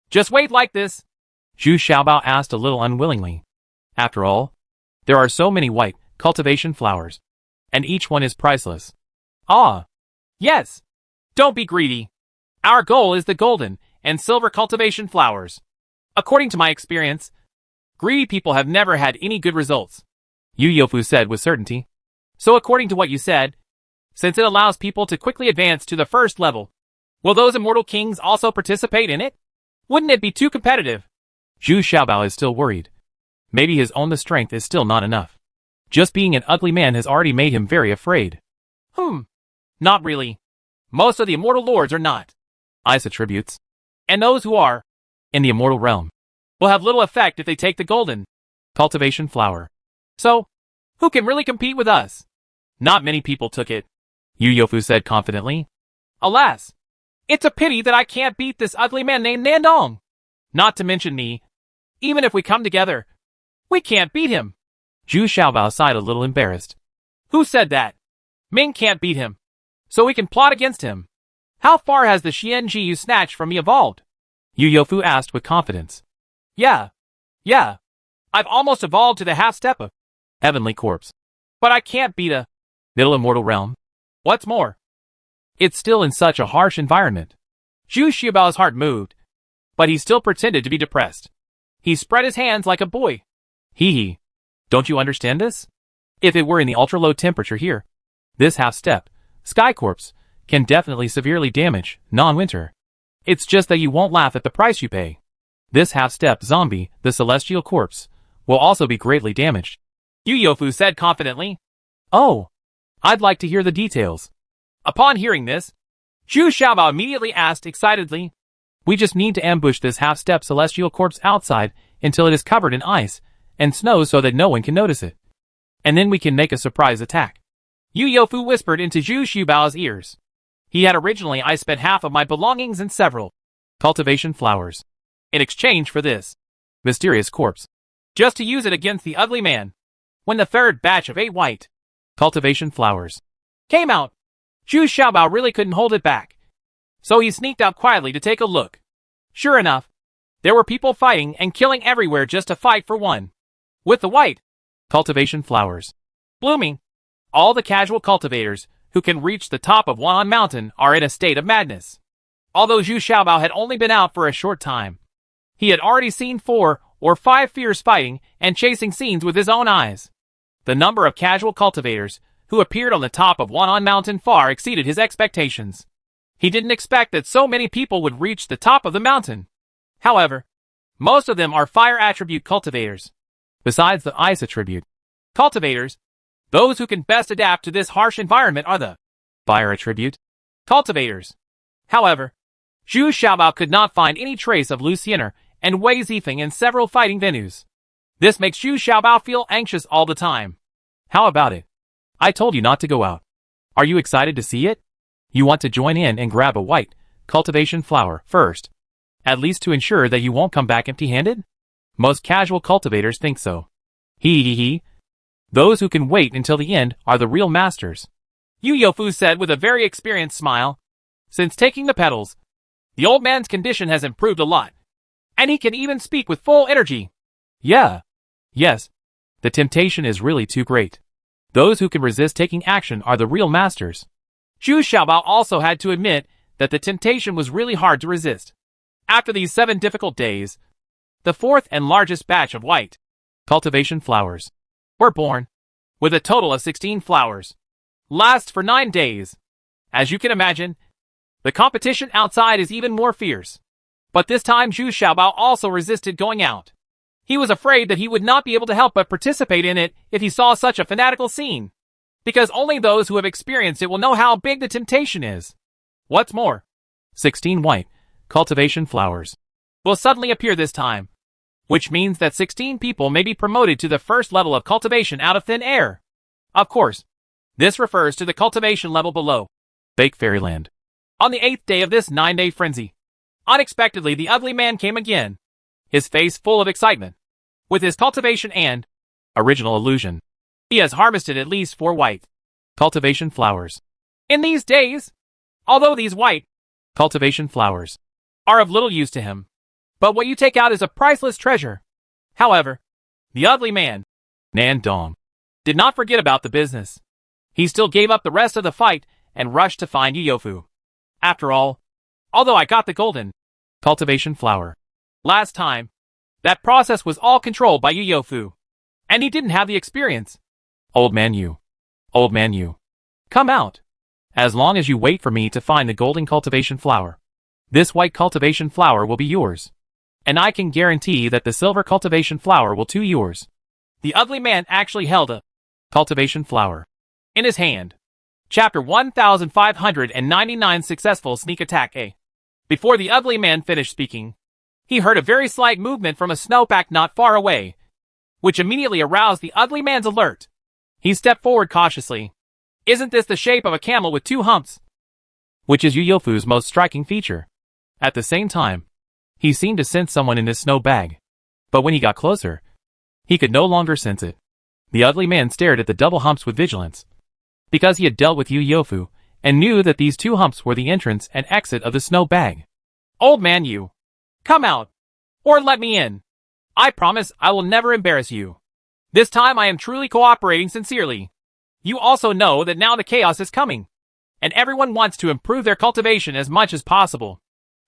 Just wait like this? Zhu Xiaobao asked a little unwillingly. After all, there are so many white cultivation flowers, and each one is priceless. Ah, yes. Don't be greedy. Our goal is the golden and silver cultivation flowers. According to my experience, greedy people have never had any good results, Yu Yofu said with certainty. So according to what you said, since it allows people to quickly advance to the first level, will those immortal kings also participate in it? Wouldn't it be too competitive? Zhu Xiaobao is still worried. Maybe his own strength is still not enough. Just being an ugly man has already made him very afraid. Not really. Most of the immortal lords are not ice attributes, and those who are in the immortal realm will have little effect if they take the golden cultivation flower. So, Who can really compete with us? Not many people took it, Yu Yofu said confidently. Alas, it's a pity that I can't beat this ugly man named Nandong. Not to mention me. Even if we come together, we can't beat him. Zhu Xiaobao sighed a little embarrassed. Who said that? Ming can't beat him, so we can plot against him. How far has the Xianji you snatched from me evolved? Yu Yofu asked with confidence. Yeah. I've almost evolved to the half-step of Heavenly Corpse. But I can't beat a Middle Immortal Realm. What's more, It's still in such a harsh environment. Zhu Xiaobao's heart moved, but he still pretended to be depressed. He spread his hands like a boy. Hee. Don't you understand this? If it were in the ultra-low temperature here, this half-step, Sky Corpse, can definitely severely damage non-winter. It's just that you won't laugh at the price you pay. This half-step zombie, the Celestial Corpse, will also be greatly damaged. Yu Yofu said confidently. Oh, I'd like to hear the details. Upon hearing this, Zhu Xiaobao immediately asked excitedly, We just need to ambush this half-step Celestial Corpse outside until it is covered in ice and snow so that no one can notice it. And then we can make a surprise attack. Yu Yofu whispered into Zhu Xiaobao's ears. He had originally I spent half of my belongings and several cultivation flowers in exchange for this mysterious corpse, just to use it against the ugly man. When the third batch of 8 white cultivation flowers came out, Zhu Xiaobao really couldn't hold it back. So he sneaked out quietly to take a look. Sure enough, there were people fighting and killing everywhere just to fight for one. With the white cultivation flowers blooming, all the casual cultivators who can reach the top of Wan'an Mountain are in a state of madness. Although Zhu Xiaobao had only been out for a short time, he had already seen 4 or 5 fierce fighting and chasing scenes with his own eyes. The number of casual cultivators who appeared on the top of Wan'an Mountain far exceeded his expectations. He didn't expect that so many people would reach the top of the mountain. However, most of them are fire attribute cultivators. Besides the ice attribute cultivators, those who can best adapt to this harsh environment are the fire attribute cultivators. However, Zhu Xiaobao could not find any trace of Lu Xiener and Wei Zifeng in several fighting venues. This makes Zhu Xiaobao feel anxious all the time. How about it? I told you not to go out. Are you excited to see it? You want to join in and grab a white cultivation flower first, at least to ensure that you won't come back empty-handed? Most casual cultivators think so. Hee. Those who can wait until the end are the real masters, Yu Yofu said with a very experienced smile. Since taking the petals, the old man's condition has improved a lot, and he can even speak with full energy. Yes. The temptation is really too great. Those who can resist taking action are the real masters. Zhu Xiaobao also had to admit that the temptation was really hard to resist. After these 7 difficult days, the 4th and largest batch of white cultivation flowers were born, with a total of 16 flowers. Lasts for 9 days. As you can imagine, the competition outside is even more fierce. But this time Zhu Xiaobao also resisted going out. He was afraid that he would not be able to help but participate in it if he saw such a fanatical scene. Because only those who have experienced it will know how big the temptation is. What's more, 16 white cultivation flowers will suddenly appear this time, which means that 16 people may be promoted to the first level of cultivation out of thin air. Of course, this refers to the cultivation level below Fake Fairyland. On the 8th day of this 9-day frenzy, unexpectedly the ugly man came again, his face full of excitement. With his cultivation and original illusion, he has harvested at least 4 white cultivation flowers in these days. Although these white cultivation flowers are of little use to him, but what you take out is a priceless treasure. However, the ugly man, Nandong, did not forget about the business. He still gave up the rest of the fight and rushed to find Yu Yofu. After all, although I got the golden cultivation flower last time, that process was all controlled by Yu Yofu, and he didn't have the experience. Old man you, come out. As long as you wait for me to find the golden cultivation flower, this white cultivation flower will be yours. And I can guarantee that the silver cultivation flower will too yours. The ugly man actually held a cultivation flower in his hand. Chapter 1599 Successful Sneak Attack A. Before the ugly man finished speaking, he heard a very slight movement from a snowpack not far away, which immediately aroused the ugly man's alert. He stepped forward cautiously. Isn't this the shape of a camel with 2 humps? Which is Yu Yofu's most striking feature. At the same time, he seemed to sense someone in his snow bag. But when he got closer, he could no longer sense it. The ugly man stared at the double humps with vigilance. Because he had dealt with Yu Yofu, and knew that these 2 humps were the entrance and exit of the snow bag. Old man you. Come out. Or let me in. I promise I will never embarrass you. This time I am truly cooperating sincerely. You also know that now the chaos is coming. And everyone wants to improve their cultivation as much as possible.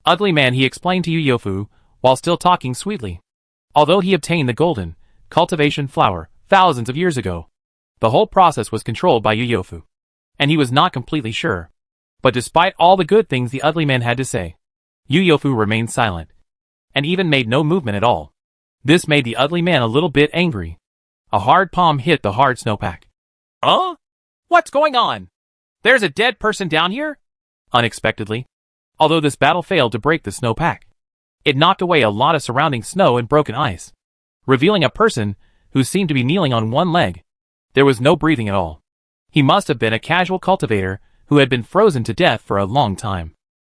Ugly man, he explained to Yu Yofu, while still talking sweetly. Although he obtained the golden cultivation flower thousands of years ago, the whole process was controlled by Yu Yofu. And he was not completely sure. But despite all the good things the ugly man had to say, Yu Yofu remained silent, and even made no movement at all. This made the ugly man a little bit angry. A hard palm hit the hard snowpack. Huh? What's going on? There's a dead person down here? Unexpectedly, although this battle failed to break the snowpack, it knocked away a lot of surrounding snow and broken ice, revealing a person who seemed to be kneeling on one leg. There was no breathing at all. He must have been a casual cultivator who had been frozen to death for a long time.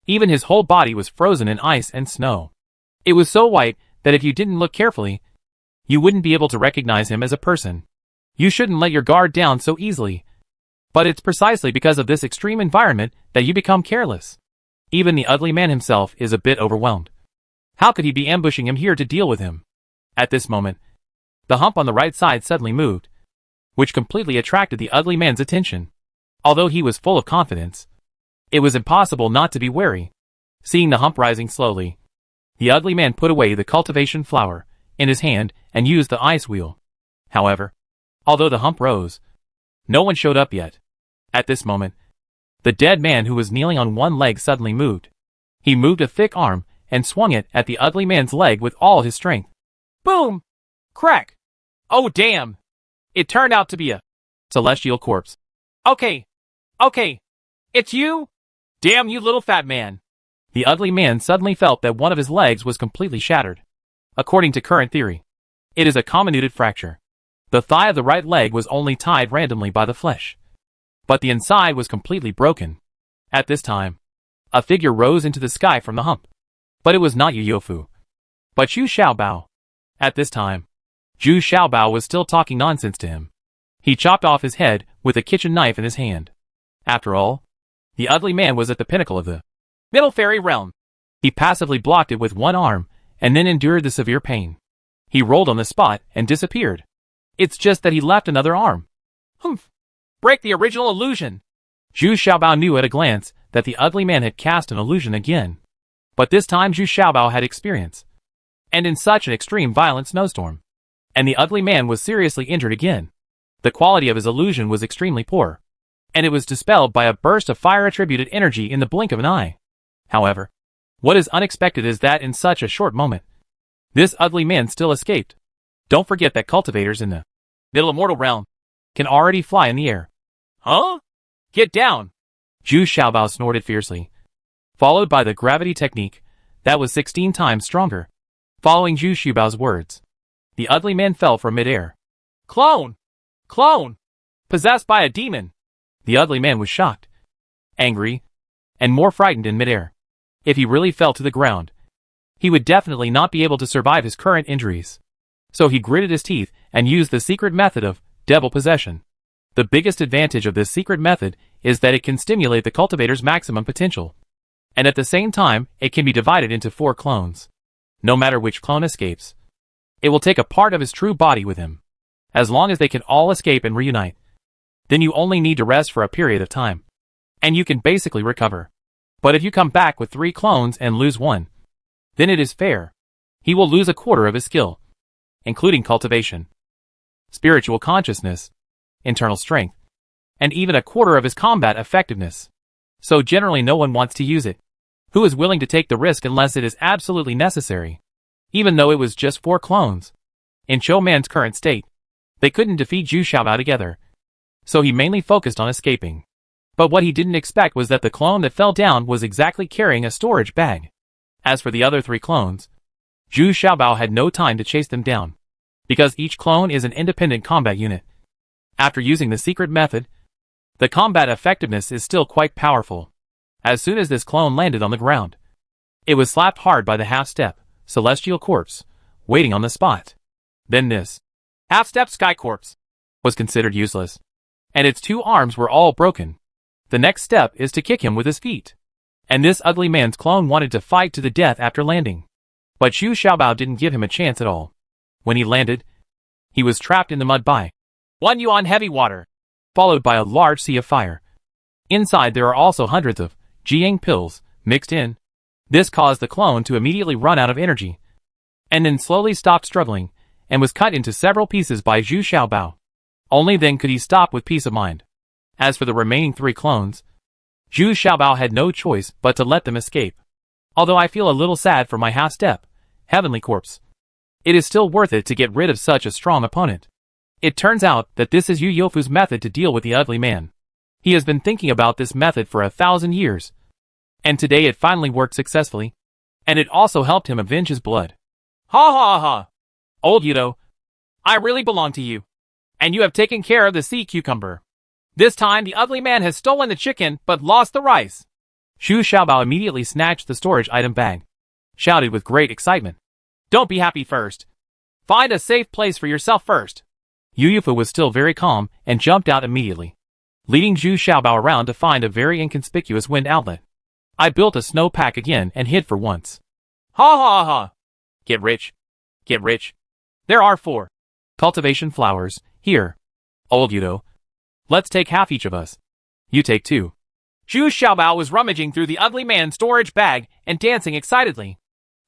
Even his whole body was frozen in ice and snow. It was so white that if you didn't look carefully, you wouldn't be able to recognize him as a person. You shouldn't let your guard down so easily. But it's precisely because of this extreme environment that you become careless. Even the ugly man himself is a bit overwhelmed. How could he be ambushing him here to deal with him? At this moment, the hump on the right side suddenly moved, which completely attracted the ugly man's attention. Although he was full of confidence, it was impossible not to be wary. Seeing the hump rising slowly, the ugly man put away the cultivation flower in his hand and used the ice wheel. However, although the hump rose, no one showed up yet. At this moment, the dead man who was kneeling on one leg suddenly moved. He moved a thick arm and swung it at the ugly man's leg with all his strength. Boom! Crack! Oh damn! It turned out to be a celestial corpse. Okay. It's you? Damn you little fat man. The ugly man suddenly felt that one of his legs was completely shattered. According to current theory, it is a comminuted fracture. The thigh of the right leg was only tied randomly by the flesh, but the inside was completely broken. At this time, a figure rose into the sky from the hump. But it was not Yu Yofu, but Zhu Xiaobao. At this time, Zhu Xiaobao was still talking nonsense to him. He chopped off his head with a kitchen knife in his hand. After all, the ugly man was at the pinnacle of the middle fairy realm. He passively blocked it with one arm, and then endured the severe pain. He rolled on the spot and disappeared. It's just that he left another arm. Humph! Break the original illusion. Zhu Xiaobao knew at a glance that the ugly man had cast an illusion again. But this time Zhu Xiaobao had experience. And in such an extreme violent snowstorm. And the ugly man was seriously injured again. The quality of his illusion was extremely poor. And it was dispelled by a burst of fire-attributed energy in the blink of an eye. However, what is unexpected is that in such a short moment, this ugly man still escaped. Don't forget that cultivators in the middle immortal realm can already fly in the air. Huh? Get down! Zhu Xiaobao snorted fiercely, followed by the gravity technique that was 16 times stronger. Following Zhu Xiaobao's words, the ugly man fell from midair. Clone! Clone! Possessed by a demon! The ugly man was shocked, angry, and more frightened in midair. If he really fell to the ground, he would definitely not be able to survive his current injuries. So he gritted his teeth and used the secret method of devil possession. The biggest advantage of this secret method is that it can stimulate the cultivator's maximum potential. And at the same time, it can be divided into 4 clones. No matter which clone escapes, it will take a part of his true body with him. As long as they can all escape and reunite, then you only need to rest for a period of time. And you can basically recover. But if you come back with 3 clones and lose 1, then it is fair. He will lose a quarter of his skill, including cultivation, spiritual consciousness, internal strength, and even a quarter of his combat effectiveness. So generally no one wants to use it. Who is willing to take the risk unless it is absolutely necessary? Even though it was just 4 clones. In Chou Man's current state, they couldn't defeat Zhu Xiaobao together. So he mainly focused on escaping. But what he didn't expect was that the clone that fell down was exactly carrying a storage bag. As for the other 3 clones, Zhu Xiaobao had no time to chase them down, because each clone is an independent combat unit. After using the secret method, the combat effectiveness is still quite powerful. As soon as this clone landed on the ground, it was slapped hard by the half-step, celestial corpse, waiting on the spot. Then this half-step sky corpse was considered useless, and its 2 arms were all broken. The next step is to kick him with his feet. And this ugly man's clone wanted to fight to the death after landing. But Zhu Xiaobao didn't give him a chance at all. When he landed, he was trapped in the mud by 1 yuan heavy water, followed by a large sea of fire. Inside there are also hundreds of Jiang pills mixed in. This caused the clone to immediately run out of energy, and then slowly stopped struggling, and was cut into several pieces by Zhu Xiaobao. Only then could he stop with peace of mind. As for the remaining 3 clones, Zhu Xiaobao had no choice but to let them escape. Although I feel a little sad for my half-step, heavenly corpse, it is still worth it to get rid of such a strong opponent. It turns out that this is Yu Youfu's method to deal with the ugly man. He has been thinking about this method for 1,000 years, and today it finally worked successfully, and it also helped him avenge his blood. Ha ha ha! Old Yudo, I really belong to you, and you have taken care of the sea cucumber. This time the ugly man has stolen the chicken but lost the rice. Zhu Xiaobao immediately snatched the storage item bag, shouted with great excitement. Don't be happy first. Find a safe place for yourself first. Yu Yufu was still very calm and jumped out immediately, leading Zhu Xiaobao around to find a very inconspicuous wind outlet. I built a snow pack again and hid for once. Ha ha ha! Get rich. Get rich. There are 4 cultivation flowers, here. Old Yudo. Let's take half each of us. You take 2. Zhu Xiaobao was rummaging through the ugly man's storage bag and dancing excitedly.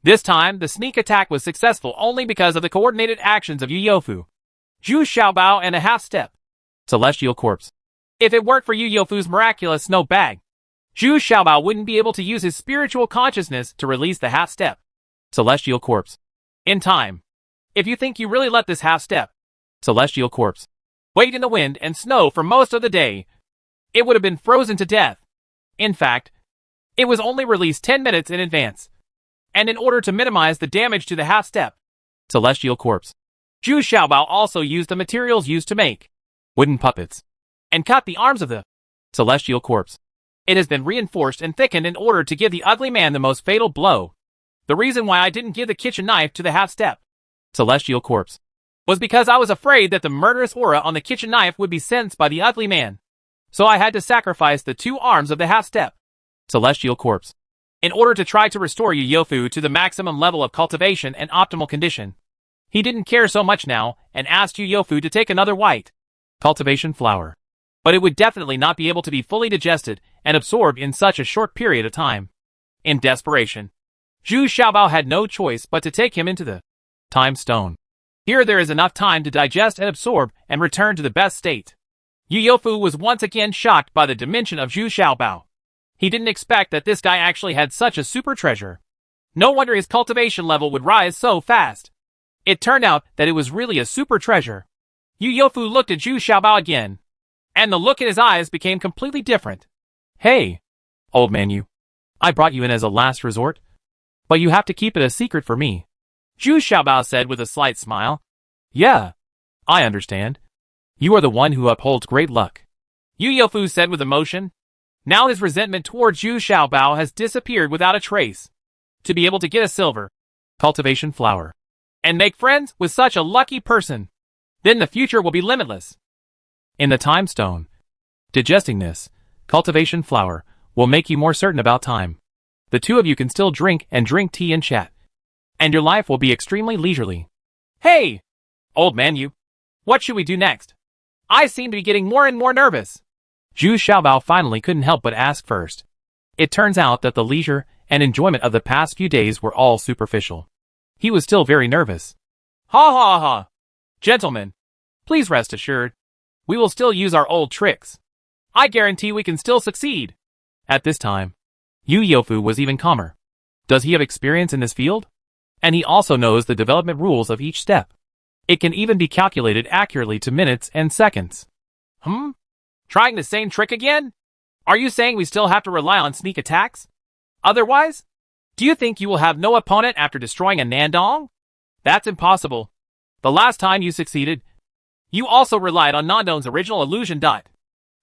This time, the sneak attack was successful only because of the coordinated actions of Yu Youfu, Zhu Xiaobao, and a half-step celestial corpse. If it weren't for Yu Youfu's miraculous snow bag, Zhu Xiaobao wouldn't be able to use his spiritual consciousness to release the half-step celestial corpse in time. If you think you really let this half-step celestial corpse wait in the wind and snow for most of the day, it would have been frozen to death. In fact, it was only released 10 minutes in advance. And in order to minimize the damage to the half-step celestial corpse, Zhu Xiaobao also used the materials used to make wooden puppets and cut the arms of the celestial corpse. It has been reinforced and thickened in order to give the ugly man the most fatal blow. The reason why I didn't give the kitchen knife to the half-step celestial corpse was because I was afraid that the murderous aura on the kitchen knife would be sensed by the ugly man. So I had to sacrifice the 2 arms of the half-step celestial corpse in order to try to restore Yu Youfu to the maximum level of cultivation and optimal condition. He didn't care so much now and asked Yu Youfu to take another white cultivation flower, but it would definitely not be able to be fully digested and absorbed in such a short period of time. In desperation, Zhu Xiaobao had no choice but to take him into the time stone. Here there is enough time to digest and absorb and return to the best state. Yu Youfu was once again shocked by the dimension of Zhu Xiaobao. He didn't expect that this guy actually had such a super treasure. No wonder his cultivation level would rise so fast. It turned out that it was really a super treasure. Yu Youfu looked at Zhu Xiaobao again, and the look in his eyes became completely different. Hey, old man you. I brought you in as a last resort, but you have to keep it a secret for me. Zhu Xiaobao said with a slight smile. Yeah, I understand. You are the one who upholds great luck. Yu Youfu said with emotion. Now his resentment towards Zhu Xiaobao has disappeared without a trace. To be able to get a silver cultivation flower and make friends with such a lucky person, then the future will be limitless. In the time stone, digesting this cultivation flower will make you more certain about time. The 2 of you can still drink tea and chat, and your life will be extremely leisurely. Hey, old man you, what should we do next? I seem to be getting more and more nervous. Zhu Xiaobao finally couldn't help but ask first. It turns out that the leisure and enjoyment of the past few days were all superficial. He was still very nervous. Ha ha ha! Gentlemen, please rest assured, we will still use our old tricks. I guarantee we can still succeed. At this time, Yu Youfu was even calmer. Does he have experience in this field? And he also knows the development rules of each step. It can even be calculated accurately to minutes and seconds. Trying the same trick again? Are you saying we still have to rely on sneak attacks? Otherwise, do you think you will have no opponent after destroying a Nandong? That's impossible. The last time you succeeded, You also relied on Nandon's original illusion.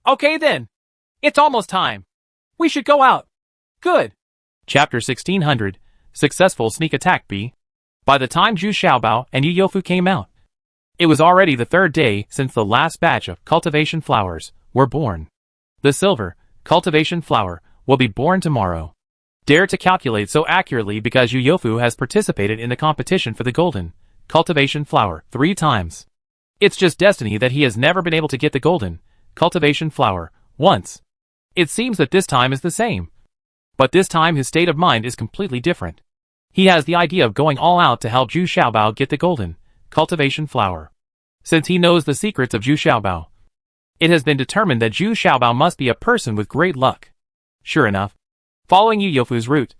Okay then. It's almost time. We should go out. Good. Chapter 1600, Successful Sneak Attack B. By the time Zhu Xiaobao and Yu Youfu came out, it was already the third day since the last batch of cultivation flowers were born. The silver cultivation flower will be born tomorrow. Dare to calculate so accurately because Yu Youfu has participated in the competition for the golden cultivation flower 3 times. It's just destiny that he has never been able to get the golden cultivation flower once. It seems that this time is the same. But this time his state of mind is completely different. He has the idea of going all out to help Zhu Xiaobao get the golden cultivation flower. Since he knows the secrets of Zhu Xiaobao, it has been determined that Zhu Xiaobao must be a person with great luck. Sure enough, following Yu Youfu's route,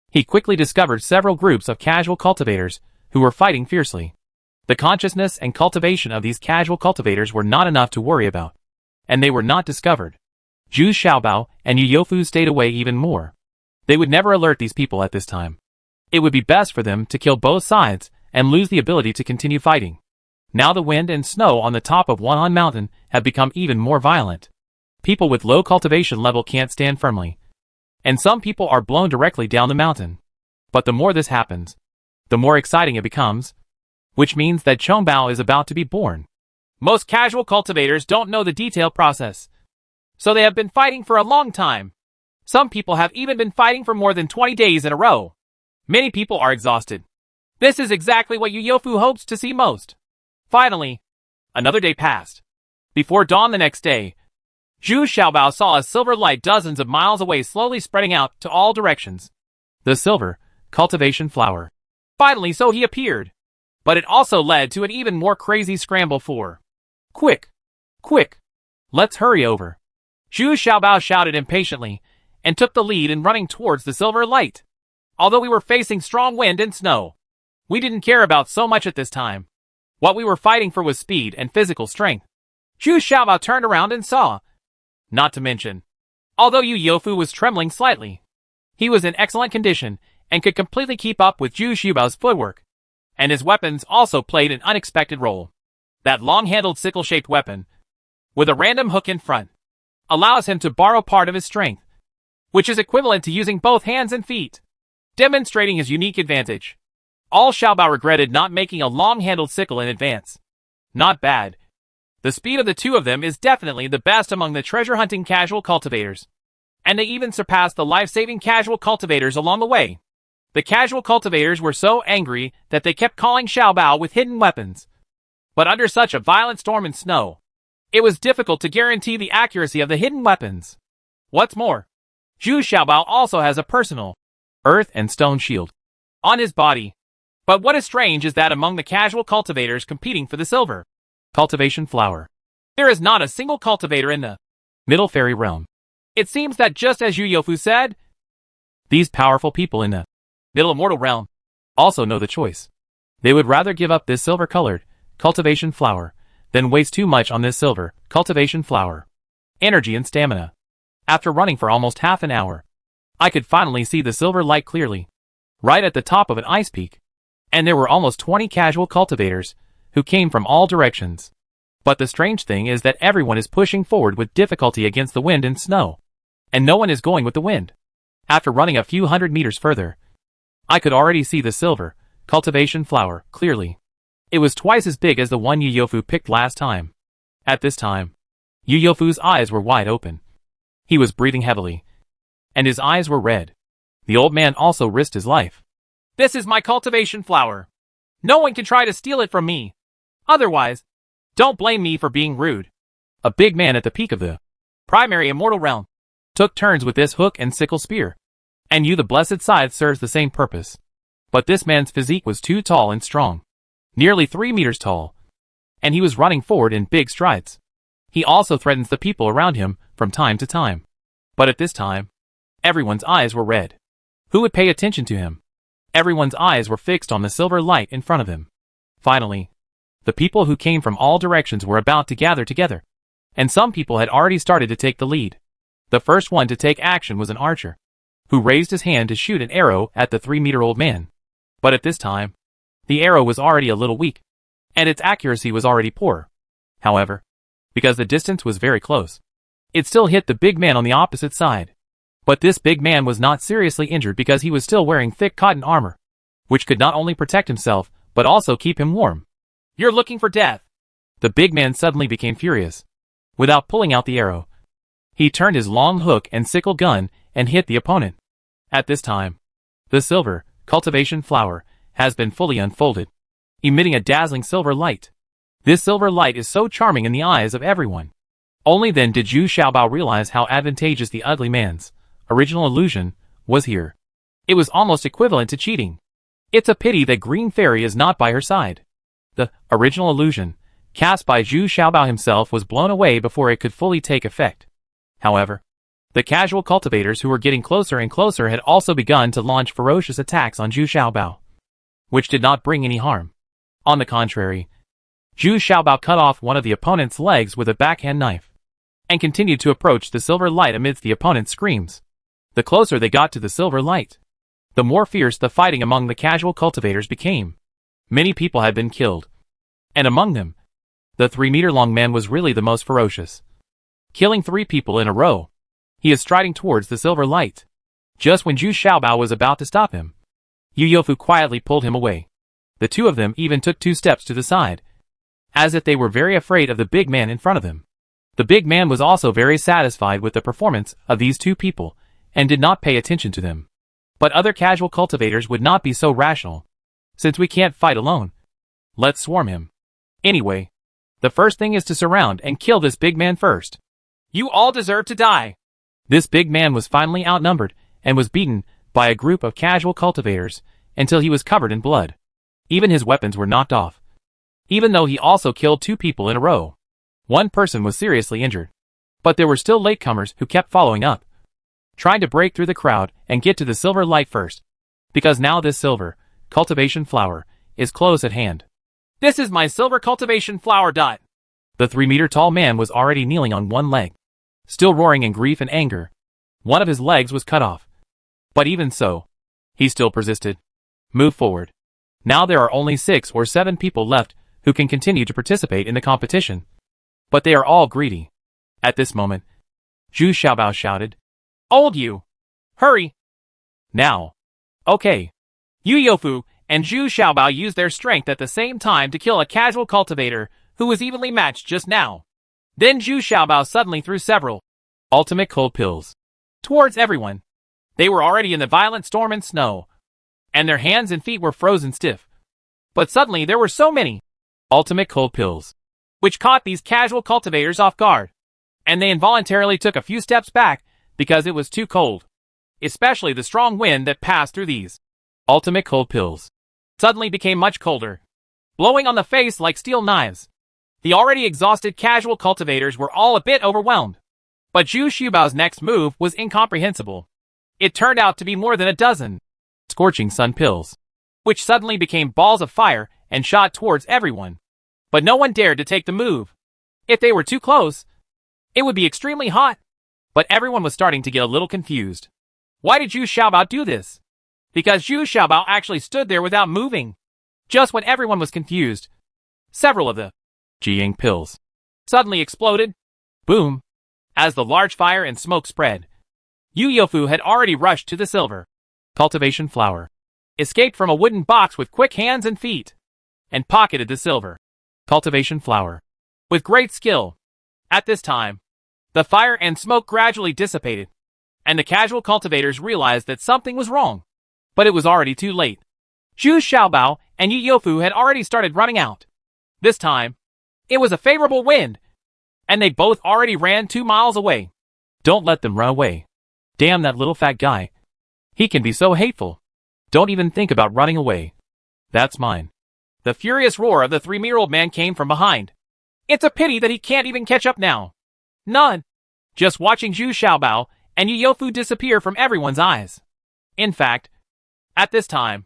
he quickly discovered several groups of casual cultivators who were fighting fiercely. The consciousness and cultivation of these casual cultivators were not enough to worry about, and they were not discovered. Zhu Xiaobao and Yu Youfu stayed away even more. They would never alert these people at this time. It would be best for them to kill both sides and lose the ability to continue fighting. Now the wind and snow on the top of Wanhan Mountain have become even more violent. People with low cultivation level can't stand firmly, and some people are blown directly down the mountain. But the more this happens, the more exciting it becomes, which means that Chongbao is about to be born. Most casual cultivators don't know the detailed process, so they have been fighting for a long time. Some people have even been fighting for more than 20 days in a row. Many people are exhausted. This is exactly what Yu Youfu hopes to see most. Finally, another day passed. Before dawn the next day, Zhu Xiaobao saw a silver light dozens of miles away slowly spreading out to all directions. The silver cultivation flower. Finally, so he appeared. But it also led to an even more crazy scramble for. Quick! Quick! Let's hurry over. Zhu Xiaobao shouted impatiently and took the lead in running towards the silver light. Although we were facing strong wind and snow, we didn't care about so much at this time. What we were fighting for was speed and physical strength. Zhu Xiaobao turned around and saw. Not to mention, although Yu Youfu was trembling slightly, he was in excellent condition and could completely keep up with Zhu Xiaobao's footwork. And his weapons also played an unexpected role. That long-handled sickle-shaped weapon, with a random hook in front, allows him to borrow part of his strength, which is equivalent to using both hands and feet, demonstrating his unique advantage. All Xiaobao regretted not making a long-handled sickle in advance. Not bad. The speed of the two of them is definitely the best among the treasure-hunting casual cultivators. And they even surpassed the life-saving casual cultivators along the way. The casual cultivators were so angry that they kept calling Xiaobao with hidden weapons. But under such a violent storm and snow, it was difficult to guarantee the accuracy of the hidden weapons. What's more, Zhu Xiaobao also has a personal earth and stone shield on his body. But what is strange is that among the casual cultivators competing for the silver cultivation flower, there is not a single cultivator in the Middle Fairy Realm. It seems that just as Yu Youfu said, these powerful people in the Middle Immortal Realm also know the choice. They would rather give up this silver-colored cultivation flower than waste too much on this silver cultivation flower energy and stamina. After running for almost half an hour, I could finally see the silver light clearly, right at the top of an ice peak. And there were almost 20 casual cultivators who came from all directions. But the strange thing is that everyone is pushing forward with difficulty against the wind and snow, and no one is going with the wind. After running a few hundred meters further, I could already see the silver cultivation flower clearly. It was twice as big as the one Yu Youfu picked last time. At this time, Yu Youfu's eyes were wide open. He was breathing heavily, and his eyes were red. The old man also risked his life. This is my cultivation flower. No one can try to steal it from me. Otherwise, don't blame me for being rude. A big man at the peak of the primary immortal realm took turns with this hook and sickle spear. And the blessed scythe serves the same purpose. But this man's physique was too tall and strong. Nearly 3 meters tall. And he was running forward in big strides. He also threatens the people around him from time to time. But at this time, everyone's eyes were red. Who would pay attention to him? Everyone's eyes were fixed on the silver light in front of him. Finally, the people who came from all directions were about to gather together. And some people had already started to take the lead. The first one to take action was an archer, who raised his hand to shoot an arrow at the 3-meter-old man. But at this time, the arrow was already a little weak, and its accuracy was already poor. However, because the distance was very close, it still hit the big man on the opposite side. But this big man was not seriously injured because he was still wearing thick cotton armor, which could not only protect himself, but also keep him warm. You're looking for death. The big man suddenly became furious. Without pulling out the arrow, he turned his long hook and sickle gun and hit the opponent. At this time, the silver cultivation flower has been fully unfolded, emitting a dazzling silver light. This silver light is so charming in the eyes of everyone. Only then did Zhu Xiaobao realize how advantageous the ugly man's original illusion was here. It was almost equivalent to cheating. It's a pity that Green Fairy is not by her side. The original illusion, cast by Zhu Xiaobao himself, was blown away before it could fully take effect. However, the casual cultivators who were getting closer and closer had also begun to launch ferocious attacks on Zhu Xiaobao, which did not bring any harm. On the contrary, Zhu Xiaobao cut off one of the opponent's legs with a backhand knife, and continued to approach the silver light amidst the opponent's screams. The closer they got to the silver light, the more fierce the fighting among the casual cultivators became. Many people had been killed, and among them, the 3-meter-long man was really the most ferocious, killing 3 people in a row. He is striding towards the silver light. Just when Zhu Xiaobao was about to stop him, Yu Youfu quietly pulled him away. The two of them even took 2 steps to the side, as if they were very afraid of the big man in front of them. The big man was also very satisfied with the performance of these 2 people, and did not pay attention to them. But other casual cultivators would not be so rational. Since we can't fight alone, let's swarm him. Anyway, the first thing is to surround and kill this big man first. You all deserve to die. This big man was finally outnumbered and was beaten by a group of casual cultivators until he was covered in blood. Even his weapons were knocked off. Even though he also killed 2 people in a row, 1 person was seriously injured. But there were still latecomers who kept following up, trying to break through the crowd and get to the silver light first, because now this silver cultivation flower is close at hand. This is my silver cultivation flower. The 3-meter-tall man was already kneeling on one leg, still roaring in grief and anger. One of his legs was cut off. But even so, he still persisted. Move forward. Now there are only 6 or 7 people left who can continue to participate in the competition. But they are all greedy. At this moment, Zhu Xiaobao shouted, Old you! Hurry! Now! Okay. Yu Youfu and Zhu Xiaobao used their strength at the same time to kill a casual cultivator who was evenly matched just now. Then Zhu Xiaobao suddenly threw several ultimate cold pills towards everyone. They were already in the violent storm and snow, and their hands and feet were frozen stiff. But suddenly there were so many ultimate cold pills, which caught these casual cultivators off guard, and they involuntarily took a few steps back because it was too cold. Especially the strong wind that passed through these ultimate cold pills suddenly became much colder, blowing on the face like steel knives. The already exhausted casual cultivators were all a bit overwhelmed. But Zhu Xiaobao's next move was incomprehensible. It turned out to be more than a dozen scorching sun pills, which suddenly became balls of fire and shot towards everyone. But no one dared to take the move. If they were too close, it would be extremely hot. But everyone was starting to get a little confused. Why did Zhu Xiaobao do this? Because Zhu Xiaobao actually stood there without moving. Just when everyone was confused, several of the Jiying pills suddenly exploded. Boom! As the large fire and smoke spread, Yu Youfu had already rushed to the silver cultivation flower, escaped from a wooden box with quick hands and feet, and pocketed the silver cultivation flower with great skill. At this time, the fire and smoke gradually dissipated, and the casual cultivators realized that something was wrong. But it was already too late. Zhu Xiaobao and Yu Youfu had already started running out. This time, it was a favorable wind, and they both already ran 2 miles away. Don't let them run away. Damn that little fat guy. He can be so hateful. Don't even think about running away. That's mine. The furious roar of the 3-meter-old man came from behind. It's a pity that he can't even catch up now. None. Just watching Zhu Xiaobao and Yu Youfu disappear from everyone's eyes. In fact, at this time,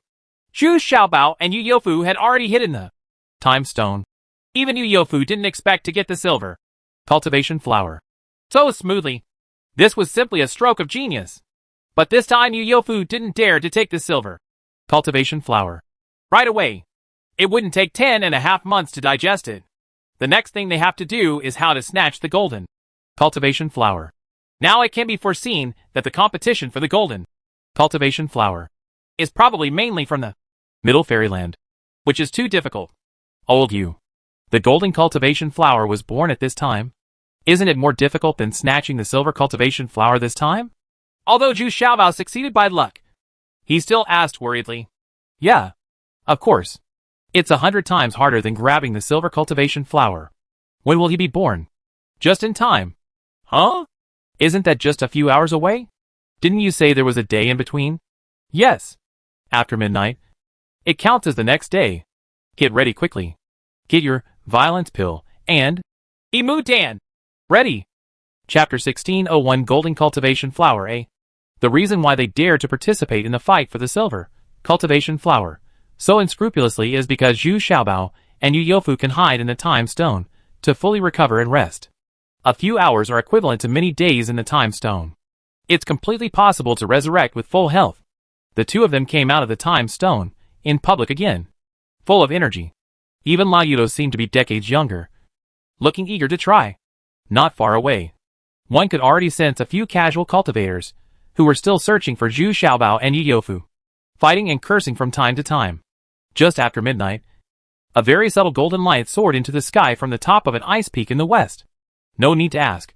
Zhu Xiaobao and Yu Youfu had already hidden the time stone. Even Yu Youfu didn't expect to get the silver cultivation flower so smoothly. This was simply a stroke of genius. But this time Yu Youfu didn't dare to take the silver cultivation flower right away. It wouldn't take 10.5 months to digest it. The next thing they have to do is how to snatch the golden cultivation flower. Now it can be foreseen that the competition for the golden Cultivation flower is probably mainly from the Middle Fairyland. which is too difficult. Old you. The golden cultivation flower was born at this time. Isn't it more difficult than snatching the silver cultivation flower this time? Although Zhu Xiaobao succeeded by luck, he still asked worriedly. Yeah. Of course. It's 100 times harder than grabbing the silver cultivation flower. When will he be born? Just in time. Huh? Isn't that just a few hours away? Didn't you say there was a day in between? Yes. After midnight. It counts as the next day. Get ready quickly. Get your violence pill and Imu Dan. ready. Chapter 1601 Golden Cultivation Flower A. The reason why they dare to participate in the fight for the silver cultivation flower so unscrupulously is because Zhu Xiaobao and Yu Youfu can hide in the time stone to fully recover and rest. A few hours are equivalent to many days in the time stone. It's completely possible to resurrect with full health. The two of them came out of the time stone in public again, full of energy. Even Lao Yudo seemed to be decades younger, looking eager to try. Not far away, one could already sense a few casual cultivators who were still searching for Zhu Xiaobao and Yu Youfu, fighting and cursing from time to time. Just after midnight, a very subtle golden light soared into the sky from the top of an ice peak in the west. No need to ask.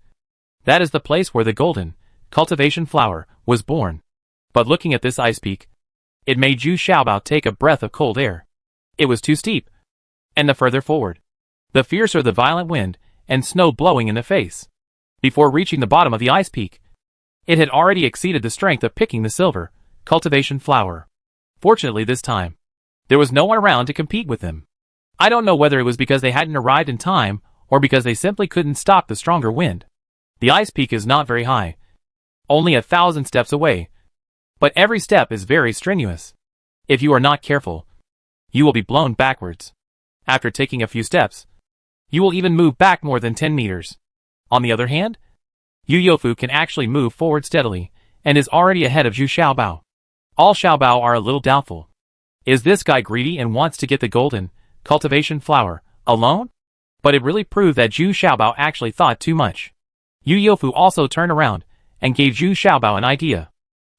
That is the place where the golden cultivation flower was born. But looking at this ice peak, it made Zhu Xiaobao take a breath of cold air. It was too steep. And the further forward, the fiercer the violent wind and snow blowing in the face. Before reaching the bottom of the ice peak, it had already exceeded the strength of picking the silver cultivation flower. Fortunately this time, there was no one around to compete with them. I don't know whether it was because they hadn't arrived in time or because they simply couldn't stop the stronger wind. The ice peak is not very high, only 1,000 steps away, but every step is very strenuous. If you are not careful, you will be blown backwards. After taking a few steps, you will even move back more than 10 meters. On the other hand, Yu Youfu can actually move forward steadily and is already ahead of Zhu Xiaobao. All Xiaobao are a little doubtful. Is this guy greedy and wants to get the golden cultivation flower alone? But it really proved that Zhu Xiaobao actually thought too much. Yu Youfu also turned around and gave Zhu Xiaobao an idea.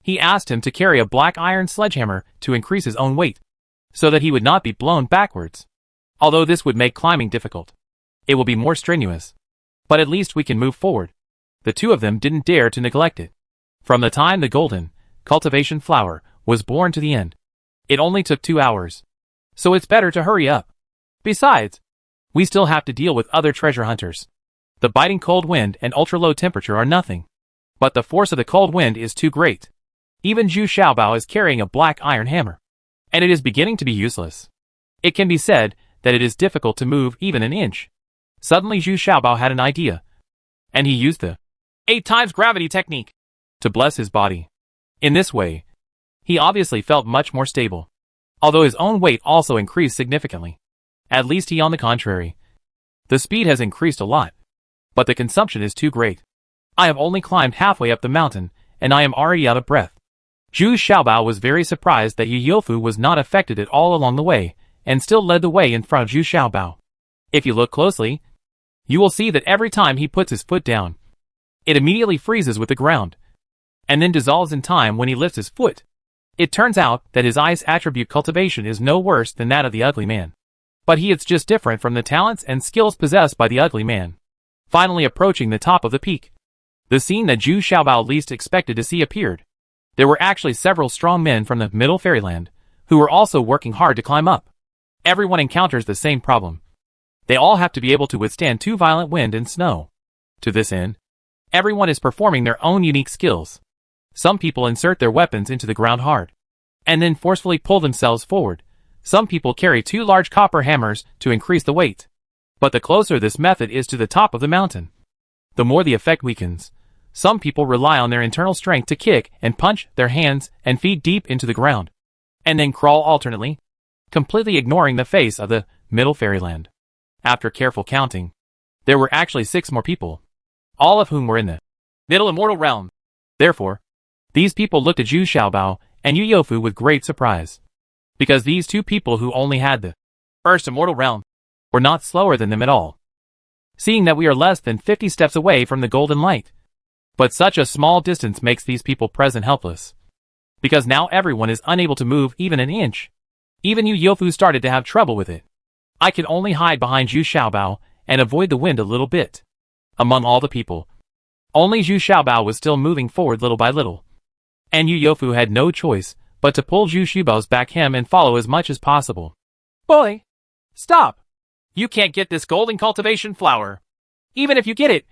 He asked him to carry a black iron sledgehammer to increase his own weight, so that he would not be blown backwards. Although this would make climbing difficult, it will be more strenuous. But at least we can move forward. The two of them didn't dare to neglect it. From the time the golden cultivation flower was born to the end, it only took 2 hours. So it's better to hurry up. Besides, we still have to deal with other treasure hunters. The biting cold wind and ultra-low temperature are nothing. But the force of the cold wind is too great. Even Zhu Xiaobao is carrying a black iron hammer, and it is beginning to be useless. It can be said that it is difficult to move even an inch. Suddenly Zhu Xiaobao had an idea, and he used the 8 times gravity technique to bless his body. In this way, he obviously felt much more stable, although his own weight also increased significantly. At least he on the contrary. The speed has increased a lot, but the consumption is too great. I have only climbed halfway up the mountain, and I am already out of breath. Zhu Xiaobao was very surprised that Yu Youfu was not affected at all along the way, and still led the way in front of Zhu Xiaobao. If you look closely, you will see that every time he puts his foot down, it immediately freezes with the ground, and then dissolves in time when he lifts his foot. It turns out that his ice attribute cultivation is no worse than that of the ugly man. But he is just different from the talents and skills possessed by the ugly man. Finally approaching the top of the peak, the scene that Zhu Xiaobao least expected to see appeared. There were actually several strong men from the Middle Fairyland, who were also working hard to climb up. Everyone encounters the same problem. They all have to be able to withstand too violent wind and snow. To this end, everyone is performing their own unique skills. Some people insert their weapons into the ground hard, and then forcefully pull themselves forward. Some people carry 2 large copper hammers to increase the weight. But the closer this method is to the top of the mountain, the more the effect weakens. Some people rely on their internal strength to kick and punch their hands and feet deep into the ground, and then crawl alternately, completely ignoring the face of the Middle Fairyland. After careful counting, there were actually 6 more people, all of whom were in the Middle Immortal Realm. Therefore, these people looked at Zhu Xiaobao and Yu Youfu with great surprise, because these 2 people who only had the First Immortal Realm were not slower than them at all. seeing that we are less than 50 steps away from the golden light. But such a small distance makes these people present helpless. Because now everyone is unable to move even an inch. Even Yu Yofu started to have trouble with it. I could only hide behind Zhu Xiaobao and avoid the wind a little bit. Among all the people, only Zhu Xiaobao was still moving forward little by little. And Yu Yofu had no choice but to pull Zhu Xiaobao's back him and follow as much as possible. Boy! Stop! You can't get this golden cultivation flower. Even if you get it,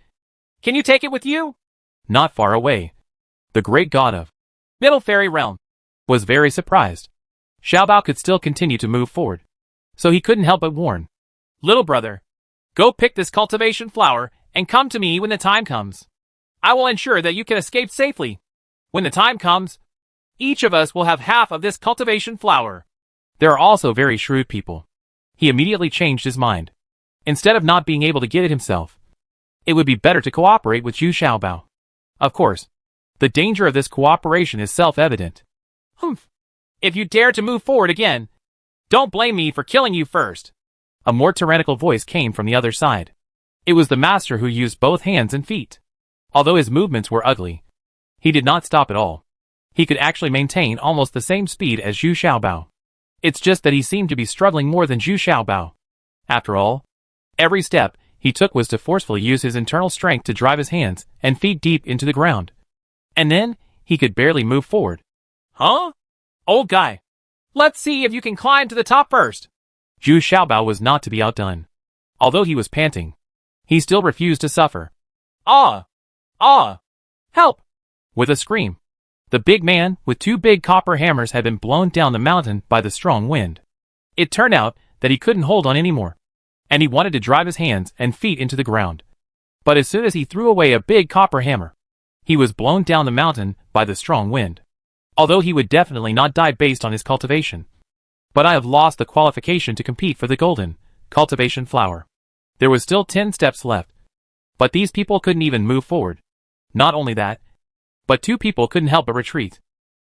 can you take it with you? Not far away, the great god of Middle Fairy Realm was very surprised. Xiaobao could still continue to move forward, so he couldn't help but warn. Little brother, go pick this cultivation flower and come to me when the time comes. I will ensure that you can escape safely. When the time comes, each of us will have half of this cultivation flower. There are also very shrewd people. He immediately changed his mind. Instead of not being able to get it himself, it would be better to cooperate with Zhu Xiaobao. Of course, the danger of this cooperation is self-evident. Humph. If you dare to move forward again, don't blame me for killing you first. A more tyrannical voice came from the other side. It was the master who used both hands and feet. Although his movements were ugly, he did not stop at all. He could actually maintain almost the same speed as Zhu Xiaobao. It's just that he seemed to be struggling more than Zhu Xiaobao. After all, every step he took was to forcefully use his internal strength to drive his hands and feet deep into the ground. And then, he could barely move forward. Huh? Old guy, let's see if you can climb to the top first. Zhu Xiaobao was not to be outdone. Although he was panting, he still refused to suffer. Ah! Ah! Help! With a scream, the big man with two big copper hammers had been blown down the mountain by the strong wind. It turned out that he couldn't hold on anymore, and he wanted to drive his hands and feet into the ground. But as soon as he threw away a big copper hammer, he was blown down the mountain by the strong wind. Although he would definitely not die based on his cultivation. But I have lost the qualification to compete for the golden cultivation flower. There was still 10 steps left. But these people couldn't even move forward. Not only that, but 2 people couldn't help but retreat.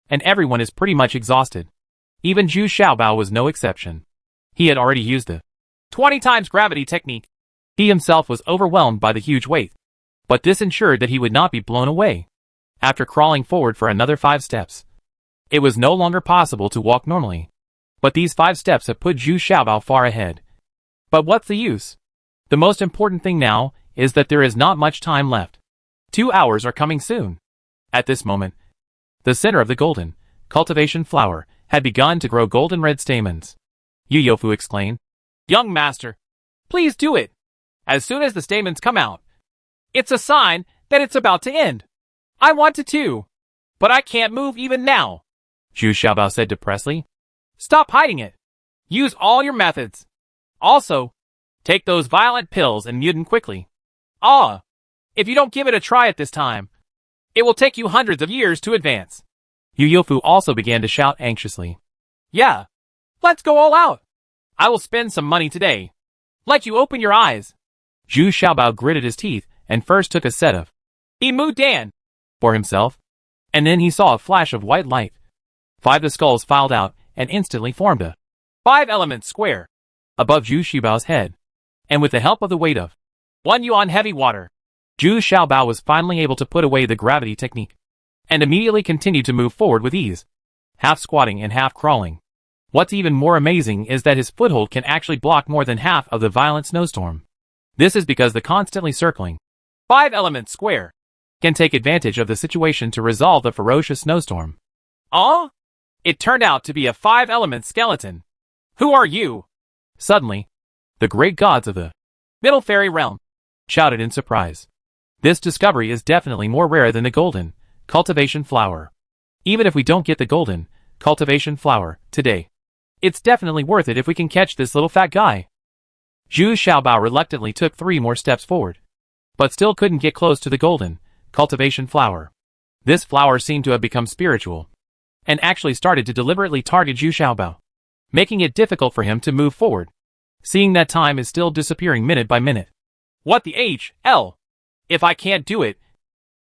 And everyone is pretty much exhausted. Even Zhu Xiaobao was no exception. He had already used the 20 times gravity technique. He himself was overwhelmed by the huge weight. But this ensured that he would not be blown away. After crawling forward for another 5 steps, it was no longer possible to walk normally. But these 5 steps have put Zhu Xiaobao far ahead. But what's the use? The most important thing now is that there is not much time left. 2 hours are coming soon. At this moment, the center of the golden cultivation flower had begun to grow golden red stamens. Yu Yofu exclaimed, Young master, please do it. As soon as the stamens come out, it's a sign that it's about to end. I want to too, but I can't move even now. Zhu Xiaobao said depressedly. Stop hiding it. Use all your methods. Also, take those violent pills and mutant quickly. Ah! If you don't give it a try at this time, it will take you hundreds of years to advance. Yu Yofu also began to shout anxiously. Yeah. Let's go all out. I will spend some money today. Let you open your eyes. Zhu Xiaobao gritted his teeth and first took a set of Emu Dan for himself, and then he saw a flash of white light. 5 of the skulls filed out and instantly formed a 5-element square above Zhu Xiaobao's head, and with the help of the weight of 1 yuan heavy water, Zhu Xiaobao was finally able to put away the gravity technique, and immediately continued to move forward with ease, half squatting and half crawling. What's even more amazing is that his foothold can actually block more than half of the violent snowstorm. This is because the constantly circling 5-element square can take advantage of the situation to resolve the ferocious snowstorm. Ah? It turned out to be a 5-element skeleton. Who are you? Suddenly, the great gods of the Middle Fairy Realm shouted in surprise. This discovery is definitely more rare than the golden cultivation flower. Even if we don't get the golden cultivation flower today, it's definitely worth it if we can catch this little fat guy. Zhu Xiaobao reluctantly took 3 more steps forward, but still couldn't get close to the golden cultivation flower. This flower seemed to have become spiritual, and actually started to deliberately target Zhu Xiaobao, making it difficult for him to move forward, seeing that time is still disappearing minute by minute. What the hell? If I can't do it,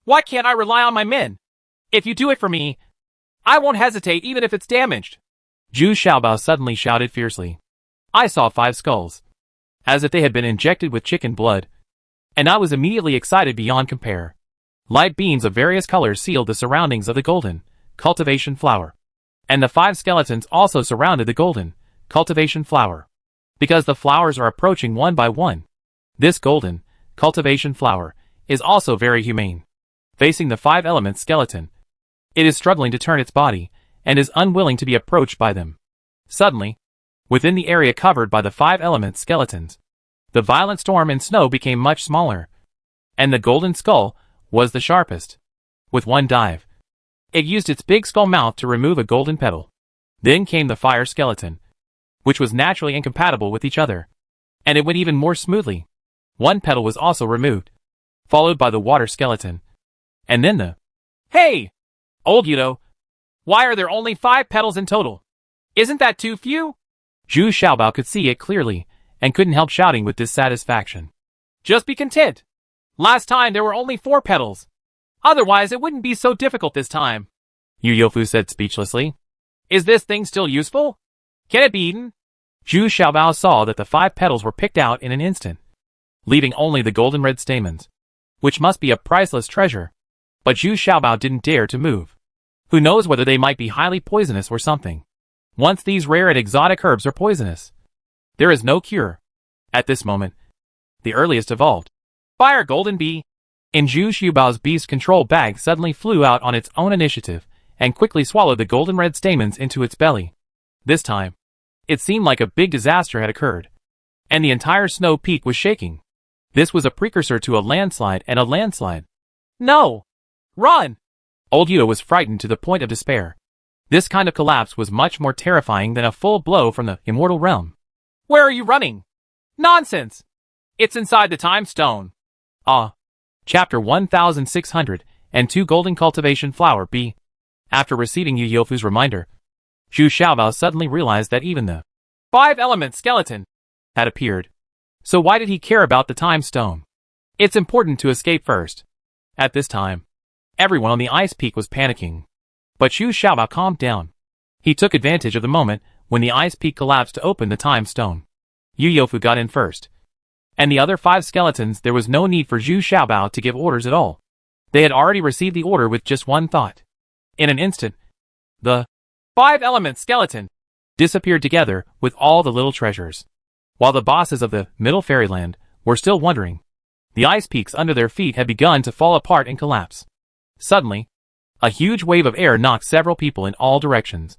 why can't I rely on my men? If you do it for me, I won't hesitate even if it's damaged. Zhu Xiaobao suddenly shouted fiercely. I saw 5 skulls, as if they had been injected with chicken blood. and I was immediately excited beyond compare. Light beams of various colors sealed the surroundings of the golden cultivation flower. And the 5 skeletons also surrounded the golden cultivation flower. Because the flowers are approaching one by one. This golden cultivation flower is also very humane. Facing the 5 elements skeleton, it is struggling to turn its body and is unwilling to be approached by them. Suddenly, within the area covered by the 5 elements skeletons, the violent storm and snow became much smaller, and the golden skull was the sharpest. With one dive, it used its big skull mouth to remove a golden petal. Then came the fire skeleton, which was naturally incompatible with each other, and it went even more smoothly. One petal was also removed, followed by the water skeleton, and then the... Hey! Old Yudo, why are there only 5 petals in total? Isn't that too few? Zhu Xiaobao could see it clearly, and couldn't help shouting with dissatisfaction. Just be content. Last time there were only 4 petals. Otherwise it wouldn't be so difficult this time. Yu Yofu said speechlessly. Is this thing still useful? Can it be eaten? Zhu Xiaobao saw that the 5 petals were picked out in an instant, leaving only the golden red stamens, which must be a priceless treasure. But Zhu Xiaobao didn't dare to move. Who knows whether they might be highly poisonous or something. Once these rare and exotic herbs are poisonous, there is no cure. At this moment, the earliest evolved Fire Golden Bee in Zhu Xiaobao's beast control bag suddenly flew out on its own initiative and quickly swallowed the golden red stamens into its belly. This time, it seemed like a big disaster had occurred, and the entire snow peak was shaking. This was a precursor to a landslide and a landslide. No! Run! Old Yudo was frightened to the point of despair. This kind of collapse was much more terrifying than a full blow from the immortal realm. Where are you running? Nonsense! It's inside the time stone. Chapter 1602 Golden Cultivation Flower B. After receiving Yu Yofu's reminder, Zhu Xiaobao suddenly realized that even the 5 element skeleton had appeared. So why did he care about the time stone? It's important to escape first. At this time, everyone on the ice peak was panicking. But Zhu Xiaobao calmed down. He took advantage of the moment when the ice peak collapsed to open the time stone. Yu Yofu got in first. And the other 5 skeletons, there was no need for Zhu Xiaobao to give orders at all. They had already received the order with just one thought. In an instant, the 5 element skeleton disappeared together with all the little treasures. While the bosses of the Middle Fairyland were still wondering, the ice peaks under their feet had begun to fall apart and collapse. Suddenly, a huge wave of air knocked several people in all directions,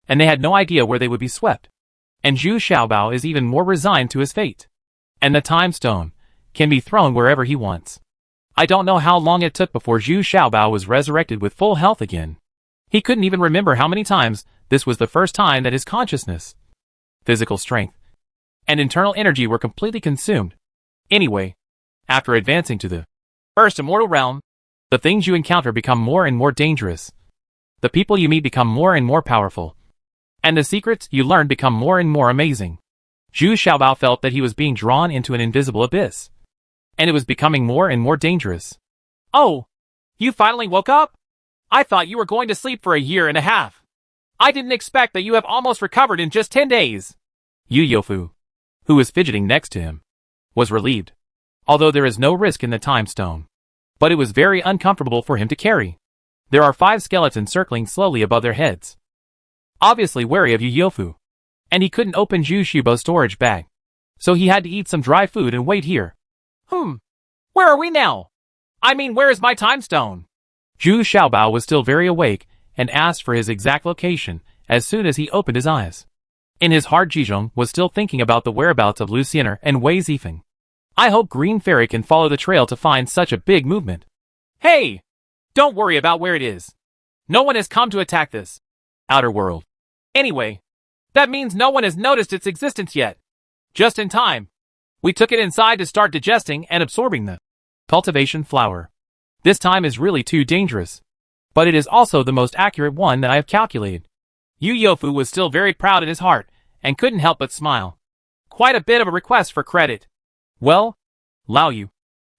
and they had no idea where they would be swept. And Zhu Xiaobao is even more resigned to his fate. And the time stone can be thrown wherever he wants. I don't know how long it took before Zhu Xiaobao was resurrected with full health again. He couldn't even remember how many times this was the first time that his consciousness, physical strength, and internal energy were completely consumed. Anyway, after advancing to the first immortal realm, the things you encounter become more and more dangerous. The people you meet become more and more powerful. And the secrets you learn become more and more amazing. Zhu Xiaobao felt that he was being drawn into an invisible abyss. And it was becoming more and more dangerous. Oh, you finally woke up? I thought you were going to sleep for 1.5 years. I didn't expect that you have almost recovered in just 10 days. Yu Yofu, who was fidgeting next to him, was relieved. Although there is no risk in the time stone. But it was very uncomfortable for him to carry. There are 5 skeletons circling slowly above their heads. Obviously wary of Yu Yofu. And he couldn't open Zhu Xiaobao's storage bag. So he had to eat some dry food and wait here. Where are we now? I mean, where is my time stone? Zhu Xiaobao was still very awake and asked for his exact location as soon as he opened his eyes. In his heart, Zhizhong was still thinking about the whereabouts of Luciener and Wei Zifeng. I hope Green Fairy can follow the trail to find such a big movement. Hey! Don't worry about where it is. No one has come to attack this outer world. Anyway, that means no one has noticed its existence yet. Just in time. We took it inside to start digesting and absorbing the cultivation flower. This time is really too dangerous. But it is also the most accurate one that I have calculated. Yu Yofu was still very proud in his heart and couldn't help but smile. Quite a bit of a request for credit. Well, Lao Yu,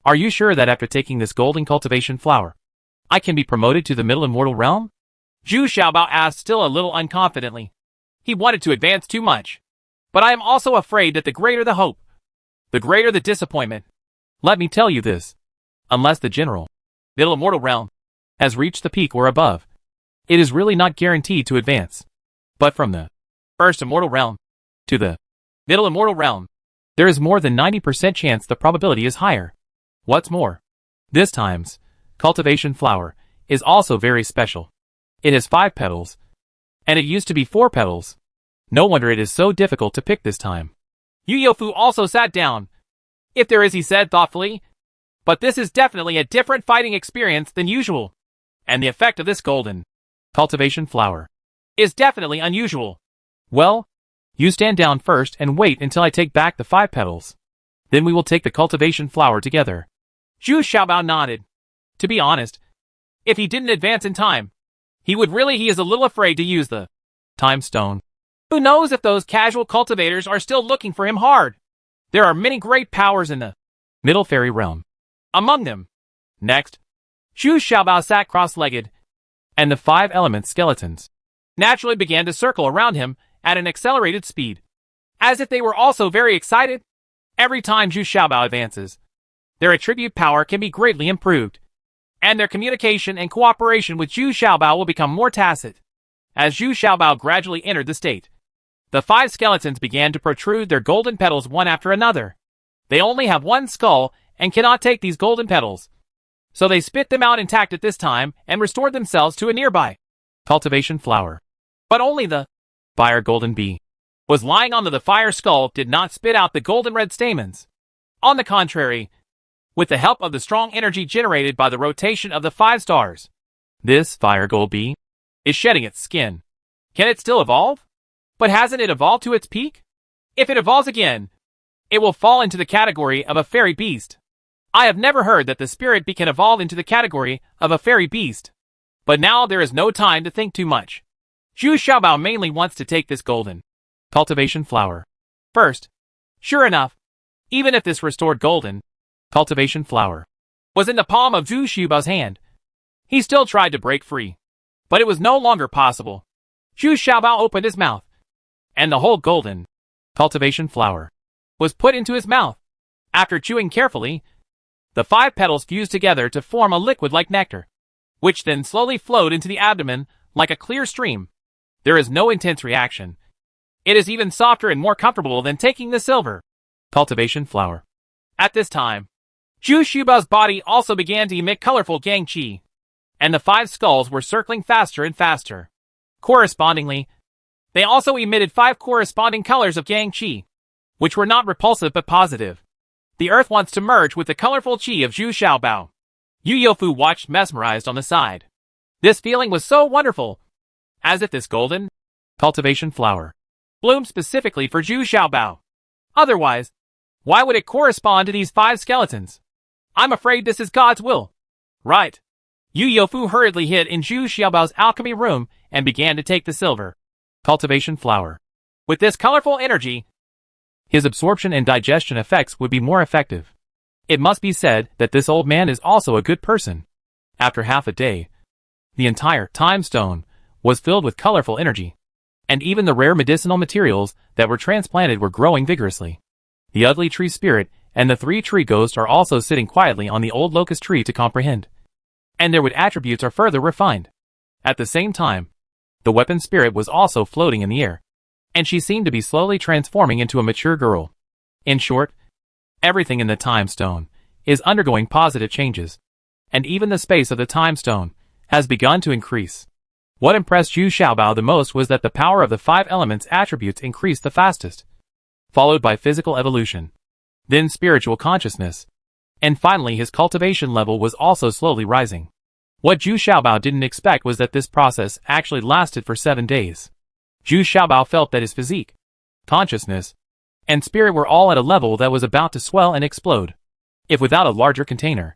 are you sure that after taking this golden cultivation flower, I can be promoted to the middle immortal realm? Zhu Xiaobao asked still a little unconfidently. He wanted to advance too much. But I am also afraid that the greater the hope, the greater the disappointment. Let me tell you this. Unless the general, middle immortal realm, has reached the peak or above, it is really not guaranteed to advance. But from the first immortal realm to the middle immortal realm, there is more than 90% chance the probability is higher. What's more, this time's cultivation flower is also very special. It has 5 petals, and it used to be 4 petals. No wonder it is so difficult to pick this time. Yu Yofu also sat down. If there is, he said thoughtfully, but this is definitely a different fighting experience than usual. And the effect of this golden cultivation flower is definitely unusual. Well, you stand down first and wait until I take back the 5 petals. Then we will take the cultivation flower together. Zhu Xiaobao nodded. To be honest, if he didn't advance in time, he is a little afraid to use the time stone. Who knows if those casual cultivators are still looking for him hard? There are many great powers in the middle fairy realm. Among them, next, Zhu Xiaobao sat cross-legged, and the 5 element skeletons naturally began to circle around him at an accelerated speed, as if they were also very excited. Every time Zhu Xiaobao advances, their attribute power can be greatly improved, and their communication and cooperation with Zhu Xiaobao will become more tacit. As Zhu Xiaobao gradually entered the state, the 5 skeletons began to protrude their golden petals one after another. They only have 1 skull and cannot take these golden petals, so they spit them out intact at this time and restored themselves to a nearby cultivation flower. But only the fire golden bee was lying on the fire skull did not spit out the golden red stamens. On the contrary, with the help of the strong energy generated by the rotation of the 5 stars, this fire gold bee is shedding its skin. Can it still evolve? But hasn't it evolved to its peak? If it evolves again, it will fall into the category of a fairy beast. I have never heard that the spirit bee can evolve into the category of a fairy beast. But now there is no time to think too much. Zhu Xiaobao mainly wants to take this golden cultivation flower first. Sure enough, even if this restored golden cultivation flower was in the palm of Zhu Xiaobao's hand, he still tried to break free. But it was no longer possible. Zhu Xiaobao opened his mouth, and the whole golden cultivation flower was put into his mouth. After chewing carefully, the 5 petals fused together to form a liquid like nectar, which then slowly flowed into the abdomen like a clear stream. There is no intense reaction. It is even softer and more comfortable than taking the silver cultivation flower. At this time, Zhu Xiaobao's body also began to emit colorful gang qi, and the 5 skulls were circling faster and faster. Correspondingly, they also emitted 5 corresponding colors of gang qi, which were not repulsive but positive. The earth wants to merge with the colorful qi of Zhu Xiaobao. Yu Yofu watched mesmerized on the side. This feeling was so wonderful, as if this golden cultivation flower bloomed specifically for Zhu Xiaobao. Otherwise, why would it correspond to these 5 skeletons? I'm afraid this is God's will. Right. Yu Yofu hurriedly hid in Zhu Xiaobao's alchemy room and began to take the silver cultivation flower. With this colorful energy, his absorption and digestion effects would be more effective. It must be said that this old man is also a good person. After half a day, the entire time stone was filled with colorful energy, and even the rare medicinal materials that were transplanted were growing vigorously. The ugly tree spirit and the 3 tree ghosts are also sitting quietly on the old locust tree to comprehend, and their wood attributes are further refined. At the same time, the weapon spirit was also floating in the air, and she seemed to be slowly transforming into a mature girl. In short, everything in the time stone is undergoing positive changes, and even the space of the time stone has begun to increase. What impressed Zhu Xiaobao the most was that the power of the 5 elements attributes increased the fastest, followed by physical evolution, then spiritual consciousness, and finally his cultivation level was also slowly rising. What Zhu Xiaobao didn't expect was that this process actually lasted for 7 days. Zhu Xiaobao felt that his physique, consciousness, and spirit were all at a level that was about to swell and explode. If without a larger container,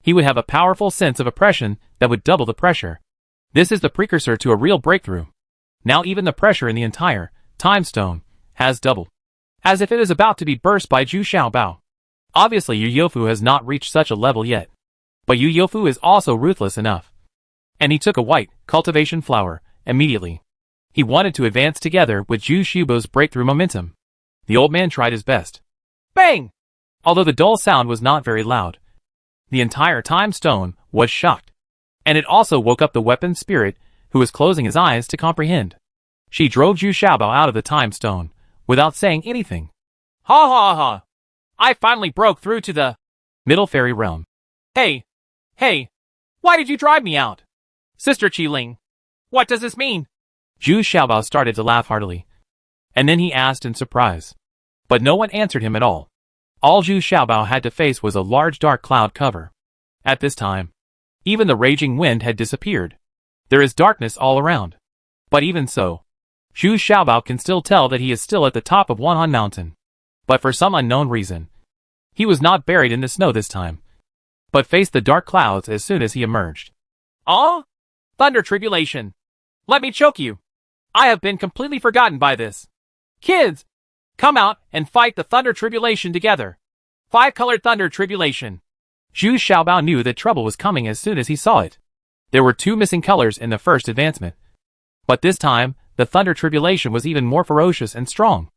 he would have a powerful sense of oppression that would double the pressure. This is the precursor to a real breakthrough. Now even the pressure in the entire time stone has doubled, as if it is about to be burst by Zhu Xiaobao. Obviously Yu Yofu has not reached such a level yet, but Yu Yofu is also ruthless enough, and he took a white cultivation flower immediately. He wanted to advance together with Zhu Xiaobao's breakthrough momentum. The old man tried his best. Bang! Although the dull sound was not very loud, the entire time stone was shocked. And it also woke up the weapon spirit, who was closing his eyes to comprehend. She drove Zhu Xiaobao out of the time stone, without saying anything. Ha ha ha! I finally broke through to the middle fairy realm. Hey! Why did you drive me out? Sister Qiling, what does this mean? Zhu Xiaobao started to laugh heartily. And then he asked in surprise. But no one answered him at all. All Zhu Xiaobao had to face was a large dark cloud cover. At this time, even the raging wind had disappeared. There is darkness all around. But even so, Zhu Xiaobao can still tell that he is still at the top of Wanhan Mountain. But for some unknown reason, he was not buried in the snow this time, but faced the dark clouds as soon as he emerged. Oh? Thunder Tribulation. Let me choke you. I have been completely forgotten by this. Kids, come out and fight the Thunder Tribulation together. 5-colored Thunder Tribulation. Zhu Xiaobao knew that trouble was coming as soon as he saw it. There were 2 missing colors in the first advancement. But this time, the Thunder Tribulation was even more ferocious and strong.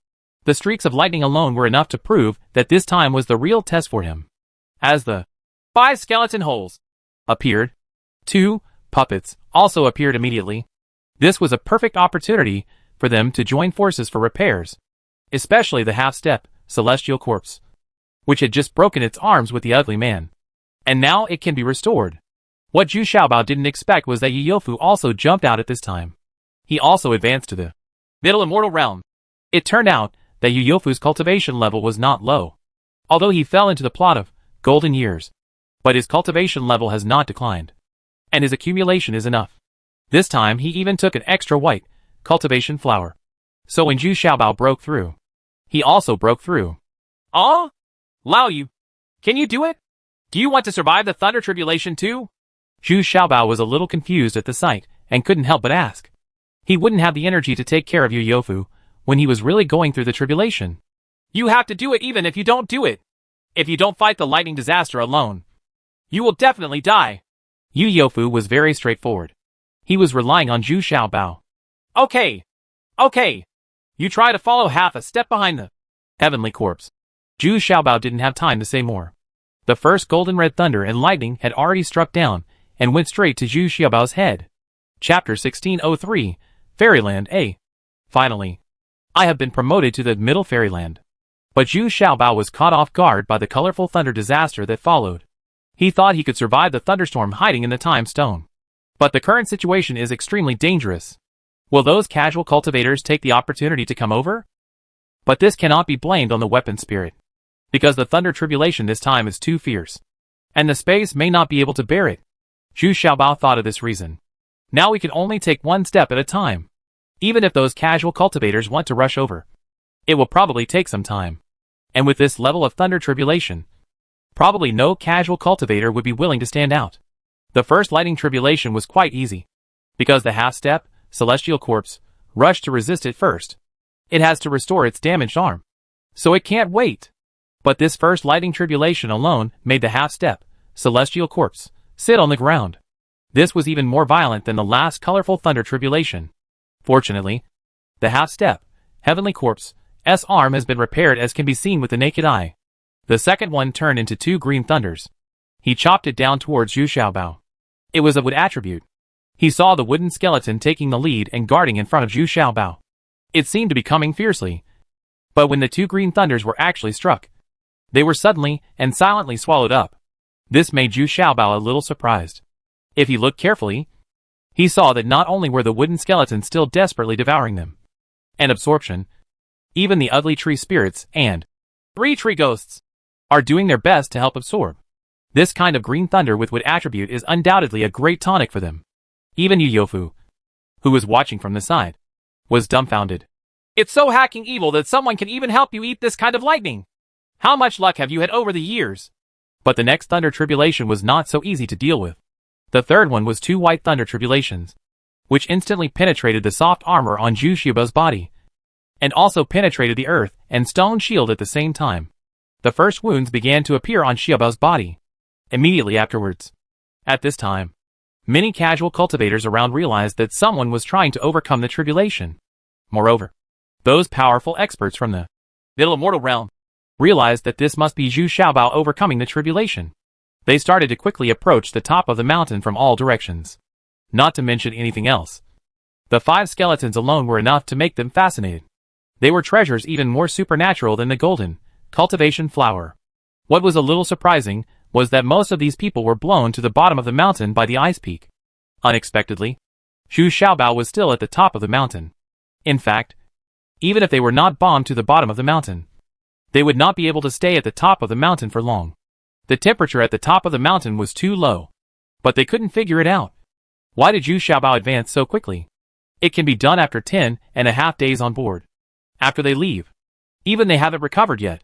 The streaks of lightning alone were enough to prove that this time was the real test for him. As the 5 skeleton holes appeared, 2 puppets also appeared immediately. This was a perfect opportunity for them to join forces for repairs, especially the half-step celestial corpse, which had just broken its arms with the ugly man. And now it can be restored. What Zhu Xiaobao didn't expect was that Yofu also jumped out at this time. He also advanced to the middle immortal realm. It turned out that Yofu's cultivation level was not low, although he fell into the plot of golden years. But his cultivation level has not declined, and his accumulation is enough. This time he even took an extra white cultivation flower. So when Zhu Xiaobao broke through, he also broke through. Oh? Lao Yu, can you do it? Do you want to survive the Thunder Tribulation too? Zhu Xiaobao was a little confused at the sight, and couldn't help but ask. He wouldn't have the energy to take care of Yofu when he was really going through the tribulation. You have to do it even if you don't do it. If you don't fight the lightning disaster alone, you will definitely die. Yofu was very straightforward. He was relying on Zhu Xiaobao. Okay. You try to follow half a step behind the heavenly corpse. Zhu Xiaobao didn't have time to say more. The first golden red thunder and lightning had already struck down and went straight to Zhu Xiaobao's head. Chapter 1603, Fairyland A. Finally, I have been promoted to the Middle Fairyland. But Zhu Xiaobao was caught off guard by the colorful thunder disaster that followed. He thought he could survive the thunderstorm hiding in the time stone. But the current situation is extremely dangerous. Will those casual cultivators take the opportunity to come over? But this cannot be blamed on the weapon spirit, because the thunder tribulation this time is too fierce, and the space may not be able to bear it. Zhu Xiaobao thought of this reason. Now we can only take one step at a time. Even if those casual cultivators want to rush over, it will probably take some time. And with this level of thunder tribulation, probably no casual cultivator would be willing to stand out. The first lightning tribulation was quite easy, because the half-step, celestial corpse, rushed to resist it first. It has to restore its damaged arm, so it can't wait. But this first lightning tribulation alone made the half-step, celestial corpse, sit on the ground. This was even more violent than the last colorful thunder tribulation. Fortunately, the half-step, heavenly corpse's arm has been repaired as can be seen with the naked eye. The second one turned into 2 green thunders. He chopped it down towards Zhu Xiaobao. It was a wood attribute. He saw the wooden skeleton taking the lead and guarding in front of Zhu Xiaobao. It seemed to be coming fiercely. But when the 2 green thunders were actually struck, they were suddenly and silently swallowed up. This made Zhu Xiaobao a little surprised. If he looked carefully, he saw that not only were the wooden skeletons still desperately devouring them, and absorption, even the ugly tree spirits and 3 tree ghosts are doing their best to help absorb. This kind of green thunder with wood attribute is undoubtedly a great tonic for them. Even Yofu, who was watching from the side, was dumbfounded. It's so hacking evil that someone can even help you eat this kind of lightning. How much luck have you had over the years? But the next thunder tribulation was not so easy to deal with. The third one was 2 white thunder tribulations, which instantly penetrated the soft armor on Zhu Xiaobao's body, and also penetrated the earth and stone shield at the same time. The first wounds began to appear on Xiaobao's body immediately afterwards. At this time, many casual cultivators around realized that someone was trying to overcome the tribulation. Moreover, those powerful experts from the middle immortal realm realized that this must be Zhu Xiaobao overcoming the tribulation. They started to quickly approach the top of the mountain from all directions. Not to mention anything else. The 5 skeletons alone were enough to make them fascinated. They were treasures even more supernatural than the golden cultivation flower. What was a little surprising was that most of these people were blown to the bottom of the mountain by the ice peak. Unexpectedly, Zhu Xiaobao was still at the top of the mountain. In fact, even if they were not bombed to the bottom of the mountain, they would not be able to stay at the top of the mountain for long. The temperature at the top of the mountain was too low. But they couldn't figure it out. Why did Zhu Xiaobao advance so quickly? It can be done after 10.5 days on board. After they leave, even they haven't recovered yet.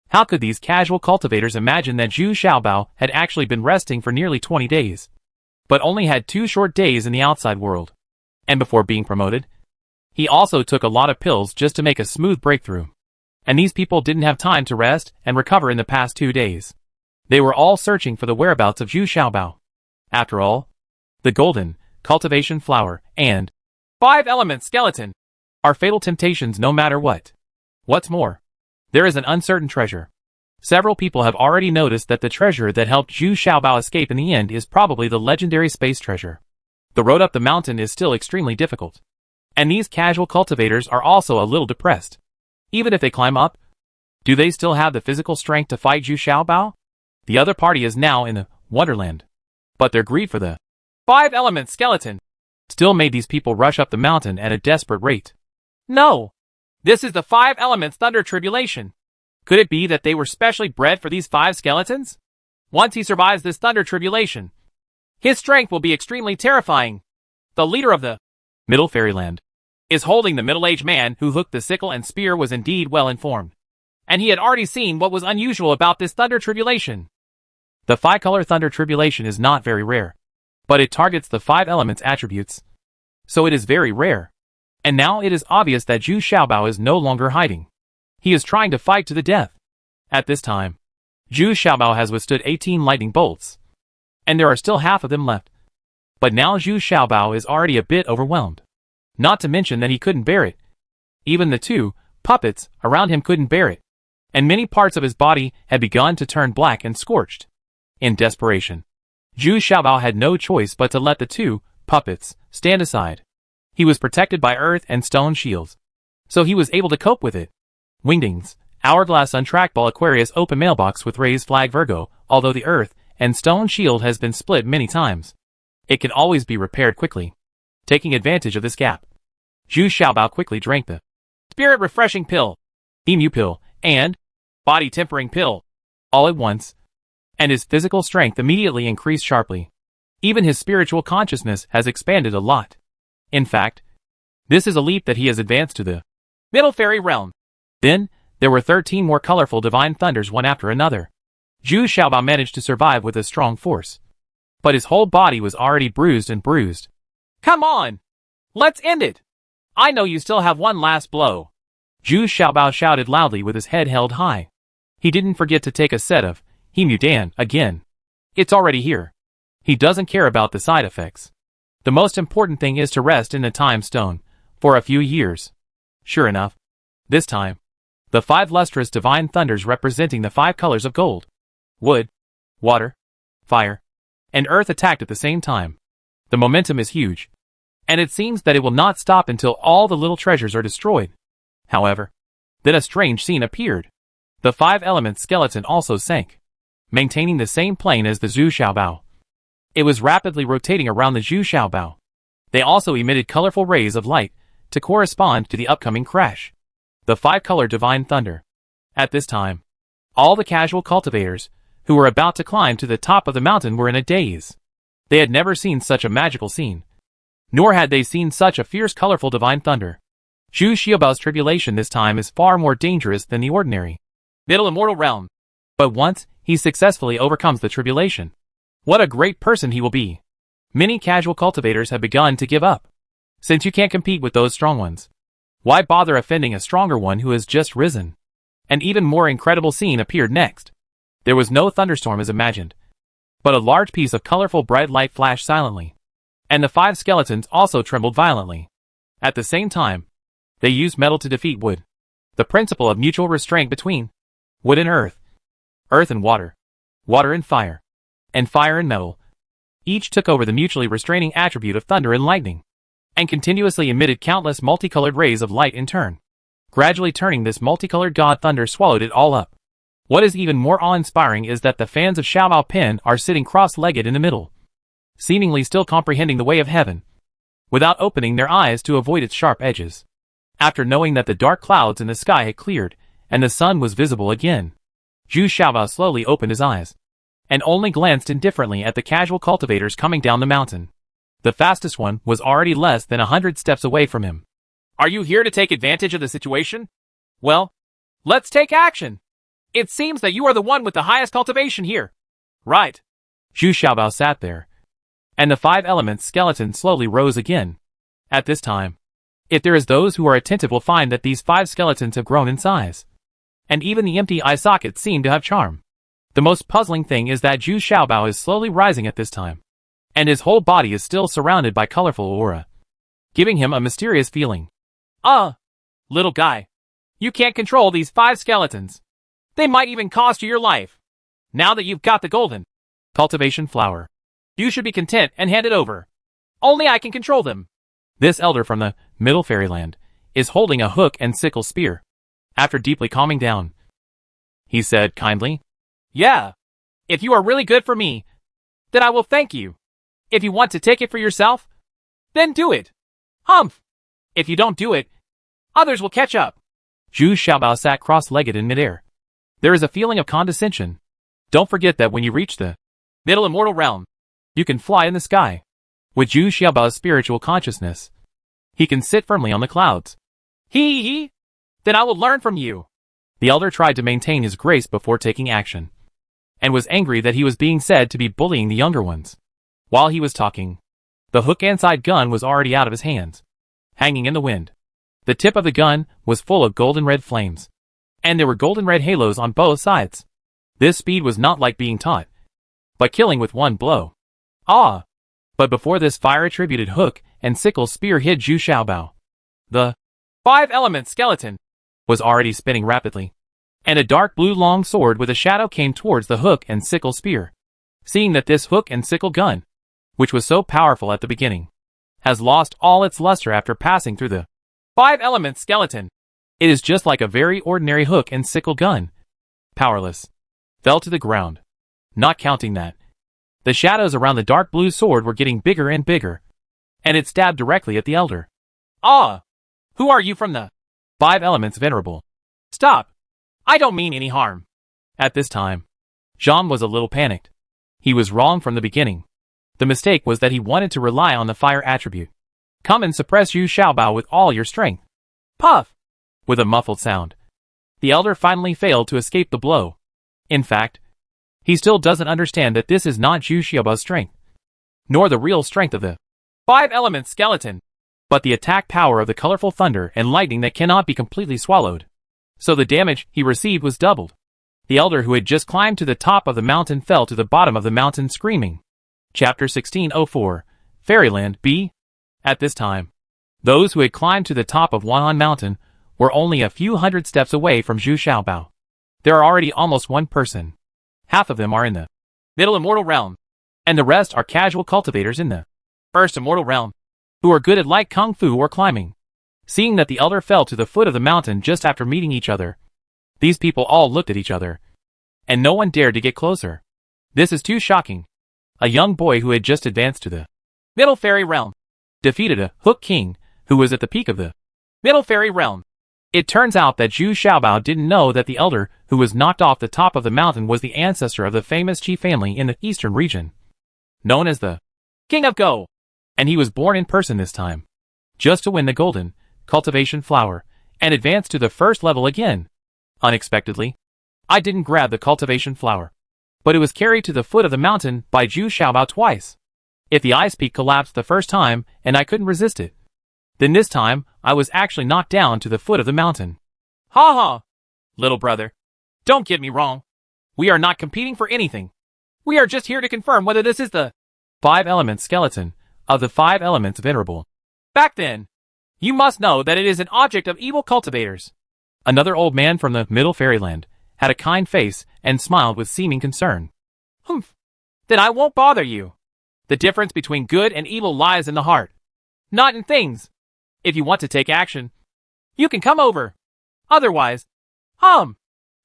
How could these casual cultivators imagine that Zhu Xiaobao had actually been resting for nearly 20 days, but only had 2 short days in the outside world? And before being promoted, he also took a lot of pills just to make a smooth breakthrough. And these people didn't have time to rest and recover in the past 2 days. They were all searching for the whereabouts of Zhu Xiaobao. After all, the golden cultivation flower and 5-element skeleton are fatal temptations no matter what. What's more, there is an uncertain treasure. Several people have already noticed that the treasure that helped Zhu Xiaobao escape in the end is probably the legendary space treasure. The road up the mountain is still extremely difficult. And these casual cultivators are also a little depressed. Even if they climb up, do they still have the physical strength to fight Zhu Xiaobao? The other party is now in the Wonderland. But their greed for the 5-element skeleton still made these people rush up the mountain at a desperate rate. No! This is the 5 elements thunder tribulation. Could it be that they were specially bred for these 5 skeletons? Once he survives this thunder tribulation, his strength will be extremely terrifying. The leader of the Middle Fairyland is holding the middle-aged man who hooked the sickle and spear was indeed well informed. And he had already seen what was unusual about this thunder tribulation. The 5-color thunder tribulation is not very rare, but it targets the 5 elements attributes. So it is very rare. And now it is obvious that Zhu Xiaobao is no longer hiding. He is trying to fight to the death. At this time, Zhu Xiaobao has withstood 18 lightning bolts. And there are still half of them left. But now Zhu Xiaobao is already a bit overwhelmed. Not to mention that he couldn't bear it. Even the 2 puppets around him couldn't bear it. And many parts of his body had begun to turn black and scorched. In desperation, Zhu Xiaobao had no choice but to let the 2 puppets stand aside. He was protected by earth and stone shields, so he was able to cope with it. Wingdings, Hourglass Untrackball Aquarius Open Mailbox with Raised Flag Virgo. Although the earth and stone shield has been split many times, it can always be repaired quickly. Taking advantage of this gap, Zhu Xiaobao quickly drank the Spirit Refreshing Pill, Emu Pill, and Body Tempering Pill all at once, and his physical strength immediately increased sharply. Even his spiritual consciousness has expanded a lot. In fact, this is a leap that he has advanced to the Middle Fairy Realm. Then, there were 13 more colorful divine thunders one after another. Zhu Xiaobao managed to survive with a strong force. But his whole body was already bruised and bruised. Come on! Let's end it! I know you still have one last blow. Zhu Xiaobao shouted loudly with his head held high. He didn't forget to take a set of Hemu Dan again. It's already here. He doesn't care about the side effects. The most important thing is to rest in the time stone for a few years. Sure enough, this time, the 5 lustrous divine thunders representing the 5 colors of gold, wood, water, fire, and earth attacked at the same time. The momentum is huge, and it seems that it will not stop until all the little treasures are destroyed. However, then a strange scene appeared. The 5-element skeleton also sank, maintaining the same plane as the Zhu Xiaobao. It was rapidly rotating around the Zhu Xiaobao. They also emitted colorful rays of light to correspond to the upcoming crash. The 5-color divine thunder. At this time, all the casual cultivators who were about to climb to the top of the mountain were in a daze. They had never seen such a magical scene, nor had they seen such a fierce colorful divine thunder. Zhu Xiaobao's tribulation this time is far more dangerous than the ordinary Middle Immortal Realm. But once he successfully overcomes the tribulation, what a great person he will be. Many casual cultivators have begun to give up. Since you can't compete with those strong ones, why bother offending a stronger one who has just risen? An even more incredible scene appeared next. There was no thunderstorm as imagined, but a large piece of colorful bright light flashed silently. And the 5 skeletons also trembled violently. At the same time, they used metal to defeat wood. The principle of mutual restraint between wood and earth and water, water and fire metal. Each took over the mutually restraining attribute of thunder and lightning, and continuously emitted countless multicolored rays of light in turn. Gradually turning this multicolored god thunder swallowed it all up. What is even more awe-inspiring is that the fans of Xiaobao Pen are sitting cross-legged in the middle, seemingly still comprehending the way of heaven, without opening their eyes to avoid its sharp edges. After knowing that the dark clouds in the sky had cleared, and the sun was visible again, Zhu Xiaobao slowly opened his eyes, and only glanced indifferently at the casual cultivators coming down the mountain. The fastest one was already less than 100 steps away from him. Are you here to take advantage of the situation? Well, let's take action. It seems that you are the one with the highest cultivation here. Right. Zhu Xiaobao sat there, and the 5 elements skeleton slowly rose again. At this time, if there is those who are attentive will find that these 5 skeletons have grown in size, and even the empty eye sockets seem to have charm. The most puzzling thing is that Zhu Xiaobao is slowly rising at this time, and his whole body is still surrounded by colorful aura, giving him a mysterious feeling. Little guy, you can't control these 5 skeletons. They might even cost you your life. Now that you've got the golden cultivation flower, you should be content and hand it over. Only I can control them. This elder from the Middle Fairyland is holding a hook and sickle spear. After deeply calming down, he said kindly, Yeah, if you are really good for me, then I will thank you. If you want to take it for yourself, then do it. Humph! If you don't do it, others will catch up. Zhu Xiaobao sat cross-legged in midair. There is a feeling of condescension. Don't forget that when you reach the middle immortal realm, you can fly in the sky. With Zhu Xiaobao's spiritual consciousness, he can sit firmly on the clouds. Then I will learn from you. The elder tried to maintain his grace before taking action, and was angry that he was being said to be bullying the younger ones. While he was talking, the hook and-side gun was already out of his hands, hanging in the wind. The tip of the gun was full of golden red flames, and there were golden red halos on both sides. This speed was not like being taught, but killing with one blow. But before this fire-attributed hook and sickle spear hit Zhu Xiaobao, the 5-element skeleton was already spinning rapidly, and a dark blue long sword with a shadow came towards the hook and sickle spear. Seeing that this hook and sickle gun, which was so powerful at the beginning, has lost all its luster after passing through the 5-element skeleton, it is just like a very ordinary hook and sickle gun. Powerless. Fell to the ground. Not counting that, the shadows around the dark blue sword were getting bigger and bigger, and it stabbed directly at the elder. Who are you from the 5 elements venerable? Stop. I don't mean any harm. At this time, Jean was a little panicked. He was wrong from the beginning. The mistake was that he wanted to rely on the fire attribute. Come and suppress Zhu Xiaobao with all your strength. Puff! With a muffled sound, the elder finally failed to escape the blow. In fact, he still doesn't understand that this is not Zhu Xiaobao's strength, nor the real strength of the 5-element skeleton, but the attack power of the colorful thunder and lightning that cannot be completely swallowed. So the damage he received was doubled. The elder who had just climbed to the top of the mountain fell to the bottom of the mountain screaming. Chapter 1604, Fairyland B. At this time, those who had climbed to the top of Wanhan Mountain were only a few hundred steps away from Zhu Xiaobao. There are already almost 1 person. Half of them are in the middle immortal realm, and the rest are casual cultivators in the first immortal realm, who are good at light kung fu or climbing. Seeing that the elder fell to the foot of the mountain just after meeting each other, these people all looked at each other, and no one dared to get closer. This is too shocking. A young boy who had just advanced to the middle fairy realm defeated a Hook King who was at the peak of the middle fairy realm. It turns out that Zhu Xiaobao didn't know that the elder who was knocked off the top of the mountain was the ancestor of the famous Qi family in the eastern region, known as the King of Go, and he was born in person this time, just to win the golden cultivation flower and advance to the first level again. Unexpectedly, I didn't grab the cultivation flower, but it was carried to the foot of the mountain by Zhu Xiaobao twice. If the ice peak collapsed the first time and I couldn't resist it, then this time I was actually knocked down to the foot of the mountain. Ha ha! Little brother, don't get me wrong. We are not competing for anything. We are just here to confirm whether this is the 5-element skeleton of the 5 elements venerable. Back then, you must know that it is an object of evil cultivators. Another old man from the Middle Fairyland had a kind face and smiled with seeming concern. Humph. Then I won't bother you. The difference between good and evil lies in the heart, not in things. If you want to take action, you can come over. Otherwise,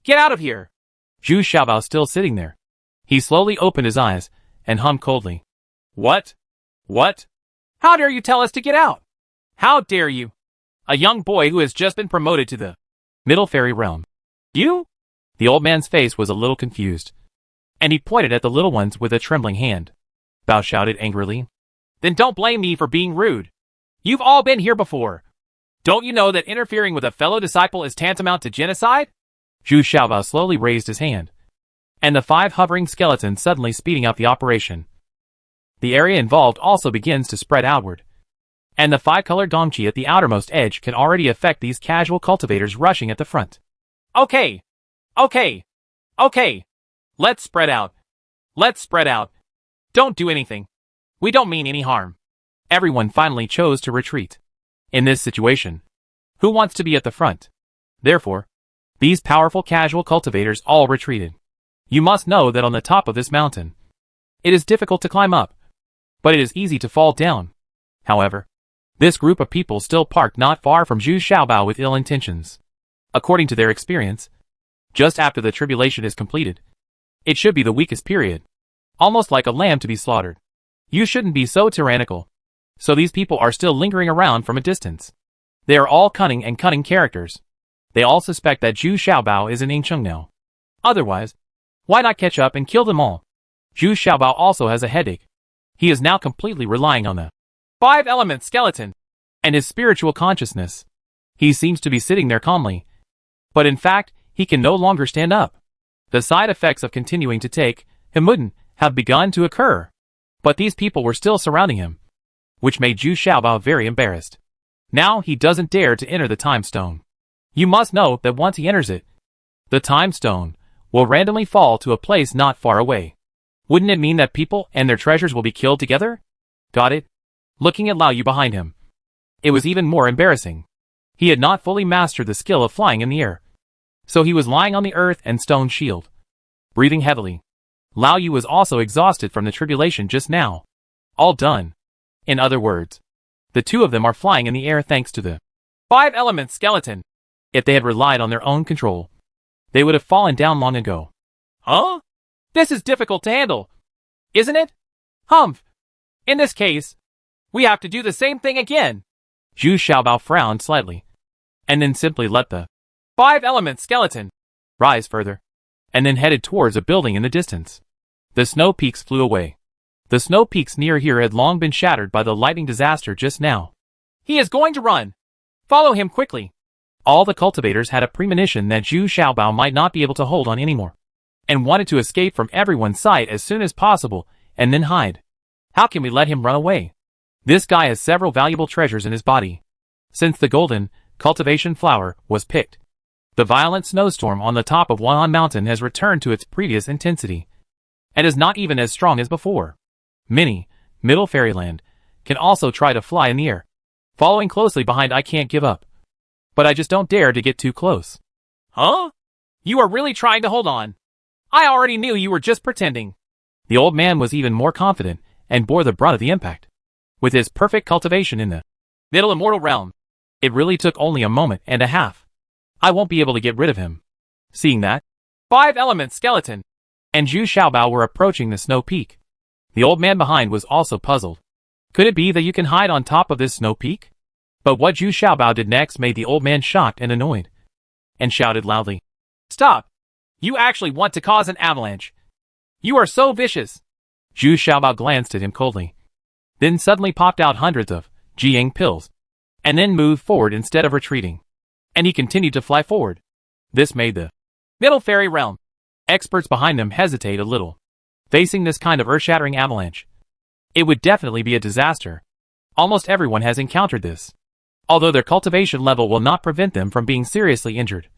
get out of here. Zhu Xiaobao still sitting there. He slowly opened his eyes and hummed coldly. What? What? How dare you tell us to get out? How dare you? A young boy who has just been promoted to the Middle Fairy Realm. You? The old man's face was a little confused, and he pointed at the little ones with a trembling hand. Bao shouted angrily. Then don't blame me for being rude. You've all been here before. Don't you know that interfering with a fellow disciple is tantamount to genocide? Zhu Xiaobao slowly raised his hand, and the 5 hovering skeletons suddenly speeding up the operation. The area involved also begins to spread outward, and the 5-colored Dongqi at the outermost edge can already affect these casual cultivators rushing at the front. Okay. Let's spread out. Don't do anything. We don't mean any harm. Everyone finally chose to retreat. In this situation, who wants to be at the front? Therefore, these powerful casual cultivators all retreated. You must know that on the top of this mountain, it is difficult to climb up, but it is easy to fall down. However, this group of people still parked not far from Zhu Xiaobao with ill intentions. According to their experience, just after the tribulation is completed, it should be the weakest period, almost like a lamb to be slaughtered. You shouldn't be so tyrannical. So these people are still lingering around from a distance. They are all cunning characters. They all suspect that Zhu Xiaobao is in Yingcheng now. Otherwise, why not catch up and kill them all? Zhu Xiaobao also has a headache. He is now completely relying on the 5-element skeleton and his spiritual consciousness. He seems to be sitting there calmly, but in fact, he can no longer stand up. The side effects of continuing to take Himuden have begun to occur, but these people were still surrounding him, which made Zhu Xiaobao very embarrassed. Now he doesn't dare to enter the time stone. You must know that once he enters it, the time stone will randomly fall to a place not far away. Wouldn't it mean that people and their treasures will be killed together? Got it? Looking at Lao Yu behind him, it was even more embarrassing. He had not fully mastered the skill of flying in the air, so he was lying on the earth and stone shield, breathing heavily. Lao Yu was also exhausted from the tribulation just now. All done. In other words, the two of them are flying in the air thanks to the 5-element skeleton. If they had relied on their own control, they would have fallen down long ago. Huh? This is difficult to handle, isn't it? Humph. In this case, we have to do the same thing again. Zhu Xiaobao frowned slightly, and then simply let the 5-element skeleton rise further, and then headed towards a building in the distance. The snow peaks flew away. The snow peaks near here had long been shattered by the lightning disaster just now. He is going to run. Follow him quickly. All the cultivators had a premonition that Zhu Xiaobao might not be able to hold on anymore, and wanted to escape from everyone's sight as soon as possible, and then hide. How can we let him run away? This guy has several valuable treasures in his body. Since the golden cultivation flower was picked, the violent snowstorm on the top of Wan'an Mountain has returned to its previous intensity, and is not even as strong as before. Many, Middle Fairyland, can also try to fly in the air. Following closely behind, I can't give up. But I just don't dare to get too close. Huh? You are really trying to hold on. I already knew you were just pretending. The old man was even more confident, and bore the brunt of the impact. With his perfect cultivation in the Middle Immortal Realm, it really took only a moment and a half. I won't be able to get rid of him. Seeing that, 5-element skeleton and Zhu Xiaobao were approaching the snow peak. The old man behind was also puzzled. Could it be that you can hide on top of this snow peak? But what Zhu Xiaobao did next made the old man shocked and annoyed, and shouted loudly, "Stop! You actually want to cause an avalanche! You are so vicious!" Zhu Xiaobao glanced at him coldly, then suddenly popped out hundreds of Jiang pills, and then moved forward instead of retreating. And he continued to fly forward. This made the Middle Fairy Realm experts behind them hesitate a little. Facing this kind of earth-shattering avalanche, it would definitely be a disaster. Almost everyone has encountered this, although their cultivation level will not prevent them from being seriously injured.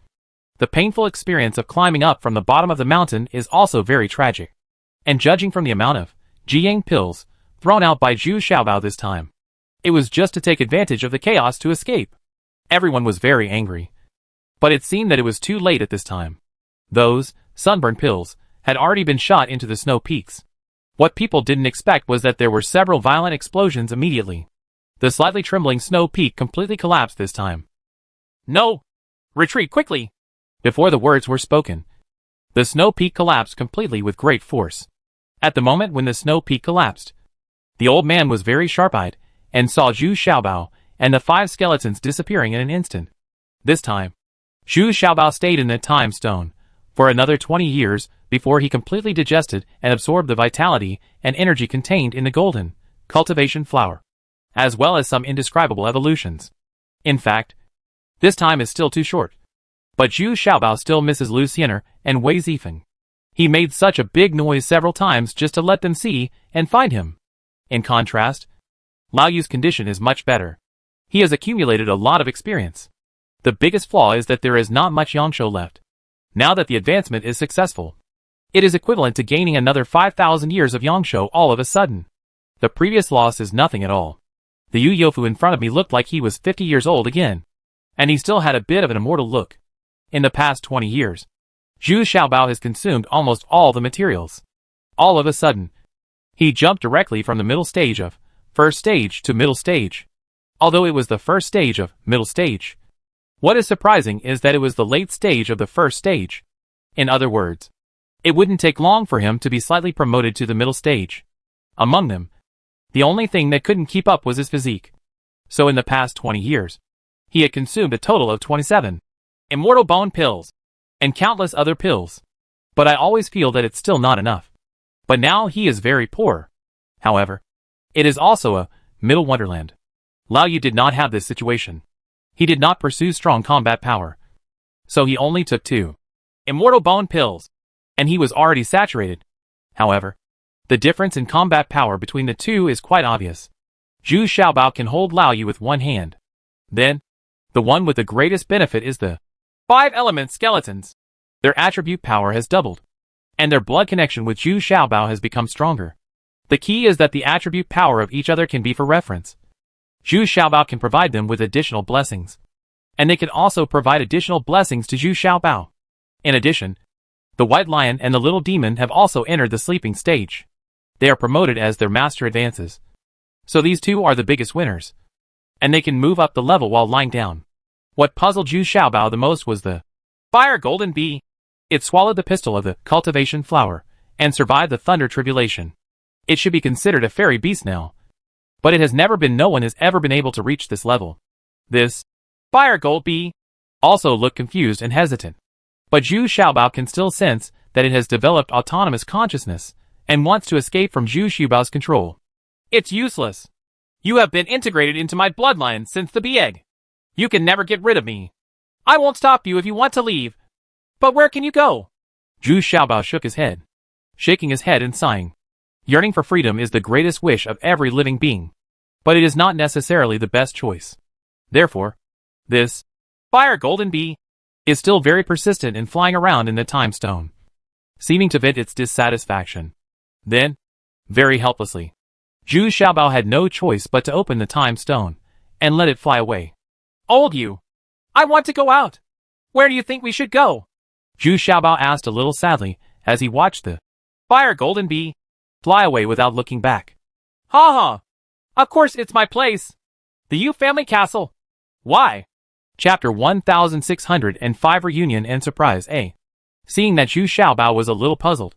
The painful experience of climbing up from the bottom of the mountain is also very tragic. And judging from the amount of Jiang pills thrown out by Zhu Xiaobao this time, it was just to take advantage of the chaos to escape. Everyone was very angry, but it seemed that it was too late at this time. Those sunburn pills had already been shot into the snow peaks. What people didn't expect was that there were several violent explosions immediately. The slightly trembling snow peak completely collapsed this time. No! Retreat quickly! Before the words were spoken, the snow peak collapsed completely with great force. At the moment when the snow peak collapsed, the old man was very sharp-eyed and saw Zhu Xiaobao and the 5 skeletons disappearing in an instant. This time, Zhu Xiaobao stayed in the time stone for another 20 years before he completely digested and absorbed the vitality and energy contained in the golden cultivation flower, as well as some indescribable evolutions. In fact, this time is still too short. But Zhu Xiaobao still misses Lu Xiener and Wei Zifeng. He made such a big noise several times just to let them see and find him. In contrast, Lao Yu's condition is much better. He has accumulated a lot of experience. The biggest flaw is that there is not much Yangshou left. Now that the advancement is successful, it is equivalent to gaining another 5,000 years of Yangshou all of a sudden. The previous loss is nothing at all. The Yu Yofu in front of me looked like he was 50 years old again, and he still had a bit of an immortal look. In the past 20 years, Zhu Xiaobao has consumed almost all the materials. All of a sudden, he jumped directly from the middle stage of first stage to middle stage. Although it was the first stage of middle stage, what is surprising is that it was the late stage of the first stage. In other words, it wouldn't take long for him to be slightly promoted to the middle stage. Among them, the only thing that couldn't keep up was his physique. So in the past 20 years, he had consumed a total of 27 immortal bone pills, and countless other pills. But I always feel that it's still not enough. But now he is very poor. However, it is also a middle wonderland. Lao Yu did not have this situation. He did not pursue strong combat power. So he only took 2 immortal bone pills, and he was already saturated. However, the difference in combat power between the two is quite obvious. Zhu Xiaobao can hold Lao Yu with one hand. Then, the one with the greatest benefit is the 5 element skeletons. Their attribute power has doubled, and their blood connection with Zhu Xiaobao has become stronger. The key is that the attribute power of each other can be for reference. Zhu Xiaobao can provide them with additional blessings, and they can also provide additional blessings to Zhu Xiaobao. In addition, the White Lion and the Little Demon have also entered the sleeping stage. They are promoted as their master advances. So these two are the biggest winners, and they can move up the level while lying down. What puzzled Zhu Xiaobao the most was the Fire Golden Bee. It swallowed the pistol of the cultivation flower and survived the thunder tribulation. It should be considered a fairy beast now, but it has never been. No one has ever been able to reach this level. This Fire Gold Bee also looked confused and hesitant, but Zhu Xiaobao can still sense that it has developed autonomous consciousness and wants to escape from Zhu Xiaobao's control. It's useless. You have been integrated into my bloodline since the bee egg. You can never get rid of me. I won't stop you if you want to leave. But where can you go? Zhu Xiaobao shook his head, shaking his head and sighing. Yearning for freedom is the greatest wish of every living being, but it is not necessarily the best choice. Therefore, this Fire Golden Bee is still very persistent in flying around in the time stone, seeming to vent its dissatisfaction. Then, very helplessly, Zhu Xiaobao had no choice but to open the time stone and let it fly away. Old you, I want to go out. Where do you think we should go? Zhu Xiaobao asked a little sadly as he watched the Fire Golden Bee fly away without looking back. Ha ha! Of course it's my place. The Yu family castle. Why? Chapter 1605 Reunion and Surprise A. Seeing that Zhu Xiaobao was a little puzzled,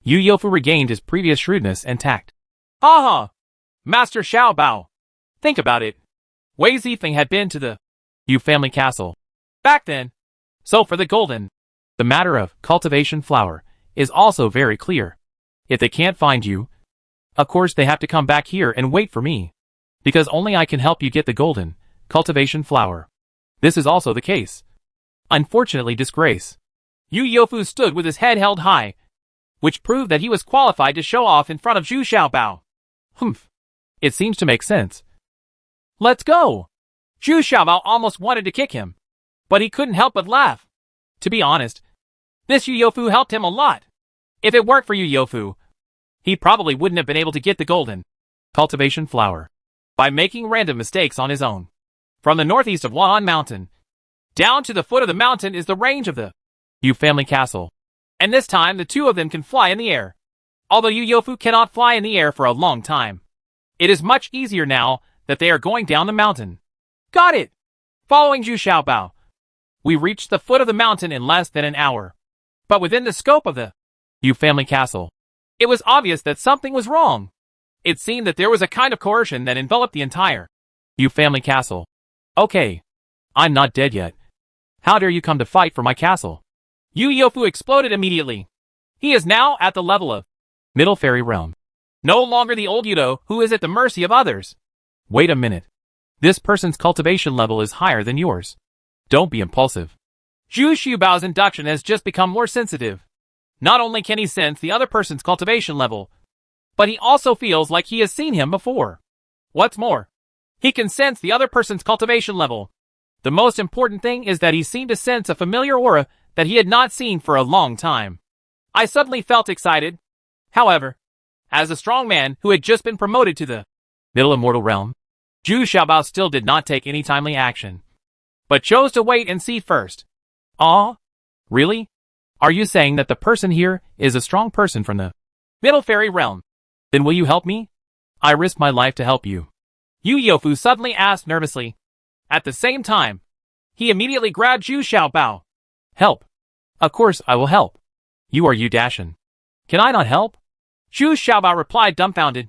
Yu Yofu regained his previous shrewdness and tact. Ha ha! Master Xiaobao. Think about it. Wei Zifeng had been to the Yu family castle back then. So for the golden, the matter of cultivation flower is also very clear. If they can't find you, of course they have to come back here and wait for me, because only I can help you get the golden cultivation flower. This is also the case. Unfortunately, disgrace. Yu Yofu stood with his head held high, which proved that he was qualified to show off in front of Zhu Xiaobao. Humph. It seems to make sense. Let's go. Zhu Xiaobao almost wanted to kick him, but he couldn't help but laugh. To be honest, this Yu Yofu helped him a lot. If it weren't for Yu Yofu, he probably wouldn't have been able to get the golden cultivation flower by making random mistakes on his own. From the northeast of Wuhan Mountain, down to the foot of the mountain is the range of the Yu family castle. And this time the two of them can fly in the air. Although Yu Yofu cannot fly in the air for a long time. It is much easier now that they are going down the mountain. Got it! Following Zhu Xiaobao, we reached the foot of the mountain in less than an hour. But within the scope of the Yu family castle. it was obvious that something was wrong. It seemed that there was a kind of coercion that enveloped the entire Yu family castle. Okay. I'm not dead yet. How dare you come to fight for my castle? Yu Yofu exploded immediately. He is now at the level of Middle Fairy Realm. no longer the old Yudo who is at the mercy of others. Wait a minute. This person's cultivation level is higher than yours. Don't be impulsive. Zhu Xiaobao's induction has just become more sensitive. Not only can he sense the other person's cultivation level, but he also feels like he has seen him before. What's more, he can sense the other person's cultivation level. The most important thing is that he seemed to sense a familiar aura that he had not seen for a long time. I suddenly felt excited. However, as a strong man who had just been promoted to the Middle Immortal Realm. Zhu Xiaobao still did not take any timely action, but chose to wait and see first. Ah? Really? Are you saying that the person here is a strong person from the Middle Fairy Realm? Then will you help me? I risk my life to help you. Yu Yofu suddenly asked nervously. At the same time, he immediately grabbed Zhu Xiaobao. Help. Of course I will help. You are Yu Dashin. Can I not help? Zhu Xiaobao replied dumbfounded.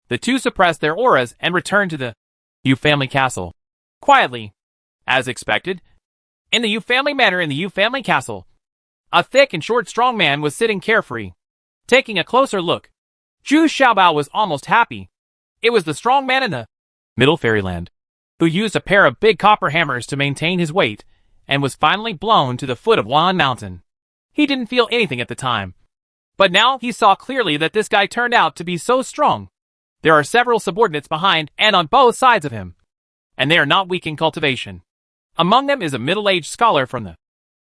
The two suppressed their auras and returned to the Yu family castle. quietly. As expected, in the Yu family manor in the Yu family castle, a thick and short strong man was sitting carefree. Taking a closer look, Zhu Xiaobao was almost happy. It was the strong man in the Middle Fairyland, who used a pair of big copper hammers to maintain his weight, and was finally blown to the foot of Wan Mountain. He didn't feel anything at the time. But now he saw clearly that this guy turned out to be so strong. There are several subordinates behind and on both sides of him, and they are not weak in cultivation. Among them is a middle-aged scholar from the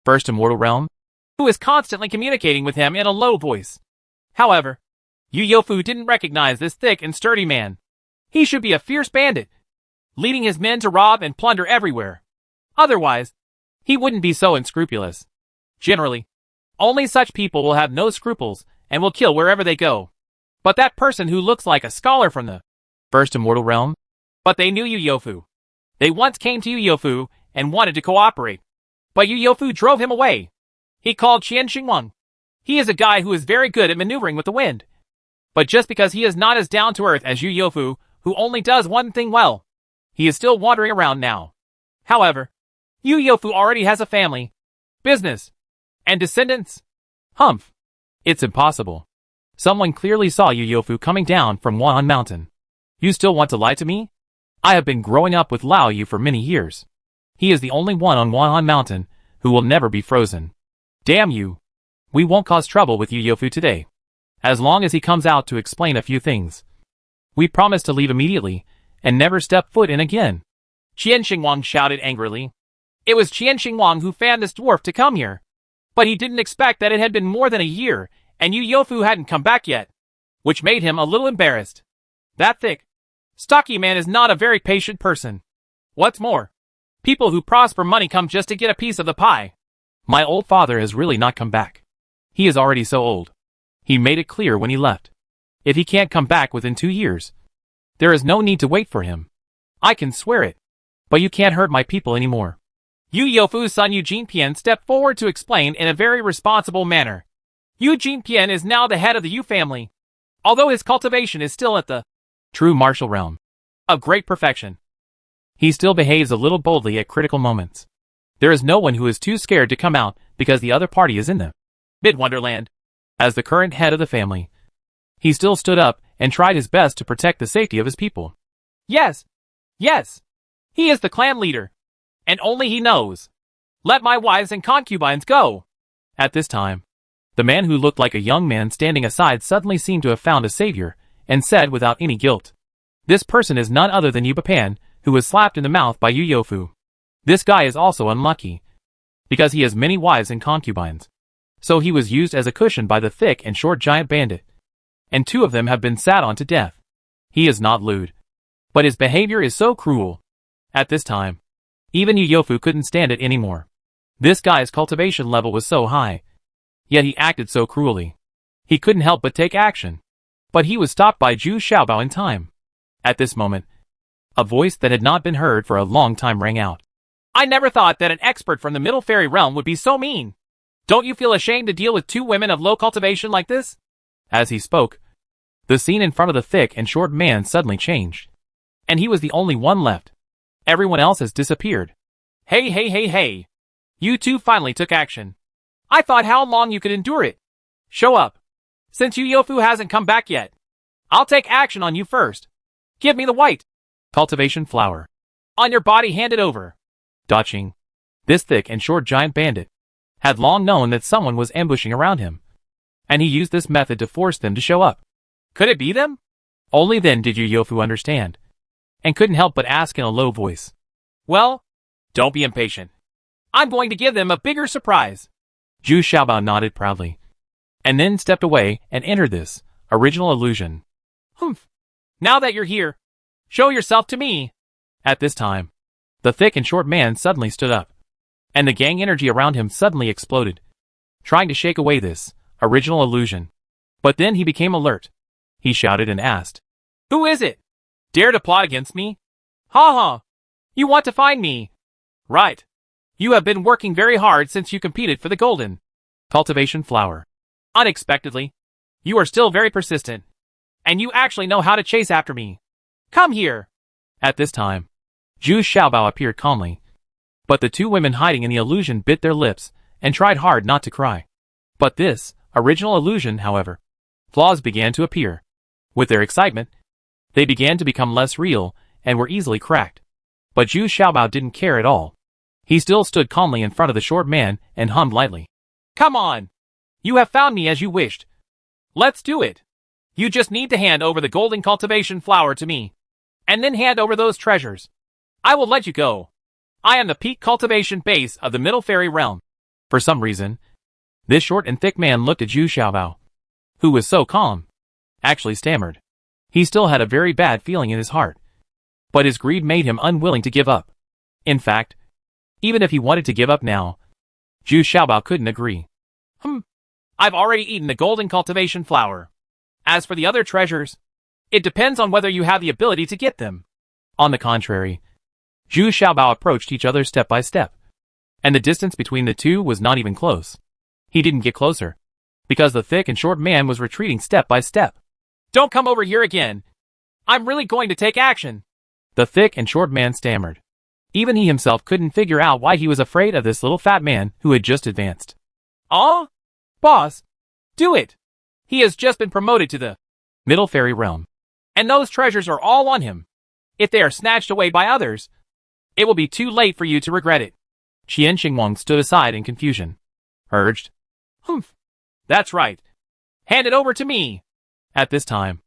First Immortal Realm, who is constantly communicating with him in a low voice. However, Yu Yofu didn't recognize this thick and sturdy man. He should be a fierce bandit, leading his men to rob and plunder everywhere. Otherwise, he wouldn't be so unscrupulous. Generally, only such people will have no scruples and will kill wherever they go. But that person who looks like a scholar from the First Immortal Realm. But they knew Yu Yofu. They once came to Yu Yofu and wanted to cooperate. But Yu Yofu drove him away. He called Qian Xingwang. He is a guy who is very good at maneuvering with the wind. But just because he is not as down to earth as Yu Yofu, who only does one thing well, he is still wandering around now. However, Yu Yofu already has a family, business, and descendants. Humph. It's impossible. Someone clearly saw Yu Yofu coming down from Wan Mountain. You still want to lie to me? I have been growing up with Lao Yu for many years. He is the only one on Wan Mountain who will never be frozen. Damn you. We won't cause trouble with Yu Yofu today. As long as he comes out to explain a few things. We promise to leave immediately and never step foot in again. Qian Xingwang shouted angrily. It was Qian Xingwang who fanned this dwarf to come here. But he didn't expect that it had been more than a year, and Yu Yofu hadn't come back yet, which made him a little embarrassed. That thick, stocky man is not a very patient person. What's more, people who prosper money come just to get a piece of the pie. My old father has really not come back. He is already so old. He made it clear when he left. If he can't come back within 2 years, there is no need to wait for him. I can swear it. But you can't hurt my people anymore. Yu Yofu's son Yu Jinpian stepped forward to explain in a very responsible manner. Yu Jinpian is now the head of the Yu family, although his cultivation is still at the true martial realm of great perfection. He still behaves a little boldly at critical moments. There is no one who is too scared to come out because the other party is in the Mid-Wonderland. As the current head of the family, he still stood up and tried his best to protect the safety of his people. Yes. Yes. He is the clan leader. And only he knows. Let my wives and concubines go. At this time, the man who looked like a young man standing aside suddenly seemed to have found a savior, and said without any guilt, "This person is none other than Yu Papan, who was slapped in the mouth by Yu Yofu. This guy is also unlucky, because he has many wives and concubines. So he was used as a cushion by the thick and short giant bandit, and 2 of them have been sat on to death. He is not lewd, but his behavior is so cruel." At this time, even Yu Yofu couldn't stand it anymore. This guy's cultivation level was so high, yet he acted so cruelly. He couldn't help but take action. But he was stopped by Zhu Xiaobao in time. At this moment, a voice that had not been heard for a long time rang out. I never thought that an expert from the Middle Fairy Realm would be so mean. Don't you feel ashamed to deal with two women of low cultivation like this? As he spoke, the scene in front of the thick and short man suddenly changed. And he was the only one left. Everyone else has disappeared. Hey. You two finally took action. I thought how long you could endure it. Show up. Since Yu Yofu hasn't come back yet, I'll take action on you first. Give me the white cultivation flower. On your body, hand it over. Daching, this thick and short giant bandit, had long known that someone was ambushing around him. And he used this method to force them to show up. Could it be them? Only then did Yu Yofu understand, and couldn't help but ask in a low voice. Well, don't be impatient. I'm going to give them a bigger surprise. Zhu Xiaobao nodded proudly, and then stepped away and entered this original illusion. Humph. Now that you're here, show yourself to me. At this time, the thick and short man suddenly stood up, and the gang energy around him suddenly exploded, trying to shake away this original illusion. But then he became alert. He shouted and asked, Who is it? Dare to plot against me? Ha ha. You want to find me? Right. You have been working very hard since you competed for the golden cultivation flower. Unexpectedly, you are still very persistent, and you actually know how to chase after me. Come here. At this time, Zhu Xiaobao appeared calmly, but the two women hiding in the illusion bit their lips and tried hard not to cry. But this original illusion, however, flaws began to appear. With their excitement, they began to become less real and were easily cracked. But Zhu Xiaobao didn't care at all. He still stood calmly in front of the short man and hummed lightly. Come on. You have found me as you wished. Let's do it. You just need to hand over the golden cultivation flower to me, and then hand over those treasures. I will let you go. I am the peak cultivation base of the Middle Fairy Realm. For some reason, this short and thick man looked at Zhu Xiaobao, who was so calm, actually stammered. He still had a very bad feeling in his heart, but his greed made him unwilling to give up. In fact, even if he wanted to give up now, Zhu Xiaobao couldn't agree. I've already eaten the golden cultivation flower. As for the other treasures, it depends on whether you have the ability to get them. On the contrary, Zhu Xiaobao approached each other step by step, and the distance between the two was not even close. He didn't get closer, because the thick and short man was retreating step by step. Don't come over here again. I'm really going to take action. The thick and short man stammered. Even he himself couldn't figure out why he was afraid of this little fat man who had just advanced. Oh? Boss, do it. He has just been promoted to the Middle Fairy Realm, and those treasures are all on him. If they are snatched away by others, it will be too late for you to regret it. Qian Xingwang stood aside in confusion, urged. That's right. Hand it over to me. At this time,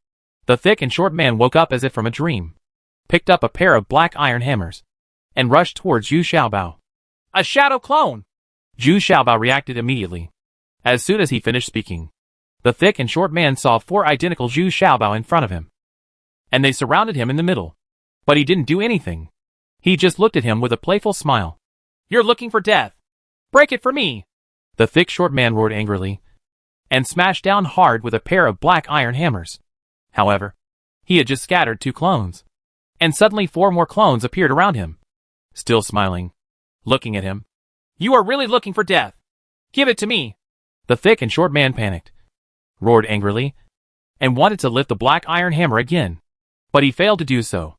the thick and short man woke up as if from a dream, picked up a pair of black iron hammers, and rushed towards Zhu Xiaobao. A shadow clone! Zhu Xiaobao reacted immediately. As soon as he finished speaking, the thick and short man saw 4 identical Zhu Xiaobao in front of him, and they surrounded him in the middle. But he didn't do anything. He just looked at him with a playful smile. You're looking for death. Break it for me. The thick short man roared angrily, and smashed down hard with a pair of black iron hammers. However, he had just scattered 2 clones, and suddenly 4 more clones appeared around him, still smiling, looking at him. You are really looking for death. Give it to me. The thick and short man panicked, roared angrily, and wanted to lift the black iron hammer again, but he failed to do so.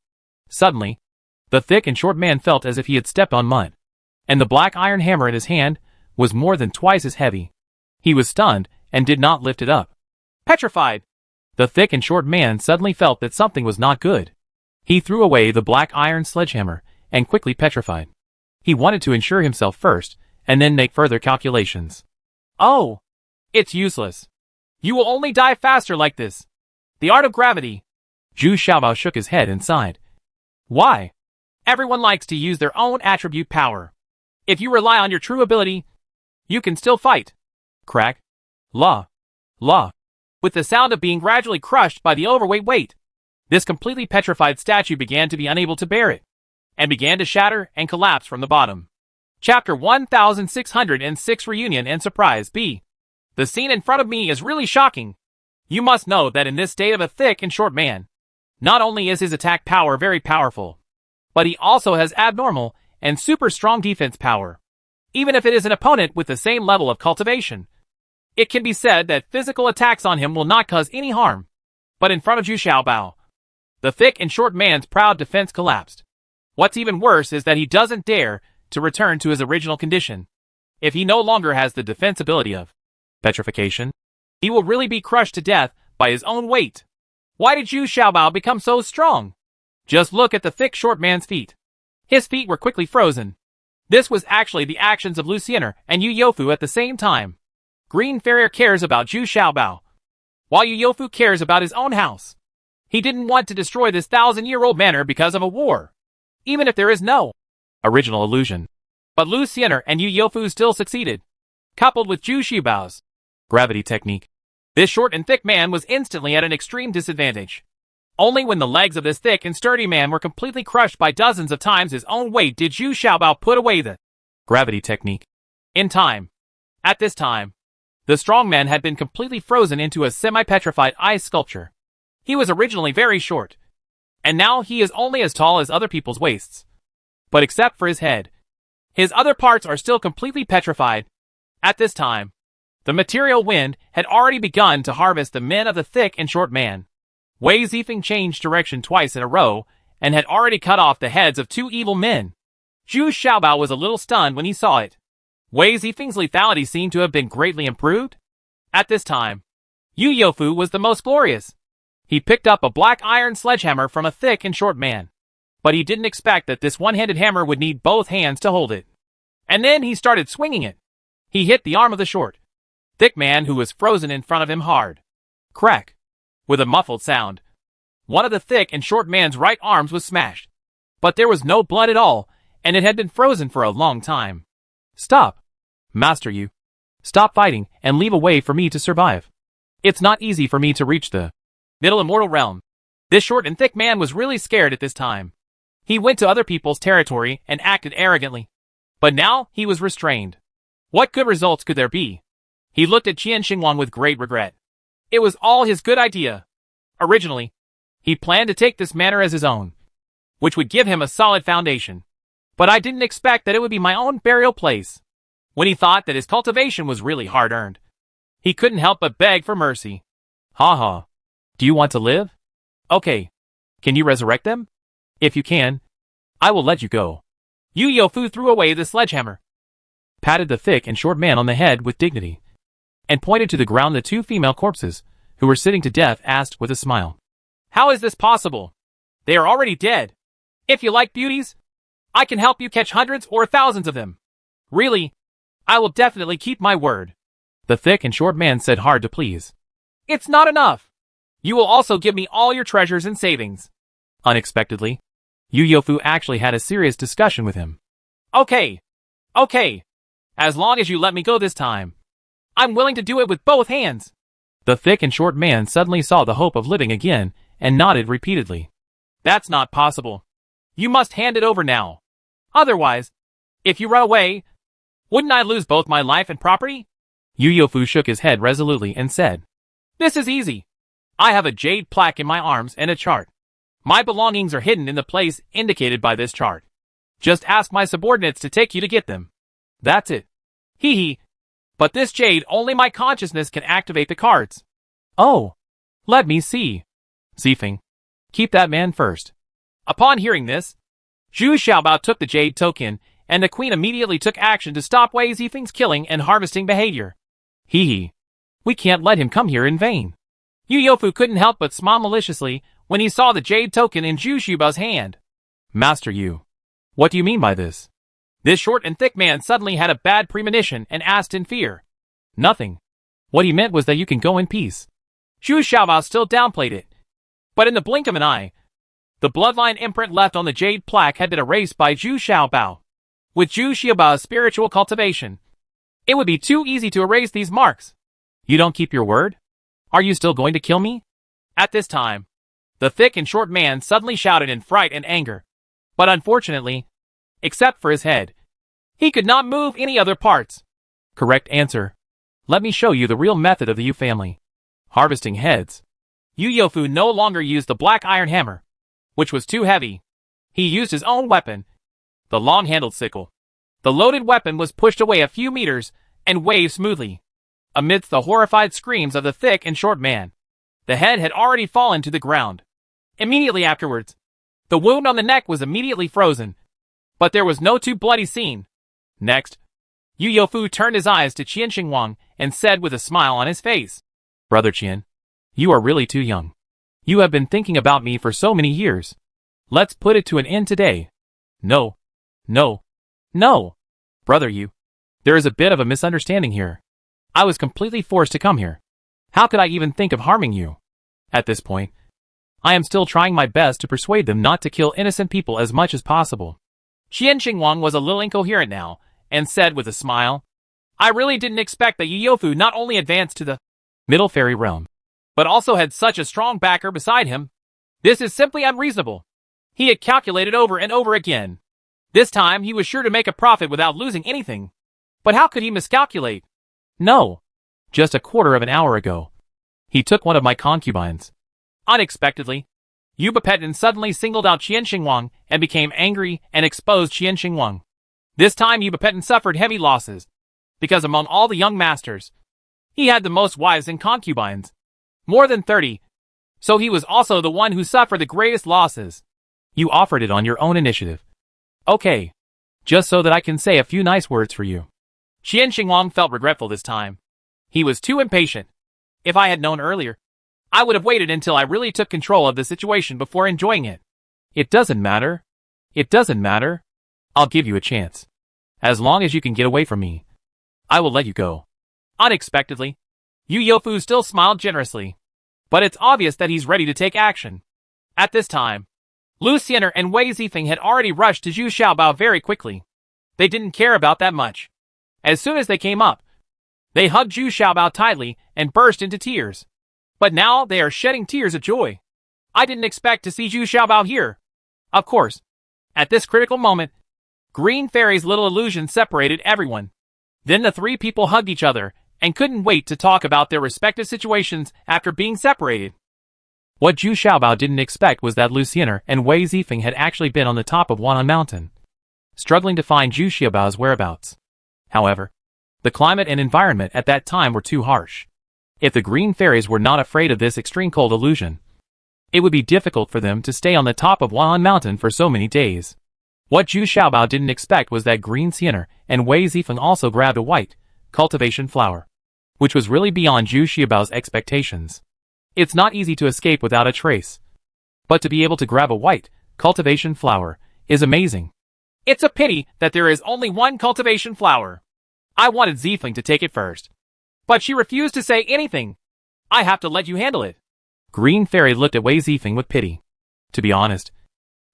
Suddenly, the thick and short man felt as if he had stepped on mud, and the black iron hammer in his hand was more than twice as heavy. He was stunned and did not lift it up. Petrified. The thick and short man suddenly felt that something was not good. He threw away the black iron sledgehammer and quickly petrified. He wanted to ensure himself first and then make further calculations. Oh, it's useless. You will only die faster like this. The art of gravity. Zhu Xiaobao shook his head and sighed. Why? Everyone likes to use their own attribute power. If you rely on your true ability, you can still fight. Crack. La. La. With the sound of being gradually crushed by the overweight weight, this completely petrified statue began to be unable to bear it, and began to shatter and collapse from the bottom. Chapter 1606 Reunion and Surprise B. The scene in front of me is really shocking. You must know that in this state of a thick and short man, not only is his attack power very powerful, but he also has abnormal and super strong defense power. Even if it is an opponent with the same level of cultivation, it can be said that physical attacks on him will not cause any harm. But in front of Zhu Xiaobao, the thick and short man's proud defense collapsed. What's even worse is that he doesn't dare to return to his original condition. If he no longer has the defensibility of petrification, he will really be crushed to death by his own weight. Why did Zhu Xiaobao become so strong? Just look at the thick short man's feet. His feet were quickly frozen. This was actually the actions of Luciener and Yu Youfu at the same time. Green Farrier cares about Zhu Xiaobao, while Yu Youfu cares about his own house. He didn't want to destroy this 1,000-year-old manor because of a war, even if there is no original illusion. But Luciener and Yu Youfu still succeeded. Coupled with Zhu Xiaobao's gravity technique, this short and thick man was instantly at an extreme disadvantage. Only when the legs of this thick and sturdy man were completely crushed by dozens of times his own weight did Zhu Xiaobao put away the gravity technique. In time. At this time, the strong man had been completely frozen into a semi-petrified ice sculpture. He was originally very short, and now he is only as tall as other people's waists. But except for his head, his other parts are still completely petrified. At this time, the material wind had already begun to harvest the men of the thick and short man. Wei Zifeng changed direction twice in a row and had already cut off the heads of 2 evil men. Zhu Xiaobao was a little stunned when he saw it. Wei Zifeng's lethality seemed to have been greatly improved. At this time, Yu Youfu was the most glorious. He picked up a black iron sledgehammer from a thick and short man. But he didn't expect that this one-handed hammer would need both hands to hold it. And then he started swinging it. He hit the arm of the short, thick man who was frozen in front of him hard. Crack. With a muffled sound, one of the thick and short man's right arms was smashed. But there was no blood at all, and it had been frozen for a long time. Stop. Master Yu. Stop fighting and leave a way for me to survive. It's not easy for me to reach the middle immortal realm. This short and thick man was really scared at this time. He went to other people's territory and acted arrogantly. But now he was restrained. What good results could there be? He looked at Qian Xingwang with great regret. It was all his good idea. Originally, he planned to take this manor as his own, which would give him a solid foundation. But I didn't expect that it would be my own burial place. When he thought that his cultivation was really hard-earned, he couldn't help but beg for mercy. Ha ha. Do you want to live? Okay. Can you resurrect them? If you can, I will let you go. Yu Youfu threw away the sledgehammer, patted the thick and short man on the head with dignity, and pointed to the ground. The 2 female corpses, who were sitting to death, asked with a smile. How is this possible? They are already dead. If you like beauties, I can help you catch hundreds or thousands of them. Really, I will definitely keep my word. The thick and short man said, hard to please. It's not enough. You will also give me all your treasures and savings. Unexpectedly, Yu Youfu actually had a serious discussion with him. Okay. As long as you let me go this time, I'm willing to do it with both hands. The thick and short man suddenly saw the hope of living again and nodded repeatedly. That's not possible. You must hand it over now. Otherwise, if you run away, wouldn't I lose both my life and property? Yu Youfu shook his head resolutely and said, This is easy. I have a jade plaque in my arms and a chart. My belongings are hidden in the place indicated by this chart. Just ask my subordinates to take you to get them. That's it. Hee hee. But this jade, only my consciousness can activate the cards. Oh. Let me see. Zifeng. Keep that man first. Upon hearing this, Zhu Xiaobao took the jade token, and the queen immediately took action to stop Wei Zifeng's killing and harvesting behavior. Hee hee. We can't let him come here in vain. Yu Youfu couldn't help but smile maliciously when he saw the jade token in Zhu Xiaobao's hand. Master Yu. What do you mean by this? This short and thick man suddenly had a bad premonition and asked in fear. Nothing. What he meant was that you can go in peace. Zhu Xiaobao still downplayed it. But in the blink of an eye, the bloodline imprint left on the jade plaque had been erased by Zhu Xiaobao. With Zhu Xiaobao's spiritual cultivation, it would be too easy to erase these marks. You don't keep your word? Are you still going to kill me? At this time, the thick and short man suddenly shouted in fright and anger. But unfortunately, except for his head, He could not move any other parts. Correct answer. Let me show you the real method of the Yu family. Harvesting heads. Yu Yofu no longer used the black iron hammer, which was too heavy. He used his own weapon, the long-handled sickle. The loaded weapon was pushed away a few meters and waved smoothly, amidst the horrified screams of the thick and short man. The head had already fallen to the ground. Immediately afterwards, the wound on the neck was immediately frozen, but there was no too bloody scene. Next, Yu Yofu turned his eyes to Qian Xingwang and said with a smile on his face, Brother Qian, you are really too young. You have been thinking about me for so many years. Let's put it to an end today. No. No. No. Brother Yu, there is a bit of a misunderstanding here. I was completely forced to come here. How could I even think of harming you? At this point, I am still trying my best to persuade them not to kill innocent people as much as possible. Qian Xingwang was a little incoherent now, and said with a smile, I really didn't expect that Yu Yofu not only advanced to the Middle Fairy Realm, but also had such a strong backer beside him. This is simply unreasonable. He had calculated over and over again. This time he was sure to make a profit without losing anything. But how could he miscalculate? No. Just a quarter of an hour ago, he took one of my concubines. Unexpectedly, Yu Bapetin suddenly singled out Qian Xingwang and became angry and exposed Qian Xingwang. This time Yu Bapetin suffered heavy losses, because among all the young masters, he had the most wives and concubines, more than 30, so he was also the one who suffered the greatest losses. You offered it on your own initiative. Okay. Just so that I can say a few nice words for you. Qian Xingwang felt regretful this time. He was too impatient. If I had known earlier, I would have waited until I really took control of the situation before enjoying it. It doesn't matter. It doesn't matter. I'll give you a chance. As long as you can get away from me, I will let you go. Unexpectedly, Yu Yofu still smiled generously. But it's obvious that he's ready to take action. At this time, Lu Xiener and Wei Zifeng had already rushed to Zhu Xiaobao very quickly. They didn't care about that much. As soon as they came up, they hugged Zhu Xiaobao tightly and burst into tears. But now they are shedding tears of joy. I didn't expect to see Zhu Xiaobao here. Of course, at this critical moment, Green Fairy's little illusion separated everyone. Then the three people hugged each other and couldn't wait to talk about their respective situations after being separated. What Zhu Xiaobao didn't expect was that Lu Xiener and Wei Zifeng had actually been on the top of Wan'an Mountain, struggling to find Zhu Xiaobao's whereabouts. However, the climate and environment at that time were too harsh. If the Green Fairies were not afraid of this extreme cold illusion, it would be difficult for them to stay on the top of Wan'an Mountain for so many days. What Zhu Xiaobao didn't expect was that Green Xiener and Wei Zifeng also grabbed a white cultivation flower, which was really beyond Zhu Xiaobao's expectations. It's not easy to escape without a trace, but to be able to grab a white cultivation flower is amazing. It's a pity that there is only one cultivation flower. I wanted Zifeng to take it first, but she refused to say anything. I have to let you handle it. Green Fairy looked at Wei Zifeng with pity. To be honest,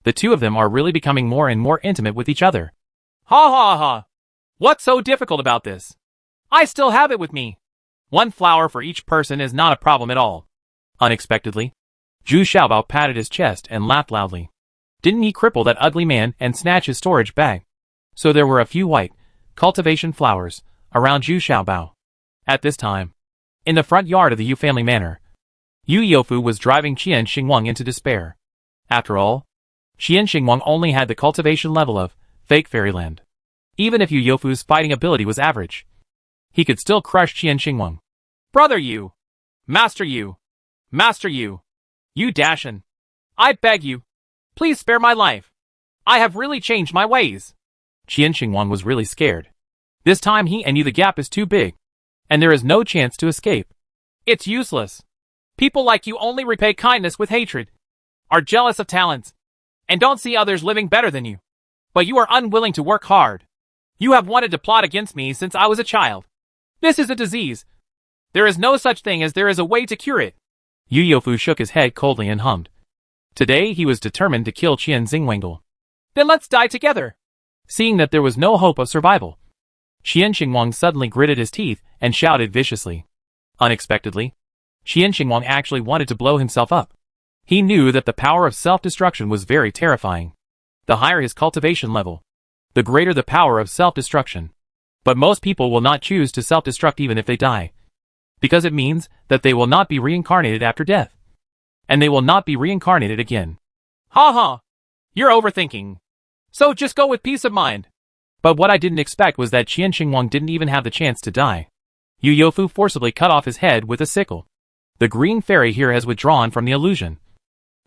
the two of them are really becoming more and more intimate with each other. Ha ha ha. What's so difficult about this? I still have it with me. One flower for each person is not a problem at all. Unexpectedly, Zhu Xiaobao patted his chest and laughed loudly. Didn't he cripple that ugly man and snatch his storage bag? So there were a few white cultivation flowers around Zhu Xiaobao. At this time, in the front yard of the Yu family manor, Yu Yofu was driving Qian Xingwang into despair. After all, Qian Xingwang only had the cultivation level of fake fairyland. Even if Yu Yofu's fighting ability was average, he could still crush Qian Xingwang. Brother Yu! Master Yu! Master Yu! You Dashan! I beg you, please spare my life. I have really changed my ways. Qian Xingwang was really scared. This time he knew the gap is too big, and there is no chance to escape. It's useless. People like you only repay kindness with hatred, are jealous of talents, and don't see others living better than you. But you are unwilling to work hard. You have wanted to plot against me since I was a child. This is a disease. There is no such thing as there is a way to cure it. Yu Yofu shook his head coldly and hummed. Today he was determined to kill Qian Xingwang. Then let's die together. Seeing that there was no hope of survival, Qian Xingwang suddenly gritted his teeth and shouted viciously. Unexpectedly, Qian Xingwang actually wanted to blow himself up. He knew that the power of self-destruction was very terrifying. The higher his cultivation level, the greater the power of self-destruction. But most people will not choose to self-destruct even if they die, because it means that they will not be reincarnated after death, and they will not be reincarnated again. Ha ha! You're overthinking. So just go with peace of mind. But what I didn't expect was that Qian Xingwang didn't even have the chance to die. Yu Yofu forcibly cut off his head with a sickle. The green fairy here has withdrawn from the illusion,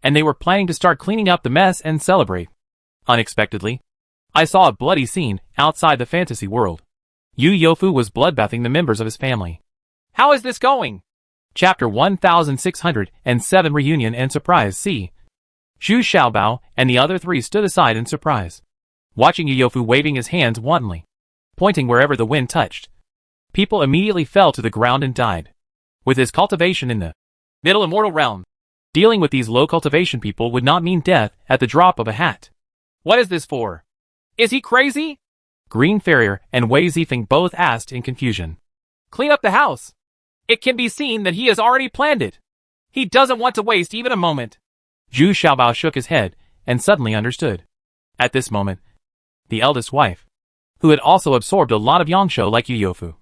and they were planning to start cleaning up the mess and celebrate. Unexpectedly, I saw a bloody scene outside the fantasy world. Yu Yofu was bloodbathing the members of his family. How is this going? Chapter 1607 Reunion and Surprise. C. Zhu Xiaobao and the other three stood aside in surprise, watching Yu Yofu waving his hands wantonly, pointing wherever the wind touched. People immediately fell to the ground and died. With his cultivation in the middle immortal realm, dealing with these low cultivation people would not mean death at the drop of a hat. What is this for? Is he crazy? Green Farrier and Wei Zifeng both asked in confusion. Clean up the house. It can be seen that he has already planned it. He doesn't want to waste even a moment. Zhu Xiaobao shook his head and suddenly understood. At this moment, the eldest wife, who had also absorbed a lot of Yangshou like Yu Yofu,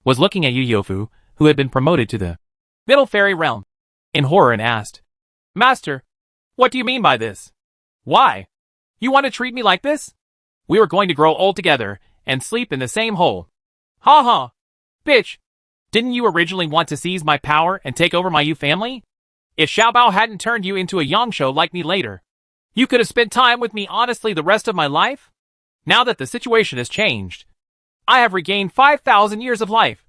was looking at Yu Yofu, who had been promoted to the middle fairy realm, in horror and asked, Master, what do you mean by this? Why? You want to treat me like this? We were going to grow old together and sleep in the same hole. Ha ha! Bitch! Didn't you originally want to seize my power and take over my Yu family? If Xiaobao hadn't turned you into a Yangshou like me later, you could have spent time with me honestly the rest of my life? Now that the situation has changed, I have regained 5,000 years of life,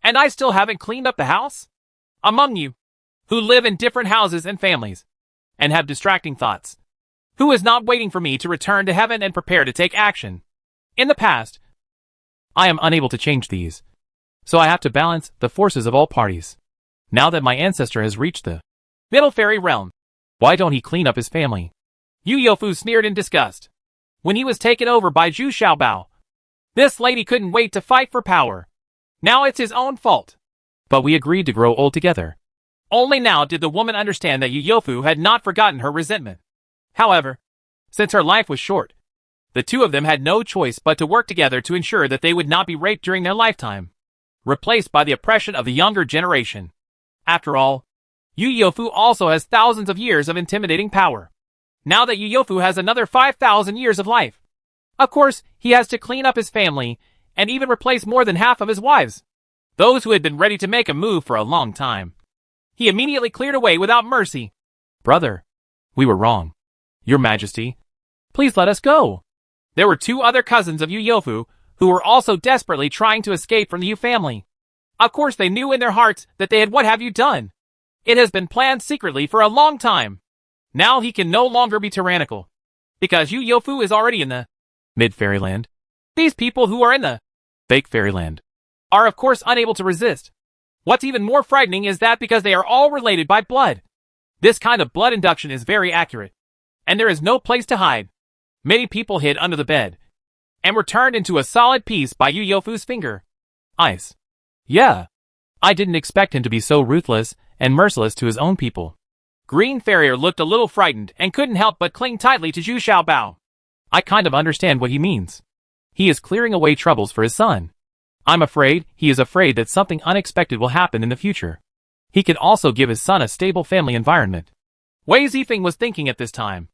and I still haven't cleaned up the house? Among you, who live in different houses and families, and have distracting thoughts, who is not waiting for me to return to heaven and prepare to take action? In the past, I am unable to change these, so I have to balance the forces of all parties. Now that my ancestor has reached the middle fairy realm, why don't he clean up his family? Yu Yofu sneered in disgust. When he was taken over by Zhu Xiaobao, this lady couldn't wait to fight for power. Now it's his own fault. But we agreed to grow old together. Only now did the woman understand that Yu Yofu had not forgotten her resentment. However, since her life was short, the two of them had no choice but to work together to ensure that they would not be raped during their lifetime, replaced by the oppression of the younger generation. After all, Yu Yofu also has thousands of years of intimidating power. Now that Yu Yofu has another 5,000 years of life, of course, he has to clean up his family and even replace more than half of his wives, those who had been ready to make a move for a long time. He immediately cleared away without mercy. Brother, we were wrong. Your Majesty, please let us go. There were two other cousins of Yu Yofu who were also desperately trying to escape from the Yu family. Of course, they knew in their hearts that they had what have you done. It has been planned secretly for a long time. Now he can no longer be tyrannical, because Yu Yofu is already in the mid-fairyland. These people who are in the fake fairyland are of course unable to resist. What's even more frightening is that because they are all related by blood, this kind of blood induction is very accurate, and there is no place to hide. Many people hid under the bed, and were turned into a solid piece by Yu Yofu's finger. Ice. Yeah. I didn't expect him to be so ruthless and merciless to his own people. Green Farrier looked a little frightened and couldn't help but cling tightly to Zhu Xiaobao. I kind of understand what he means. He is clearing away troubles for his son. I'm afraid he is afraid that something unexpected will happen in the future. He can also give his son a stable family environment. Wei Zifeng was thinking at this time.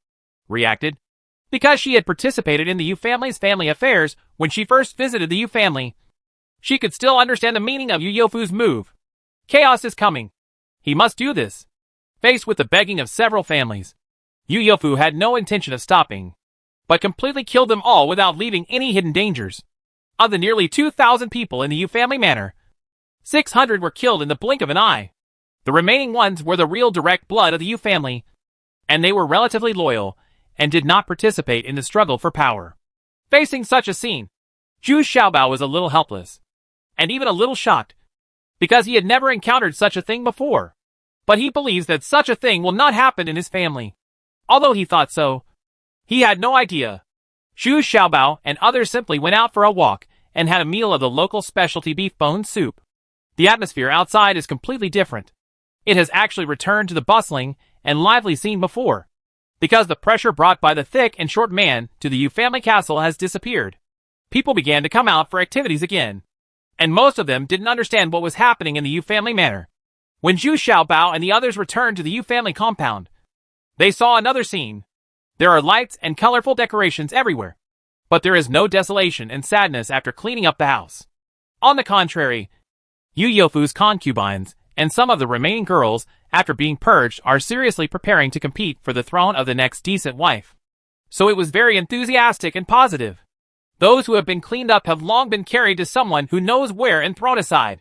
Reacted. Because she had participated in the Yu family's family affairs when she first visited the Yu family, she could still understand the meaning of Yu Yofu's move. Chaos is coming. He must do this. Faced with the begging of several families, Yu Yofu had no intention of stopping, but completely killed them all without leaving any hidden dangers. Of the nearly 2,000 people in the Yu family manor, 600 were killed in the blink of an eye. The remaining ones were the real direct blood of the Yu family, and they were relatively loyal and did not participate in the struggle for power. Facing such a scene, Zhu Xiaobao was a little helpless, and even a little shocked, because he had never encountered such a thing before. But he believes that such a thing will not happen in his family. Although he thought so, he had no idea. Zhu Xiaobao and others simply went out for a walk and had a meal of the local specialty beef bone soup. The atmosphere outside is completely different. It has actually returned to the bustling and lively scene before. because the pressure brought by the thick and short man to the Yu family castle has disappeared. People began to come out for activities again, and most of them didn't understand what was happening in the Yu family manor. When Zhu Xiaobao and the others returned to the Yu family compound, they saw another scene. There are lights and colorful decorations everywhere, but there is no desolation and sadness after cleaning up the house. On the contrary, Yu Youfu's concubines and some of the remaining girls, after being purged, are seriously preparing to compete for the throne of the next decent wife. So it was very enthusiastic and positive. Those who have been cleaned up have long been carried to someone who knows where and thrown aside.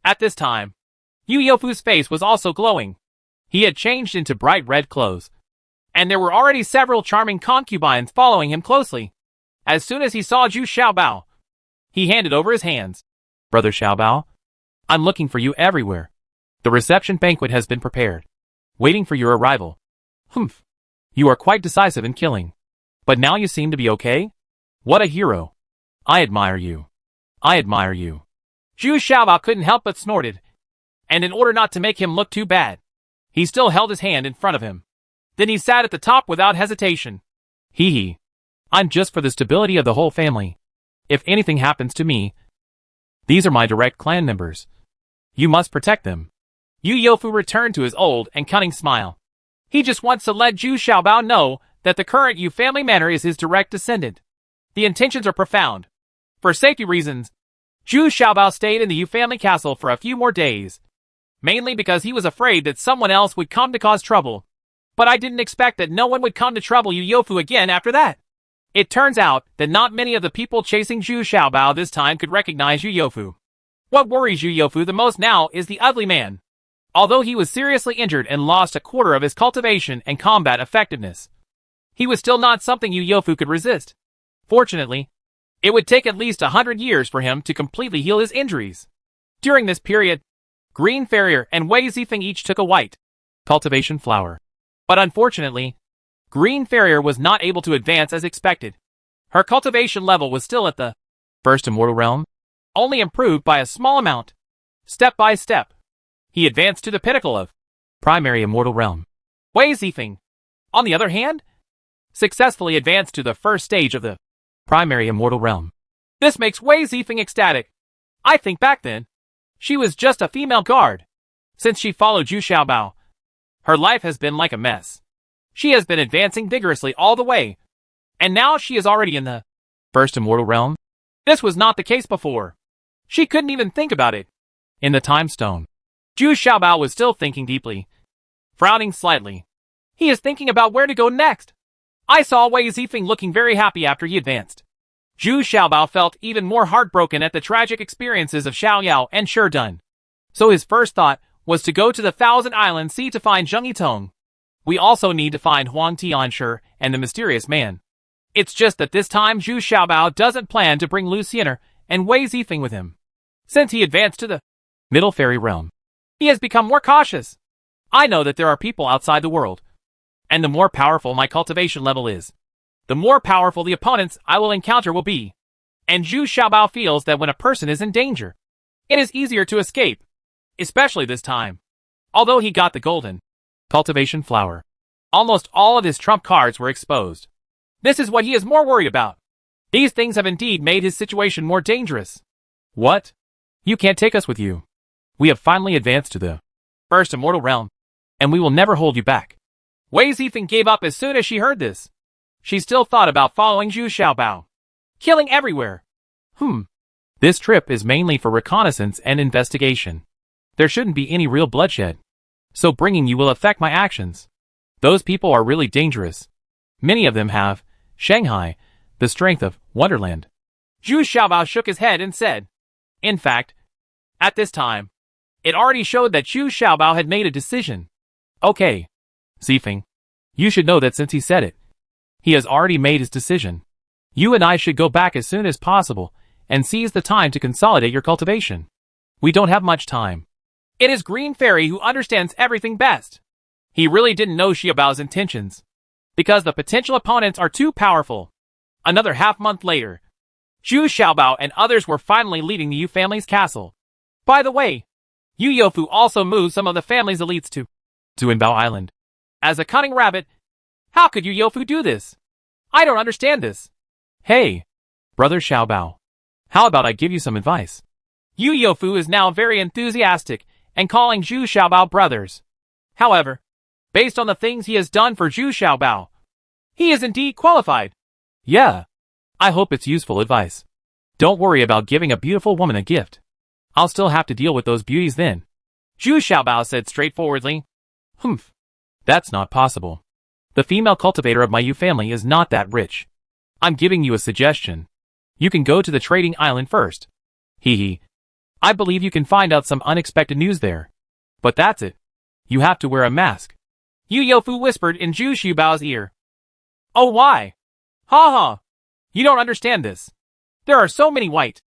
At this time, Yu Youfu's face was also glowing. He had changed into bright red clothes, and there were already several charming concubines following him closely. As soon as he saw Zhu Xiaobao, he handed over his hands. Brother Xiaobao, I'm looking for you everywhere. The reception banquet has been prepared, waiting for your arrival. Humph. You are quite decisive in killing. But now you seem to be okay? What a hero. I admire you. I admire you. Zhu Xiaobao couldn't help but snorted, and in order not to make him look too bad, he still held his hand in front of him. Then he sat at the top without hesitation. Hee hee. I'm just for the stability of the whole family. If anything happens to me, these are my direct clan members. You must protect them. Yu Youfu returned to his old and cunning smile. He just wants to let Zhu Xiaobao know that the current Yu family manor is his direct descendant. The intentions are profound. For safety reasons, Zhu Xiaobao stayed in the Yu family castle for a few more days, mainly because he was afraid that someone else would come to cause trouble. But I didn't expect that no one would come to trouble Yu Youfu again after that. It turns out that not many of the people chasing Zhu Xiaobao this time could recognize Yu Youfu. What worries Yu Youfu the most now is the ugly man. Although he was seriously injured and lost a quarter of his cultivation and combat effectiveness, he was still not something Yu Youfu could resist. Fortunately, it would take at least 100 years for him to completely heal his injuries. During this period, Green Farrier and Wei Zifeng each took a white cultivation flower. But unfortunately, Green Farrier was not able to advance as expected. Her cultivation level was still at the first immortal realm, only improved by a small amount. Step by step, he advanced to the pinnacle of primary immortal realm. Wei Zifeng, on the other hand, successfully advanced to the first stage of the primary immortal realm. This makes Wei Zifeng ecstatic. I think back then, she was just a female guard. Since she followed Zhu Xiaobao, her life has been like a mess. She has been advancing vigorously all the way, and now she is already in the first immortal realm. This was not the case before. She couldn't even think about it. In the time stone, Zhu Xiaobao was still thinking deeply, frowning slightly. He is thinking about where to go next. I saw Wei Zifeng looking very happy after he advanced. Zhu Xiaobao felt even more heartbroken at the tragic experiences of Xiao Yao and Shi Dun. So his first thought was to go to the Thousand Island Sea to find Zheng Yitong. We also need to find Huang Tianshi and the mysterious man. It's just that this time Zhu Xiaobao doesn't plan to bring Lu Xiener and Wei Zifeng with him. Since he advanced to the middle fairy realm, he has become more cautious. I know that there are people outside the world, and the more powerful my cultivation level is, the more powerful the opponents I will encounter will be. And Zhu Xiaobao feels that when a person is in danger, it is easier to escape, especially this time. Although he got the golden cultivation flower, almost all of his trump cards were exposed. This is what he is more worried about. These things have indeed made his situation more dangerous. What? You can't take us with you. We have finally advanced to the first immortal realm, and we will never hold you back. Wei Zifeng gave up as soon as she heard this. She still thought about following Zhu Xiaobao. Killing everywhere. This trip is mainly for reconnaissance and investigation. There shouldn't be any real bloodshed. So bringing you will affect my actions. Those people are really dangerous. Many of them have, Shanghai, the strength of Wonderland. Zhu Xiaobao shook his head and said, in fact, at this time, it already showed that Zhu Xiaobao had made a decision. Okay, Zifeng, you should know that since he said it, he has already made his decision. You and I should go back as soon as possible and seize the time to consolidate your cultivation. We don't have much time. It is Green Fairy who understands everything best. He really didn't know Xiaobao's intentions, because the potential opponents are too powerful. Another half-month later, Zhu Xiaobao and others were finally leaving the Yu family's castle. By the way, Yu Youfu also moved some of the family's elites to Inbao Island. As a cunning rabbit, How could Yu Yofu do this? I don't understand this. Hey, brother Xiaobao. How about I give you some advice? Yu Yofu is now very enthusiastic and calling Zhu Xiaobao brothers. However, based on the things he has done for Zhu Xiaobao, he is indeed qualified. Yeah. I hope it's useful advice. Don't worry about giving a beautiful woman a gift. I'll still have to deal with those beauties then. Zhu Xiaobao said straightforwardly. Humph. That's not possible. The female cultivator of my Yu family is not that rich. I'm giving you a suggestion. You can go to the trading island first. Hee hee. I believe you can find out some unexpected news there. But that's it. You have to wear a mask. Yu Yofu whispered in Zhu Xiaobao's ear. Oh why? Ha ha. You don't understand this. There are so many white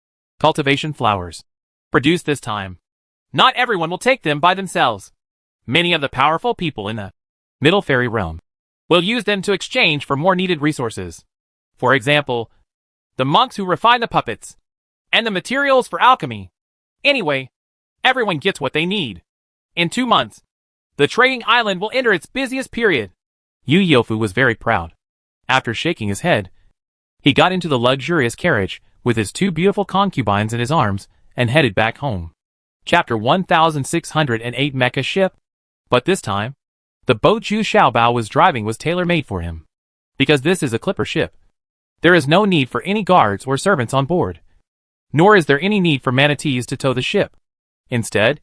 cultivation flowers produced this time. Not everyone will take them by themselves. Many of the powerful people in the middle fairy realm will use them to exchange for more needed resources. For example, the monks who refine the puppets, and the materials for alchemy. Anyway, everyone gets what they need. In 2 months, the trading island will enter its busiest period. Yu Yofu was very proud. After shaking his head, he got into the luxurious carriage with his 2 beautiful concubines in his arms and headed back home. Chapter 1608 Mecha Ship. But this time, the boat Zhu Xiaobao was driving was tailor-made for him. Because this is a clipper ship, there is no need for any guards or servants on board. Nor is there any need for manatees to tow the ship. Instead,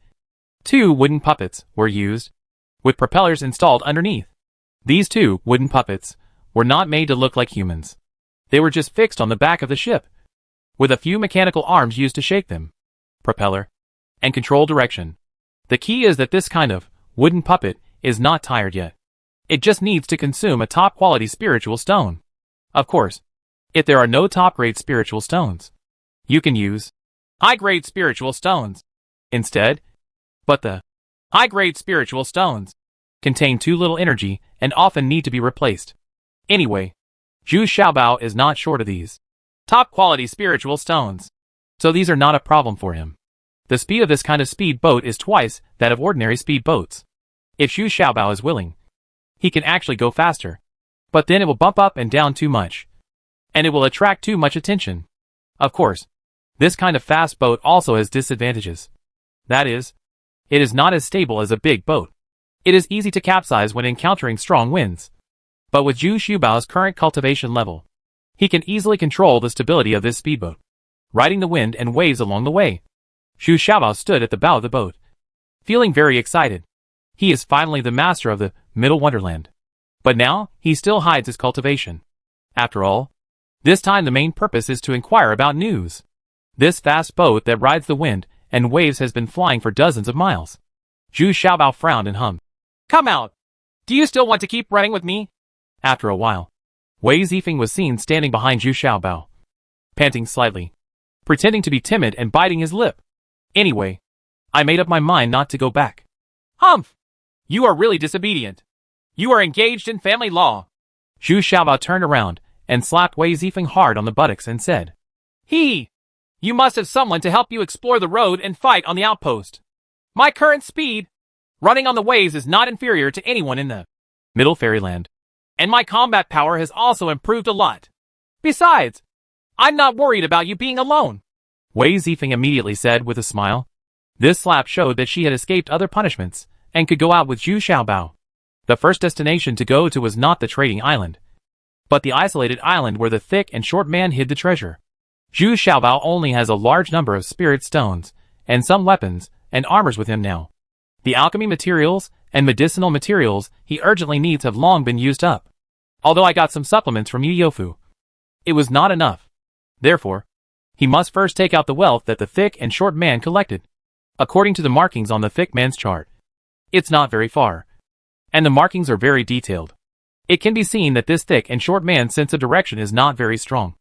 2 wooden puppets were used, with propellers installed underneath. These 2 wooden puppets were not made to look like humans. They were just fixed on the back of the ship, with a few mechanical arms used to shake them, propeller, and control direction. The key is that this kind of wooden puppet is not tired yet. It just needs to consume a top-quality spiritual stone. Of course, if there are no top-grade spiritual stones, you can use high-grade spiritual stones instead. But the high-grade spiritual stones contain too little energy and often need to be replaced. Anyway, Zhu Xiaobao is not short of these top-quality spiritual stones, so these are not a problem for him. The speed of this kind of speed boat is twice that of ordinary speed boats. If Zhu Xiaobao is willing, he can actually go faster. But then it will bump up and down too much, and it will attract too much attention. Of course, this kind of fast boat also has disadvantages. That is, it is not as stable as a big boat. It is easy to capsize when encountering strong winds. But with Zhu Xiaobao's current cultivation level, he can easily control the stability of this speedboat, riding the wind and waves along the way. Zhu Xiaobao stood at the bow of the boat, feeling very excited. He is finally the master of the Middle Wonderland. But now, he still hides his cultivation. After all, this time the main purpose is to inquire about news. This fast boat that rides the wind and waves has been flying for dozens of miles. Zhu Xiaobao frowned and hummed. Come out! Do you still want to keep running with me? After a while, Wei Zifeng was seen standing behind Zhu Xiaobao, panting slightly, pretending to be timid and biting his lip. Anyway, I made up my mind not to go back. Humph! You are really disobedient. You are engaged in family law. Zhu Xiaobao turned around and slapped Wei Zifeng hard on the buttocks and said, You must have someone to help you explore the road and fight on the outpost. My current speed, running on the waves, is not inferior to anyone in the Middle Fairyland. And my combat power has also improved a lot. Besides, I'm not worried about you being alone. Wei Zifeng immediately said with a smile. This slap showed that she had escaped other punishments and could go out with Zhu Xiaobao. The first destination to go to was not the trading island, but the isolated island where the thick and short man hid the treasure. Zhu Xiaobao only has a large number of spirit stones and some weapons and armors with him now. The alchemy materials and medicinal materials he urgently needs have long been used up. Although I got some supplements from Yu Yofu, it was not enough. Therefore, he must first take out the wealth that the thick and short man collected. According to the markings on the thick man's chart, it's not very far, and the markings are very detailed. It can be seen that this thick and short man's sense of direction is not very strong.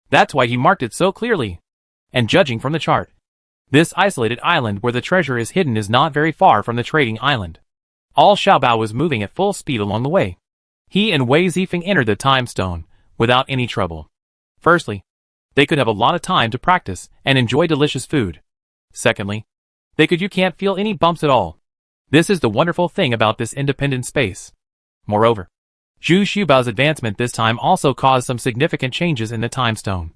That's why he marked it so clearly. And judging from the chart, this isolated island where the treasure is hidden is not very far from the trading island. All Xiaobao was moving at full speed along the way. He and Wei Zifeng entered the time stone without any trouble. Firstly, they could have a lot of time to practice and enjoy delicious food. Secondly, you can't feel any bumps at all. This is the wonderful thing about this independent space. Moreover, Zhu Xiubao's advancement this time also caused some significant changes in the time stone.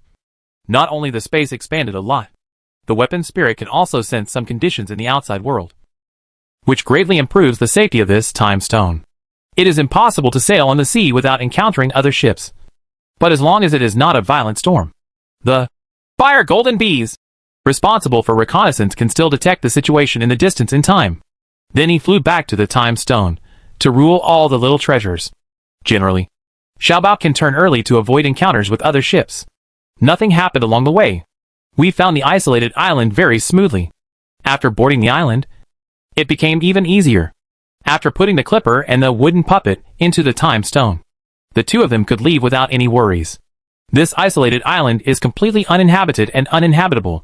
Not only the space expanded a lot, the weapon spirit can also sense some conditions in the outside world, which greatly improves the safety of this time stone. It is impossible to sail on the sea without encountering other ships, but as long as it is not a violent storm. The fire golden bees, responsible for reconnaissance, can still detect the situation in the distance in time. Then he flew back to the time stone to rule all the little treasures. Generally, Xiaobao can turn early to avoid encounters with other ships. Nothing happened along the way. We found the isolated island very smoothly. After boarding the island, it became even easier. After putting the clipper and the wooden puppet into the time stone, the two of them could leave without any worries. This isolated island is completely uninhabited and uninhabitable,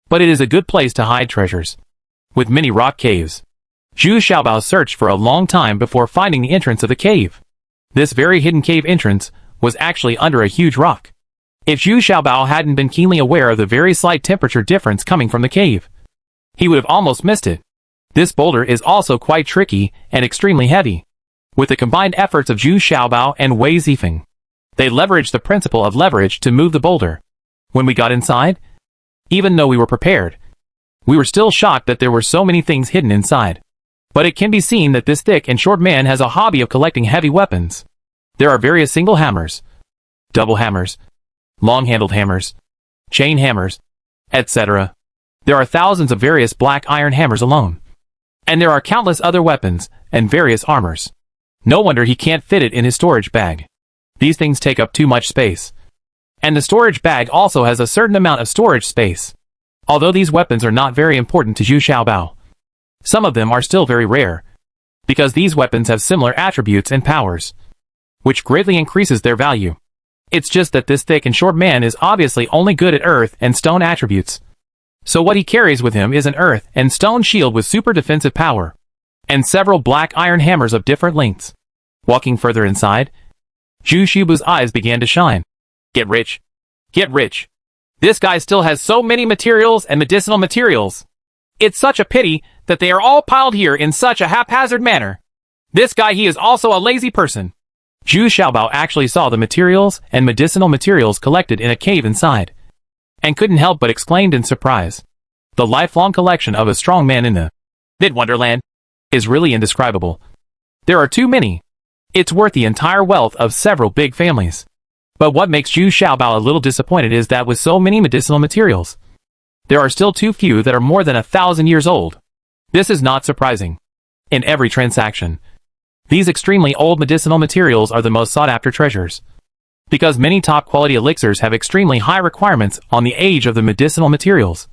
but it is a good place to hide treasures, with many rock caves. Zhu Xiaobao searched for a long time before finding the entrance of the cave. This very hidden cave entrance was actually under a huge rock. If Zhu Xiaobao hadn't been keenly aware of the very slight temperature difference coming from the cave, he would have almost missed it. This boulder is also quite tricky and extremely heavy. With the combined efforts of Zhu Xiaobao and Wei Zifeng, they leveraged the principle of leverage to move the boulder. When we got inside, even though we were prepared, we were still shocked that there were so many things hidden inside. But it can be seen that this thick and short man has a hobby of collecting heavy weapons. There are various single hammers, double hammers, long-handled hammers, chain hammers, etc. There are thousands of various black iron hammers alone. And there are countless other weapons and various armors. No wonder he can't fit it in his storage bag. These things take up too much space. And the storage bag also has a certain amount of storage space. Although these weapons are not very important to Zhu Xiaobao, some of them are still very rare, because these weapons have similar attributes and powers, which greatly increases their value. It's just that this thick and short man is obviously only good at earth and stone attributes. So what he carries with him is an earth and stone shield with super defensive power, and several black iron hammers of different lengths. Walking further inside, Zhu Xiubao's eyes began to shine. Get rich. Get rich. This guy still has so many materials and medicinal materials. It's such a pity that they are all piled here in such a haphazard manner. This guy, he is also a lazy person. Zhu Xiaobao actually saw the materials and medicinal materials collected in a cave inside, and couldn't help but exclaimed in surprise. The lifelong collection of a strong man in the mid-wonderland is really indescribable. There are too many. It's worth the entire wealth of several big families. But what makes Zhu Xiaobao a little disappointed is that with so many medicinal materials, there are still too few that are more than 1,000 years old. This is not surprising. In every transaction, these extremely old medicinal materials are the most sought-after treasures, because many top-quality elixirs have extremely high requirements on the age of the medicinal materials,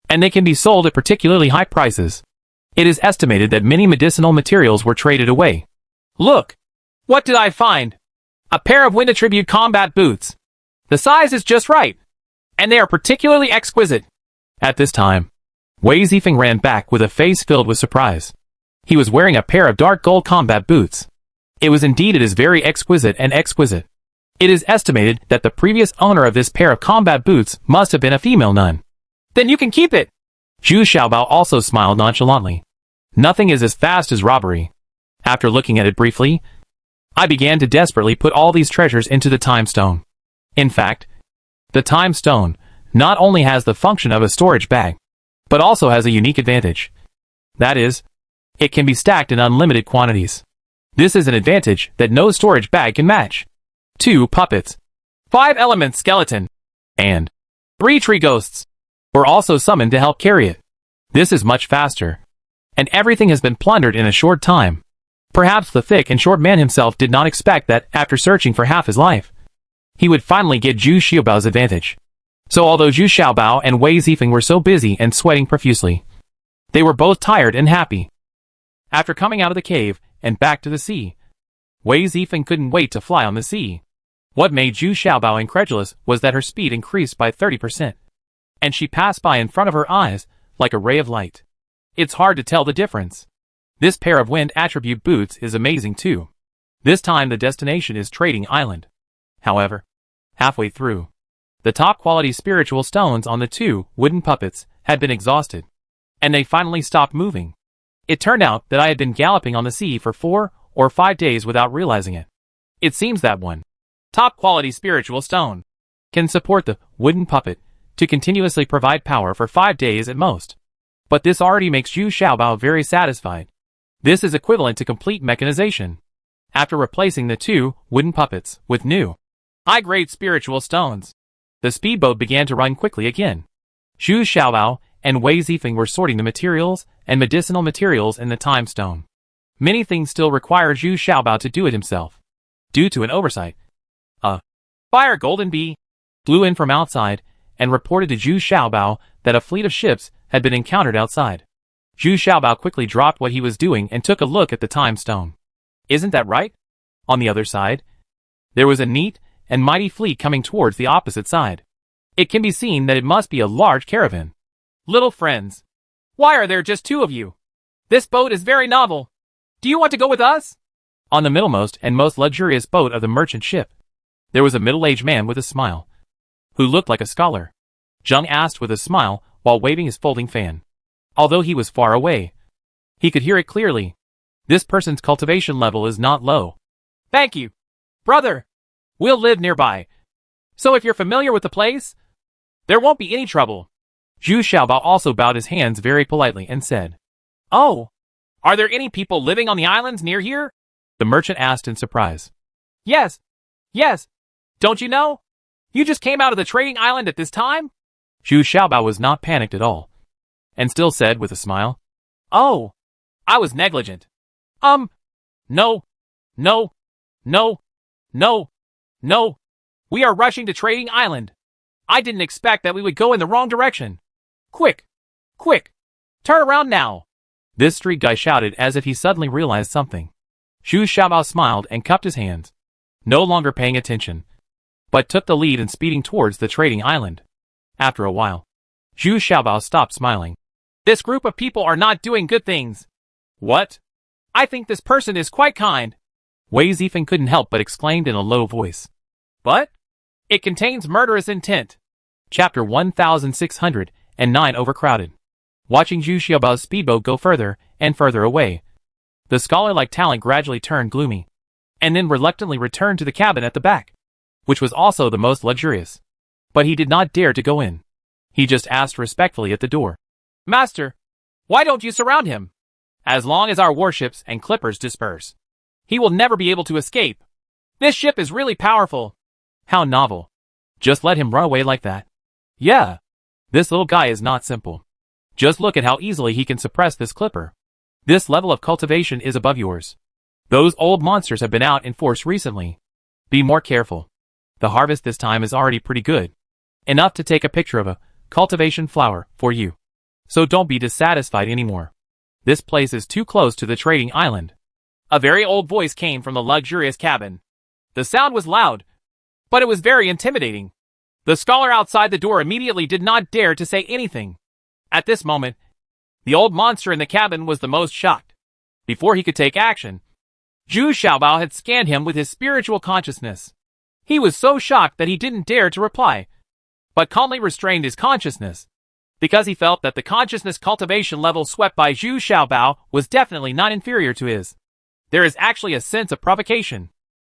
and they can be sold at particularly high prices. It is estimated that many medicinal materials were traded away. Look! What did I find? A pair of wind attribute combat boots. The size is just right, and they are particularly exquisite. At this time, Wei Zifeng ran back with a face filled with surprise. He was wearing a pair of dark gold combat boots. It is very exquisite and exquisite. It is estimated that the previous owner of this pair of combat boots must have been a female nun. Then you can keep it. Zhu Xiaobao also smiled nonchalantly. Nothing is as fast as robbery. After looking at it briefly, I began to desperately put all these treasures into the time stone. In fact, the time stone not only has the function of a storage bag, but also has a unique advantage. That is, it can be stacked in unlimited quantities. This is an advantage that no storage bag can match. 2 puppets, 5 elements skeleton, and 3 tree ghosts were also summoned to help carry it. This is much faster, and everything has been plundered in a short time. Perhaps the thick and short man himself did not expect that, after searching for half his life, he would finally get Zhu Xiaobao's advantage. So although Zhu Xiaobao and Wei Zifeng were so busy and sweating profusely, they were both tired and happy. After coming out of the cave and back to the sea, Wei Zifeng couldn't wait to fly on the sea. What made Zhu Xiaobao incredulous was that her speed increased by 30%, and she passed by in front of her eyes like a ray of light. It's hard to tell the difference. This pair of wind attribute boots is amazing too. This time the destination is Trading Island. However, halfway through, the top-quality spiritual stones on the 2 wooden puppets had been exhausted, and they finally stopped moving. It turned out that I had been galloping on the sea for 4 or 5 days without realizing it. It seems that one top-quality spiritual stone can support the wooden puppet to continuously provide power for 5 days at most. But this already makes Zhu Xiaobao very satisfied. This is equivalent to complete mechanization. After replacing the 2 wooden puppets with new, high-grade spiritual stones, the speedboat began to run quickly again. Zhu Xiaobao and Wei Zifeng were sorting the materials and medicinal materials in the time stone. Many things still require Zhu Xiaobao to do it himself. Due to an oversight, a fire golden bee flew in from outside and reported to Zhu Xiaobao that a fleet of ships had been encountered outside. Zhu Xiaobao quickly dropped what he was doing and took a look at the time stone. Isn't that right? On the other side, there was a neat and mighty fleet coming towards the opposite side. It can be seen that it must be a large caravan. Little friends, why are there just 2 of you? This boat is very novel. Do you want to go with us? On the middlemost and most luxurious boat of the merchant ship, there was a middle-aged man with a smile, who looked like a scholar. Zheng asked with a smile while waving his folding fan. Although he was far away, he could hear it clearly. This person's cultivation level is not low. Thank you, brother. We'll live nearby, so if you're familiar with the place, there won't be any trouble. Zhu Xiaobao also bowed his hands very politely and said, "Oh, are there any people living on the islands near here?" the merchant asked in surprise. Yes. Don't you know? You just came out of the trading island at this time? Zhu Xiaobao was not panicked at all, and still said with a smile, "Oh, I was negligent. No. We are rushing to Trading Island. I didn't expect that we would go in the wrong direction. Quick! Turn around now!" This street guy shouted as if he suddenly realized something. Zhu Xiaobao smiled and cupped his hands, no longer paying attention, but took the lead in speeding towards the Trading Island. After a while, Zhu Xiaobao stopped smiling. This group of people are not doing good things. What? I think this person is quite kind. Wei Zifeng couldn't help but exclaimed in a low voice. But it contains murderous intent. Chapter 1609 Overcrowded. Watching Zhu Xiaobao's speedboat go further and further away, the scholar-like talent gradually turned gloomy, and then reluctantly returned to the cabin at the back, which was also the most luxurious. But he did not dare to go in. He just asked respectfully at the door, "Master, why don't you surround him? As long as our warships and clippers disperse, he will never be able to escape. This ship is really powerful." How novel. Just let him run away like that. Yeah. This little guy is not simple. Just look at how easily he can suppress this clipper. This level of cultivation is above yours. Those old monsters have been out in force recently. Be more careful. The harvest this time is already pretty good. Enough to take a picture of a cultivation flower for you. So don't be dissatisfied anymore. This place is too close to the trading island. A very old voice came from the luxurious cabin. The sound was loud, but it was very intimidating. The scholar outside the door immediately did not dare to say anything. At this moment, the old monster in the cabin was the most shocked. Before he could take action, Zhu Xiaobao had scanned him with his spiritual consciousness. He was so shocked that he didn't dare to reply, but calmly restrained his consciousness, because he felt that the consciousness cultivation level swept by Zhu Xiaobao was definitely not inferior to his. There is actually a sense of provocation.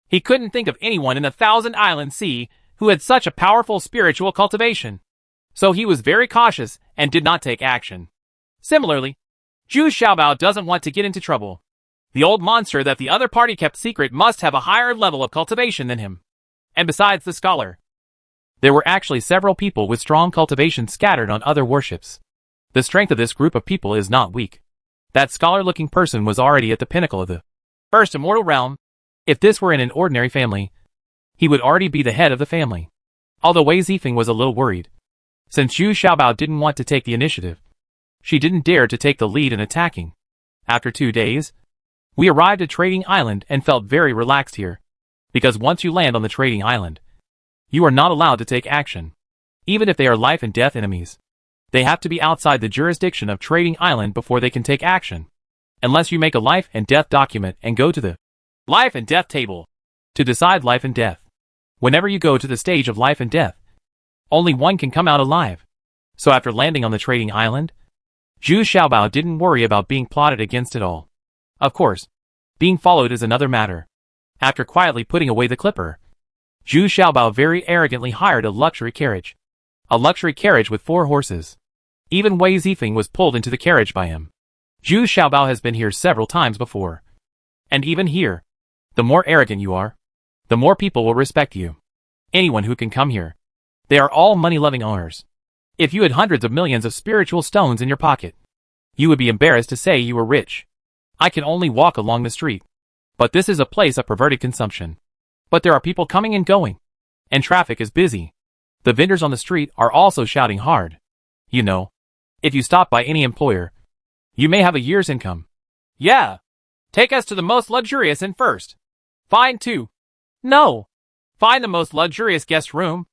He couldn't think of anyone in the Thousand Island Sea who had such a powerful spiritual cultivation. So he was very cautious and did not take action. Similarly, Zhu Xiaobao doesn't want to get into trouble. The old monster that the other party kept secret must have a higher level of cultivation than him. And besides the scholar, there were actually several people with strong cultivation scattered on other warships. The strength of this group of people is not weak. That scholar-looking person was already at the pinnacle of the first immortal realm. If this were in an ordinary family, he would already be the head of the family. Although Wei Zifeng was a little worried, since Zhu Xiaobao didn't want to take the initiative, she didn't dare to take the lead in attacking. After 2 days, we arrived at Trading Island and felt very relaxed here, because once you land on the Trading Island, you are not allowed to take action, even if they are life and death enemies. They have to be outside the jurisdiction of Trading Island before they can take action, unless you make a life and death document and go to the life and death table to decide life and death. Whenever you go to the stage of life and death, only one can come out alive. So after landing on the Trading Island, Zhu Xiaobao didn't worry about being plotted against at all. Of course, being followed is another matter. After quietly putting away the clipper, Zhu Xiaobao very arrogantly hired a luxury carriage. A luxury carriage with 4 horses. Even Wei Zifeng was pulled into the carriage by him. Zhu Xiaobao has been here several times before. And even here, the more arrogant you are, the more people will respect you. Anyone who can come here, they are all money-loving owners. If you had hundreds of millions of spiritual stones in your pocket, you would be embarrassed to say you were rich. I can only walk along the street. But this is a place of perverted consumption. But there are people coming and going. And traffic is busy. The vendors on the street are also shouting hard. You know, if you stop by any employer, you may have a year's income. Yeah. Take us to the most luxurious inn first. Fine too. No. Find the most luxurious guest room.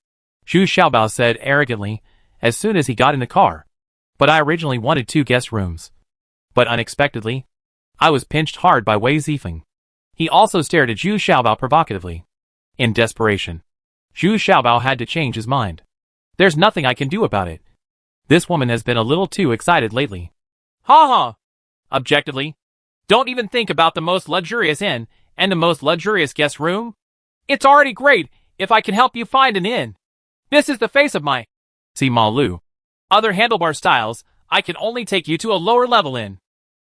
Zhu Xiaobao said arrogantly as soon as he got in the car. But I originally wanted 2 guest rooms. But unexpectedly, I was pinched hard by Wei Zifeng. He also stared at Zhu Xiaobao provocatively. In desperation, Zhu Xiaobao had to change his mind. There's nothing I can do about it. This woman has been a little too excited lately. Ha ha. Objectively, don't even think about the most luxurious inn and the most luxurious guest room. It's already great if I can help you find an inn. This is the face of my Sima Lu. Other handlebar styles, I can only take you to a lower level inn.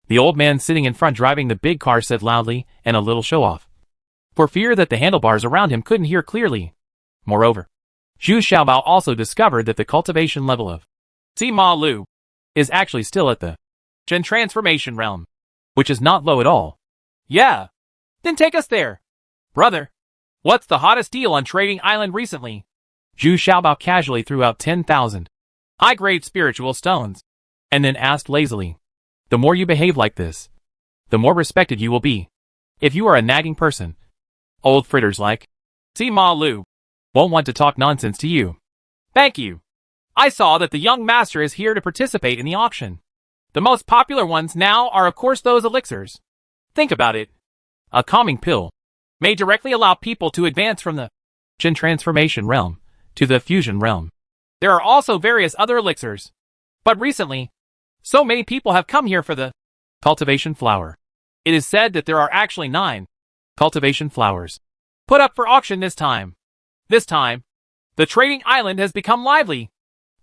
The old man sitting in front driving the big car said loudly and a little show-off, for fear that the handlebars around him couldn't hear clearly. Moreover, Zhu Xiaobao also discovered that the cultivation level of Sima Lu is actually still at the Gen transformation realm, which is not low at all. Yeah. Then take us there. Brother, what's the hottest deal on Trading Island recently? Zhu Xiaobao casually threw out 10,000 high-grade spiritual stones, and then asked lazily, the more you behave like this, the more respected you will be. If you are a nagging person, old fritters like Sima Lu won't want to talk nonsense to you. Thank you. I saw that the young master is here to participate in the auction. The most popular ones now are of course those elixirs. Think about it. A calming pill may directly allow people to advance from the Gen transformation realm to the fusion realm. There are also various other elixirs. But recently, so many people have come here for the cultivation flower. It is said that there are actually 9 cultivation flowers put up for auction this time. This time, the trading island has become lively.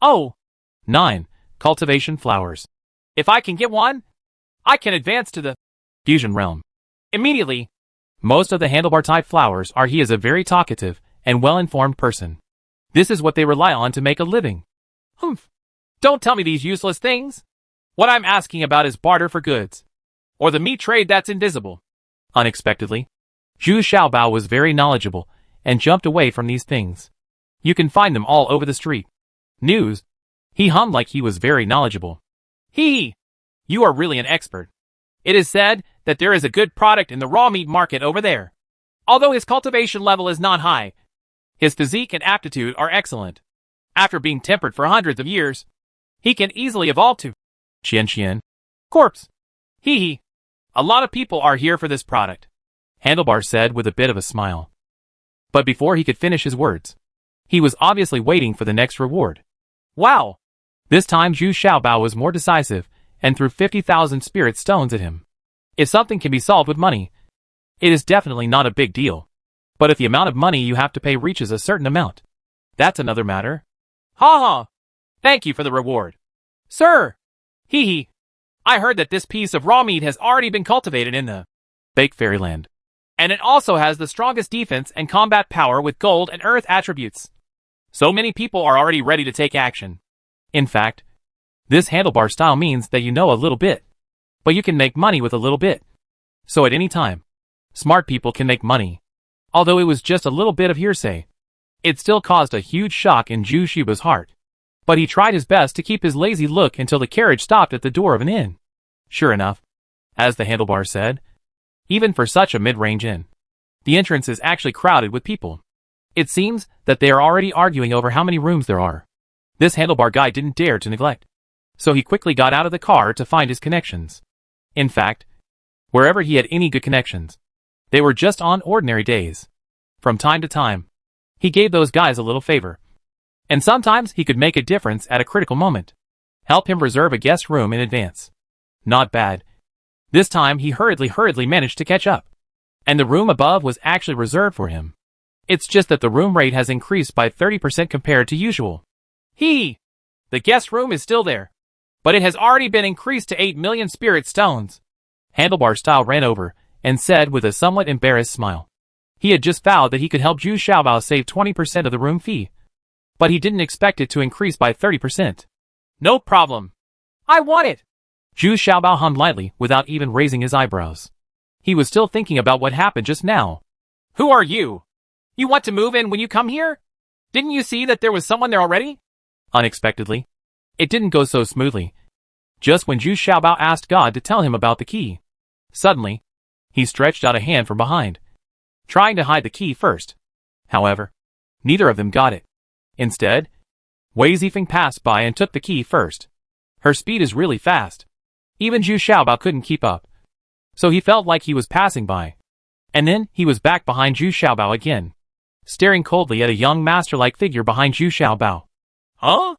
Oh, 9 cultivation flowers. If I can get one, I can advance to the fusion realm immediately. Most of the handlebar type flowers are he is a very talkative and well-informed person. This is what they rely on to make a living. Humph. Don't tell me these useless things. What I'm asking about is barter for goods. Or the meat trade that's invisible. Unexpectedly, Zhu Xiaobao was very knowledgeable and jumped away from these things. You can find them all over the street. News. He hummed like he was very knowledgeable. Hee. You are really an expert. It is said that there is a good product in the raw meat market over there. Although his cultivation level is not high, his physique and aptitude are excellent. After being tempered for hundreds of years, he can easily evolve to Qian corpse. Hee hee. A lot of people are here for this product, Handlebar said with a bit of a smile. But before he could finish his words, he was obviously waiting for the next reward. Wow. This time Zhu Xiaobao was more decisive and threw 50,000 spirit stones at him. If something can be solved with money, it is definitely not a big deal. But if the amount of money you have to pay reaches a certain amount, that's another matter. Ha ha. Thank you for the reward. Sir. Hee hee. I heard that this piece of raw meat has already been cultivated in the Fake Fairyland. And it also has the strongest defense and combat power with gold and earth attributes. So many people are already ready to take action. In fact, this handlebar style means that you know a little bit, but you can make money with a little bit. So at any time, smart people can make money. Although it was just a little bit of hearsay, it still caused a huge shock in Zhu Xiaobao's heart. But he tried his best to keep his lazy look until the carriage stopped at the door of an inn. Sure enough, as the handlebar said, even for such a mid-range inn, the entrance is actually crowded with people. It seems that they are already arguing over how many rooms there are. This handlebar guy didn't dare to neglect, so he quickly got out of the car to find his connections. In fact, wherever he had any good connections, they were just on ordinary days. From time to time, he gave those guys a little favor. And sometimes he could make a difference at a critical moment. Help him reserve a guest room in advance. Not bad. This time he hurriedly managed to catch up. and the room above was actually reserved for him. It's just that the room rate has increased by 30% compared to usual. The guest room is still there, but it has already been increased to 8 million spirit stones. Handlebar Style ran over and said with a somewhat embarrassed smile. He had just vowed that he could help Zhu Xiaobao save 20% of the room fee, but he didn't expect it to increase by 30%. No problem. I want it. Zhu Xiaobao hummed lightly without even raising his eyebrows. He was still thinking about what happened just now. Who are you? You want to move in when you come here? Didn't you see that there was someone there already? Unexpectedly, it didn't go so smoothly. Just when Zhu Xiaobao asked God to tell him about the key, suddenly, he stretched out a hand from behind, trying to hide the key first. However, neither of them got it. Instead, Wei Zifeng passed by and took the key first. Her speed is really fast. Even Zhu Xiaobao couldn't keep up. So he felt like he was passing by. And then he was back behind Zhu Xiaobao again, staring coldly at a young master-like figure behind Zhu Xiaobao. Huh?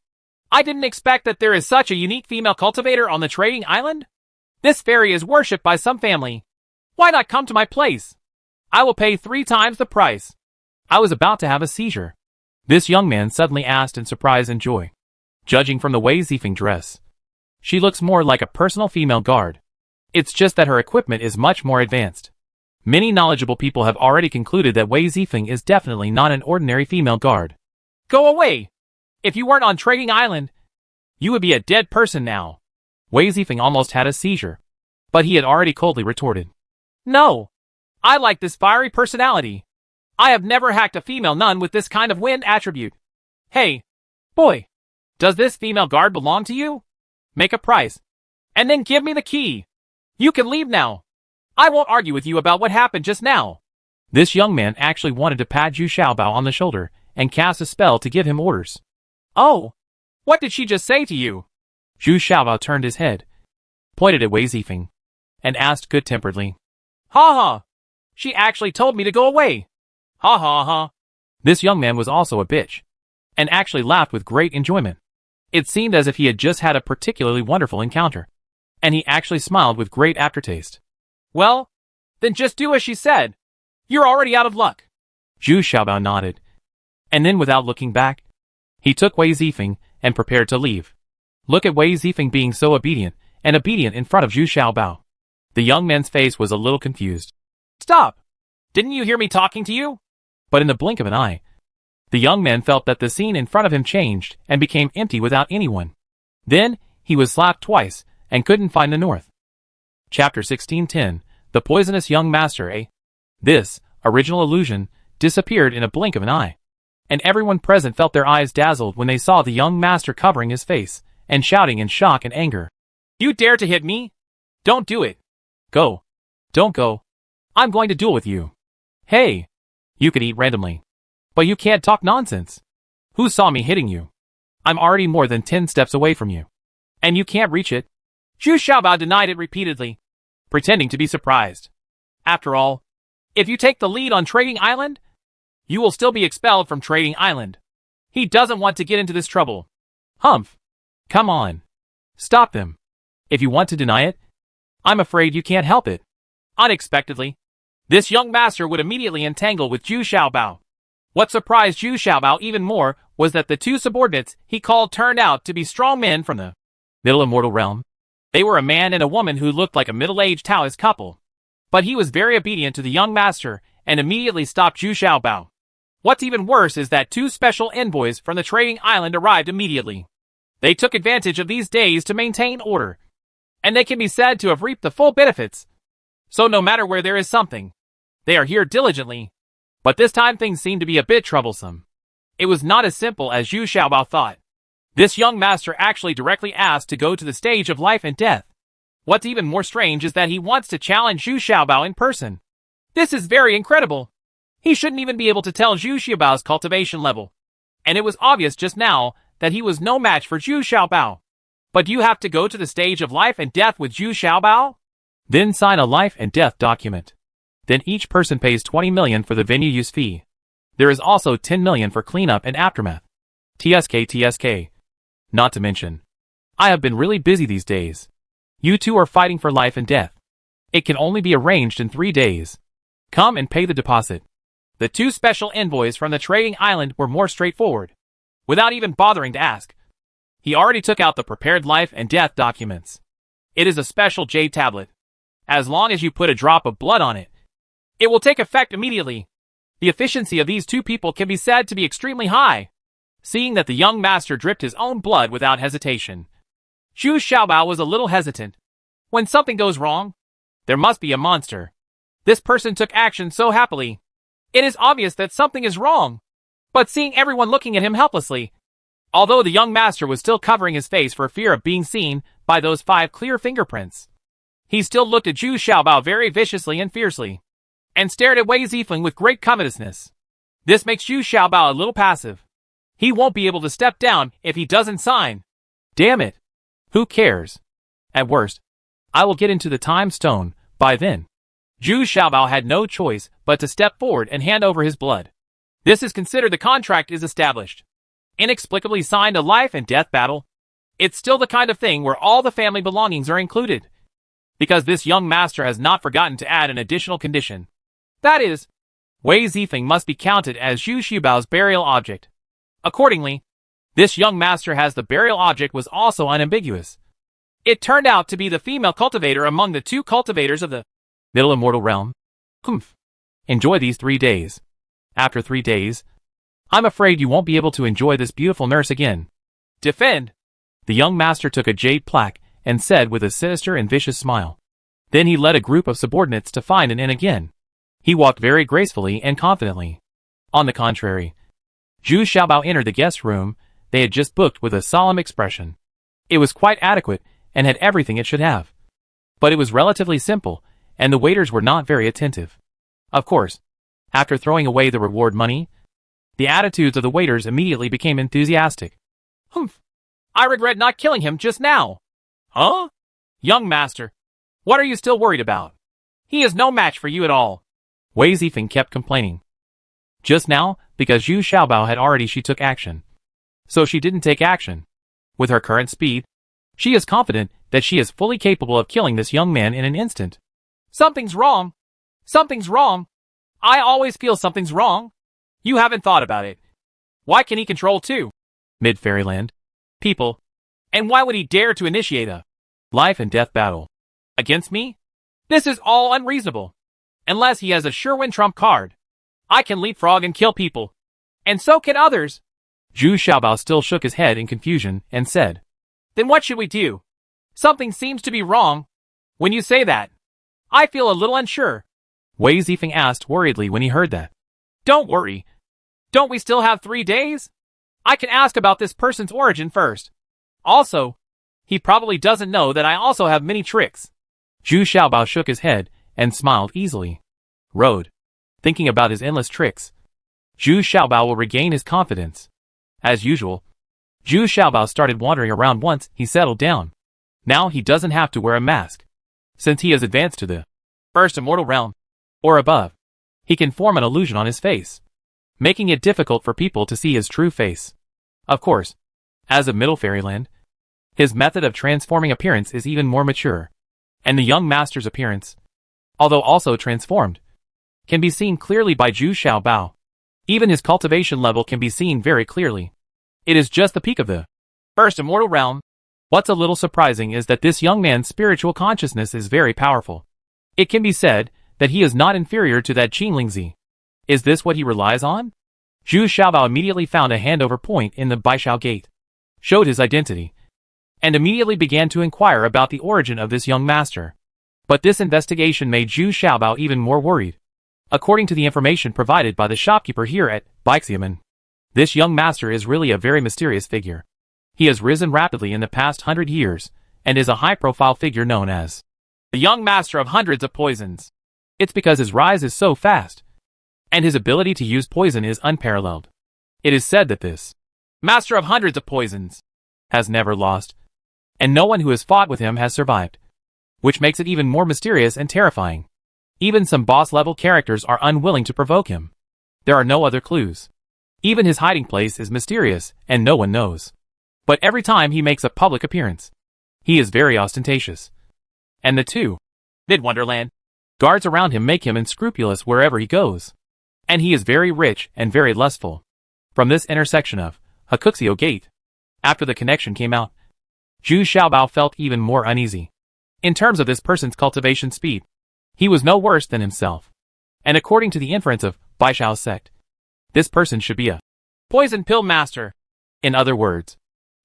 I didn't expect that there is such a unique female cultivator on the trading island. This fairy is worshipped by some family. Why not come to my place? I will pay 3 times the price. I was about to have a seizure. This young man suddenly asked in surprise and joy. Judging from the Wei Zifeng dress, she looks more like a personal female guard. It's just that her equipment is much more advanced. Many knowledgeable people have already concluded that Wei Zifeng is definitely not an ordinary female guard. Go away! If you weren't on Trading Island, you would be a dead person now. Wei Zifeng almost had a seizure, but he had already coldly retorted. No! I like this fiery personality. I have never hacked a female nun with this kind of wind attribute. Hey, boy, does this female guard belong to you? Make a price, and then give me the key. You can leave now. I won't argue with you about what happened just now. This young man actually wanted to pat Zhu Xiaobao on the shoulder and cast a spell to give him orders. Oh, what did she just say to you? Zhu Xiaobao turned his head, pointed at Wei Zifeng, and asked good-temperedly. Ha ha! She actually told me to go away. Ha ha ha. This young man was also a bitch, and actually laughed with great enjoyment. It seemed as if he had just had a particularly wonderful encounter, and he actually smiled with great aftertaste. Well, then just do as she said. You're already out of luck. Zhu Xiaobao nodded, and then without looking back, he took Wei Zifeng and prepared to leave. Look at Wei Zifeng being so obedient in front of Zhu Xiaobao. The young man's face was a little confused. Stop! Didn't you hear me talking to you? But in the blink of an eye, the young man felt that the scene in front of him changed and became empty without anyone. Then, he was slapped twice and couldn't find the north. Chapter 1610, The Poisonous Young Master. This original illusion disappeared in a blink of an eye, and everyone present felt their eyes dazzled when they saw the young master covering his face and shouting in shock and anger. You dare to hit me? Don't do it. Go. Don't go. I'm going to duel with you. Hey, you can eat randomly, but you can't talk nonsense. Who saw me hitting you? I'm already more than 10 steps away from you, and you can't reach it. Zhu Xiaobao denied it repeatedly, pretending to be surprised. After all, if you take the lead on Trading Island, you will still be expelled from Trading Island. He doesn't want to get into this trouble. Humph. Come on. Stop them. If you want to deny it, I'm afraid you can't help it. Unexpectedly, this young master would immediately entangle with Zhu Xiaobao. What surprised Zhu Xiaobao even more was that the 2 subordinates he called turned out to be strong men from the Middle Immortal Realm. They were a man and a woman who looked like a middle-aged Taoist couple. But he was very obedient to the young master and immediately stopped Zhu Xiaobao. What's even worse is that 2 special envoys from the Trading Island arrived immediately. They took advantage of these days to maintain order, and they can be said to have reaped the full benefits. So no matter where there is something, they are here diligently. But this time things seem to be a bit troublesome. It was not as simple as Zhu Xiaobao thought. This young master actually directly asked to go to the stage of life and death. What's even more strange is that he wants to challenge Zhu Xiaobao in person. This is very incredible. He shouldn't even be able to tell Zhu Xiaobao's cultivation level. And it was obvious just now that he was no match for Zhu Xiaobao. But you have to go to the stage of life and death with Zhu Xiaobao? Then sign a life and death document. Then each person pays 20 million for the venue use fee. There is also 10 million for cleanup and aftermath. TSK. Not to mention, I have been really busy these days. You 2 are fighting for life and death. It can only be arranged in 3 days. Come and pay the deposit. The two special envoys from the trading island were more straightforward. Without even bothering to ask, he already took out the prepared life and death documents. It is a special jade tablet. As long as you put a drop of blood on it, it will take effect immediately. The efficiency of these two people can be said to be extremely high. Seeing that the young master dripped his own blood without hesitation, Zhu Xiaobao was a little hesitant. When something goes wrong, there must be a monster. This person took action so happily. It is obvious that something is wrong. But seeing everyone looking at him helplessly, although the young master was still covering his face for fear of being seen by those 5 clear fingerprints, he still looked at Zhu Xiaobao very viciously and fiercely, and stared at Wei Zifeng with great covetousness. This makes Zhu Xiaobao a little passive. He won't be able to step down if he doesn't sign. Damn it! Who cares? At worst, I will get into the time stone by then. Zhu Xiaobao had no choice but to step forward and hand over his blood. This is considered the contract is established. Inexplicably signed a life and death battle. It's still the kind of thing where all the family belongings are included. Because this young master has not forgotten to add an additional condition. That is, Wei Zifeng must be counted as Zhu Xiaobao's burial object. Accordingly, this young master has the burial object was also unambiguous. It turned out to be the female cultivator among the 2 cultivators of the Middle Immortal Realm. Humph. Enjoy these 3 days. After 3 days, I'm afraid you won't be able to enjoy this beautiful nurse again. Defend. The young master took a jade plaque and said with a sinister and vicious smile. Then he led a group of subordinates to find an inn again. He walked very gracefully and confidently. On the contrary, Zhu Xiaobao entered the guest room they had just booked with a solemn expression. It was quite adequate and had everything it should have. But it was relatively simple, and the waiters were not very attentive. Of course, after throwing away the reward money, the attitudes of the waiters immediately became enthusiastic. Humph! I regret not killing him just now. Huh? Young master, what are you still worried about? He is no match for you at all. Wei Zifeng kept complaining. Just now, because Zhu Xiaobao had already she took action. So she didn't take action. With her current speed, she is confident that she is fully capable of killing this young man in an instant. Something's wrong. Something's wrong. I always feel something's wrong. You haven't thought about it. Why can he control 2 Mid-Fairyland people? And why would he dare to initiate a life and death battle against me? This is all unreasonable. Unless he has a sure win trump card. I can leapfrog and kill people. And so can others. Zhu Xiaobao still shook his head in confusion and said, Then what should we do? Something seems to be wrong. When you say that, I feel a little unsure. Wei Zifeng asked worriedly when he heard that. Don't worry. Don't we still have 3 days? I can ask about this person's origin first. Also, he probably doesn't know that I also have many tricks. Zhu Xiaobao shook his head and smiled easily. Road. Thinking about his endless tricks, Zhu Xiaobao will regain his confidence. As usual, Zhu Xiaobao started wandering around once he settled down. Now he doesn't have to wear a mask. Since he has advanced to the first immortal realm, or above, he can form an illusion on his face, making it difficult for people to see his true face. Of course, as of Middle Fairyland, his method of transforming appearance is even more mature, and the young master's appearance, although also transformed, can be seen clearly by Zhu Xiaobao. Even his cultivation level can be seen very clearly. It is just the peak of the first immortal realm. What's a little surprising is that this young man's spiritual consciousness is very powerful. It can be said that he is not inferior to that Qinlingzi. Is this what he relies on? Zhu Xiaobao immediately found a handover point in the Baishao gate, showed his identity, and immediately began to inquire about the origin of this young master. But this investigation made Zhu Xiaobao even more worried. According to the information provided by the shopkeeper here at Baixiamen, this young master is really a very mysterious figure. He has risen rapidly in the past 100 years, and is a high-profile figure known as the young master of hundreds of poisons. It's because his rise is so fast, and his ability to use poison is unparalleled. It is said that this master of hundreds of poisons has never lost, and no one who has fought with him has survived, which makes it even more mysterious and terrifying. Even some boss-level characters are unwilling to provoke him. There are no other clues. Even his hiding place is mysterious, and no one knows. But every time he makes a public appearance, he is very ostentatious. And the two Mid-Wonderland Guards around him make him unscrupulous wherever he goes. And he is very rich and very lustful. From this intersection of Hakuxio Gate, after the connection came out, Zhu Xiaobao felt even more uneasy. In terms of this person's cultivation speed, he was no worse than himself. And according to the inference of Baishao's sect, this person should be a poison pill master. In other words,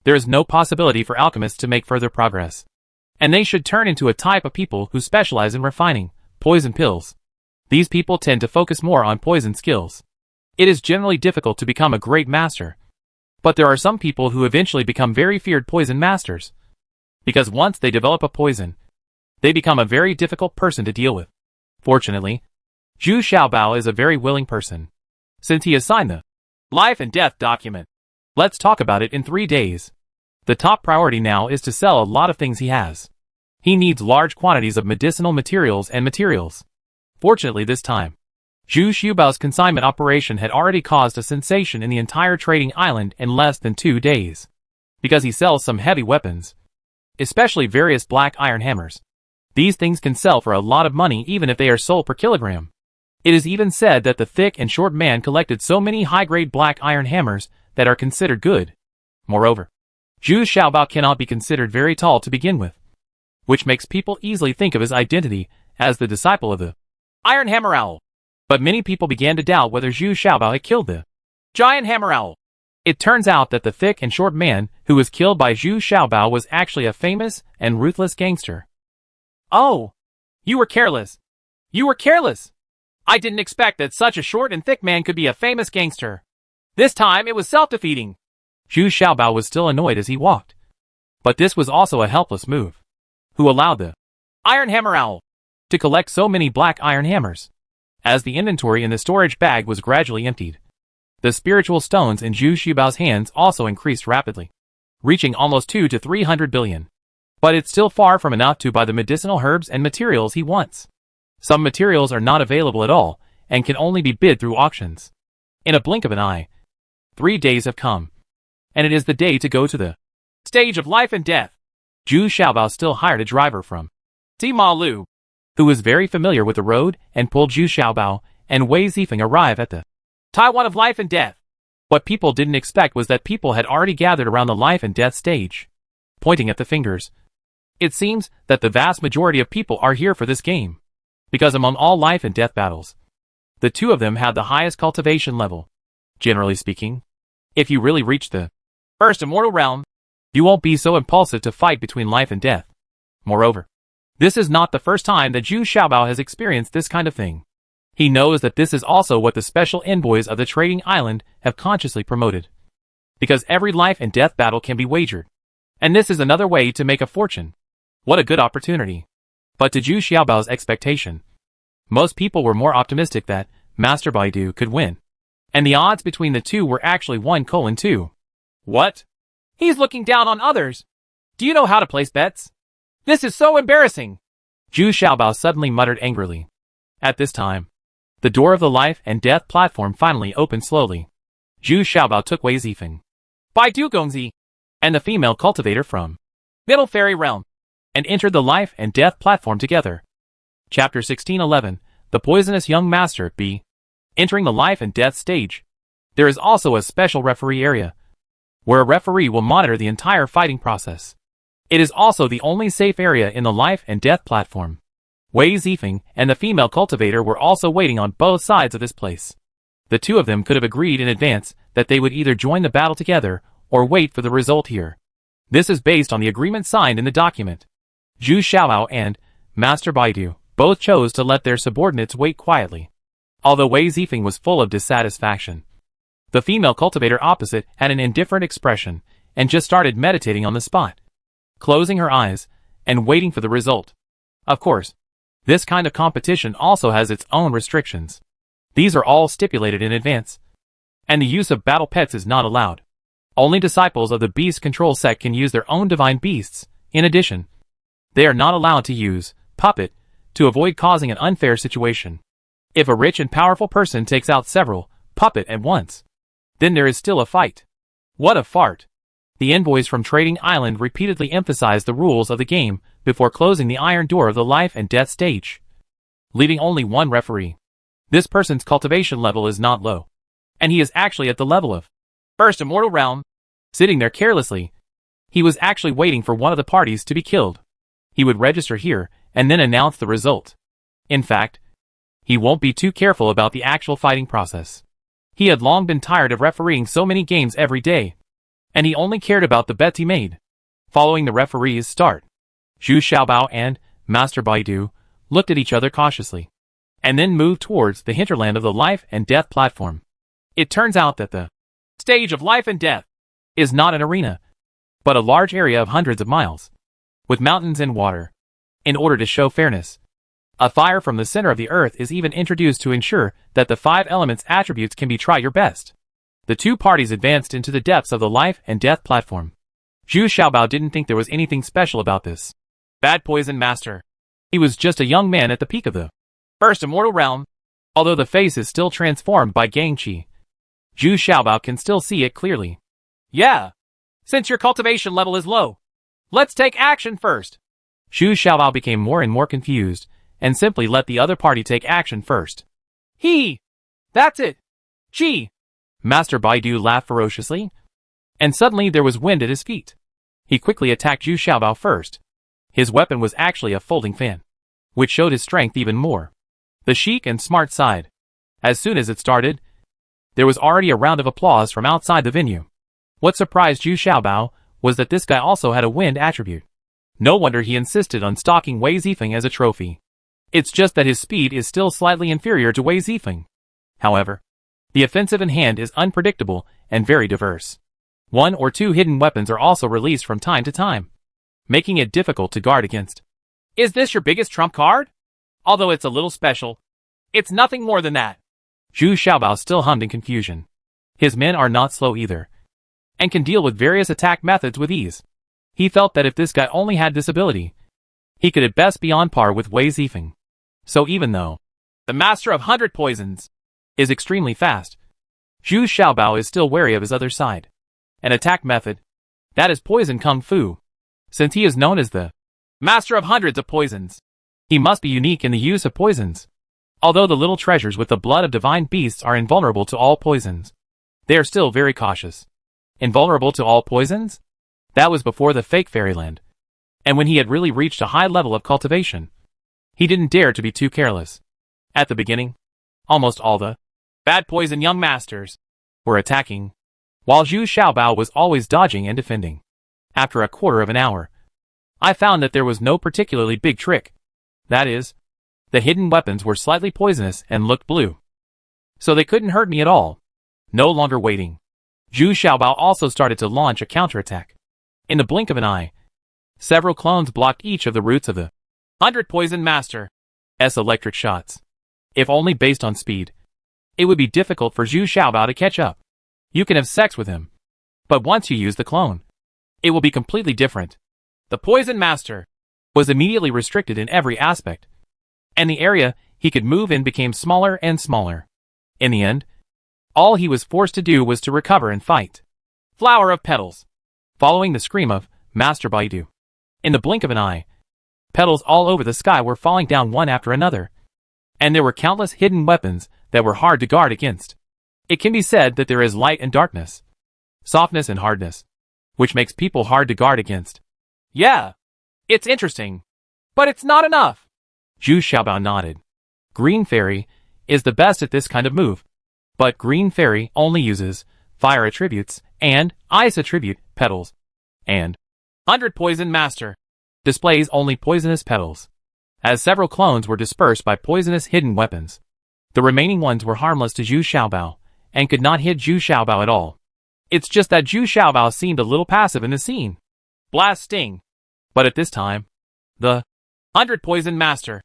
there is no possibility for alchemists to make further progress. And they should turn into a type of people who specialize in refining poison pills. These people tend to focus more on poison skills. It is generally difficult to become a great master. But there are some people who eventually become very feared poison masters. Because once they develop a poison, they become a very difficult person to deal with. Fortunately, Zhu Xiaobao is a very willing person. Since he has signed the life and death document, let's talk about it in 3 days. The top priority now is to sell a lot of things he has. He needs large quantities of medicinal materials and materials. Fortunately this time, Zhu Xiaobao's consignment operation had already caused a sensation in the entire trading island in less than 2 days. Because he sells some heavy weapons, especially various black iron hammers. These things can sell for a lot of money even if they are sold per kilogram. It is even said that the thick and short man collected so many high-grade black iron hammers that are considered good. Moreover, Zhu Xiaobao cannot be considered very tall to begin with, which makes people easily think of his identity as the disciple of the Iron Hammer Owl. But many people began to doubt whether Zhu Xiaobao had killed the Giant Hammer Owl. It turns out that the thick and short man who was killed by Zhu Xiaobao was actually a famous and ruthless gangster. Oh, you were careless. You were careless. I didn't expect that such a short and thick man could be a famous gangster. This time it was self-defeating. Zhu Xiaobao was still annoyed as he walked. But this was also a helpless move. Who allowed the Iron Hammer Owl to collect so many black iron hammers? As the inventory in the storage bag was gradually emptied, the spiritual stones in Zhu Xiaobao's hands also increased rapidly, reaching almost 200 to 300 billion. But it's still far from enough to buy the medicinal herbs and materials he wants. Some materials are not available at all and can only be bid through auctions. In a blink of an eye, 3 days have come, and it is the day to go to the stage of life and death. Zhu Xiaobao still hired a driver from Sima Lu, who was very familiar with the road and pulled Zhu Xiaobao and Wei Zifeng arrive at the Taiwan of life and death. What people didn't expect was that people had already gathered around the life and death stage. Pointing at the fingers, it seems that the vast majority of people are here for this game. Because among all life and death battles, the two of them had the highest cultivation level. Generally speaking, if you really reach the first immortal realm, you won't be so impulsive to fight between life and death. Moreover, this is not the first time that Zhu Xiaobao has experienced this kind of thing. He knows that this is also what the special envoys of the trading island have consciously promoted. Because every life and death battle can be wagered. And this is another way to make a fortune. What a good opportunity. But to Zhu Xiaobao's expectation, most people were more optimistic that Master Baidu could win. And the odds between the two were actually 1:2. What? He's looking down on others. Do you know how to place bets? This is so embarrassing. Zhu Xiaobao suddenly muttered angrily. At this time, the door of the life and death platform finally opened slowly. Zhu Xiaobao took Wei Zifeng, Baidu Gongzi, and the female cultivator from Middle Fairy Realm, and entered the life and death platform together. Chapter 1611, The Poisonous Young Master, B. Entering the life and death stage. There is also a special referee area, where a referee will monitor the entire fighting process. It is also the only safe area in the life and death platform. Wei Zifeng and the female cultivator were also waiting on both sides of this place. The two of them could have agreed in advance that they would either join the battle together or wait for the result here. This is based on the agreement signed in the document. Zhu Xiaobao and Master Baidu both chose to let their subordinates wait quietly. Although Wei Zifeng was full of dissatisfaction, the female cultivator opposite had an indifferent expression and just started meditating on the spot, closing her eyes and waiting for the result. Of course, this kind of competition also has its own restrictions. These are all stipulated in advance, and the use of battle pets is not allowed. Only disciples of the beast control sect can use their own divine beasts. In addition, they are not allowed to use puppet to avoid causing an unfair situation. If a rich and powerful person takes out several puppet at once, then there is still a fight. What a fart. The envoys from Trading Island repeatedly emphasized the rules of the game before closing the iron door of the life and death stage. leaving only one referee. This person's cultivation level is not low, and he is actually at the level of First immortal realm. sitting there carelessly. He was actually waiting for one of the parties to be killed. He would register here and then announce the result. In fact, he won't be too careful about the actual fighting process. He had long been tired of refereeing so many games every day, and he only cared about the bets he made. Following the referee's start, Zhu Xiaobao and Master Baidu looked at each other cautiously, and then moved towards the hinterland of the life and death platform. It turns out that the Stage of life and death is not an arena, but a large area of hundreds of miles, with mountains and water. In order to show fairness, a fire from the center of the earth is even introduced to ensure that the 5 elements attributes can be try your best. The two parties advanced into the depths of the life and death platform. Zhu Xiaobao didn't think there was anything special about this Bad Poison Master. He was just a young man at the peak of the First immortal realm. Although the face is still transformed by Gang Qi, Zhu Xiaobao can still see it clearly. Yeah. Since your cultivation level is low, let's take action first. Zhu Xiaobao became more and more confused, and simply let the other party take action first. That's it. Gee. Master Baidu laughed ferociously, and suddenly there was wind at his feet. He quickly attacked Zhu Xiaobao first. His weapon was actually a folding fan, which showed his strength even more. The chic and smart side. As soon as it started, there was already a round of applause from outside the venue. What surprised Zhu Xiaobao was that this guy also had a wind attribute. No wonder he insisted on stalking Wei Zifeng as a trophy. It's just that his speed is still slightly inferior to Wei Zifeng. However, the offensive in hand is unpredictable and very diverse. 1 or 2 hidden weapons are also released from time to time, making it difficult to guard against. Is this your biggest trump card? Although it's a little special, it's nothing more than that. Zhu Xiaobao still hummed in confusion. His men are not slow either, and can deal with various attack methods with ease. He felt that if this guy only had this ability, he could at best be on par with Wei Zifeng. So even though the Master of 100 Poisons is extremely fast, Zhu Xiaobao is still wary of his other side. An attack method, that is Poison Kung Fu. Since he is known as the Master of Hundreds of Poisons, he must be unique in the use of poisons. Although the little treasures with the blood of divine beasts are invulnerable to all poisons, they are still very cautious. Invulnerable to all poisons? That was before the fake fairyland. And when he had really reached a high level of cultivation, he didn't dare to be too careless. At the beginning, almost all the Bad Poison young masters were attacking, while Zhu Xiaobao was always dodging and defending. After a quarter of an hour, I found that there was no particularly big trick. That is, the hidden weapons were slightly poisonous and looked blue, so they couldn't hurt me at all. No longer waiting, Zhu Xiaobao also started to launch a counterattack. In the blink of an eye, several clones blocked each of the roots of the 100 Poison Master's electric shots. If only based on speed, it would be difficult for Zhu Xiaobao to catch up. You can have sex with him, but once you use the clone, it will be completely different. The Poison Master was immediately restricted in every aspect, and the area he could move in became smaller and smaller. In the end, all he was forced to do was to recover and fight. Flower of Petals. Following the scream of Master Baidu, in the blink of an eye, petals all over the sky were falling down one after another, and there were countless hidden weapons that were hard to guard against. It can be said that there is light and darkness, softness and hardness, which makes people hard to guard against. Yeah, it's interesting, but it's not enough. Zhu Xiaobao nodded. Green Fairy is the best at this kind of move, but Green Fairy only uses fire attributes and ice attribute petals, and 100 Poison Master displays only poisonous petals. As several clones were dispersed by poisonous hidden weapons, the remaining ones were harmless to Zhu Xiaobao and could not hit Zhu Xiaobao at all. It's just that Zhu Xiaobao seemed a little passive in the scene. Blast Sting. But at this time, the 100 Poison Master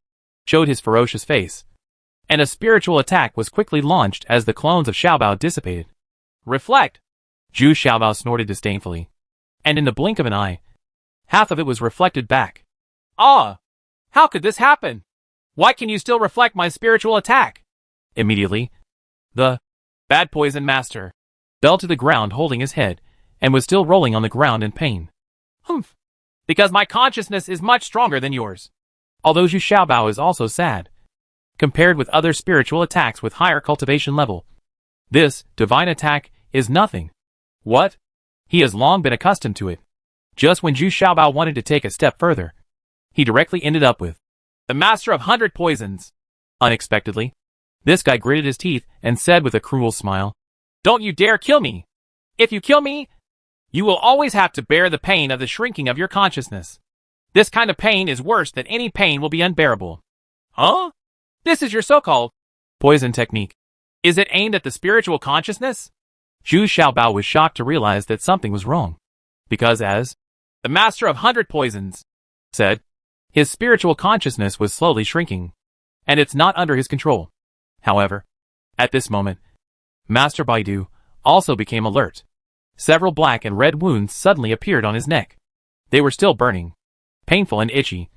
showed his ferocious face, and a spiritual attack was quickly launched as the clones of Xiaobao dissipated. Reflect. Zhu Xiaobao snorted disdainfully, and in the blink of an eye, half of it was reflected back. Ah! How could this happen? Why can you still reflect my spiritual attack? Immediately, the Bad Poison Master fell to the ground holding his head, and was still rolling on the ground in pain. Humph. Because my consciousness is much stronger than yours. Although Zhu Xiaobao is also sad, compared with other spiritual attacks with higher cultivation level. This divine attack is nothing. What? He has long been accustomed to it. Just when Zhu Xiaobao wanted to take a step further, he directly ended up with the Master of 100 Poisons. Unexpectedly, this guy gritted his teeth and said with a cruel smile, "Don't you dare kill me! If you kill me, you will always have to bear the pain of the shrinking of your consciousness. This kind of pain is worse than any pain will be unbearable." Huh? This is your so-called poison technique. Is it aimed at the spiritual consciousness? Zhu Xiaobao was shocked to realize that something was wrong. Because as the Master of 100 Poisons said, his spiritual consciousness was slowly shrinking, and it's not under his control. However, at this moment, Master Baidu also became alert. Several black and red wounds suddenly appeared on his neck. They were still burning, painful and itchy,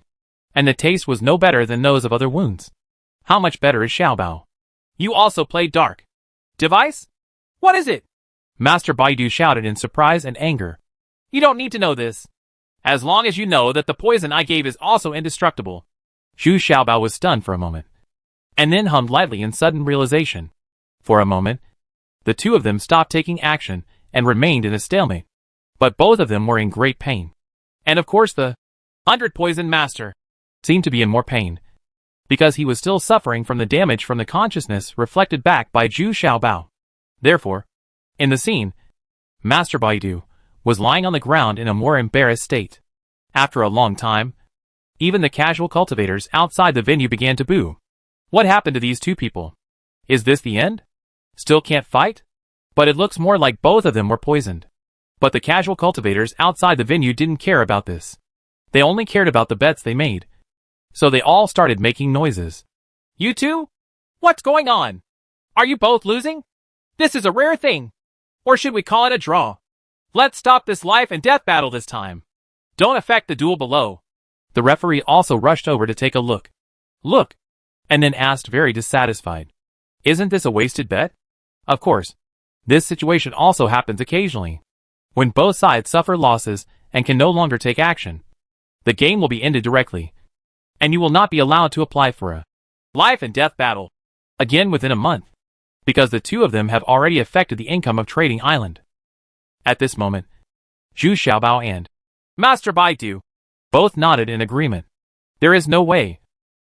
and the taste was no better than those of other wounds. How much better is Xiaobao? You also play dark device? What is it? Master Baidu shouted in surprise and anger. You don't need to know this. As long as you know that the poison I gave is also indestructible. Zhu Xiaobao was stunned for a moment, and then hummed lightly in sudden realization. For a moment, the two of them stopped taking action and remained in a stalemate. But both of them were in great pain. And of course the 100 Poison Master seemed to be in more pain, because he was still suffering from the damage from the consciousness reflected back by Zhu Xiaobao. Therefore, in the scene, Master Baidu was lying on the ground in a more embarrassed state. After a long time, even the casual cultivators outside the venue began to boo. What happened to these two people? Is this the end? Still can't fight? But it looks more like both of them were poisoned. But the casual cultivators outside the venue didn't care about this. They only cared about the bets they made. So they all started making noises. You two? What's going on? Are you both losing? This is a rare thing. Or should we call it a draw? Let's stop this life and death battle this time. Don't affect the duel below. The referee also rushed over to take a look. Look! And then asked very dissatisfied. Isn't this a wasted bet? Of course. This situation also happens occasionally. When both sides suffer losses and can no longer take action, the game will be ended directly. And you will not be allowed to apply for a life and death battle again within a month, because the two of them have already affected the income of Trading Island. At this moment, Zhu Xiaobao and Master Baidu both nodded in agreement. There is no way.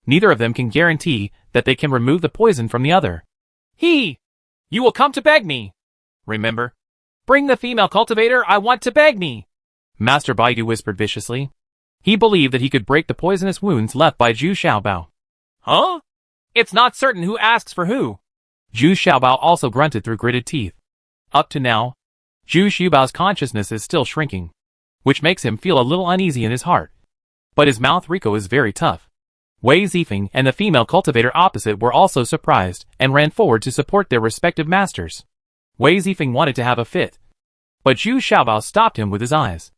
Neither of them can guarantee that they can remove the poison from the other. You will come to beg me. Remember, bring the female cultivator I want to beg me. Master Baidu whispered viciously. He believed that he could break the poisonous wounds left by Zhu Xiaobao. Huh? It's not certain who asks for who. Zhu Xiaobao also grunted through gritted teeth. Up to now, Zhu Xiaobao's consciousness is still shrinking, which makes him feel a little uneasy in his heart. But his mouth Rico is very tough. Wei Zifeng and the female cultivator opposite were also surprised and ran forward to support their respective masters. Wei Zifeng wanted to have a fit, but Zhu Xiaobao stopped him with his eyes.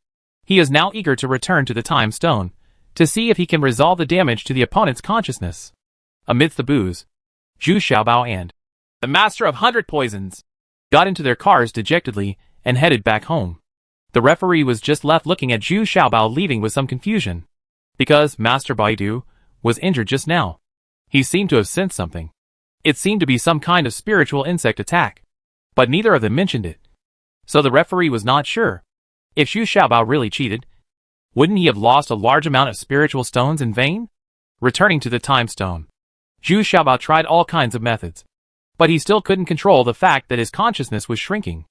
He is now eager to return to the Time Stone, to see if he can resolve the damage to the opponent's consciousness. Amidst the boos, Zhu Xiaobao and the Master of 100 Poisons got into their cars dejectedly and headed back home. The referee was just left looking at Zhu Xiaobao leaving with some confusion, because Master Baidu was injured just now. He seemed to have sensed something. It seemed to be some kind of spiritual insect attack, but neither of them mentioned it. So the referee was not sure. If Zhu Xiaobao really cheated, wouldn't he have lost a large amount of spiritual stones in vain? Returning to the Time Stone, Zhu Xiaobao tried all kinds of methods, but he still couldn't control the fact that his consciousness was shrinking.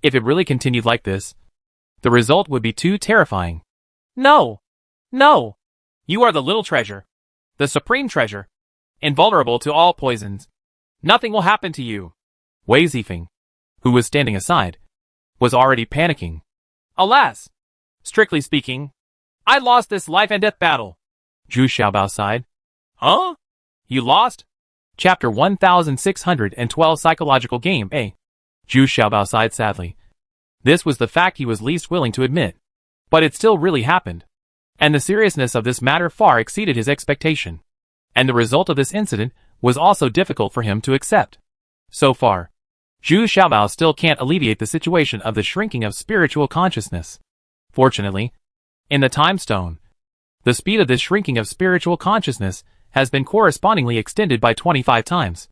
If it really continued like this, the result would be too terrifying. No! You are the little treasure, the supreme treasure, invulnerable to all poisons. Nothing will happen to you. Wei Zifeng, who was standing aside, was already panicking. Alas! Strictly speaking, I lost this life and death battle. Zhu Xiaobao sighed. Huh? You lost? Chapter 1612 Psychological Game A. Zhu Xiaobao sighed sadly. This was the fact he was least willing to admit. But it still really happened. And the seriousness of this matter far exceeded his expectation. And the result of this incident was also difficult for him to accept. So far, Zhu Xiaobao still can't alleviate the situation of the shrinking of spiritual consciousness. Fortunately, in the Time Stone, the speed of this shrinking of spiritual consciousness has been correspondingly extended by 25 times.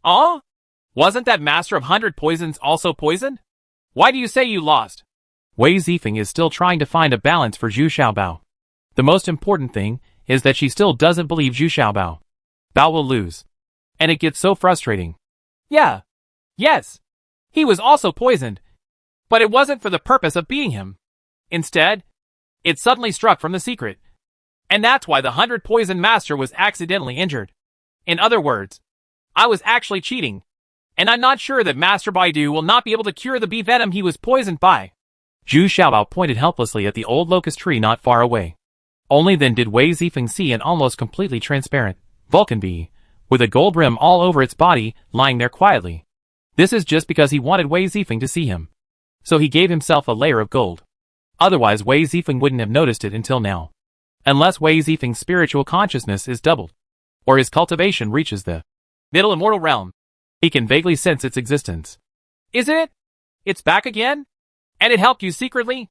Oh? Wasn't that master of 100 poisons also poisoned? Why do you say you lost? Wei Zifeng is still trying to find a balance for Zhu Xiaobao. The most important thing is that she still doesn't believe Zhu Xiaobao. Bao will lose. And it gets so frustrating. Yeah. Yes. He was also poisoned. But it wasn't for the purpose of beating him. Instead, it suddenly struck from the secret. And that's why the 100 poison master was accidentally injured. In other words, I was actually cheating. And I'm not sure that Master Baidu will not be able to cure the bee venom he was poisoned by. Zhu Xiaobao pointed helplessly at the old locust tree not far away. Only then did Wei Zifeng see an almost completely transparent Vulcan bee, with a gold rim all over its body, lying there quietly. This is just because he wanted Wei Zifeng to see him. So he gave himself a layer of gold. Otherwise Wei Zifeng wouldn't have noticed it until now. Unless Wei Zifeng's spiritual consciousness is doubled, or his cultivation reaches the middle immortal realm, he can vaguely sense its existence. Isn't it? It's back again? And it helped you secretly?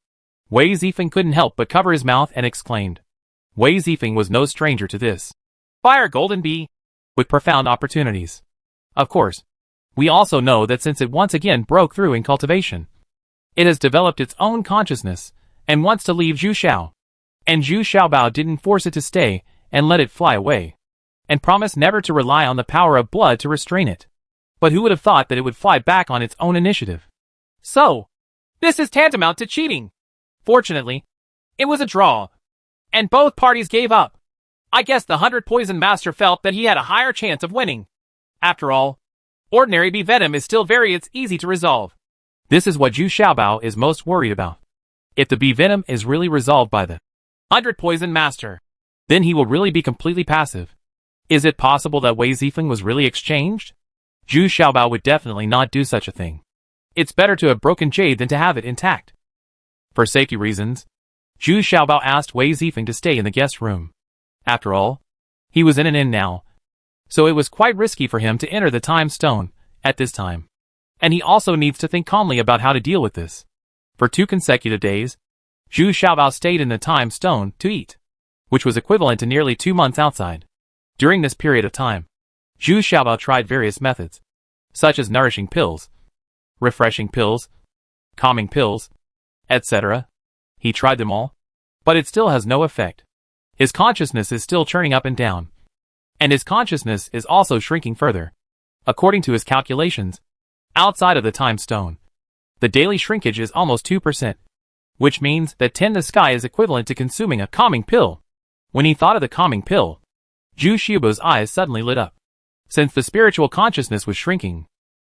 Wei Zifeng couldn't help but cover his mouth and exclaimed. Wei Zifeng was no stranger to this. Fire golden bee. With profound opportunities. Of course, we also know that since it once again broke through in cultivation, it has developed its own consciousness, and wants to leave Zhu Xiao. And Zhu Xiaobao didn't force it to stay, and let it fly away. And promised never to rely on the power of blood to restrain it. But who would have thought that it would fly back on its own initiative? So, this is tantamount to cheating. Fortunately, it was a draw. And both parties gave up. I guess the 100 poison master felt that he had a higher chance of winning. After all, ordinary bee venom is still it's easy to resolve. This is what Zhu Xiaobao is most worried about. If the bee venom is really resolved by the 100 poison master, then he will really be completely passive. Is it possible that Wei Zifeng was really exchanged? Zhu Xiaobao would definitely not do such a thing. It's better to have broken jade than to have it intact. For safety reasons, Zhu Xiaobao asked Wei Zifeng to stay in the guest room. After all, he was in an inn now, so it was quite risky for him to enter the time stone at this time. And he also needs to think calmly about how to deal with this. For 2 consecutive days, Zhu Xiaobao stayed in the time stone to eat, which was equivalent to nearly 2 months outside. During this period of time, Zhu Xiaobao tried various methods, such as nourishing pills, refreshing pills, calming pills, etc. He tried them all, but it still has no effect. His consciousness is still churning up and down, and his consciousness is also shrinking further. According to his calculations, outside of the time stone, the daily shrinkage is almost 2%, which means that 10 the sky is equivalent to consuming a calming pill. When he thought of the calming pill, Zhu Xiaobao's eyes suddenly lit up. Since the spiritual consciousness was shrinking,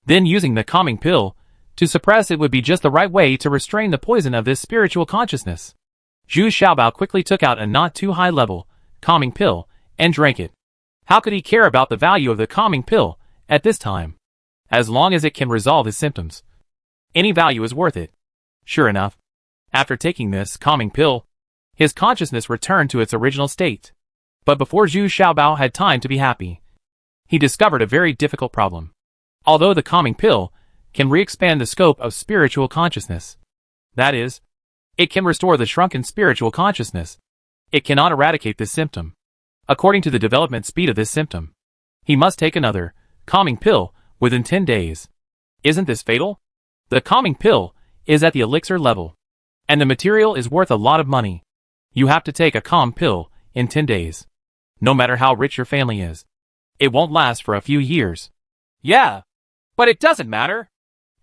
then using the calming pill to suppress it would be just the right way to restrain the poison of this spiritual consciousness. Zhu Xiaobao quickly took out a not too high level calming pill and drank it. How could he care about the value of the calming pill at this time? As long as it can resolve his symptoms, any value is worth it. Sure enough, after taking this calming pill, his consciousness returned to its original state. But before Zhu Xiaobao had time to be happy, he discovered a very difficult problem. Although the calming pill can re-expand the scope of spiritual consciousness, that is, it can restore the shrunken spiritual consciousness, it cannot eradicate this symptom. According to the development speed of this symptom, he must take another calming pill within 10 days. Isn't this fatal? The calming pill is at the elixir level, and the material is worth a lot of money. You have to take a calm pill in 10 days. No matter how rich your family is, it won't last for a few years. Yeah, but it doesn't matter.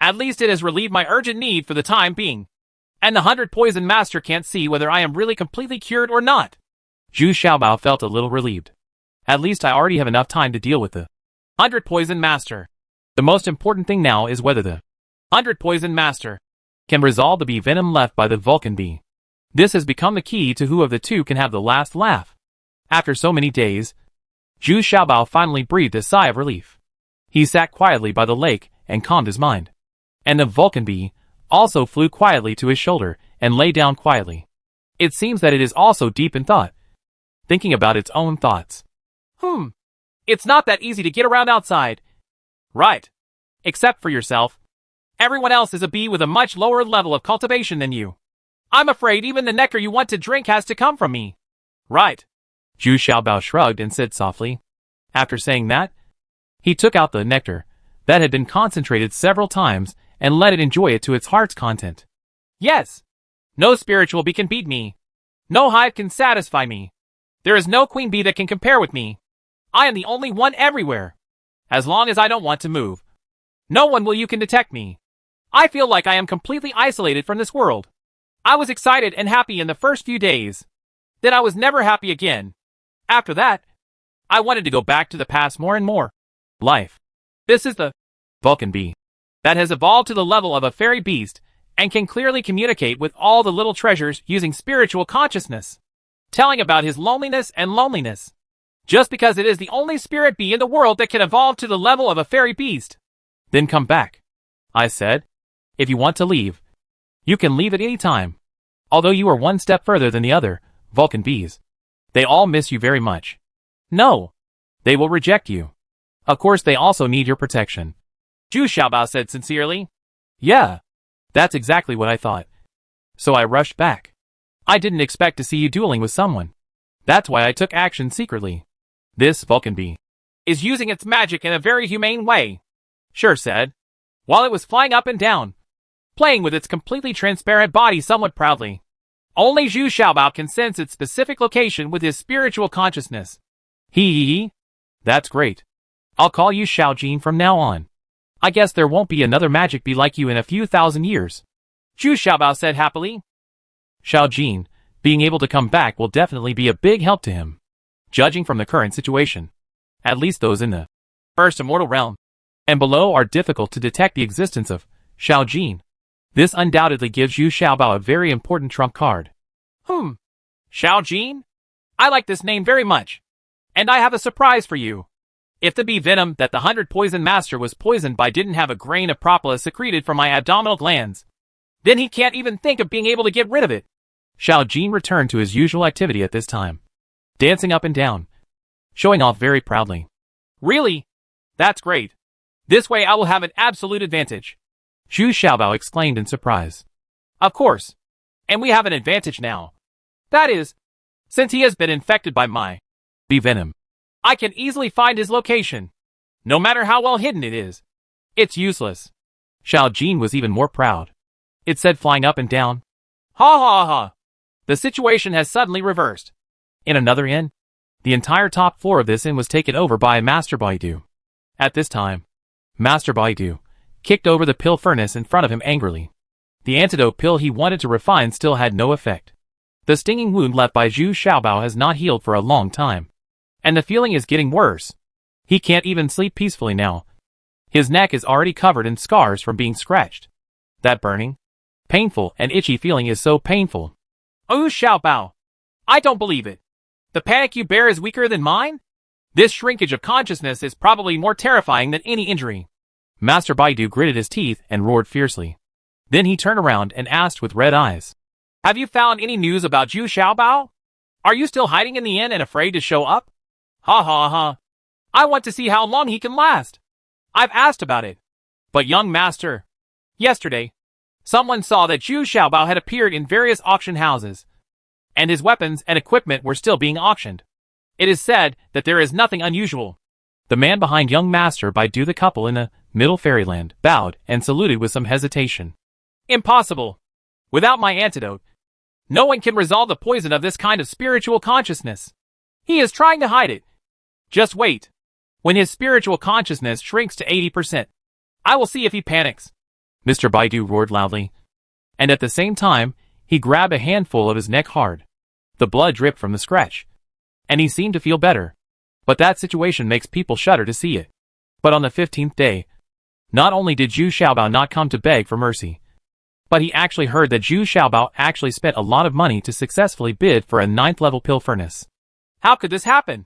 At least it has relieved my urgent need for the time being. And the 100 poison master can't see whether I am really completely cured or not. Zhu Xiaobao felt a little relieved. At least I already have enough time to deal with the 100 poison master. The most important thing now is whether the 100 poison master can resolve the bee venom left by the Vulcan bee. This has become the key to who of the two can have the last laugh. After so many days, Zhu Xiaobao finally breathed a sigh of relief. He sat quietly by the lake and calmed his mind. And the Vulcan bee also flew quietly to his shoulder and lay down quietly. It seems that it is also deep in thought, thinking about its own thoughts. It's not that easy to get around outside. Right. Except for yourself. Everyone else is a bee with a much lower level of cultivation than you. I'm afraid even the nectar you want to drink has to come from me. Right. Zhu Xiaobao shrugged and said softly. After saying that, he took out the nectar that had been concentrated several times and let it enjoy it to its heart's content. Yes. No spiritual bee can beat me. No hive can satisfy me. There is no queen bee that can compare with me. I am the only one everywhere. As long as I don't want to move, no one will you can detect me. I feel like I am completely isolated from this world. I was excited and happy in the first few days. Then I was never happy again. After that, I wanted to go back to the past more and more. Life. This is the Vulcan bee that has evolved to the level of a fairy beast and can clearly communicate with all the little treasures using spiritual consciousness, telling about his loneliness and loneliness. Just because it is the only spirit bee in the world that can evolve to the level of a fairy beast. Then come back, I said. If you want to leave, you can leave at any time. Although you are one step further than the other Vulcan bees, they all miss you very much. No. They will reject you. Of course they also need your protection. Zhu Xiaobao said sincerely. Yeah, that's exactly what I thought. So I rushed back. I didn't expect to see you dueling with someone. That's why I took action secretly. This Vulcan bee is using its magic in a very humane way, Sure said, while it was flying up and down, playing with its completely transparent body somewhat proudly. Only Zhu Xiaobao can sense its specific location with his spiritual consciousness. Hee. That's great. I'll call you Xiao Jin from now on. I guess there won't be another magic bee like you in a few thousand years. Zhu Xiaobao said happily. Xiao Jin, being able to come back will definitely be a big help to him. Judging from the current situation, at least those in the first immortal realm and below are difficult to detect the existence of Xiao Jin. This undoubtedly gives Zhu Xiaobao a very important trump card. Xiao Jin? I like this name very much. And I have a surprise for you. If the bee venom that the 100 Poison Master was poisoned by didn't have a grain of propolis secreted from my abdominal glands, then he can't even think of being able to get rid of it. Xiao Jin returned to his usual activity at this time, dancing up and down, showing off very proudly. Really? That's great. This way I will have an absolute advantage. Zhu Xiaobao exclaimed in surprise. Of course. And we have an advantage now. That is, since he has been infected by my bee venom, I can easily find his location. No matter how well hidden it is. It's useless. Xiao Jin was even more proud. It said flying up and down. Ha. The situation has suddenly reversed. In another inn, the entire top floor of this inn was taken over by Master Baidu. At this time, Master Baidu kicked over the pill furnace in front of him angrily. The antidote pill he wanted to refine still had no effect. The stinging wound left by Zhu Xiaobao has not healed for a long time, and the feeling is getting worse. He can't even sleep peacefully now. His neck is already covered in scars from being scratched. That burning, painful and itchy feeling is so painful. Oh, Xiaobao. I don't believe it. The panic you bear is weaker than mine? This shrinkage of consciousness is probably more terrifying than any injury. Master Baidu gritted his teeth and roared fiercely. Then he turned around and asked with red eyes. Have you found any news about Zhu Xiaobao? Are you still hiding in the inn and afraid to show up? Ha. I want to see how long he can last. I've asked about it. But young master, yesterday, someone saw that Zhu Xiaobao had appeared in various auction houses, and his weapons and equipment were still being auctioned. It is said that there is nothing unusual. The man behind young Master Baidu, the couple in the middle fairyland, bowed and saluted with some hesitation. Impossible. Without my antidote, no one can resolve the poison of this kind of spiritual consciousness. He is trying to hide it. Just wait. When his spiritual consciousness shrinks to 80%, I will see if he panics. Mr. Baidu roared loudly. And at the same time, he grabbed a handful of his neck hard. The blood dripped from the scratch, and he seemed to feel better. But that situation makes people shudder to see it. But on the 15th day, not only did Zhu Xiaobao not come to beg for mercy, but he actually heard that Zhu Xiaobao actually spent a lot of money to successfully bid for a 9th level pill furnace. How could this happen?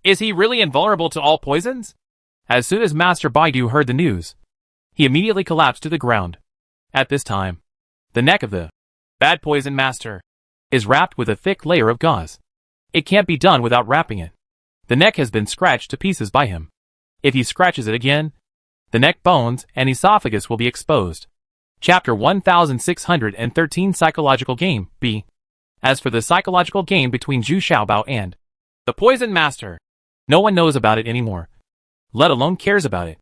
Is he really invulnerable to all poisons? As soon as Master Baidu heard the news, he immediately collapsed to the ground. At this time, the neck of the bad poison master is wrapped with a thick layer of gauze. It can't be done without wrapping it. The neck has been scratched to pieces by him. If he scratches it again, the neck bones and esophagus will be exposed. Chapter 1613 Psychological Game, B. As for the psychological game between Zhu Xiaobao and The Poison Master. No one knows about it anymore, let alone cares about it.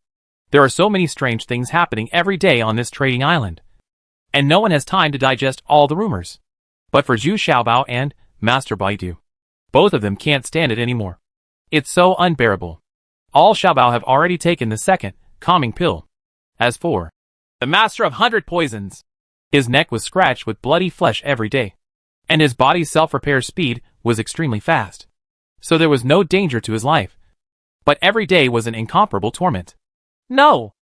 There are so many strange things happening every day on this trading island, and no one has time to digest all the rumors. But for Zhu Xiaobao and Master Baidu, both of them can't stand it anymore. It's so unbearable. All Xiaobao have already taken the second calming pill. As for the Master of 100 Poisons, his neck was scratched with bloody flesh every day, and his body's self-repair speed was extremely fast. So there was no danger to his life. But every day was an incomparable torment. No!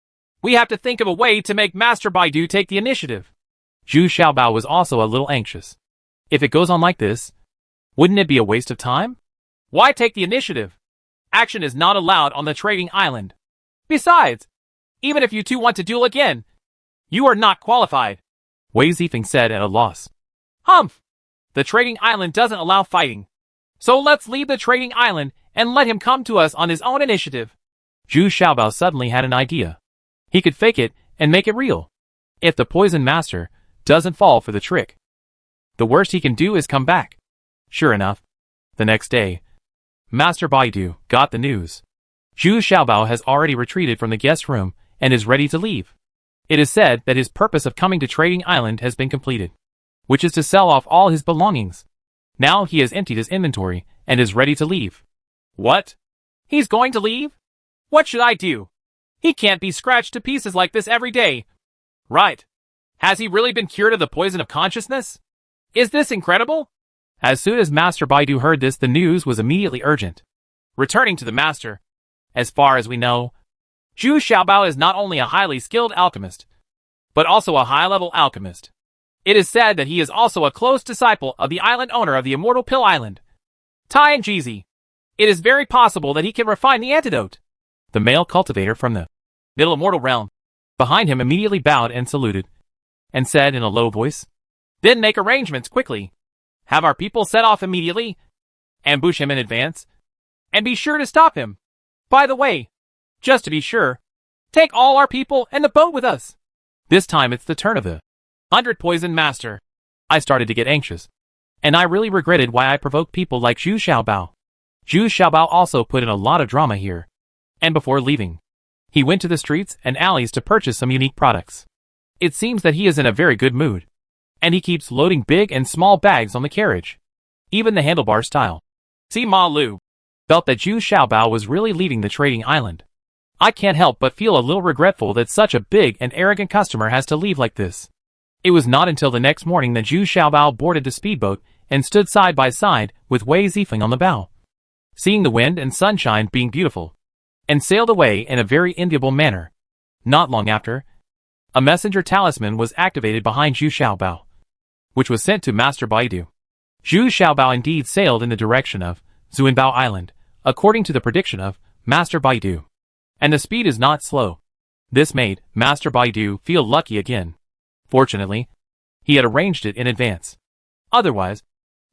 We have to think of a way to make Master Baidu take the initiative. Zhu Xiaobao was also a little anxious. If it goes on like this, wouldn't it be a waste of time? Why take the initiative? Action is not allowed on the trading island. Besides, even if you two want to duel again, you are not qualified. Wei Zifeng said at a loss. Humph! The trading island doesn't allow fighting. So let's leave the trading island and let him come to us on his own initiative. Zhu Xiaobao suddenly had an idea. He could fake it and make it real. If the Poison Master doesn't fall for the trick, the worst he can do is come back. Sure enough, the next day, Master Baidu got the news. Zhu Xiaobao has already retreated from the guest room and is ready to leave. It is said that his purpose of coming to Trading Island has been completed, which is to sell off all his belongings. Now he has emptied his inventory and is ready to leave. What? He's going to leave? What should I do? He can't be scratched to pieces like this every day. Right. Has he really been cured of the poison of consciousness? Is this incredible? As soon as Master Baidu heard this, the news was immediately urgent. Returning to the Master. As far as we know, Zhu Xiaobao is not only a highly skilled alchemist, but also a high-level alchemist. It is said that he is also a close disciple of the island owner of the Immortal Pill Island, Tai Jizi. It is very possible that he can refine the antidote. The male cultivator from the Middle Immortal Realm behind him immediately bowed and saluted, and said in a low voice, Then make arrangements quickly. Have our people set off immediately, ambush him in advance, and be sure to stop him. By the way, just to be sure, take all our people and the boat with us. This time it's the turn of the 100 Poison Master. I started to get anxious, and I really regretted why I provoked people like Zhu Xiaobao. Zhu Xiaobao also put in a lot of drama here, and before leaving, he went to the streets and alleys to purchase some unique products. It seems that he is in a very good mood, and he keeps loading big and small bags on the carriage. Even the handlebar style. Sima Lu felt that Zhu Xiaobao was really leaving the trading island. I can't help but feel a little regretful that such a big and arrogant customer has to leave like this. It was not until the next morning that Zhu Xiaobao boarded the speedboat and stood side by side with Wei Zifeng on the bow, seeing the wind and sunshine being beautiful, and sailed away in a very enviable manner. Not long after, a messenger talisman was activated behind Zhu Xiaobao, which was sent to Master Baidu. Zhu Xiaobao indeed sailed in the direction of Zuanbao Island, according to the prediction of Master Baidu. And the speed is not slow. This made Master Baidu feel lucky again. Fortunately, he had arranged it in advance. Otherwise,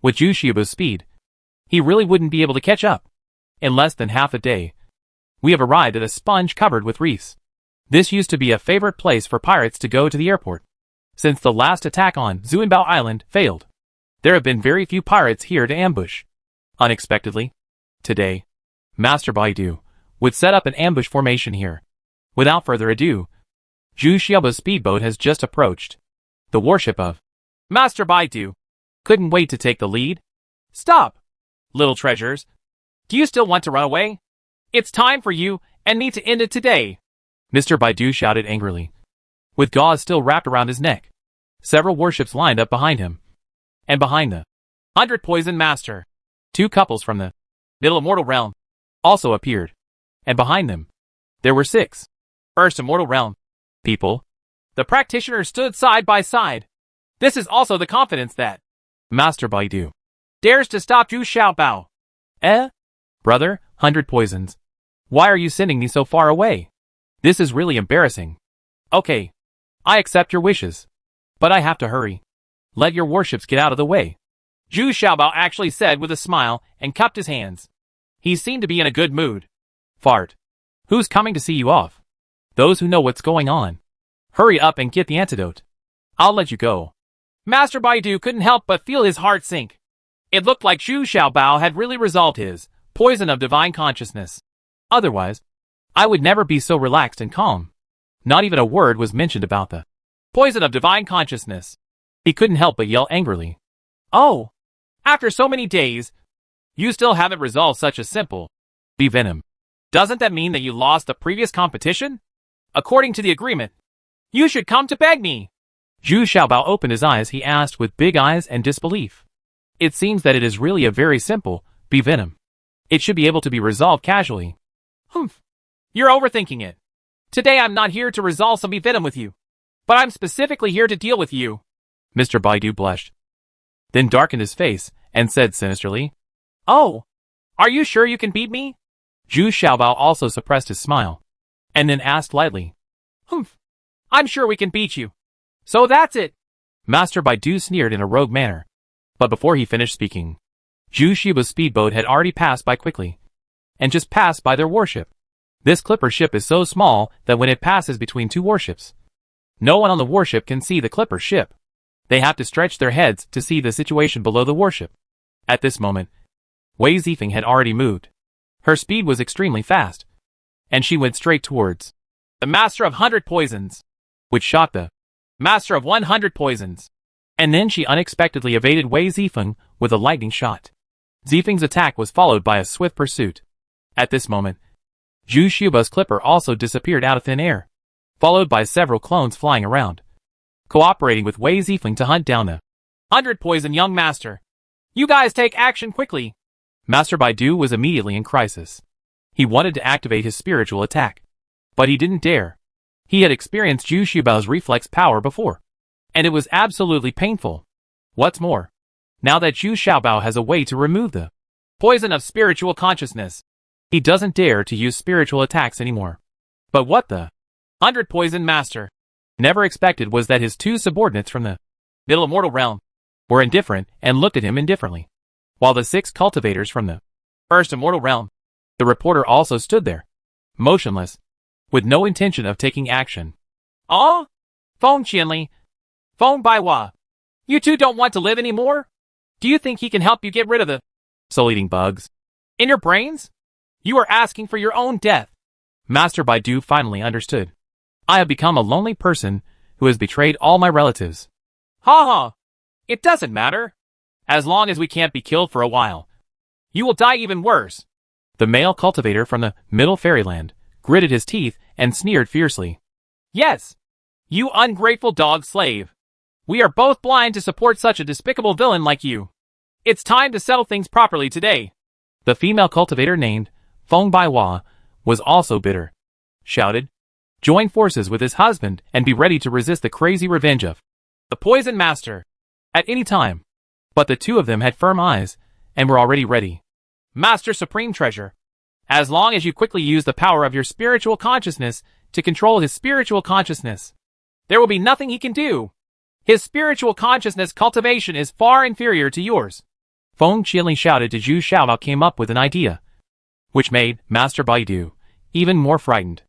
with Zhu Xiaobao's speed, he really wouldn't be able to catch up. In less than half a day, we have arrived at a sponge covered with reefs. This used to be a favorite place for pirates to go to the airport. Since the last attack on Zuanbao Island failed, there have been very few pirates here to ambush. Unexpectedly, today, Master Baidu would set up an ambush formation here. Without further ado, Zhu Xiaobao's speedboat has just approached. The warship of Master Baidu couldn't wait to take the lead. Stop! Little treasures, do you still want to run away? It's time for you and me to end it today. Mr. Baidu shouted angrily, with gauze still wrapped around his neck. Several warships lined up behind him, and behind the 100 Poison Master, 2 couples from the Middle Immortal Realm also appeared, and behind them, there were 6 First Immortal Realm people. The practitioners stood side by side. This is also the confidence that Master Baidu dares to stop Zhu Xiaobao. Brother, 100 Poisons, why are you sending me so far away? This is really embarrassing. Okay, I accept your wishes, but I have to hurry. Let your warships get out of the way. Zhu Xiaobao actually said with a smile and cupped his hands. He seemed to be in a good mood. Fart. Who's coming to see you off? Those who know what's going on. Hurry up and get the antidote. I'll let you go. Master Baidu couldn't help but feel his heart sink. It looked like Zhu Xiaobao had really resolved his Poison of divine consciousness. Otherwise, I would never be so relaxed and calm. Not even a word was mentioned about the poison of divine consciousness. He couldn't help but yell angrily. Oh! After so many days, you still haven't resolved such a simple venom. Doesn't that mean that you lost the previous competition? According to the agreement, you should come to beg me. Zhu Xiaobao opened his eyes. He asked with big eyes and disbelief. It seems that it is really a very simple venom. It should be able to be resolved casually. Humph. You're overthinking it. Today I'm not here to resolve some venom with you, but I'm specifically here to deal with you. Mr. Baidu blushed, then darkened his face and said sinisterly, Oh, are you sure you can beat me? Zhu Xiaobao also suppressed his smile, and then asked lightly, Humph. I'm sure we can beat you. So that's it. Master Baidu sneered in a rogue manner. But before he finished speaking, Zhu Xiaobao's speedboat had already passed by quickly, and just passed by their warship. This clipper ship is so small that when it passes between two warships, no one on the warship can see the clipper ship. They have to stretch their heads to see the situation below the warship. At this moment, Wei Zifeng had already moved. Her speed was extremely fast, and she went straight towards the Master of 100 Poisons, which shocked the Master of 100 Poisons. And then she unexpectedly evaded Wei Zifeng with a lightning shot. Zifeng's attack was followed by a swift pursuit. At this moment, Zhu Xiaobao's clipper also disappeared out of thin air, followed by several clones flying around, cooperating with Wei Zifeng to hunt down the 100 Poison young master. You guys take action quickly. Master Baidu was immediately in crisis. He wanted to activate his spiritual attack, but he didn't dare. He had experienced Zhu Xiaobao's reflex power before, and it was absolutely painful. What's more, now that Zhu Xiaobao has a way to remove the poison of spiritual consciousness, he doesn't dare to use spiritual attacks anymore. But what the 100 Poison Master never expected was that his two subordinates from the Middle Immortal Realm were indifferent and looked at him indifferently, while the 6 cultivators from the First Immortal Realm, the reporter also stood there, motionless, with no intention of taking action. Oh? Feng Qianli, Feng Baiwa, you two don't want to live anymore? Do you think he can help you get rid of the soul-eating bugs in your brains? You are asking for your own death. Master Baidu finally understood. I have become a lonely person who has betrayed all my relatives. Ha ha! It doesn't matter. As long as we can't be killed for a while. You will die even worse. The male cultivator from the Middle Fairyland gritted his teeth and sneered fiercely. Yes! You ungrateful dog slave. We are both blind to support such a despicable villain like you. It's time to settle things properly today. The female cultivator named Feng Baiwa was also bitter. Shouted, join forces with his husband and be ready to resist the crazy revenge of the Poison Master at any time. But the two of them had firm eyes and were already ready. Master Supreme Treasure, as long as you quickly use the power of your spiritual consciousness to control his spiritual consciousness, there will be nothing he can do. His spiritual consciousness cultivation is far inferior to yours. Feng Qianli shouted to Zhu Xiaobao came up with an idea, which made Master Baidu even more frightened.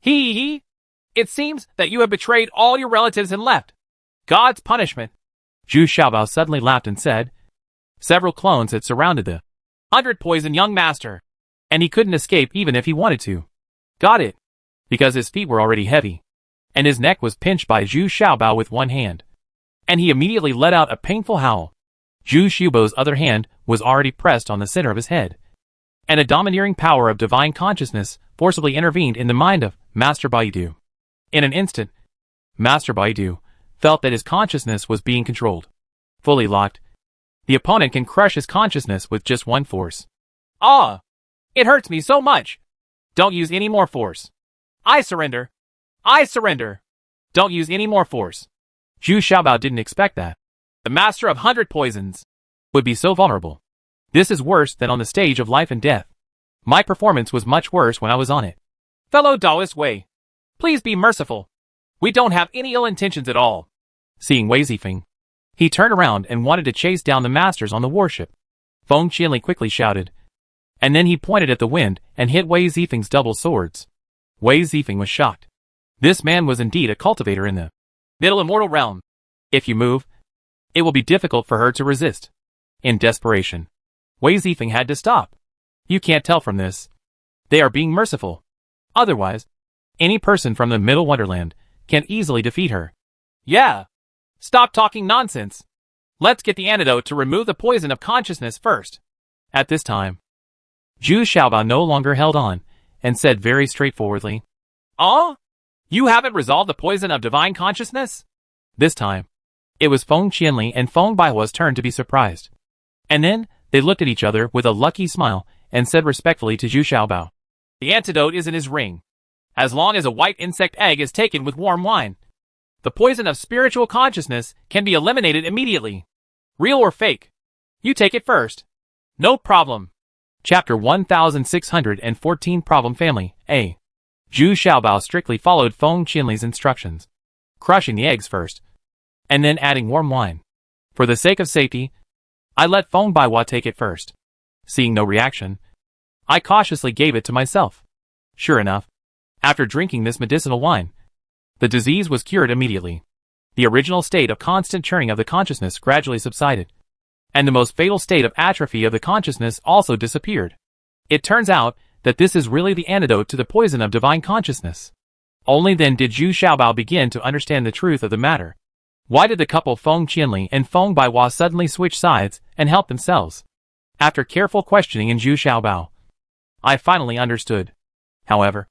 Hee. It seems that you have betrayed all your relatives and left God's punishment. Zhu Xiaobao suddenly laughed and said, several clones had surrounded the 100 Poison young master, and he couldn't escape even if he wanted to. Got it. Because his feet were already heavy, and his neck was pinched by Zhu Xiaobao with one hand, and he immediately let out a painful howl. Zhu Xiaobao's other hand was already pressed on the center of his head, and a domineering power of divine consciousness forcibly intervened in the mind of Master Baidu. In an instant, Master Baidu felt that his consciousness was being controlled. Fully locked, the opponent can crush his consciousness with just one force. Ah! It hurts me so much. Don't use any more force. I surrender. I surrender. Don't use any more force. Zhu Xiaobao didn't expect that the Master of 100 Poisons would be so vulnerable. This is worse than on the stage of life and death. My performance was much worse when I was on it. Fellow Taoist Wei, please be merciful. We don't have any ill intentions at all. Seeing Wei Zifeng, he turned around and wanted to chase down the masters on the warship. Feng Qianli quickly shouted, and then he pointed at the wind and hit Wei Zifeng's double swords. Wei Zifeng was shocked. This man was indeed a cultivator in the Middle Immortal Realm. If you move, it will be difficult for her to resist. In desperation, Wei Zifeng had to stop. You can't tell from this. They are being merciful. Otherwise, any person from the Middle Wonderland can easily defeat her. Yeah. Stop talking nonsense. Let's get the antidote to remove the poison of consciousness first. At this time, Zhu Xiaobao no longer held on and said very straightforwardly, You haven't resolved the poison of divine consciousness? This time, it was Feng Qianli and Feng Baihua's turn to be surprised. And then, they looked at each other with a lucky smile and said respectfully to Zhu Xiaobao, The antidote is in his ring. As long as a white insect egg is taken with warm wine, the poison of spiritual consciousness can be eliminated immediately. Real or fake? You take it first. No problem. Chapter 1614 Problem Family, A. Zhu Xiaobao strictly followed Feng Qianli's instructions, crushing the eggs first, and then adding warm wine. For the sake of safety, I let Feng Baihua take it first. Seeing no reaction, I cautiously gave it to myself. Sure enough, after drinking this medicinal wine, the disease was cured immediately. The original state of constant churning of the consciousness gradually subsided, and the most fatal state of atrophy of the consciousness also disappeared. It turns out that this is really the antidote to the poison of divine consciousness. Only then did Zhu Xiaobao begin to understand the truth of the matter. Why did the couple Feng Qianli and Feng Baihua suddenly switch sides and help themselves? After careful questioning in Zhu Xiaobao, I finally understood. However,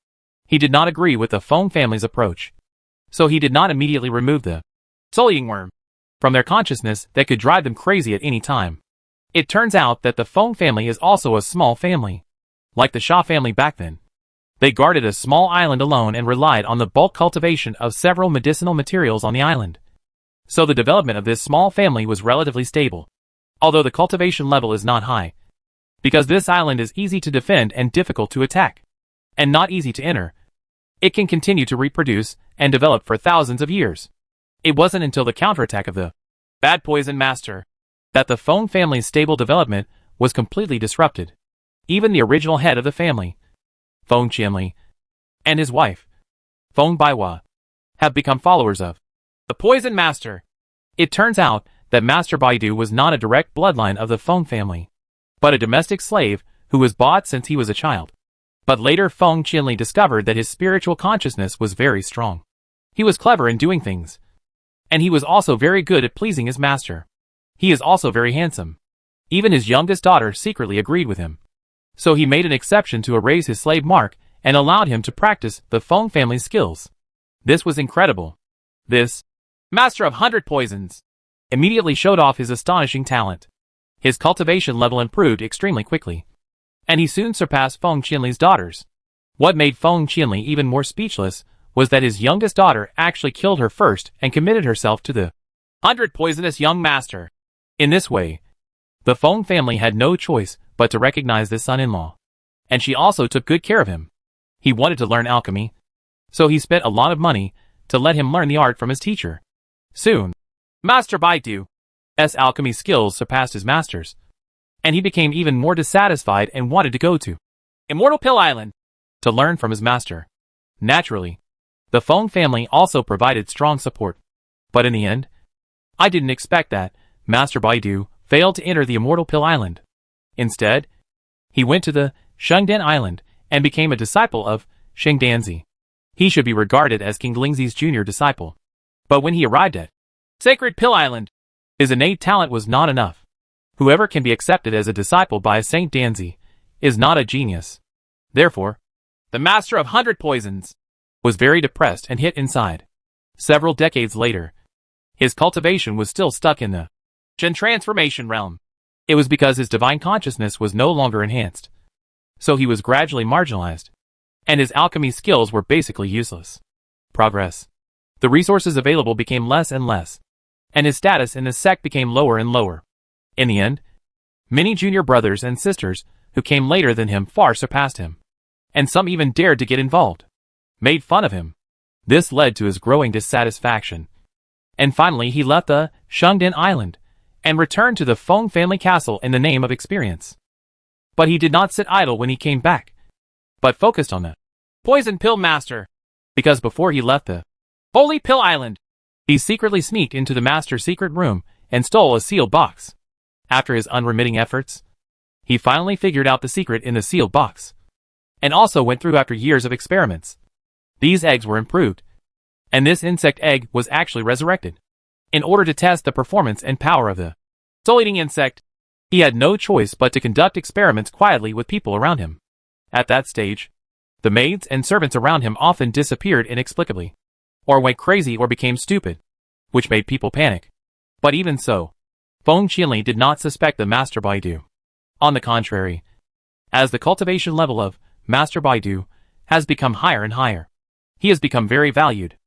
he did not agree with the Feng family's approach, so he did not immediately remove the sullying worm from their consciousness that could drive them crazy at any time. It turns out that the Feng family is also a small family. Like the Xia family back then, they guarded a small island alone and relied on the bulk cultivation of several medicinal materials on the island. So the development of this small family was relatively stable, although the cultivation level is not high, because this island is easy to defend and difficult to attack, and not easy to enter. It can continue to reproduce and develop for thousands of years. It wasn't until the counterattack of the bad poison master that the Feng family's stable development was completely disrupted. Even the original head of the family, Feng Qianli, and his wife, Feng Baihua, have become followers of the poison master. It turns out that Master Baidu was not a direct bloodline of the Feng family, but a domestic slave who was bought since he was a child. But later Feng Qianli discovered that his spiritual consciousness was very strong. He was clever in doing things, and he was also very good at pleasing his master. He is also very handsome. Even his youngest daughter secretly agreed with him. So he made an exception to erase his slave mark and allowed him to practice the Feng family's skills. This was incredible. This master of 100 poisons immediately showed off his astonishing talent. His cultivation level improved extremely quickly, and he soon surpassed Feng Qianli's daughters. What made Feng Qianli even more speechless was that his youngest daughter actually killed her first and committed herself to the 100 poisonous young master. In this way, the Feng family had no choice but to recognize this son-in-law, and she also took good care of him. He wanted to learn alchemy, so he spent a lot of money to let him learn the art from his teacher. Soon, Master Baidu's alchemy skills surpassed his master's, and he became even more dissatisfied and wanted to go to Immortal Pill Island to learn from his master. Naturally, the Feng family also provided strong support, but in the end, I didn't expect that Master Baidu failed to enter the Immortal Pill Island. Instead, he went to the Shengdan Island and became a disciple of Shengdanzi. He should be regarded as King Lingzi's junior disciple. But when he arrived at Sacred Pill Island, his innate talent was not enough. Whoever can be accepted as a disciple by a Saint Danzi is not a genius. Therefore, the master of 100 poisons was very depressed and hit inside. Several decades later, his cultivation was still stuck in the Shen transformation realm. It was because his divine consciousness was no longer enhanced. So he was gradually marginalized, and his alchemy skills were basically useless. Progress. The resources available became less and less, and his status in the sect became lower and lower. In the end, many junior brothers and sisters who came later than him far surpassed him, and some even dared to get involved, made fun of him. This led to his growing dissatisfaction, and finally he left the Shengdan Island and returned to the Feng family castle in the name of experience. But he did not sit idle when he came back, but focused on the Poison Pill Master, because before he left the Holy Pill Island, he secretly sneaked into the master's secret room and stole a sealed box. After his unremitting efforts, He finally figured out the secret in the sealed box. And also went through after years of experiments. These eggs were improved. And this insect egg was actually resurrected. In order to test the performance and power of the soul-eating insect, he had no choice but to conduct experiments quietly with people around him. At that stage, the maids and servants around him often disappeared inexplicably, or went crazy or became stupid, which made people panic. But even so, Feng Qianli did not suspect the Master Baidu. On the contrary, as the cultivation level of Master Baidu has become higher and higher, he has become very valued,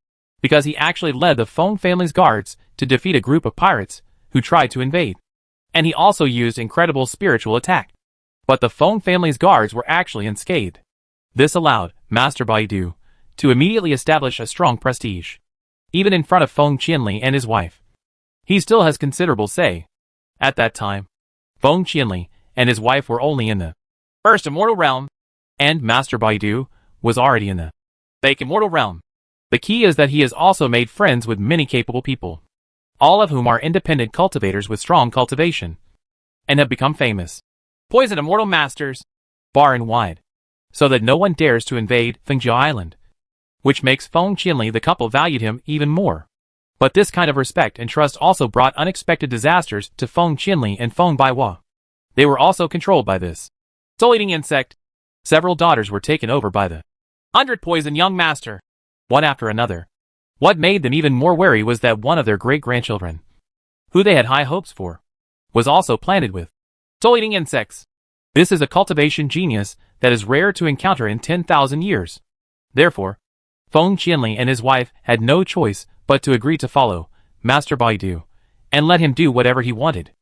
because he actually led the Feng family's guards to defeat a group of pirates who tried to invade. And he also used incredible spiritual attack. But the Feng family's guards were actually unscathed. This allowed Master Baidu to immediately establish a strong prestige, even in front of Feng Qianli and his wife. He still has considerable say. At that time, Feng Qianli and his wife were only in the first immortal realm, and Master Baidu was already in the fake immortal realm. The key is that he has also made friends with many capable people, all of whom are independent cultivators with strong cultivation, and have become famous. Poison immortal masters, far and wide, so that no one dares to invade Fengjia Island, which makes Feng Qianli the couple valued him even more. But this kind of respect and trust also brought unexpected disasters to Feng Qianli and Feng Baiwa. They were also controlled by this soul-eating insect. Several daughters were taken over by the 100 poison young master, one after another. What made them even more wary was that one of their great-grandchildren, who they had high hopes for, was also planted with soul-eating insects. This is a cultivation genius that is rare to encounter in 10,000 years. Therefore, Feng Qianli and his wife had no choice but to agree to follow Master Baidu and let him do whatever he wanted.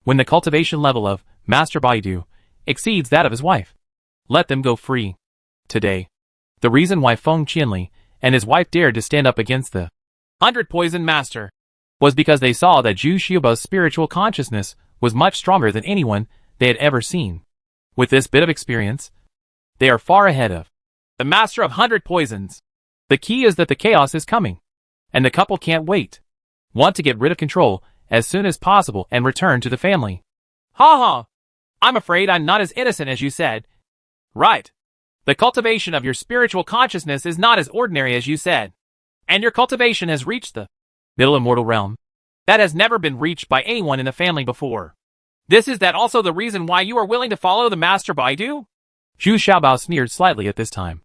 When the cultivation level of Master Baidu exceeds that of his wife, let them go free. Today, the reason why Feng Qianli and his wife dared to stand up against the 100 poison master was because they saw that Zhu Xiaoba's spiritual consciousness was much stronger than anyone they had ever seen. With this bit of experience, they are far ahead of the master of 100 poisons. The key is that the chaos is coming, and the couple can't wait. Want to get rid of control as soon as possible and return to the family. Ha ha! I'm afraid I'm not as innocent as you said. Right. The cultivation of your spiritual consciousness is not as ordinary as you said. And your cultivation has reached the middle immortal realm. That has never been reached by anyone in the family before. This is that also the reason why you are willing to follow the Master Baidu? Zhu Xiaobao sneered slightly at this time,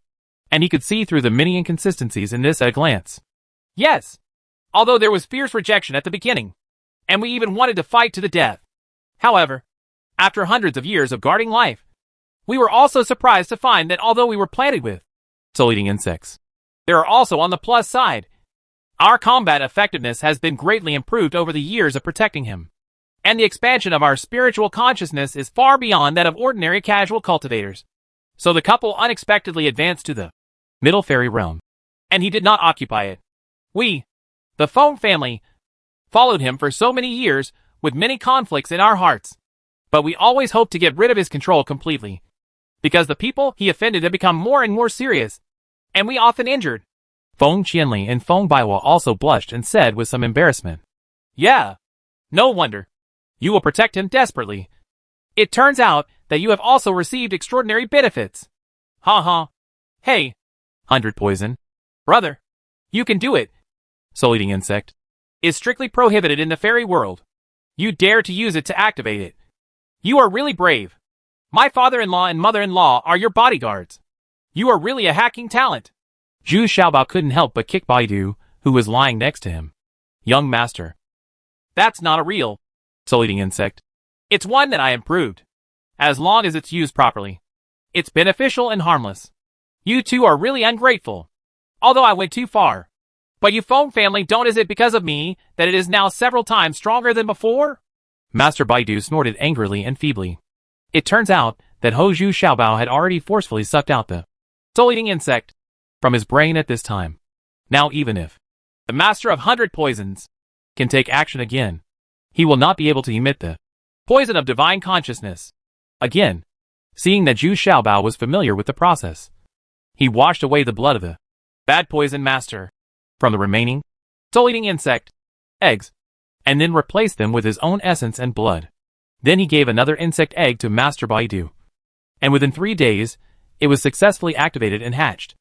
and he could see through the many inconsistencies in this at a glance. Yes. Although there was fierce rejection at the beginning, and we even wanted to fight to the death. However, after hundreds of years of guarding life, we were also surprised to find that although we were planted with soul-eating insects, there are also on the plus side. Our combat effectiveness has been greatly improved over the years of protecting him, and the expansion of our spiritual consciousness is far beyond that of ordinary casual cultivators. So the couple unexpectedly advanced to the middle fairy realm, and he did not occupy it. We, the Feng family, followed him for so many years with many conflicts in our hearts. But we always hoped to get rid of his control completely, because the people he offended had become more and more serious, and we often injured. Feng Qianli and Feng Baiwa also blushed and said with some embarrassment, Yeah, no wonder. You will protect him desperately. It turns out that you have also received extraordinary benefits. Ha ha. Hey, 100 poison. Brother, you can do it. Soul-eating insect is strictly prohibited in the fairy world. You dare to use it to activate it. You are really brave. My father-in-law and mother-in-law are your bodyguards. You are really a hacking talent. Zhu Xiaobao couldn't help but kick Baidu, who was lying next to him. Young master. That's not a real soul-eating insect. It's one that I improved. As long as it's used properly, it's beneficial and harmless. You two are really ungrateful. Although I went too far. But you Feng family don't is it because of me that it is now several times stronger than before? Master Baidu snorted angrily and feebly. It turns out that Zhu Xiaobao had already forcefully sucked out the soul-eating insect from his brain at this time. Now even if the master of 100 poisons can take action again, he will not be able to emit the poison of divine consciousness again. Seeing that Zhu Xiaobao was familiar with the process, he washed away the blood of the bad poison master from the remaining soul-eating insect eggs, and then replaced them with his own essence and blood. Then he gave another insect egg to Master Baidu. And within 3 days, it was successfully activated and hatched.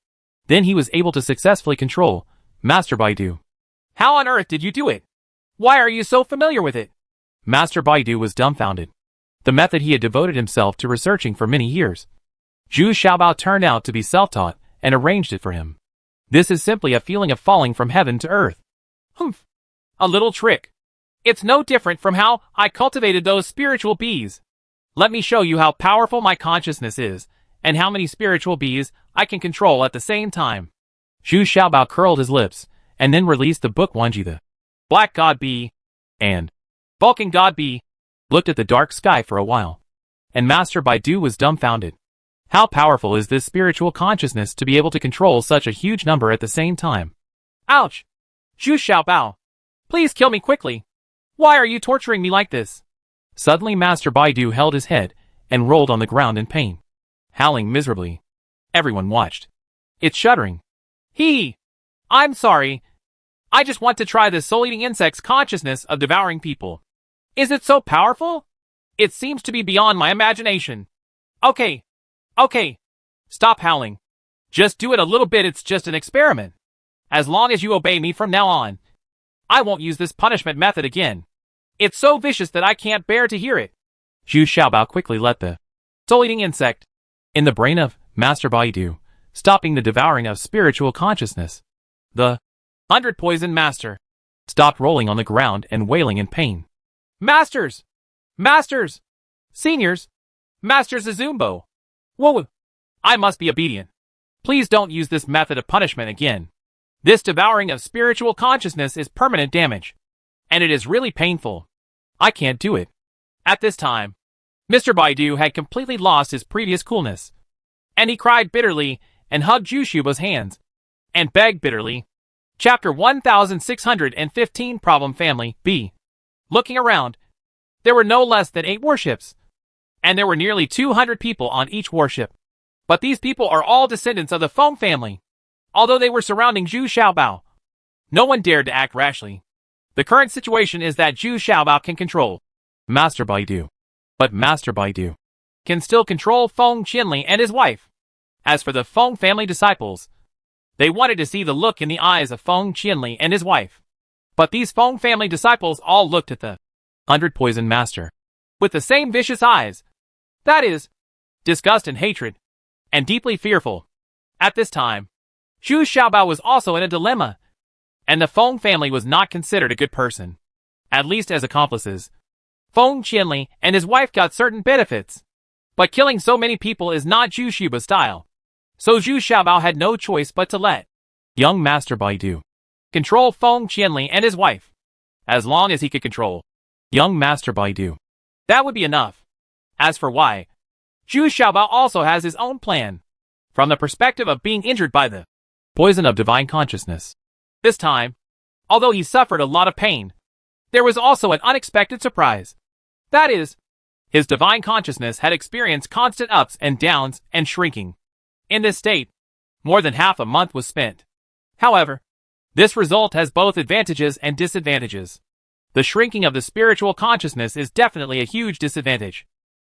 Then he was able to successfully control Master Baidu. How on earth did you do it? Why are you so familiar with it? Master Baidu was dumbfounded. The method he had devoted himself to researching for many years. Zhu Xiaobao turned out to be self-taught and arranged it for him. This is simply a feeling of falling from heaven to earth. Humph. A little trick. It's no different from how I cultivated those spiritual bees. Let me show you how powerful my consciousness is, and how many spiritual bees I can control at the same time. Zhu Xiaobao curled his lips, and then released the book Wanji the Black God Bee and Vulcan God Bee looked at the dark sky for a while. And Master Baidu was dumbfounded. How powerful is this spiritual consciousness to be able to control such a huge number at the same time? Ouch! Zhu Xiaobao, please kill me quickly. Why are you torturing me like this? Suddenly Master Baidu held his head and rolled on the ground in pain, howling miserably. Everyone watched. It's shuddering. I'm sorry. I just want to try this soul-eating insect's consciousness of devouring people. Is it so powerful? It seems to be beyond my imagination. Okay. Stop howling. Just do it a little bit, it's just an experiment. As long as you obey me from now on, I won't use this punishment method again. It's so vicious that I can't bear to hear it. Zhu Xiaobao quickly let the soul-eating insect in the brain of Master Baidu, stopping the devouring of spiritual consciousness. The 100 Poison Master stopped rolling on the ground and wailing in pain. Masters! Seniors! Masters Azumbo! Whoa! I must be obedient. Please don't use this method of punishment again. This devouring of spiritual consciousness is permanent damage. And it is really painful. I can't do it. At this time, Mr. Baidu had completely lost his previous coolness. And he cried bitterly and hugged Zhu Xiaobao's hands. And begged bitterly. Chapter 1615 Problem Family B. Looking around, there were no less than 8 warships. And there were nearly 200 people on each warship. But these people are all descendants of the Feng family. Although they were surrounding Zhu Xiaobao, no one dared to act rashly. The current situation is that Zhu Xiaobao can control Master Baidu. But Master Baidu can still control Feng Qianli and his wife. As for the Feng family disciples, they wanted to see the look in the eyes of Feng Qianli and his wife. But these Feng family disciples all looked at the 100 Poison Master with the same vicious eyes. That is, disgust and hatred, and deeply fearful. At this time, Zhu Xiaobao was also in a dilemma, and the Feng family was not considered a good person. At least as accomplices, Feng Qianli and his wife got certain benefits. But killing so many people is not Zhu Xiaobao's style. So Zhu Xiaobao had no choice but to let young Master Baidu control Feng Qianli and his wife. As long as he could control young Master Baidu, that would be enough. As for why, Zhu Xiaobao also has his own plan. From the perspective of being injured by the poison of divine consciousness. This time, although he suffered a lot of pain, there was also an unexpected surprise. That is, his divine consciousness had experienced constant ups and downs and shrinking. In this state, more than half a month was spent. However, this result has both advantages and disadvantages. The shrinking of the spiritual consciousness is definitely a huge disadvantage.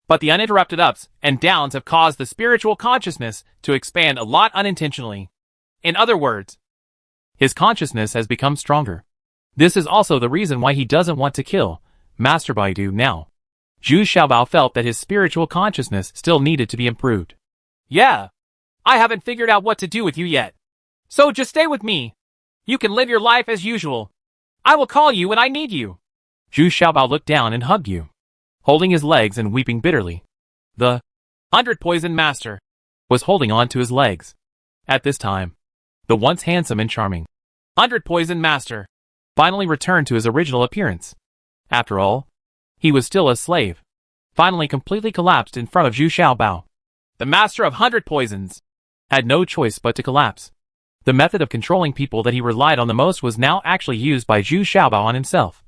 But the uninterrupted ups and downs have caused the spiritual consciousness to expand a lot unintentionally. In other words, his consciousness has become stronger. This is also the reason why he doesn't want to kill Master Baidu now. Zhu Xiaobao felt that his spiritual consciousness still needed to be improved. Yeah, I haven't figured out what to do with you yet. So just stay with me. You can live your life as usual. I will call you when I need you. Zhu Xiaobao looked down and hugged you, holding his legs and weeping bitterly. The 100 Poison Master was holding on to his legs. At this time, the once handsome and charming 100 Poison Master finally returned to his original appearance. After all, he was still a slave. Finally completely collapsed in front of Zhu Xiaobao. The Master of 100 Poisons had no choice but to collapse. The method of controlling people that he relied on the most was now actually used by Zhu Xiaobao on himself.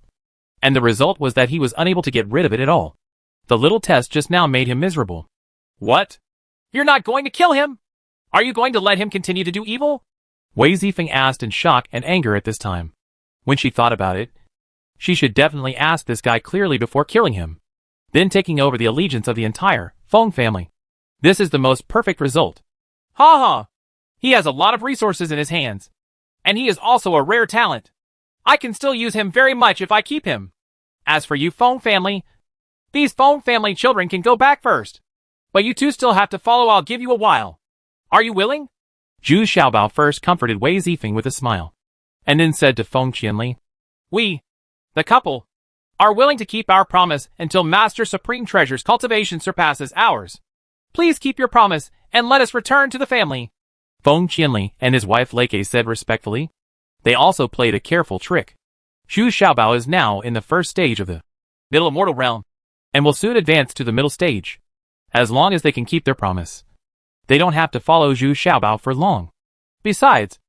And the result was that he was unable to get rid of it at all. The little test just now made him miserable. What? You're not going to kill him? Are you going to let him continue to do evil? Wei Zifeng asked in shock and anger at this time. When she thought about it, she should definitely ask this guy clearly before killing him. then taking over the allegiance of the entire Feng family. This is the most perfect result. Ha ha! He has a lot of resources in his hands. And he is also a rare talent. I can still use him very much if I keep him. As for you Feng family, these Feng family children can go back first. But you two still have to follow. I'll give you a while. Are you willing? Zhu Xiaobao first comforted Wei Zifeng with a smile, and then said to Feng Qianli, We, the couple, are willing to keep our promise until Master Supreme Treasure's cultivation surpasses ours. Please keep your promise and let us return to the family. Feng Qianli and his wife Leke said respectfully. They also played a careful trick. Zhu Xiaobao is now in the first stage of the middle immortal realm, and will soon advance to the middle stage. As long as they can keep their promise, they don't have to follow Zhu Xiaobao for long. Besides,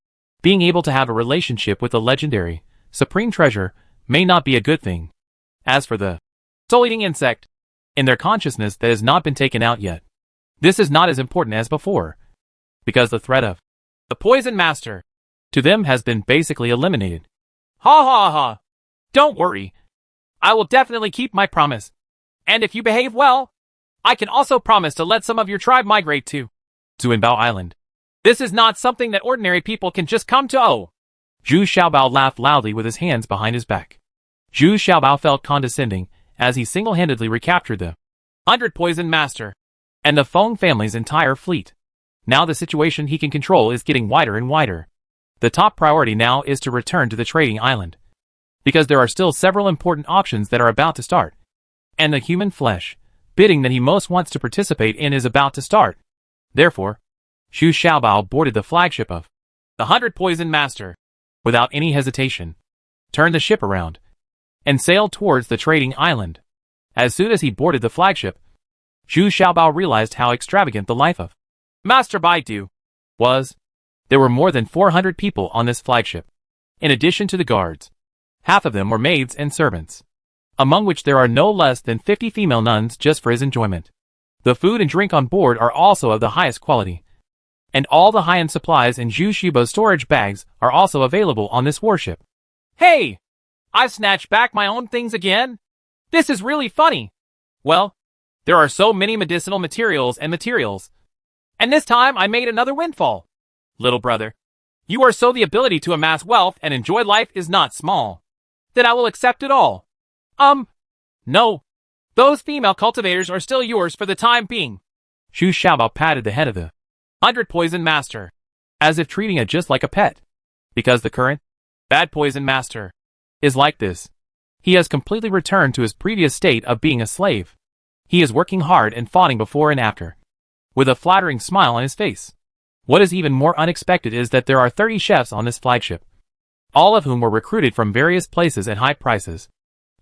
being able to have a relationship with the legendary Supreme Treasure may not be a good thing. As for the soul-eating insect, in their consciousness that has not been taken out yet, this is not as important as before, because the threat of the Poison Master to them has been basically eliminated. Ha ha ha! Don't worry. I will definitely keep my promise. And if you behave well, I can also promise to let some of your tribe migrate to Zuanbao Island. This is not something that ordinary people can just come to. Oh! Zhu Xiaobao laughed loudly with his hands behind his back. Zhu Xiaobao felt condescending as he single-handedly recaptured the 100 Poison Master and the Feng family's entire fleet. Now the situation he can control is getting wider and wider. The top priority now is to return to the trading island, because there are still several important options that are about to start, and the human flesh bidding that he most wants to participate in is about to start. Therefore, Zhu Xiaobao boarded the flagship of the 100 Poison Master without any hesitation, turned the ship around, and sailed towards the trading island. As soon as he boarded the flagship, Zhu Xiaobao realized how extravagant the life of Master Baidu was. There were more than 400 people on this flagship, in addition to the guards. Half of them were maids and servants, among which there are no less than 50 female nuns just for his enjoyment. The food and drink on board are also of the highest quality, and all the high-end supplies in Zhu Xiaobao's storage bags are also available on this warship. Hey! I've snatched back my own things again? This is really funny. Well, there are so many medicinal materials, and this time I made another windfall. Little brother, you are so the ability to amass wealth and enjoy life is not small. Then I will accept it all. No. Those female cultivators are still yours for the time being. Zhu Xiaobao patted the head of the 100 Poison Master, as if treating it just like a pet. Because the current bad Poison Master is like this. He has completely returned to his previous state of being a slave. He is working hard and fighting before and after, with a flattering smile on his face. What is even more unexpected is that there are 30 chefs on this flagship, all of whom were recruited from various places at high prices,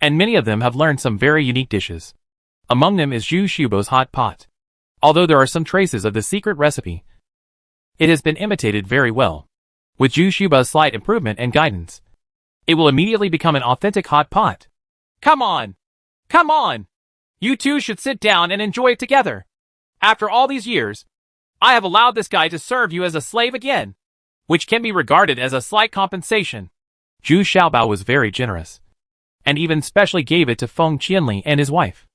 and many of them have learned some very unique dishes. Among them is Zhu Xiaobao's hot pot. Although there are some traces of the secret recipe, it has been imitated very well. With Zhu Xiaobao's slight improvement and guidance, it will immediately become an authentic hot pot. Come on! Come on! You two should sit down and enjoy it together. After all these years, I have allowed this guy to serve you as a slave again, which can be regarded as a slight compensation. Zhu Xiaobao was very generous, and even specially gave it to Feng Qianli and his wife.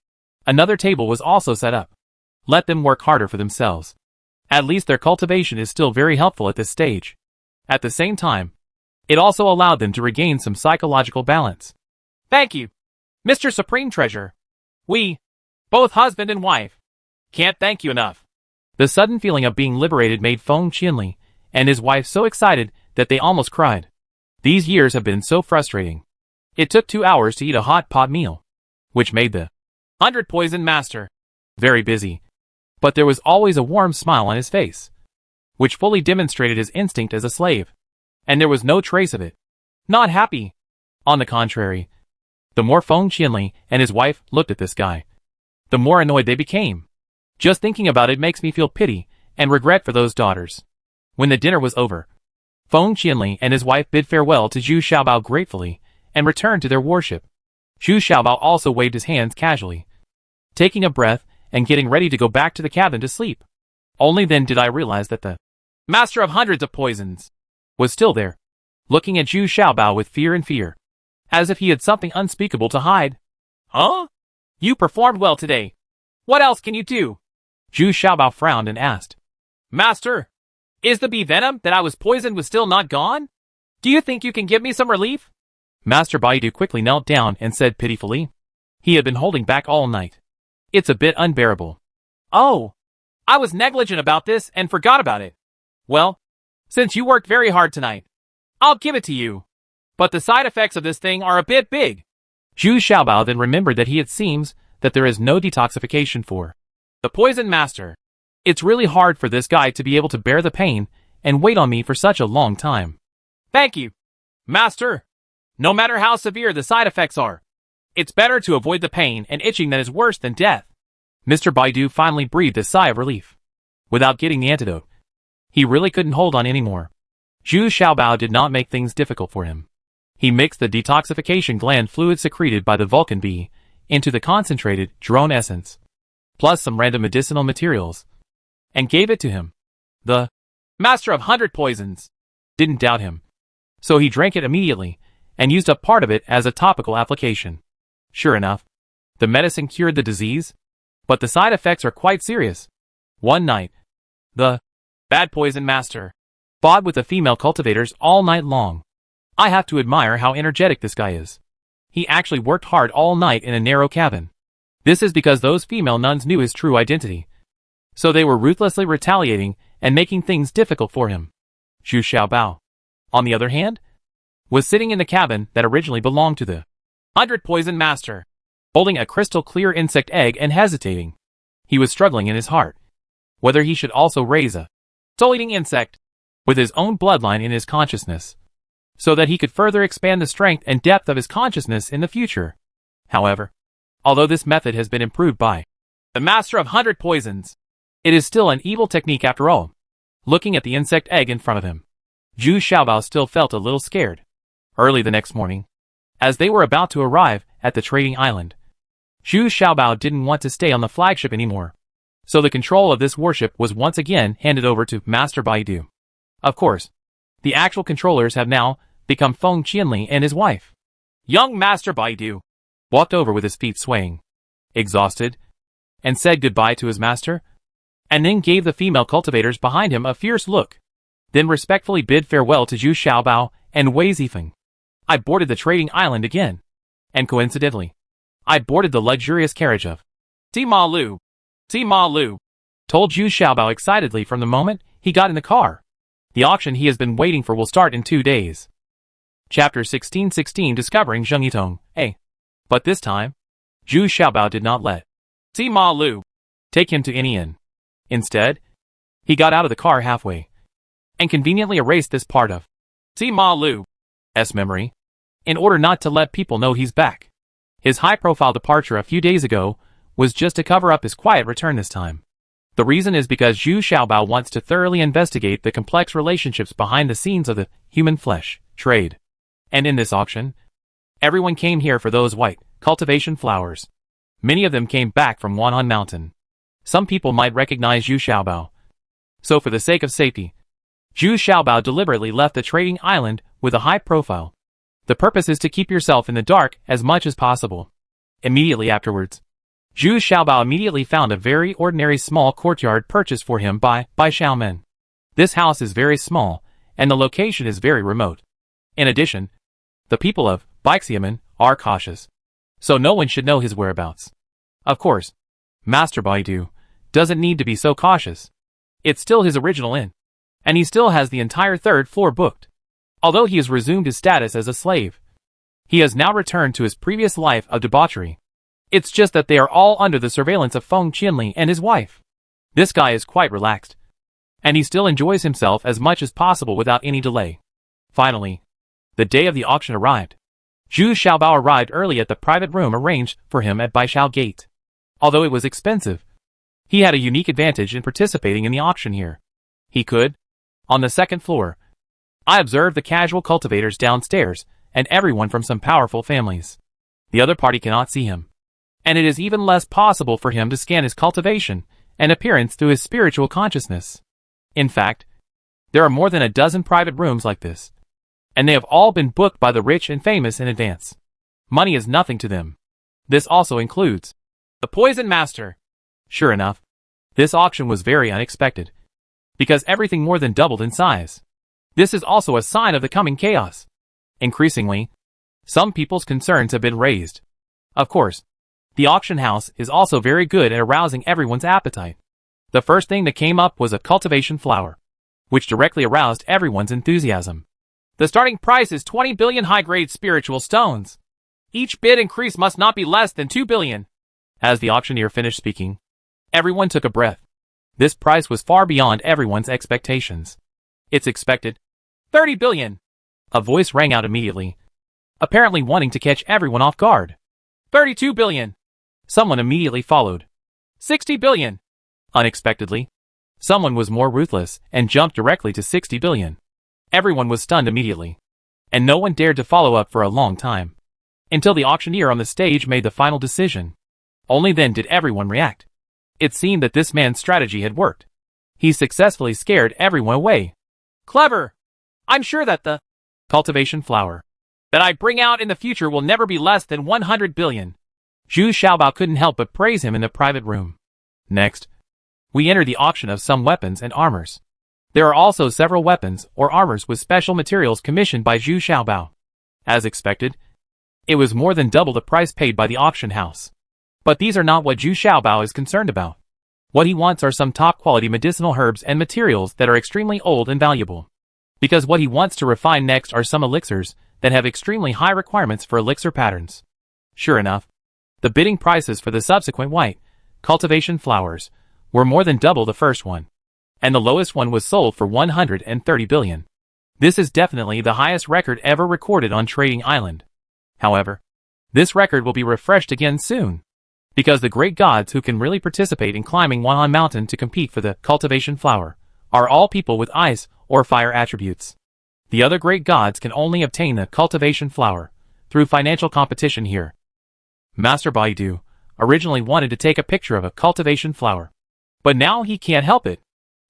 Another table was also set up. Let them work harder for themselves. At least their cultivation is still very helpful at this stage. At the same time, it also allowed them to regain some psychological balance. Thank you, Mr. Supreme Treasure. We, both husband and wife, can't thank you enough. The sudden feeling of being liberated made Feng Qianli and his wife so excited that they almost cried. These years have been so frustrating. It took 2 hours to eat a hot pot meal, which made the 100 Poison Master very busy. But there was always a warm smile on his face, which fully demonstrated his instinct as a slave. And there was no trace of it not happy. On the contrary, the more Feng Qianli and his wife looked at this guy, the more annoyed they became. Just thinking about it makes me feel pity and regret for those daughters. When the dinner was over, Feng Qianli and his wife bid farewell to Zhu Xiaobao gratefully and returned to their warship. Zhu Xiaobao also waved his hands casually, taking a breath and getting ready to go back to the cabin to sleep. Only then did I realize that the master of hundreds of poisons was still there, looking at Zhu Xiaobao with fear, as if he had something unspeakable to hide. Huh? You performed well today. What else can you do? Zhu Xiaobao frowned and asked. Master, is the bee venom that I was poisoned with still not gone? Do you think you can give me some relief? Master Baidu quickly knelt down and said pitifully. He had been holding back all night. It's a bit unbearable. Oh, I was negligent about this and forgot about it. Well, since you worked very hard tonight, I'll give it to you. But the side effects of this thing are a bit big. Zhu Xiaobao then remembered that it seems that there is no detoxification for the poison master. It's really hard for this guy to be able to bear the pain and wait on me for such a long time. Thank you, Master. No matter how severe the side effects are, it's better to avoid the pain and itching that is worse than death. Mr. Baidu finally breathed a sigh of relief. Without getting the antidote, he really couldn't hold on anymore. Zhu Xiaobao did not make things difficult for him. He mixed the detoxification gland fluid secreted by the Vulcan bee into the concentrated drone essence, plus some random medicinal materials, and gave it to him. The Master of 100 Poisons didn't doubt him, so he drank it immediately and used up part of it as a topical application. Sure enough, the medicine cured the disease, but the side effects are quite serious. One night, the bad poison master fought with the female cultivators all night long. I have to admire how energetic this guy is. He actually worked hard all night in a narrow cabin. This is because those female nuns knew his true identity, so they were ruthlessly retaliating and making things difficult for him. Zhu Xiaobao, on the other hand, was sitting in the cabin that originally belonged to the 100 Poison Master, holding a crystal clear insect egg and hesitating. He was struggling in his heart whether he should also raise a soul-eating insect with his own bloodline in his consciousness, so that he could further expand the strength and depth of his consciousness in the future. However, although this method has been improved by the Master of 100 Poisons, it is still an evil technique after all. Looking at the insect egg in front of him, Zhu Xiaobao still felt a little scared. Early the next morning, as they were about to arrive at the trading island, Zhu Xiaobao didn't want to stay on the flagship anymore, so the control of this warship was once again handed over to Master Baidu. Of course, the actual controllers have now become Feng Qianli and his wife. Young Master Baidu walked over with his feet swaying, exhausted, and said goodbye to his master, and then gave the female cultivators behind him a fierce look, then respectfully bid farewell to Zhu Xiaobao and Wei Zifeng. I boarded the trading island again, and coincidentally, I boarded the luxurious carriage of Sima Lu, told Zhu Xiaobao excitedly from the moment he got in the car. The auction he has been waiting for will start in 2 days. Chapter 1616 Discovering Zheng Yitong, A. But this time, Zhu Xiaobao did not let Sima Lu take him to any inn. Instead, he got out of the car halfway and conveniently erased this part of Sima Lu's memory in order not to let people know he's back. His high-profile departure a few days ago was just to cover up his quiet return this time. The reason is because Zhu Xiaobao wants to thoroughly investigate the complex relationships behind the scenes of the human flesh trade. And in this auction, everyone came here for those white cultivation flowers. Many of them came back from Wanhan Mountain. Some people might recognize Zhu Xiaobao. So for the sake of safety, Zhu Xiaobao deliberately left the trading island with a high profile. The purpose is to keep yourself in the dark as much as possible. Immediately afterwards, Zhu Xiaobao immediately found a very ordinary small courtyard purchased for him by Xiaomen. This house is very small, and the location is very remote. In addition, the people of Baixiamen are cautious, so no one should know his whereabouts. Of course, Master Baidu doesn't need to be so cautious. It's still his original inn, and he still has the entire 3rd floor booked. Although he has resumed his status as a slave, he has now returned to his previous life of debauchery. It's just that they are all under the surveillance of Feng Qianli and his wife. This guy is quite relaxed, and he still enjoys himself as much as possible without any delay. Finally, the day of the auction arrived. Zhu Xiaobao arrived early at the private room arranged for him at Baishao Gate. Although it was expensive, he had a unique advantage in participating in the auction here. He could, on the 2nd floor, I observed the casual cultivators downstairs and everyone from some powerful families. The other party cannot see him, and it is even less possible for him to scan his cultivation and appearance through his spiritual consciousness. In fact, there are more than a dozen private rooms like this, and they have all been booked by the rich and famous in advance. Money is nothing to them. This also includes The Poison Master. Sure enough, this auction was very unexpected, because everything more than doubled in size. This is also a sign of the coming chaos. Increasingly, some people's concerns have been raised. Of course, the auction house is also very good at arousing everyone's appetite. The first thing that came up was a cultivation flower, which directly aroused everyone's enthusiasm. The starting price is 20 billion high-grade spiritual stones. Each bid increase must not be less than 2 billion. As the auctioneer finished speaking, everyone took a breath. This price was far beyond everyone's expectations. It's expected 30 billion. A voice rang out immediately, apparently wanting to catch everyone off guard. 32 billion. Someone immediately followed. 60 billion. Unexpectedly, someone was more ruthless and jumped directly to 60 billion. Everyone was stunned immediately, and no one dared to follow up for a long time, until the auctioneer on the stage made the final decision. Only then did everyone react. It seemed that this man's strategy had worked. He successfully scared everyone away. Clever. I'm sure that the cultivation flower that I bring out in the future will never be less than 100 billion. Zhu Xiaobao couldn't help but praise him in the private room. Next, we enter the auction of some weapons and armors. There are also several weapons or armors with special materials commissioned by Zhu Xiaobao. As expected, it was more than double the price paid by the auction house. But these are not what Zhu Xiaobao is concerned about. What he wants are some top-quality medicinal herbs and materials that are extremely old and valuable. Because what he wants to refine next are some elixirs that have extremely high requirements for elixir patterns. Sure enough, the bidding prices for the subsequent white cultivation flowers were more than double the first one, and the lowest one was sold for 130 billion. This is definitely the highest record ever recorded on Trading Island. However, this record will be refreshed again soon, because the great gods who can really participate in climbing Wanhan Mountain to compete for the cultivation flower are all people with ice or fire attributes. The other great gods can only obtain the cultivation flower through financial competition here. Master Baidu originally wanted to take a picture of a cultivation flower, but now he can't help it.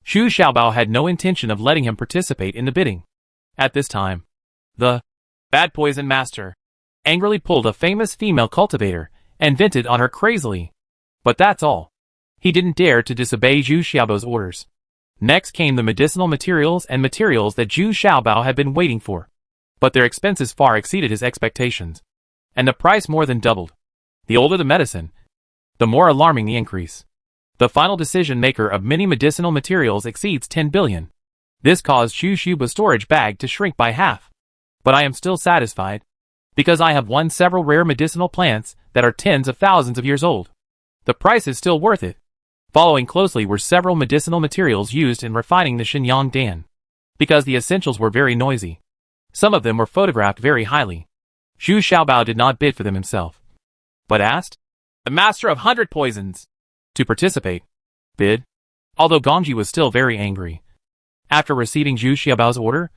Zhu Xiaobao had no intention of letting him participate in the bidding. At this time, the bad poison master angrily pulled a famous female cultivator and vented on her crazily. But that's all. He didn't dare to disobey Zhu Xiaobao's orders. Next came the medicinal materials and materials that Zhu Xiaobao had been waiting for. But their expenses far exceeded his expectations, and the price more than doubled. The older the medicine, the more alarming the increase. The final decision maker of many medicinal materials exceeds 10 billion. This caused Zhu Xiaobao's storage bag to shrink by half. But I am still satisfied, because I have won several rare medicinal plants that are tens of thousands of years old. The price is still worth it. Following closely were several medicinal materials used in refining the Shenyang Dan, because the essentials were very noisy. Some of them were photographed very highly. Zhu Xiaobao did not bid for them himself, but asked the master of 100 poisons to participate. Bid. Although Gongji was still very angry. After receiving Zhu Xiaobao's order,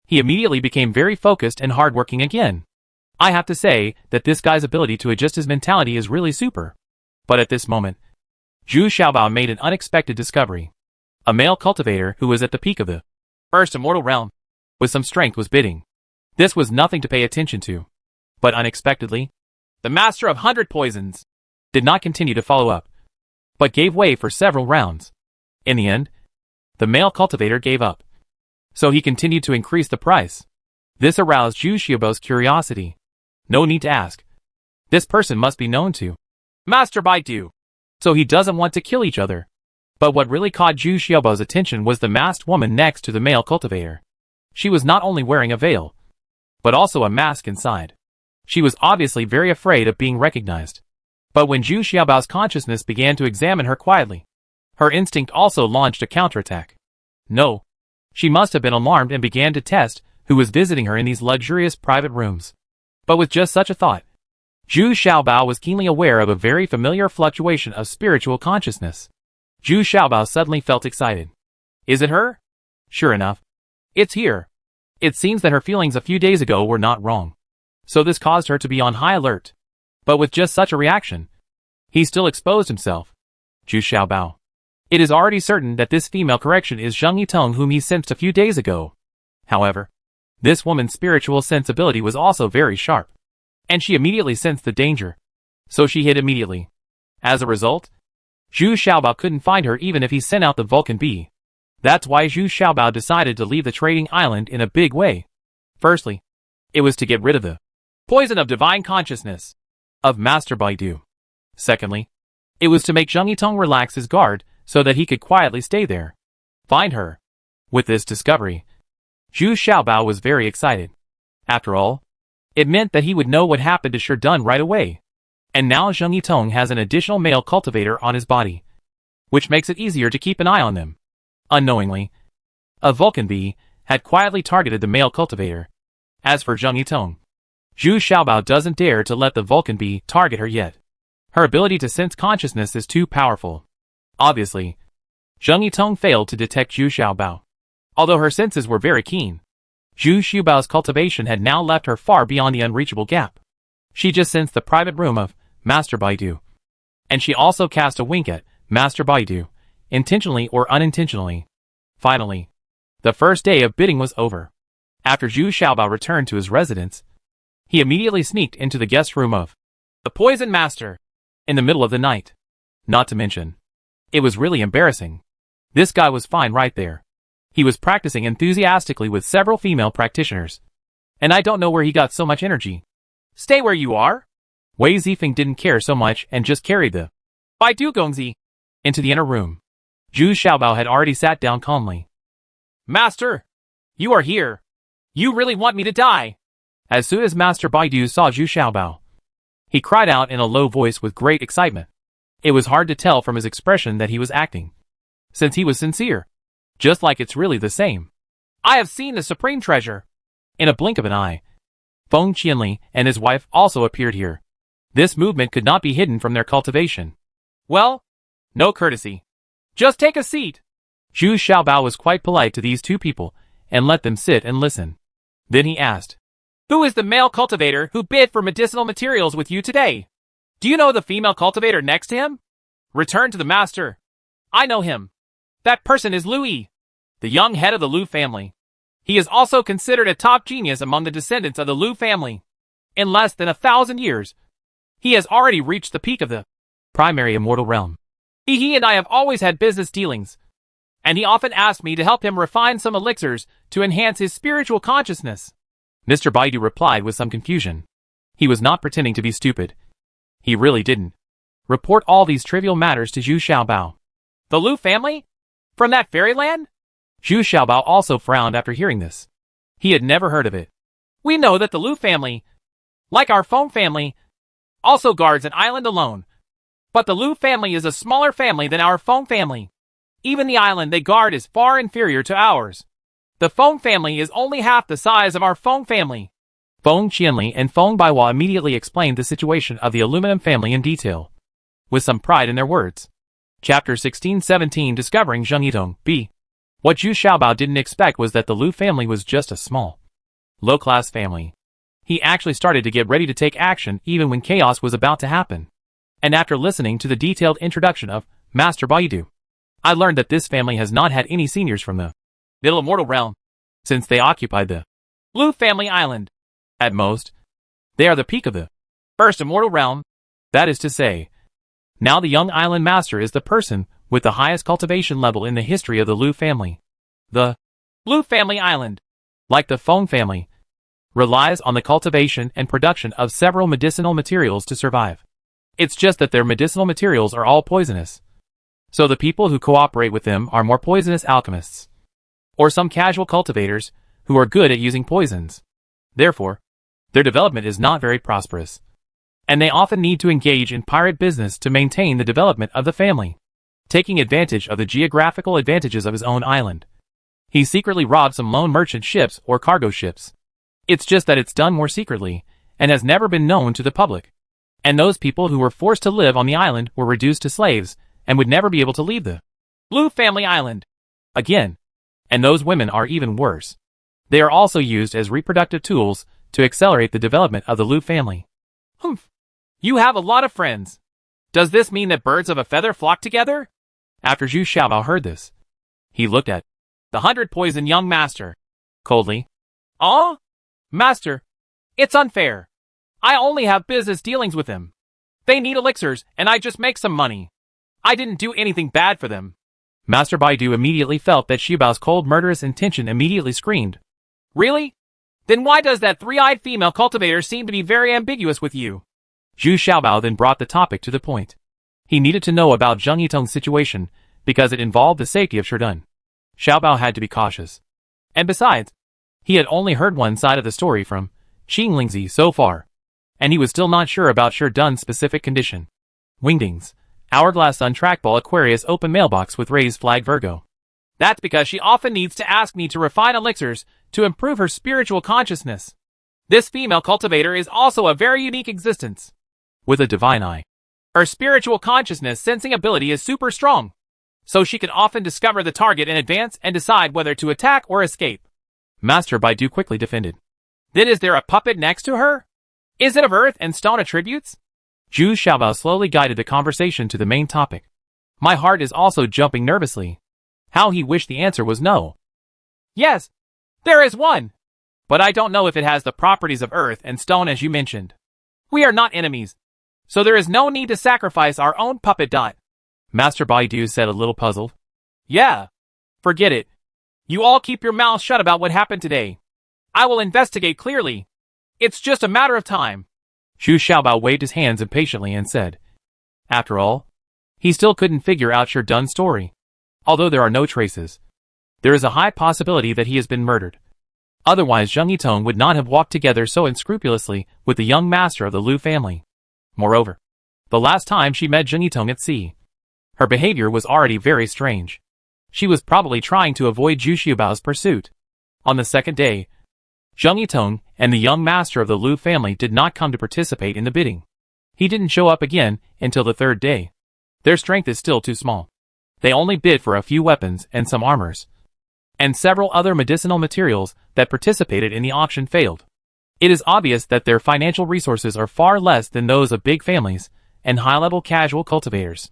he immediately became very focused and hardworking again. I have to say that this guy's ability to adjust his mentality is really super. But at this moment, Zhu Xiaobao made an unexpected discovery. A male cultivator who was at the peak of the first immortal realm, with some strength, was bidding. This was nothing to pay attention to. But unexpectedly, the master of 100 poisons did not continue to follow up, but gave way for several rounds. In the end, the male cultivator gave up. So he continued to increase the price. This aroused Zhu Xiaobao's curiosity. No need to ask. This person must be known to Master Baidu. So he doesn't want to kill each other. But what really caught Zhu Xiaobao's attention was the masked woman next to the male cultivator. She was not only wearing a veil, but also a mask inside. She was obviously very afraid of being recognized. But when Zhu Xiaobao's consciousness began to examine her quietly, her instinct also launched a counterattack. No, she must have been alarmed and began to test who was visiting her in these luxurious private rooms. But with just such a thought, Zhu Xiaobao was keenly aware of a very familiar fluctuation of spiritual consciousness. Zhu Xiaobao suddenly felt excited. Is it her? Sure enough, it's here. It seems that her feelings a few days ago were not wrong. So this caused her to be on high alert. But with just such a reaction, he still exposed himself. Zhu Xiaobao. It is already certain that this female correction is Zheng Yiteng, whom he sensed a few days ago. However, this woman's spiritual sensibility was also very sharp, and she immediately sensed the danger. So she hid immediately. As a result, Zhu Xiaobao couldn't find her even if he sent out the Vulcan bee. That's why Zhu Xiaobao decided to leave the trading island in a big way. Firstly, it was to get rid of the poison of divine consciousness of Master Baidu. Secondly, it was to make Zheng Yitong relax his guard so that he could quietly stay there. Find her. With this discovery, Zhu Xiaobao was very excited. After all, it meant that he would know what happened to Sherdun right away. And now Zheng Yitong has an additional male cultivator on his body, which makes it easier to keep an eye on them. Unknowingly, a Vulcan bee had quietly targeted the male cultivator. As for Zheng Yitong, Zhu Xiaobao doesn't dare to let the Vulcan bee target her yet. Her ability to sense consciousness is too powerful. Obviously, Zheng Yitong failed to detect Zhu Xiaobao. Although her senses were very keen, Zhu Xiaobao's cultivation had now left her far beyond the unreachable gap. She just sensed the private room of Master Baidu. And she also cast a wink at Master Baidu, intentionally or unintentionally. Finally, the first day of bidding was over. After Zhu Xiaobao returned to his residence, he immediately sneaked into the guest room of the Poison Master in the middle of the night. Not to mention, it was really embarrassing. This guy was fine right there. He was practicing enthusiastically with several female practitioners. And I don't know where he got so much energy. Stay where you are. Wei Zifeng didn't care so much and just carried the Baidu Gongzi into the inner room. Zhu Xiaobao had already sat down calmly. Master, you are here. You really want me to die? As soon as Master Baidu saw Zhu Xiaobao, he cried out in a low voice with great excitement. It was hard to tell from his expression that he was acting, since he was sincere, just like it's really the same. I have seen the supreme treasure. In a blink of an eye, Feng Qianli and his wife also appeared here. This movement could not be hidden from their cultivation. Well, no courtesy. Just take a seat. Zhu Xiaobao was quite polite to these two people and let them sit and listen. Then he asked, Who is the male cultivator who bid for medicinal materials with you today? Do you know the female cultivator next to him? Return to the master. I know him. That person is Louis, the young head of the Liu family. He is also considered a top genius among the descendants of the Liu family. In less than 1,000 years, he has already reached the peak of the primary immortal realm. He and I have always had business dealings, and he often asked me to help him refine some elixirs to enhance his spiritual consciousness. Mr. Baidu replied with some confusion. He was not pretending to be stupid. He really didn't report all these trivial matters to Zhu Xiaobao. The Liu family? From that fairyland? Zhu Xiaobao also frowned after hearing this. He had never heard of it. We know that the Liu family, like our Feng family, also guards an island alone. But the Liu family is a smaller family than our Feng family. Even the island they guard is far inferior to ours. The Feng family is only half the size of our Feng family. Feng Qianli and Feng Baiwa immediately explained the situation of the aluminum family in detail, with some pride in their words. Chapter 16-17 Discovering Zheng Yitong. B. What Zhu Xiaobao didn't expect was that the Liu family was just a small, low-class family. He actually started to get ready to take action even when chaos was about to happen. And after listening to the detailed introduction of Master Baidu, I learned that this family has not had any seniors from the middle immortal realm since they occupied the Liu family island. At most, they are the peak of the first immortal realm. That is to say, now the young island master is the person with the highest cultivation level in the history of the Liu family. The Liu family island, like the Feng family, relies on the cultivation and production of several medicinal materials to survive. It's just that their medicinal materials are all poisonous. So the people who cooperate with them are more poisonous alchemists, or some casual cultivators who are good at using poisons. Therefore, their development is not very prosperous, and they often need to engage in pirate business to maintain the development of the family. Taking advantage of the geographical advantages of his own island, he secretly robbed some lone merchant ships or cargo ships. It's just that it's done more secretly, and has never been known to the public. And those people who were forced to live on the island were reduced to slaves, and would never be able to leave the Liu family island again. And those women are even worse. They are also used as reproductive tools to accelerate the development of the Liu family. Humph. You have a lot of friends. Does this mean that birds of a feather flock together? After Zhu Xiaobao heard this, he looked at the 100 poison young master coldly. Master, it's unfair. I only have business dealings with him. They need elixirs, and I just make some money. I didn't do anything bad for them. Master Baidu immediately felt that Xiaobao's cold murderous intention immediately screamed. Really? Then why does that three-eyed female cultivator seem to be very ambiguous with you? Zhu Xiaobao then brought the topic to the point. He needed to know about Zheng Yitong's situation, because it involved the safety of Sherdun. Xiaobao had to be cautious. And besides, he had only heard one side of the story from Xing Lingzi so far, and he was still not sure about Sherdun's specific condition. Wingdings, Hourglass Untrackball Aquarius Open Mailbox with Raised Flag Virgo. That's because she often needs to ask me to refine elixirs to improve her spiritual consciousness. This female cultivator is also a very unique existence. With a divine eye. Her spiritual consciousness sensing ability is super strong, so she can often discover the target in advance and decide whether to attack or escape. Master Baidu quickly defended. Then is there a puppet next to her? Is it of earth and stone attributes? Zhu Xiaobao slowly guided the conversation to the main topic. My heart is also jumping nervously. How he wished the answer was no. Yes, there is one. But I don't know if it has the properties of earth and stone as you mentioned. We are not enemies, so there is no need to sacrifice our own puppet. Master Baidu said a little puzzled. Yeah, forget it. You all keep your mouths shut about what happened today. I will investigate clearly. It's just a matter of time. Zhu Xiaobao waved his hands impatiently and said. After all, he still couldn't figure out Sherdun's story. Although there are no traces, there is a high possibility that he has been murdered. Otherwise Zheng Yitong would not have walked together so unscrupulously with the young master of the Lu family. Moreover, the last time she met Zheng Yitong at sea, her behavior was already very strange. She was probably trying to avoid Zhu Xiaobao's pursuit. On the second day, Zheng Yitong and the young master of the Lu family did not come to participate in the bidding. He didn't show up again until the third day. Their strength is still too small. They only bid for a few weapons and some armors. And several other medicinal materials that participated in the auction failed. It is obvious that their financial resources are far less than those of big families and high-level casual cultivators.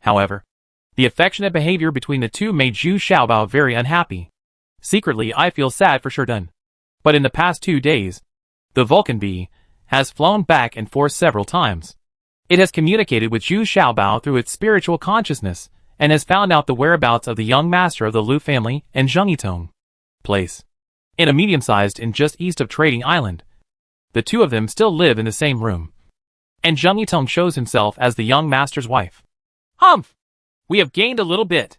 However, the affectionate behavior between the two made Zhu Xiaobao very unhappy. Secretly, I feel sad for Sherdun. But in the past 2 days, the Vulcan bee has flown back and forth several times. It has communicated with Zhu Xiaobao through its spiritual consciousness and has found out the whereabouts of the young master of the Lu family and Zheng Yitong place. In a medium-sized inn just east of Trading Island, the two of them still live in the same room. And Zheng Yitong shows himself as the young master's wife. Humph! We have gained a little bit.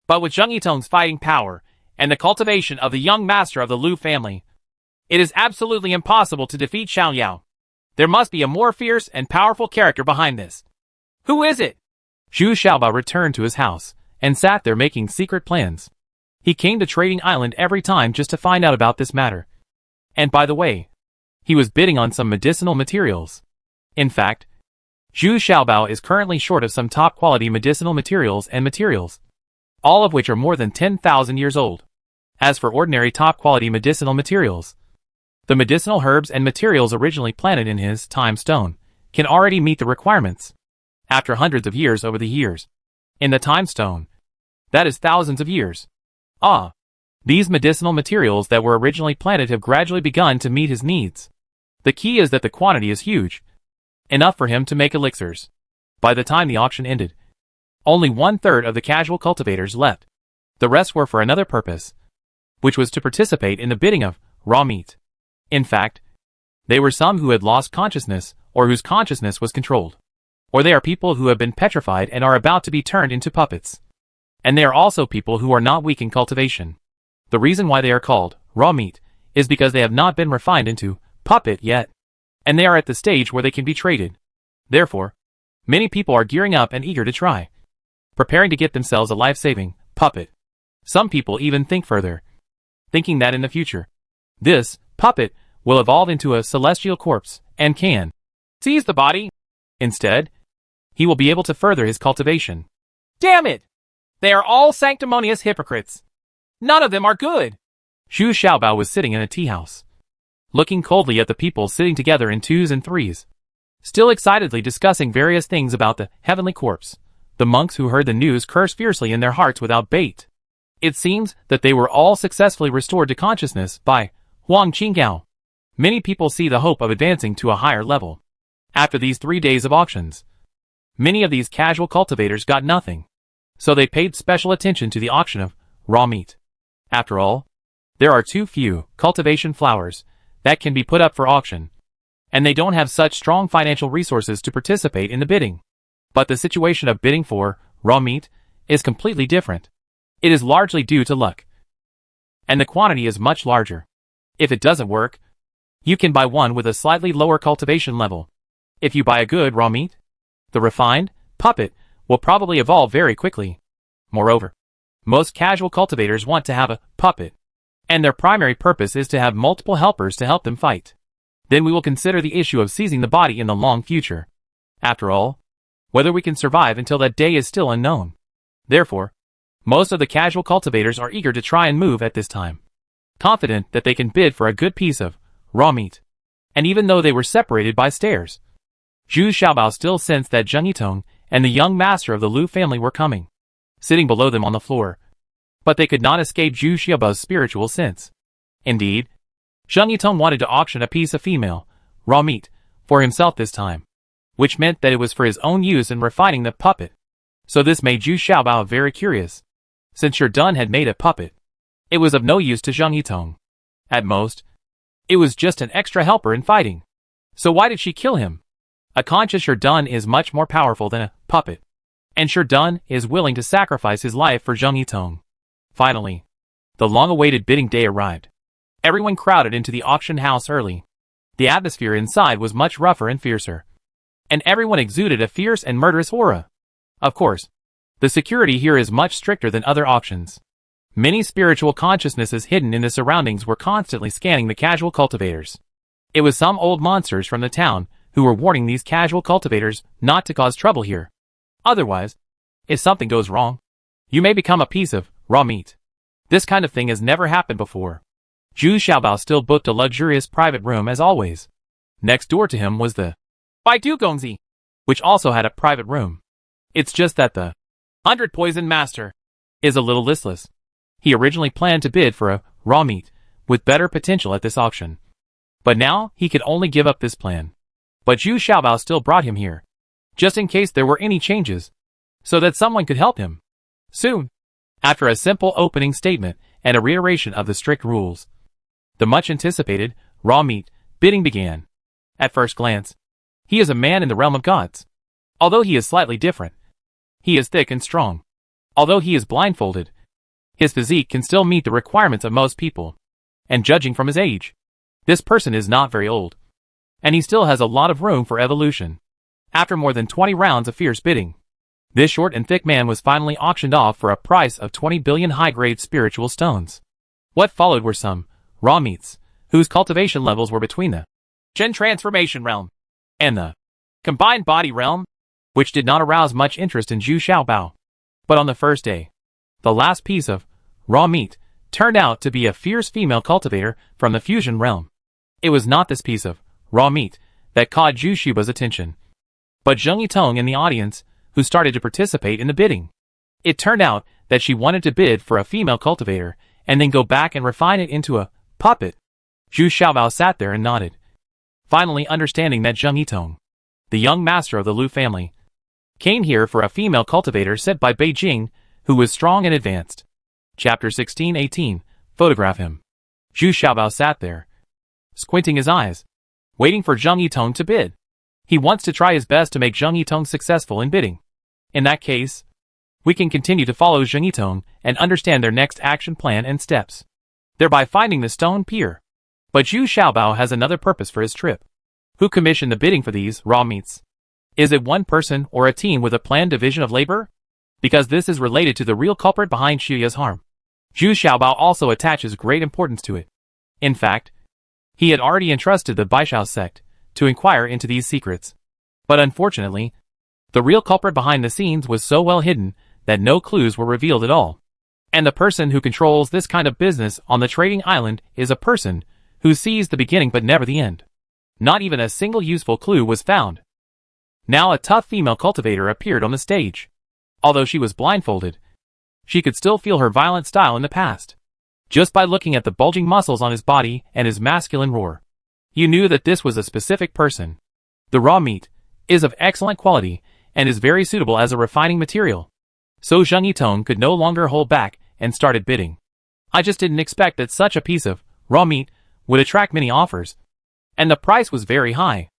But with Zheng Yitong's fighting power and the cultivation of the young master of the Lu family, it is absolutely impossible to defeat Xiao Yao. There must be a more fierce and powerful character behind this. Who is it? Zhu Xiaobao returned to his house and sat there making secret plans. He came to Trading Island every time just to find out about this matter. And by the way, he was bidding on some medicinal materials. In fact, Zhu Xiaobao is currently short of some top-quality medicinal materials, all of which are more than 10,000 years old. As for ordinary top-quality medicinal materials, the medicinal herbs and materials originally planted in his time stone can already meet the requirements. After hundreds of years over the years. In the time stone, that is thousands of years. These medicinal materials that were originally planted have gradually begun to meet his needs. The key is that the quantity is huge. Enough for him to make elixirs. By the time the auction ended, only 1/3 of the casual cultivators left. The rest were for another purpose, which was to participate in the bidding of raw meat. In fact, they were some who had lost consciousness or whose consciousness was controlled. Or they are people who have been petrified and are about to be turned into puppets. And they are also people who are not weak in cultivation. The reason why they are called raw meat is because they have not been refined into puppet yet. And they are at the stage where they can be traded. Therefore, many people are gearing up and eager to try, preparing to get themselves a life-saving puppet. Some people even think further, thinking that in the future, this puppet will evolve into a celestial corpse and can seize the body. Instead, he will be able to further his cultivation. Damn it! They are all sanctimonious hypocrites. None of them are good. Zhu Xiaobao was sitting in a tea house, looking coldly at the people sitting together in 2s and 3s, still excitedly discussing various things about the heavenly corpse. The monks who heard the news cursed fiercely in their hearts without bait. It seems that they were all successfully restored to consciousness by Huang Qinggao. Many people see the hope of advancing to a higher level. After these 3 days of auctions, many of these casual cultivators got nothing, so they paid special attention to the auction of raw meat. After all, there are too few cultivation flowers that can be put up for auction, and they don't have such strong financial resources to participate in the bidding. But the situation of bidding for raw meat is completely different. It is largely due to luck, and the quantity is much larger. If it doesn't work, you can buy one with a slightly lower cultivation level. If you buy a good raw meat, the refined puppet will probably evolve very quickly. Moreover, most casual cultivators want to have a puppet, and their primary purpose is to have multiple helpers to help them fight. Then we will consider the issue of seizing the body in the long future. After all, whether we can survive until that day is still unknown. Therefore, most of the casual cultivators are eager to try and move at this time, confident that they can bid for a good piece of raw meat. And even though they were separated by stairs, Zhu Xiaobao still sensed that Zheng Yitong and the young master of the Lu family were coming, sitting below them on the floor. But they could not escape Zhu Xiaobao's spiritual sense. Indeed, Zheng Yitong wanted to auction a piece of female raw meat for himself this time, which meant that it was for his own use in refining the puppet. So this made Zhu Xiaobao very curious. Since Shi Dun had made a puppet, it was of no use to Zheng Yitong. At most, it was just an extra helper in fighting. So why did she kill him? A conscious Shi Dun is much more powerful than a puppet, and Shi Dun is willing to sacrifice his life for Zheng Yitong. Finally, the long-awaited bidding day arrived. Everyone crowded into the auction house early. The atmosphere inside was much rougher and fiercer, and everyone exuded a fierce and murderous aura. Of course, the security here is much stricter than other auctions. Many spiritual consciousnesses hidden in the surroundings were constantly scanning the casual cultivators. It was some old monsters from the town who were warning these casual cultivators not to cause trouble here. Otherwise, if something goes wrong, you may become a piece of raw meat. This kind of thing has never happened before. Zhu Xiaobao still booked a luxurious private room as always. Next door to him was the Baidu Gongzi, which also had a private room. It's just that the 100 Poison Master is a little listless. He originally planned to bid for a raw meat with better potential at this auction, but now he could only give up this plan. But Zhu Xiaobao still brought him here, just in case there were any changes, so that someone could help him. Soon, after a simple opening statement and a reiteration of the strict rules, the much-anticipated raw meat bidding began. At first glance, he is a man in the realm of gods. Although he is slightly different, he is thick and strong. Although he is blindfolded, his physique can still meet the requirements of most people. And judging from his age, this person is not very old, and he still has a lot of room for evolution. After more than 20 rounds of fierce bidding, this short and thick man was finally auctioned off for a price of 20 billion high-grade spiritual stones. What followed were some raw meats, whose cultivation levels were between the Gen Transformation realm and the Combined Body realm, which did not arouse much interest in Zhu Xiaobao. But on the first day, the last piece of raw meat turned out to be a fierce female cultivator from the fusion realm. It was not this piece of raw meat that caught Zhu Xiaobao's attention, but Zheng Yitong in the audience, who started to participate in the bidding. It turned out that she wanted to bid for a female cultivator and then go back and refine it into a puppet. Zhu Xiaobao sat there and nodded, finally understanding that Zheng Yitong, the young master of the Lu family, came here for a female cultivator sent by Beijing, who was strong and advanced. Chapter 16:18. Photograph him. Zhu Xiaobao sat there, squinting his eyes, waiting for Zheng Yitong to bid. He wants to try his best to make Zheng Yitong successful in bidding. In that case, we can continue to follow Zheng Yitong and understand their next action plan and steps, thereby finding the stone pier. But Zhu Xiaobao has another purpose for his trip. Who commissioned the bidding for these raw meats? Is it one person or a team with a planned division of labor? Because this is related to the real culprit behind Xiaoya's harm. Zhu Xiaobao also attaches great importance to it. In fact, he had already entrusted the Baishao sect to inquire into these secrets. But unfortunately, the real culprit behind the scenes was so well hidden that no clues were revealed at all. And the person who controls this kind of business on the trading island is a person who sees the beginning but never the end. Not even a single useful clue was found. Now a tough female cultivator appeared on the stage. Although she was blindfolded, she could still feel her violent style in the past. Just by looking at the bulging muscles on his body and his masculine roar, you knew that this was a specific person. The raw meat is of excellent quality and is very suitable as a refining material. So Zheng Yitong could no longer hold back and started bidding. I just didn't expect that such a piece of raw meat would attract many offers. And the price was very high.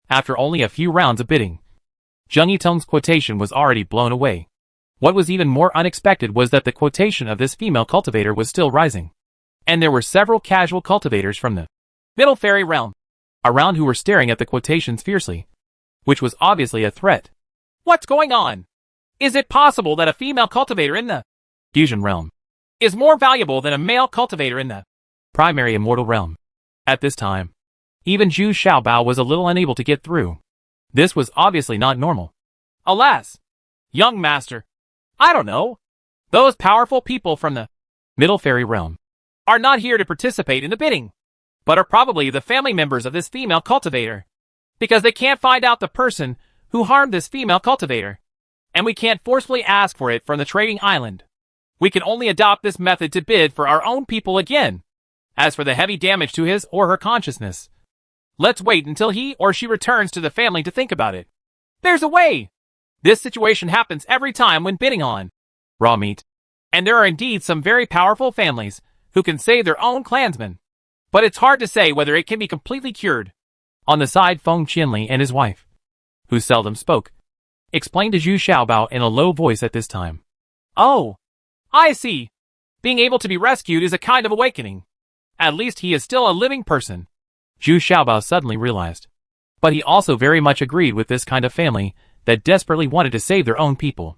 After only a few rounds of bidding, Zheng Yitong's quotation was already blown away. What was even more unexpected was that the quotation of this female cultivator was still rising. And there were several casual cultivators from the Middle Fairy realm around who were staring at the quotations fiercely, which was obviously a threat. What's going on? Is it possible that a female cultivator in the Fusion realm is more valuable than a male cultivator in the primary immortal realm? At this time, even Zhu Xiaobao was a little unable to get through. This was obviously not normal. Alas, young master, I don't know. Those powerful people from the Middle Fairy realm are not here to participate in the bidding, but are probably the family members of this female cultivator, because they can't find out the person who harmed this female cultivator, and we can't forcefully ask for it from the trading island. We can only adopt this method to bid for our own people again. As for the heavy damage to his or her consciousness, let's wait until he or she returns to the family to think about it. There's a way! This situation happens every time when bidding on raw meat, and there are indeed some very powerful families who can save their own clansmen. But it's hard to say whether it can be completely cured. On the side, Feng Qianli and his wife, who seldom spoke, explained to Zhu Xiaobao in a low voice at this time. Oh, I see. Being able to be rescued is a kind of awakening. At least he is still a living person, Zhu Xiaobao suddenly realized. But he also very much agreed with this kind of family that desperately wanted to save their own people.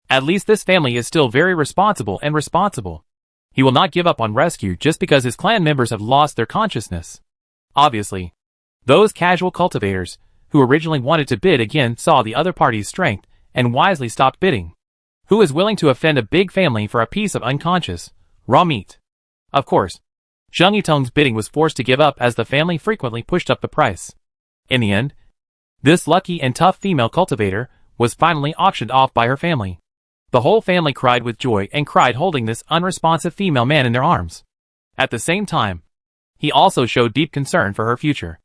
At least this family is still very responsible and responsible. He will not give up on rescue just because his clan members have lost their consciousness. Obviously, those casual cultivators who originally wanted to bid again saw the other party's strength and wisely stopped bidding. Who is willing to offend a big family for a piece of unconscious raw meat? Of course, Zheng Yitong's bidding was forced to give up as the family frequently pushed up the price. In the end, this lucky and tough female cultivator was finally auctioned off by her family. The whole family cried with joy and cried holding this unresponsive female man in their arms. At the same time, he also showed deep concern for her future.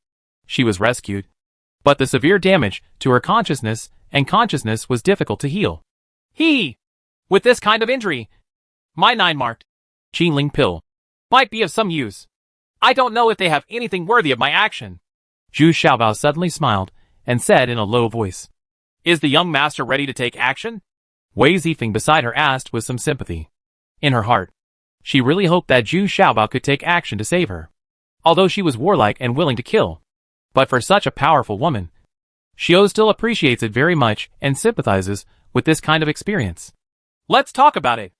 She was rescued, but the severe damage to her consciousness was difficult to heal. With this kind of injury, my 9-marked Qingling pill might be of some use. I don't know if they have anything worthy of my action. Zhu Xiaobao suddenly smiled and said in a low voice. Is the young master ready to take action? Wei Zifeng beside her asked with some sympathy. In her heart, she really hoped that Zhu Xiaobao could take action to save her. Although she was warlike and willing to kill. But for such a powerful woman, Xiao still appreciates it very much and sympathizes with this kind of experience. Let's talk about it.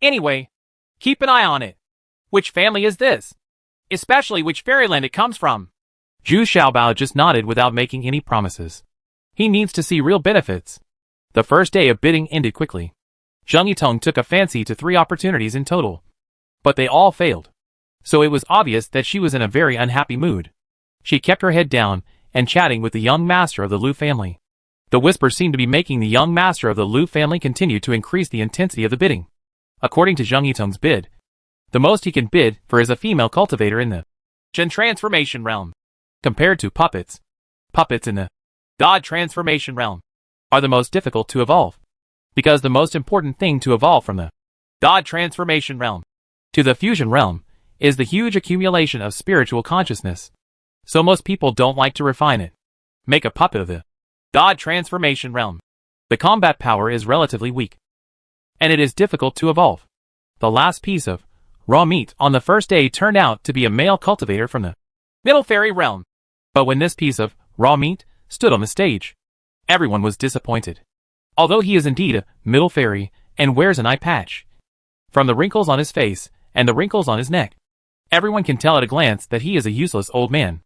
Anyway, keep an eye on it. Which family is this? Especially which fairyland it comes from. Zhu Xiaobao just nodded without making any promises. He needs to see real benefits. The first day of bidding ended quickly. Zheng Yitong took a fancy to 3 opportunities in total. But they all failed. So it was obvious that she was in a very unhappy mood. She kept her head down and chatting with the young master of the Lu family. The whisper seemed to be making the young master of the Lu family continue to increase the intensity of the bidding. According to Zheng Yitong's bid, the most he can bid for is a female cultivator in the Gen transformation realm. Compared to puppets in the God transformation realm are the most difficult to evolve. Because the most important thing to evolve from the God transformation realm to the fusion realm is the huge accumulation of spiritual consciousness. So most people don't like to refine it. Make a puppet of the God transformation realm. The combat power is relatively weak. And it is difficult to evolve. The last piece of raw meat on the first day turned out to be a male cultivator from the Middle Fairy realm. But when this piece of raw meat stood on the stage, everyone was disappointed. Although he is indeed a middle fairy and wears an eye patch, from the wrinkles on his face and the wrinkles on his neck, everyone can tell at a glance that he is a useless old man.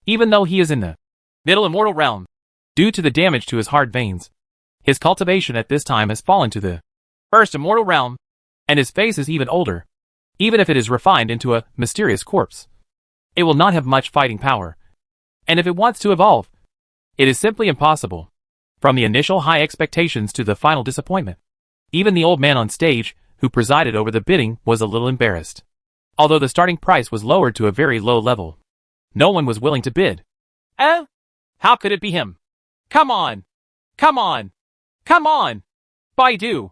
Even though he is in the Middle Immortal realm, due to the damage to his heart veins, his cultivation at this time has fallen to the First Immortal realm, and his face is even older. Even if it is refined into a mysterious corpse, it will not have much fighting power. And if it wants to evolve, it is simply impossible. From the initial high expectations to the final disappointment, even the old man on stage, who presided over the bidding, was a little embarrassed. Although the starting price was lowered to a very low level, no one was willing to bid. How could it be him? Come on! Come on! Come on! Baidu!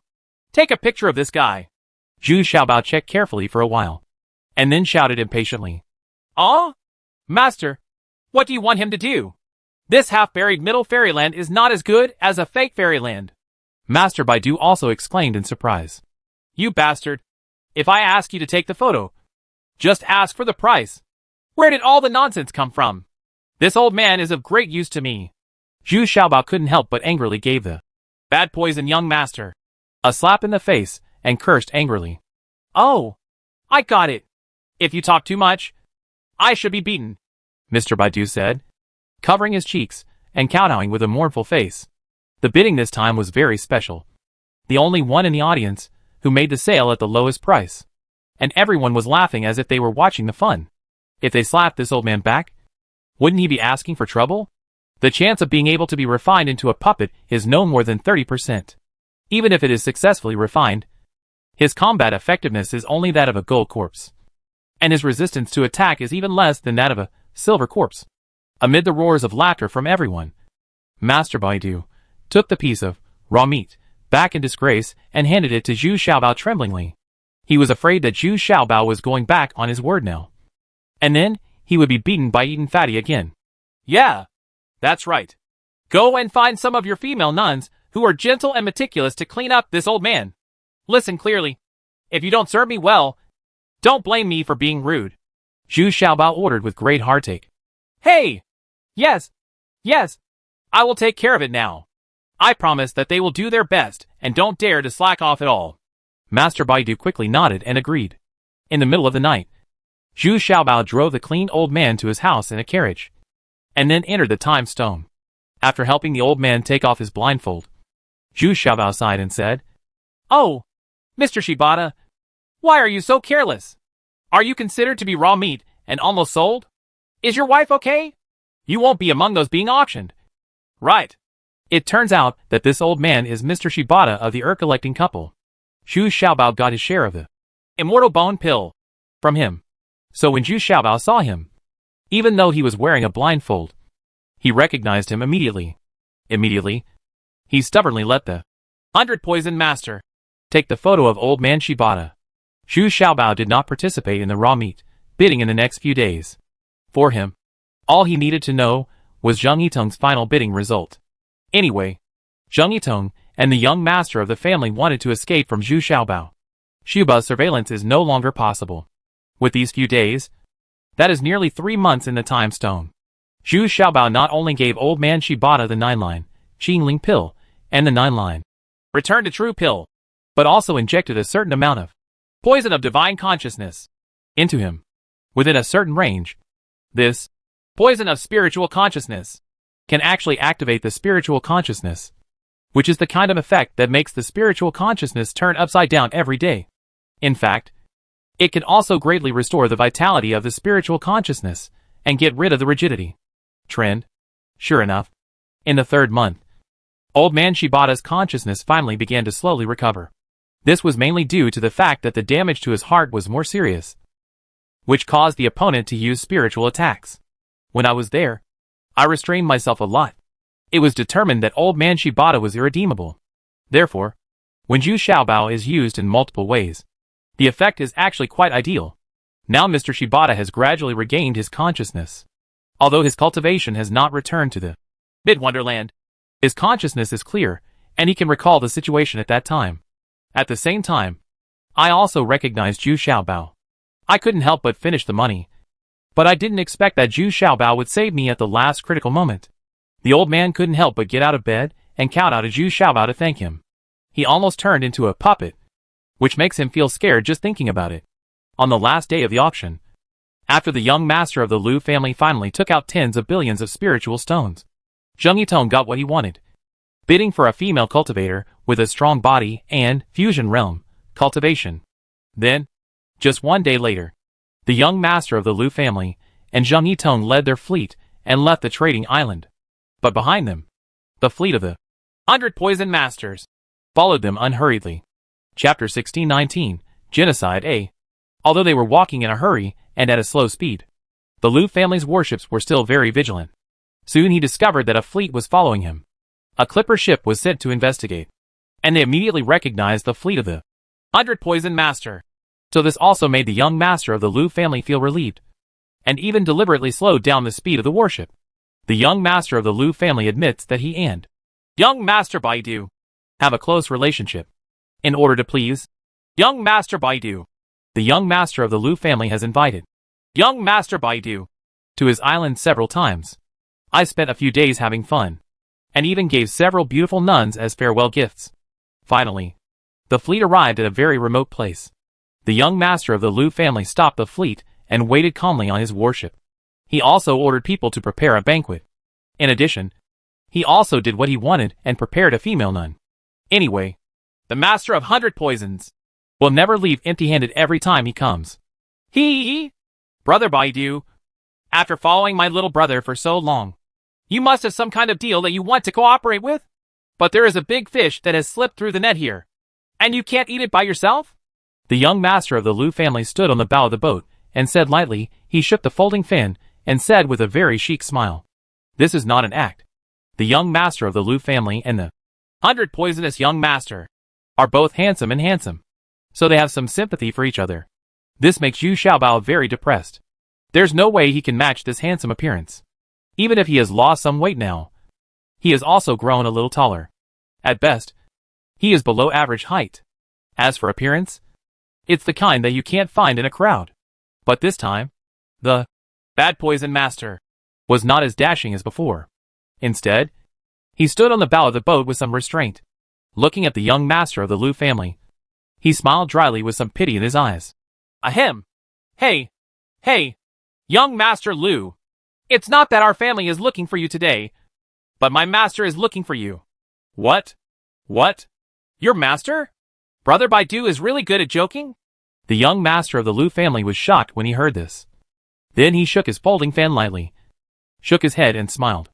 Take a picture of this guy. Zhu Xiaobao checked carefully for a while, and then shouted impatiently. Ah? Master, what do you want him to do? This half-buried middle fairyland is not as good as a fake fairyland. Master Baidu also exclaimed in surprise. You bastard. If I ask you to take the photo, just ask for the price. Where did all the nonsense come from? This old man is of great use to me. Zhu Xiaobao couldn't help but angrily gave the bad poison young master a slap in the face and cursed angrily. Oh, I got it. If you talk too much, I should be beaten, Mr. Baidu said, covering his cheeks and kowtowing with a mournful face. The bidding this time was very special. The only one in the audience who made the sale at the lowest price. And everyone was laughing as if they were watching the fun. If they slapped this old man back, wouldn't he be asking for trouble? The chance of being able to be refined into a puppet is no more than 30%. Even if it is successfully refined, his combat effectiveness is only that of a gold corpse. And his resistance to attack is even less than that of a silver corpse. Amid the roars of laughter from everyone, Master Baidu took the piece of raw meat back in disgrace and handed it to Zhu Xiaobao tremblingly. He was afraid that Zhu Xiaobao was going back on his word now. And then, he would be beaten by Eaten Fatty again. Yeah, that's right. Go and find some of your female nuns who are gentle and meticulous to clean up this old man. Listen clearly. If you don't serve me well, don't blame me for being rude. Zhu Xiaobao ordered with great heartache. Hey! Yes! Yes! I will take care of it now. I promise that they will do their best and don't dare to slack off at all. Master Baidu quickly nodded and agreed. In the middle of the night, Zhu Xiaobao drove the clean old man to his house in a carriage, and then entered the time stone. After helping the old man take off his blindfold, Zhu Xiaobao sighed and said, Oh, Mr. Shibata, why are you so careless? Are you considered to be raw meat and almost sold? Is your wife okay? You won't be among those being auctioned. Right. It turns out that this old man is Mr. Shibata of the collecting couple. Zhu Xiaobao got his share of the immortal bone pill from him. So when Zhu Xiaobao saw him, even though he was wearing a blindfold, he recognized him immediately. Immediately, he stubbornly let the 100 Poison Master take the photo of old man Shibata. Zhu Xiaobao did not participate in the raw meat bidding in the next few days. For him, all he needed to know was Zheng Yitong's final bidding result. Anyway, Zheng Yitong and the young master of the family wanted to escape from Zhu Xiaobao. Xiaobao's surveillance is no longer possible. With these few days, that is nearly 3 months in the time stone. Zhu Xiaobao not only gave old man Shibata the 9-line Qingling pill and the 9-line Return to True pill, but also injected a certain amount of poison of divine consciousness into him, within a certain range. This poison of spiritual consciousness can actually activate the spiritual consciousness, which is the kind of effect that makes the spiritual consciousness turn upside down every day. In fact, it can also greatly restore the vitality of the spiritual consciousness and get rid of the rigidity trend. Sure enough, in the 3rd month, old man Shibata's consciousness finally began to slowly recover. This was mainly due to the fact that the damage to his heart was more serious, which caused the opponent to use spiritual attacks. When I was there, I restrained myself a lot. It was determined that old man Shibata was irredeemable. Therefore, when Zhu Xiaobao is used in multiple ways, the effect is actually quite ideal. Now Mr. Shibata has gradually regained his consciousness. Although his cultivation has not returned to the mid wonderland, his consciousness is clear, and he can recall the situation at that time. At the same time, I also recognized Zhu Xiaobao. I couldn't help but finish the money, but I didn't expect that Zhu Xiaobao would save me at the last critical moment. The old man couldn't help but get out of bed and kowtow to Zhu Xiaobao to thank him. He almost turned into a puppet, which makes him feel scared just thinking about it. On the last day of the auction, after the young master of the Liu family finally took out tens of billions of spiritual stones, Zheng Yitong got what he wanted, bidding for a female cultivator with a strong body and fusion realm cultivation. Then, just 1 day later, the young master of the Liu family and Zheng Yitong led their fleet and left the trading island. But behind them, the fleet of the 100 Poison Masters followed them unhurriedly. Chapter 1619, Genocide A. Although they were walking in a hurry and at a slow speed, the Liu family's warships were still very vigilant. Soon he discovered that a fleet was following him. A clipper ship was sent to investigate, and they immediately recognized the fleet of the 100 Poison Master. So this also made the young master of the Lu family feel relieved, and even deliberately slowed down the speed of the warship. The young master of the Lu family admits that he and young Master Baidu have a close relationship. In order to please young Master Baidu, the young master of the Lu family has invited young Master Baidu to his island several times. I spent a few days having fun, and even gave several beautiful nuns as farewell gifts. Finally, the fleet arrived at a very remote place. The young master of the Lu family stopped the fleet and waited calmly on his warship. He also ordered people to prepare a banquet. In addition, he also did what he wanted and prepared a female nun. Anyway, the Master of 100 Poisons will never leave empty-handed every time he comes. Brother Baidu, after following my little brother for so long, you must have some kind of deal that you want to cooperate with? But there is a big fish that has slipped through the net here, and you can't eat it by yourself? The young master of the Lu family stood on the bow of the boat and said lightly. He shook the folding fin and said with a very chic smile, "This is not an act." The young master of the Lu family and the 100 Poisonous young master are both handsome and handsome, so they have some sympathy for each other. This makes Yu Xiaobao very depressed. There's no way he can match this handsome appearance. Even if he has lost some weight now, he has also grown a little taller. At best, he is below average height. As for appearance, it's the kind that you can't find in a crowd. But this time, the bad poison master was not as dashing as before. Instead, he stood on the bow of the boat with some restraint. Looking at the young master of the Lu family, he smiled dryly with some pity in his eyes. Ahem. Hey, young Master Lu. It's not that our family is looking for you today, but my master is looking for you. What? Your master? Brother Baidu is really good at joking? The young master of the Lu family was shocked when he heard this. Then he shook his folding fan lightly, shook his head and smiled.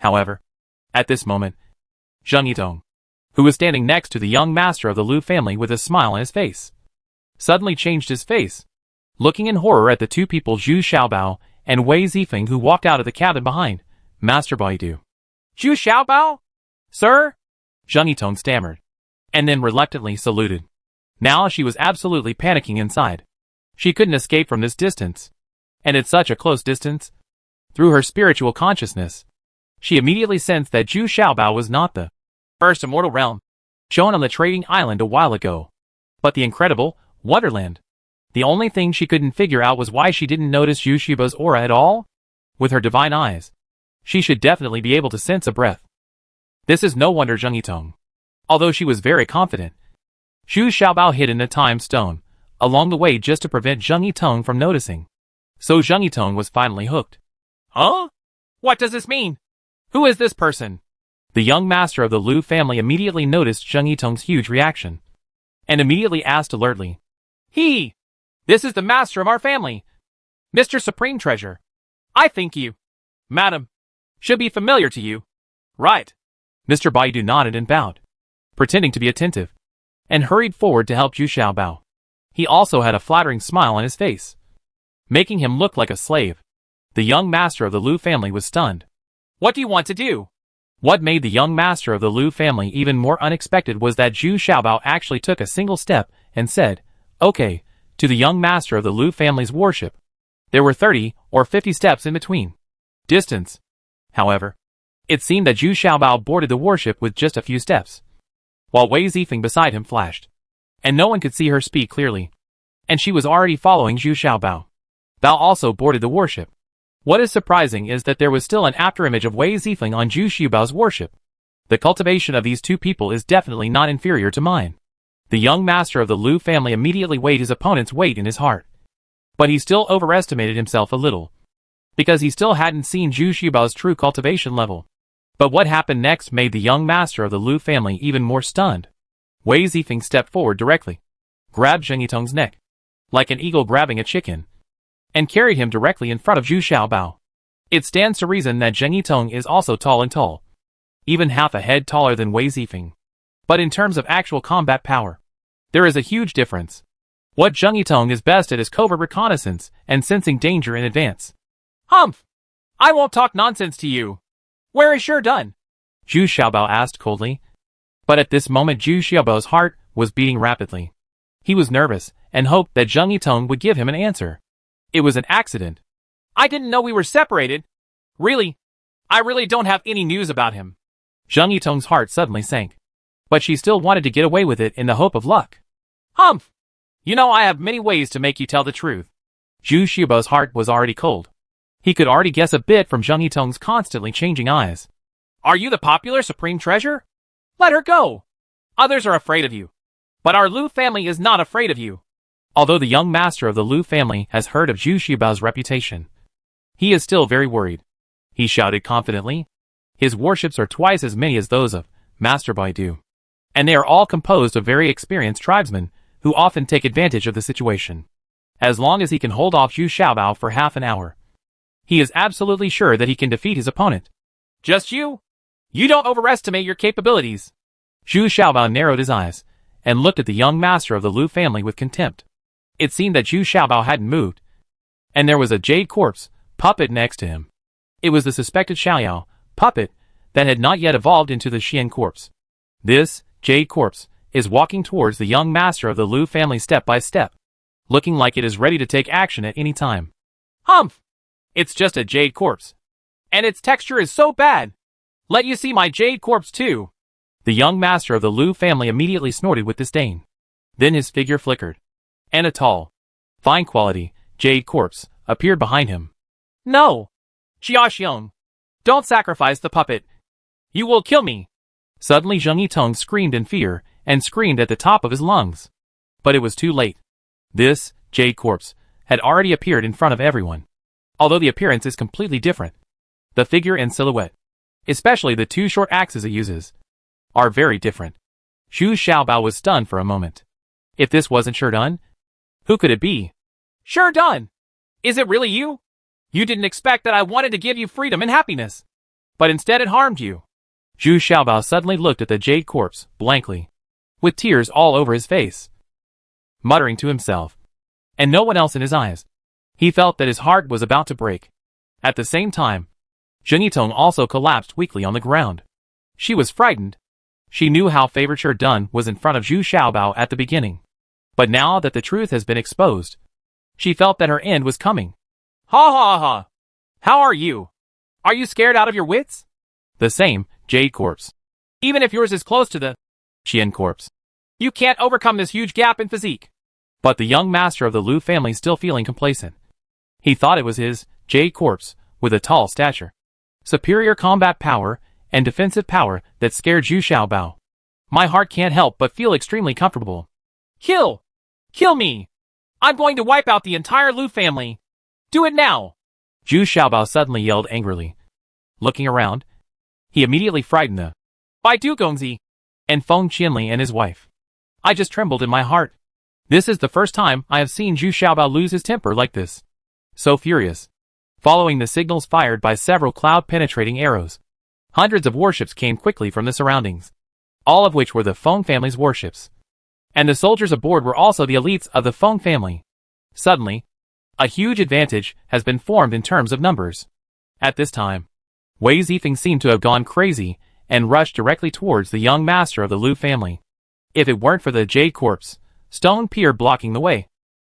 However, at this moment, Zheng Yitong, who was standing next to the young master of the Lu family with a smile on his face, suddenly changed his face, looking in horror at the two people Zhu Xiaobao and Wei Zifeng who walked out of the cabin behind Master Baidu. Zhu Xiaobao? Sir? Zheng Yitong stammered, and then reluctantly saluted. Now she was absolutely panicking inside. She couldn't escape from this distance, and at such a close distance. Through her spiritual consciousness, she immediately sensed that Zhu Xiaobao was not the first immortal realm shown on the trading island a while ago, but the incredible Wonderland. The only thing she couldn't figure out was why she didn't notice Zhu Xiaobao's aura at all. With her divine eyes, she should definitely be able to sense a breath. This is no wonder Zheng Yitong, although she was very confident, Zhu Xiaobao hid in a time stone along the way just to prevent Zheng Yitong from noticing. So Zheng Yitong was finally hooked. Huh? What does this mean? Who is this person? The young master of the Lu family immediately noticed Zheng Yitong's huge reaction, and immediately asked alertly, This is the master of our family, Mr. Supreme Treasure. I think you, madam, should be familiar to you, right? Mr. Baidu nodded and bowed, pretending to be attentive, and hurried forward to help Zhu Xiaobao. He also had a flattering smile on his face, making him look like a slave. The young master of the Lu family was stunned. What do you want to do? What made the young master of the Lu family even more unexpected was that Zhu Xiaobao actually took a single step and said, "Okay," to the young master of the Lu family's warship. There were 30 or 50 steps in between. Distance. However, it seemed that Zhu Xiaobao boarded the warship with just a few steps, while Wei Zifeng beside him flashed, and no one could see her speak clearly, and she was already following Zhu Xiaobao. Bao also boarded the warship. What is surprising is that there was still an afterimage of Wei Zifeng on Zhu Xiaobao's warship. The cultivation of these two people is definitely not inferior to mine. The young master of the Lu family immediately weighed his opponent's weight in his heart. But he still overestimated himself a little, because he still hadn't seen Zhu Xiaobao's true cultivation level. But what happened next made the young master of the Lu family even more stunned. Wei Zifeng stepped forward directly, grabbed Zheng Yitong's neck, like an eagle grabbing a chicken, and carried him directly in front of Zhu Xiaobao. It stands to reason that Zheng Yitong is also tall and tall, even half a head taller than Wei Zifeng. But in terms of actual combat power, there is a huge difference. What Zheng Yitong is best at is covert reconnaissance and sensing danger in advance. Humph! I won't talk nonsense to you. Where is sure done? Zhu Xiaobao asked coldly. But at this moment Zhu Xiaobao's heart was beating rapidly. He was nervous and hoped that Zheng Yitong would give him an answer. It was an accident. I didn't know we were separated. Really? I really don't have any news about him. Zheng Yitong's heart suddenly sank. But she still wanted to get away with it in the hope of luck. Humph! You know I have many ways to make you tell the truth. Zhu Xiaobao's heart was already cold. He could already guess a bit from Zheng Yitong's constantly changing eyes. Are you the popular supreme treasure? Let her go. Others are afraid of you. But our Lu family is not afraid of you. Although the young master of the Lu family has heard of Zhu Xiaobao's reputation, he is still very worried. He shouted confidently. His warships are twice as many as those of Master Baidu. And they are all composed of very experienced tribesmen who often take advantage of the situation. As long as he can hold off Zhu Xiaobao for half an hour, he is absolutely sure that he can defeat his opponent. Just you? You don't overestimate your capabilities. Zhu Xiaobao narrowed his eyes and looked at the young master of the Lu family with contempt. It seemed that Zhu Xiaobao hadn't moved, and there was a jade corpse puppet next to him. It was the suspected Xiaoyao puppet that had not yet evolved into the Xian corpse. This jade corpse is walking towards the young master of the Lu family step by step, looking like it is ready to take action at any time. Humph! It's just a jade corpse. And its texture is so bad. Let you see my jade corpse too. The young master of the Lu family immediately snorted with disdain. Then his figure flickered, and a tall, fine quality, jade corpse appeared behind him. No! Jia Xiong, don't sacrifice the puppet. You will kill me. Suddenly Zheng Yitong screamed in fear and screamed at the top of his lungs. But it was too late. This jade corpse had already appeared in front of everyone. Although the appearance is completely different, the figure and silhouette, especially the two short axes it uses, are very different. Zhu Xiaobao was stunned for a moment. If this wasn't Sherdun, who could it be? Sherdun! Is it really you? You didn't expect that I wanted to give you freedom and happiness. But instead it harmed you. Zhu Xiaobao suddenly looked at the jade corpse, blankly, with tears all over his face, muttering to himself, and no one else in his eyes. He felt that his heart was about to break. At the same time, Zheng Yitong also collapsed weakly on the ground. She was frightened. She knew how favored Sherdun was in front of Zhu Xiaobao at the beginning. But now that the truth has been exposed, she felt that her end was coming. Ha ha ha! How are you? Are you scared out of your wits? The same jade corpse. Even if yours is close to the Xian corpse. You can't overcome this huge gap in physique. But the young master of the Lu family still feeling complacent. He thought it was his jade corpse with a tall stature, superior combat power, and defensive power that scared Zhu Xiaobao. My heart can't help but feel extremely comfortable. Kill! Kill me! I'm going to wipe out the entire Lu family. Do it now! Zhu Xiaobao suddenly yelled angrily. Looking around, he immediately frightened the Baidu Gongzi and Feng Qianli and his wife. I just trembled in my heart. This is the first time I have seen Zhu Xiaobao lose his temper like this. So furious. Following the signals fired by several cloud-penetrating arrows, hundreds of warships came quickly from the surroundings, all of which were the Feng family's warships. And the soldiers aboard were also the elites of the Feng family. Suddenly, a huge advantage has been formed in terms of numbers. At this time, Wei Zifeng seemed to have gone crazy and rushed directly towards the young master of the Lu family. If it weren't for the jade corpse, stone pier blocking the way,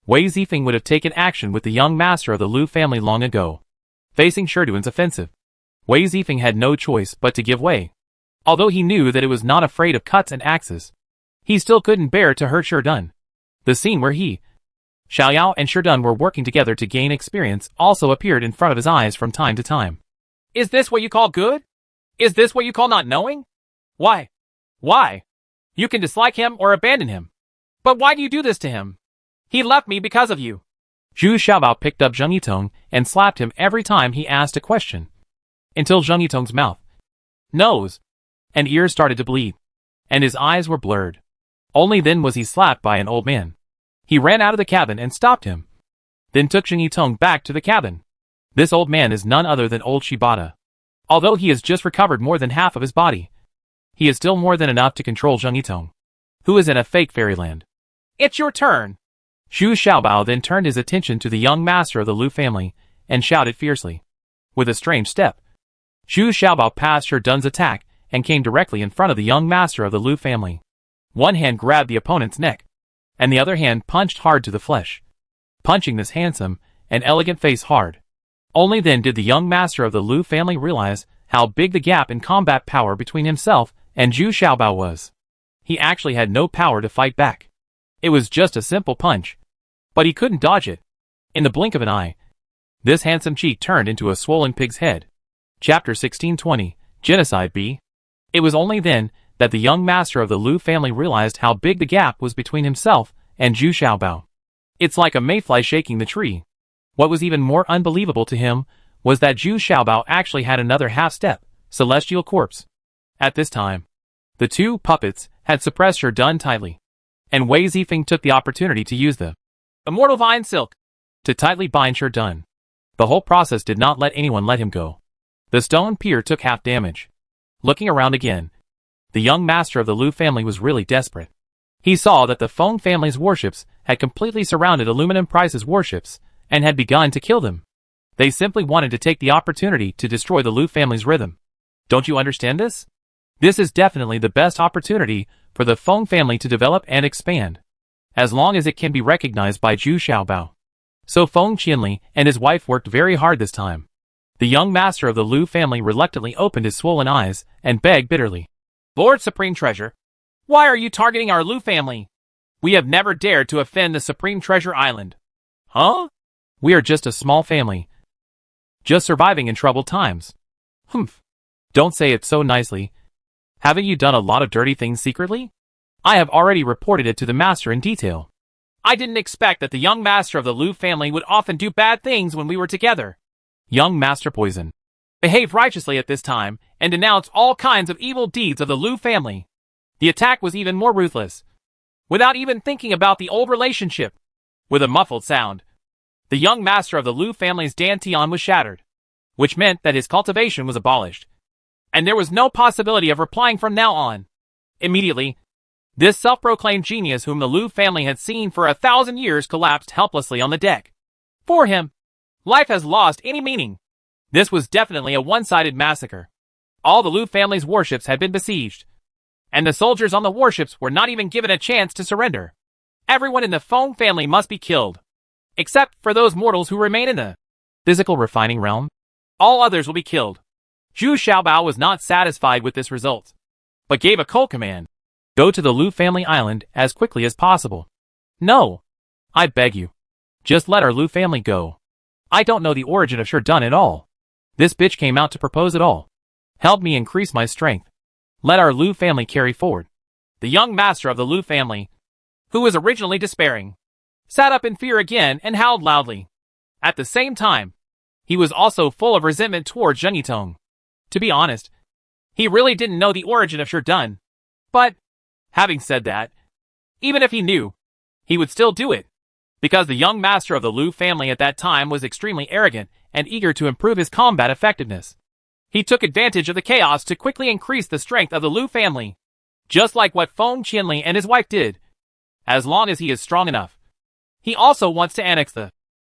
Wei Zifeng would have taken action with the young master of the Lu family long ago. Facing Sherdun's offensive, Wei Zifeng had no choice but to give way. Although he knew that it was not afraid of cuts and axes, he still couldn't bear to hurt Sherdun. The scene where he, Xiaoyao and Sherdun were working together to gain experience also appeared in front of his eyes from time to time. Is this what you call good? Is this what you call not knowing? Why? Why? You can dislike him or abandon him. But why do you do this to him? He left me because of you. Zhu Xiaobao picked up Zheng Yitong and slapped him every time he asked a question, until Zheng Yitong's mouth, nose, and ears started to bleed, and his eyes were blurred. Only then was he slapped by an old man. He ran out of the cabin and stopped him, then took Zheng Yitong back to the cabin. This old man is none other than old Shibata. Although he has just recovered more than half of his body, he is still more than enough to control Zheng Yitong, who is in a fake fairyland. It's your turn. Zhu Xiaobao then turned his attention to the young master of the Lu family and shouted fiercely. With a strange step, Zhu Xiaobao passed Sherdun's attack and came directly in front of the young master of the Liu family. One hand grabbed the opponent's neck, and the other hand punched hard to the flesh, punching this handsome and elegant face hard. Only then did the young master of the Liu family realize how big the gap in combat power between himself and Zhu Xiaobao was. He actually had no power to fight back. It was just a simple punch, but he couldn't dodge it. In the blink of an eye, this handsome cheek turned into a swollen pig's head. Chapter 1620, Genocide B. It was only then that the young master of the Liu family realized how big the gap was between himself and Zhu Xiaobao. It's like a mayfly shaking the tree. What was even more unbelievable to him was that Zhu Xiaobao actually had another half-step, celestial corpse. At this time, the two puppets had suppressed her dun tightly, and Wei Zifeng took the opportunity to use the Immortal Vine Silk to tightly bind Sher Dun. The whole process did not let anyone let him go. The stone pier took half damage. Looking around again, the young master of the Liu family was really desperate. He saw that the Feng family's warships had completely surrounded Aluminum Price's warships and had begun to kill them. They simply wanted to take the opportunity to destroy the Liu family's rhythm. Don't you understand this? This is definitely the best opportunity for the Feng family to develop and expand, as long as it can be recognized by Zhu Xiaobao. So Feng Qianli and his wife worked very hard this time. The young master of the Liu family reluctantly opened his swollen eyes and begged bitterly, Lord Supreme Treasure, why are you targeting our Liu family? We have never dared to offend the Supreme Treasure Island. Huh? We are just a small family, just surviving in troubled times. Humph. Don't say it so nicely. Haven't you done a lot of dirty things secretly? I have already reported it to the master in detail. I didn't expect that the young master of the Liu family would often do bad things when we were together. Young Master Poison, behave righteously at this time and denounce all kinds of evil deeds of the Liu family. The attack was even more ruthless. Without even thinking about the old relationship. With a muffled sound, the young master of the Liu family's dantian was shattered, which meant that his cultivation was abolished, and there was no possibility of replying from now on. Immediately, this self-proclaimed genius whom the Liu family had seen for 1,000 years collapsed helplessly on the deck. For him, life has lost any meaning. This was definitely a one-sided massacre. All the Liu family's warships had been besieged, and the soldiers on the warships were not even given a chance to surrender. Everyone in the Feng family must be killed, except for those mortals who remain in the physical refining realm. All others will be killed. Zhu Xiaobao was not satisfied with this result, but gave a cold command. Go to the Liu family island as quickly as possible. No. I beg you. Just let our Liu family go. I don't know the origin of Sher Dun at all. This bitch came out to propose it all. Help me increase my strength. Let our Liu family carry forward. The young master of the Liu family, who was originally despairing, sat up in fear again and howled loudly. At the same time, he was also full of resentment towards Zheng Yitong. To be honest, he really didn't know the origin of Sher Dun. But, having said that, even if he knew, he would still do it, because the young master of the Liu family at that time was extremely arrogant and eager to improve his combat effectiveness. He took advantage of the chaos to quickly increase the strength of the Liu family, just like what Feng Qianli and his wife did. As long as he is strong enough, he also wants to annex the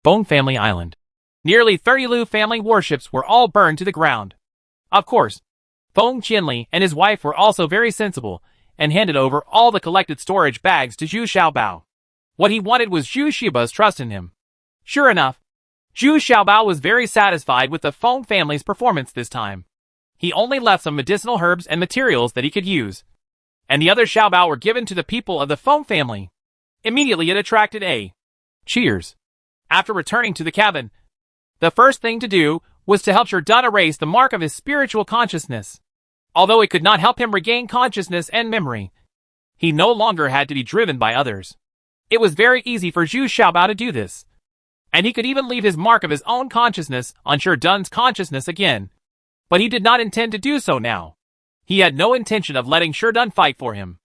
Feng family island. Nearly 30 Liu family warships were all burned to the ground. Of course, Feng Qianli and his wife were also very sensible and handed over all the collected storage bags to Zhu Xiaobao. What he wanted was Zhu Xiaobao's trust in him. Sure enough, Zhu Xiaobao was very satisfied with the Feng family's performance this time. He only left some medicinal herbs and materials that he could use, and the other Xiaobao were given to the people of the Feng family. Immediately it attracted a cheers. After returning to the cabin, the first thing to do was to help Sher Dun erase the mark of his spiritual consciousness. Although it could not help him regain consciousness and memory, he no longer had to be driven by others. It was very easy for Zhu Xiaobao to do this, and he could even leave his mark of his own consciousness on Sher Dun's consciousness again. But he did not intend to do so now. He had no intention of letting Sher Dun fight for him.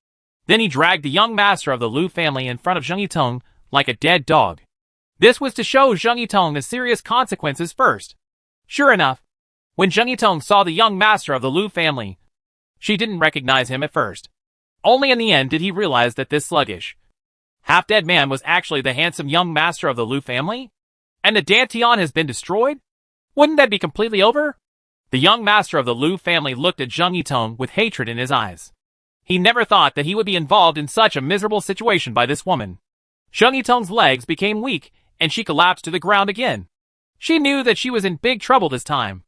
Then he dragged the young master of the Liu family in front of Zheng Yitong like a dead dog. This was to show Zheng Yitong the serious consequences first. Sure enough, when Zheng Yitong saw the young master of the Liu family, she didn't recognize him at first. Only in the end did he realize that this sluggish, half-dead man was actually the handsome young master of the Liu family? And the Dantian has been destroyed? Wouldn't that be completely over? The young master of the Lu family looked at Zheng Yitong with hatred in his eyes. He never thought that he would be involved in such a miserable situation by this woman. Zheng Yitong's legs became weak, and she collapsed to the ground again. She knew that she was in big trouble this time.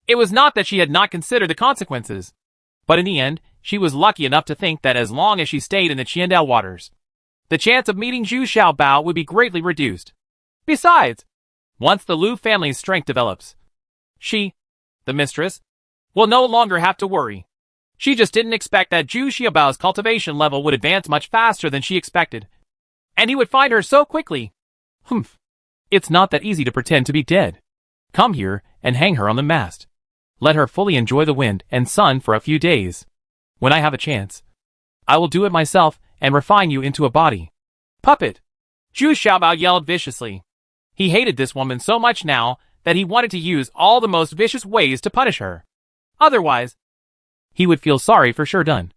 It was not that she had not considered the consequences, but in the end, she was lucky enough to think that as long as she stayed in the Qiandao waters, the chance of meeting Zhu Xiaobao would be greatly reduced. Besides, once the Lu family's strength develops, she, the mistress, will no longer have to worry. She just didn't expect that Zhu Xiaobao's cultivation level would advance much faster than she expected, and he would find her so quickly. Humph. It's not that easy to pretend to be dead. Come here and hang her on the mast. Let her fully enjoy the wind and sun for a few days. When I have a chance, I will do it myself and refine you into a body. Puppet! Zhu Xiaobao yelled viciously. He hated this woman so much now that he wanted to use all the most vicious ways to punish her. Otherwise, he would feel sorry for sure done.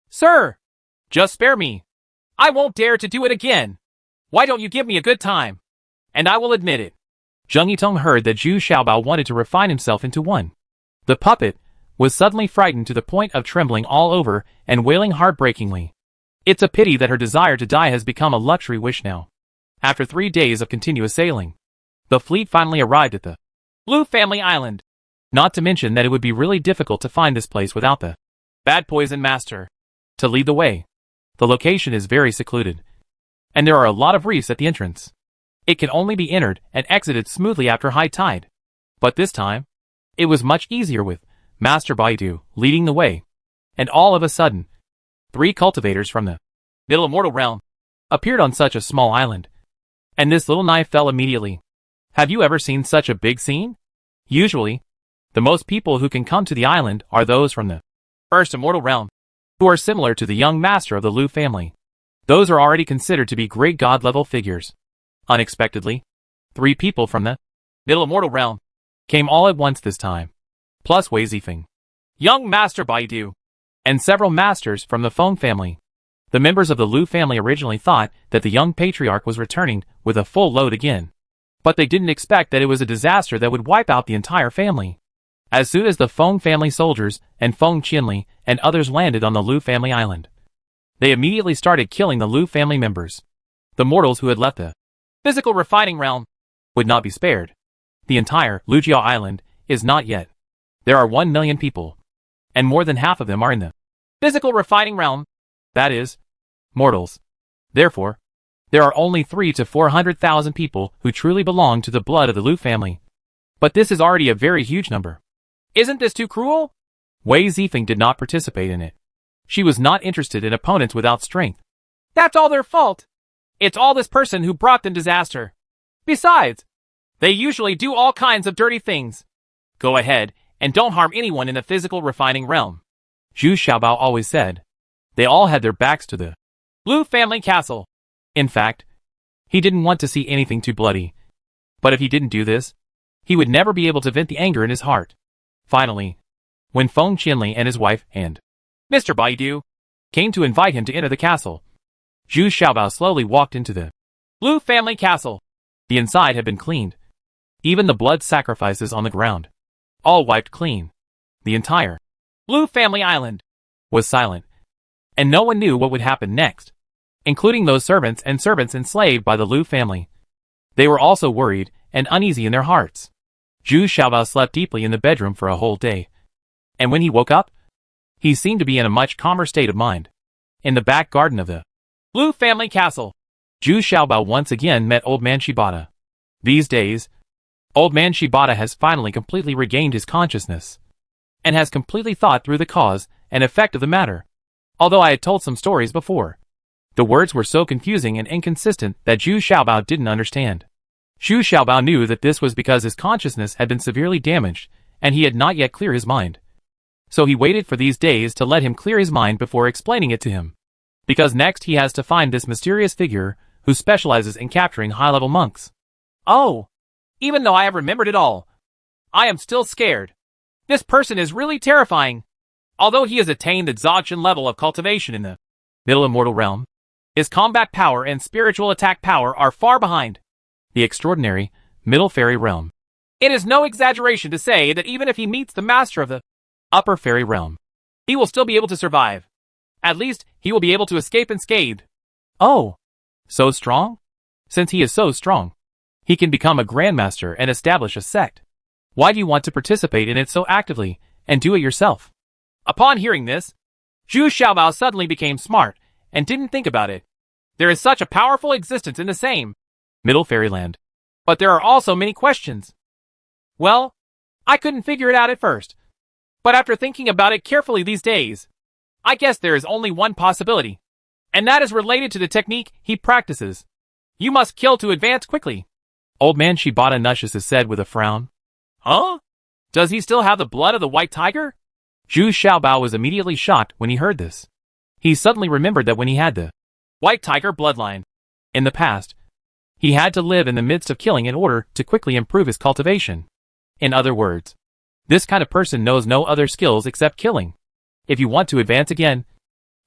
Sir! Just spare me. I won't dare to do it again. Why don't you give me a good time? And I will admit it. Zheng Yitong heard that Zhu Xiaobao wanted to refine himself into one. The puppet was suddenly frightened to the point of trembling all over and wailing heartbreakingly. It's a pity that her desire to die has become a luxury wish now. After 3 days of continuous sailing, the fleet finally arrived at the Lu family island. Not to mention that it would be really difficult to find this place without the bad poison master to lead the way. The location is very secluded, and there are a lot of reefs at the entrance. It can only be entered and exited smoothly after high tide. But this time, it was much easier with Master Baidu leading the way. And all of a sudden, 3 cultivators from the middle immortal realm appeared on such a small island. And this little knife fell immediately. Have you ever seen such a big scene? Usually, the most people who can come to the island are those from the first immortal realm, who are similar to the young master of the Lu family. Those are already considered to be great god-level figures. Unexpectedly, 3 people from the middle immortal realm came all at once this time, plus Wei Zifeng, young master Baidu, and several masters from the Feng family. The members of the Lu family originally thought that the young patriarch was returning with a full load again, but they didn't expect that it was a disaster that would wipe out the entire family. As soon as the Feng family soldiers and Feng Qianli and others landed on the Lu family island, they immediately started killing the Lu family members. The mortals who had left the physical refining realm would not be spared. The entire Lujiao island is not yet. There are 1 million people, and more than half of them are in the physical refining realm. That is, mortals. Therefore, there are only 300,000 to 400,000 people who truly belong to the blood of the Lu family. But this is already a very huge number. Isn't this too cruel? Wei Zifeng did not participate in it. She was not interested in opponents without strength. That's all their fault. It's all this person who brought them disaster. Besides, they usually do all kinds of dirty things. Go ahead and don't harm anyone in the physical refining realm. Zhu Xiaobao always said. They all had their backs to the Lu family castle. In fact, he didn't want to see anything too bloody. But if he didn't do this, he would never be able to vent the anger in his heart. Finally, when Feng Qianli and his wife and Mr. Baidu came to invite him to enter the castle, Zhu Xiaobao slowly walked into the Lu family castle. The inside had been cleaned. Even the blood sacrifices on the ground, all wiped clean. The entire Lu family island was silent, and no one knew what would happen next, including those servants enslaved by the Lu family. They were also worried and uneasy in their hearts. Zhu Xiaobao slept deeply in the bedroom for a whole day, and when he woke up, he seemed to be in a much calmer state of mind. In the back garden of the Lu family castle, Zhu Xiaobao once again met Old Man Shibata. These days, Old Man Shibata has finally completely regained his consciousness, and has completely thought through the cause and effect of the matter. Although I had told some stories before, the words were so confusing and inconsistent that Zhu Xiaobao didn't understand. Zhu Xiaobao knew that this was because his consciousness had been severely damaged, and he had not yet cleared his mind. So he waited for these days to let him clear his mind before explaining it to him. Because next he has to find this mysterious figure who specializes in capturing high-level monks. Oh, even though I have remembered it all, I am still scared. This person is really terrifying. Although he has attained the Dzogchen level of cultivation in the middle immortal realm, his combat power and spiritual attack power are far behind the extraordinary middle fairy realm. It is no exaggeration to say that even if he meets the master of the upper fairy realm, he will still be able to survive. At least, he will be able to escape unscathed. Oh, so strong? Since he is so strong, he can become a grandmaster and establish a sect. Why do you want to participate in it so actively, and do it yourself? Upon hearing this, Zhu Xiaobao suddenly became smart, and didn't think about it. There is such a powerful existence in the same Middle Fairyland. But there are also many questions. Well, I couldn't figure it out at first. But after thinking about it carefully these days, I guess there is only one possibility. And that is related to the technique he practices. You must kill to advance quickly. Old man Shibata Nushes said with a frown. Huh? Does he still have the blood of the white tiger? Zhu Xiaobao was immediately shocked when he heard this. He suddenly remembered that when he had the white tiger bloodline in the past, he had to live in the midst of killing in order to quickly improve his cultivation. In other words, this kind of person knows no other skills except killing. If you want to advance again,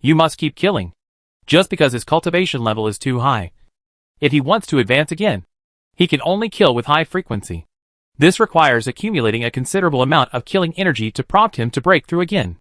you must keep killing. Just because his cultivation level is too high. If he wants to advance again, he can only kill with high frequency. This requires accumulating a considerable amount of killing energy to prompt him to break through again.